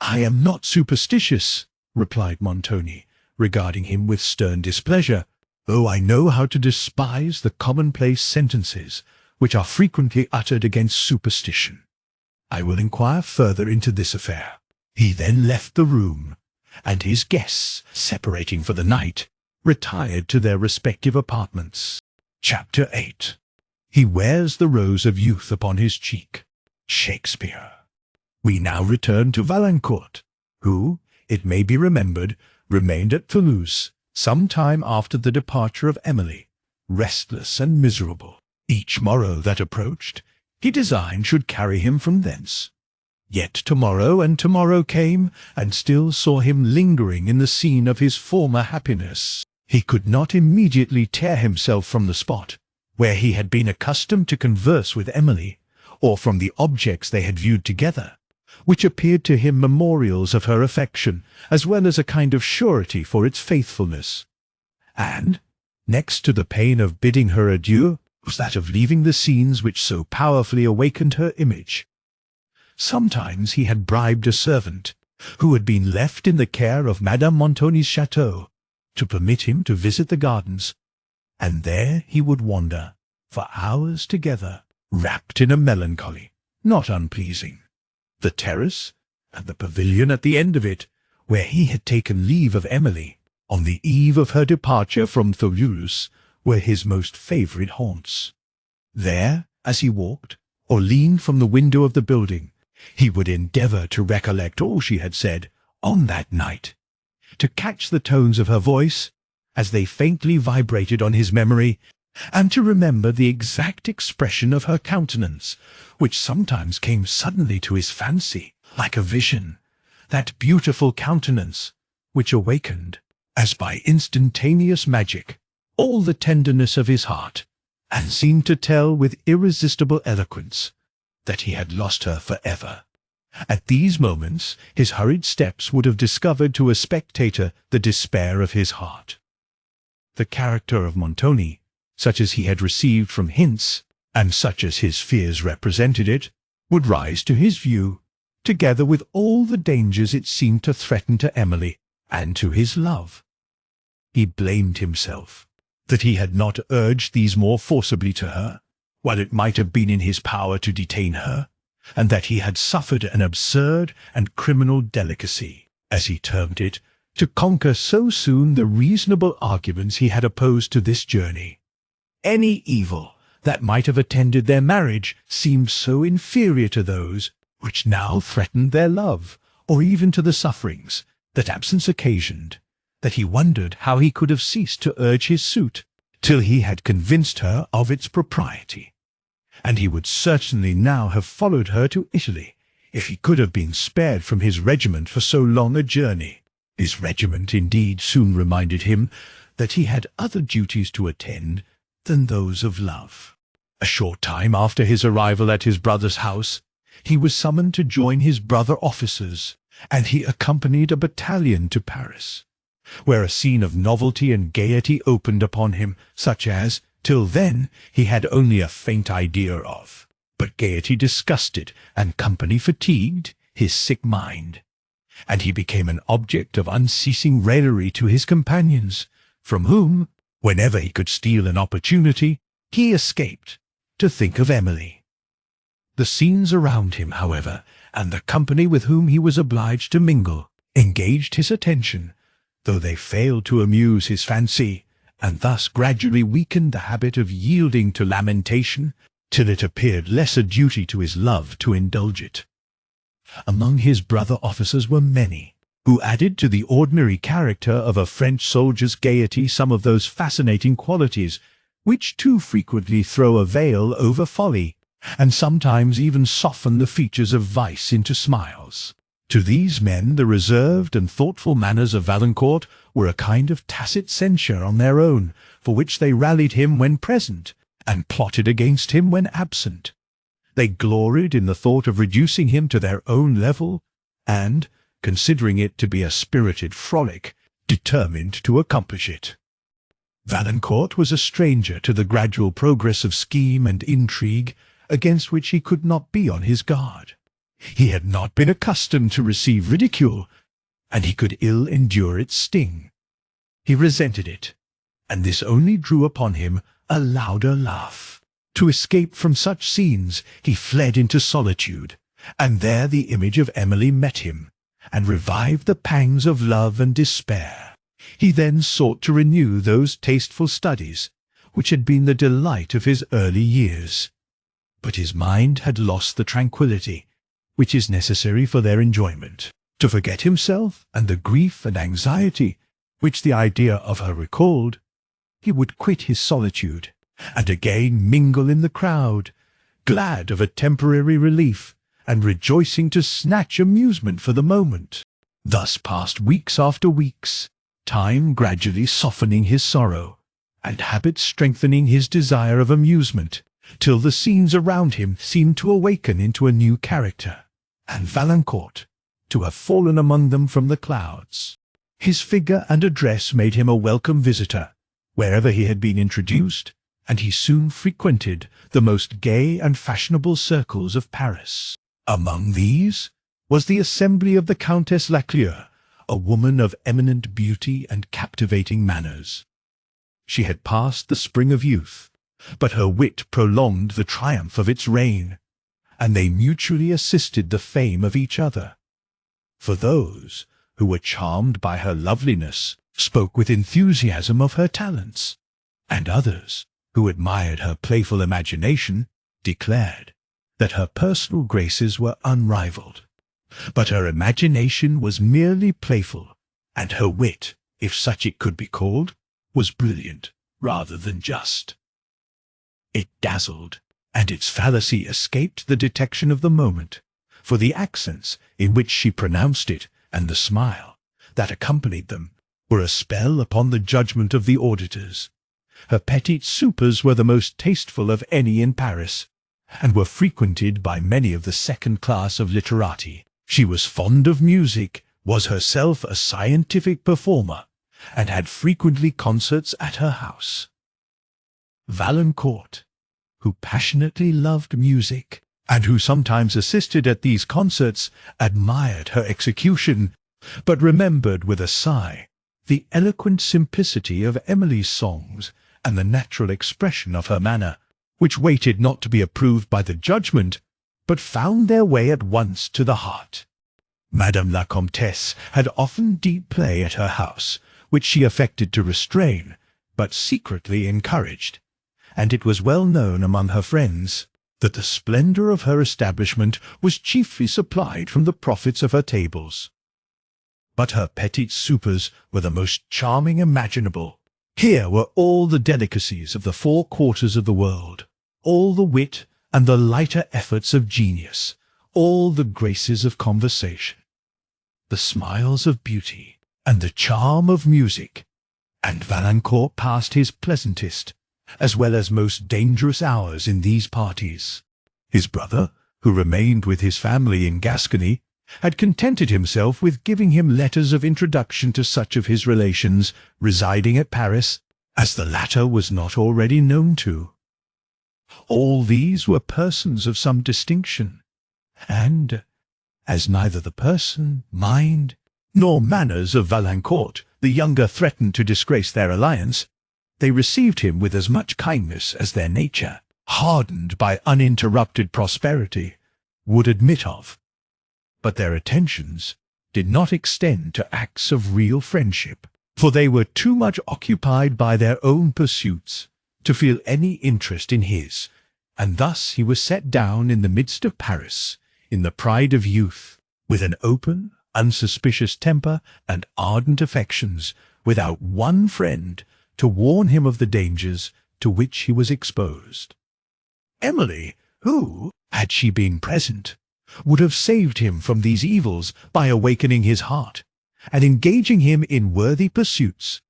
"I am not superstitious," replied Montoni, regarding him with stern displeasure, "though I know how to despise the commonplace sentences which are frequently uttered against superstition. I will inquire further into this affair." He then left the room, and his guests, separating for the night, retired to their respective apartments. Chapter 8. He wears the rose of youth upon his cheek. Shakespeare. We now return to Valancourt, who, it may be remembered, remained at Toulouse some time after the departure of Emily, restless and miserable. Each morrow that approached, he designed should carry him from thence. Yet tomorrow and tomorrow came, and still saw him lingering in the scene of his former happiness. He could not immediately tear himself from the spot where he had been accustomed to converse with Emily, or from the objects they had viewed together, which appeared to him memorials of her affection, as well as a kind of surety for its faithfulness. And, next to the pain of bidding her adieu, was that of leaving the scenes which so powerfully awakened her image. Sometimes he had bribed a servant, who had been left in the care of Madame Montoni's chateau, to permit him to visit the gardens, and there he would wander, for hours together, wrapped in a melancholy not unpleasing. The terrace, and the pavilion at the end of it, where he had taken leave of Emily, on the eve of her departure from Toulouse, were his most favourite haunts. There, as he walked, or leaned from the window of the building, he would endeavour to recollect all she had said on that night, to catch the tones of her voice, as they faintly vibrated on his memory, and to remember the exact expression of her countenance, which sometimes came suddenly to his fancy, like a vision, that beautiful countenance, which awakened, as by instantaneous magic, all the tenderness of his heart, and seemed to tell with irresistible eloquence that he had lost her for ever. At these moments his hurried steps would have discovered to a spectator the despair of his heart. The character of Montoni, such as he had received from hints, and such as his fears represented it, would rise to his view, together with all the dangers it seemed to threaten to Emily and to his love. He blamed himself that he had not urged these more forcibly to her, while it might have been in his power to detain her, and that he had suffered an absurd and criminal delicacy, as he termed it, to conquer so soon the reasonable arguments he had opposed to this journey. Any evil that might have attended their marriage seemed so inferior to those which now threatened their love, or even to the sufferings that absence occasioned, that he wondered how he could have ceased to urge his suit till he had convinced her of its propriety. And he would certainly now have followed her to Italy, if he could have been spared from his regiment for so long a journey. His regiment, indeed, soon reminded him that he had other duties to attend than those of love. A short time after his arrival at his brother's house, he was summoned to join his brother officers, and he accompanied a battalion to Paris, where a scene of novelty and gaiety opened upon him, such as, till then, he had only a faint idea of. But gaiety disgusted, and company fatigued, his sick mind, and he became an object of unceasing raillery to his companions, from whom, whenever he could steal an opportunity, he escaped to think of Emily. The scenes around him, however, and the company with whom he was obliged to mingle, engaged his attention, though they failed to amuse his fancy, and thus gradually weakened the habit of yielding to lamentation, till it appeared less a duty to his love to indulge it. Among his brother officers were many, who added to the ordinary character of a French soldier's gaiety some of those fascinating qualities which too frequently throw a veil over folly, and sometimes even soften the features of vice into smiles. To these men the reserved and thoughtful manners of Valancourt were a kind of tacit censure on their own, for which they rallied him when present, and plotted against him when absent. They gloried in the thought of reducing him to their own level, and, considering it to be a spirited frolic, determined to accomplish it. Valancourt was a stranger to the gradual progress of scheme and intrigue, against which he could not be on his guard. He had not been accustomed to receive ridicule, and he could ill endure its sting. He resented it, and this only drew upon him a louder laugh. To escape from such scenes, he fled into solitude, and there the image of Emily met him, and revived the pangs of love and despair. He then sought to renew those tasteful studies, which had been the delight of his early years. But his mind had lost the tranquillity which is necessary for their enjoyment. To forget himself and the grief and anxiety which the idea of her recalled, he would quit his solitude, and again mingle in the crowd, glad of a temporary relief, and rejoicing to snatch amusement for the moment. Thus passed weeks after weeks, time gradually softening his sorrow, and habit strengthening his desire of amusement, till the scenes around him seemed to awaken into a new character, and Valancourt to have fallen among them from the clouds. His figure and address made him a welcome visitor, wherever he had been introduced, and he soon frequented the most gay and fashionable circles of Paris. Among these was the assembly of the Countess Lacleur, a woman of eminent beauty and captivating manners. She had passed the spring of youth, but her wit prolonged the triumph of its reign, and they mutually assisted the fame of each other. For those who were charmed by her loveliness spoke with enthusiasm of her talents, and others, who admired her playful imagination, declared that her personal graces were unrivalled. But her imagination was merely playful, and her wit, if such it could be called, was brilliant rather than just. It dazzled, and its fallacy escaped the detection of the moment, for the accents in which she pronounced it, and the smile that accompanied them, were a spell upon the judgment of the auditors. Her petites soupers were the most tasteful of any in Paris, and were frequented by many of the second class of literati. She was fond of music, was herself a scientific performer, and had frequently concerts at her house. Valancourt, who passionately loved music, and who sometimes assisted at these concerts, admired her execution, but remembered with a sigh the eloquent simplicity of Emily's songs, and the natural expression of her manner, which waited not to be approved by the judgment, but found their way at once to the heart. Madame la Comtesse had often deep play at her house, which she affected to restrain, but secretly encouraged, and it was well known among her friends that the splendour of her establishment was chiefly supplied from the profits of her tables. But her petites soupers were the most charming imaginable. Here were all the delicacies of the 4 quarters of the world, all the wit and the lighter efforts of genius, all the graces of conversation, the smiles of beauty, and the charm of music, and Valancourt passed his pleasantest, as well as most dangerous hours in these parties. His brother, who remained with his family in Gascony, had contented himself with giving him letters of introduction to such of his relations residing at Paris as the latter was not already known to. All these were persons of some distinction, and, as neither the person, mind, nor manners of Valancourt the younger threatened to disgrace their alliance, they received him with as much kindness as their nature, hardened by uninterrupted prosperity, would admit of. But their attentions did not extend to acts of real friendship, for they were too much occupied by their own pursuits to feel any interest in his, and thus he was set down in the midst of Paris, in the pride of youth, with an open, unsuspicious temper, and ardent affections, without one friend to warn him of the dangers to which he was exposed. Emily, who, had she been present, would have saved him from these evils by awakening his heart, and engaging him in worthy pursuits,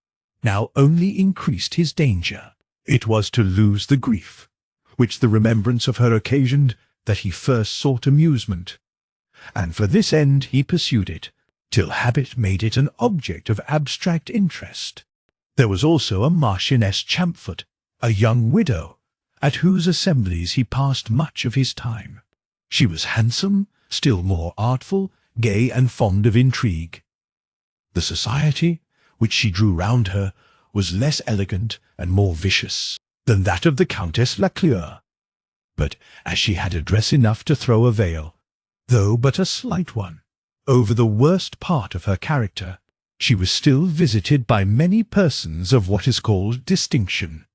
now only increased his danger. It was to lose the grief, which the remembrance of her occasioned, that he first sought amusement, and for this end he pursued it, till habit made it an object of abstract interest. There was also a Marchioness Champfort, a young widow, at whose assemblies he passed much of his time. She was handsome, still more artful, gay, and fond of intrigue. The society which she drew round her was less elegant and more vicious than that of the Countess Laclure, but as she had address enough to throw a veil, though but a slight one, over the worst part of her character, she was still visited by many persons of what is called distinction.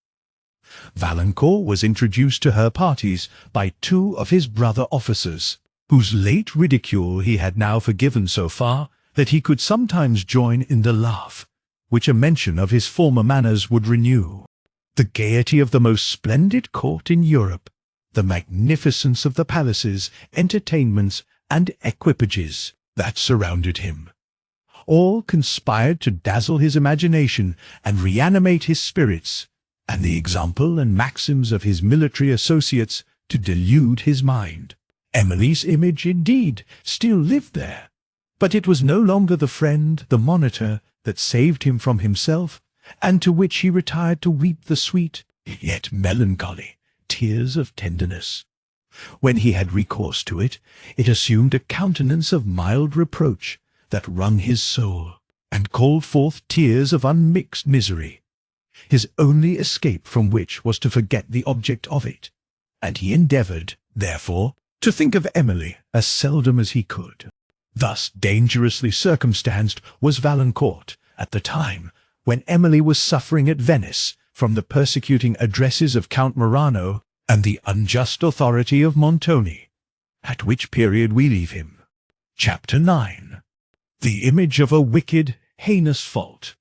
Valancourt was introduced to her parties by two of his brother officers, whose late ridicule he had now forgiven so far that he could sometimes join in the laugh, which a mention of his former manners would renew. The gaiety of the most splendid court in Europe, the magnificence of the palaces, entertainments, and equipages that surrounded him, all conspired to dazzle his imagination and reanimate his spirits, and the example and maxims of his military associates to delude his mind. Emily's image, indeed, still lived there, but it was no longer the friend, the monitor, that saved him from himself, and to which he retired to weep the sweet, yet melancholy, tears of tenderness. When he had recourse to it, it assumed a countenance of mild reproach that wrung his soul, and called forth tears of unmixed misery, his only escape from which was to forget the object of it, and he endeavoured, therefore, to think of Emily as seldom as he could. Thus dangerously circumstanced was Valancourt at the time when Emily was suffering at Venice from the persecuting addresses of Count Morano and the unjust authority of Montoni, at which period we leave him. Chapter 9. The image of a wicked, heinous fault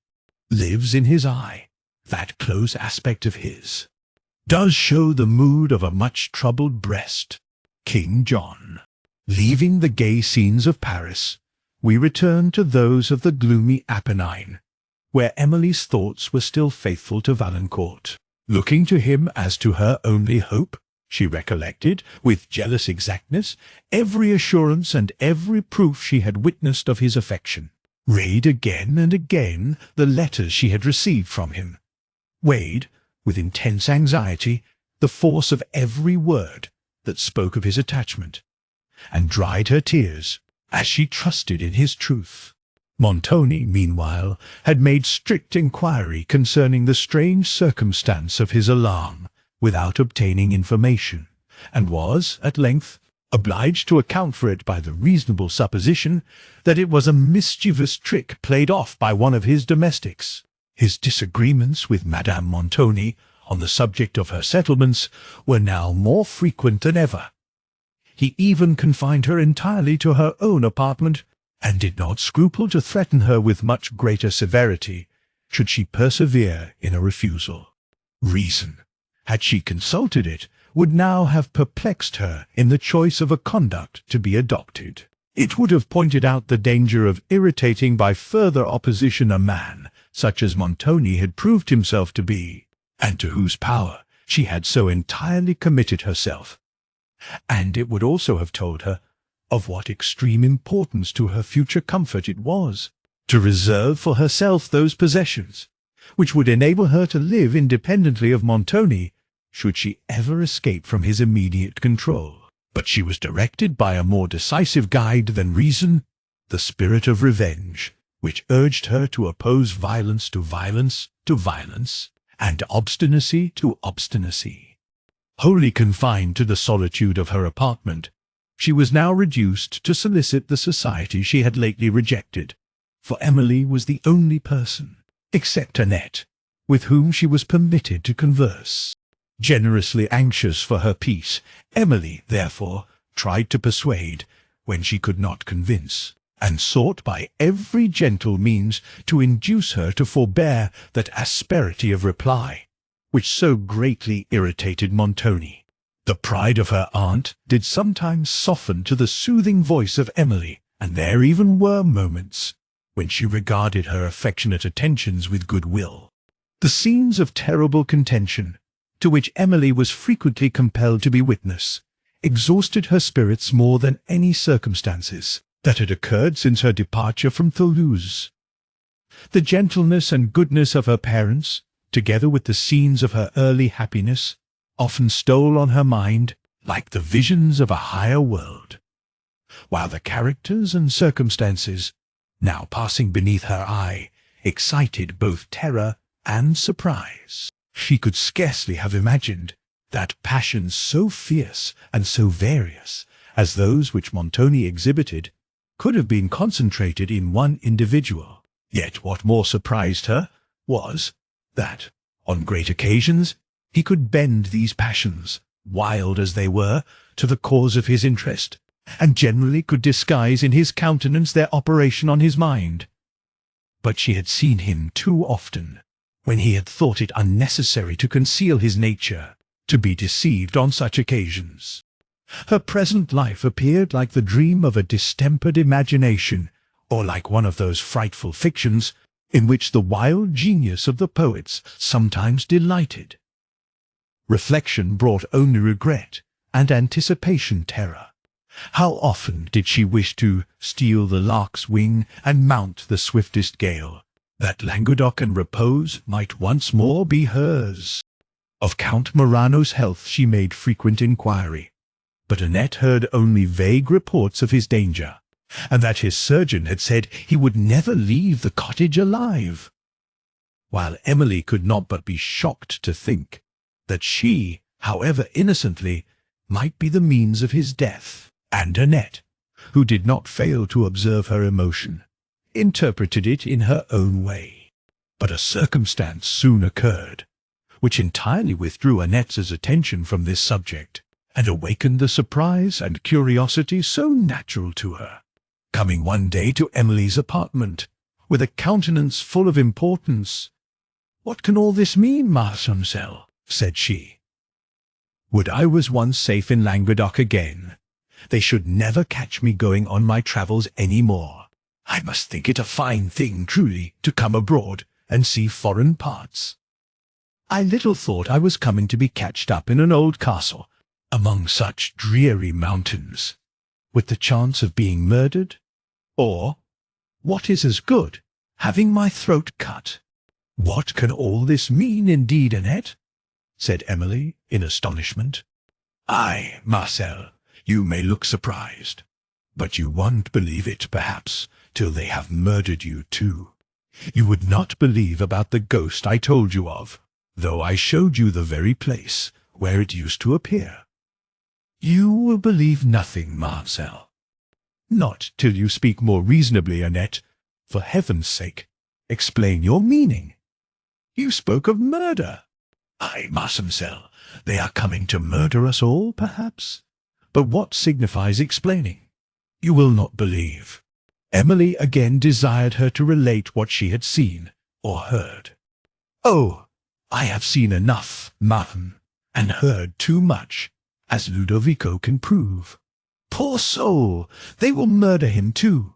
lives in his eye. That close aspect of his does show the mood of a much troubled breast. King John. Leaving the gay scenes of Paris, we return to those of the gloomy Apennine, where Emily's thoughts were still faithful to Valancourt. Looking to him as to her only hope, she recollected, with jealous exactness, every assurance and every proof she had witnessed of his affection, read again and again the letters she had received from him, weighed, with intense anxiety, the force of every word that spoke of his attachment, and dried her tears as she trusted in his truth. Montoni, meanwhile, had made strict inquiry concerning the strange circumstance of his alarm, without obtaining information, and was, at length, obliged to account for it by the reasonable supposition that it was a mischievous trick played off by one of his domestics. His disagreements with Madame Montoni on the subject of her settlements were now more frequent than ever. He even confined her entirely to her own apartment, and did not scruple to threaten her with much greater severity, should she persevere in a refusal. Reason, had she consulted it, would now have perplexed her in the choice of a conduct to be adopted. It would have pointed out the danger of irritating by further opposition a man such as Montoni had proved himself to be, and to whose power she had so entirely committed herself. And it would also have told her of what extreme importance to her future comfort it was to reserve for herself those possessions which would enable her to live independently of Montoni, should she ever escape from his immediate control. But she was directed by a more decisive guide than reason, the spirit of revenge, which urged her to oppose violence to violence to violence, and obstinacy to obstinacy. Wholly confined to the solitude of her apartment, she was now reduced to solicit the society she had lately rejected, for Emily was the only person, except Annette, with whom she was permitted to converse. Generously anxious for her peace, Emily, therefore, tried to persuade, when she could not convince, and sought by every gentle means to induce her to forbear that asperity of reply, which so greatly irritated Montoni. The pride of her aunt did sometimes soften to the soothing voice of Emily, and there even were moments when she regarded her affectionate attentions with good will. The scenes of terrible contention, to which Emily was frequently compelled to be witness, exhausted her spirits more than any circumstances that had occurred since her departure from Toulouse. The gentleness and goodness of her parents, together with the scenes of her early happiness, often stole on her mind like the visions of a higher world, while the characters and circumstances, now passing beneath her eye, excited both terror and surprise. She could scarcely have imagined that passions so fierce and so various as those which Montoni exhibited could have been concentrated in one individual. Yet what more surprised her was that, on great occasions, he could bend these passions, wild as they were, to the cause of his interest, and generally could disguise in his countenance their operation on his mind. But she had seen him too often, when he had thought it unnecessary to conceal his nature, to be deceived on such occasions. Her present life appeared like the dream of a distempered imagination, or like one of those frightful fictions in which the wild genius of the poets sometimes delighted. Reflection brought only regret, and anticipation terror. How often did she wish to steal the lark's wing and mount the swiftest gale, that Languedoc and repose might once more be hers. Of Count Morano's health she made frequent inquiry, but Annette heard only vague reports of his danger, and that his surgeon had said he would never leave the cottage alive, while Emily could not but be shocked to think that she, however innocently, might be the means of his death. And Annette, who did not fail to observe her emotion, interpreted it in her own way. But a circumstance soon occurred, which entirely withdrew Annette's attention from this subject, and awakened the surprise and curiosity so natural to her. Coming one day to Emily's apartment, with a countenance full of importance, "What can all this mean, mademoiselle?" said she. "Would I was once safe in Languedoc again! They should never catch me going on my travels any more. I must think it a fine thing, truly, to come abroad and see foreign parts. I little thought I was coming to be catched up in an old castle, among such dreary mountains, with the chance of being murdered, or, what is as good, having my throat cut." "What can all this mean, indeed, Annette?" said Emily, in astonishment. "Ay, Marcel, you may look surprised, but you won't believe it, perhaps, till they have murdered you too. You would not believe about the ghost I told you of, though I showed you the very place where it used to appear." "You will believe nothing, Marcel." "Not till you speak more reasonably, Annette. For heaven's sake, explain your meaning. You spoke of murder." "Ay, mademoiselle, they are coming to murder us all, perhaps. But what signifies explaining? You will not believe." Emily again desired her to relate what she had seen or heard. "Oh, I have seen enough, madame, and heard too much, as Ludovico can prove. Poor soul, they will murder him too.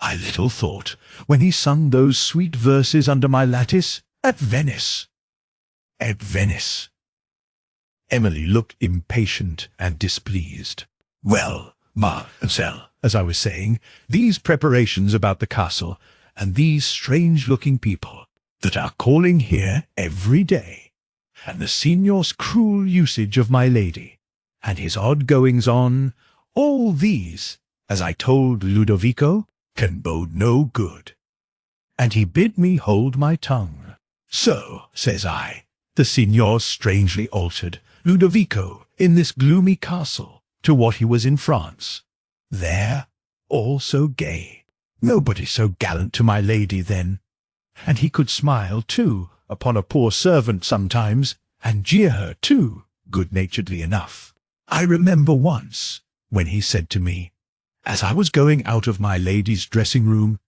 I little thought, when he sung those sweet verses under my lattice, at Venice." "At Venice." Emily looked impatient and displeased. "Well, mademoiselle, as I was saying, these preparations about the castle, and these strange-looking people that are calling here every day, and the signor's cruel usage of my lady, and his odd goings-on, all these, as I told Ludovico, can bode no good." And he bid me hold my tongue. "So," says I, "the signor's strangely altered, Ludovico, in this gloomy castle, to what he was in France. There, all so gay. Nobody so gallant to my lady then. And he could smile, too, upon a poor servant sometimes, and jeer her, too, good-naturedly enough. I remember once, when he said to me, as I was going out of my lady's dressing-room.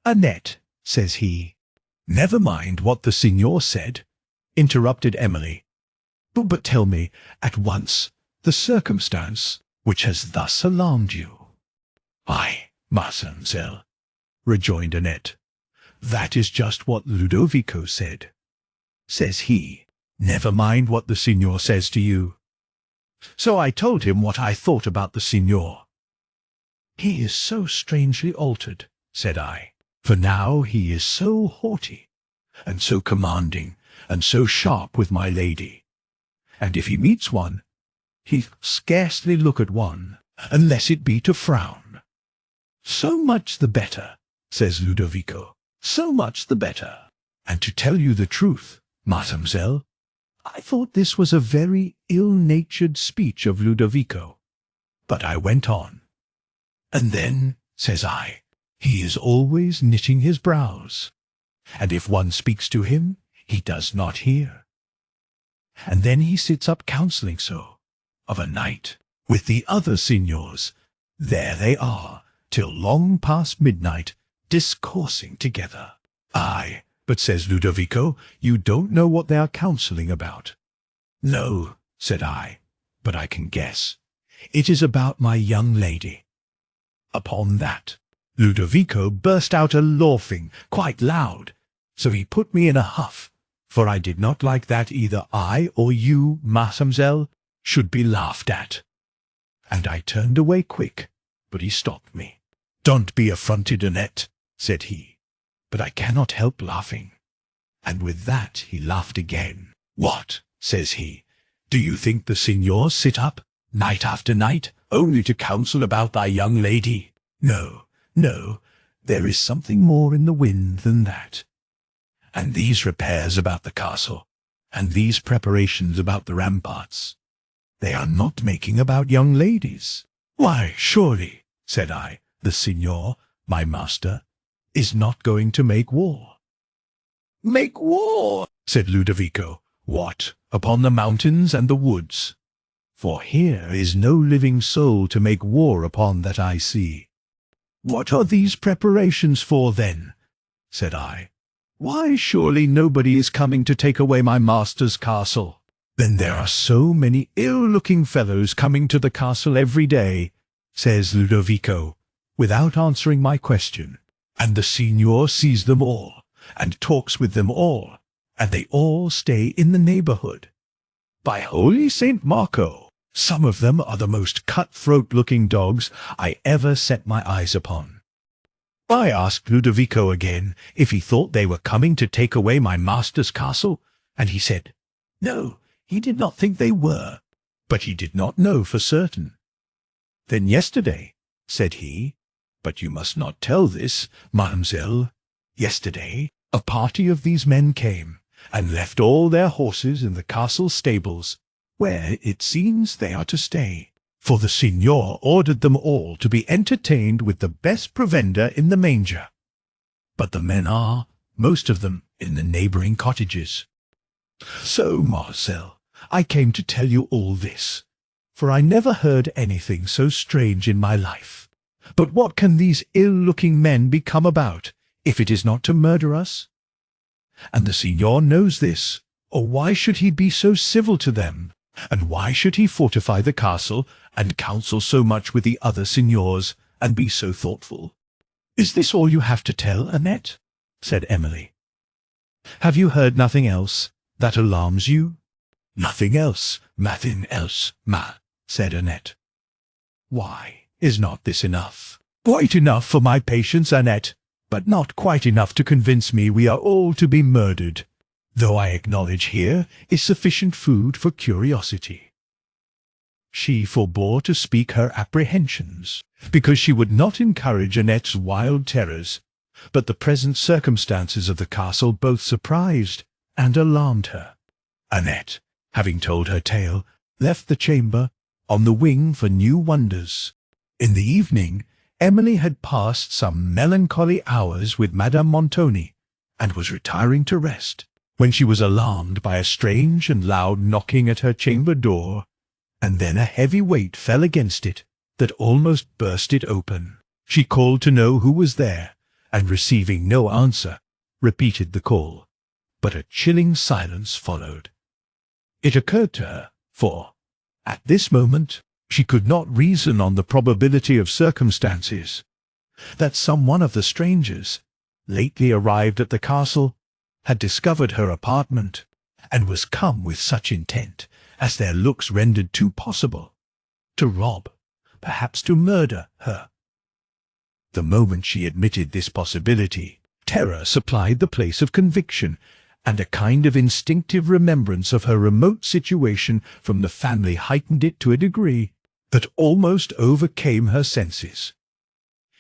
"Annette," says he. "Never mind what the signor said," interrupted Emily. But tell me at once the circumstance which has thus alarmed you." "Why, mademoiselle," rejoined Annette, "that is just what Ludovico said. Says he, 'Never mind what the signor says to you.' So I told him what I thought about the signor. 'He is so strangely altered,' said I, 'for now he is so haughty, and so commanding, and so sharp with my lady. And if he meets one, he scarcely look at one, unless it be to frown.' 'So much the better,' says Ludovico, 'so much the better. And to tell you the truth, mademoiselle, I thought this was a very ill-natured speech of Ludovico. But I went on. 'And then,' says I, 'he is always knitting his brows, and if one speaks to him, he does not hear. And then he sits up counselling so, of a night, with the other signors. There they are, till long past midnight, discoursing together.' 'Aye, but,' says Ludovico, 'you don't know what they are counselling about.' 'No,' said I, 'but I can guess. It is about my young lady.' Upon that, Ludovico burst out a-laughing quite loud, so he put me in a huff, for I did not like that either I or you, mademoiselle, should be laughed at. And I turned away quick, but he stopped me. 'Don't be affronted, Annette,' said he, 'but I cannot help laughing.' And with that he laughed again. 'What,' says he, 'do you think the signors sit up, night after night, only to counsel about thy young lady? No, no, there is something more in the wind than that. And these repairs about the castle, and these preparations about the ramparts, they are not making about young ladies.' 'Why, surely,' said I, 'the signor, my master, is not going to make war.' 'Make war,' said Ludovico. 'What, upon the mountains and the woods? For here is no living soul to make war upon that I see.' 'What are these preparations for, then?' said I. 'Why, surely nobody is coming to take away my master's castle.' 'Then there are so many ill-looking fellows coming to the castle every day,' says Ludovico, without answering my question. 'And the signor sees them all, and talks with them all, and they all stay in the neighbourhood. By holy Saint Marco, some of them are the most cut-throat-looking dogs I ever set my eyes upon.' I asked Ludovico again if he thought they were coming to take away my master's castle, and he said, no, he did not think they were, but he did not know for certain. 'Then yesterday,' said he, 'but you must not tell this, mademoiselle, yesterday a party of these men came, and left all their horses in the castle stables, where, it seems, they are to stay, for the signor ordered them all to be entertained with the best provender in the manger. But the men are, most of them, in the neighbouring cottages. So, Marcel, I came to tell you all this, for I never heard anything so strange in my life. But what can these ill-looking men be come about, if it is not to murder us? And the signor knows this, or why should he be so civil to them? And why should he fortify the castle, and counsel so much with the other signors, and be so thoughtful? Is this all you have to tell, Annette? Said Emily. Have you heard nothing else that alarms you? Nothing else, said Annette. Why, is not this enough? Quite enough for my patience, Annette, but not quite enough to convince me we are all to be murdered, though I acknowledge here is sufficient food for curiosity. She forbore to speak her apprehensions, because she would not encourage Annette's wild terrors, but the present circumstances of the castle both surprised and alarmed her. Annette, having told her tale, left the chamber, on the wing for new wonders. In the evening, Emily had passed some melancholy hours with Madame Montoni, and was retiring to rest, when she was alarmed by a strange and loud knocking at her chamber door, and then a heavy weight fell against it, that almost burst it open. She called to know who was there, and receiving no answer, repeated the call. But a chilling silence followed. It occurred to her, for, at this moment, she could not reason on the probability of circumstances, that some one of the strangers, lately arrived at the castle, had discovered her apartment, and was come with such intent as their looks rendered too possible, to rob, perhaps to murder her. The moment she admitted this possibility, terror supplied the place of conviction, and a kind of instinctive remembrance of her remote situation from the family heightened it to a degree that almost overcame her senses.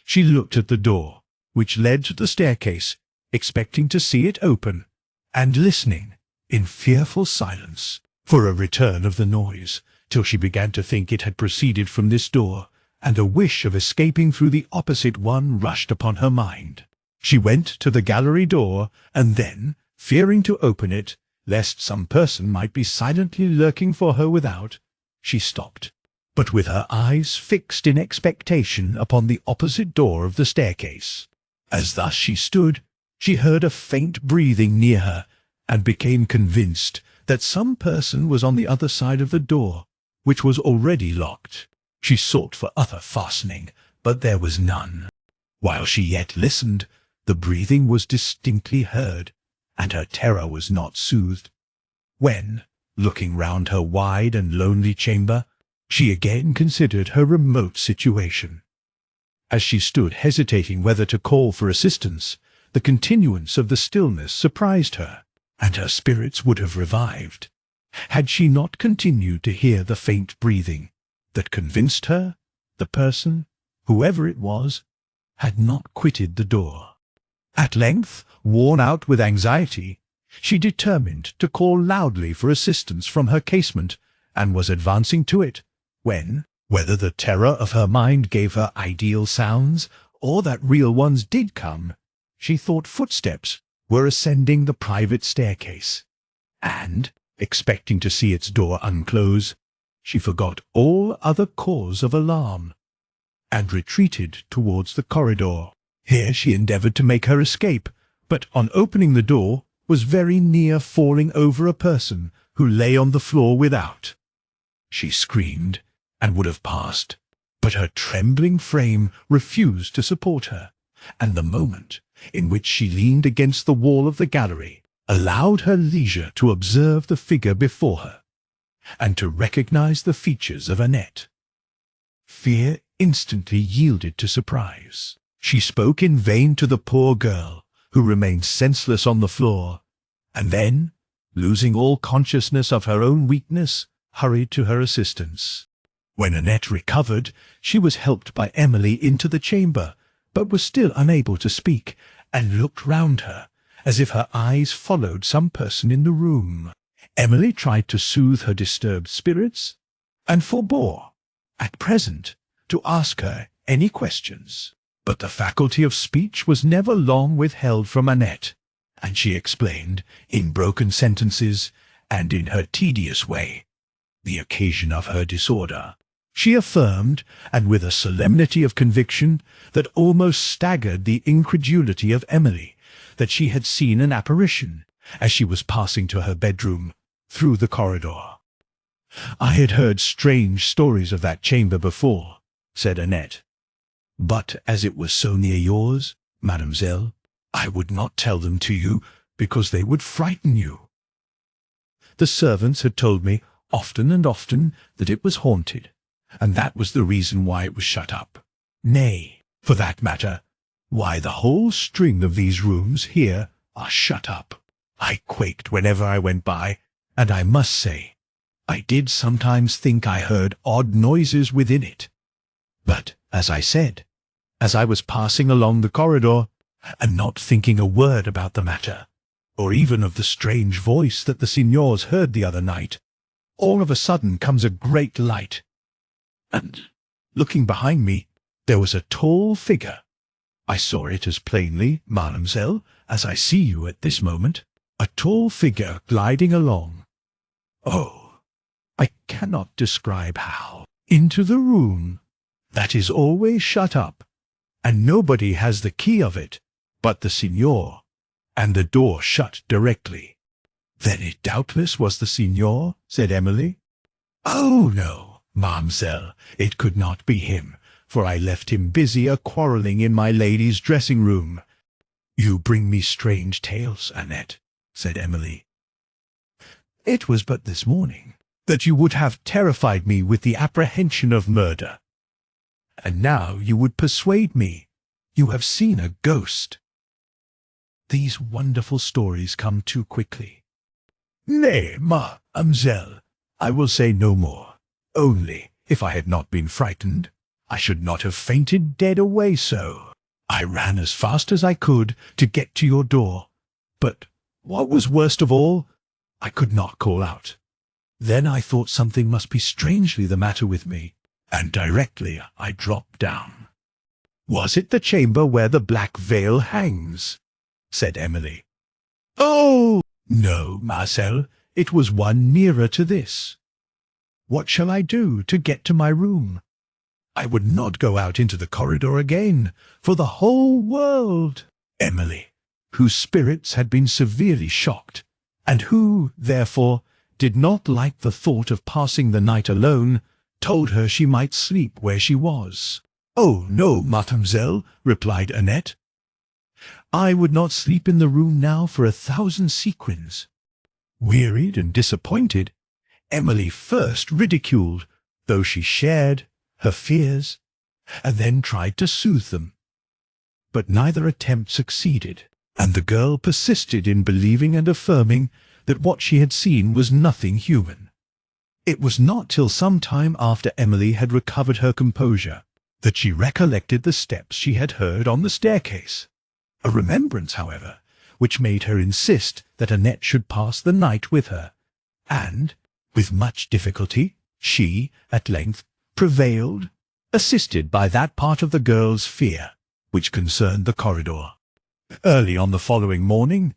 She looked at the door, which led to the staircase, expecting to see it open, and listening, in fearful silence, for a return of the noise, till she began to think it had proceeded from this door, and a wish of escaping through the opposite one rushed upon her mind. She went to the gallery door, and then, fearing to open it, lest some person might be silently lurking for her without, she stopped, but with her eyes fixed in expectation upon the opposite door of the staircase. As thus she stood, she heard a faint breathing near her, and became convinced that some person was on the other side of the door, which was already locked. She sought for other fastening, but there was none. While she yet listened, the breathing was distinctly heard, and her terror was not soothed, when, looking round her wide and lonely chamber, she again considered her remote situation. As she stood hesitating whether to call for assistance, the continuance of the stillness surprised her, and her spirits would have revived, had she not continued to hear the faint breathing, that convinced her the person, whoever it was, had not quitted the door. At length, worn out with anxiety, she determined to call loudly for assistance from her casement, and was advancing to it, when, whether the terror of her mind gave her ideal sounds, or that real ones did come, she thought footsteps were ascending the private staircase, and, expecting to see its door unclose, she forgot all other cause of alarm, and retreated towards the corridor. Here she endeavoured to make her escape, but on opening the door was very near falling over a person who lay on the floor without. She screamed, and would have passed, but her trembling frame refused to support her, and the moment in which she leaned against the wall of the gallery allowed her leisure to observe the figure before her, and to recognize the features of Annette. Fear instantly yielded to surprise. She spoke in vain to the poor girl, who remained senseless on the floor, and then, losing all consciousness of her own weakness, hurried to her assistance. When Annette recovered, she was helped by Emily into the chamber, but was still unable to speak, and looked round her, as if her eyes followed some person in the room. Emily tried to soothe her disturbed spirits, and forbore, at present, to ask her any questions. But the faculty of speech was never long withheld from Annette, and she explained, in broken sentences, and in her tedious way, the occasion of her disorder. She affirmed, and with a solemnity of conviction that almost staggered the incredulity of Emily, that she had seen an apparition, as she was passing to her bedroom, through the corridor. "I had heard strange stories of that chamber before," said Annette, "but as it was so near yours, mademoiselle, I would not tell them to you, because they would frighten you. The servants had told me often and often that it was haunted, and that was the reason why it was shut up. Nay, for that matter, why the whole string of these rooms here are shut up. I quaked whenever I went by, and I must say, I did sometimes think I heard odd noises within it. But, as I said, as I was passing along the corridor, and not thinking a word about the matter, or even of the strange voice that the signors heard the other night, all of a sudden comes a great light, and, looking behind me, there was a tall figure. I saw it as plainly, mademoiselle, as I see you at this moment, a tall figure gliding along. Oh, I cannot describe how, into the room. that is always shut up, and nobody has the key of it but the signor, and the door shut directly." "Then it doubtless was the signor," said Emily. "Oh, no, ma'amselle, it could not be him, for I left him busy a-quarrelling in my lady's dressing-room." "You bring me strange tales, Annette," said Emily. "It was but this morning that you would have terrified me with the apprehension of murder. And now you would persuade me you have seen a ghost. These wonderful stories come too quickly." "Nay, ma'amselle, I will say no more. Only, if I had not been frightened, I should not have fainted dead away so. I ran as fast as I could to get to your door, but what was worst of all, I could not call out. Then I thought something must be strangely the matter with me, and directly I dropped down." "Was it the chamber where the black veil hangs?" said Emily. "Oh, no, Marcel, it was one nearer to this. What shall I do to get to my room? I would not go out into the corridor again for the whole world." Emily, whose spirits had been severely shocked, and who, therefore, did not like the thought of passing the night alone, told her she might sleep where she was. "Oh, no, mademoiselle," replied Annette. "I would not sleep in the room now for 1,000 sequins." Wearied and disappointed, Emily first ridiculed, though she shared, her fears, and then tried to soothe them. But neither attempt succeeded, and the girl persisted in believing and affirming that what she had seen was nothing human. It was not till some time after Emily had recovered her composure that she recollected the steps she had heard on the staircase, a remembrance, however, which made her insist that Annette should pass the night with her, and, with much difficulty, she, at length, prevailed, assisted by that part of the girl's fear which concerned the corridor. Early on the following morning,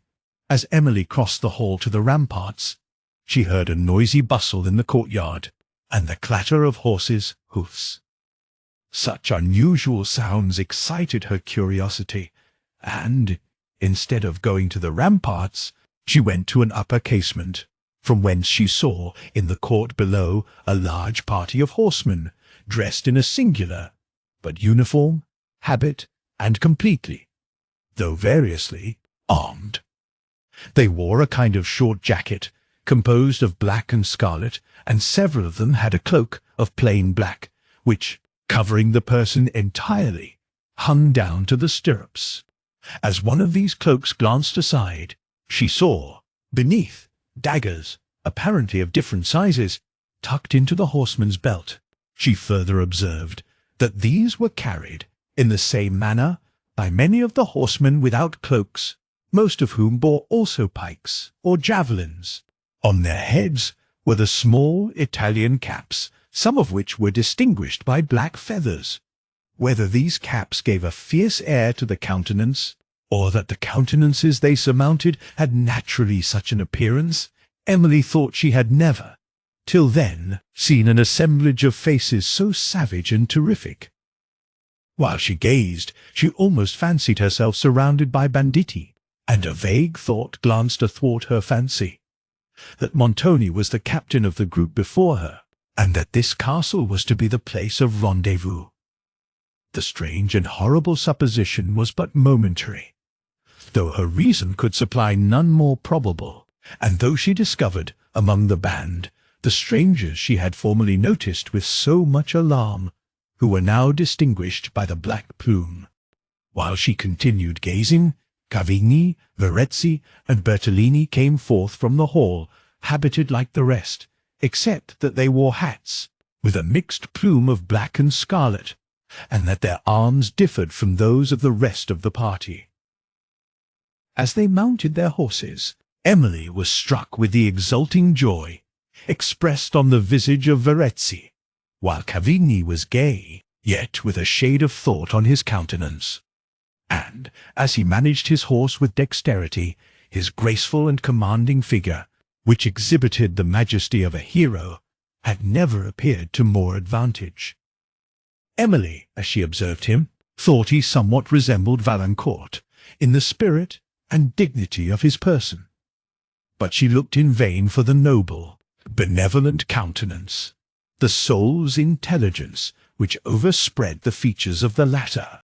as Emily crossed the hall to the ramparts, she heard a noisy bustle in the courtyard, and the clatter of horses' hoofs. Such unusual sounds excited her curiosity, and, instead of going to the ramparts, she went to an upper casement, from whence she saw in the court below a large party of horsemen, dressed in a singular, but uniform, habit, and completely, though variously, armed. They wore a kind of short jacket, composed of black and scarlet, and several of them had a cloak of plain black, which, covering the person entirely, hung down to the stirrups. As one of these cloaks glanced aside, she saw, beneath, daggers, apparently of different sizes, tucked into the horseman's belt. She further observed that these were carried, in the same manner, by many of the horsemen without cloaks, most of whom bore also pikes or javelins. On their heads were the small Italian caps, some of which were distinguished by black feathers. Whether these caps gave a fierce air to the countenance, or that the countenances they surmounted had naturally such an appearance, Emily thought she had never, till then, seen an assemblage of faces so savage and terrific. While she gazed, she almost fancied herself surrounded by banditti, and a vague thought glanced athwart her fancy, that Montoni was the captain of the group before her, and that this castle was to be the place of rendezvous. The strange and horrible supposition was but momentary, though her reason could supply none more probable, and though she discovered, among the band, the strangers she had formerly noticed with so much alarm, who were now distinguished by the black plume. While she continued gazing, Cavigni, Verezzi, and Bertolini came forth from the hall, habited like the rest, except that they wore hats, with a mixed plume of black and scarlet, and that their arms differed from those of the rest of the party. As they mounted their horses, Emily was struck with the exulting joy expressed on the visage of Verezzi, while Cavigni was gay, yet with a shade of thought on his countenance. And, as he managed his horse with dexterity, his graceful and commanding figure, which exhibited the majesty of a hero, had never appeared to more advantage. Emily, as she observed him, thought he somewhat resembled Valancourt in the spirit and dignity of his person. But she looked in vain for the noble, benevolent countenance, the soul's intelligence which overspread the features of the latter.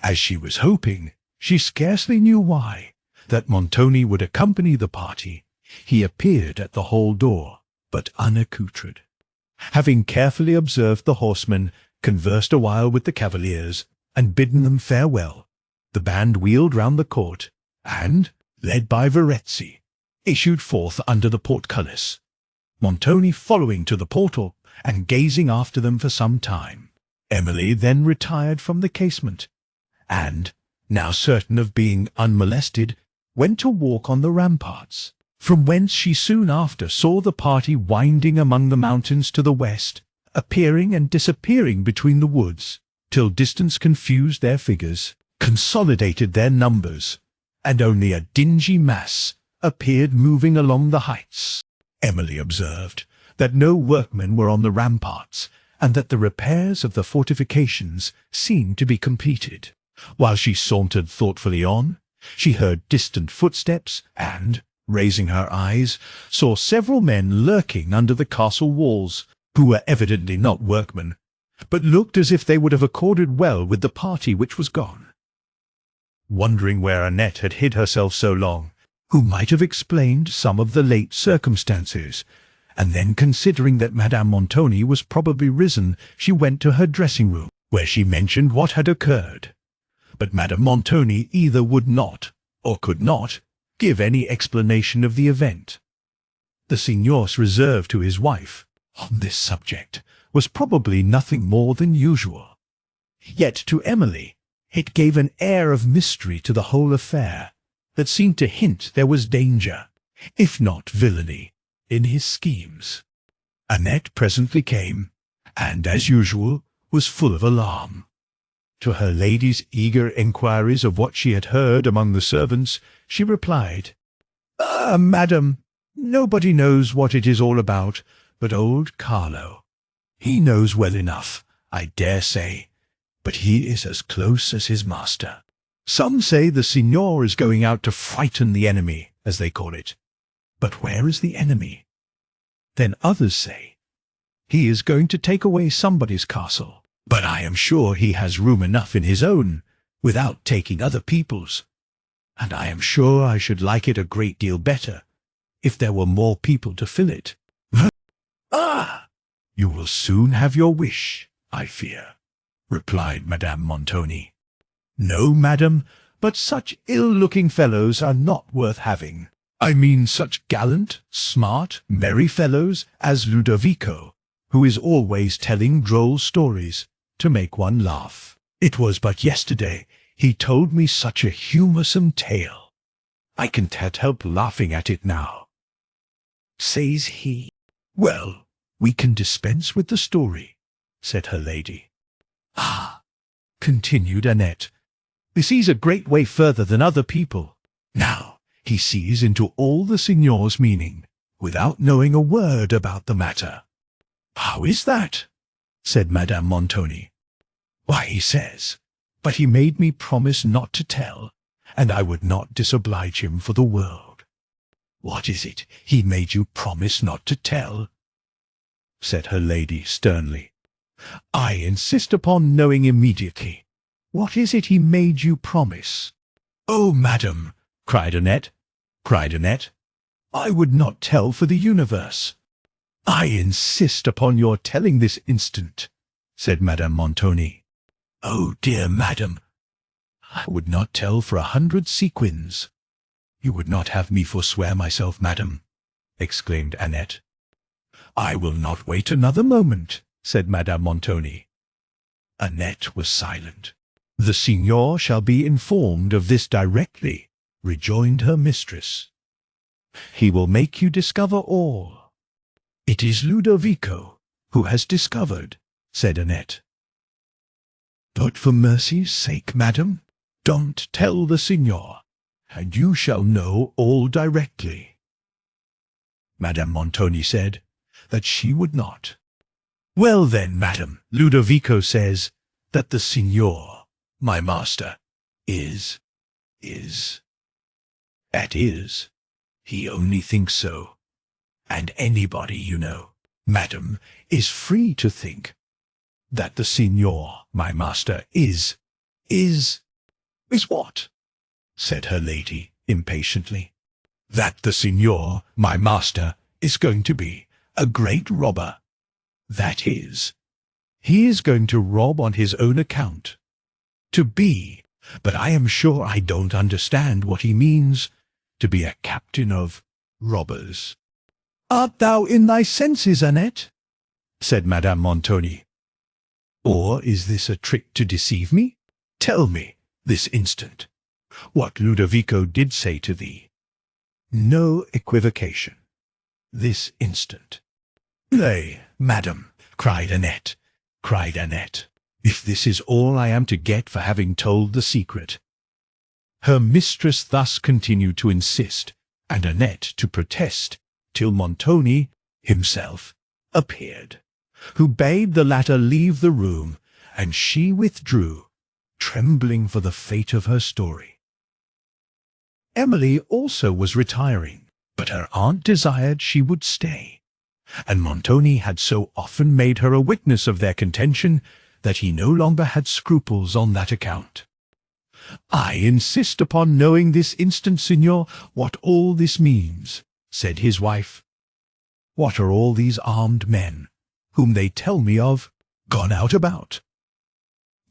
As she was hoping, she scarcely knew why, that Montoni would accompany the party. He appeared at the hall door, but unaccoutred. Having carefully observed the horsemen, conversed a while with the cavaliers, and bidden them farewell, the band wheeled round the court, and, led by Verezzi, issued forth under the portcullis, Montoni following to the portal, and gazing after them for some time. Emily then retired from the casement, and, now certain of being unmolested, went to walk on the ramparts, from whence she soon after saw the party winding among the mountains to the west, appearing and disappearing between the woods, till distance confused their figures, consolidated their numbers, and only a dingy mass appeared moving along the heights. Emily observed that no workmen were on the ramparts, and that the repairs of the fortifications seemed to be completed. While she sauntered thoughtfully on, she heard distant footsteps, and, raising her eyes, saw several men lurking under the castle walls, who were evidently not workmen, but looked as if they would have accorded well with the party which was gone. Wondering where Annette had hid herself so long, who might have explained some of the late circumstances, and then considering that Madame Montoni was probably risen, she went to her dressing-room, where she mentioned what had occurred. But Madame Montoni either would not, or could not, give any explanation of the event. The signor's reserve to his wife, on this subject, was probably nothing more than usual. Yet to Emily it gave an air of mystery to the whole affair, that seemed to hint there was danger, if not villainy, in his schemes. Annette presently came, and, as usual, was full of alarm. To her lady's eager enquiries of what she had heard among the servants, she replied, Madam, nobody knows what it is all about but old Carlo. He knows well enough, I dare say, but he is as close as his master. Some say the signor is going out to frighten the enemy, as they call it. But where is the enemy? Then others say he is going to take away somebody's castle, but I am sure he has room enough in his own, without taking other people's, and I am sure I should like it a great deal better if there were more people to fill it. Ah! You will soon have your wish, I fear, replied Madame Montoni. No, madam, but such ill-looking fellows are not worth having. I mean such gallant, smart, merry fellows as Ludovico, who is always telling droll stories to make one laugh. It was but yesterday he told me such a humorsome tale. I can't help laughing at it now. Says he, Well, we can dispense with the story, said her lady. Ah, continued Annette, he sees a great way further than other people. Now, he sees into all the signor's meaning, without knowing a word about the matter. How is that? Said Madame Montoni. Why, he says, but he made me promise not to tell, and I would not disoblige him for the world. What is it he made you promise not to tell? Said her lady sternly. I insist upon knowing immediately. What is it he made you promise? Oh, madam, cried Annette, I would not tell for the universe. I insist upon your telling this instant, said Madame Montoni. Oh, dear madam, I would not tell for 100 sequins. You would not have me forswear myself, madam, exclaimed Annette. I will not wait another moment, said Madame Montoni. Annette was silent. The signor shall be informed of this directly, rejoined her mistress. He will make you discover all. It is Ludovico who has discovered, said Annette. But for mercy's sake, madam, don't tell the signor, and you shall know all directly. Madame Montoni said that she would not. Well then, madam, Ludovico says that the signor, my master, is. That is, he only thinks so. And anybody, you know, madam, is free to think that the signor, my master, is what? Said her lady impatiently. That the signor, my master, is going to be a great robber. That is, he is going to rob on his own account. But I am sure I don't understand what he means, to be a captain of robbers. Art thou in thy senses, Annette? Said Madame Montoni. Or is this a trick to deceive me? Tell me, this instant, what Ludovico did say to thee. No equivocation. This instant. Nay, madam, cried Annette, if this is all I am to get for having told the secret. Her mistress thus continued to insist, and Annette to protest, till Montoni himself appeared, who bade the latter leave the room, and she withdrew, trembling for the fate of her story. Emily also was retiring, but her aunt desired she would stay, and Montoni had so often made her a witness of their contention that he no longer had scruples on that account. I insist upon knowing this instant, signor, what all this means, said his wife. What are all these armed men, whom they tell me of, gone out about?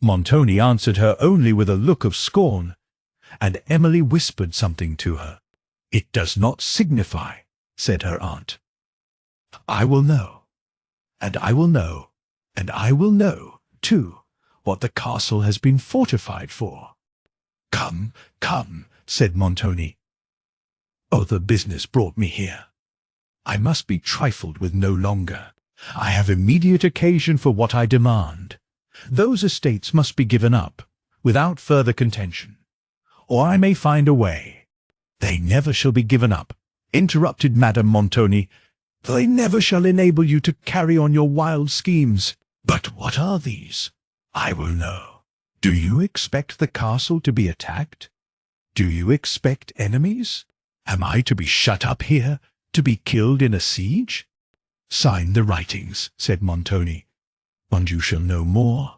Montoni answered her only with a look of scorn, and Emily whispered something to her. It does not signify, said her aunt. I will know, and I will know, and I will know, too, what the castle has been fortified for. Come, come, said Montoni. Oh, the business brought me here. I must be trifled with no longer. I have immediate occasion for what I demand. Those estates must be given up, without further contention, or I may find a way. They never shall be given up, interrupted Madame Montoni. They never shall enable you to carry on your wild schemes. But what are these? I will know. Do you expect the castle to be attacked? Do you expect enemies? Am I to be shut up here, to be killed in a siege? Sign the writings, said Montoni, and you shall know more.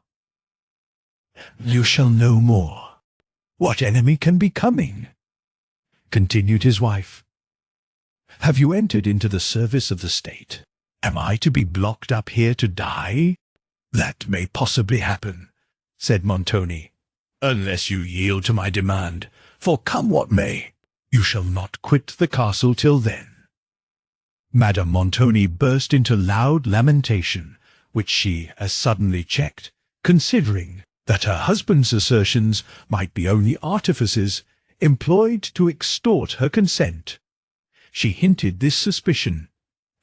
You shall know more. What enemy can be coming? Continued his wife. Have you entered into the service of the state? Am I to be blocked up here to die? That may possibly happen, said Montoni, unless you yield to my demand, for come what may, you shall not quit the castle till then. Madame Montoni burst into loud lamentation, which she as suddenly checked, considering that her husband's assertions might be only artifices employed to extort her consent. She hinted this suspicion,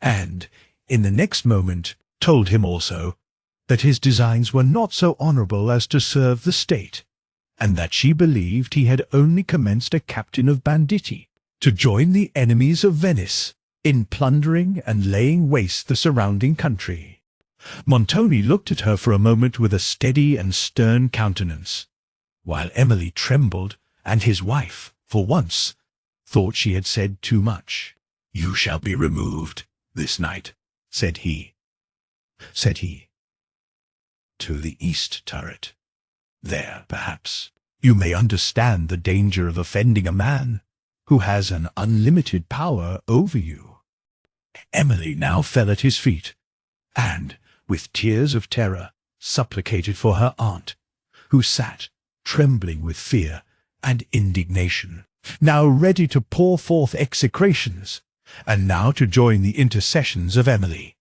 and, in the next moment, told him also that his designs were not so honourable as to serve the state, and that she believed he had only commenced a captain of banditti, to join the enemies of Venice in plundering and laying waste the surrounding country. Montoni looked at her for a moment with a steady and stern countenance, while Emily trembled, and his wife, for once, thought she had said too much. You shall be removed this night, said he. To the east turret. There, perhaps, you may understand the danger of offending a man who has an unlimited power over you. Emily now fell at his feet, and, with tears of terror, supplicated for her aunt, who sat, trembling with fear and indignation, now ready to pour forth execrations, and now to join the intercessions of Emily.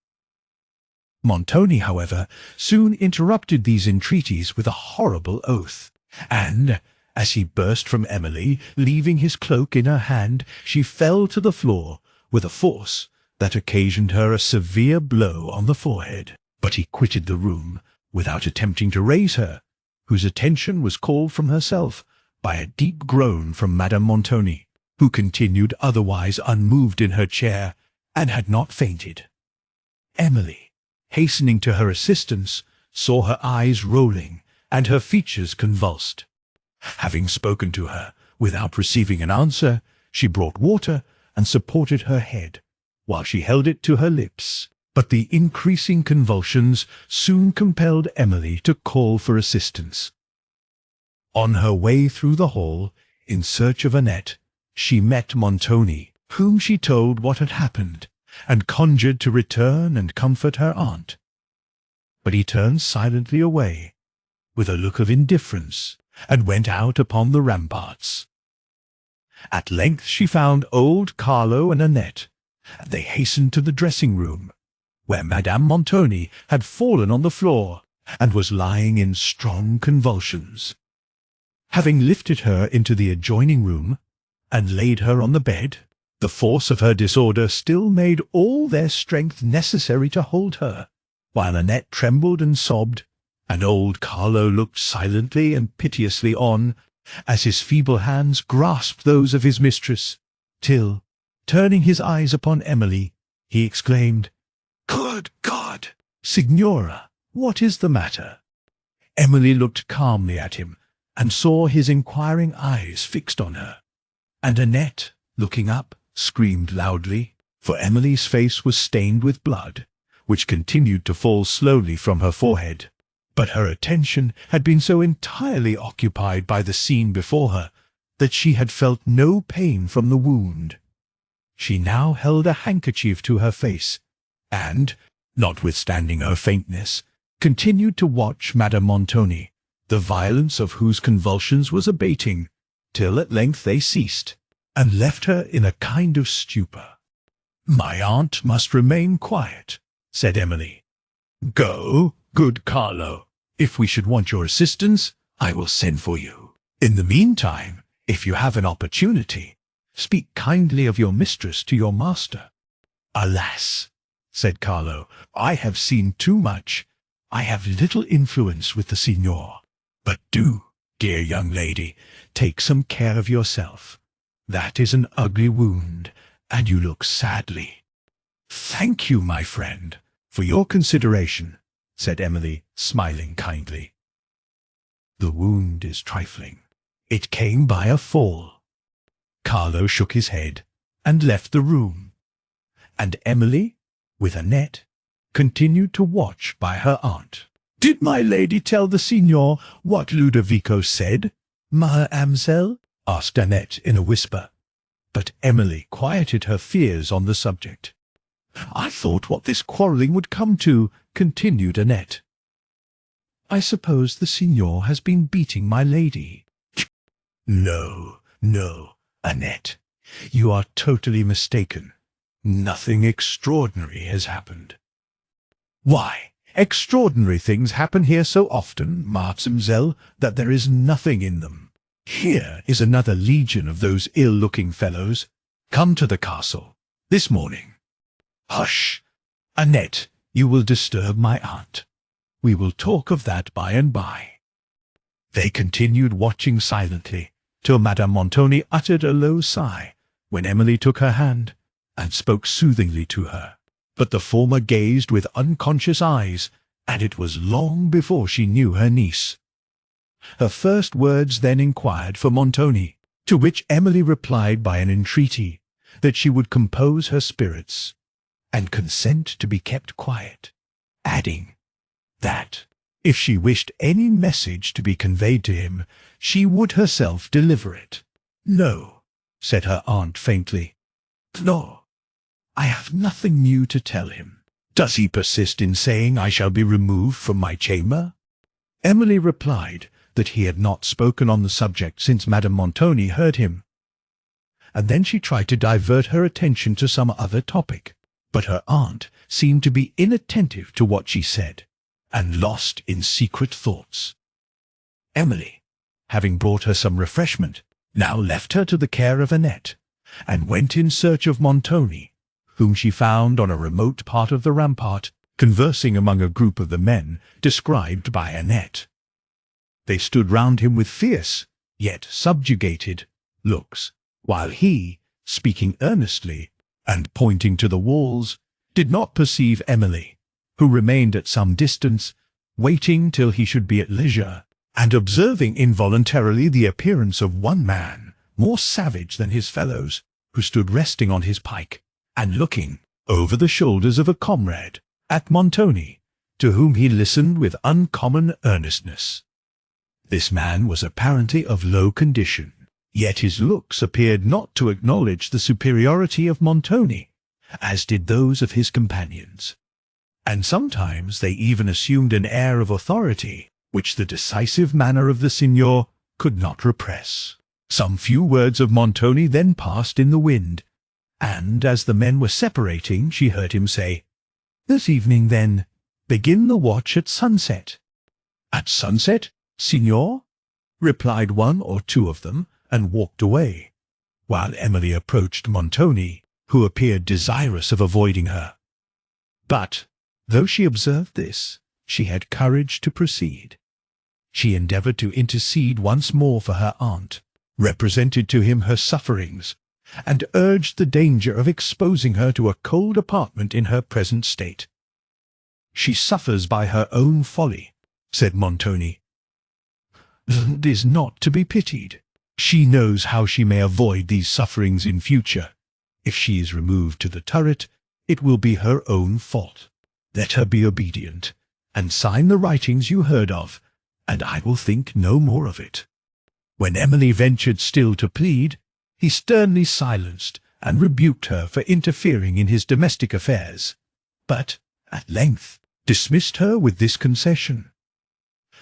Montoni, however, soon interrupted these entreaties with a horrible oath, and, as he burst from Emily, leaving his cloak in her hand, she fell to the floor with a force that occasioned her a severe blow on the forehead. But he quitted the room without attempting to raise her, whose attention was called from herself by a deep groan from Madame Montoni, who continued otherwise unmoved in her chair, and had not fainted. Emily, hastening to her assistance, saw her eyes rolling and her features convulsed. Having spoken to her without receiving an answer, she brought water and supported her head, while she held it to her lips. But the increasing convulsions soon compelled Emily to call for assistance. On her way through the hall, in search of Annette, she met Montoni, whom she told what had happened, and conjured to return and comfort her aunt. But he turned silently away, with a look of indifference, and went out upon the ramparts. At length she found old Carlo and Annette, and they hastened to the dressing-room, where Madame Montoni had fallen on the floor, and was lying in strong convulsions. Having lifted her into the adjoining room, and laid her on the bed, the force of her disorder still made all their strength necessary to hold her, while Annette trembled and sobbed, and old Carlo looked silently and piteously on, as his feeble hands grasped those of his mistress, till, turning his eyes upon Emily, he exclaimed, "Good God! Signora, what is the matter?" Emily looked calmly at him, and saw his inquiring eyes fixed on her, and Annette, looking up, screamed loudly, for Emily's face was stained with blood, which continued to fall slowly from her forehead. But her attention had been so entirely occupied by the scene before her that she had felt no pain from the wound. She now held a handkerchief to her face, and, notwithstanding her faintness, continued to watch Madame Montoni, the violence of whose convulsions was abating, till at length they ceased, and left her in a kind of stupor. "My aunt must remain quiet," said Emily. "Go, good Carlo. If we should want your assistance, I will send for you. In the meantime, if you have an opportunity, speak kindly of your mistress to your master." "Alas," said Carlo, "I have seen too much. I have little influence with the signor. But do, dear young lady, take some care of yourself. That is an ugly wound, and you look sadly." "Thank you, my friend, for your consideration," said Emily, smiling kindly. "The wound is trifling. It came by a fall." Carlo shook his head and left the room, and Emily, with Annette, continued to watch by her aunt. "Did my lady tell the signor what Ludovico said, mademoiselle?" asked Annette in a whisper, but Emily quieted her fears on the subject. "I thought what this quarrelling would come to," continued Annette. "I suppose the signor has been beating my lady." No, Annette, you are totally mistaken. Nothing extraordinary has happened." "Why, extraordinary things happen here so often, mademoiselle, that there is nothing in them. Here is another legion of those ill-looking fellows, come to the castle, this morning." "Hush! Annette, you will disturb my aunt. We will talk of that by and by." They continued watching silently, till Madame Montoni uttered a low sigh, when Emily took her hand, and spoke soothingly to her. But the former gazed with unconscious eyes, and it was long before she knew her niece. Her first words then inquired for Montoni, to which Emily replied by an entreaty that she would compose her spirits, and consent to be kept quiet, adding that, if she wished any message to be conveyed to him, she would herself deliver it. "No," said her aunt faintly. "No, I have nothing new to tell him. Does he persist in saying I shall be removed from my chamber?" Emily replied that he had not spoken on the subject since Madame Montoni heard him, and then she tried to divert her attention to some other topic, but her aunt seemed to be inattentive to what she said, and lost in secret thoughts. Emily, having brought her some refreshment, now left her to the care of Annette, and went in search of Montoni, whom she found on a remote part of the rampart, conversing among a group of the men described by Annette. They stood round him with fierce, yet subjugated, looks, while he, speaking earnestly, and pointing to the walls, did not perceive Emily, who remained at some distance, waiting till he should be at leisure, and observing involuntarily the appearance of one man, more savage than his fellows, who stood resting on his pike, and looking, over the shoulders of a comrade, at Montoni, to whom he listened with uncommon earnestness. This man was apparently of low condition, yet his looks appeared not to acknowledge the superiority of Montoni, as did those of his companions, and sometimes they even assumed an air of authority, which the decisive manner of the signor could not repress. Some few words of Montoni then passed in the wind, and as the men were separating, she heard him say, "This evening, then, begin the watch at sunset." "At sunset, signor?" replied one or two of them, and walked away, while Emily approached Montoni, who appeared desirous of avoiding her. But, though she observed this, she had courage to proceed. She endeavoured to intercede once more for her aunt, represented to him her sufferings, and urged the danger of exposing her to a cold apartment in her present state. "She suffers by her own folly," said Montoni, "and is not to be pitied. She knows how she may avoid these sufferings in future. If she is removed to the turret, it will be her own fault. Let her be obedient, and sign the writings you heard of, and I will think no more of it." When Emily ventured still to plead, he sternly silenced and rebuked her for interfering in his domestic affairs, but at length dismissed her with this concession,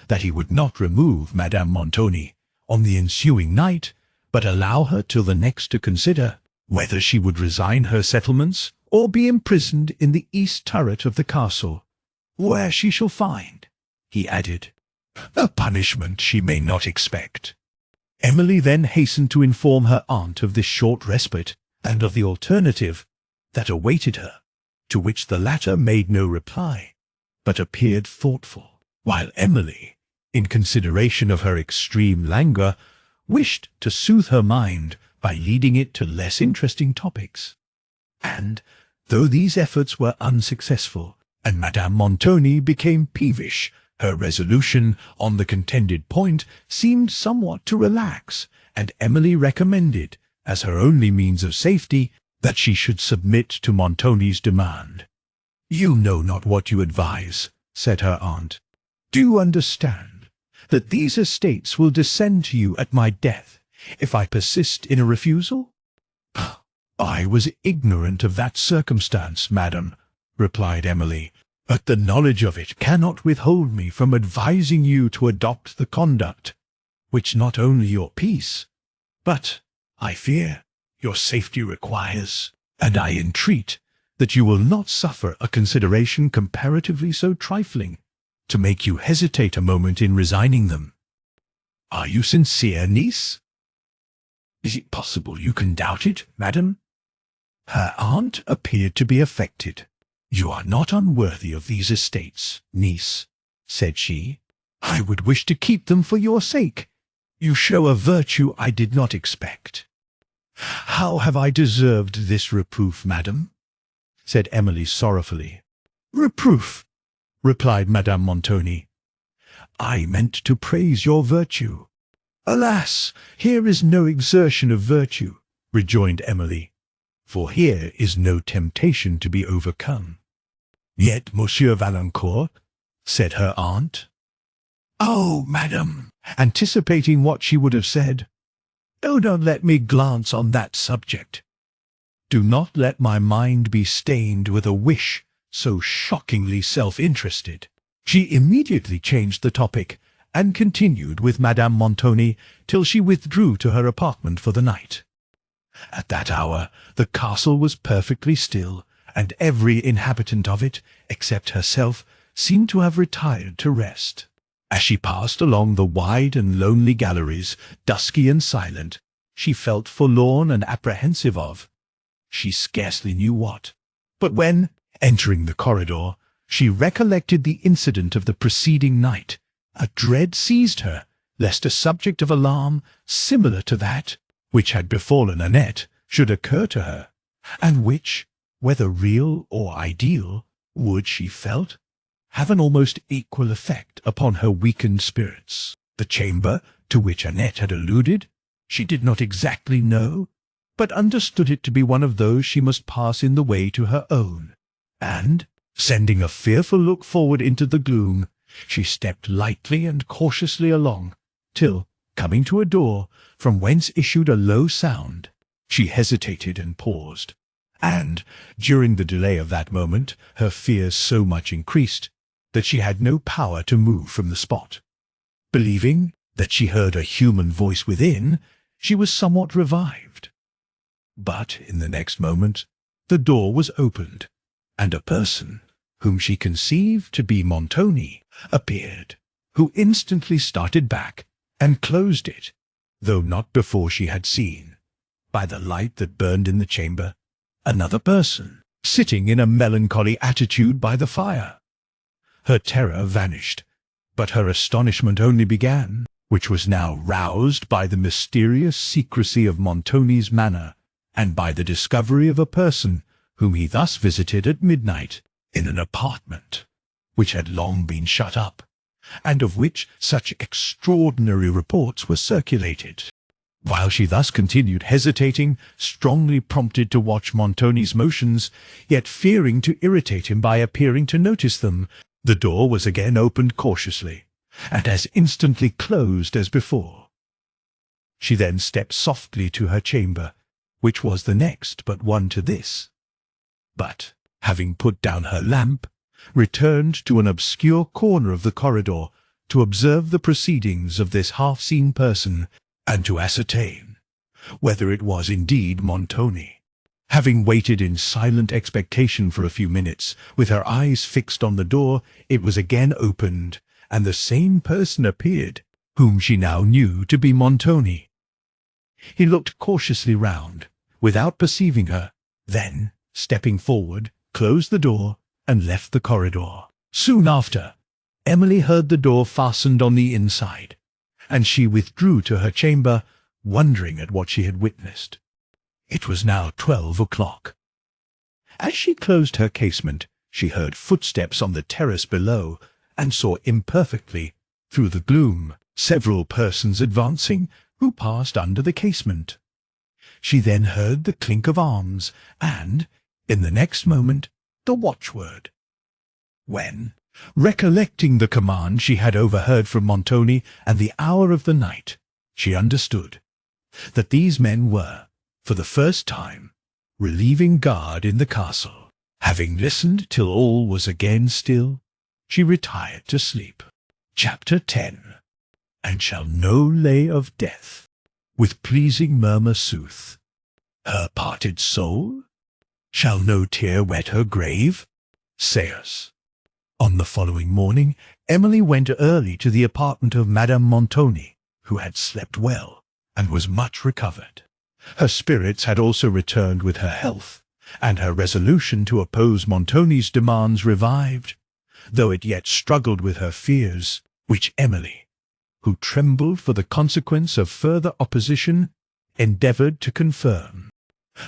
that he would not remove Madame Montoni on the ensuing night, but allow her till the next to consider whether she would resign her settlements or be imprisoned in the east turret of the castle, where she shall find, he added, a punishment she may not expect. Emily then hastened to inform her aunt of this short respite, and of the alternative that awaited her, to which the latter made no reply, but appeared thoughtful, while Emily, in consideration of her extreme languor, wished to soothe her mind by leading it to less interesting topics. And, though these efforts were unsuccessful, and Madame Montoni became peevish, her resolution on the contended point seemed somewhat to relax, and Emily recommended, as her only means of safety, that she should submit to Montoni's demand. "You know not what you advise," said her aunt. "Do you understand that these estates will descend to you at my death, if I persist in a refusal?" "I was ignorant of that circumstance, madam," replied Emily, "but the knowledge of it cannot withhold me from advising you to adopt the conduct which not only your peace, but, I fear, your safety requires, and I entreat that you will not suffer a consideration comparatively so trifling to make you hesitate a moment in resigning them. Are you sincere, niece?" "Is it possible you can doubt it, madam?" Her aunt appeared to be affected. "You are not unworthy of these estates, niece," said she. "I would wish to keep them for your sake. You show a virtue I did not expect." "How have I deserved this reproof, madam?" said Emily sorrowfully. "Reproof," replied Madame Montoni. "I meant to praise your virtue." "Alas, here is no exertion of virtue," rejoined Emily, "for here is no temptation to be overcome." "Yet, Monsieur Valancourt," said her aunt. "Oh, madam," anticipating what she would have said, "do not let me glance on that subject. Do not let my mind be stained with a wish so shockingly self-interested." She immediately changed the topic, and continued with Madame Montoni till she withdrew to her apartment for the night. At that hour the castle was perfectly still, and every inhabitant of it, except herself, seemed to have retired to rest. As she passed along the wide and lonely galleries, dusky and silent, she felt forlorn and apprehensive of, she scarcely knew what. But when, entering the corridor, she recollected the incident of the preceding night, a dread seized her, lest a subject of alarm, similar to that which had befallen Annette, should occur to her, and which, whether real or ideal, would, she felt, have an almost equal effect upon her weakened spirits. The chamber to which Annette had alluded, she did not exactly know, but understood it to be one of those she must pass in the way to her own, and, sending a fearful look forward into the gloom, she stepped lightly and cautiously along, till, coming to a door, from whence issued a low sound, she hesitated and paused, and, during the delay of that moment, her fears so much increased, that she had no power to move from the spot. Believing that she heard a human voice within, she was somewhat revived. But in the next moment, the door was opened, and a person, whom she conceived to be Montoni, appeared, who instantly started back and closed it, though not before she had seen, by the light that burned in the chamber, another person, sitting in a melancholy attitude by the fire. Her terror vanished, but her astonishment only began, which was now roused by the mysterious secrecy of Montoni's manner, and by the discovery of a person whom he thus visited at midnight in an apartment which had long been shut up, and of which such extraordinary reports were circulated. While she thus continued hesitating, strongly prompted to watch Montoni's motions, yet fearing to irritate him by appearing to notice them, the door was again opened cautiously, and as instantly closed as before. She then stepped softly to her chamber, which was the next but one to this, but, having put down her lamp, returned to an obscure corner of the corridor to observe the proceedings of this half-seen person, and to ascertain whether it was indeed Montoni. Having waited in silent expectation for a few minutes, with her eyes fixed on the door, it was again opened, and the same person appeared, whom she now knew to be Montoni. He looked cautiously round, without perceiving her, then, stepping forward, closed the door, and left the corridor. Soon after, Emily heard the door fastened on the inside, and she withdrew to her chamber, wondering at what she had witnessed. It was now 12 o'clock. As she closed her casement, she heard footsteps on the terrace below, and saw imperfectly, through the gloom, several persons advancing, who passed under the casement. She then heard the clink of arms, and, in the next moment, the watchword. When, recollecting the command she had overheard from Montoni and the hour of the night, she understood that these men were, for the first time, relieving guard in the castle. Having listened till all was again still, she retired to sleep. Chapter 10. And shall no lay of death with pleasing murmur sooth her parted soul? Shall no tear wet her grave? Say us. On the following morning, Emily went early to the apartment of Madame Montoni, who had slept well, and was much recovered. Her spirits had also returned with her health, and her resolution to oppose Montoni's demands revived, though it yet struggled with her fears, which Emily, who trembled for the consequence of further opposition, endeavoured to confirm.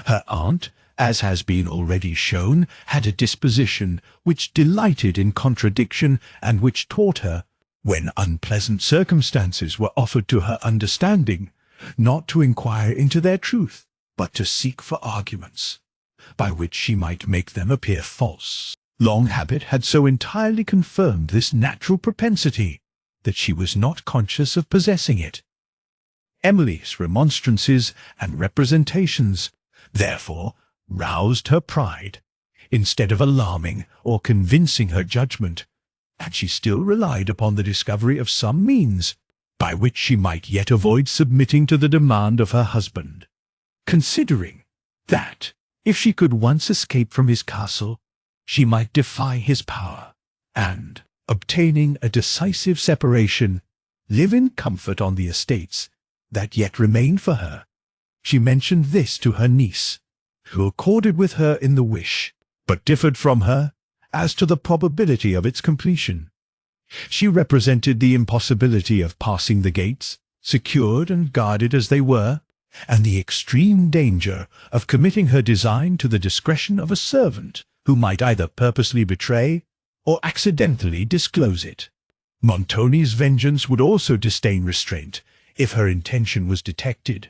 Her aunt, as has been already shown, had a disposition which delighted in contradiction, and which taught her, when unpleasant circumstances were offered to her understanding, not to inquire into their truth, but to seek for arguments, by which she might make them appear false. Long habit had so entirely confirmed this natural propensity, that she was not conscious of possessing it. Emily's remonstrances and representations, therefore, roused her pride, instead of alarming or convincing her judgment, and she still relied upon the discovery of some means by which she might yet avoid submitting to the demand of her husband, considering that, if she could once escape from his castle, she might defy his power, and, obtaining a decisive separation, live in comfort on the estates that yet remained for her. She mentioned this to her niece, who accorded with her in the wish, but differed from her as to the probability of its completion. She represented the impossibility of passing the gates, secured and guarded as they were, and the extreme danger of committing her design to the discretion of a servant, who might either purposely betray or accidentally disclose it. Montoni's vengeance would also disdain restraint if her intention was detected.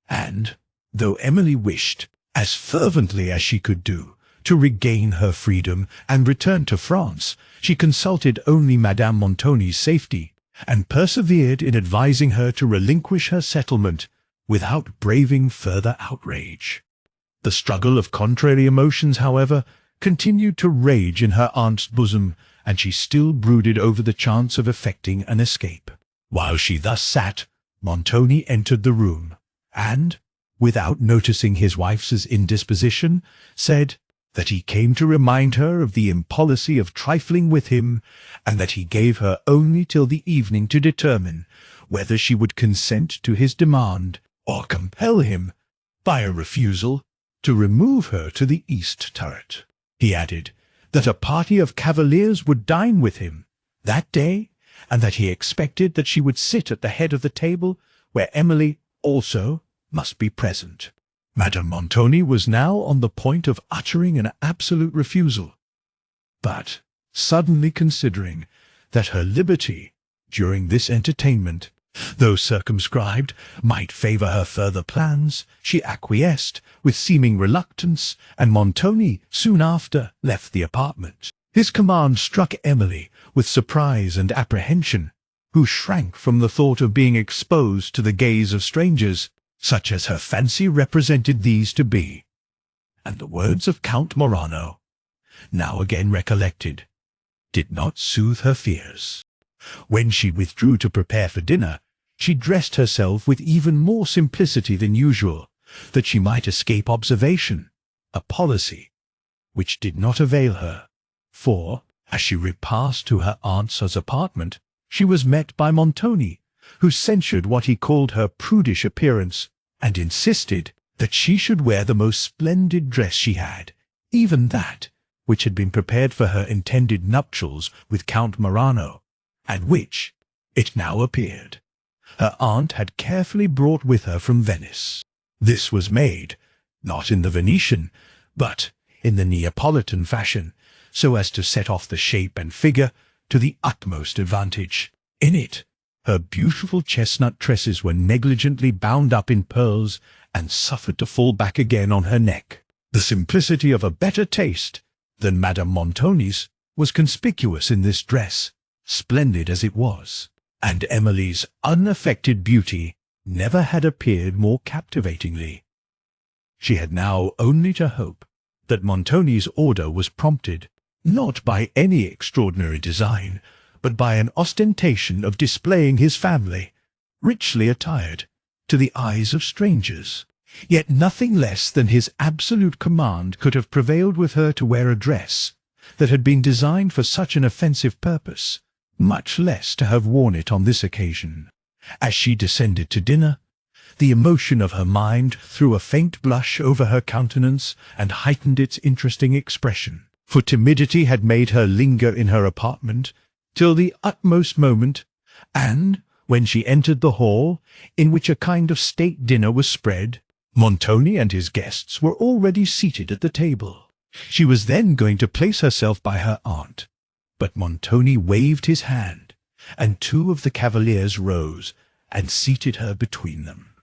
And, though Emily wished, as fervently as she could do, to regain her freedom and return to France, she consulted only Madame Montoni's safety, and persevered in advising her to relinquish her settlement without braving further outrage. The struggle of contrary emotions, however, continued to rage in her aunt's bosom, and she still brooded over the chance of effecting an escape. While she thus sat, Montoni entered the room, and, without noticing his wife's indisposition, said that he came to remind her of the impolicy of trifling with him, and that he gave her only till the evening to determine whether she would consent to his demand, or compel him, by a refusal, to remove her to the east turret. He added that a party of cavaliers would dine with him that day, and that he expected that she would sit at the head of the table, where Emily also must be present. Madame Montoni was now on the point of uttering an absolute refusal, but, suddenly considering that her liberty during this entertainment, though circumscribed, might favour her further plans, she acquiesced with seeming reluctance, and Montoni soon after left the apartment. His command struck Emily with surprise and apprehension, who shrank from the thought of being exposed to the gaze of strangers, such as her fancy represented these to be, and the words of Count Morano, now again recollected, did not soothe her fears. When she withdrew to prepare for dinner, she dressed herself with even more simplicity than usual, that she might escape observation, a policy which did not avail her, for, as she repassed to her aunt's apartment, she was met by Montoni, who censured what he called her prudish appearance, and insisted that she should wear the most splendid dress she had, even that which had been prepared for her intended nuptials with Count Morano, and which, it now appeared, her aunt had carefully brought with her from Venice. This was made, not in the Venetian, but in the Neapolitan fashion, so as to set off the shape and figure to the utmost advantage. In it, her beautiful chestnut tresses were negligently bound up in pearls and suffered to fall back again on her neck. The simplicity of a better taste than Madame Montoni's was conspicuous in this dress, splendid as it was, and Emily's unaffected beauty never had appeared more captivatingly. She had now only to hope that Montoni's order was prompted, not by any extraordinary design, but by an ostentation of displaying his family, richly attired, to the eyes of strangers. Yet nothing less than his absolute command could have prevailed with her to wear a dress that had been designed for such an offensive purpose, much less to have worn it on this occasion. As she descended to dinner, the emotion of her mind threw a faint blush over her countenance and heightened its interesting expression, for timidity had made her linger in her apartment till the utmost moment, and, when she entered the hall, in which a kind of state dinner was spread, Montoni and his guests were already seated at the table. She was then going to place herself by her aunt, but Montoni waved his hand, and two of the cavaliers rose and seated her between them.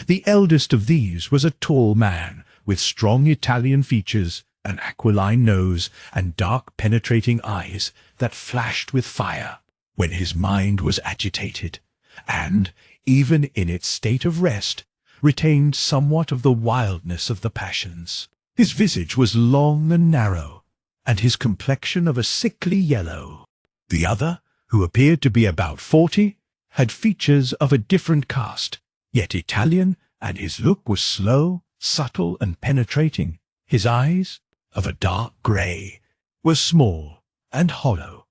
The eldest of these was a tall man, with strong Italian features, an aquiline nose, and dark penetrating eyes that flashed with fire when his mind was agitated, and, even in its state of rest, retained somewhat of the wildness of the passions. His visage was long and narrow, and his complexion of a sickly yellow. The other, who appeared to be about 40, had features of a different cast, yet Italian, and his look was slow, subtle, and penetrating. His eyes, of a dark grey, were small and hollow.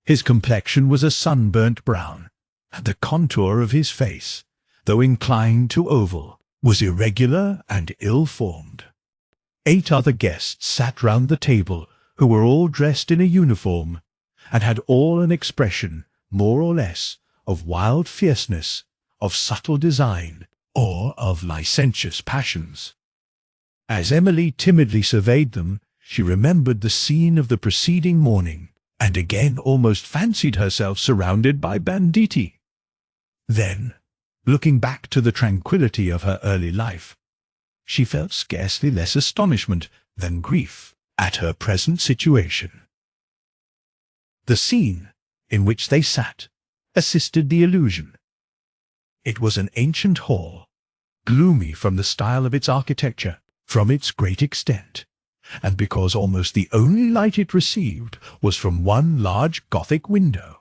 His complexion was a sunburnt brown, and the contour of his face, though inclined to oval, was irregular and ill-formed. 8 other guests sat round the table, who were all dressed in a uniform, and had all an expression, more or less, of wild fierceness, of subtle design, or of licentious passions. As Emily timidly surveyed them, she remembered the scene of the preceding morning, and again almost fancied herself surrounded by banditti. Then, looking back to the tranquillity of her early life, she felt scarcely less astonishment than grief at her present situation. The scene in which they sat assisted the illusion. It was an ancient hall, gloomy from the style of its architecture, from its great extent, and because almost the only light it received was from one large Gothic window,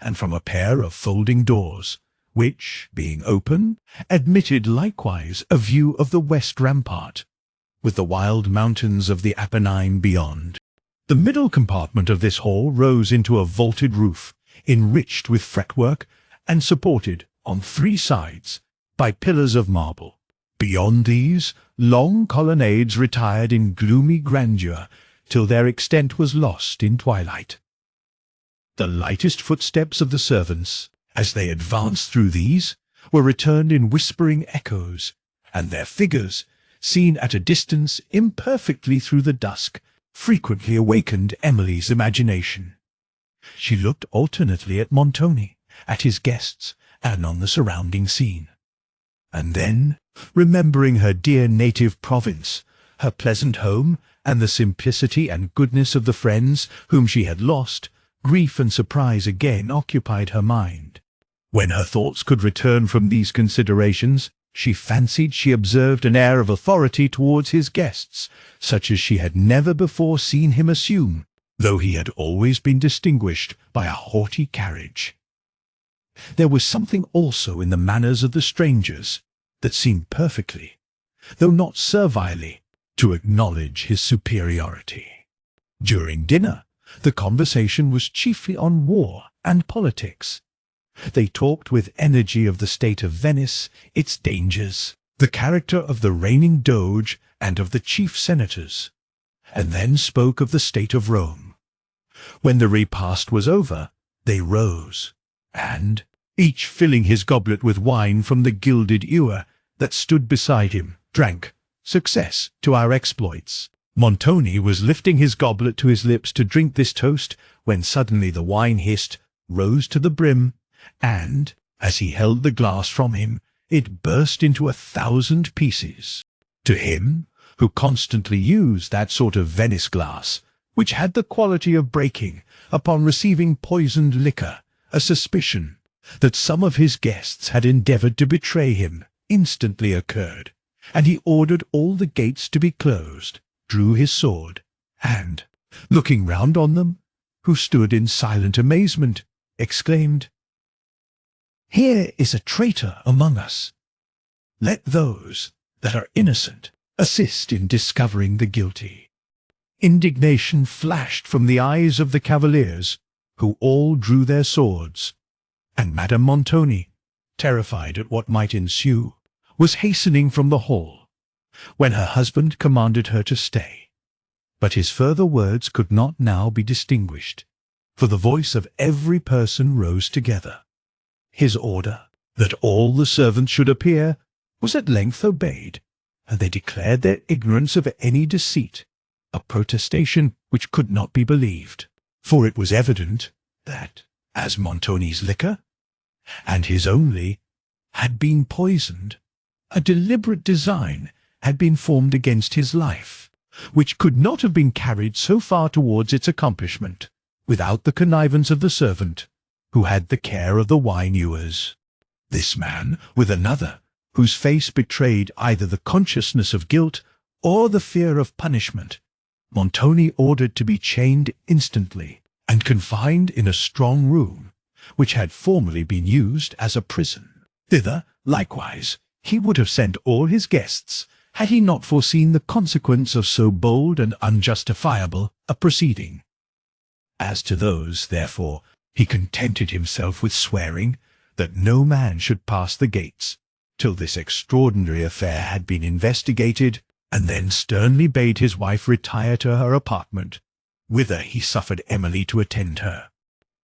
and from a pair of folding doors, which, being open, admitted likewise a view of the west rampart, with the wild mountains of the Apennine beyond. The middle compartment of this hall rose into a vaulted roof, enriched with fretwork, and supported, on 3 sides, by pillars of marble. Beyond these, long colonnades retired in gloomy grandeur, till their extent was lost in twilight. The lightest footsteps of the servants, as they advanced through these, were returned in whispering echoes, and their figures, seen at a distance imperfectly through the dusk, frequently awakened Emily's imagination. She looked alternately at Montoni, at his guests, and on the surrounding scene. And then, remembering her dear native province, her pleasant home, and the simplicity and goodness of the friends whom she had lost, grief and surprise again occupied her mind. When her thoughts could return from these considerations, she fancied she observed an air of authority towards his guests, such as she had never before seen him assume, though he had always been distinguished by a haughty carriage. There was something also in the manners of the strangers that seemed perfectly, though not servilely, to acknowledge his superiority. During dinner, the conversation was chiefly on war and politics. They talked with energy of the state of Venice, its dangers, the character of the reigning doge and of the chief senators, and then spoke of the state of Rome. When the repast was over, they rose, and, each filling his goblet with wine from the gilded ewer that stood beside him, drank, "Success to our exploits." Montoni was lifting his goblet to his lips to drink this toast, when suddenly the wine hissed, rose to the brim, and, as he held the glass from him, it burst into 1,000 pieces. To him, who constantly used that sort of Venice glass, which had the quality of breaking, upon receiving poisoned liquor, a suspicion that some of his guests had endeavoured to betray him instantly occurred, and he ordered all the gates to be closed, drew his sword, and, looking round on them, who stood in silent amazement, exclaimed, "Here is a traitor among us. Let those that are innocent assist in discovering the guilty." Indignation flashed from the eyes of the cavaliers, who all drew their swords, and Madame Montoni, terrified at what might ensue, was hastening from the hall, when her husband commanded her to stay. But his further words could not now be distinguished, for the voice of every person rose together. His order, that all the servants should appear, was at length obeyed, and they declared their ignorance of any deceit, a protestation which could not be believed, for it was evident that, as Montoni's liquor, and his only, had been poisoned, a deliberate design had been formed against his life, which could not have been carried so far towards its accomplishment, without the connivance of the servant, who had the care of the wine ewers. This man, with another, whose face betrayed either the consciousness of guilt or the fear of punishment, Montoni ordered to be chained instantly, and confined in a strong room, which had formerly been used as a prison. Thither, likewise, he would have sent all his guests, had he not foreseen the consequence of so bold and unjustifiable a proceeding. As to those, therefore, he contented himself with swearing that no man should pass the gates till this extraordinary affair had been investigated, and then sternly bade his wife retire to her apartment, whither he suffered Emily to attend her.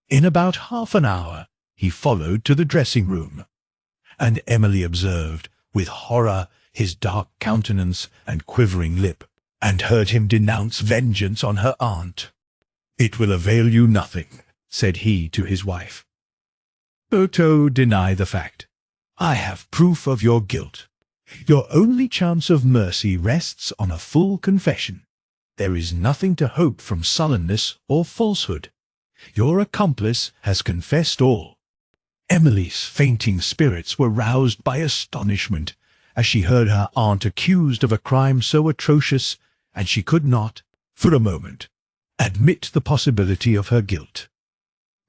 In about half an hour he followed to the dressing-room, and Emily observed with horror his dark countenance and quivering lip, and heard him denounce vengeance on her aunt. "It will avail you nothing," said he to his wife. "Udolpho, deny the fact. I have proof of your guilt. Your only chance of mercy rests on a full confession. There is nothing to hope from sullenness or falsehood. Your accomplice has confessed all." Emily's fainting spirits were roused by astonishment as she heard her aunt accused of a crime so atrocious, and she could not, for a moment, admit the possibility of her guilt.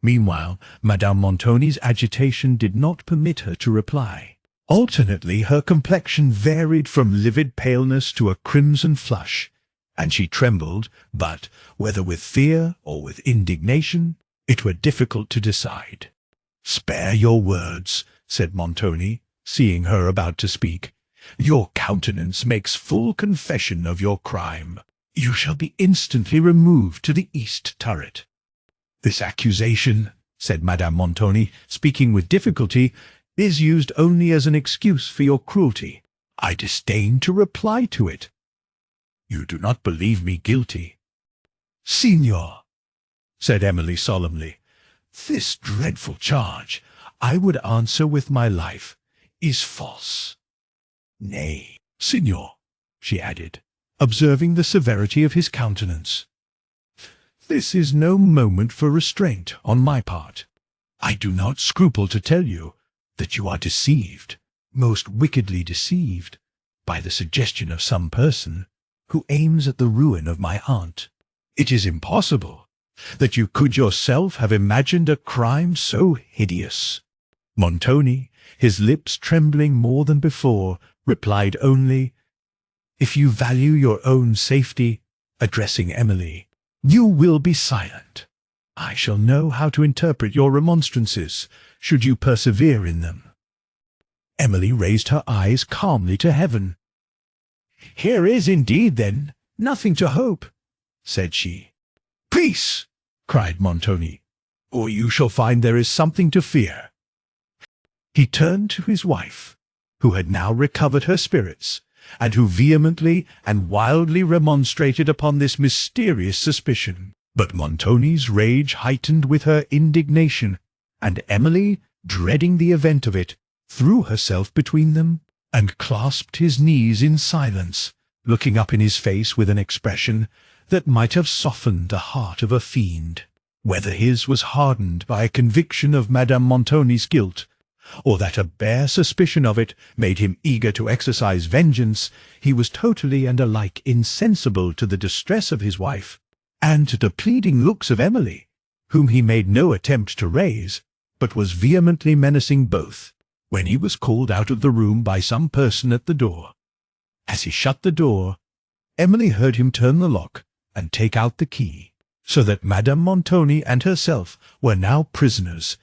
Meanwhile, Madame Montoni's agitation did not permit her to reply. Alternately, her complexion varied from livid paleness to a crimson flush, and she trembled, but, whether with fear or with indignation, it were difficult to decide. "Spare your words," said Montoni, seeing her about to speak. "Your countenance makes full confession of your crime. You shall be instantly removed to the east turret." "This accusation," said Madame Montoni, speaking with difficulty, "is used only as an excuse for your cruelty. I disdain to reply to it." "You do not believe me guilty?" "Signor," said Emily solemnly, "this dreadful charge, I would answer with my life, is false. Nay, signor," she added, observing the severity of his countenance, "this is no moment for restraint on my part. I do not scruple to tell you that you are deceived, most wickedly deceived, by the suggestion of some person who aims at the ruin of my aunt. It is impossible that you could yourself have imagined a crime so hideous." Montoni, his lips trembling more than before, replied only, "If you value your own safety," addressing Emily, "you will be silent. I shall know how to interpret your remonstrances, should you persevere in them." Emily raised her eyes calmly to heaven. "Here is indeed, then, nothing to hope," said she. "Peace!" cried Montoni, "or you shall find there is something to fear." He turned to his wife, who had now recovered her spirits, and who vehemently and wildly remonstrated upon this mysterious suspicion. But Montoni's rage heightened with her indignation, and Emily, dreading the event of it, threw herself between them, and clasped his knees in silence, looking up in his face with an expression that might have softened the heart of a fiend. Whether his was hardened by a conviction of Madame Montoni's guilt, or that a bare suspicion of it made him eager to exercise vengeance, he was totally and alike insensible to the distress of his wife, and to the pleading looks of Emily, whom he made no attempt to raise, but was vehemently menacing both, when he was called out of the room by some person at the door. As he shut the door, Emily heard him turn the lock and take out the key, so that Madame Montoni and herself were now prisoners,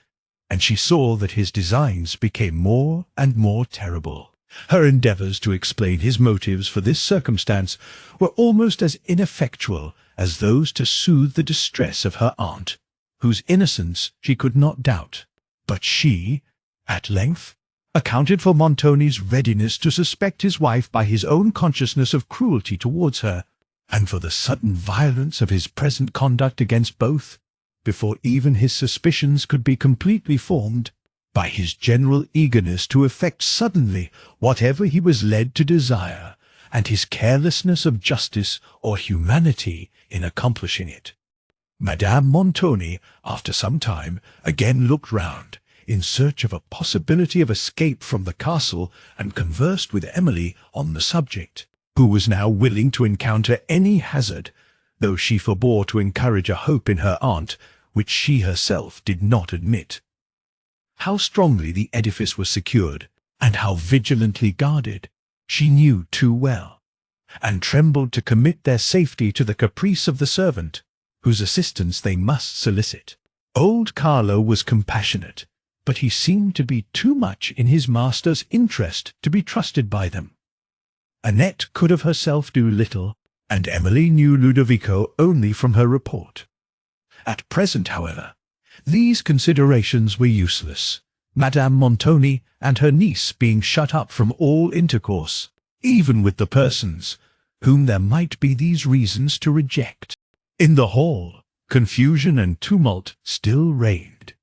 and she saw that his designs became more and more terrible. Her endeavours to explain his motives for this circumstance were almost as ineffectual as those to soothe the distress of her aunt, whose innocence she could not doubt. But she, at length, accounted for Montoni's readiness to suspect his wife by his own consciousness of cruelty towards her, and for the sudden violence of his present conduct against both, before even his suspicions could be completely formed, by his general eagerness to effect suddenly whatever he was led to desire, and his carelessness of justice or humanity in accomplishing it. Madame Montoni, after some time, again looked round, in search of a possibility of escape from the castle, and conversed with Emily on the subject, who was now willing to encounter any hazard, though she forbore to encourage a hope in her aunt, which she herself did not admit. How strongly the edifice was secured, and how vigilantly guarded, she knew too well, and trembled to commit their safety to the caprice of the servant, whose assistance they must solicit. Old Carlo was compassionate, but he seemed to be too much in his master's interest to be trusted by them. Annette could of herself do little, and Emily knew Ludovico only from her report. At present, however, these considerations were useless, Madame Montoni and her niece being shut up from all intercourse, even with the persons whom there might be these reasons to reject. In the hall, confusion and tumult still reigned.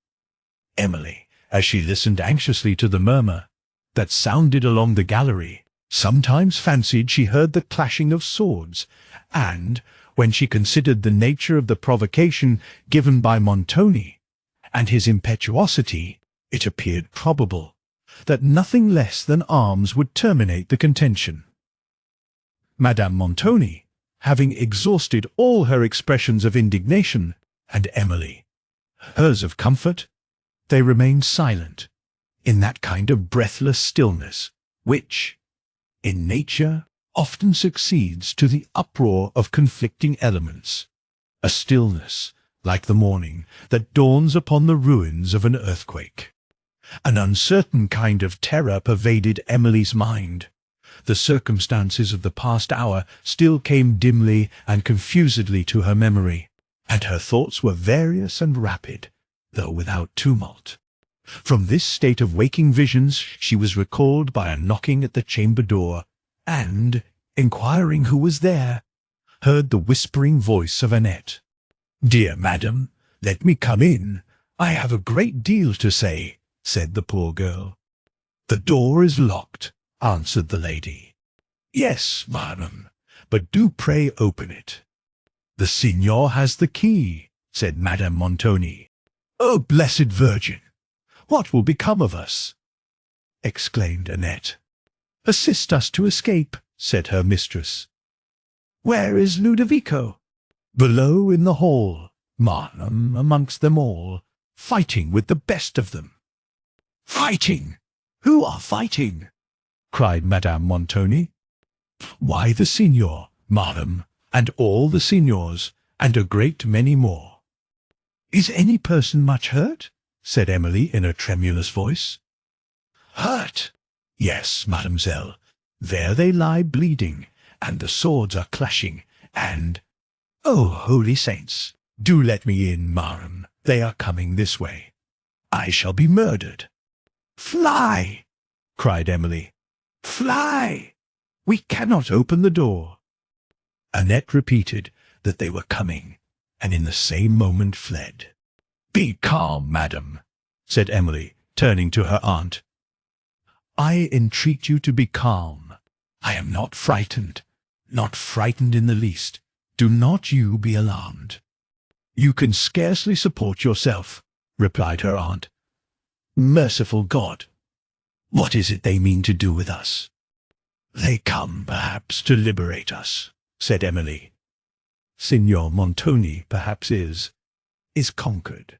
Emily, as she listened anxiously to the murmur that sounded along the gallery, sometimes fancied she heard the clashing of swords, and, when she considered the nature of the provocation given by Montoni, and his impetuosity, it appeared probable that nothing less than arms would terminate the contention. Madame Montoni, having exhausted all her expressions of indignation, and Emily hers of comfort, they remained silent, in that kind of breathless stillness which, in nature, often succeeds to the uproar of conflicting elements, a stillness like the morning that dawns upon the ruins of an earthquake. An uncertain kind of terror pervaded Emily's mind. The circumstances of the past hour still came dimly and confusedly to her memory, and her thoughts were various and rapid, though without tumult. From this state of waking visions she was recalled by a knocking at the chamber door, and, inquiring who was there, heard the whispering voice of Annette. "Dear madam, let me come in. I have a great deal to say," said the poor girl. "The door is locked," answered the lady. "Yes, madam, but do pray open it." "The signor has the key," said Madame Montoni. "Oh, blessed Virgin! What will become of us?" exclaimed Annette. "Assist us to escape," said her mistress. "Where is Ludovico?" "Below in the hall, madam, amongst them all, fighting with the best of them." "Fighting? Who are fighting?" cried Madame Montoni. "Why, the signor, madam, and all the signors, and a great many more." "Is any person much hurt?" said Emily in a tremulous voice. "Hurt? Yes, mademoiselle. There they lie bleeding, and the swords are clashing, and— Oh, holy saints! Do let me in, madam. They are coming this way. I shall be murdered." "Fly!" cried Emily. "Fly! We cannot open the door." Annette repeated that they were coming, and in the same moment fled. "Be calm, madam," said Emily, turning to her aunt. "I entreat you to be calm. I am not frightened in the least. Do not you be alarmed." "You can scarcely support yourself," replied her aunt. "Merciful God! What is it they mean to do with us?" "They come, perhaps, to liberate us," said Emily. "Signor Montoni, perhaps, is conquered."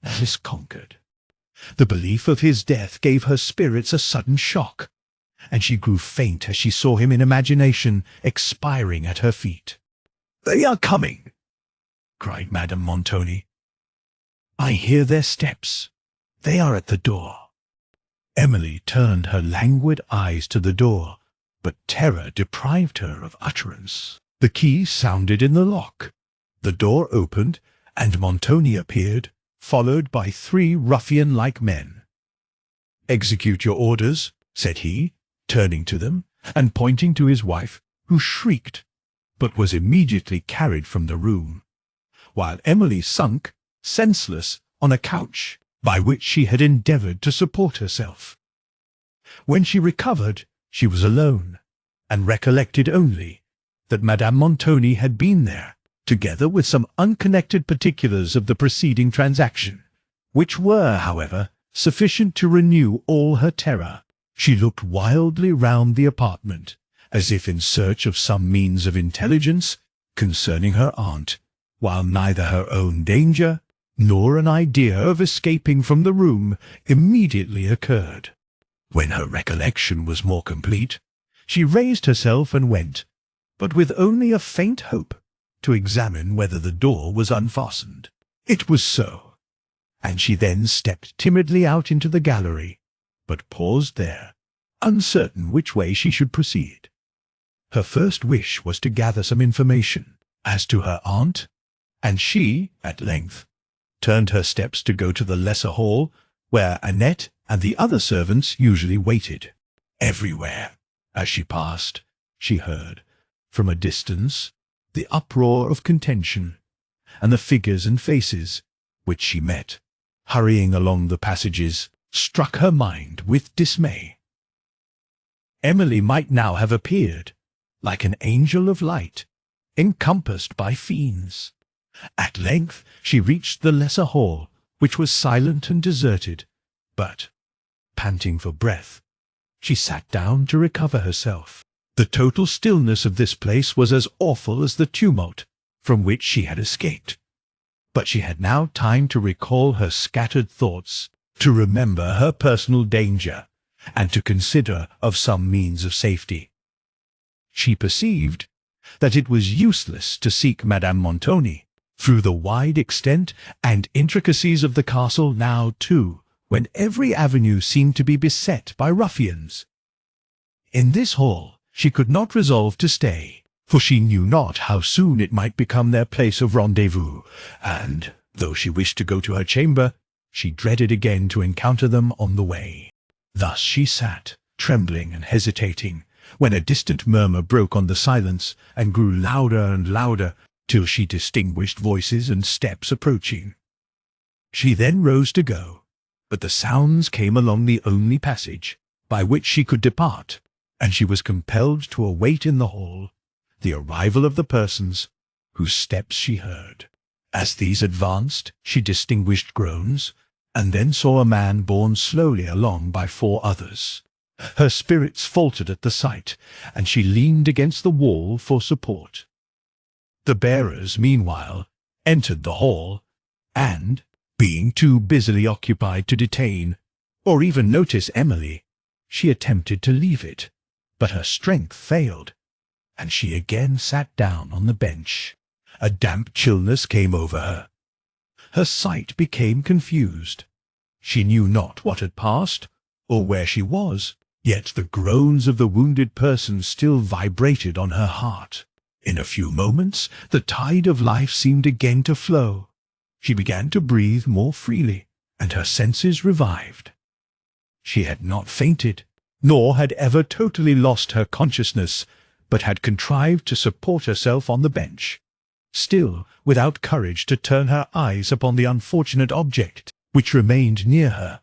Is conquered. The belief of his death gave her spirits a sudden shock, and she grew faint as she saw him in imagination expiring at her feet. "They are coming!" cried Madame Montoni. "I hear their steps. They are at the door." Emily turned her languid eyes to the door, but terror deprived her of utterance. The key sounded in the lock. The door opened, and Montoni appeared, followed by 3 ruffian-like men. "Execute your orders," said he, turning to them, and pointing to his wife, who shrieked, but was immediately carried from the room, while Emily sunk, senseless, on a couch, by which she had endeavoured to support herself. When she recovered, she was alone, and recollected only that Madame Montoni had been there, together with some unconnected particulars of the preceding transaction, which were, however, sufficient to renew all her terror. She looked wildly round the apartment, as if in search of some means of intelligence concerning her aunt, while neither her own danger nor an idea of escaping from the room immediately occurred. When her recollection was more complete, she raised herself and went, but with only a faint hope, to examine whether the door was unfastened. It was so, and she then stepped timidly out into the gallery, but paused there, uncertain which way she should proceed. Her first wish was to gather some information as to her aunt, and she, at length, turned her steps to go to the lesser hall, where Annette and the other servants usually waited. Everywhere, as she passed, she heard, from a distance, the uproar of contention, and the figures and faces, which she met, hurrying along the passages, struck her mind with dismay. Emily might now have appeared, like an angel of light, encompassed by fiends. At length she reached the lesser hall, which was silent and deserted, but, panting for breath, she sat down to recover herself. The total stillness of this place was as awful as the tumult from which she had escaped. But she had now time to recall her scattered thoughts, to remember her personal danger, and to consider of some means of safety. She perceived that it was useless to seek Madame Montoni through the wide extent and intricacies of the castle now, too, when every avenue seemed to be beset by ruffians. In this hall she could not resolve to stay, for she knew not how soon it might become their place of rendezvous, and, though she wished to go to her chamber, she dreaded again to encounter them on the way. Thus she sat, trembling and hesitating, when a distant murmur broke on the silence and grew louder and louder, till she distinguished voices and steps approaching. She then rose to go, but the sounds came along the only passage by which she could depart, and she was compelled to await in the hall the arrival of the persons whose steps she heard. As these advanced, she distinguished groans, and then saw a man borne slowly along by 4 others. Her spirits faltered at the sight, and she leaned against the wall for support. The bearers, meanwhile, entered the hall, and, being too busily occupied to detain, or even notice Emily, she attempted to leave it, but her strength failed, and she again sat down on the bench. A damp chillness came over her. Her sight became confused. She knew not what had passed, or where she was, yet the groans of the wounded person still vibrated on her heart. In a few moments the tide of life seemed again to flow. She began to breathe more freely, and her senses revived. She had not fainted, nor had ever totally lost her consciousness, but had contrived to support herself on the bench, still without courage to turn her eyes upon the unfortunate object which remained near her,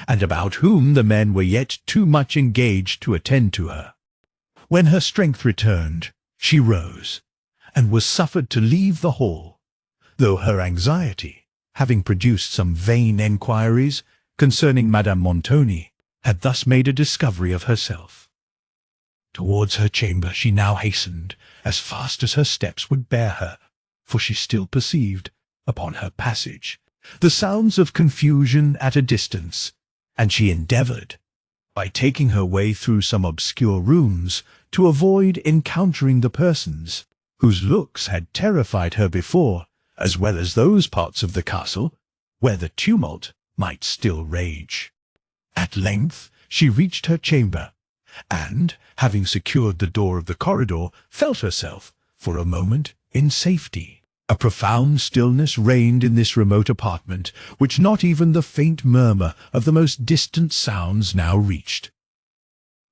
and about whom the men were yet too much engaged to attend to her. When her strength returned, she rose, and was suffered to leave the hall, though her anxiety, having produced some vain enquiries concerning Madame Montoni, had thus made a discovery of herself. Towards her chamber she now hastened, as fast as her steps would bear her, for she still perceived, upon her passage, the sounds of confusion at a distance, and she endeavoured, by taking her way through some obscure rooms, to avoid encountering the persons whose looks had terrified her before, as well as those parts of the castle where the tumult might still rage. At length she reached her chamber, and, having secured the door of the corridor, felt herself, for a moment, in safety. A profound stillness reigned in this remote apartment, which not even the faint murmur of the most distant sounds now reached.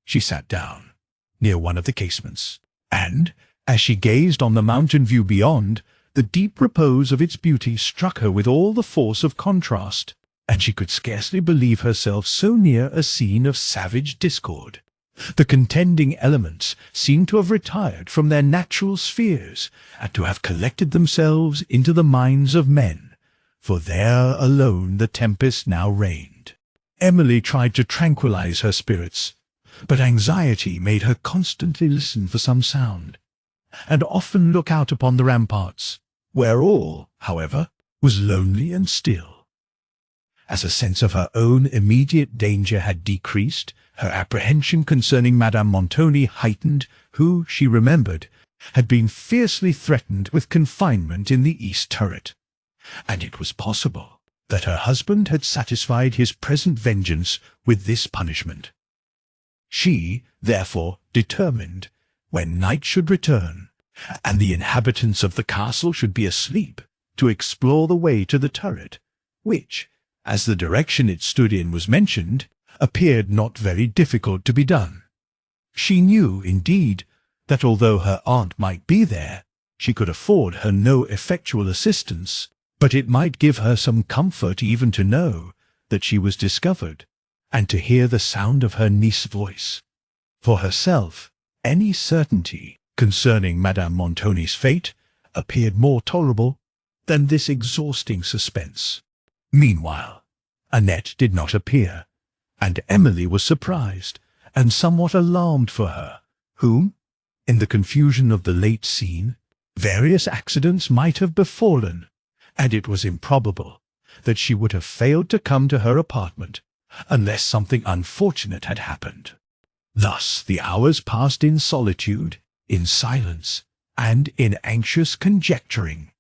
She sat down, near one of the casements, and, as she gazed on the mountain view beyond, the deep repose of its beauty struck her with all the force of contrast, and she could scarcely believe herself so near a scene of savage discord. The contending elements seemed to have retired from their natural spheres, and to have collected themselves into the minds of men, for there alone the tempest now reigned. Emily tried to tranquillize her spirits, but anxiety made her constantly listen for some sound, and often look out upon the ramparts, where all, however, was lonely and still. As a sense of her own immediate danger had decreased, her apprehension concerning Madame Montoni heightened, who, she remembered, had been fiercely threatened with confinement in the east turret, and it was possible that her husband had satisfied his present vengeance with this punishment. She, therefore, determined, when night should return, and the inhabitants of the castle should be asleep, to explore the way to the turret, which, as the direction it stood in was mentioned, appeared not very difficult to be done. She knew, indeed, that although her aunt might be there, she could afford her no effectual assistance, but it might give her some comfort even to know that she was discovered, and to hear the sound of her niece's voice. For herself, any certainty concerning Madame Montoni's fate appeared more tolerable than this exhausting suspense. Meanwhile, Annette did not appear, and Emily was surprised and somewhat alarmed for her, whom, in the confusion of the late scene, various accidents might have befallen, and it was improbable that she would have failed to come to her apartment unless something unfortunate had happened. Thus the hours passed in solitude, in silence, and in anxious conjecturing.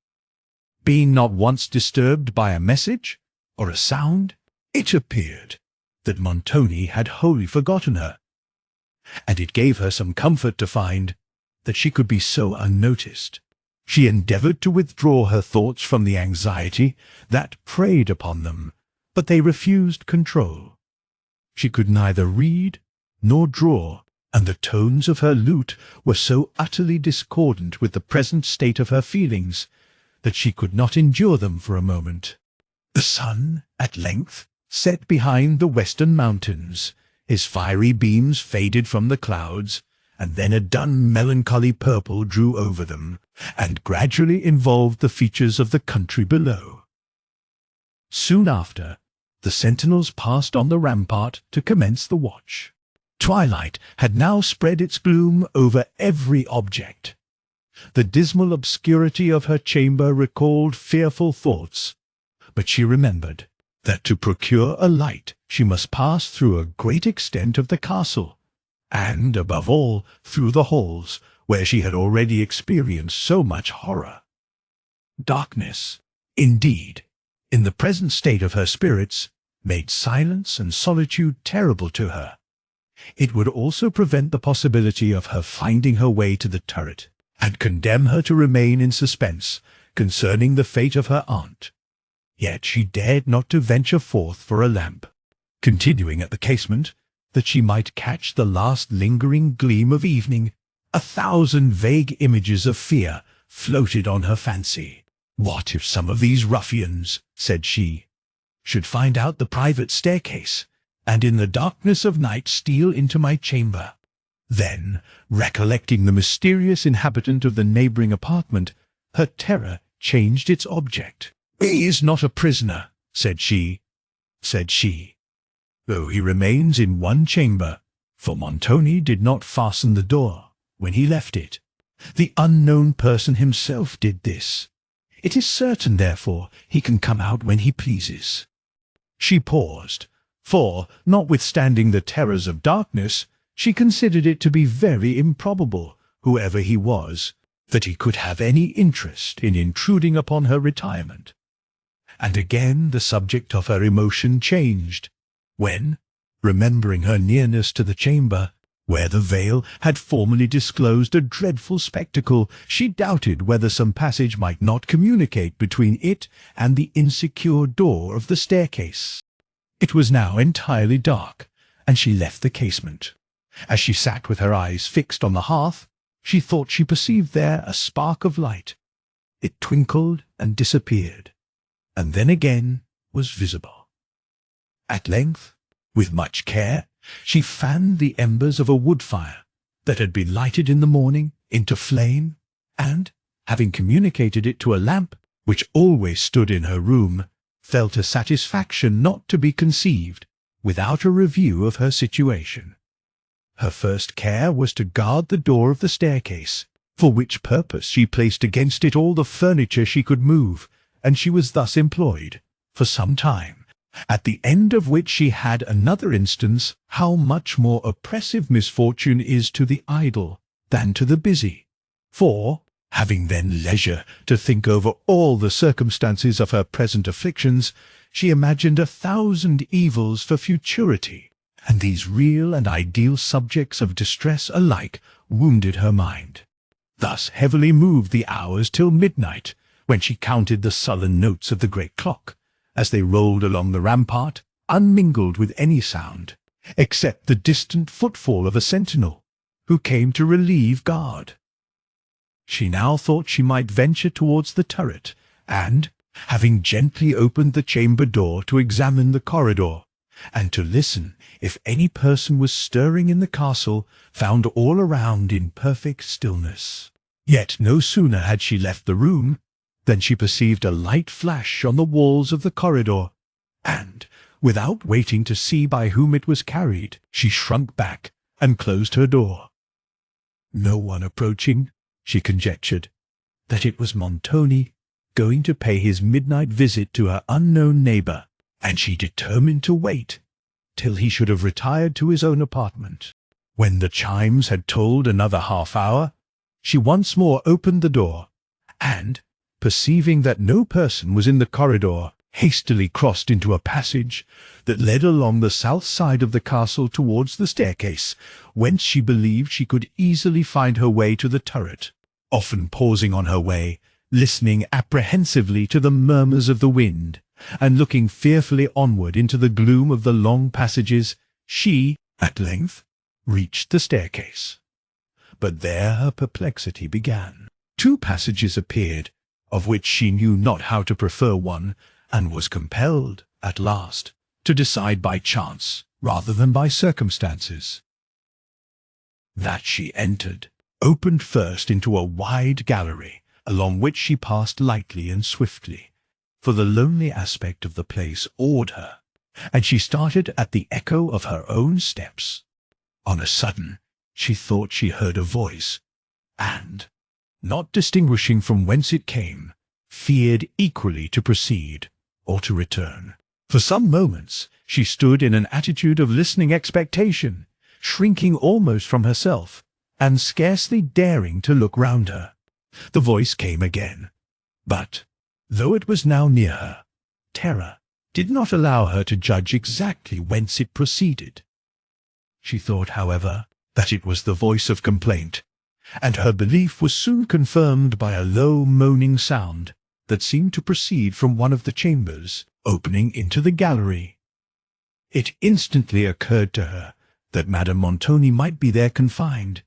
Being not once disturbed by a message or a sound, it appeared that Montoni had wholly forgotten her, and it gave her some comfort to find that she could be so unnoticed. She endeavoured to withdraw her thoughts from the anxiety that preyed upon them, but they refused control. She could neither read nor draw, and the tones of her lute were so utterly discordant with the present state of her feelings that she could not endure them for a moment. The sun, at length, set behind the western mountains. His fiery beams faded from the clouds, and then a dun melancholy purple drew over them, and gradually involved the features of the country below. Soon after, the sentinels passed on the rampart to commence the watch. Twilight had now spread its gloom over every object. The dismal obscurity of her chamber recalled fearful thoughts, but she remembered that to procure a light she must pass through a great extent of the castle, and, above all, through the halls, where she had already experienced so much horror. Darkness, indeed, in the present state of her spirits, made silence and solitude terrible to her. It would also prevent the possibility of her finding her way to the turret, and condemn her to remain in suspense concerning the fate of her aunt. Yet she dared not to venture forth for a lamp, continuing at the casement, that she might catch the last lingering gleam of evening. 1,000 vague images of fear floated on her fancy. What if some of these ruffians, said she, should find out the private staircase, and in the darkness of night steal into my chamber? Then, recollecting the mysterious inhabitant of the neighbouring apartment, her terror changed its object. "He is not a prisoner," said she, "though he remains in one chamber, for Montoni did not fasten the door when he left it. The unknown person himself did this. It is certain, therefore, he can come out when he pleases." She paused, for, notwithstanding the terrors of darkness, she considered it to be very improbable, whoever he was, that he could have any interest in intruding upon her retirement. And again the subject of her emotion changed, when, remembering her nearness to the chamber, where the veil had formerly disclosed a dreadful spectacle, she doubted whether some passage might not communicate between it and the insecure door of the staircase. It was now entirely dark, and she left the casement. As she sat with her eyes fixed on the hearth, she thought she perceived there a spark of light. It twinkled and disappeared, and then again was visible. At length, with much care, she fanned the embers of a wood fire that had been lighted in the morning into flame, and, having communicated it to a lamp which always stood in her room, felt a satisfaction not to be conceived without a review of her situation. Her first care was to guard the door of the staircase, for which purpose she placed against it all the furniture she could move, and she was thus employed for some time, at the end of which she had another instance how much more oppressive misfortune is to the idle than to the busy. For, having then leisure to think over all the circumstances of her present afflictions, she imagined 1,000 evils for futurity, and these real and ideal subjects of distress alike wounded her mind. Thus heavily moved the hours till midnight, when she counted the sullen notes of the great clock, as they rolled along the rampart, unmingled with any sound, except the distant footfall of a sentinel, who came to relieve guard. She now thought she might venture towards the turret, and, having gently opened the chamber door to examine the corridor, and to listen if any person was stirring in the castle, found all around in perfect stillness. Yet no sooner had she left the room than she perceived a light flash on the walls of the corridor, and, without waiting to see by whom it was carried, she shrunk back and closed her door. No one approaching, she conjectured that it was Montoni going to pay his midnight visit to her unknown neighbour, and she determined to wait till he should have retired to his own apartment. When the chimes had tolled another half-hour, she once more opened the door, and, perceiving that no person was in the corridor, hastily crossed into a passage that led along the south side of the castle towards the staircase, whence she believed she could easily find her way to the turret. Often pausing on her way, listening apprehensively to the murmurs of the wind, and looking fearfully onward into the gloom of the long passages, she, at length, reached the staircase. But there her perplexity began. 2 passages appeared, of which she knew not how to prefer one, and was compelled, at last, to decide by chance rather than by circumstances. That she entered opened first into a wide gallery, along which she passed lightly and swiftly, for the lonely aspect of the place awed her, and she started at the echo of her own steps. On a sudden, she thought she heard a voice, and, not distinguishing from whence it came, feared equally to proceed or to return. For some moments she stood in an attitude of listening expectation, shrinking almost from herself, and scarcely daring to look round her. The voice came again, but, though it was now near her, terror did not allow her to judge exactly whence it proceeded. She thought, however, that it was the voice of complaint, and her belief was soon confirmed by a low moaning sound that seemed to proceed from one of the chambers opening into the gallery. It instantly occurred to her that Madame Montoni might be there confined,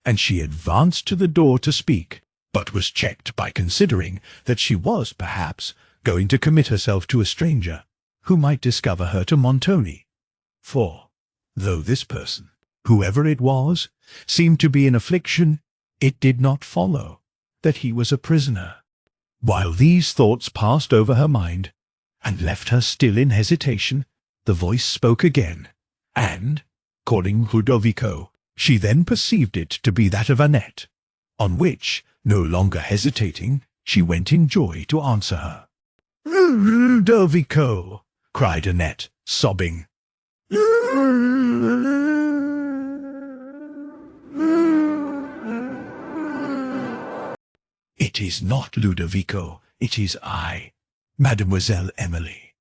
and she advanced to the door to speak, but was checked by considering that she was, perhaps, going to commit herself to a stranger, who might discover her to Montoni. For, though this person, whoever it was, seemed to be in affliction, it did not follow that he was a prisoner. While these thoughts passed over her mind, and left her still in hesitation, the voice spoke again, and, calling Ludovico, she then perceived it to be that of Annette, on which, no longer hesitating, she went in joy to answer her. "Ludovico!" cried Annette, sobbing. "It is not Ludovico, it is I, Mademoiselle Emily."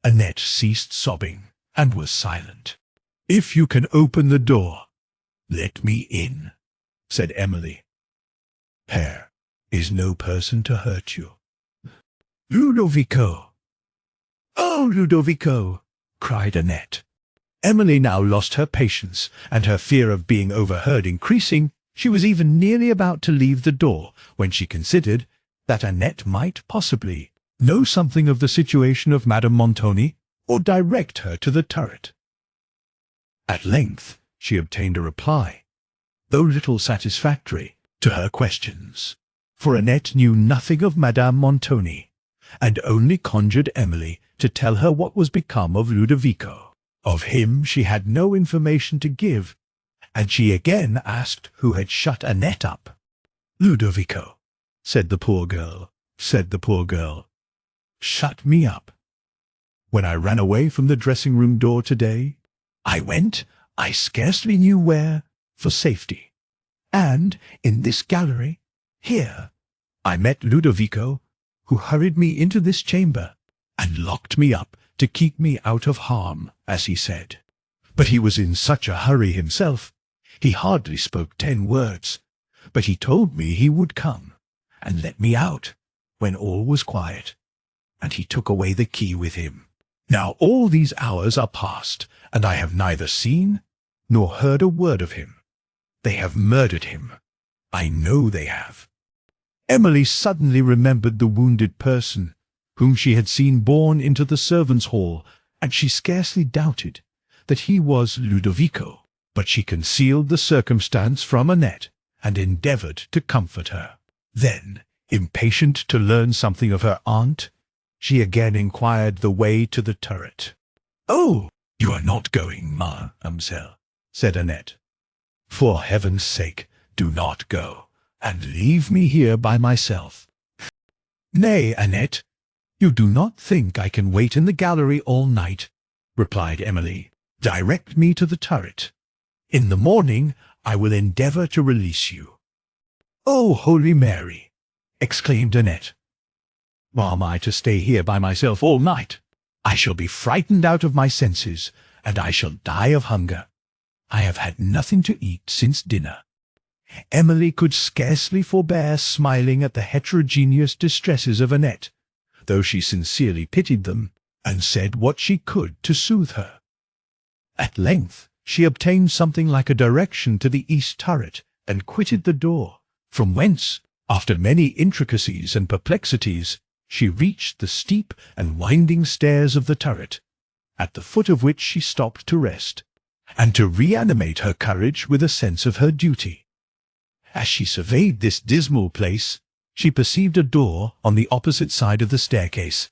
Annette ceased sobbing, and was silent. "If you can open the door, let me in," said Emily. "There is no person to hurt you." "Ludovico! Oh, Ludovico!" cried Annette. Emily now lost her patience, and her fear of being overheard increasing, she was even nearly about to leave the door, when she considered that Annette might possibly know something of the situation of Madame Montoni, or direct her to the turret. At length she obtained a reply, though little satisfactory, to her questions, for Annette knew nothing of Madame Montoni, and only conjured Emily to tell her what was become of Ludovico. Of him she had no information to give, and she again asked who had shut Annette up. "Ludovico," said the poor girl, "shut me up. When I ran away from the dressing-room door today, I went, I scarcely knew where, for safety, and in this gallery, here, I met Ludovico, who hurried me into this chamber, and locked me up to keep me out of harm, as he said. But he was in such a hurry himself, he hardly spoke 10 words, but he told me he would come, and let me out, when all was quiet, and he took away the key with him. Now all these hours are past, and I have neither seen nor heard a word of him. They have murdered him. I know they have." Emily suddenly remembered the wounded person whom she had seen borne into the servants' hall, and she scarcely doubted that he was Ludovico. But she concealed the circumstance from Annette, and endeavoured to comfort her. Then, impatient to learn something of her aunt, she again inquired the way to the turret. "Oh, you are not going, mademoiselle," said Annette. "For heaven's sake, do not go, and leave me here by myself." "Nay, Annette, you do not think I can wait in the gallery all night," replied Emily. "Direct me to the turret. In the morning I will endeavour to release you." "Oh, Holy Mary!" exclaimed Annette. "Am I to stay here by myself all night? I shall be frightened out of my senses, and I shall die of hunger. I have had nothing to eat since dinner." Emily could scarcely forbear smiling at the heterogeneous distresses of Annette, though she sincerely pitied them, and said what she could to soothe her. At length she obtained something like a direction to the east turret, and quitted the door, from whence, after many intricacies and perplexities, she reached the steep and winding stairs of the turret, at the foot of which she stopped to rest, and to reanimate her courage with a sense of her duty. As she surveyed this dismal place, she perceived a door on the opposite side of the staircase,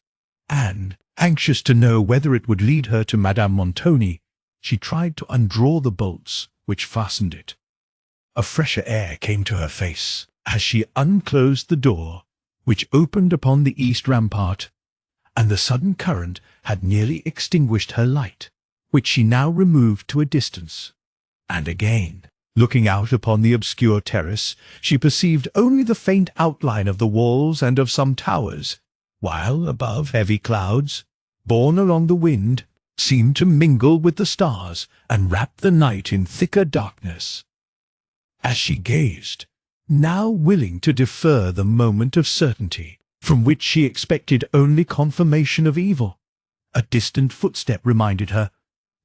and, anxious to know whether it would lead her to Madame Montoni, she tried to undraw the bolts which fastened it. A fresher air came to her face as she unclosed the door, which opened upon the east rampart, and the sudden current had nearly extinguished her light, which she now removed to a distance. And again, looking out upon the obscure terrace, she perceived only the faint outline of the walls and of some towers, while above heavy clouds, borne along the wind, seemed to mingle with the stars and wrap the night in thicker darkness. As she gazed, now willing to defer the moment of certainty, from which she expected only confirmation of evil, a distant footstep reminded her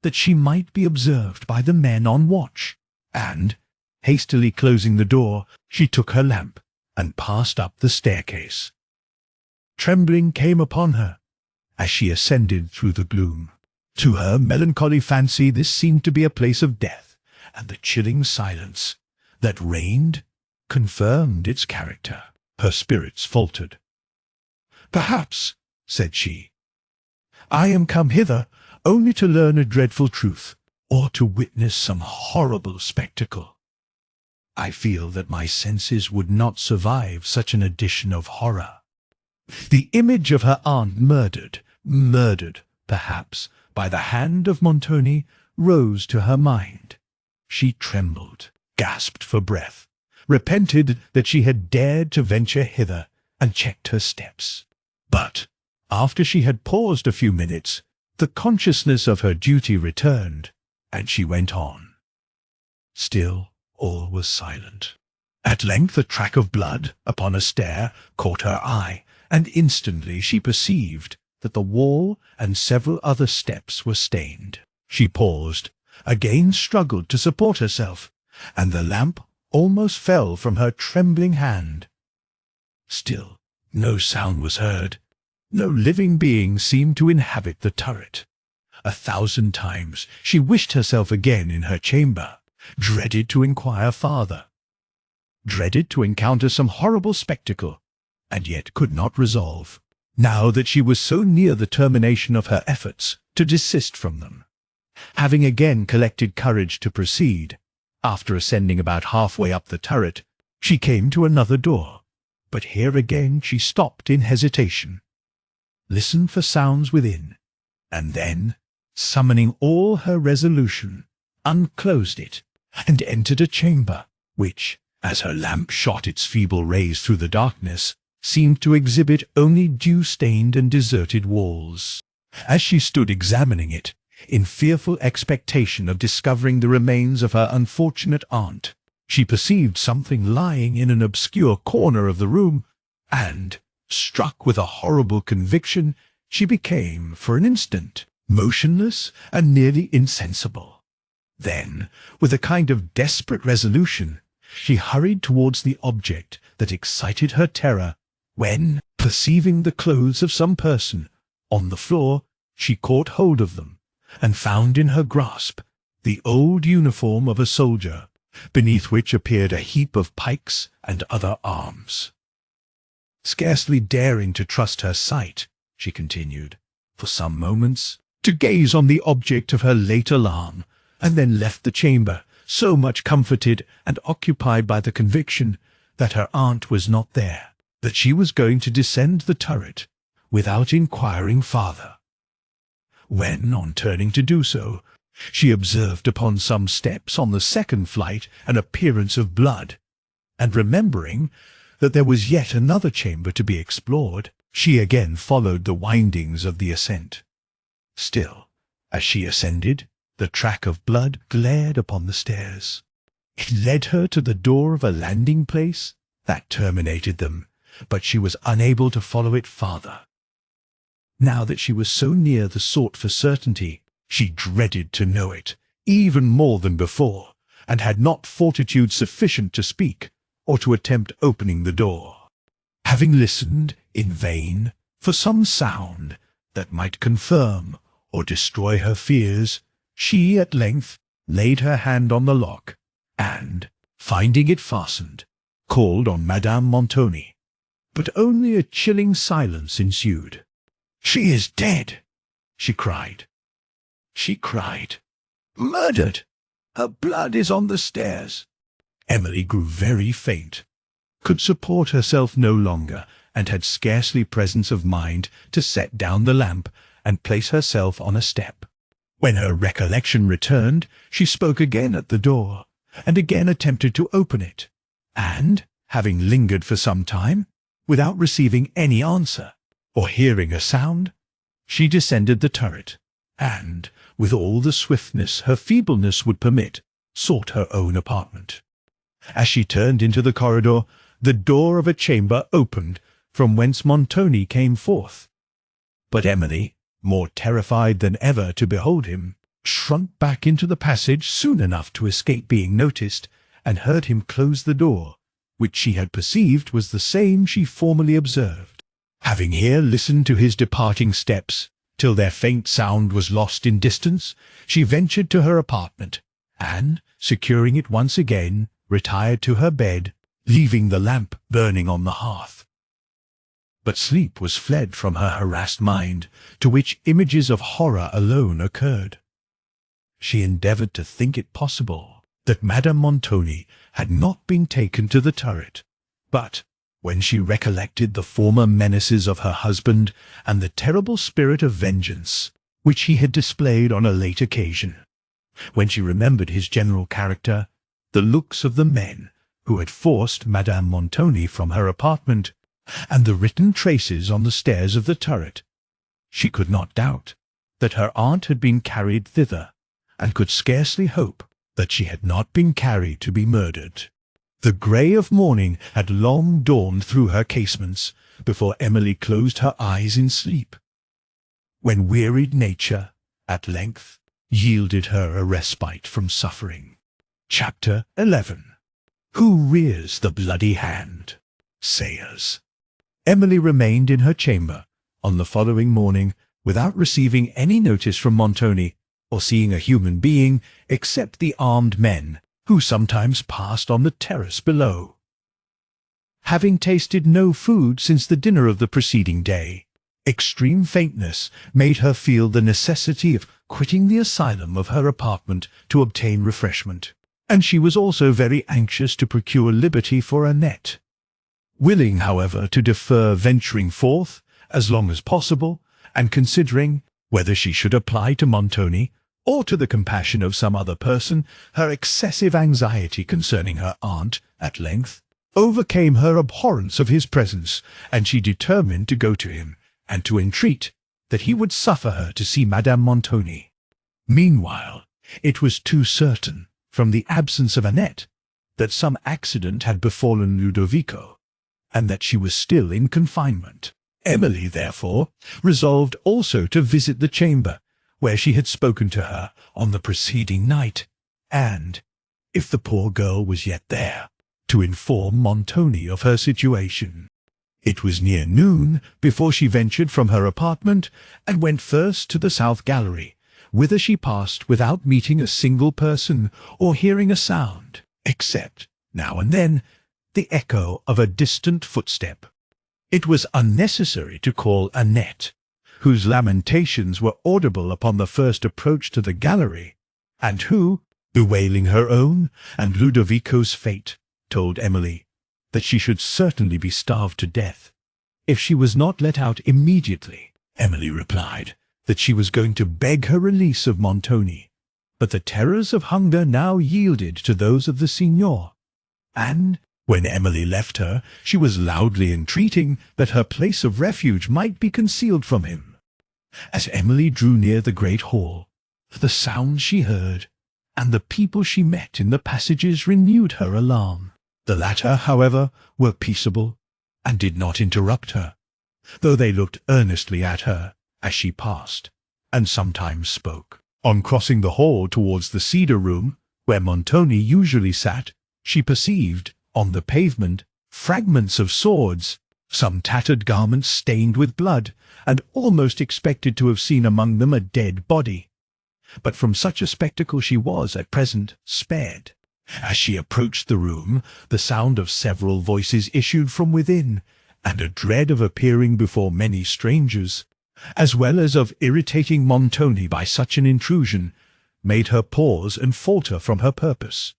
that she might be observed by the men on watch, and, hastily closing the door, she took her lamp and passed up the staircase. Trembling came upon her as she ascended through the gloom. To her melancholy fancy this seemed to be a place of death, and the chilling silence that reigned confirmed its character. Her spirits faltered. "Perhaps," said she, "I am come hither only to learn a dreadful truth, or to witness some horrible spectacle. I feel that my senses would not survive such an addition of horror." The image of her aunt murdered, perhaps, by the hand of Montoni, rose to her mind. She trembled, gasped for breath, repented that she had dared to venture hither, and checked her steps. But, after she had paused a few minutes, the consciousness of her duty returned, and she went on. Still all was silent. At length a track of blood upon a stair caught her eye, and instantly she perceived that the wall and several other steps were stained. She paused, again struggled to support herself, and the lamp almost fell from her trembling hand. Still no sound was heard. No living being seemed to inhabit the turret. 1,000 times she wished herself again in her chamber, dreaded to inquire farther, dreaded to encounter some horrible spectacle, and yet could not resolve, now that she was so near the termination of her efforts, to desist from them. Having again collected courage to proceed, after ascending about halfway up the turret, she came to another door, but here again she stopped in hesitation, listened for sounds within, and then, summoning all her resolution, unclosed it, and entered a chamber, which, as her lamp shot its feeble rays through the darkness, seemed to exhibit only dew-stained and deserted walls. As she stood examining it, in fearful expectation of discovering the remains of her unfortunate aunt, she perceived something lying in an obscure corner of the room, and, struck with a horrible conviction, she became, for an instant, motionless and nearly insensible. Then, with a kind of desperate resolution, she hurried towards the object that excited her terror, when, perceiving the clothes of some person on the floor, she caught hold of them, and found in her grasp the old uniform of a soldier, beneath which appeared a heap of pikes and other arms. Scarcely daring to trust her sight, she continued, for some moments, to gaze on the object of her late alarm, and then left the chamber, so much comforted and occupied by the conviction that her aunt was not there, that she was going to descend the turret without inquiring farther. When, on turning to do so, she observed upon some steps on the second flight an appearance of blood, and remembering that there was yet another chamber to be explored, she again followed the windings of the ascent. Still, as she ascended, the track of blood glared upon the stairs. It led her to the door of a landing-place that terminated them, but she was unable to follow it farther. Now that she was so near the sought-for certainty, she dreaded to know it, even more than before, and had not fortitude sufficient to speak, or to attempt opening the door. Having listened, in vain, for some sound that might confirm or destroy her fears, she at length laid her hand on the lock, and, finding it fastened, called on Madame Montoni. But only a chilling silence ensued. "She is dead!" she cried. "Murdered! Her blood is on the stairs!" Emily grew very faint, could support herself no longer, and had scarcely presence of mind to set down the lamp and place herself on a step. When her recollection returned, she spoke again at the door, and again attempted to open it, and, having lingered for some time, without receiving any answer, or hearing a sound, she descended the turret, and, with all the swiftness her feebleness would permit, sought her own apartment. As she turned into the corridor, the door of a chamber opened, from whence Montoni came forth. But Emily, more terrified than ever to behold him, shrunk back into the passage soon enough to escape being noticed, and heard him close the door, which she had perceived was the same she formerly observed. Having here listened to his departing steps, till their faint sound was lost in distance, she ventured to her apartment, and, securing it once again, retired to her bed, leaving the lamp burning on the hearth. But sleep was fled from her harassed mind, to which images of horror alone occurred. She endeavoured to think it possible that Madame Montoni had not been taken to the turret, but, when she recollected the former menaces of her husband and the terrible spirit of vengeance which he had displayed on a late occasion, when she remembered his general character, the looks of the men who had forced Madame Montoni from her apartment, and the written traces on the stairs of the turret, she could not doubt that her aunt had been carried thither, and could scarcely hope that she had not been carried to be murdered. The grey of morning had long dawned through her casements before Emily closed her eyes in sleep, when wearied nature, at length, yielded her a respite from suffering. Chapter 11. Who rears the bloody hand? Sayers. Emily remained in her chamber on the following morning without receiving any notice from Montoni, or seeing a human being except the armed men who sometimes passed on the terrace below. Having tasted no food since the dinner of the preceding day, extreme faintness made her feel the necessity of quitting the asylum of her apartment to obtain refreshment, and she was also very anxious to procure liberty for Annette. Willing, however, to defer venturing forth as long as possible, and considering whether she should apply to Montoni or to the compassion of some other person, her excessive anxiety concerning her aunt, at length, overcame her abhorrence of his presence, and she determined to go to him, and to entreat that he would suffer her to see Madame Montoni. Meanwhile, it was too certain, from the absence of Annette, that some accident had befallen Ludovico, and that she was still in confinement. Emily, therefore, resolved also to visit the chamber where she had spoken to her on the preceding night, and, if the poor girl was yet there, to inform Montoni of her situation. It was near noon before she ventured from her apartment and went first to the south gallery, whither she passed without meeting a single person or hearing a sound, except, now and then, the echo of a distant footstep. It was unnecessary to call Annette, whose lamentations were audible upon the first approach to the gallery, and who, bewailing her own and Ludovico's fate, told Emily that she should certainly be starved to death if she was not let out immediately. Emily replied that she was going to beg her release of Montoni, but the terrors of hunger now yielded to those of the signor, and when Emily left her, she was loudly entreating that her place of refuge might be concealed from him. As Emily drew near the great hall, the sounds she heard and the people she met in the passages renewed her alarm. The latter, however, were peaceable and did not interrupt her, though they looked earnestly at her as she passed, and sometimes spoke. On crossing the hall towards the cedar room, where Montoni usually sat, she perceived, on the pavement, fragments of swords, some tattered garments stained with blood, and almost expected to have seen among them a dead body. But from such a spectacle she was, at present, spared. As she approached the room, the sound of several voices issued from within, and a dread of appearing before many strangers, as well as of irritating Montoni by such an intrusion, made her pause and falter from her purpose.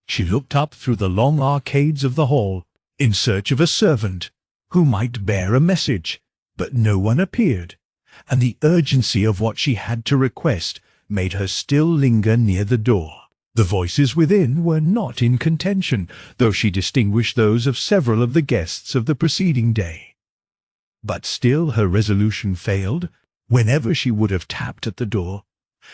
She looked up through the long arcades of the hall, in search of a servant, who might bear a message, but no one appeared, and the urgency of what she had to request made her still linger near the door. The voices within were not in contention, though she distinguished those of several of the guests of the preceding day. But still her resolution failed whenever she would have tapped at the door,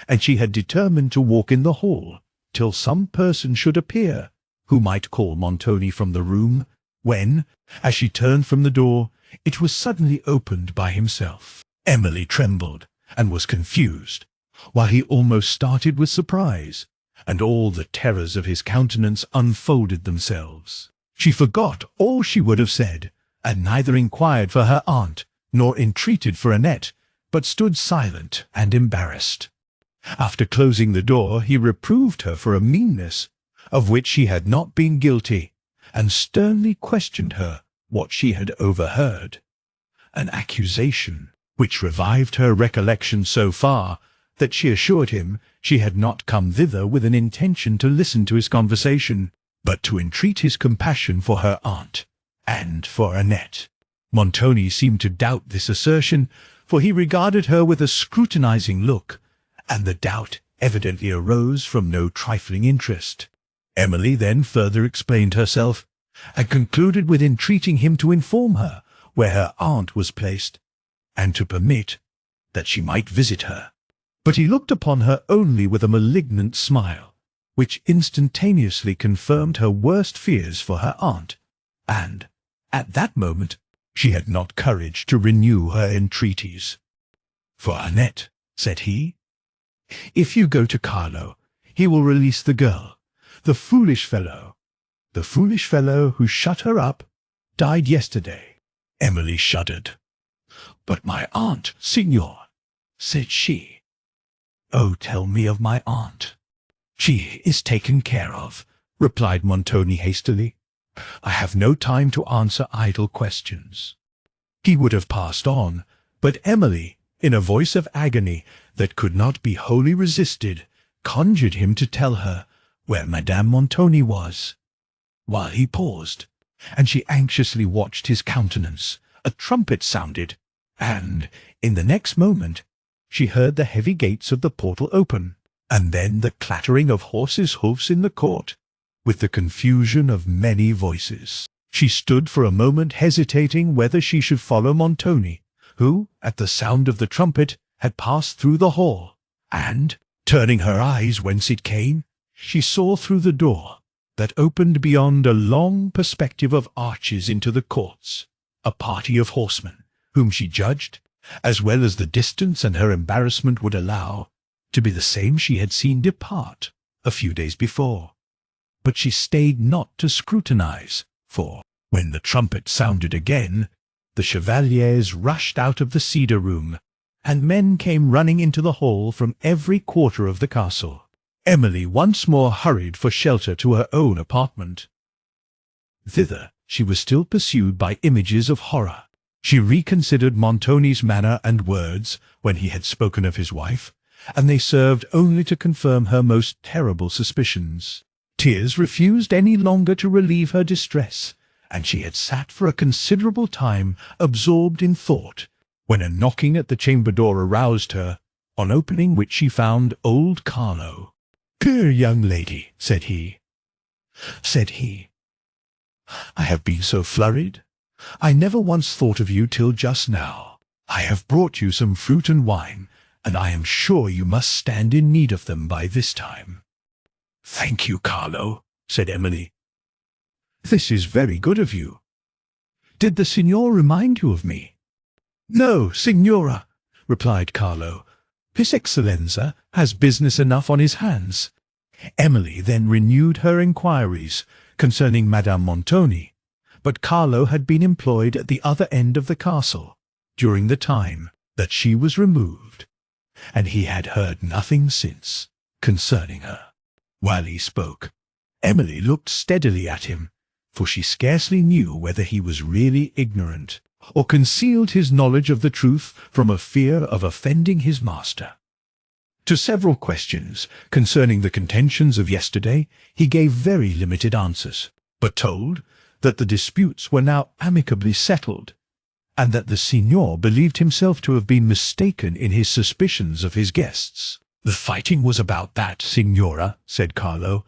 and she had determined to walk in the hall till some person should appear who might call Montoni from the room, when, as she turned from the door, it was suddenly opened by himself. Emily trembled and was confused, while he almost started with surprise, and all the terrors of his countenance unfolded themselves. She forgot all she would have said, and neither inquired for her aunt, nor entreated for Annette, but stood silent and embarrassed. After closing the door, he reproved her for a meanness, of which she had not been guilty, and sternly questioned her what she had overheard, an accusation which revived her recollection so far that she assured him she had not come thither with an intention to listen to his conversation, but to entreat his compassion for her aunt, and for Annette. Montoni seemed to doubt this assertion, for he regarded her with a scrutinizing look, and the doubt evidently arose from no trifling interest. Emily then further explained herself, and concluded with entreating him to inform her where her aunt was placed, and to permit that she might visit her. But he looked upon her only with a malignant smile, which instantaneously confirmed her worst fears for her aunt, and, at that moment, she had not courage to renew her entreaties. "For Annette," said he, "if you go to Carlo, he will release the girl. The foolish fellow who shut her up, died yesterday." Emily shuddered. "But my aunt, signor," said she. "Oh, tell me of my aunt." "She is taken care of," replied Montoni hastily. "I have no time to answer idle questions." He would have passed on, but Emily, in a voice of agony that could not be wholly resisted, conjured him to tell her where Madame Montoni was. While he paused, and she anxiously watched his countenance, a trumpet sounded, and, in the next moment, she heard the heavy gates of the portal open, and then the clattering of horses' hoofs in the court, with the confusion of many voices. She stood for a moment hesitating whether she should follow Montoni, who, at the sound of the trumpet, had passed through the hall, and, turning her eyes whence it came, she saw through the door, that opened beyond a long perspective of arches into the courts, a party of horsemen, whom she judged, as well as the distance and her embarrassment would allow, to be the same she had seen depart a few days before. But she stayed not to scrutinize, for, when the trumpet sounded again, the chevaliers rushed out of the cedar room, and men came running into the hall from every quarter of the castle. Emily once more hurried for shelter to her own apartment. Thither she was still pursued by images of horror. She reconsidered Montoni's manner and words when he had spoken of his wife, and they served only to confirm her most terrible suspicions. Tears refused any longer to relieve her distress, and she had sat for a considerable time absorbed in thought, when a knocking at the chamber door aroused her, on opening which she found old Carlo. "Dear young lady," said he, "I have been so flurried. I never once thought of you till just now. I have brought you some fruit and wine, and I am sure you must stand in need of them by this time." "Thank you, Carlo," said Emily. "This is very good of you. Did the signor remind you of me?" "No, signora," replied Carlo. "His Excellenza has business enough on his hands." Emily then renewed her inquiries concerning Madame Montoni, but Carlo had been employed at the other end of the castle during the time that she was removed, and he had heard nothing since concerning her. While he spoke, Emily looked steadily at him, for she scarcely knew whether he was really ignorant, or concealed his knowledge of the truth from a fear of offending his master. To several questions concerning the contentions of yesterday he gave very limited answers, but told that the disputes were now amicably settled, and that the signor believed himself to have been mistaken in his suspicions of his guests. "The fighting was about that, signora," said Carlo,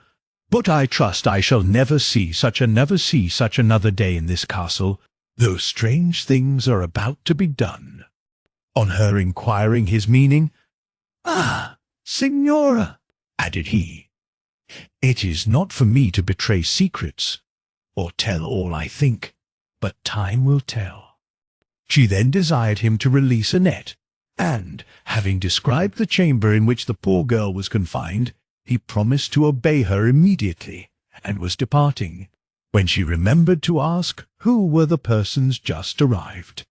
"but I trust I shall never see such another day in this castle, though strange things are about to be done." On her inquiring his meaning, "Ah, signora," added he, "it is not for me to betray secrets, or tell all I think, but time will tell." She then desired him to release Annette, and, having described the chamber in which the poor girl was confined, he promised to obey her immediately, and was departing, when she remembered to ask who were the persons just arrived.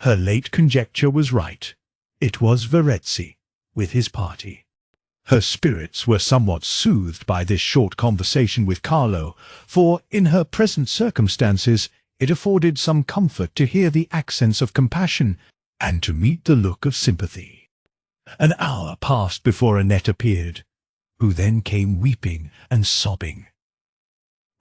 Her late conjecture was right. It was Verezzi, with his party. Her spirits were somewhat soothed by this short conversation with Carlo, for, in her present circumstances, it afforded some comfort to hear the accents of compassion, and to meet the look of sympathy. An hour passed before Annette appeared, who then came weeping and sobbing.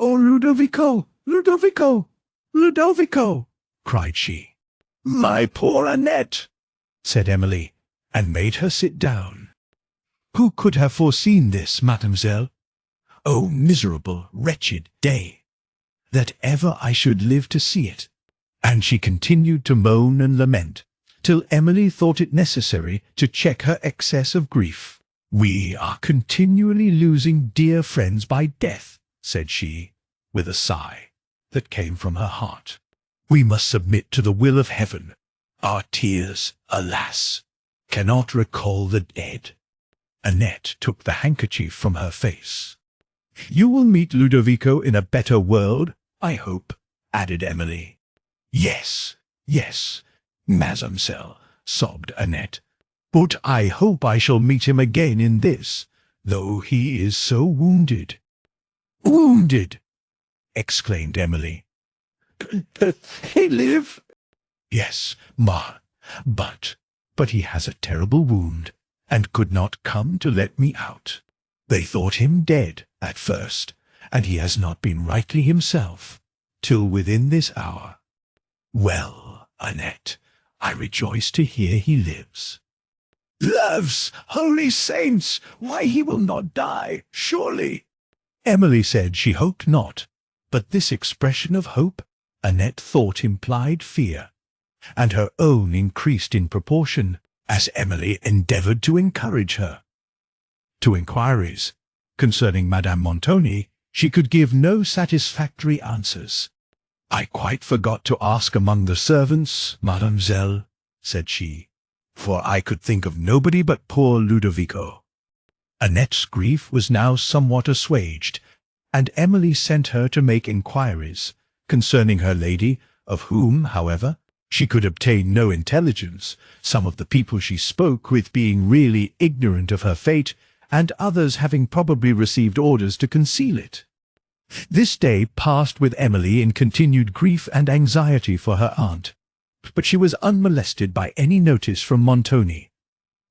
"Oh, Ludovico, Ludovico, Ludovico!" cried she. "My poor Annette!" said Emily, and made her sit down. "Who could have foreseen this, mademoiselle? Oh, miserable, wretched day, that ever I should live to see it!" And she continued to moan and lament, till Emily thought it necessary to check her excess of grief. "We are continually losing dear friends by death," said she, with a sigh that came from her heart. "We must submit to the will of heaven. Our tears, alas, cannot recall the dead." Annette took the handkerchief from her face. "You will meet Ludovico in a better world, I hope," added Emily. Yes, mademoiselle," sobbed Annette, "but I hope I shall meet him again in this, though he is so wounded." "Wounded!" exclaimed Emily. "He live?" "Yes, but he has a terrible wound, and could not come to let me out. They thought him dead at first, and he has not been rightly himself till within this hour. Well, Annette, I rejoice to hear he lives." "Lives! Holy saints! Why, he will not die, surely!" Emily said she hoped not, but this expression of hope Annette thought implied fear, and her own increased in proportion, as Emily endeavoured to encourage her. To inquiries concerning Madame Montoni she could give no satisfactory answers. "I quite forgot to ask among the servants, mademoiselle," said she, "for I could think of nobody but poor Ludovico." Annette's grief was now somewhat assuaged, and Emily sent her to make inquiries concerning her lady, of whom, however, she could obtain no intelligence, some of the people she spoke with being really ignorant of her fate, and others having probably received orders to conceal it. This day passed with Emily in continued grief and anxiety for her aunt, but she was unmolested by any notice from Montoni,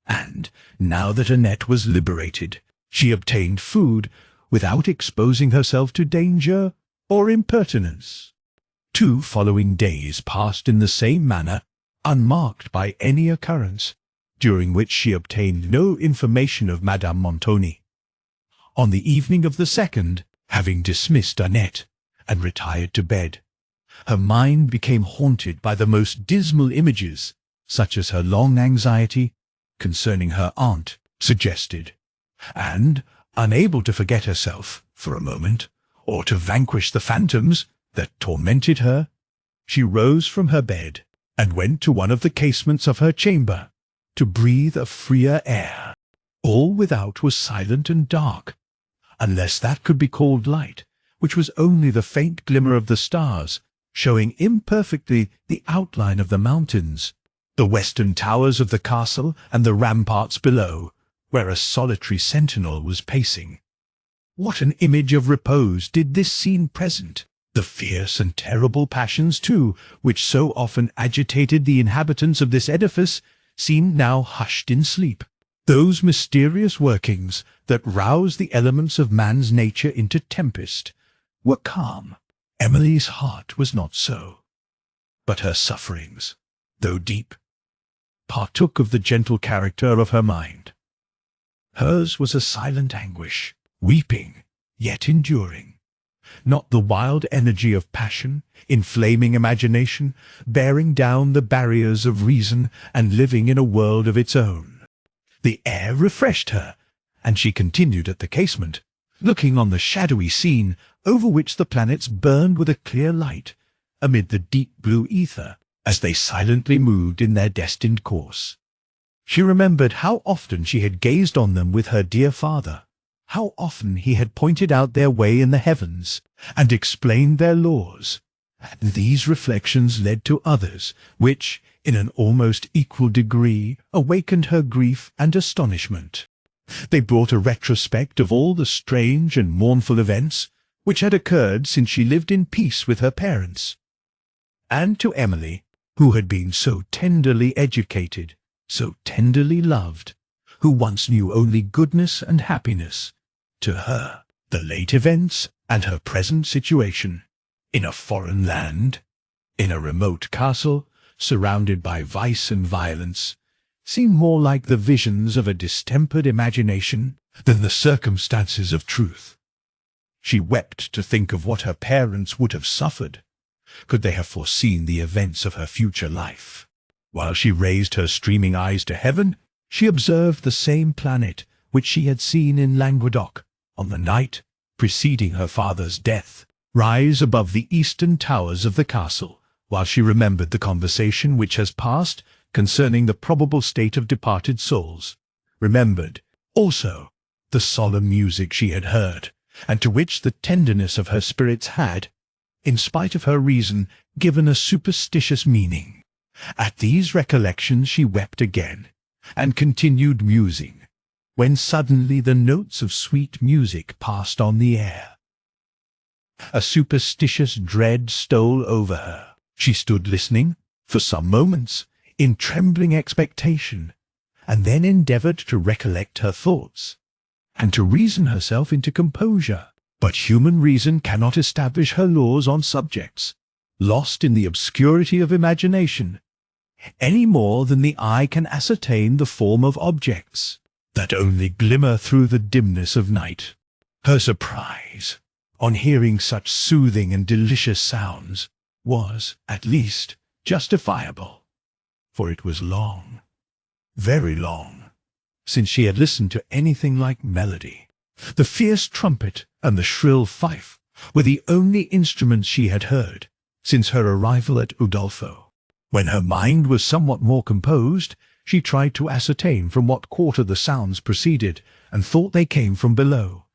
and, now that Annette was liberated, she obtained food without exposing herself to danger or impertinence. 2 following days passed in the same manner, unmarked by any occurrence, during which she obtained no information of Madame Montoni. On the evening of the 2nd, having dismissed Annette and retired to bed, her mind became haunted by the most dismal images, such as her long anxiety concerning her aunt suggested, and, unable to forget herself for a moment, or to vanquish the phantoms that tormented her, she rose from her bed and went to one of the casements of her chamber to breathe a freer air. All without was silent and dark, unless that could be called light, which was only the faint glimmer of the stars, showing imperfectly the outline of the mountains, the western towers of the castle, and the ramparts below, where a solitary sentinel was pacing. What an image of repose did this scene present! The fierce and terrible passions, too, which so often agitated the inhabitants of this edifice, seemed now hushed in sleep. Those mysterious workings that rouse the elements of man's nature into tempest were calm. Emily's heart was not so, but her sufferings, though deep, partook of the gentle character of her mind. Hers was a silent anguish, weeping, yet enduring, not the wild energy of passion, inflaming imagination, bearing down the barriers of reason, and living in a world of its own. The air refreshed her, and she continued at the casement, looking on the shadowy scene over which the planets burned with a clear light, amid the deep blue ether, as they silently moved in their destined course. She remembered how often she had gazed on them with her dear father, how often he had pointed out their way in the heavens, and explained their laws. And these reflections led to others, which, in an almost equal degree, awakened her grief and astonishment. They brought a retrospect of all the strange and mournful events which had occurred since she lived in peace with her parents. And to Emily, who had been so tenderly educated, so tenderly loved, who once knew only goodness and happiness, to her, the late events and her present situation, in a foreign land, in a remote castle, surrounded by vice and violence, seemed more like the visions of a distempered imagination than the circumstances of truth. She wept to think of what her parents would have suffered, could they have foreseen the events of her future life. While she raised her streaming eyes to heaven, she observed the same planet which she had seen in Languedoc on the night preceding her father's death rise above the eastern towers of the castle, while she remembered the conversation which has passed concerning the probable state of departed souls, remembered, also, the solemn music she had heard, and to which the tenderness of her spirits had, in spite of her reason, given a superstitious meaning. At these recollections she wept again, and continued musing, when suddenly the notes of sweet music passed on the air. A superstitious dread stole over her. She stood listening, for some moments, in trembling expectation, and then endeavoured to recollect her thoughts, and to reason herself into composure. But human reason cannot establish her laws on subjects, lost in the obscurity of imagination, any more than the eye can ascertain the form of objects that only glimmer through the dimness of night. Her surprise, on hearing such soothing and delicious sounds, was, at least, justifiable, for it was long, very long, since she had listened to anything like melody. The fierce trumpet and the shrill fife were the only instruments she had heard since her arrival at Udolpho. When her mind was somewhat more composed, She tried to ascertain from what quarter the sounds proceeded, and thought they came from below.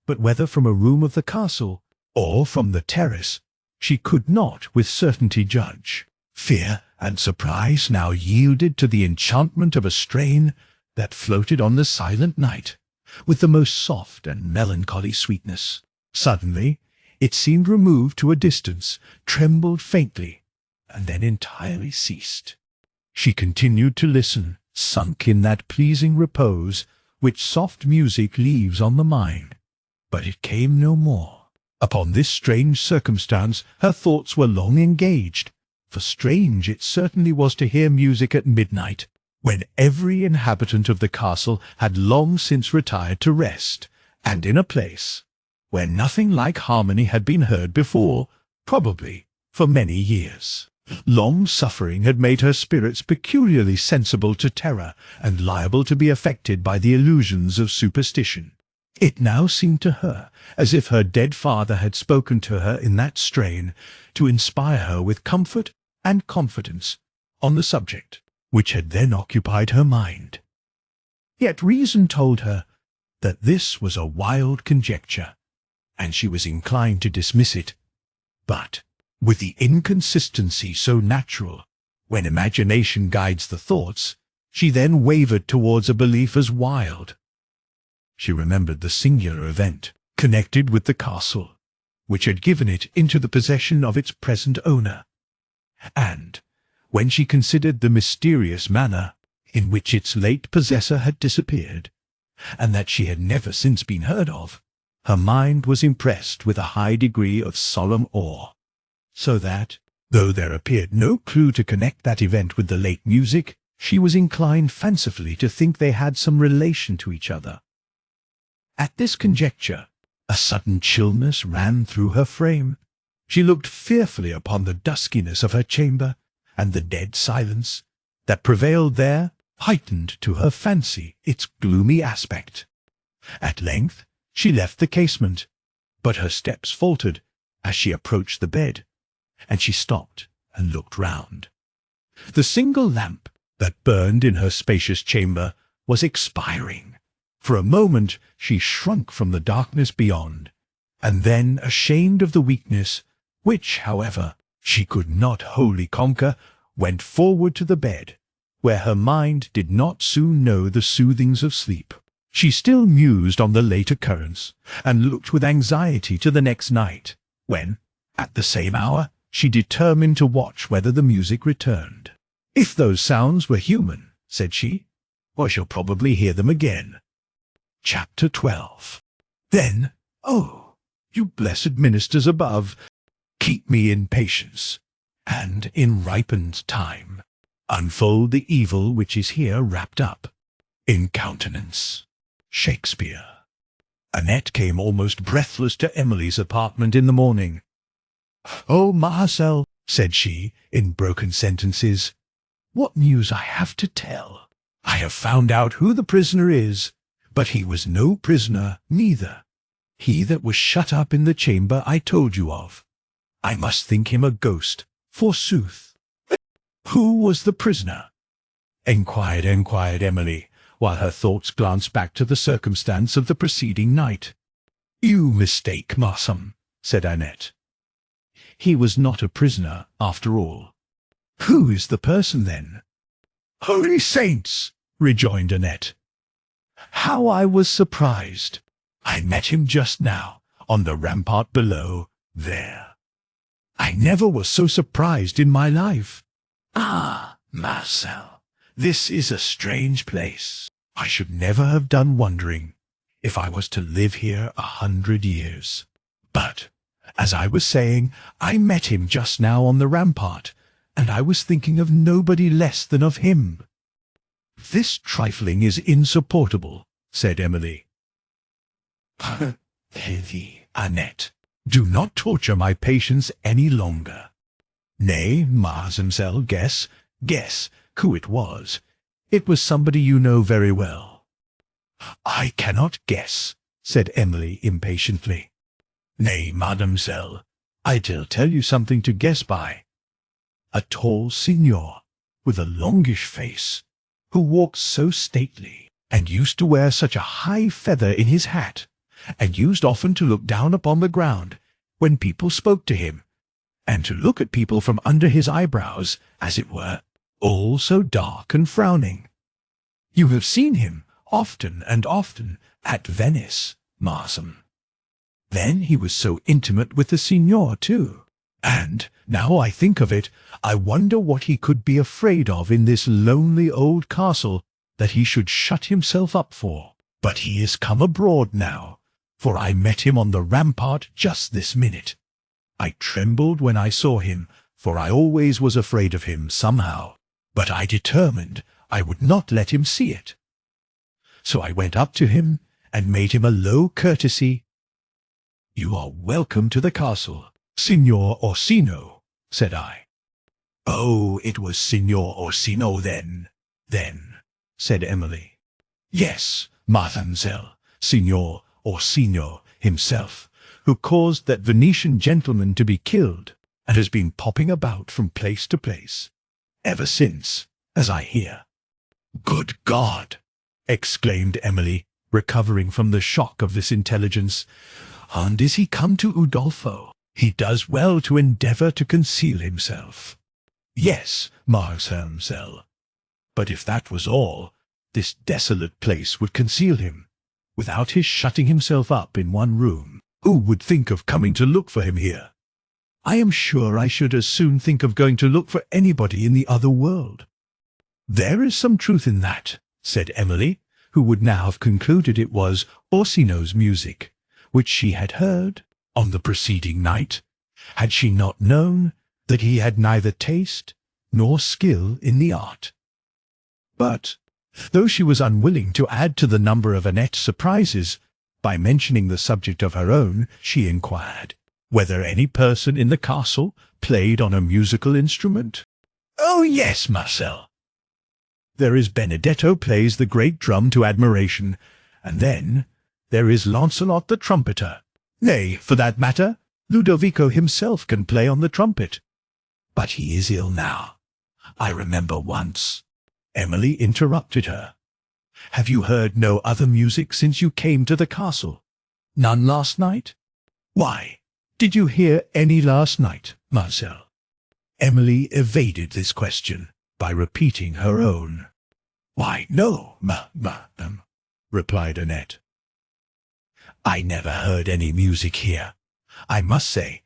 But whether from a room of the castle, or from the terrace, she could not with certainty judge. Fear and surprise now yielded to the enchantment of a strain that floated on the silent night, with the most soft and melancholy sweetness. Suddenly it seemed removed to a distance, trembled faintly, and then entirely ceased. She continued to listen, sunk in that pleasing repose which soft music leaves on the mind, but it came no more. Upon this strange circumstance her thoughts were long engaged, for strange it certainly was to hear music at midnight, when every inhabitant of the castle had long since retired to rest, and in a place where nothing like harmony had been heard before, probably for many years. Long suffering had made her spirits peculiarly sensible to terror, and liable to be affected by the illusions of superstition. It now seemed to her as if her dead father had spoken to her in that strain, to inspire her with comfort and confidence on the subject which had then occupied her mind. Yet reason told her that this was a wild conjecture, and she was inclined to dismiss it. But with the inconsistency so natural when imagination guides the thoughts, she then wavered towards a belief as wild. She remembered the singular event connected with the castle, which had given it into the possession of its present owner, and when she considered the mysterious manner in which its late possessor had disappeared, and that she had never since been heard of, her mind was impressed with a high degree of solemn awe, so that, though there appeared no clue to connect that event with the late music, she was inclined fancifully to think they had some relation to each other. At this conjecture, a sudden chillness ran through her frame. She looked fearfully upon the duskiness of her chamber, and the dead silence that prevailed there heightened to her fancy its gloomy aspect. At length she left the casement, but her steps faltered as she approached the bed, and she stopped and looked round. The single lamp that burned in her spacious chamber was expiring. For a moment she shrunk from the darkness beyond, and then, ashamed of the weakness, which, however, she could not wholly conquer, went forward to the bed, where her mind did not soon know the soothings of sleep. She still mused on the late occurrence, and looked with anxiety to the next night, when, at the same hour, she determined to watch whether the music returned. "If those sounds were human," said she, "I shall probably hear them again." Chapter 12. Then, oh, you blessed ministers above, keep me in patience, and in ripened time unfold the evil which is here wrapped up in countenance. Shakespeare. Annette came almost breathless to Emily's apartment in the morning. "Oh, Marcel," said she, in broken sentences, "what news I have to tell! I have found out who the prisoner is, but he was no prisoner neither. He that was shut up in the chamber I told you of. I must think him a ghost, forsooth." "Who was the prisoner?" enquired Emily, while her thoughts glanced back to the circumstance of the preceding night. "You mistake, Marsom," said Annette. "He was not a prisoner, after all." "Who is the person, then?" "Holy saints!" rejoined Annette. "How I was surprised! I met him just now, on the rampart below, there. I never was so surprised in my life. Ah, Marcel, this is a strange place. I should never have done wondering if I was to live here 100 years. But, as I was saying, I met him just now on the rampart, and I was thinking of nobody less than of him." "This trifling is insupportable," said Emily. "Annette, do not torture my patience any longer. Nay, mademoiselle, guess who it was. It was somebody you know very well." "I cannot guess," said Emily impatiently. "Nay, mademoiselle, I'll tell you something to guess by. A tall signor, with a longish face, who walked so stately, and used to wear such a high feather in his hat, and used often to look down upon the ground when people spoke to him, and to look at people from under his eyebrows, as it were, all so dark and frowning. You have seen him often and often at Venice, Marsam. Then he was so intimate with the signor, too. And, now I think of it, I wonder what he could be afraid of in this lonely old castle that he should shut himself up for. But he is come abroad now, for I met him on the rampart just this minute. I trembled when I saw him, for I always was afraid of him somehow, but I determined I would not let him see it. So I went up to him and made him a low courtesy. "You are welcome to the castle, Signor Orsino," said I. "Oh, it was Signor Orsino then," said Emily. "Yes, mademoiselle, Signor Orsino himself, who caused that Venetian gentleman to be killed, and has been popping about from place to place ever since, as I hear." "Good God!" exclaimed Emily, recovering from the shock of this intelligence. "And is he come to Udolpho? He does well to endeavour to conceal himself." "Yes, mademoiselle. But if that was all, this desolate place would conceal him. Without his shutting himself up in one room, who would think of coming to look for him here? I am sure I should as soon think of going to look for anybody in the other world." "There is some truth in that," said Emily, who would now have concluded it was Orsino's music, which she had heard on the preceding night, had she not known that he had neither taste nor skill in the art. But, though she was unwilling to add to the number of Annette's surprises, by mentioning the subject of her own, she inquired whether any person in the castle played on a musical instrument. "Oh, yes, Marcel. There is Benedetto plays the great drum to admiration, and then there is Lancelot the trumpeter. Nay, for that matter, Ludovico himself can play on the trumpet. But he is ill now. I remember once—" Emily interrupted her. "Have you heard no other music since you came to the castle? None last night? Why, did you hear any last night, Marcel?" Emily evaded this question by repeating her own. "Why, no, madam," replied Annette. "I never heard any music here, I must say,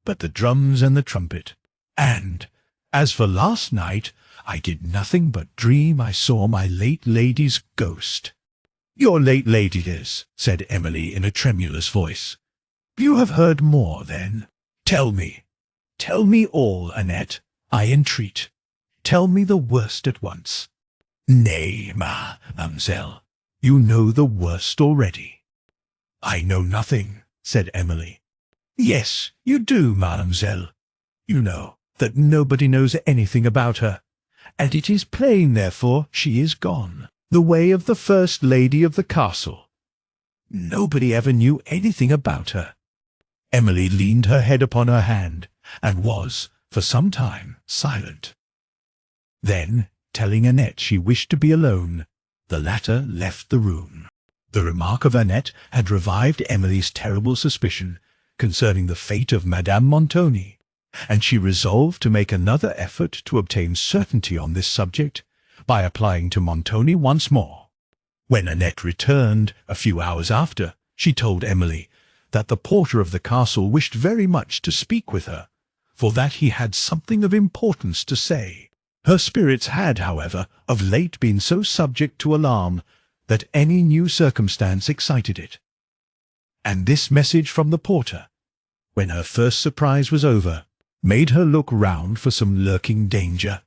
but the drums and the trumpet. And, as for last night, I did nothing but dream I saw my late lady's ghost." "Your late lady's," said Emily in a tremulous voice. "You have heard more, then? Tell me all, Annette, I entreat. Tell me the worst at once." "Nay, mademoiselle, you know the worst already." "I know nothing," said Emily. "Yes, you do, mademoiselle. You know that nobody knows anything about her, and it is plain, therefore, she is gone the way of the first lady of the castle. Nobody ever knew anything about her." Emily leaned her head upon her hand, and was, for some time, silent. Then, telling Annette she wished to be alone, the latter left the room. The remark of Annette had revived Emily's terrible suspicion concerning the fate of Madame Montoni, and she resolved to make another effort to obtain certainty on this subject by applying to Montoni once more. When Annette returned, a few hours after, she told Emily that the porter of the castle wished very much to speak with her, for that he had something of importance to say. Her spirits had, however, of late been so subject to alarm that any new circumstance excited it. And this message from the porter, when her first surprise was over, made her look round for some lurking danger,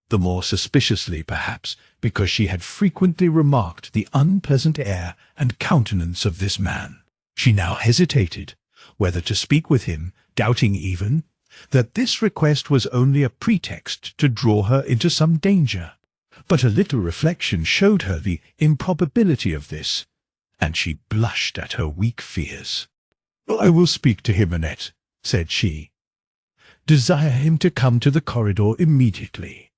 the more suspiciously, perhaps, because she had frequently remarked the unpleasant air and countenance of this man. She now hesitated whether to speak with him, doubting even that this request was only a pretext to draw her into some danger. But a little reflection showed her the improbability of this, and she blushed at her weak fears. "I will speak to him, Annette," said she. "Desire him to come to the corridor immediately."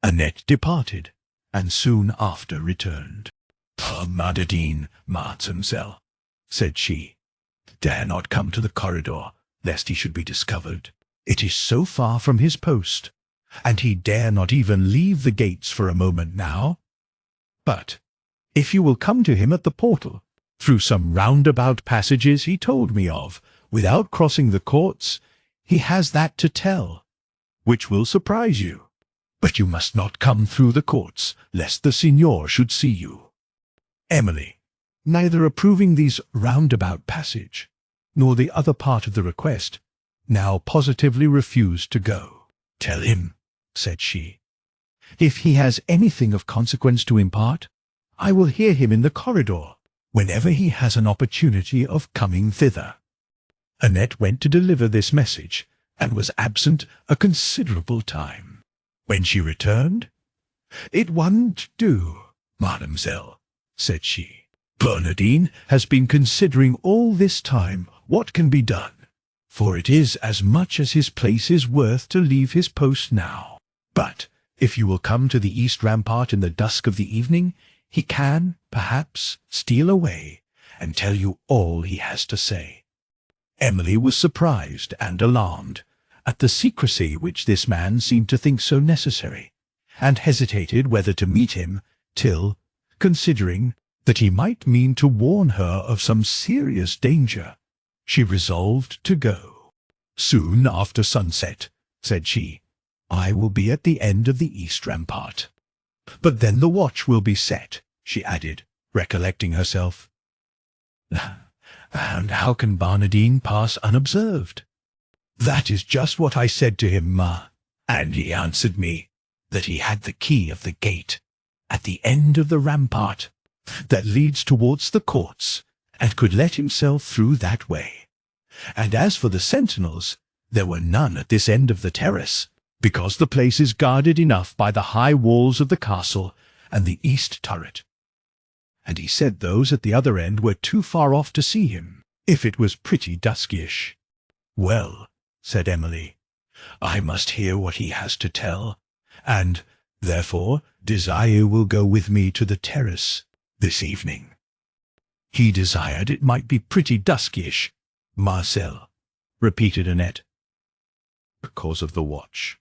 Annette departed, and soon after returned. "Barnardine, mademoiselle," said she, "dare not come to the corridor, lest he should be discovered. It is so far from his post, and he dare not even leave the gates for a moment now. But if you will come to him at the portal, through some roundabout passages he told me of, without crossing the courts, he has that to tell, which will surprise you. But you must not come through the courts, lest the signor should see you." Emily, neither approving these roundabout passage, nor the other part of the request, now positively refused to go. "Tell him," said she, "if he has anything of consequence to impart, I will hear him in the corridor, whenever he has an opportunity of coming thither." Annette went to deliver this message, and was absent a considerable time. When she returned, "It won't do, mademoiselle," said she. "Barnardine has been considering all this time what can be done, for it is as much as his place is worth to leave his post now. But if you will come to the east rampart in the dusk of the evening, he can, perhaps, steal away and tell you all he has to say." Emily was surprised and alarmed at the secrecy which this man seemed to think so necessary, and hesitated whether to meet him, till, considering that he might mean to warn her of some serious danger, she resolved to go. "Soon after sunset," said she, "I will be at the end of the east rampart. But then the watch will be set," she added, recollecting herself. "And how can Barnardine pass unobserved?" "That is just what I said to him, ma, and he answered me that he had the key of the gate at the end of the rampart that leads towards the courts, and could let himself through that way. And as for the sentinels, there were none at this end of the terrace, because the place is guarded enough by the high walls of the castle and the east turret. And he said those at the other end were too far off to see him, if it was pretty duskyish." "Well," said Emily, "I must hear what he has to tell, and, therefore, Desire will go with me to the terrace this evening." "He desired it might be pretty duskyish, Marcel," repeated Annette. "Because of the watch."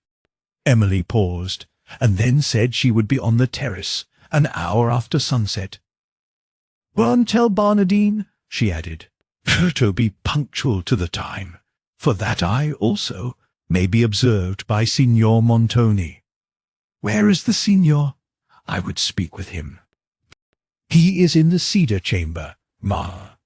Emily paused, and then said she would be on the terrace an hour after sunset. "Run tell Barnardine," she added, "to be punctual to the time, for that I, also, may be observed by Signor Montoni." "Where is the signor? I would speak with him." "He is in the cedar chamber, ma,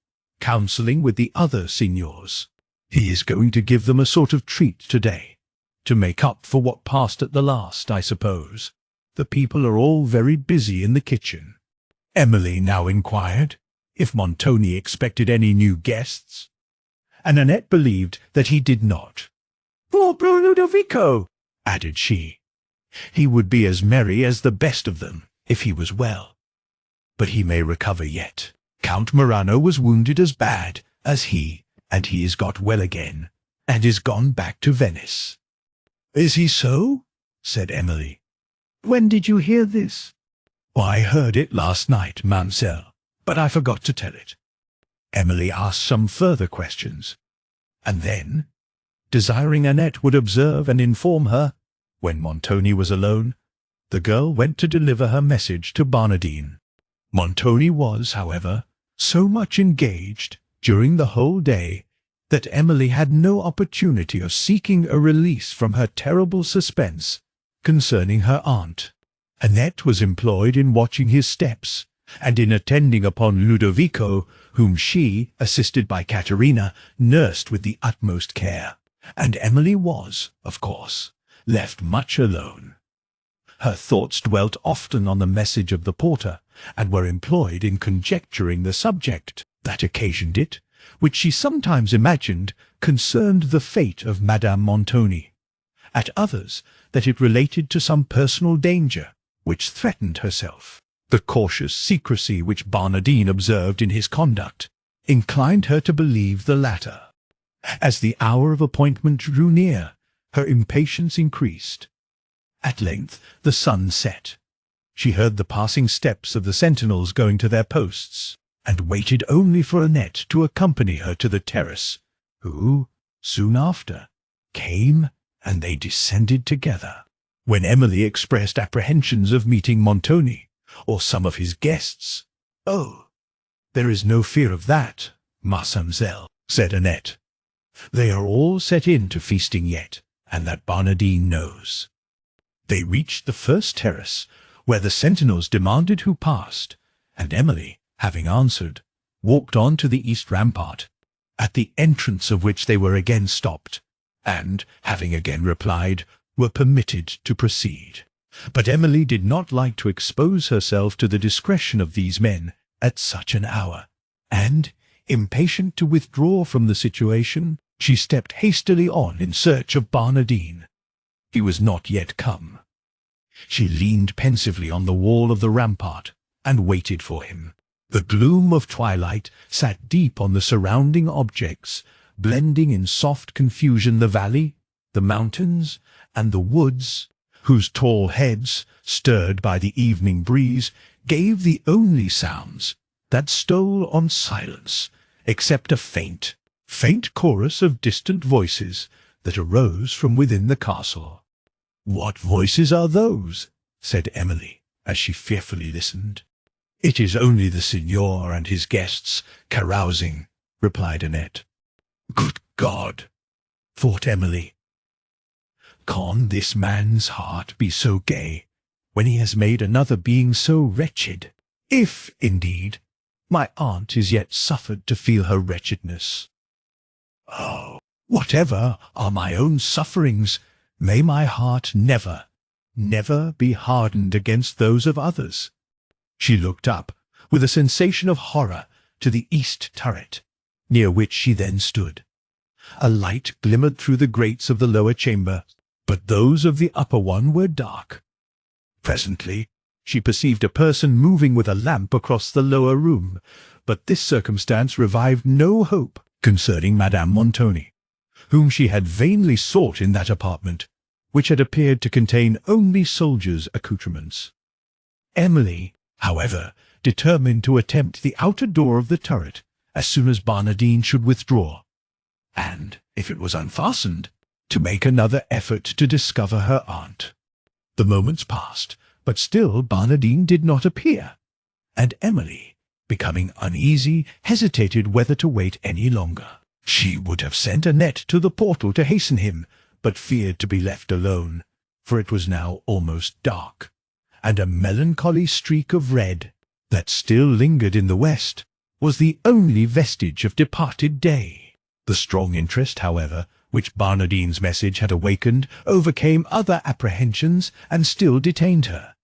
counselling with the other signors. He is going to give them a sort of treat today, to make up for what passed at the last, I suppose. The people are all very busy in the kitchen." Emily now inquired if Montoni expected any new guests, and Annette believed that he did not. "Poor Ludovico," added she. "He would be as merry as the best of them, if he was well. But he may recover yet. Count Morano was wounded as bad as he, and he is got well again, and is gone back to Venice." "Is he so?" said Emily. "When did you hear this?" "I heard it last night, mademoiselle, but I forgot to tell it." Emily asked some further questions, and then, desiring Annette would observe and inform her, when Montoni was alone, the girl went to deliver her message to Barnardine. Montoni was, however, so much engaged during the whole day that Emily had no opportunity of seeking a release from her terrible suspense concerning her aunt. Annette was employed in watching his steps, and in attending upon Ludovico, whom she, assisted by Caterina, nursed with the utmost care, and Emily was, of course, left much alone. Her thoughts dwelt often on the message of the porter, and were employed in conjecturing the subject that occasioned it, which she sometimes imagined concerned the fate of Madame Montoni, at others that it related to some personal danger which threatened herself. The cautious secrecy which Barnardine observed in his conduct inclined her to believe the latter. As the hour of appointment drew near, her impatience increased. At length the sun set, She heard the passing steps of the sentinels going to their posts, and waited only for Annette to accompany her to the terrace, who, soon after, came, and they descended together. When Emily expressed apprehensions of meeting Montoni, or some of his guests, "Oh, there is no fear of that, mademoiselle," said Annette. "They are all set in to feasting yet, and that Barnardine knows." They reached the first terrace, where the sentinels demanded who passed, and Emily, having answered, walked on to the east rampart, at the entrance of which they were again stopped, and, having again replied, were permitted to proceed. But Emily did not like to expose herself to the discretion of these men at such an hour, and, impatient to withdraw from the situation, she stepped hastily on in search of Barnardine. He was not yet come. She leaned pensively on the wall of the rampart, and waited for him. The gloom of twilight sat deep on the surrounding objects, blending in soft confusion the valley, the mountains, and the woods, whose tall heads, stirred by the evening breeze, gave the only sounds that stole on silence, except a faint chorus of distant voices that arose from within the castle. "What voices are those?" said Emily, as she fearfully listened. "It is only the Signor and his guests carousing," replied Annette. "Good God!" thought Emily. "Can this man's heart be so gay, when he has made another being so wretched? If, indeed, my aunt is yet suffered to feel her wretchedness. Oh, whatever are my own sufferings, may my heart never, never be hardened against those of others." She looked up, with a sensation of horror, to the east turret, near which she then stood. A light glimmered through the grates of the lower chamber, but those of the upper one were dark. Presently she perceived a person moving with a lamp across the lower room, but this circumstance revived no hope concerning Madame Montoni, whom she had vainly sought in that apartment, which had appeared to contain only soldiers' accoutrements. Emily, however, determined to attempt the outer door of the turret as soon as Barnardine should withdraw, and, if it was unfastened, to make another effort to discover her aunt. The moments passed, but still Barnardine did not appear, and Emily, becoming uneasy, hesitated whether to wait any longer. She would have sent Annette to the portal to hasten him, but feared to be left alone, for it was now almost dark, and a melancholy streak of red, that still lingered in the west, was the only vestige of departed day. The strong interest, however, which Barnardine's message had awakened overcame other apprehensions and still detained her.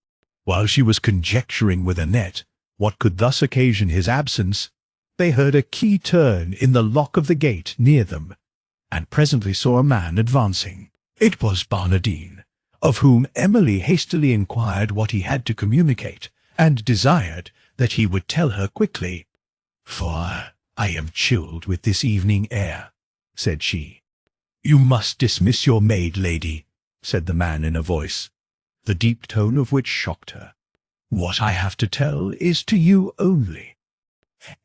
While she was conjecturing with Annette what could thus occasion his absence, they heard a key turn in the lock of the gate near them, and presently saw a man advancing. It was Barnardine, of whom Emily hastily inquired what he had to communicate, and desired that he would tell her quickly. "For I am chilled with this evening air," said she. "You must dismiss your maid, lady," said the man in a voice, the deep tone of which shocked her. "What I have to tell is to you only."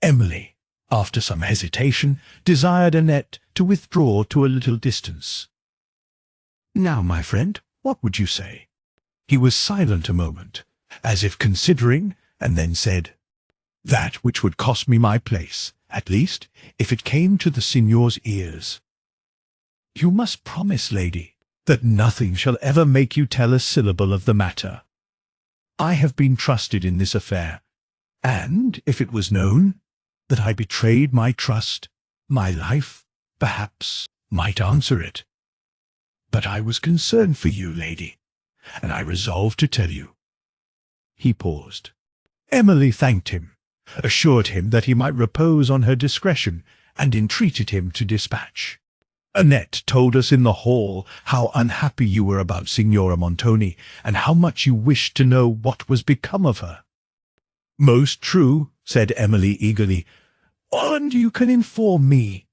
Emily, after some hesitation, desired Annette to withdraw to a little distance. "Now, my friend, what would you say?" He was silent a moment, as if considering, and then said, "That which would cost me my place, at least, if it came to the Signor's ears." "You must promise, lady, that nothing shall ever make you tell a syllable of the matter. I have been trusted in this affair, and if it was known that I betrayed my trust, my life, perhaps, might answer it. But I was concerned for you, lady, and I resolved to tell you." He paused. Emily thanked him, assured him that he might repose on her discretion, and entreated him to dispatch. "Annette told us in the hall how unhappy you were about Signora Montoni, and how much you wished to know what was become of her." "Most true," said Emily eagerly, "and you can inform me."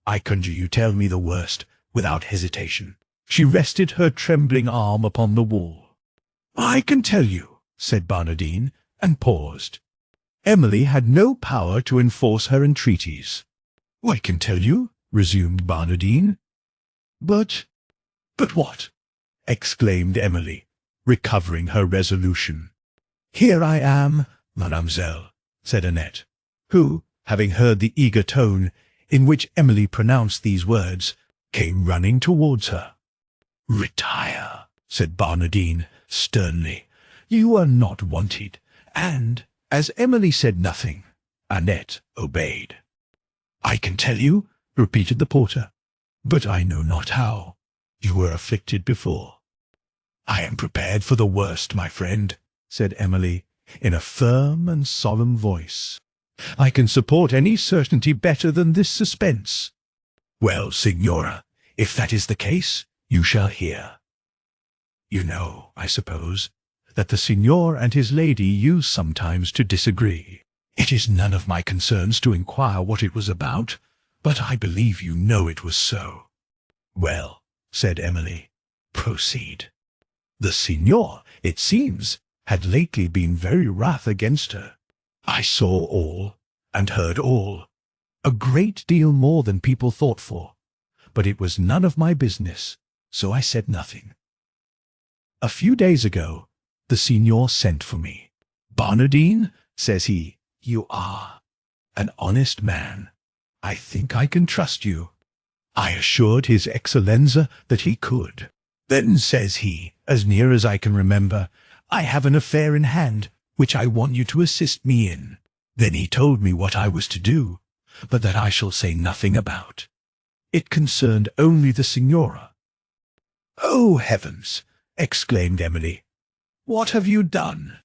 "I conjure you tell me the worst, without hesitation." She rested her trembling arm upon the wall. "I can tell you," said Barnardine, and paused. Emily had no power to enforce her entreaties. "I can tell you," resumed Barnardine. But what?" exclaimed Emily, recovering her resolution. "Here I am, mademoiselle," said Annette, who, having heard the eager tone in which Emily pronounced these words, came running towards her. "Retire," said Barnardine sternly. "You are not wanted." And, as Emily said nothing, Annette obeyed. "I can tell you," repeated the porter, "but I know not how. You were afflicted before." "I am prepared for the worst, my friend," said Emily, in a firm and solemn voice. "I can support any certainty better than this suspense." "Well, signora, if that is the case, you shall hear. You know, I suppose, that the signor and his lady used sometimes to disagree. It is none of my concerns to inquire what it was about, but I believe you know it was so." "Well," said Emily, "proceed." "The signor, it seems, had lately been very wrath against her. I saw all, and heard all, a great deal more than people thought for, but it was none of my business, so I said nothing. A few days ago, the signor sent for me. 'Barnardine,' says he, 'you are an honest man. I think I can trust you.' I assured his Excellenza that he could. Then says he, as near as I can remember, 'I have an affair in hand which I want you to assist me in.' Then he told me what I was to do, but that I shall say nothing about. It concerned only the signora." "Oh, heavens!" exclaimed Emily. "What have you done?"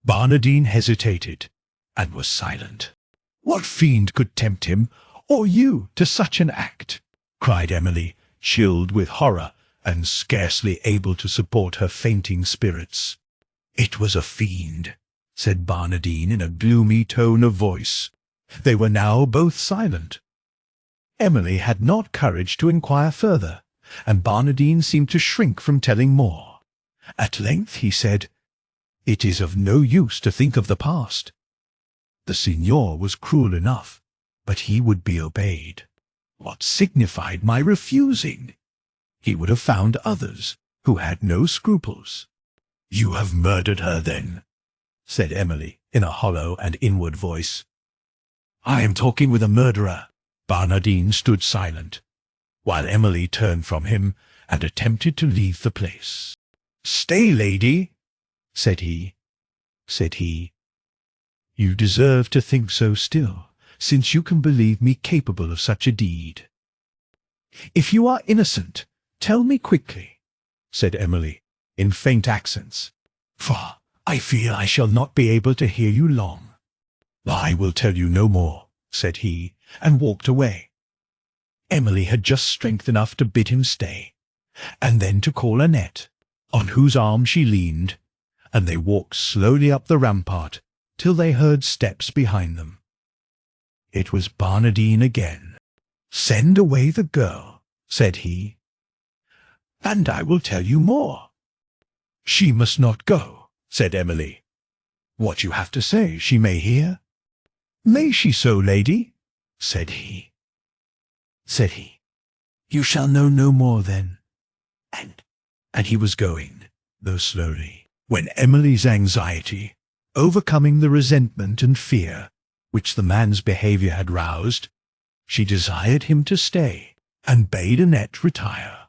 Barnardine hesitated, and was silent. "What fiend could tempt him, or you, to such an act?" cried Emily, chilled with horror, and scarcely able to support her fainting spirits. "It was a fiend," said Barnardine in a gloomy tone of voice. They were now both silent. Emily had not courage to inquire further, and Barnardine seemed to shrink from telling more. At length he said, "It is of no use to think of the past. The signor was cruel enough, but he would be obeyed. What signified my refusing? He would have found others who had no scruples." "You have murdered her, then?" said Emily, in a hollow and inward voice. "I am talking with a murderer." Barnardine stood silent, while Emily turned from him and attempted to leave the place. "Stay, lady," said he. "You deserve to think so still, since you can believe me capable of such a deed." "If you are innocent, tell me quickly," said Emily, in faint accents, "for I fear I shall not be able to hear you long." "I will tell you no more," said he, and walked away. Emily had just strength enough to bid him stay, and then to call Annette, on whose arm she leaned, and they walked slowly up the rampart till they heard steps behind them. It was Barnardine again. "Send away the girl," said he, "and I will tell you more." "She must not go," said Emily. "What you have to say she may hear." "May she so, lady?" said he. "You shall know no more then." And he was going, though slowly, when Emily's anxiety, overcoming the resentment and fear which the man's behaviour had roused, she desired him to stay, and bade Annette retire.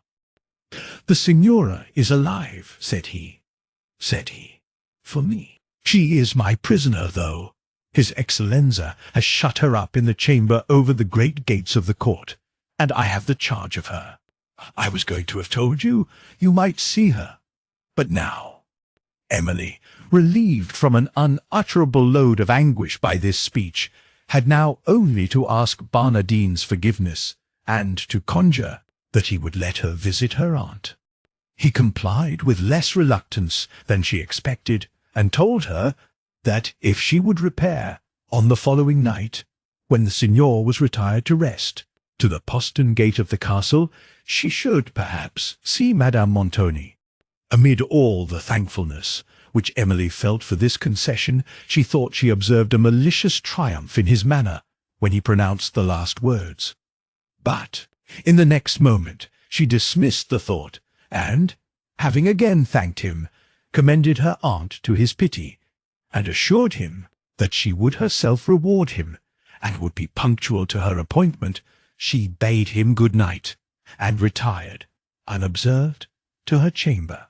"The signora is alive," said he, "for me. She is my prisoner, though. His Excellenza has shut her up in the chamber over the great gates of the court, and I have the charge of her. I was going to have told you, you might see her. But now—" Emily, relieved from an unutterable load of anguish by this speech, had now only to ask Barnardine's forgiveness, and to conjure that he would let her visit her aunt. He complied with less reluctance than she expected, and told her that if she would repair, on the following night, when the signor was retired to rest, to the postern gate of the castle, she should, perhaps, see Madame Montoni. Amid all the thankfulness which Emily felt for this concession, she thought she observed a malicious triumph in his manner when he pronounced the last words. But in the next moment she dismissed the thought, and, having again thanked him, commended her aunt to his pity, and assured him that she would herself reward him, and would be punctual to her appointment, she bade him good night, and retired, unobserved, to her chamber.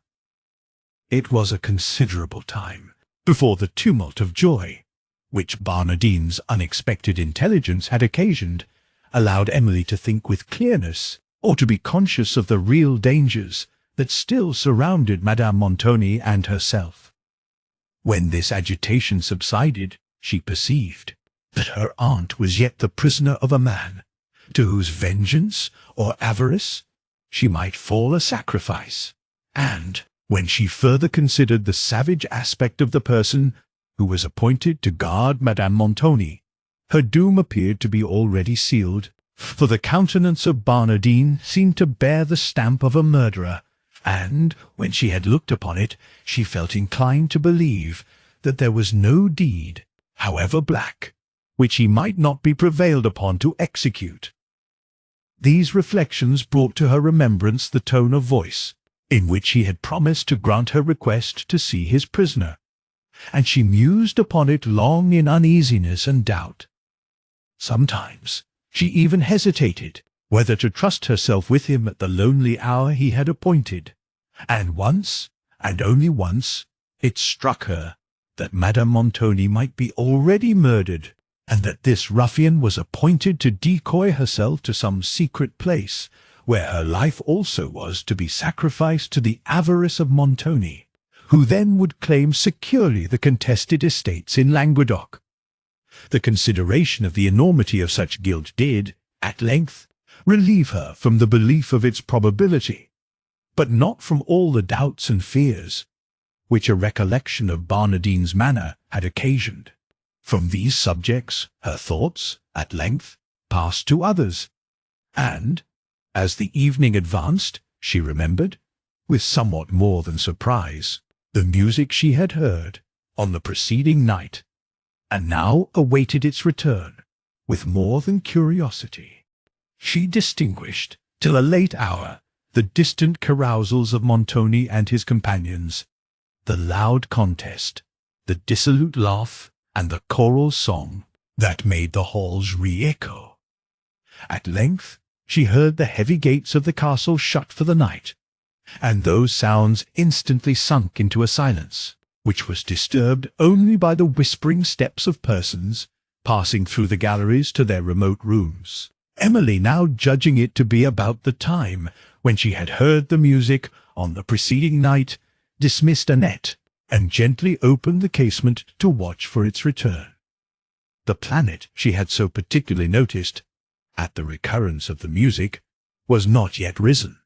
It was a considerable time before the tumult of joy, which Barnardine's unexpected intelligence had occasioned, allowed Emily to think with clearness, or to be conscious of the real dangers that still surrounded Madame Montoni and herself. When this agitation subsided, she perceived that her aunt was yet the prisoner of a man, to whose vengeance or avarice she might fall a sacrifice, and when she further considered the savage aspect of the person who was appointed to guard Madame Montoni, her doom appeared to be already sealed, for the countenance of Barnardine seemed to bear the stamp of a murderer, and, when she had looked upon it, she felt inclined to believe that there was no deed, however black, which he might not be prevailed upon to execute. These reflections brought to her remembrance the tone of voice in which he had promised to grant her request to see his prisoner, and she mused upon it long in uneasiness and doubt. Sometimes she even hesitated whether to trust herself with him at the lonely hour he had appointed, and once, and only once, it struck her that Madame Montoni might be already murdered, and that this ruffian was appointed to decoy herself to some secret place, where her life also was to be sacrificed to the avarice of Montoni, who then would claim securely the contested estates in Languedoc. The consideration of the enormity of such guilt did, at length, relieve her from the belief of its probability, but not from all the doubts and fears which a recollection of Barnardine's manner had occasioned. From these subjects her thoughts, at length, passed to others, and, as the evening advanced, she remembered, with somewhat more than surprise, the music she had heard on the preceding night, and now awaited its return with more than curiosity. She distinguished, till a late hour, the distant carousals of Montoni and his companions, the loud contest, the dissolute laugh, and the choral song that made the halls re-echo. At length she heard the heavy gates of the castle shut for the night, and those sounds instantly sunk into a silence, which was disturbed only by the whispering steps of persons passing through the galleries to their remote rooms. Emily, now judging it to be about the time when she had heard the music on the preceding night, dismissed Annette, and gently opened the casement to watch for its return. The planet she had so particularly noticed, at the recurrence of the music, was not yet risen,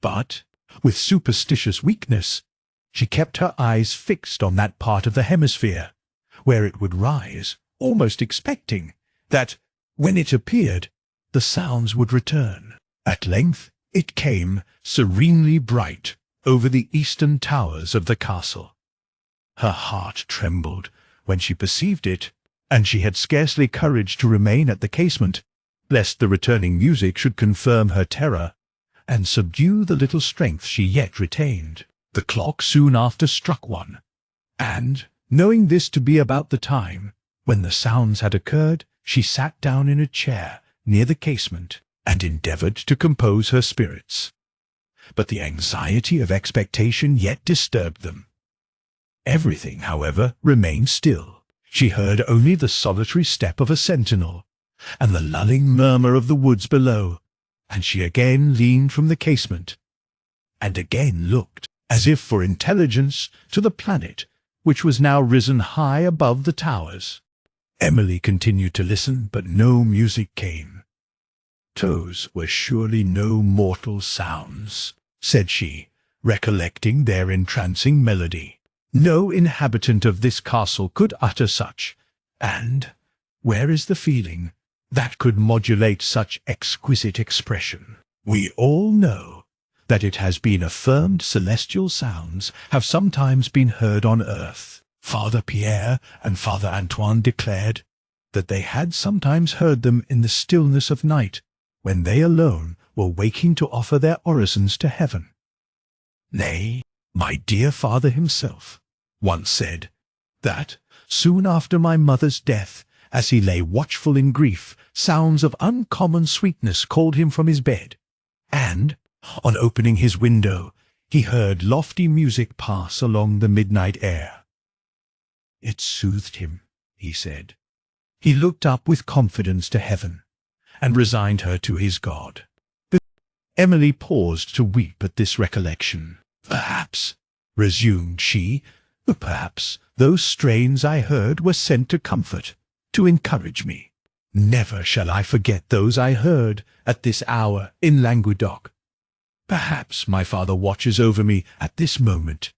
but, with superstitious weakness, she kept her eyes fixed on that part of the hemisphere where it would rise, almost expecting that, when it appeared, the sounds would return. At length it came, serenely bright, over the eastern towers of the castle. Her heart trembled when she perceived it, and she had scarcely courage to remain at the casement, lest the returning music should confirm her terror, and subdue the little strength she yet retained. The clock soon after struck one, and, knowing this to be about the time when the sounds had occurred, she sat down in a chair near the casement, and endeavoured to compose her spirits. But the anxiety of expectation yet disturbed them. Everything, however, remained still. She heard only the solitary step of a sentinel, and the lulling murmur of the woods below, and she again leaned from the casement, and again looked, as if for intelligence, to the planet, which was now risen high above the towers. Emily continued to listen, but no music came. "Those were surely no mortal sounds," said she, recollecting their entrancing melody. "No inhabitant of this castle could utter such, and where is the feeling that could modulate such exquisite expression? We all know that it has been affirmed celestial sounds have sometimes been heard on earth. Father Pierre and Father Antoine declared that they had sometimes heard them in the stillness of night, when they alone were waking to offer their orisons to heaven. Nay, my dear father himself once said that, soon after my mother's death, as he lay watchful in grief, sounds of uncommon sweetness called him from his bed, and, on opening his window, he heard lofty music pass along the midnight air. It soothed him, he said. He looked up with confidence to heaven, and resigned her to his God. Emily paused to weep at this recollection. Perhaps, resumed she, perhaps those strains I heard were sent to comfort, to encourage me. Never shall I forget those I heard at this hour in Languedoc. Perhaps my father watches over me at this moment.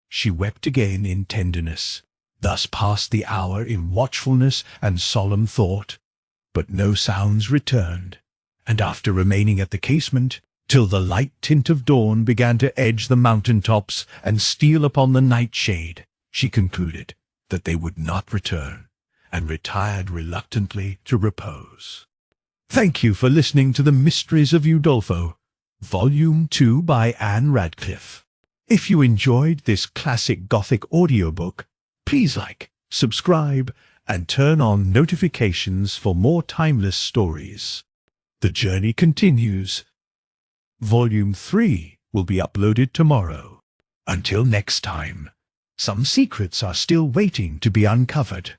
She wept again in tenderness. Thus passed the hour in watchfulness and solemn thought, but no sounds returned, and after remaining at the casement till the light tint of dawn began to edge the mountain tops and steal upon the nightshade, she concluded that they would not return, and retired reluctantly to repose. Thank you for listening to The Mysteries of Udolpho, Volume 2 by Ann Radcliffe. If you enjoyed this classic Gothic audiobook, please like, subscribe, and turn on notifications for more timeless stories. The journey continues. Volume 3 will be uploaded tomorrow. Until next time, some secrets are still waiting to be uncovered.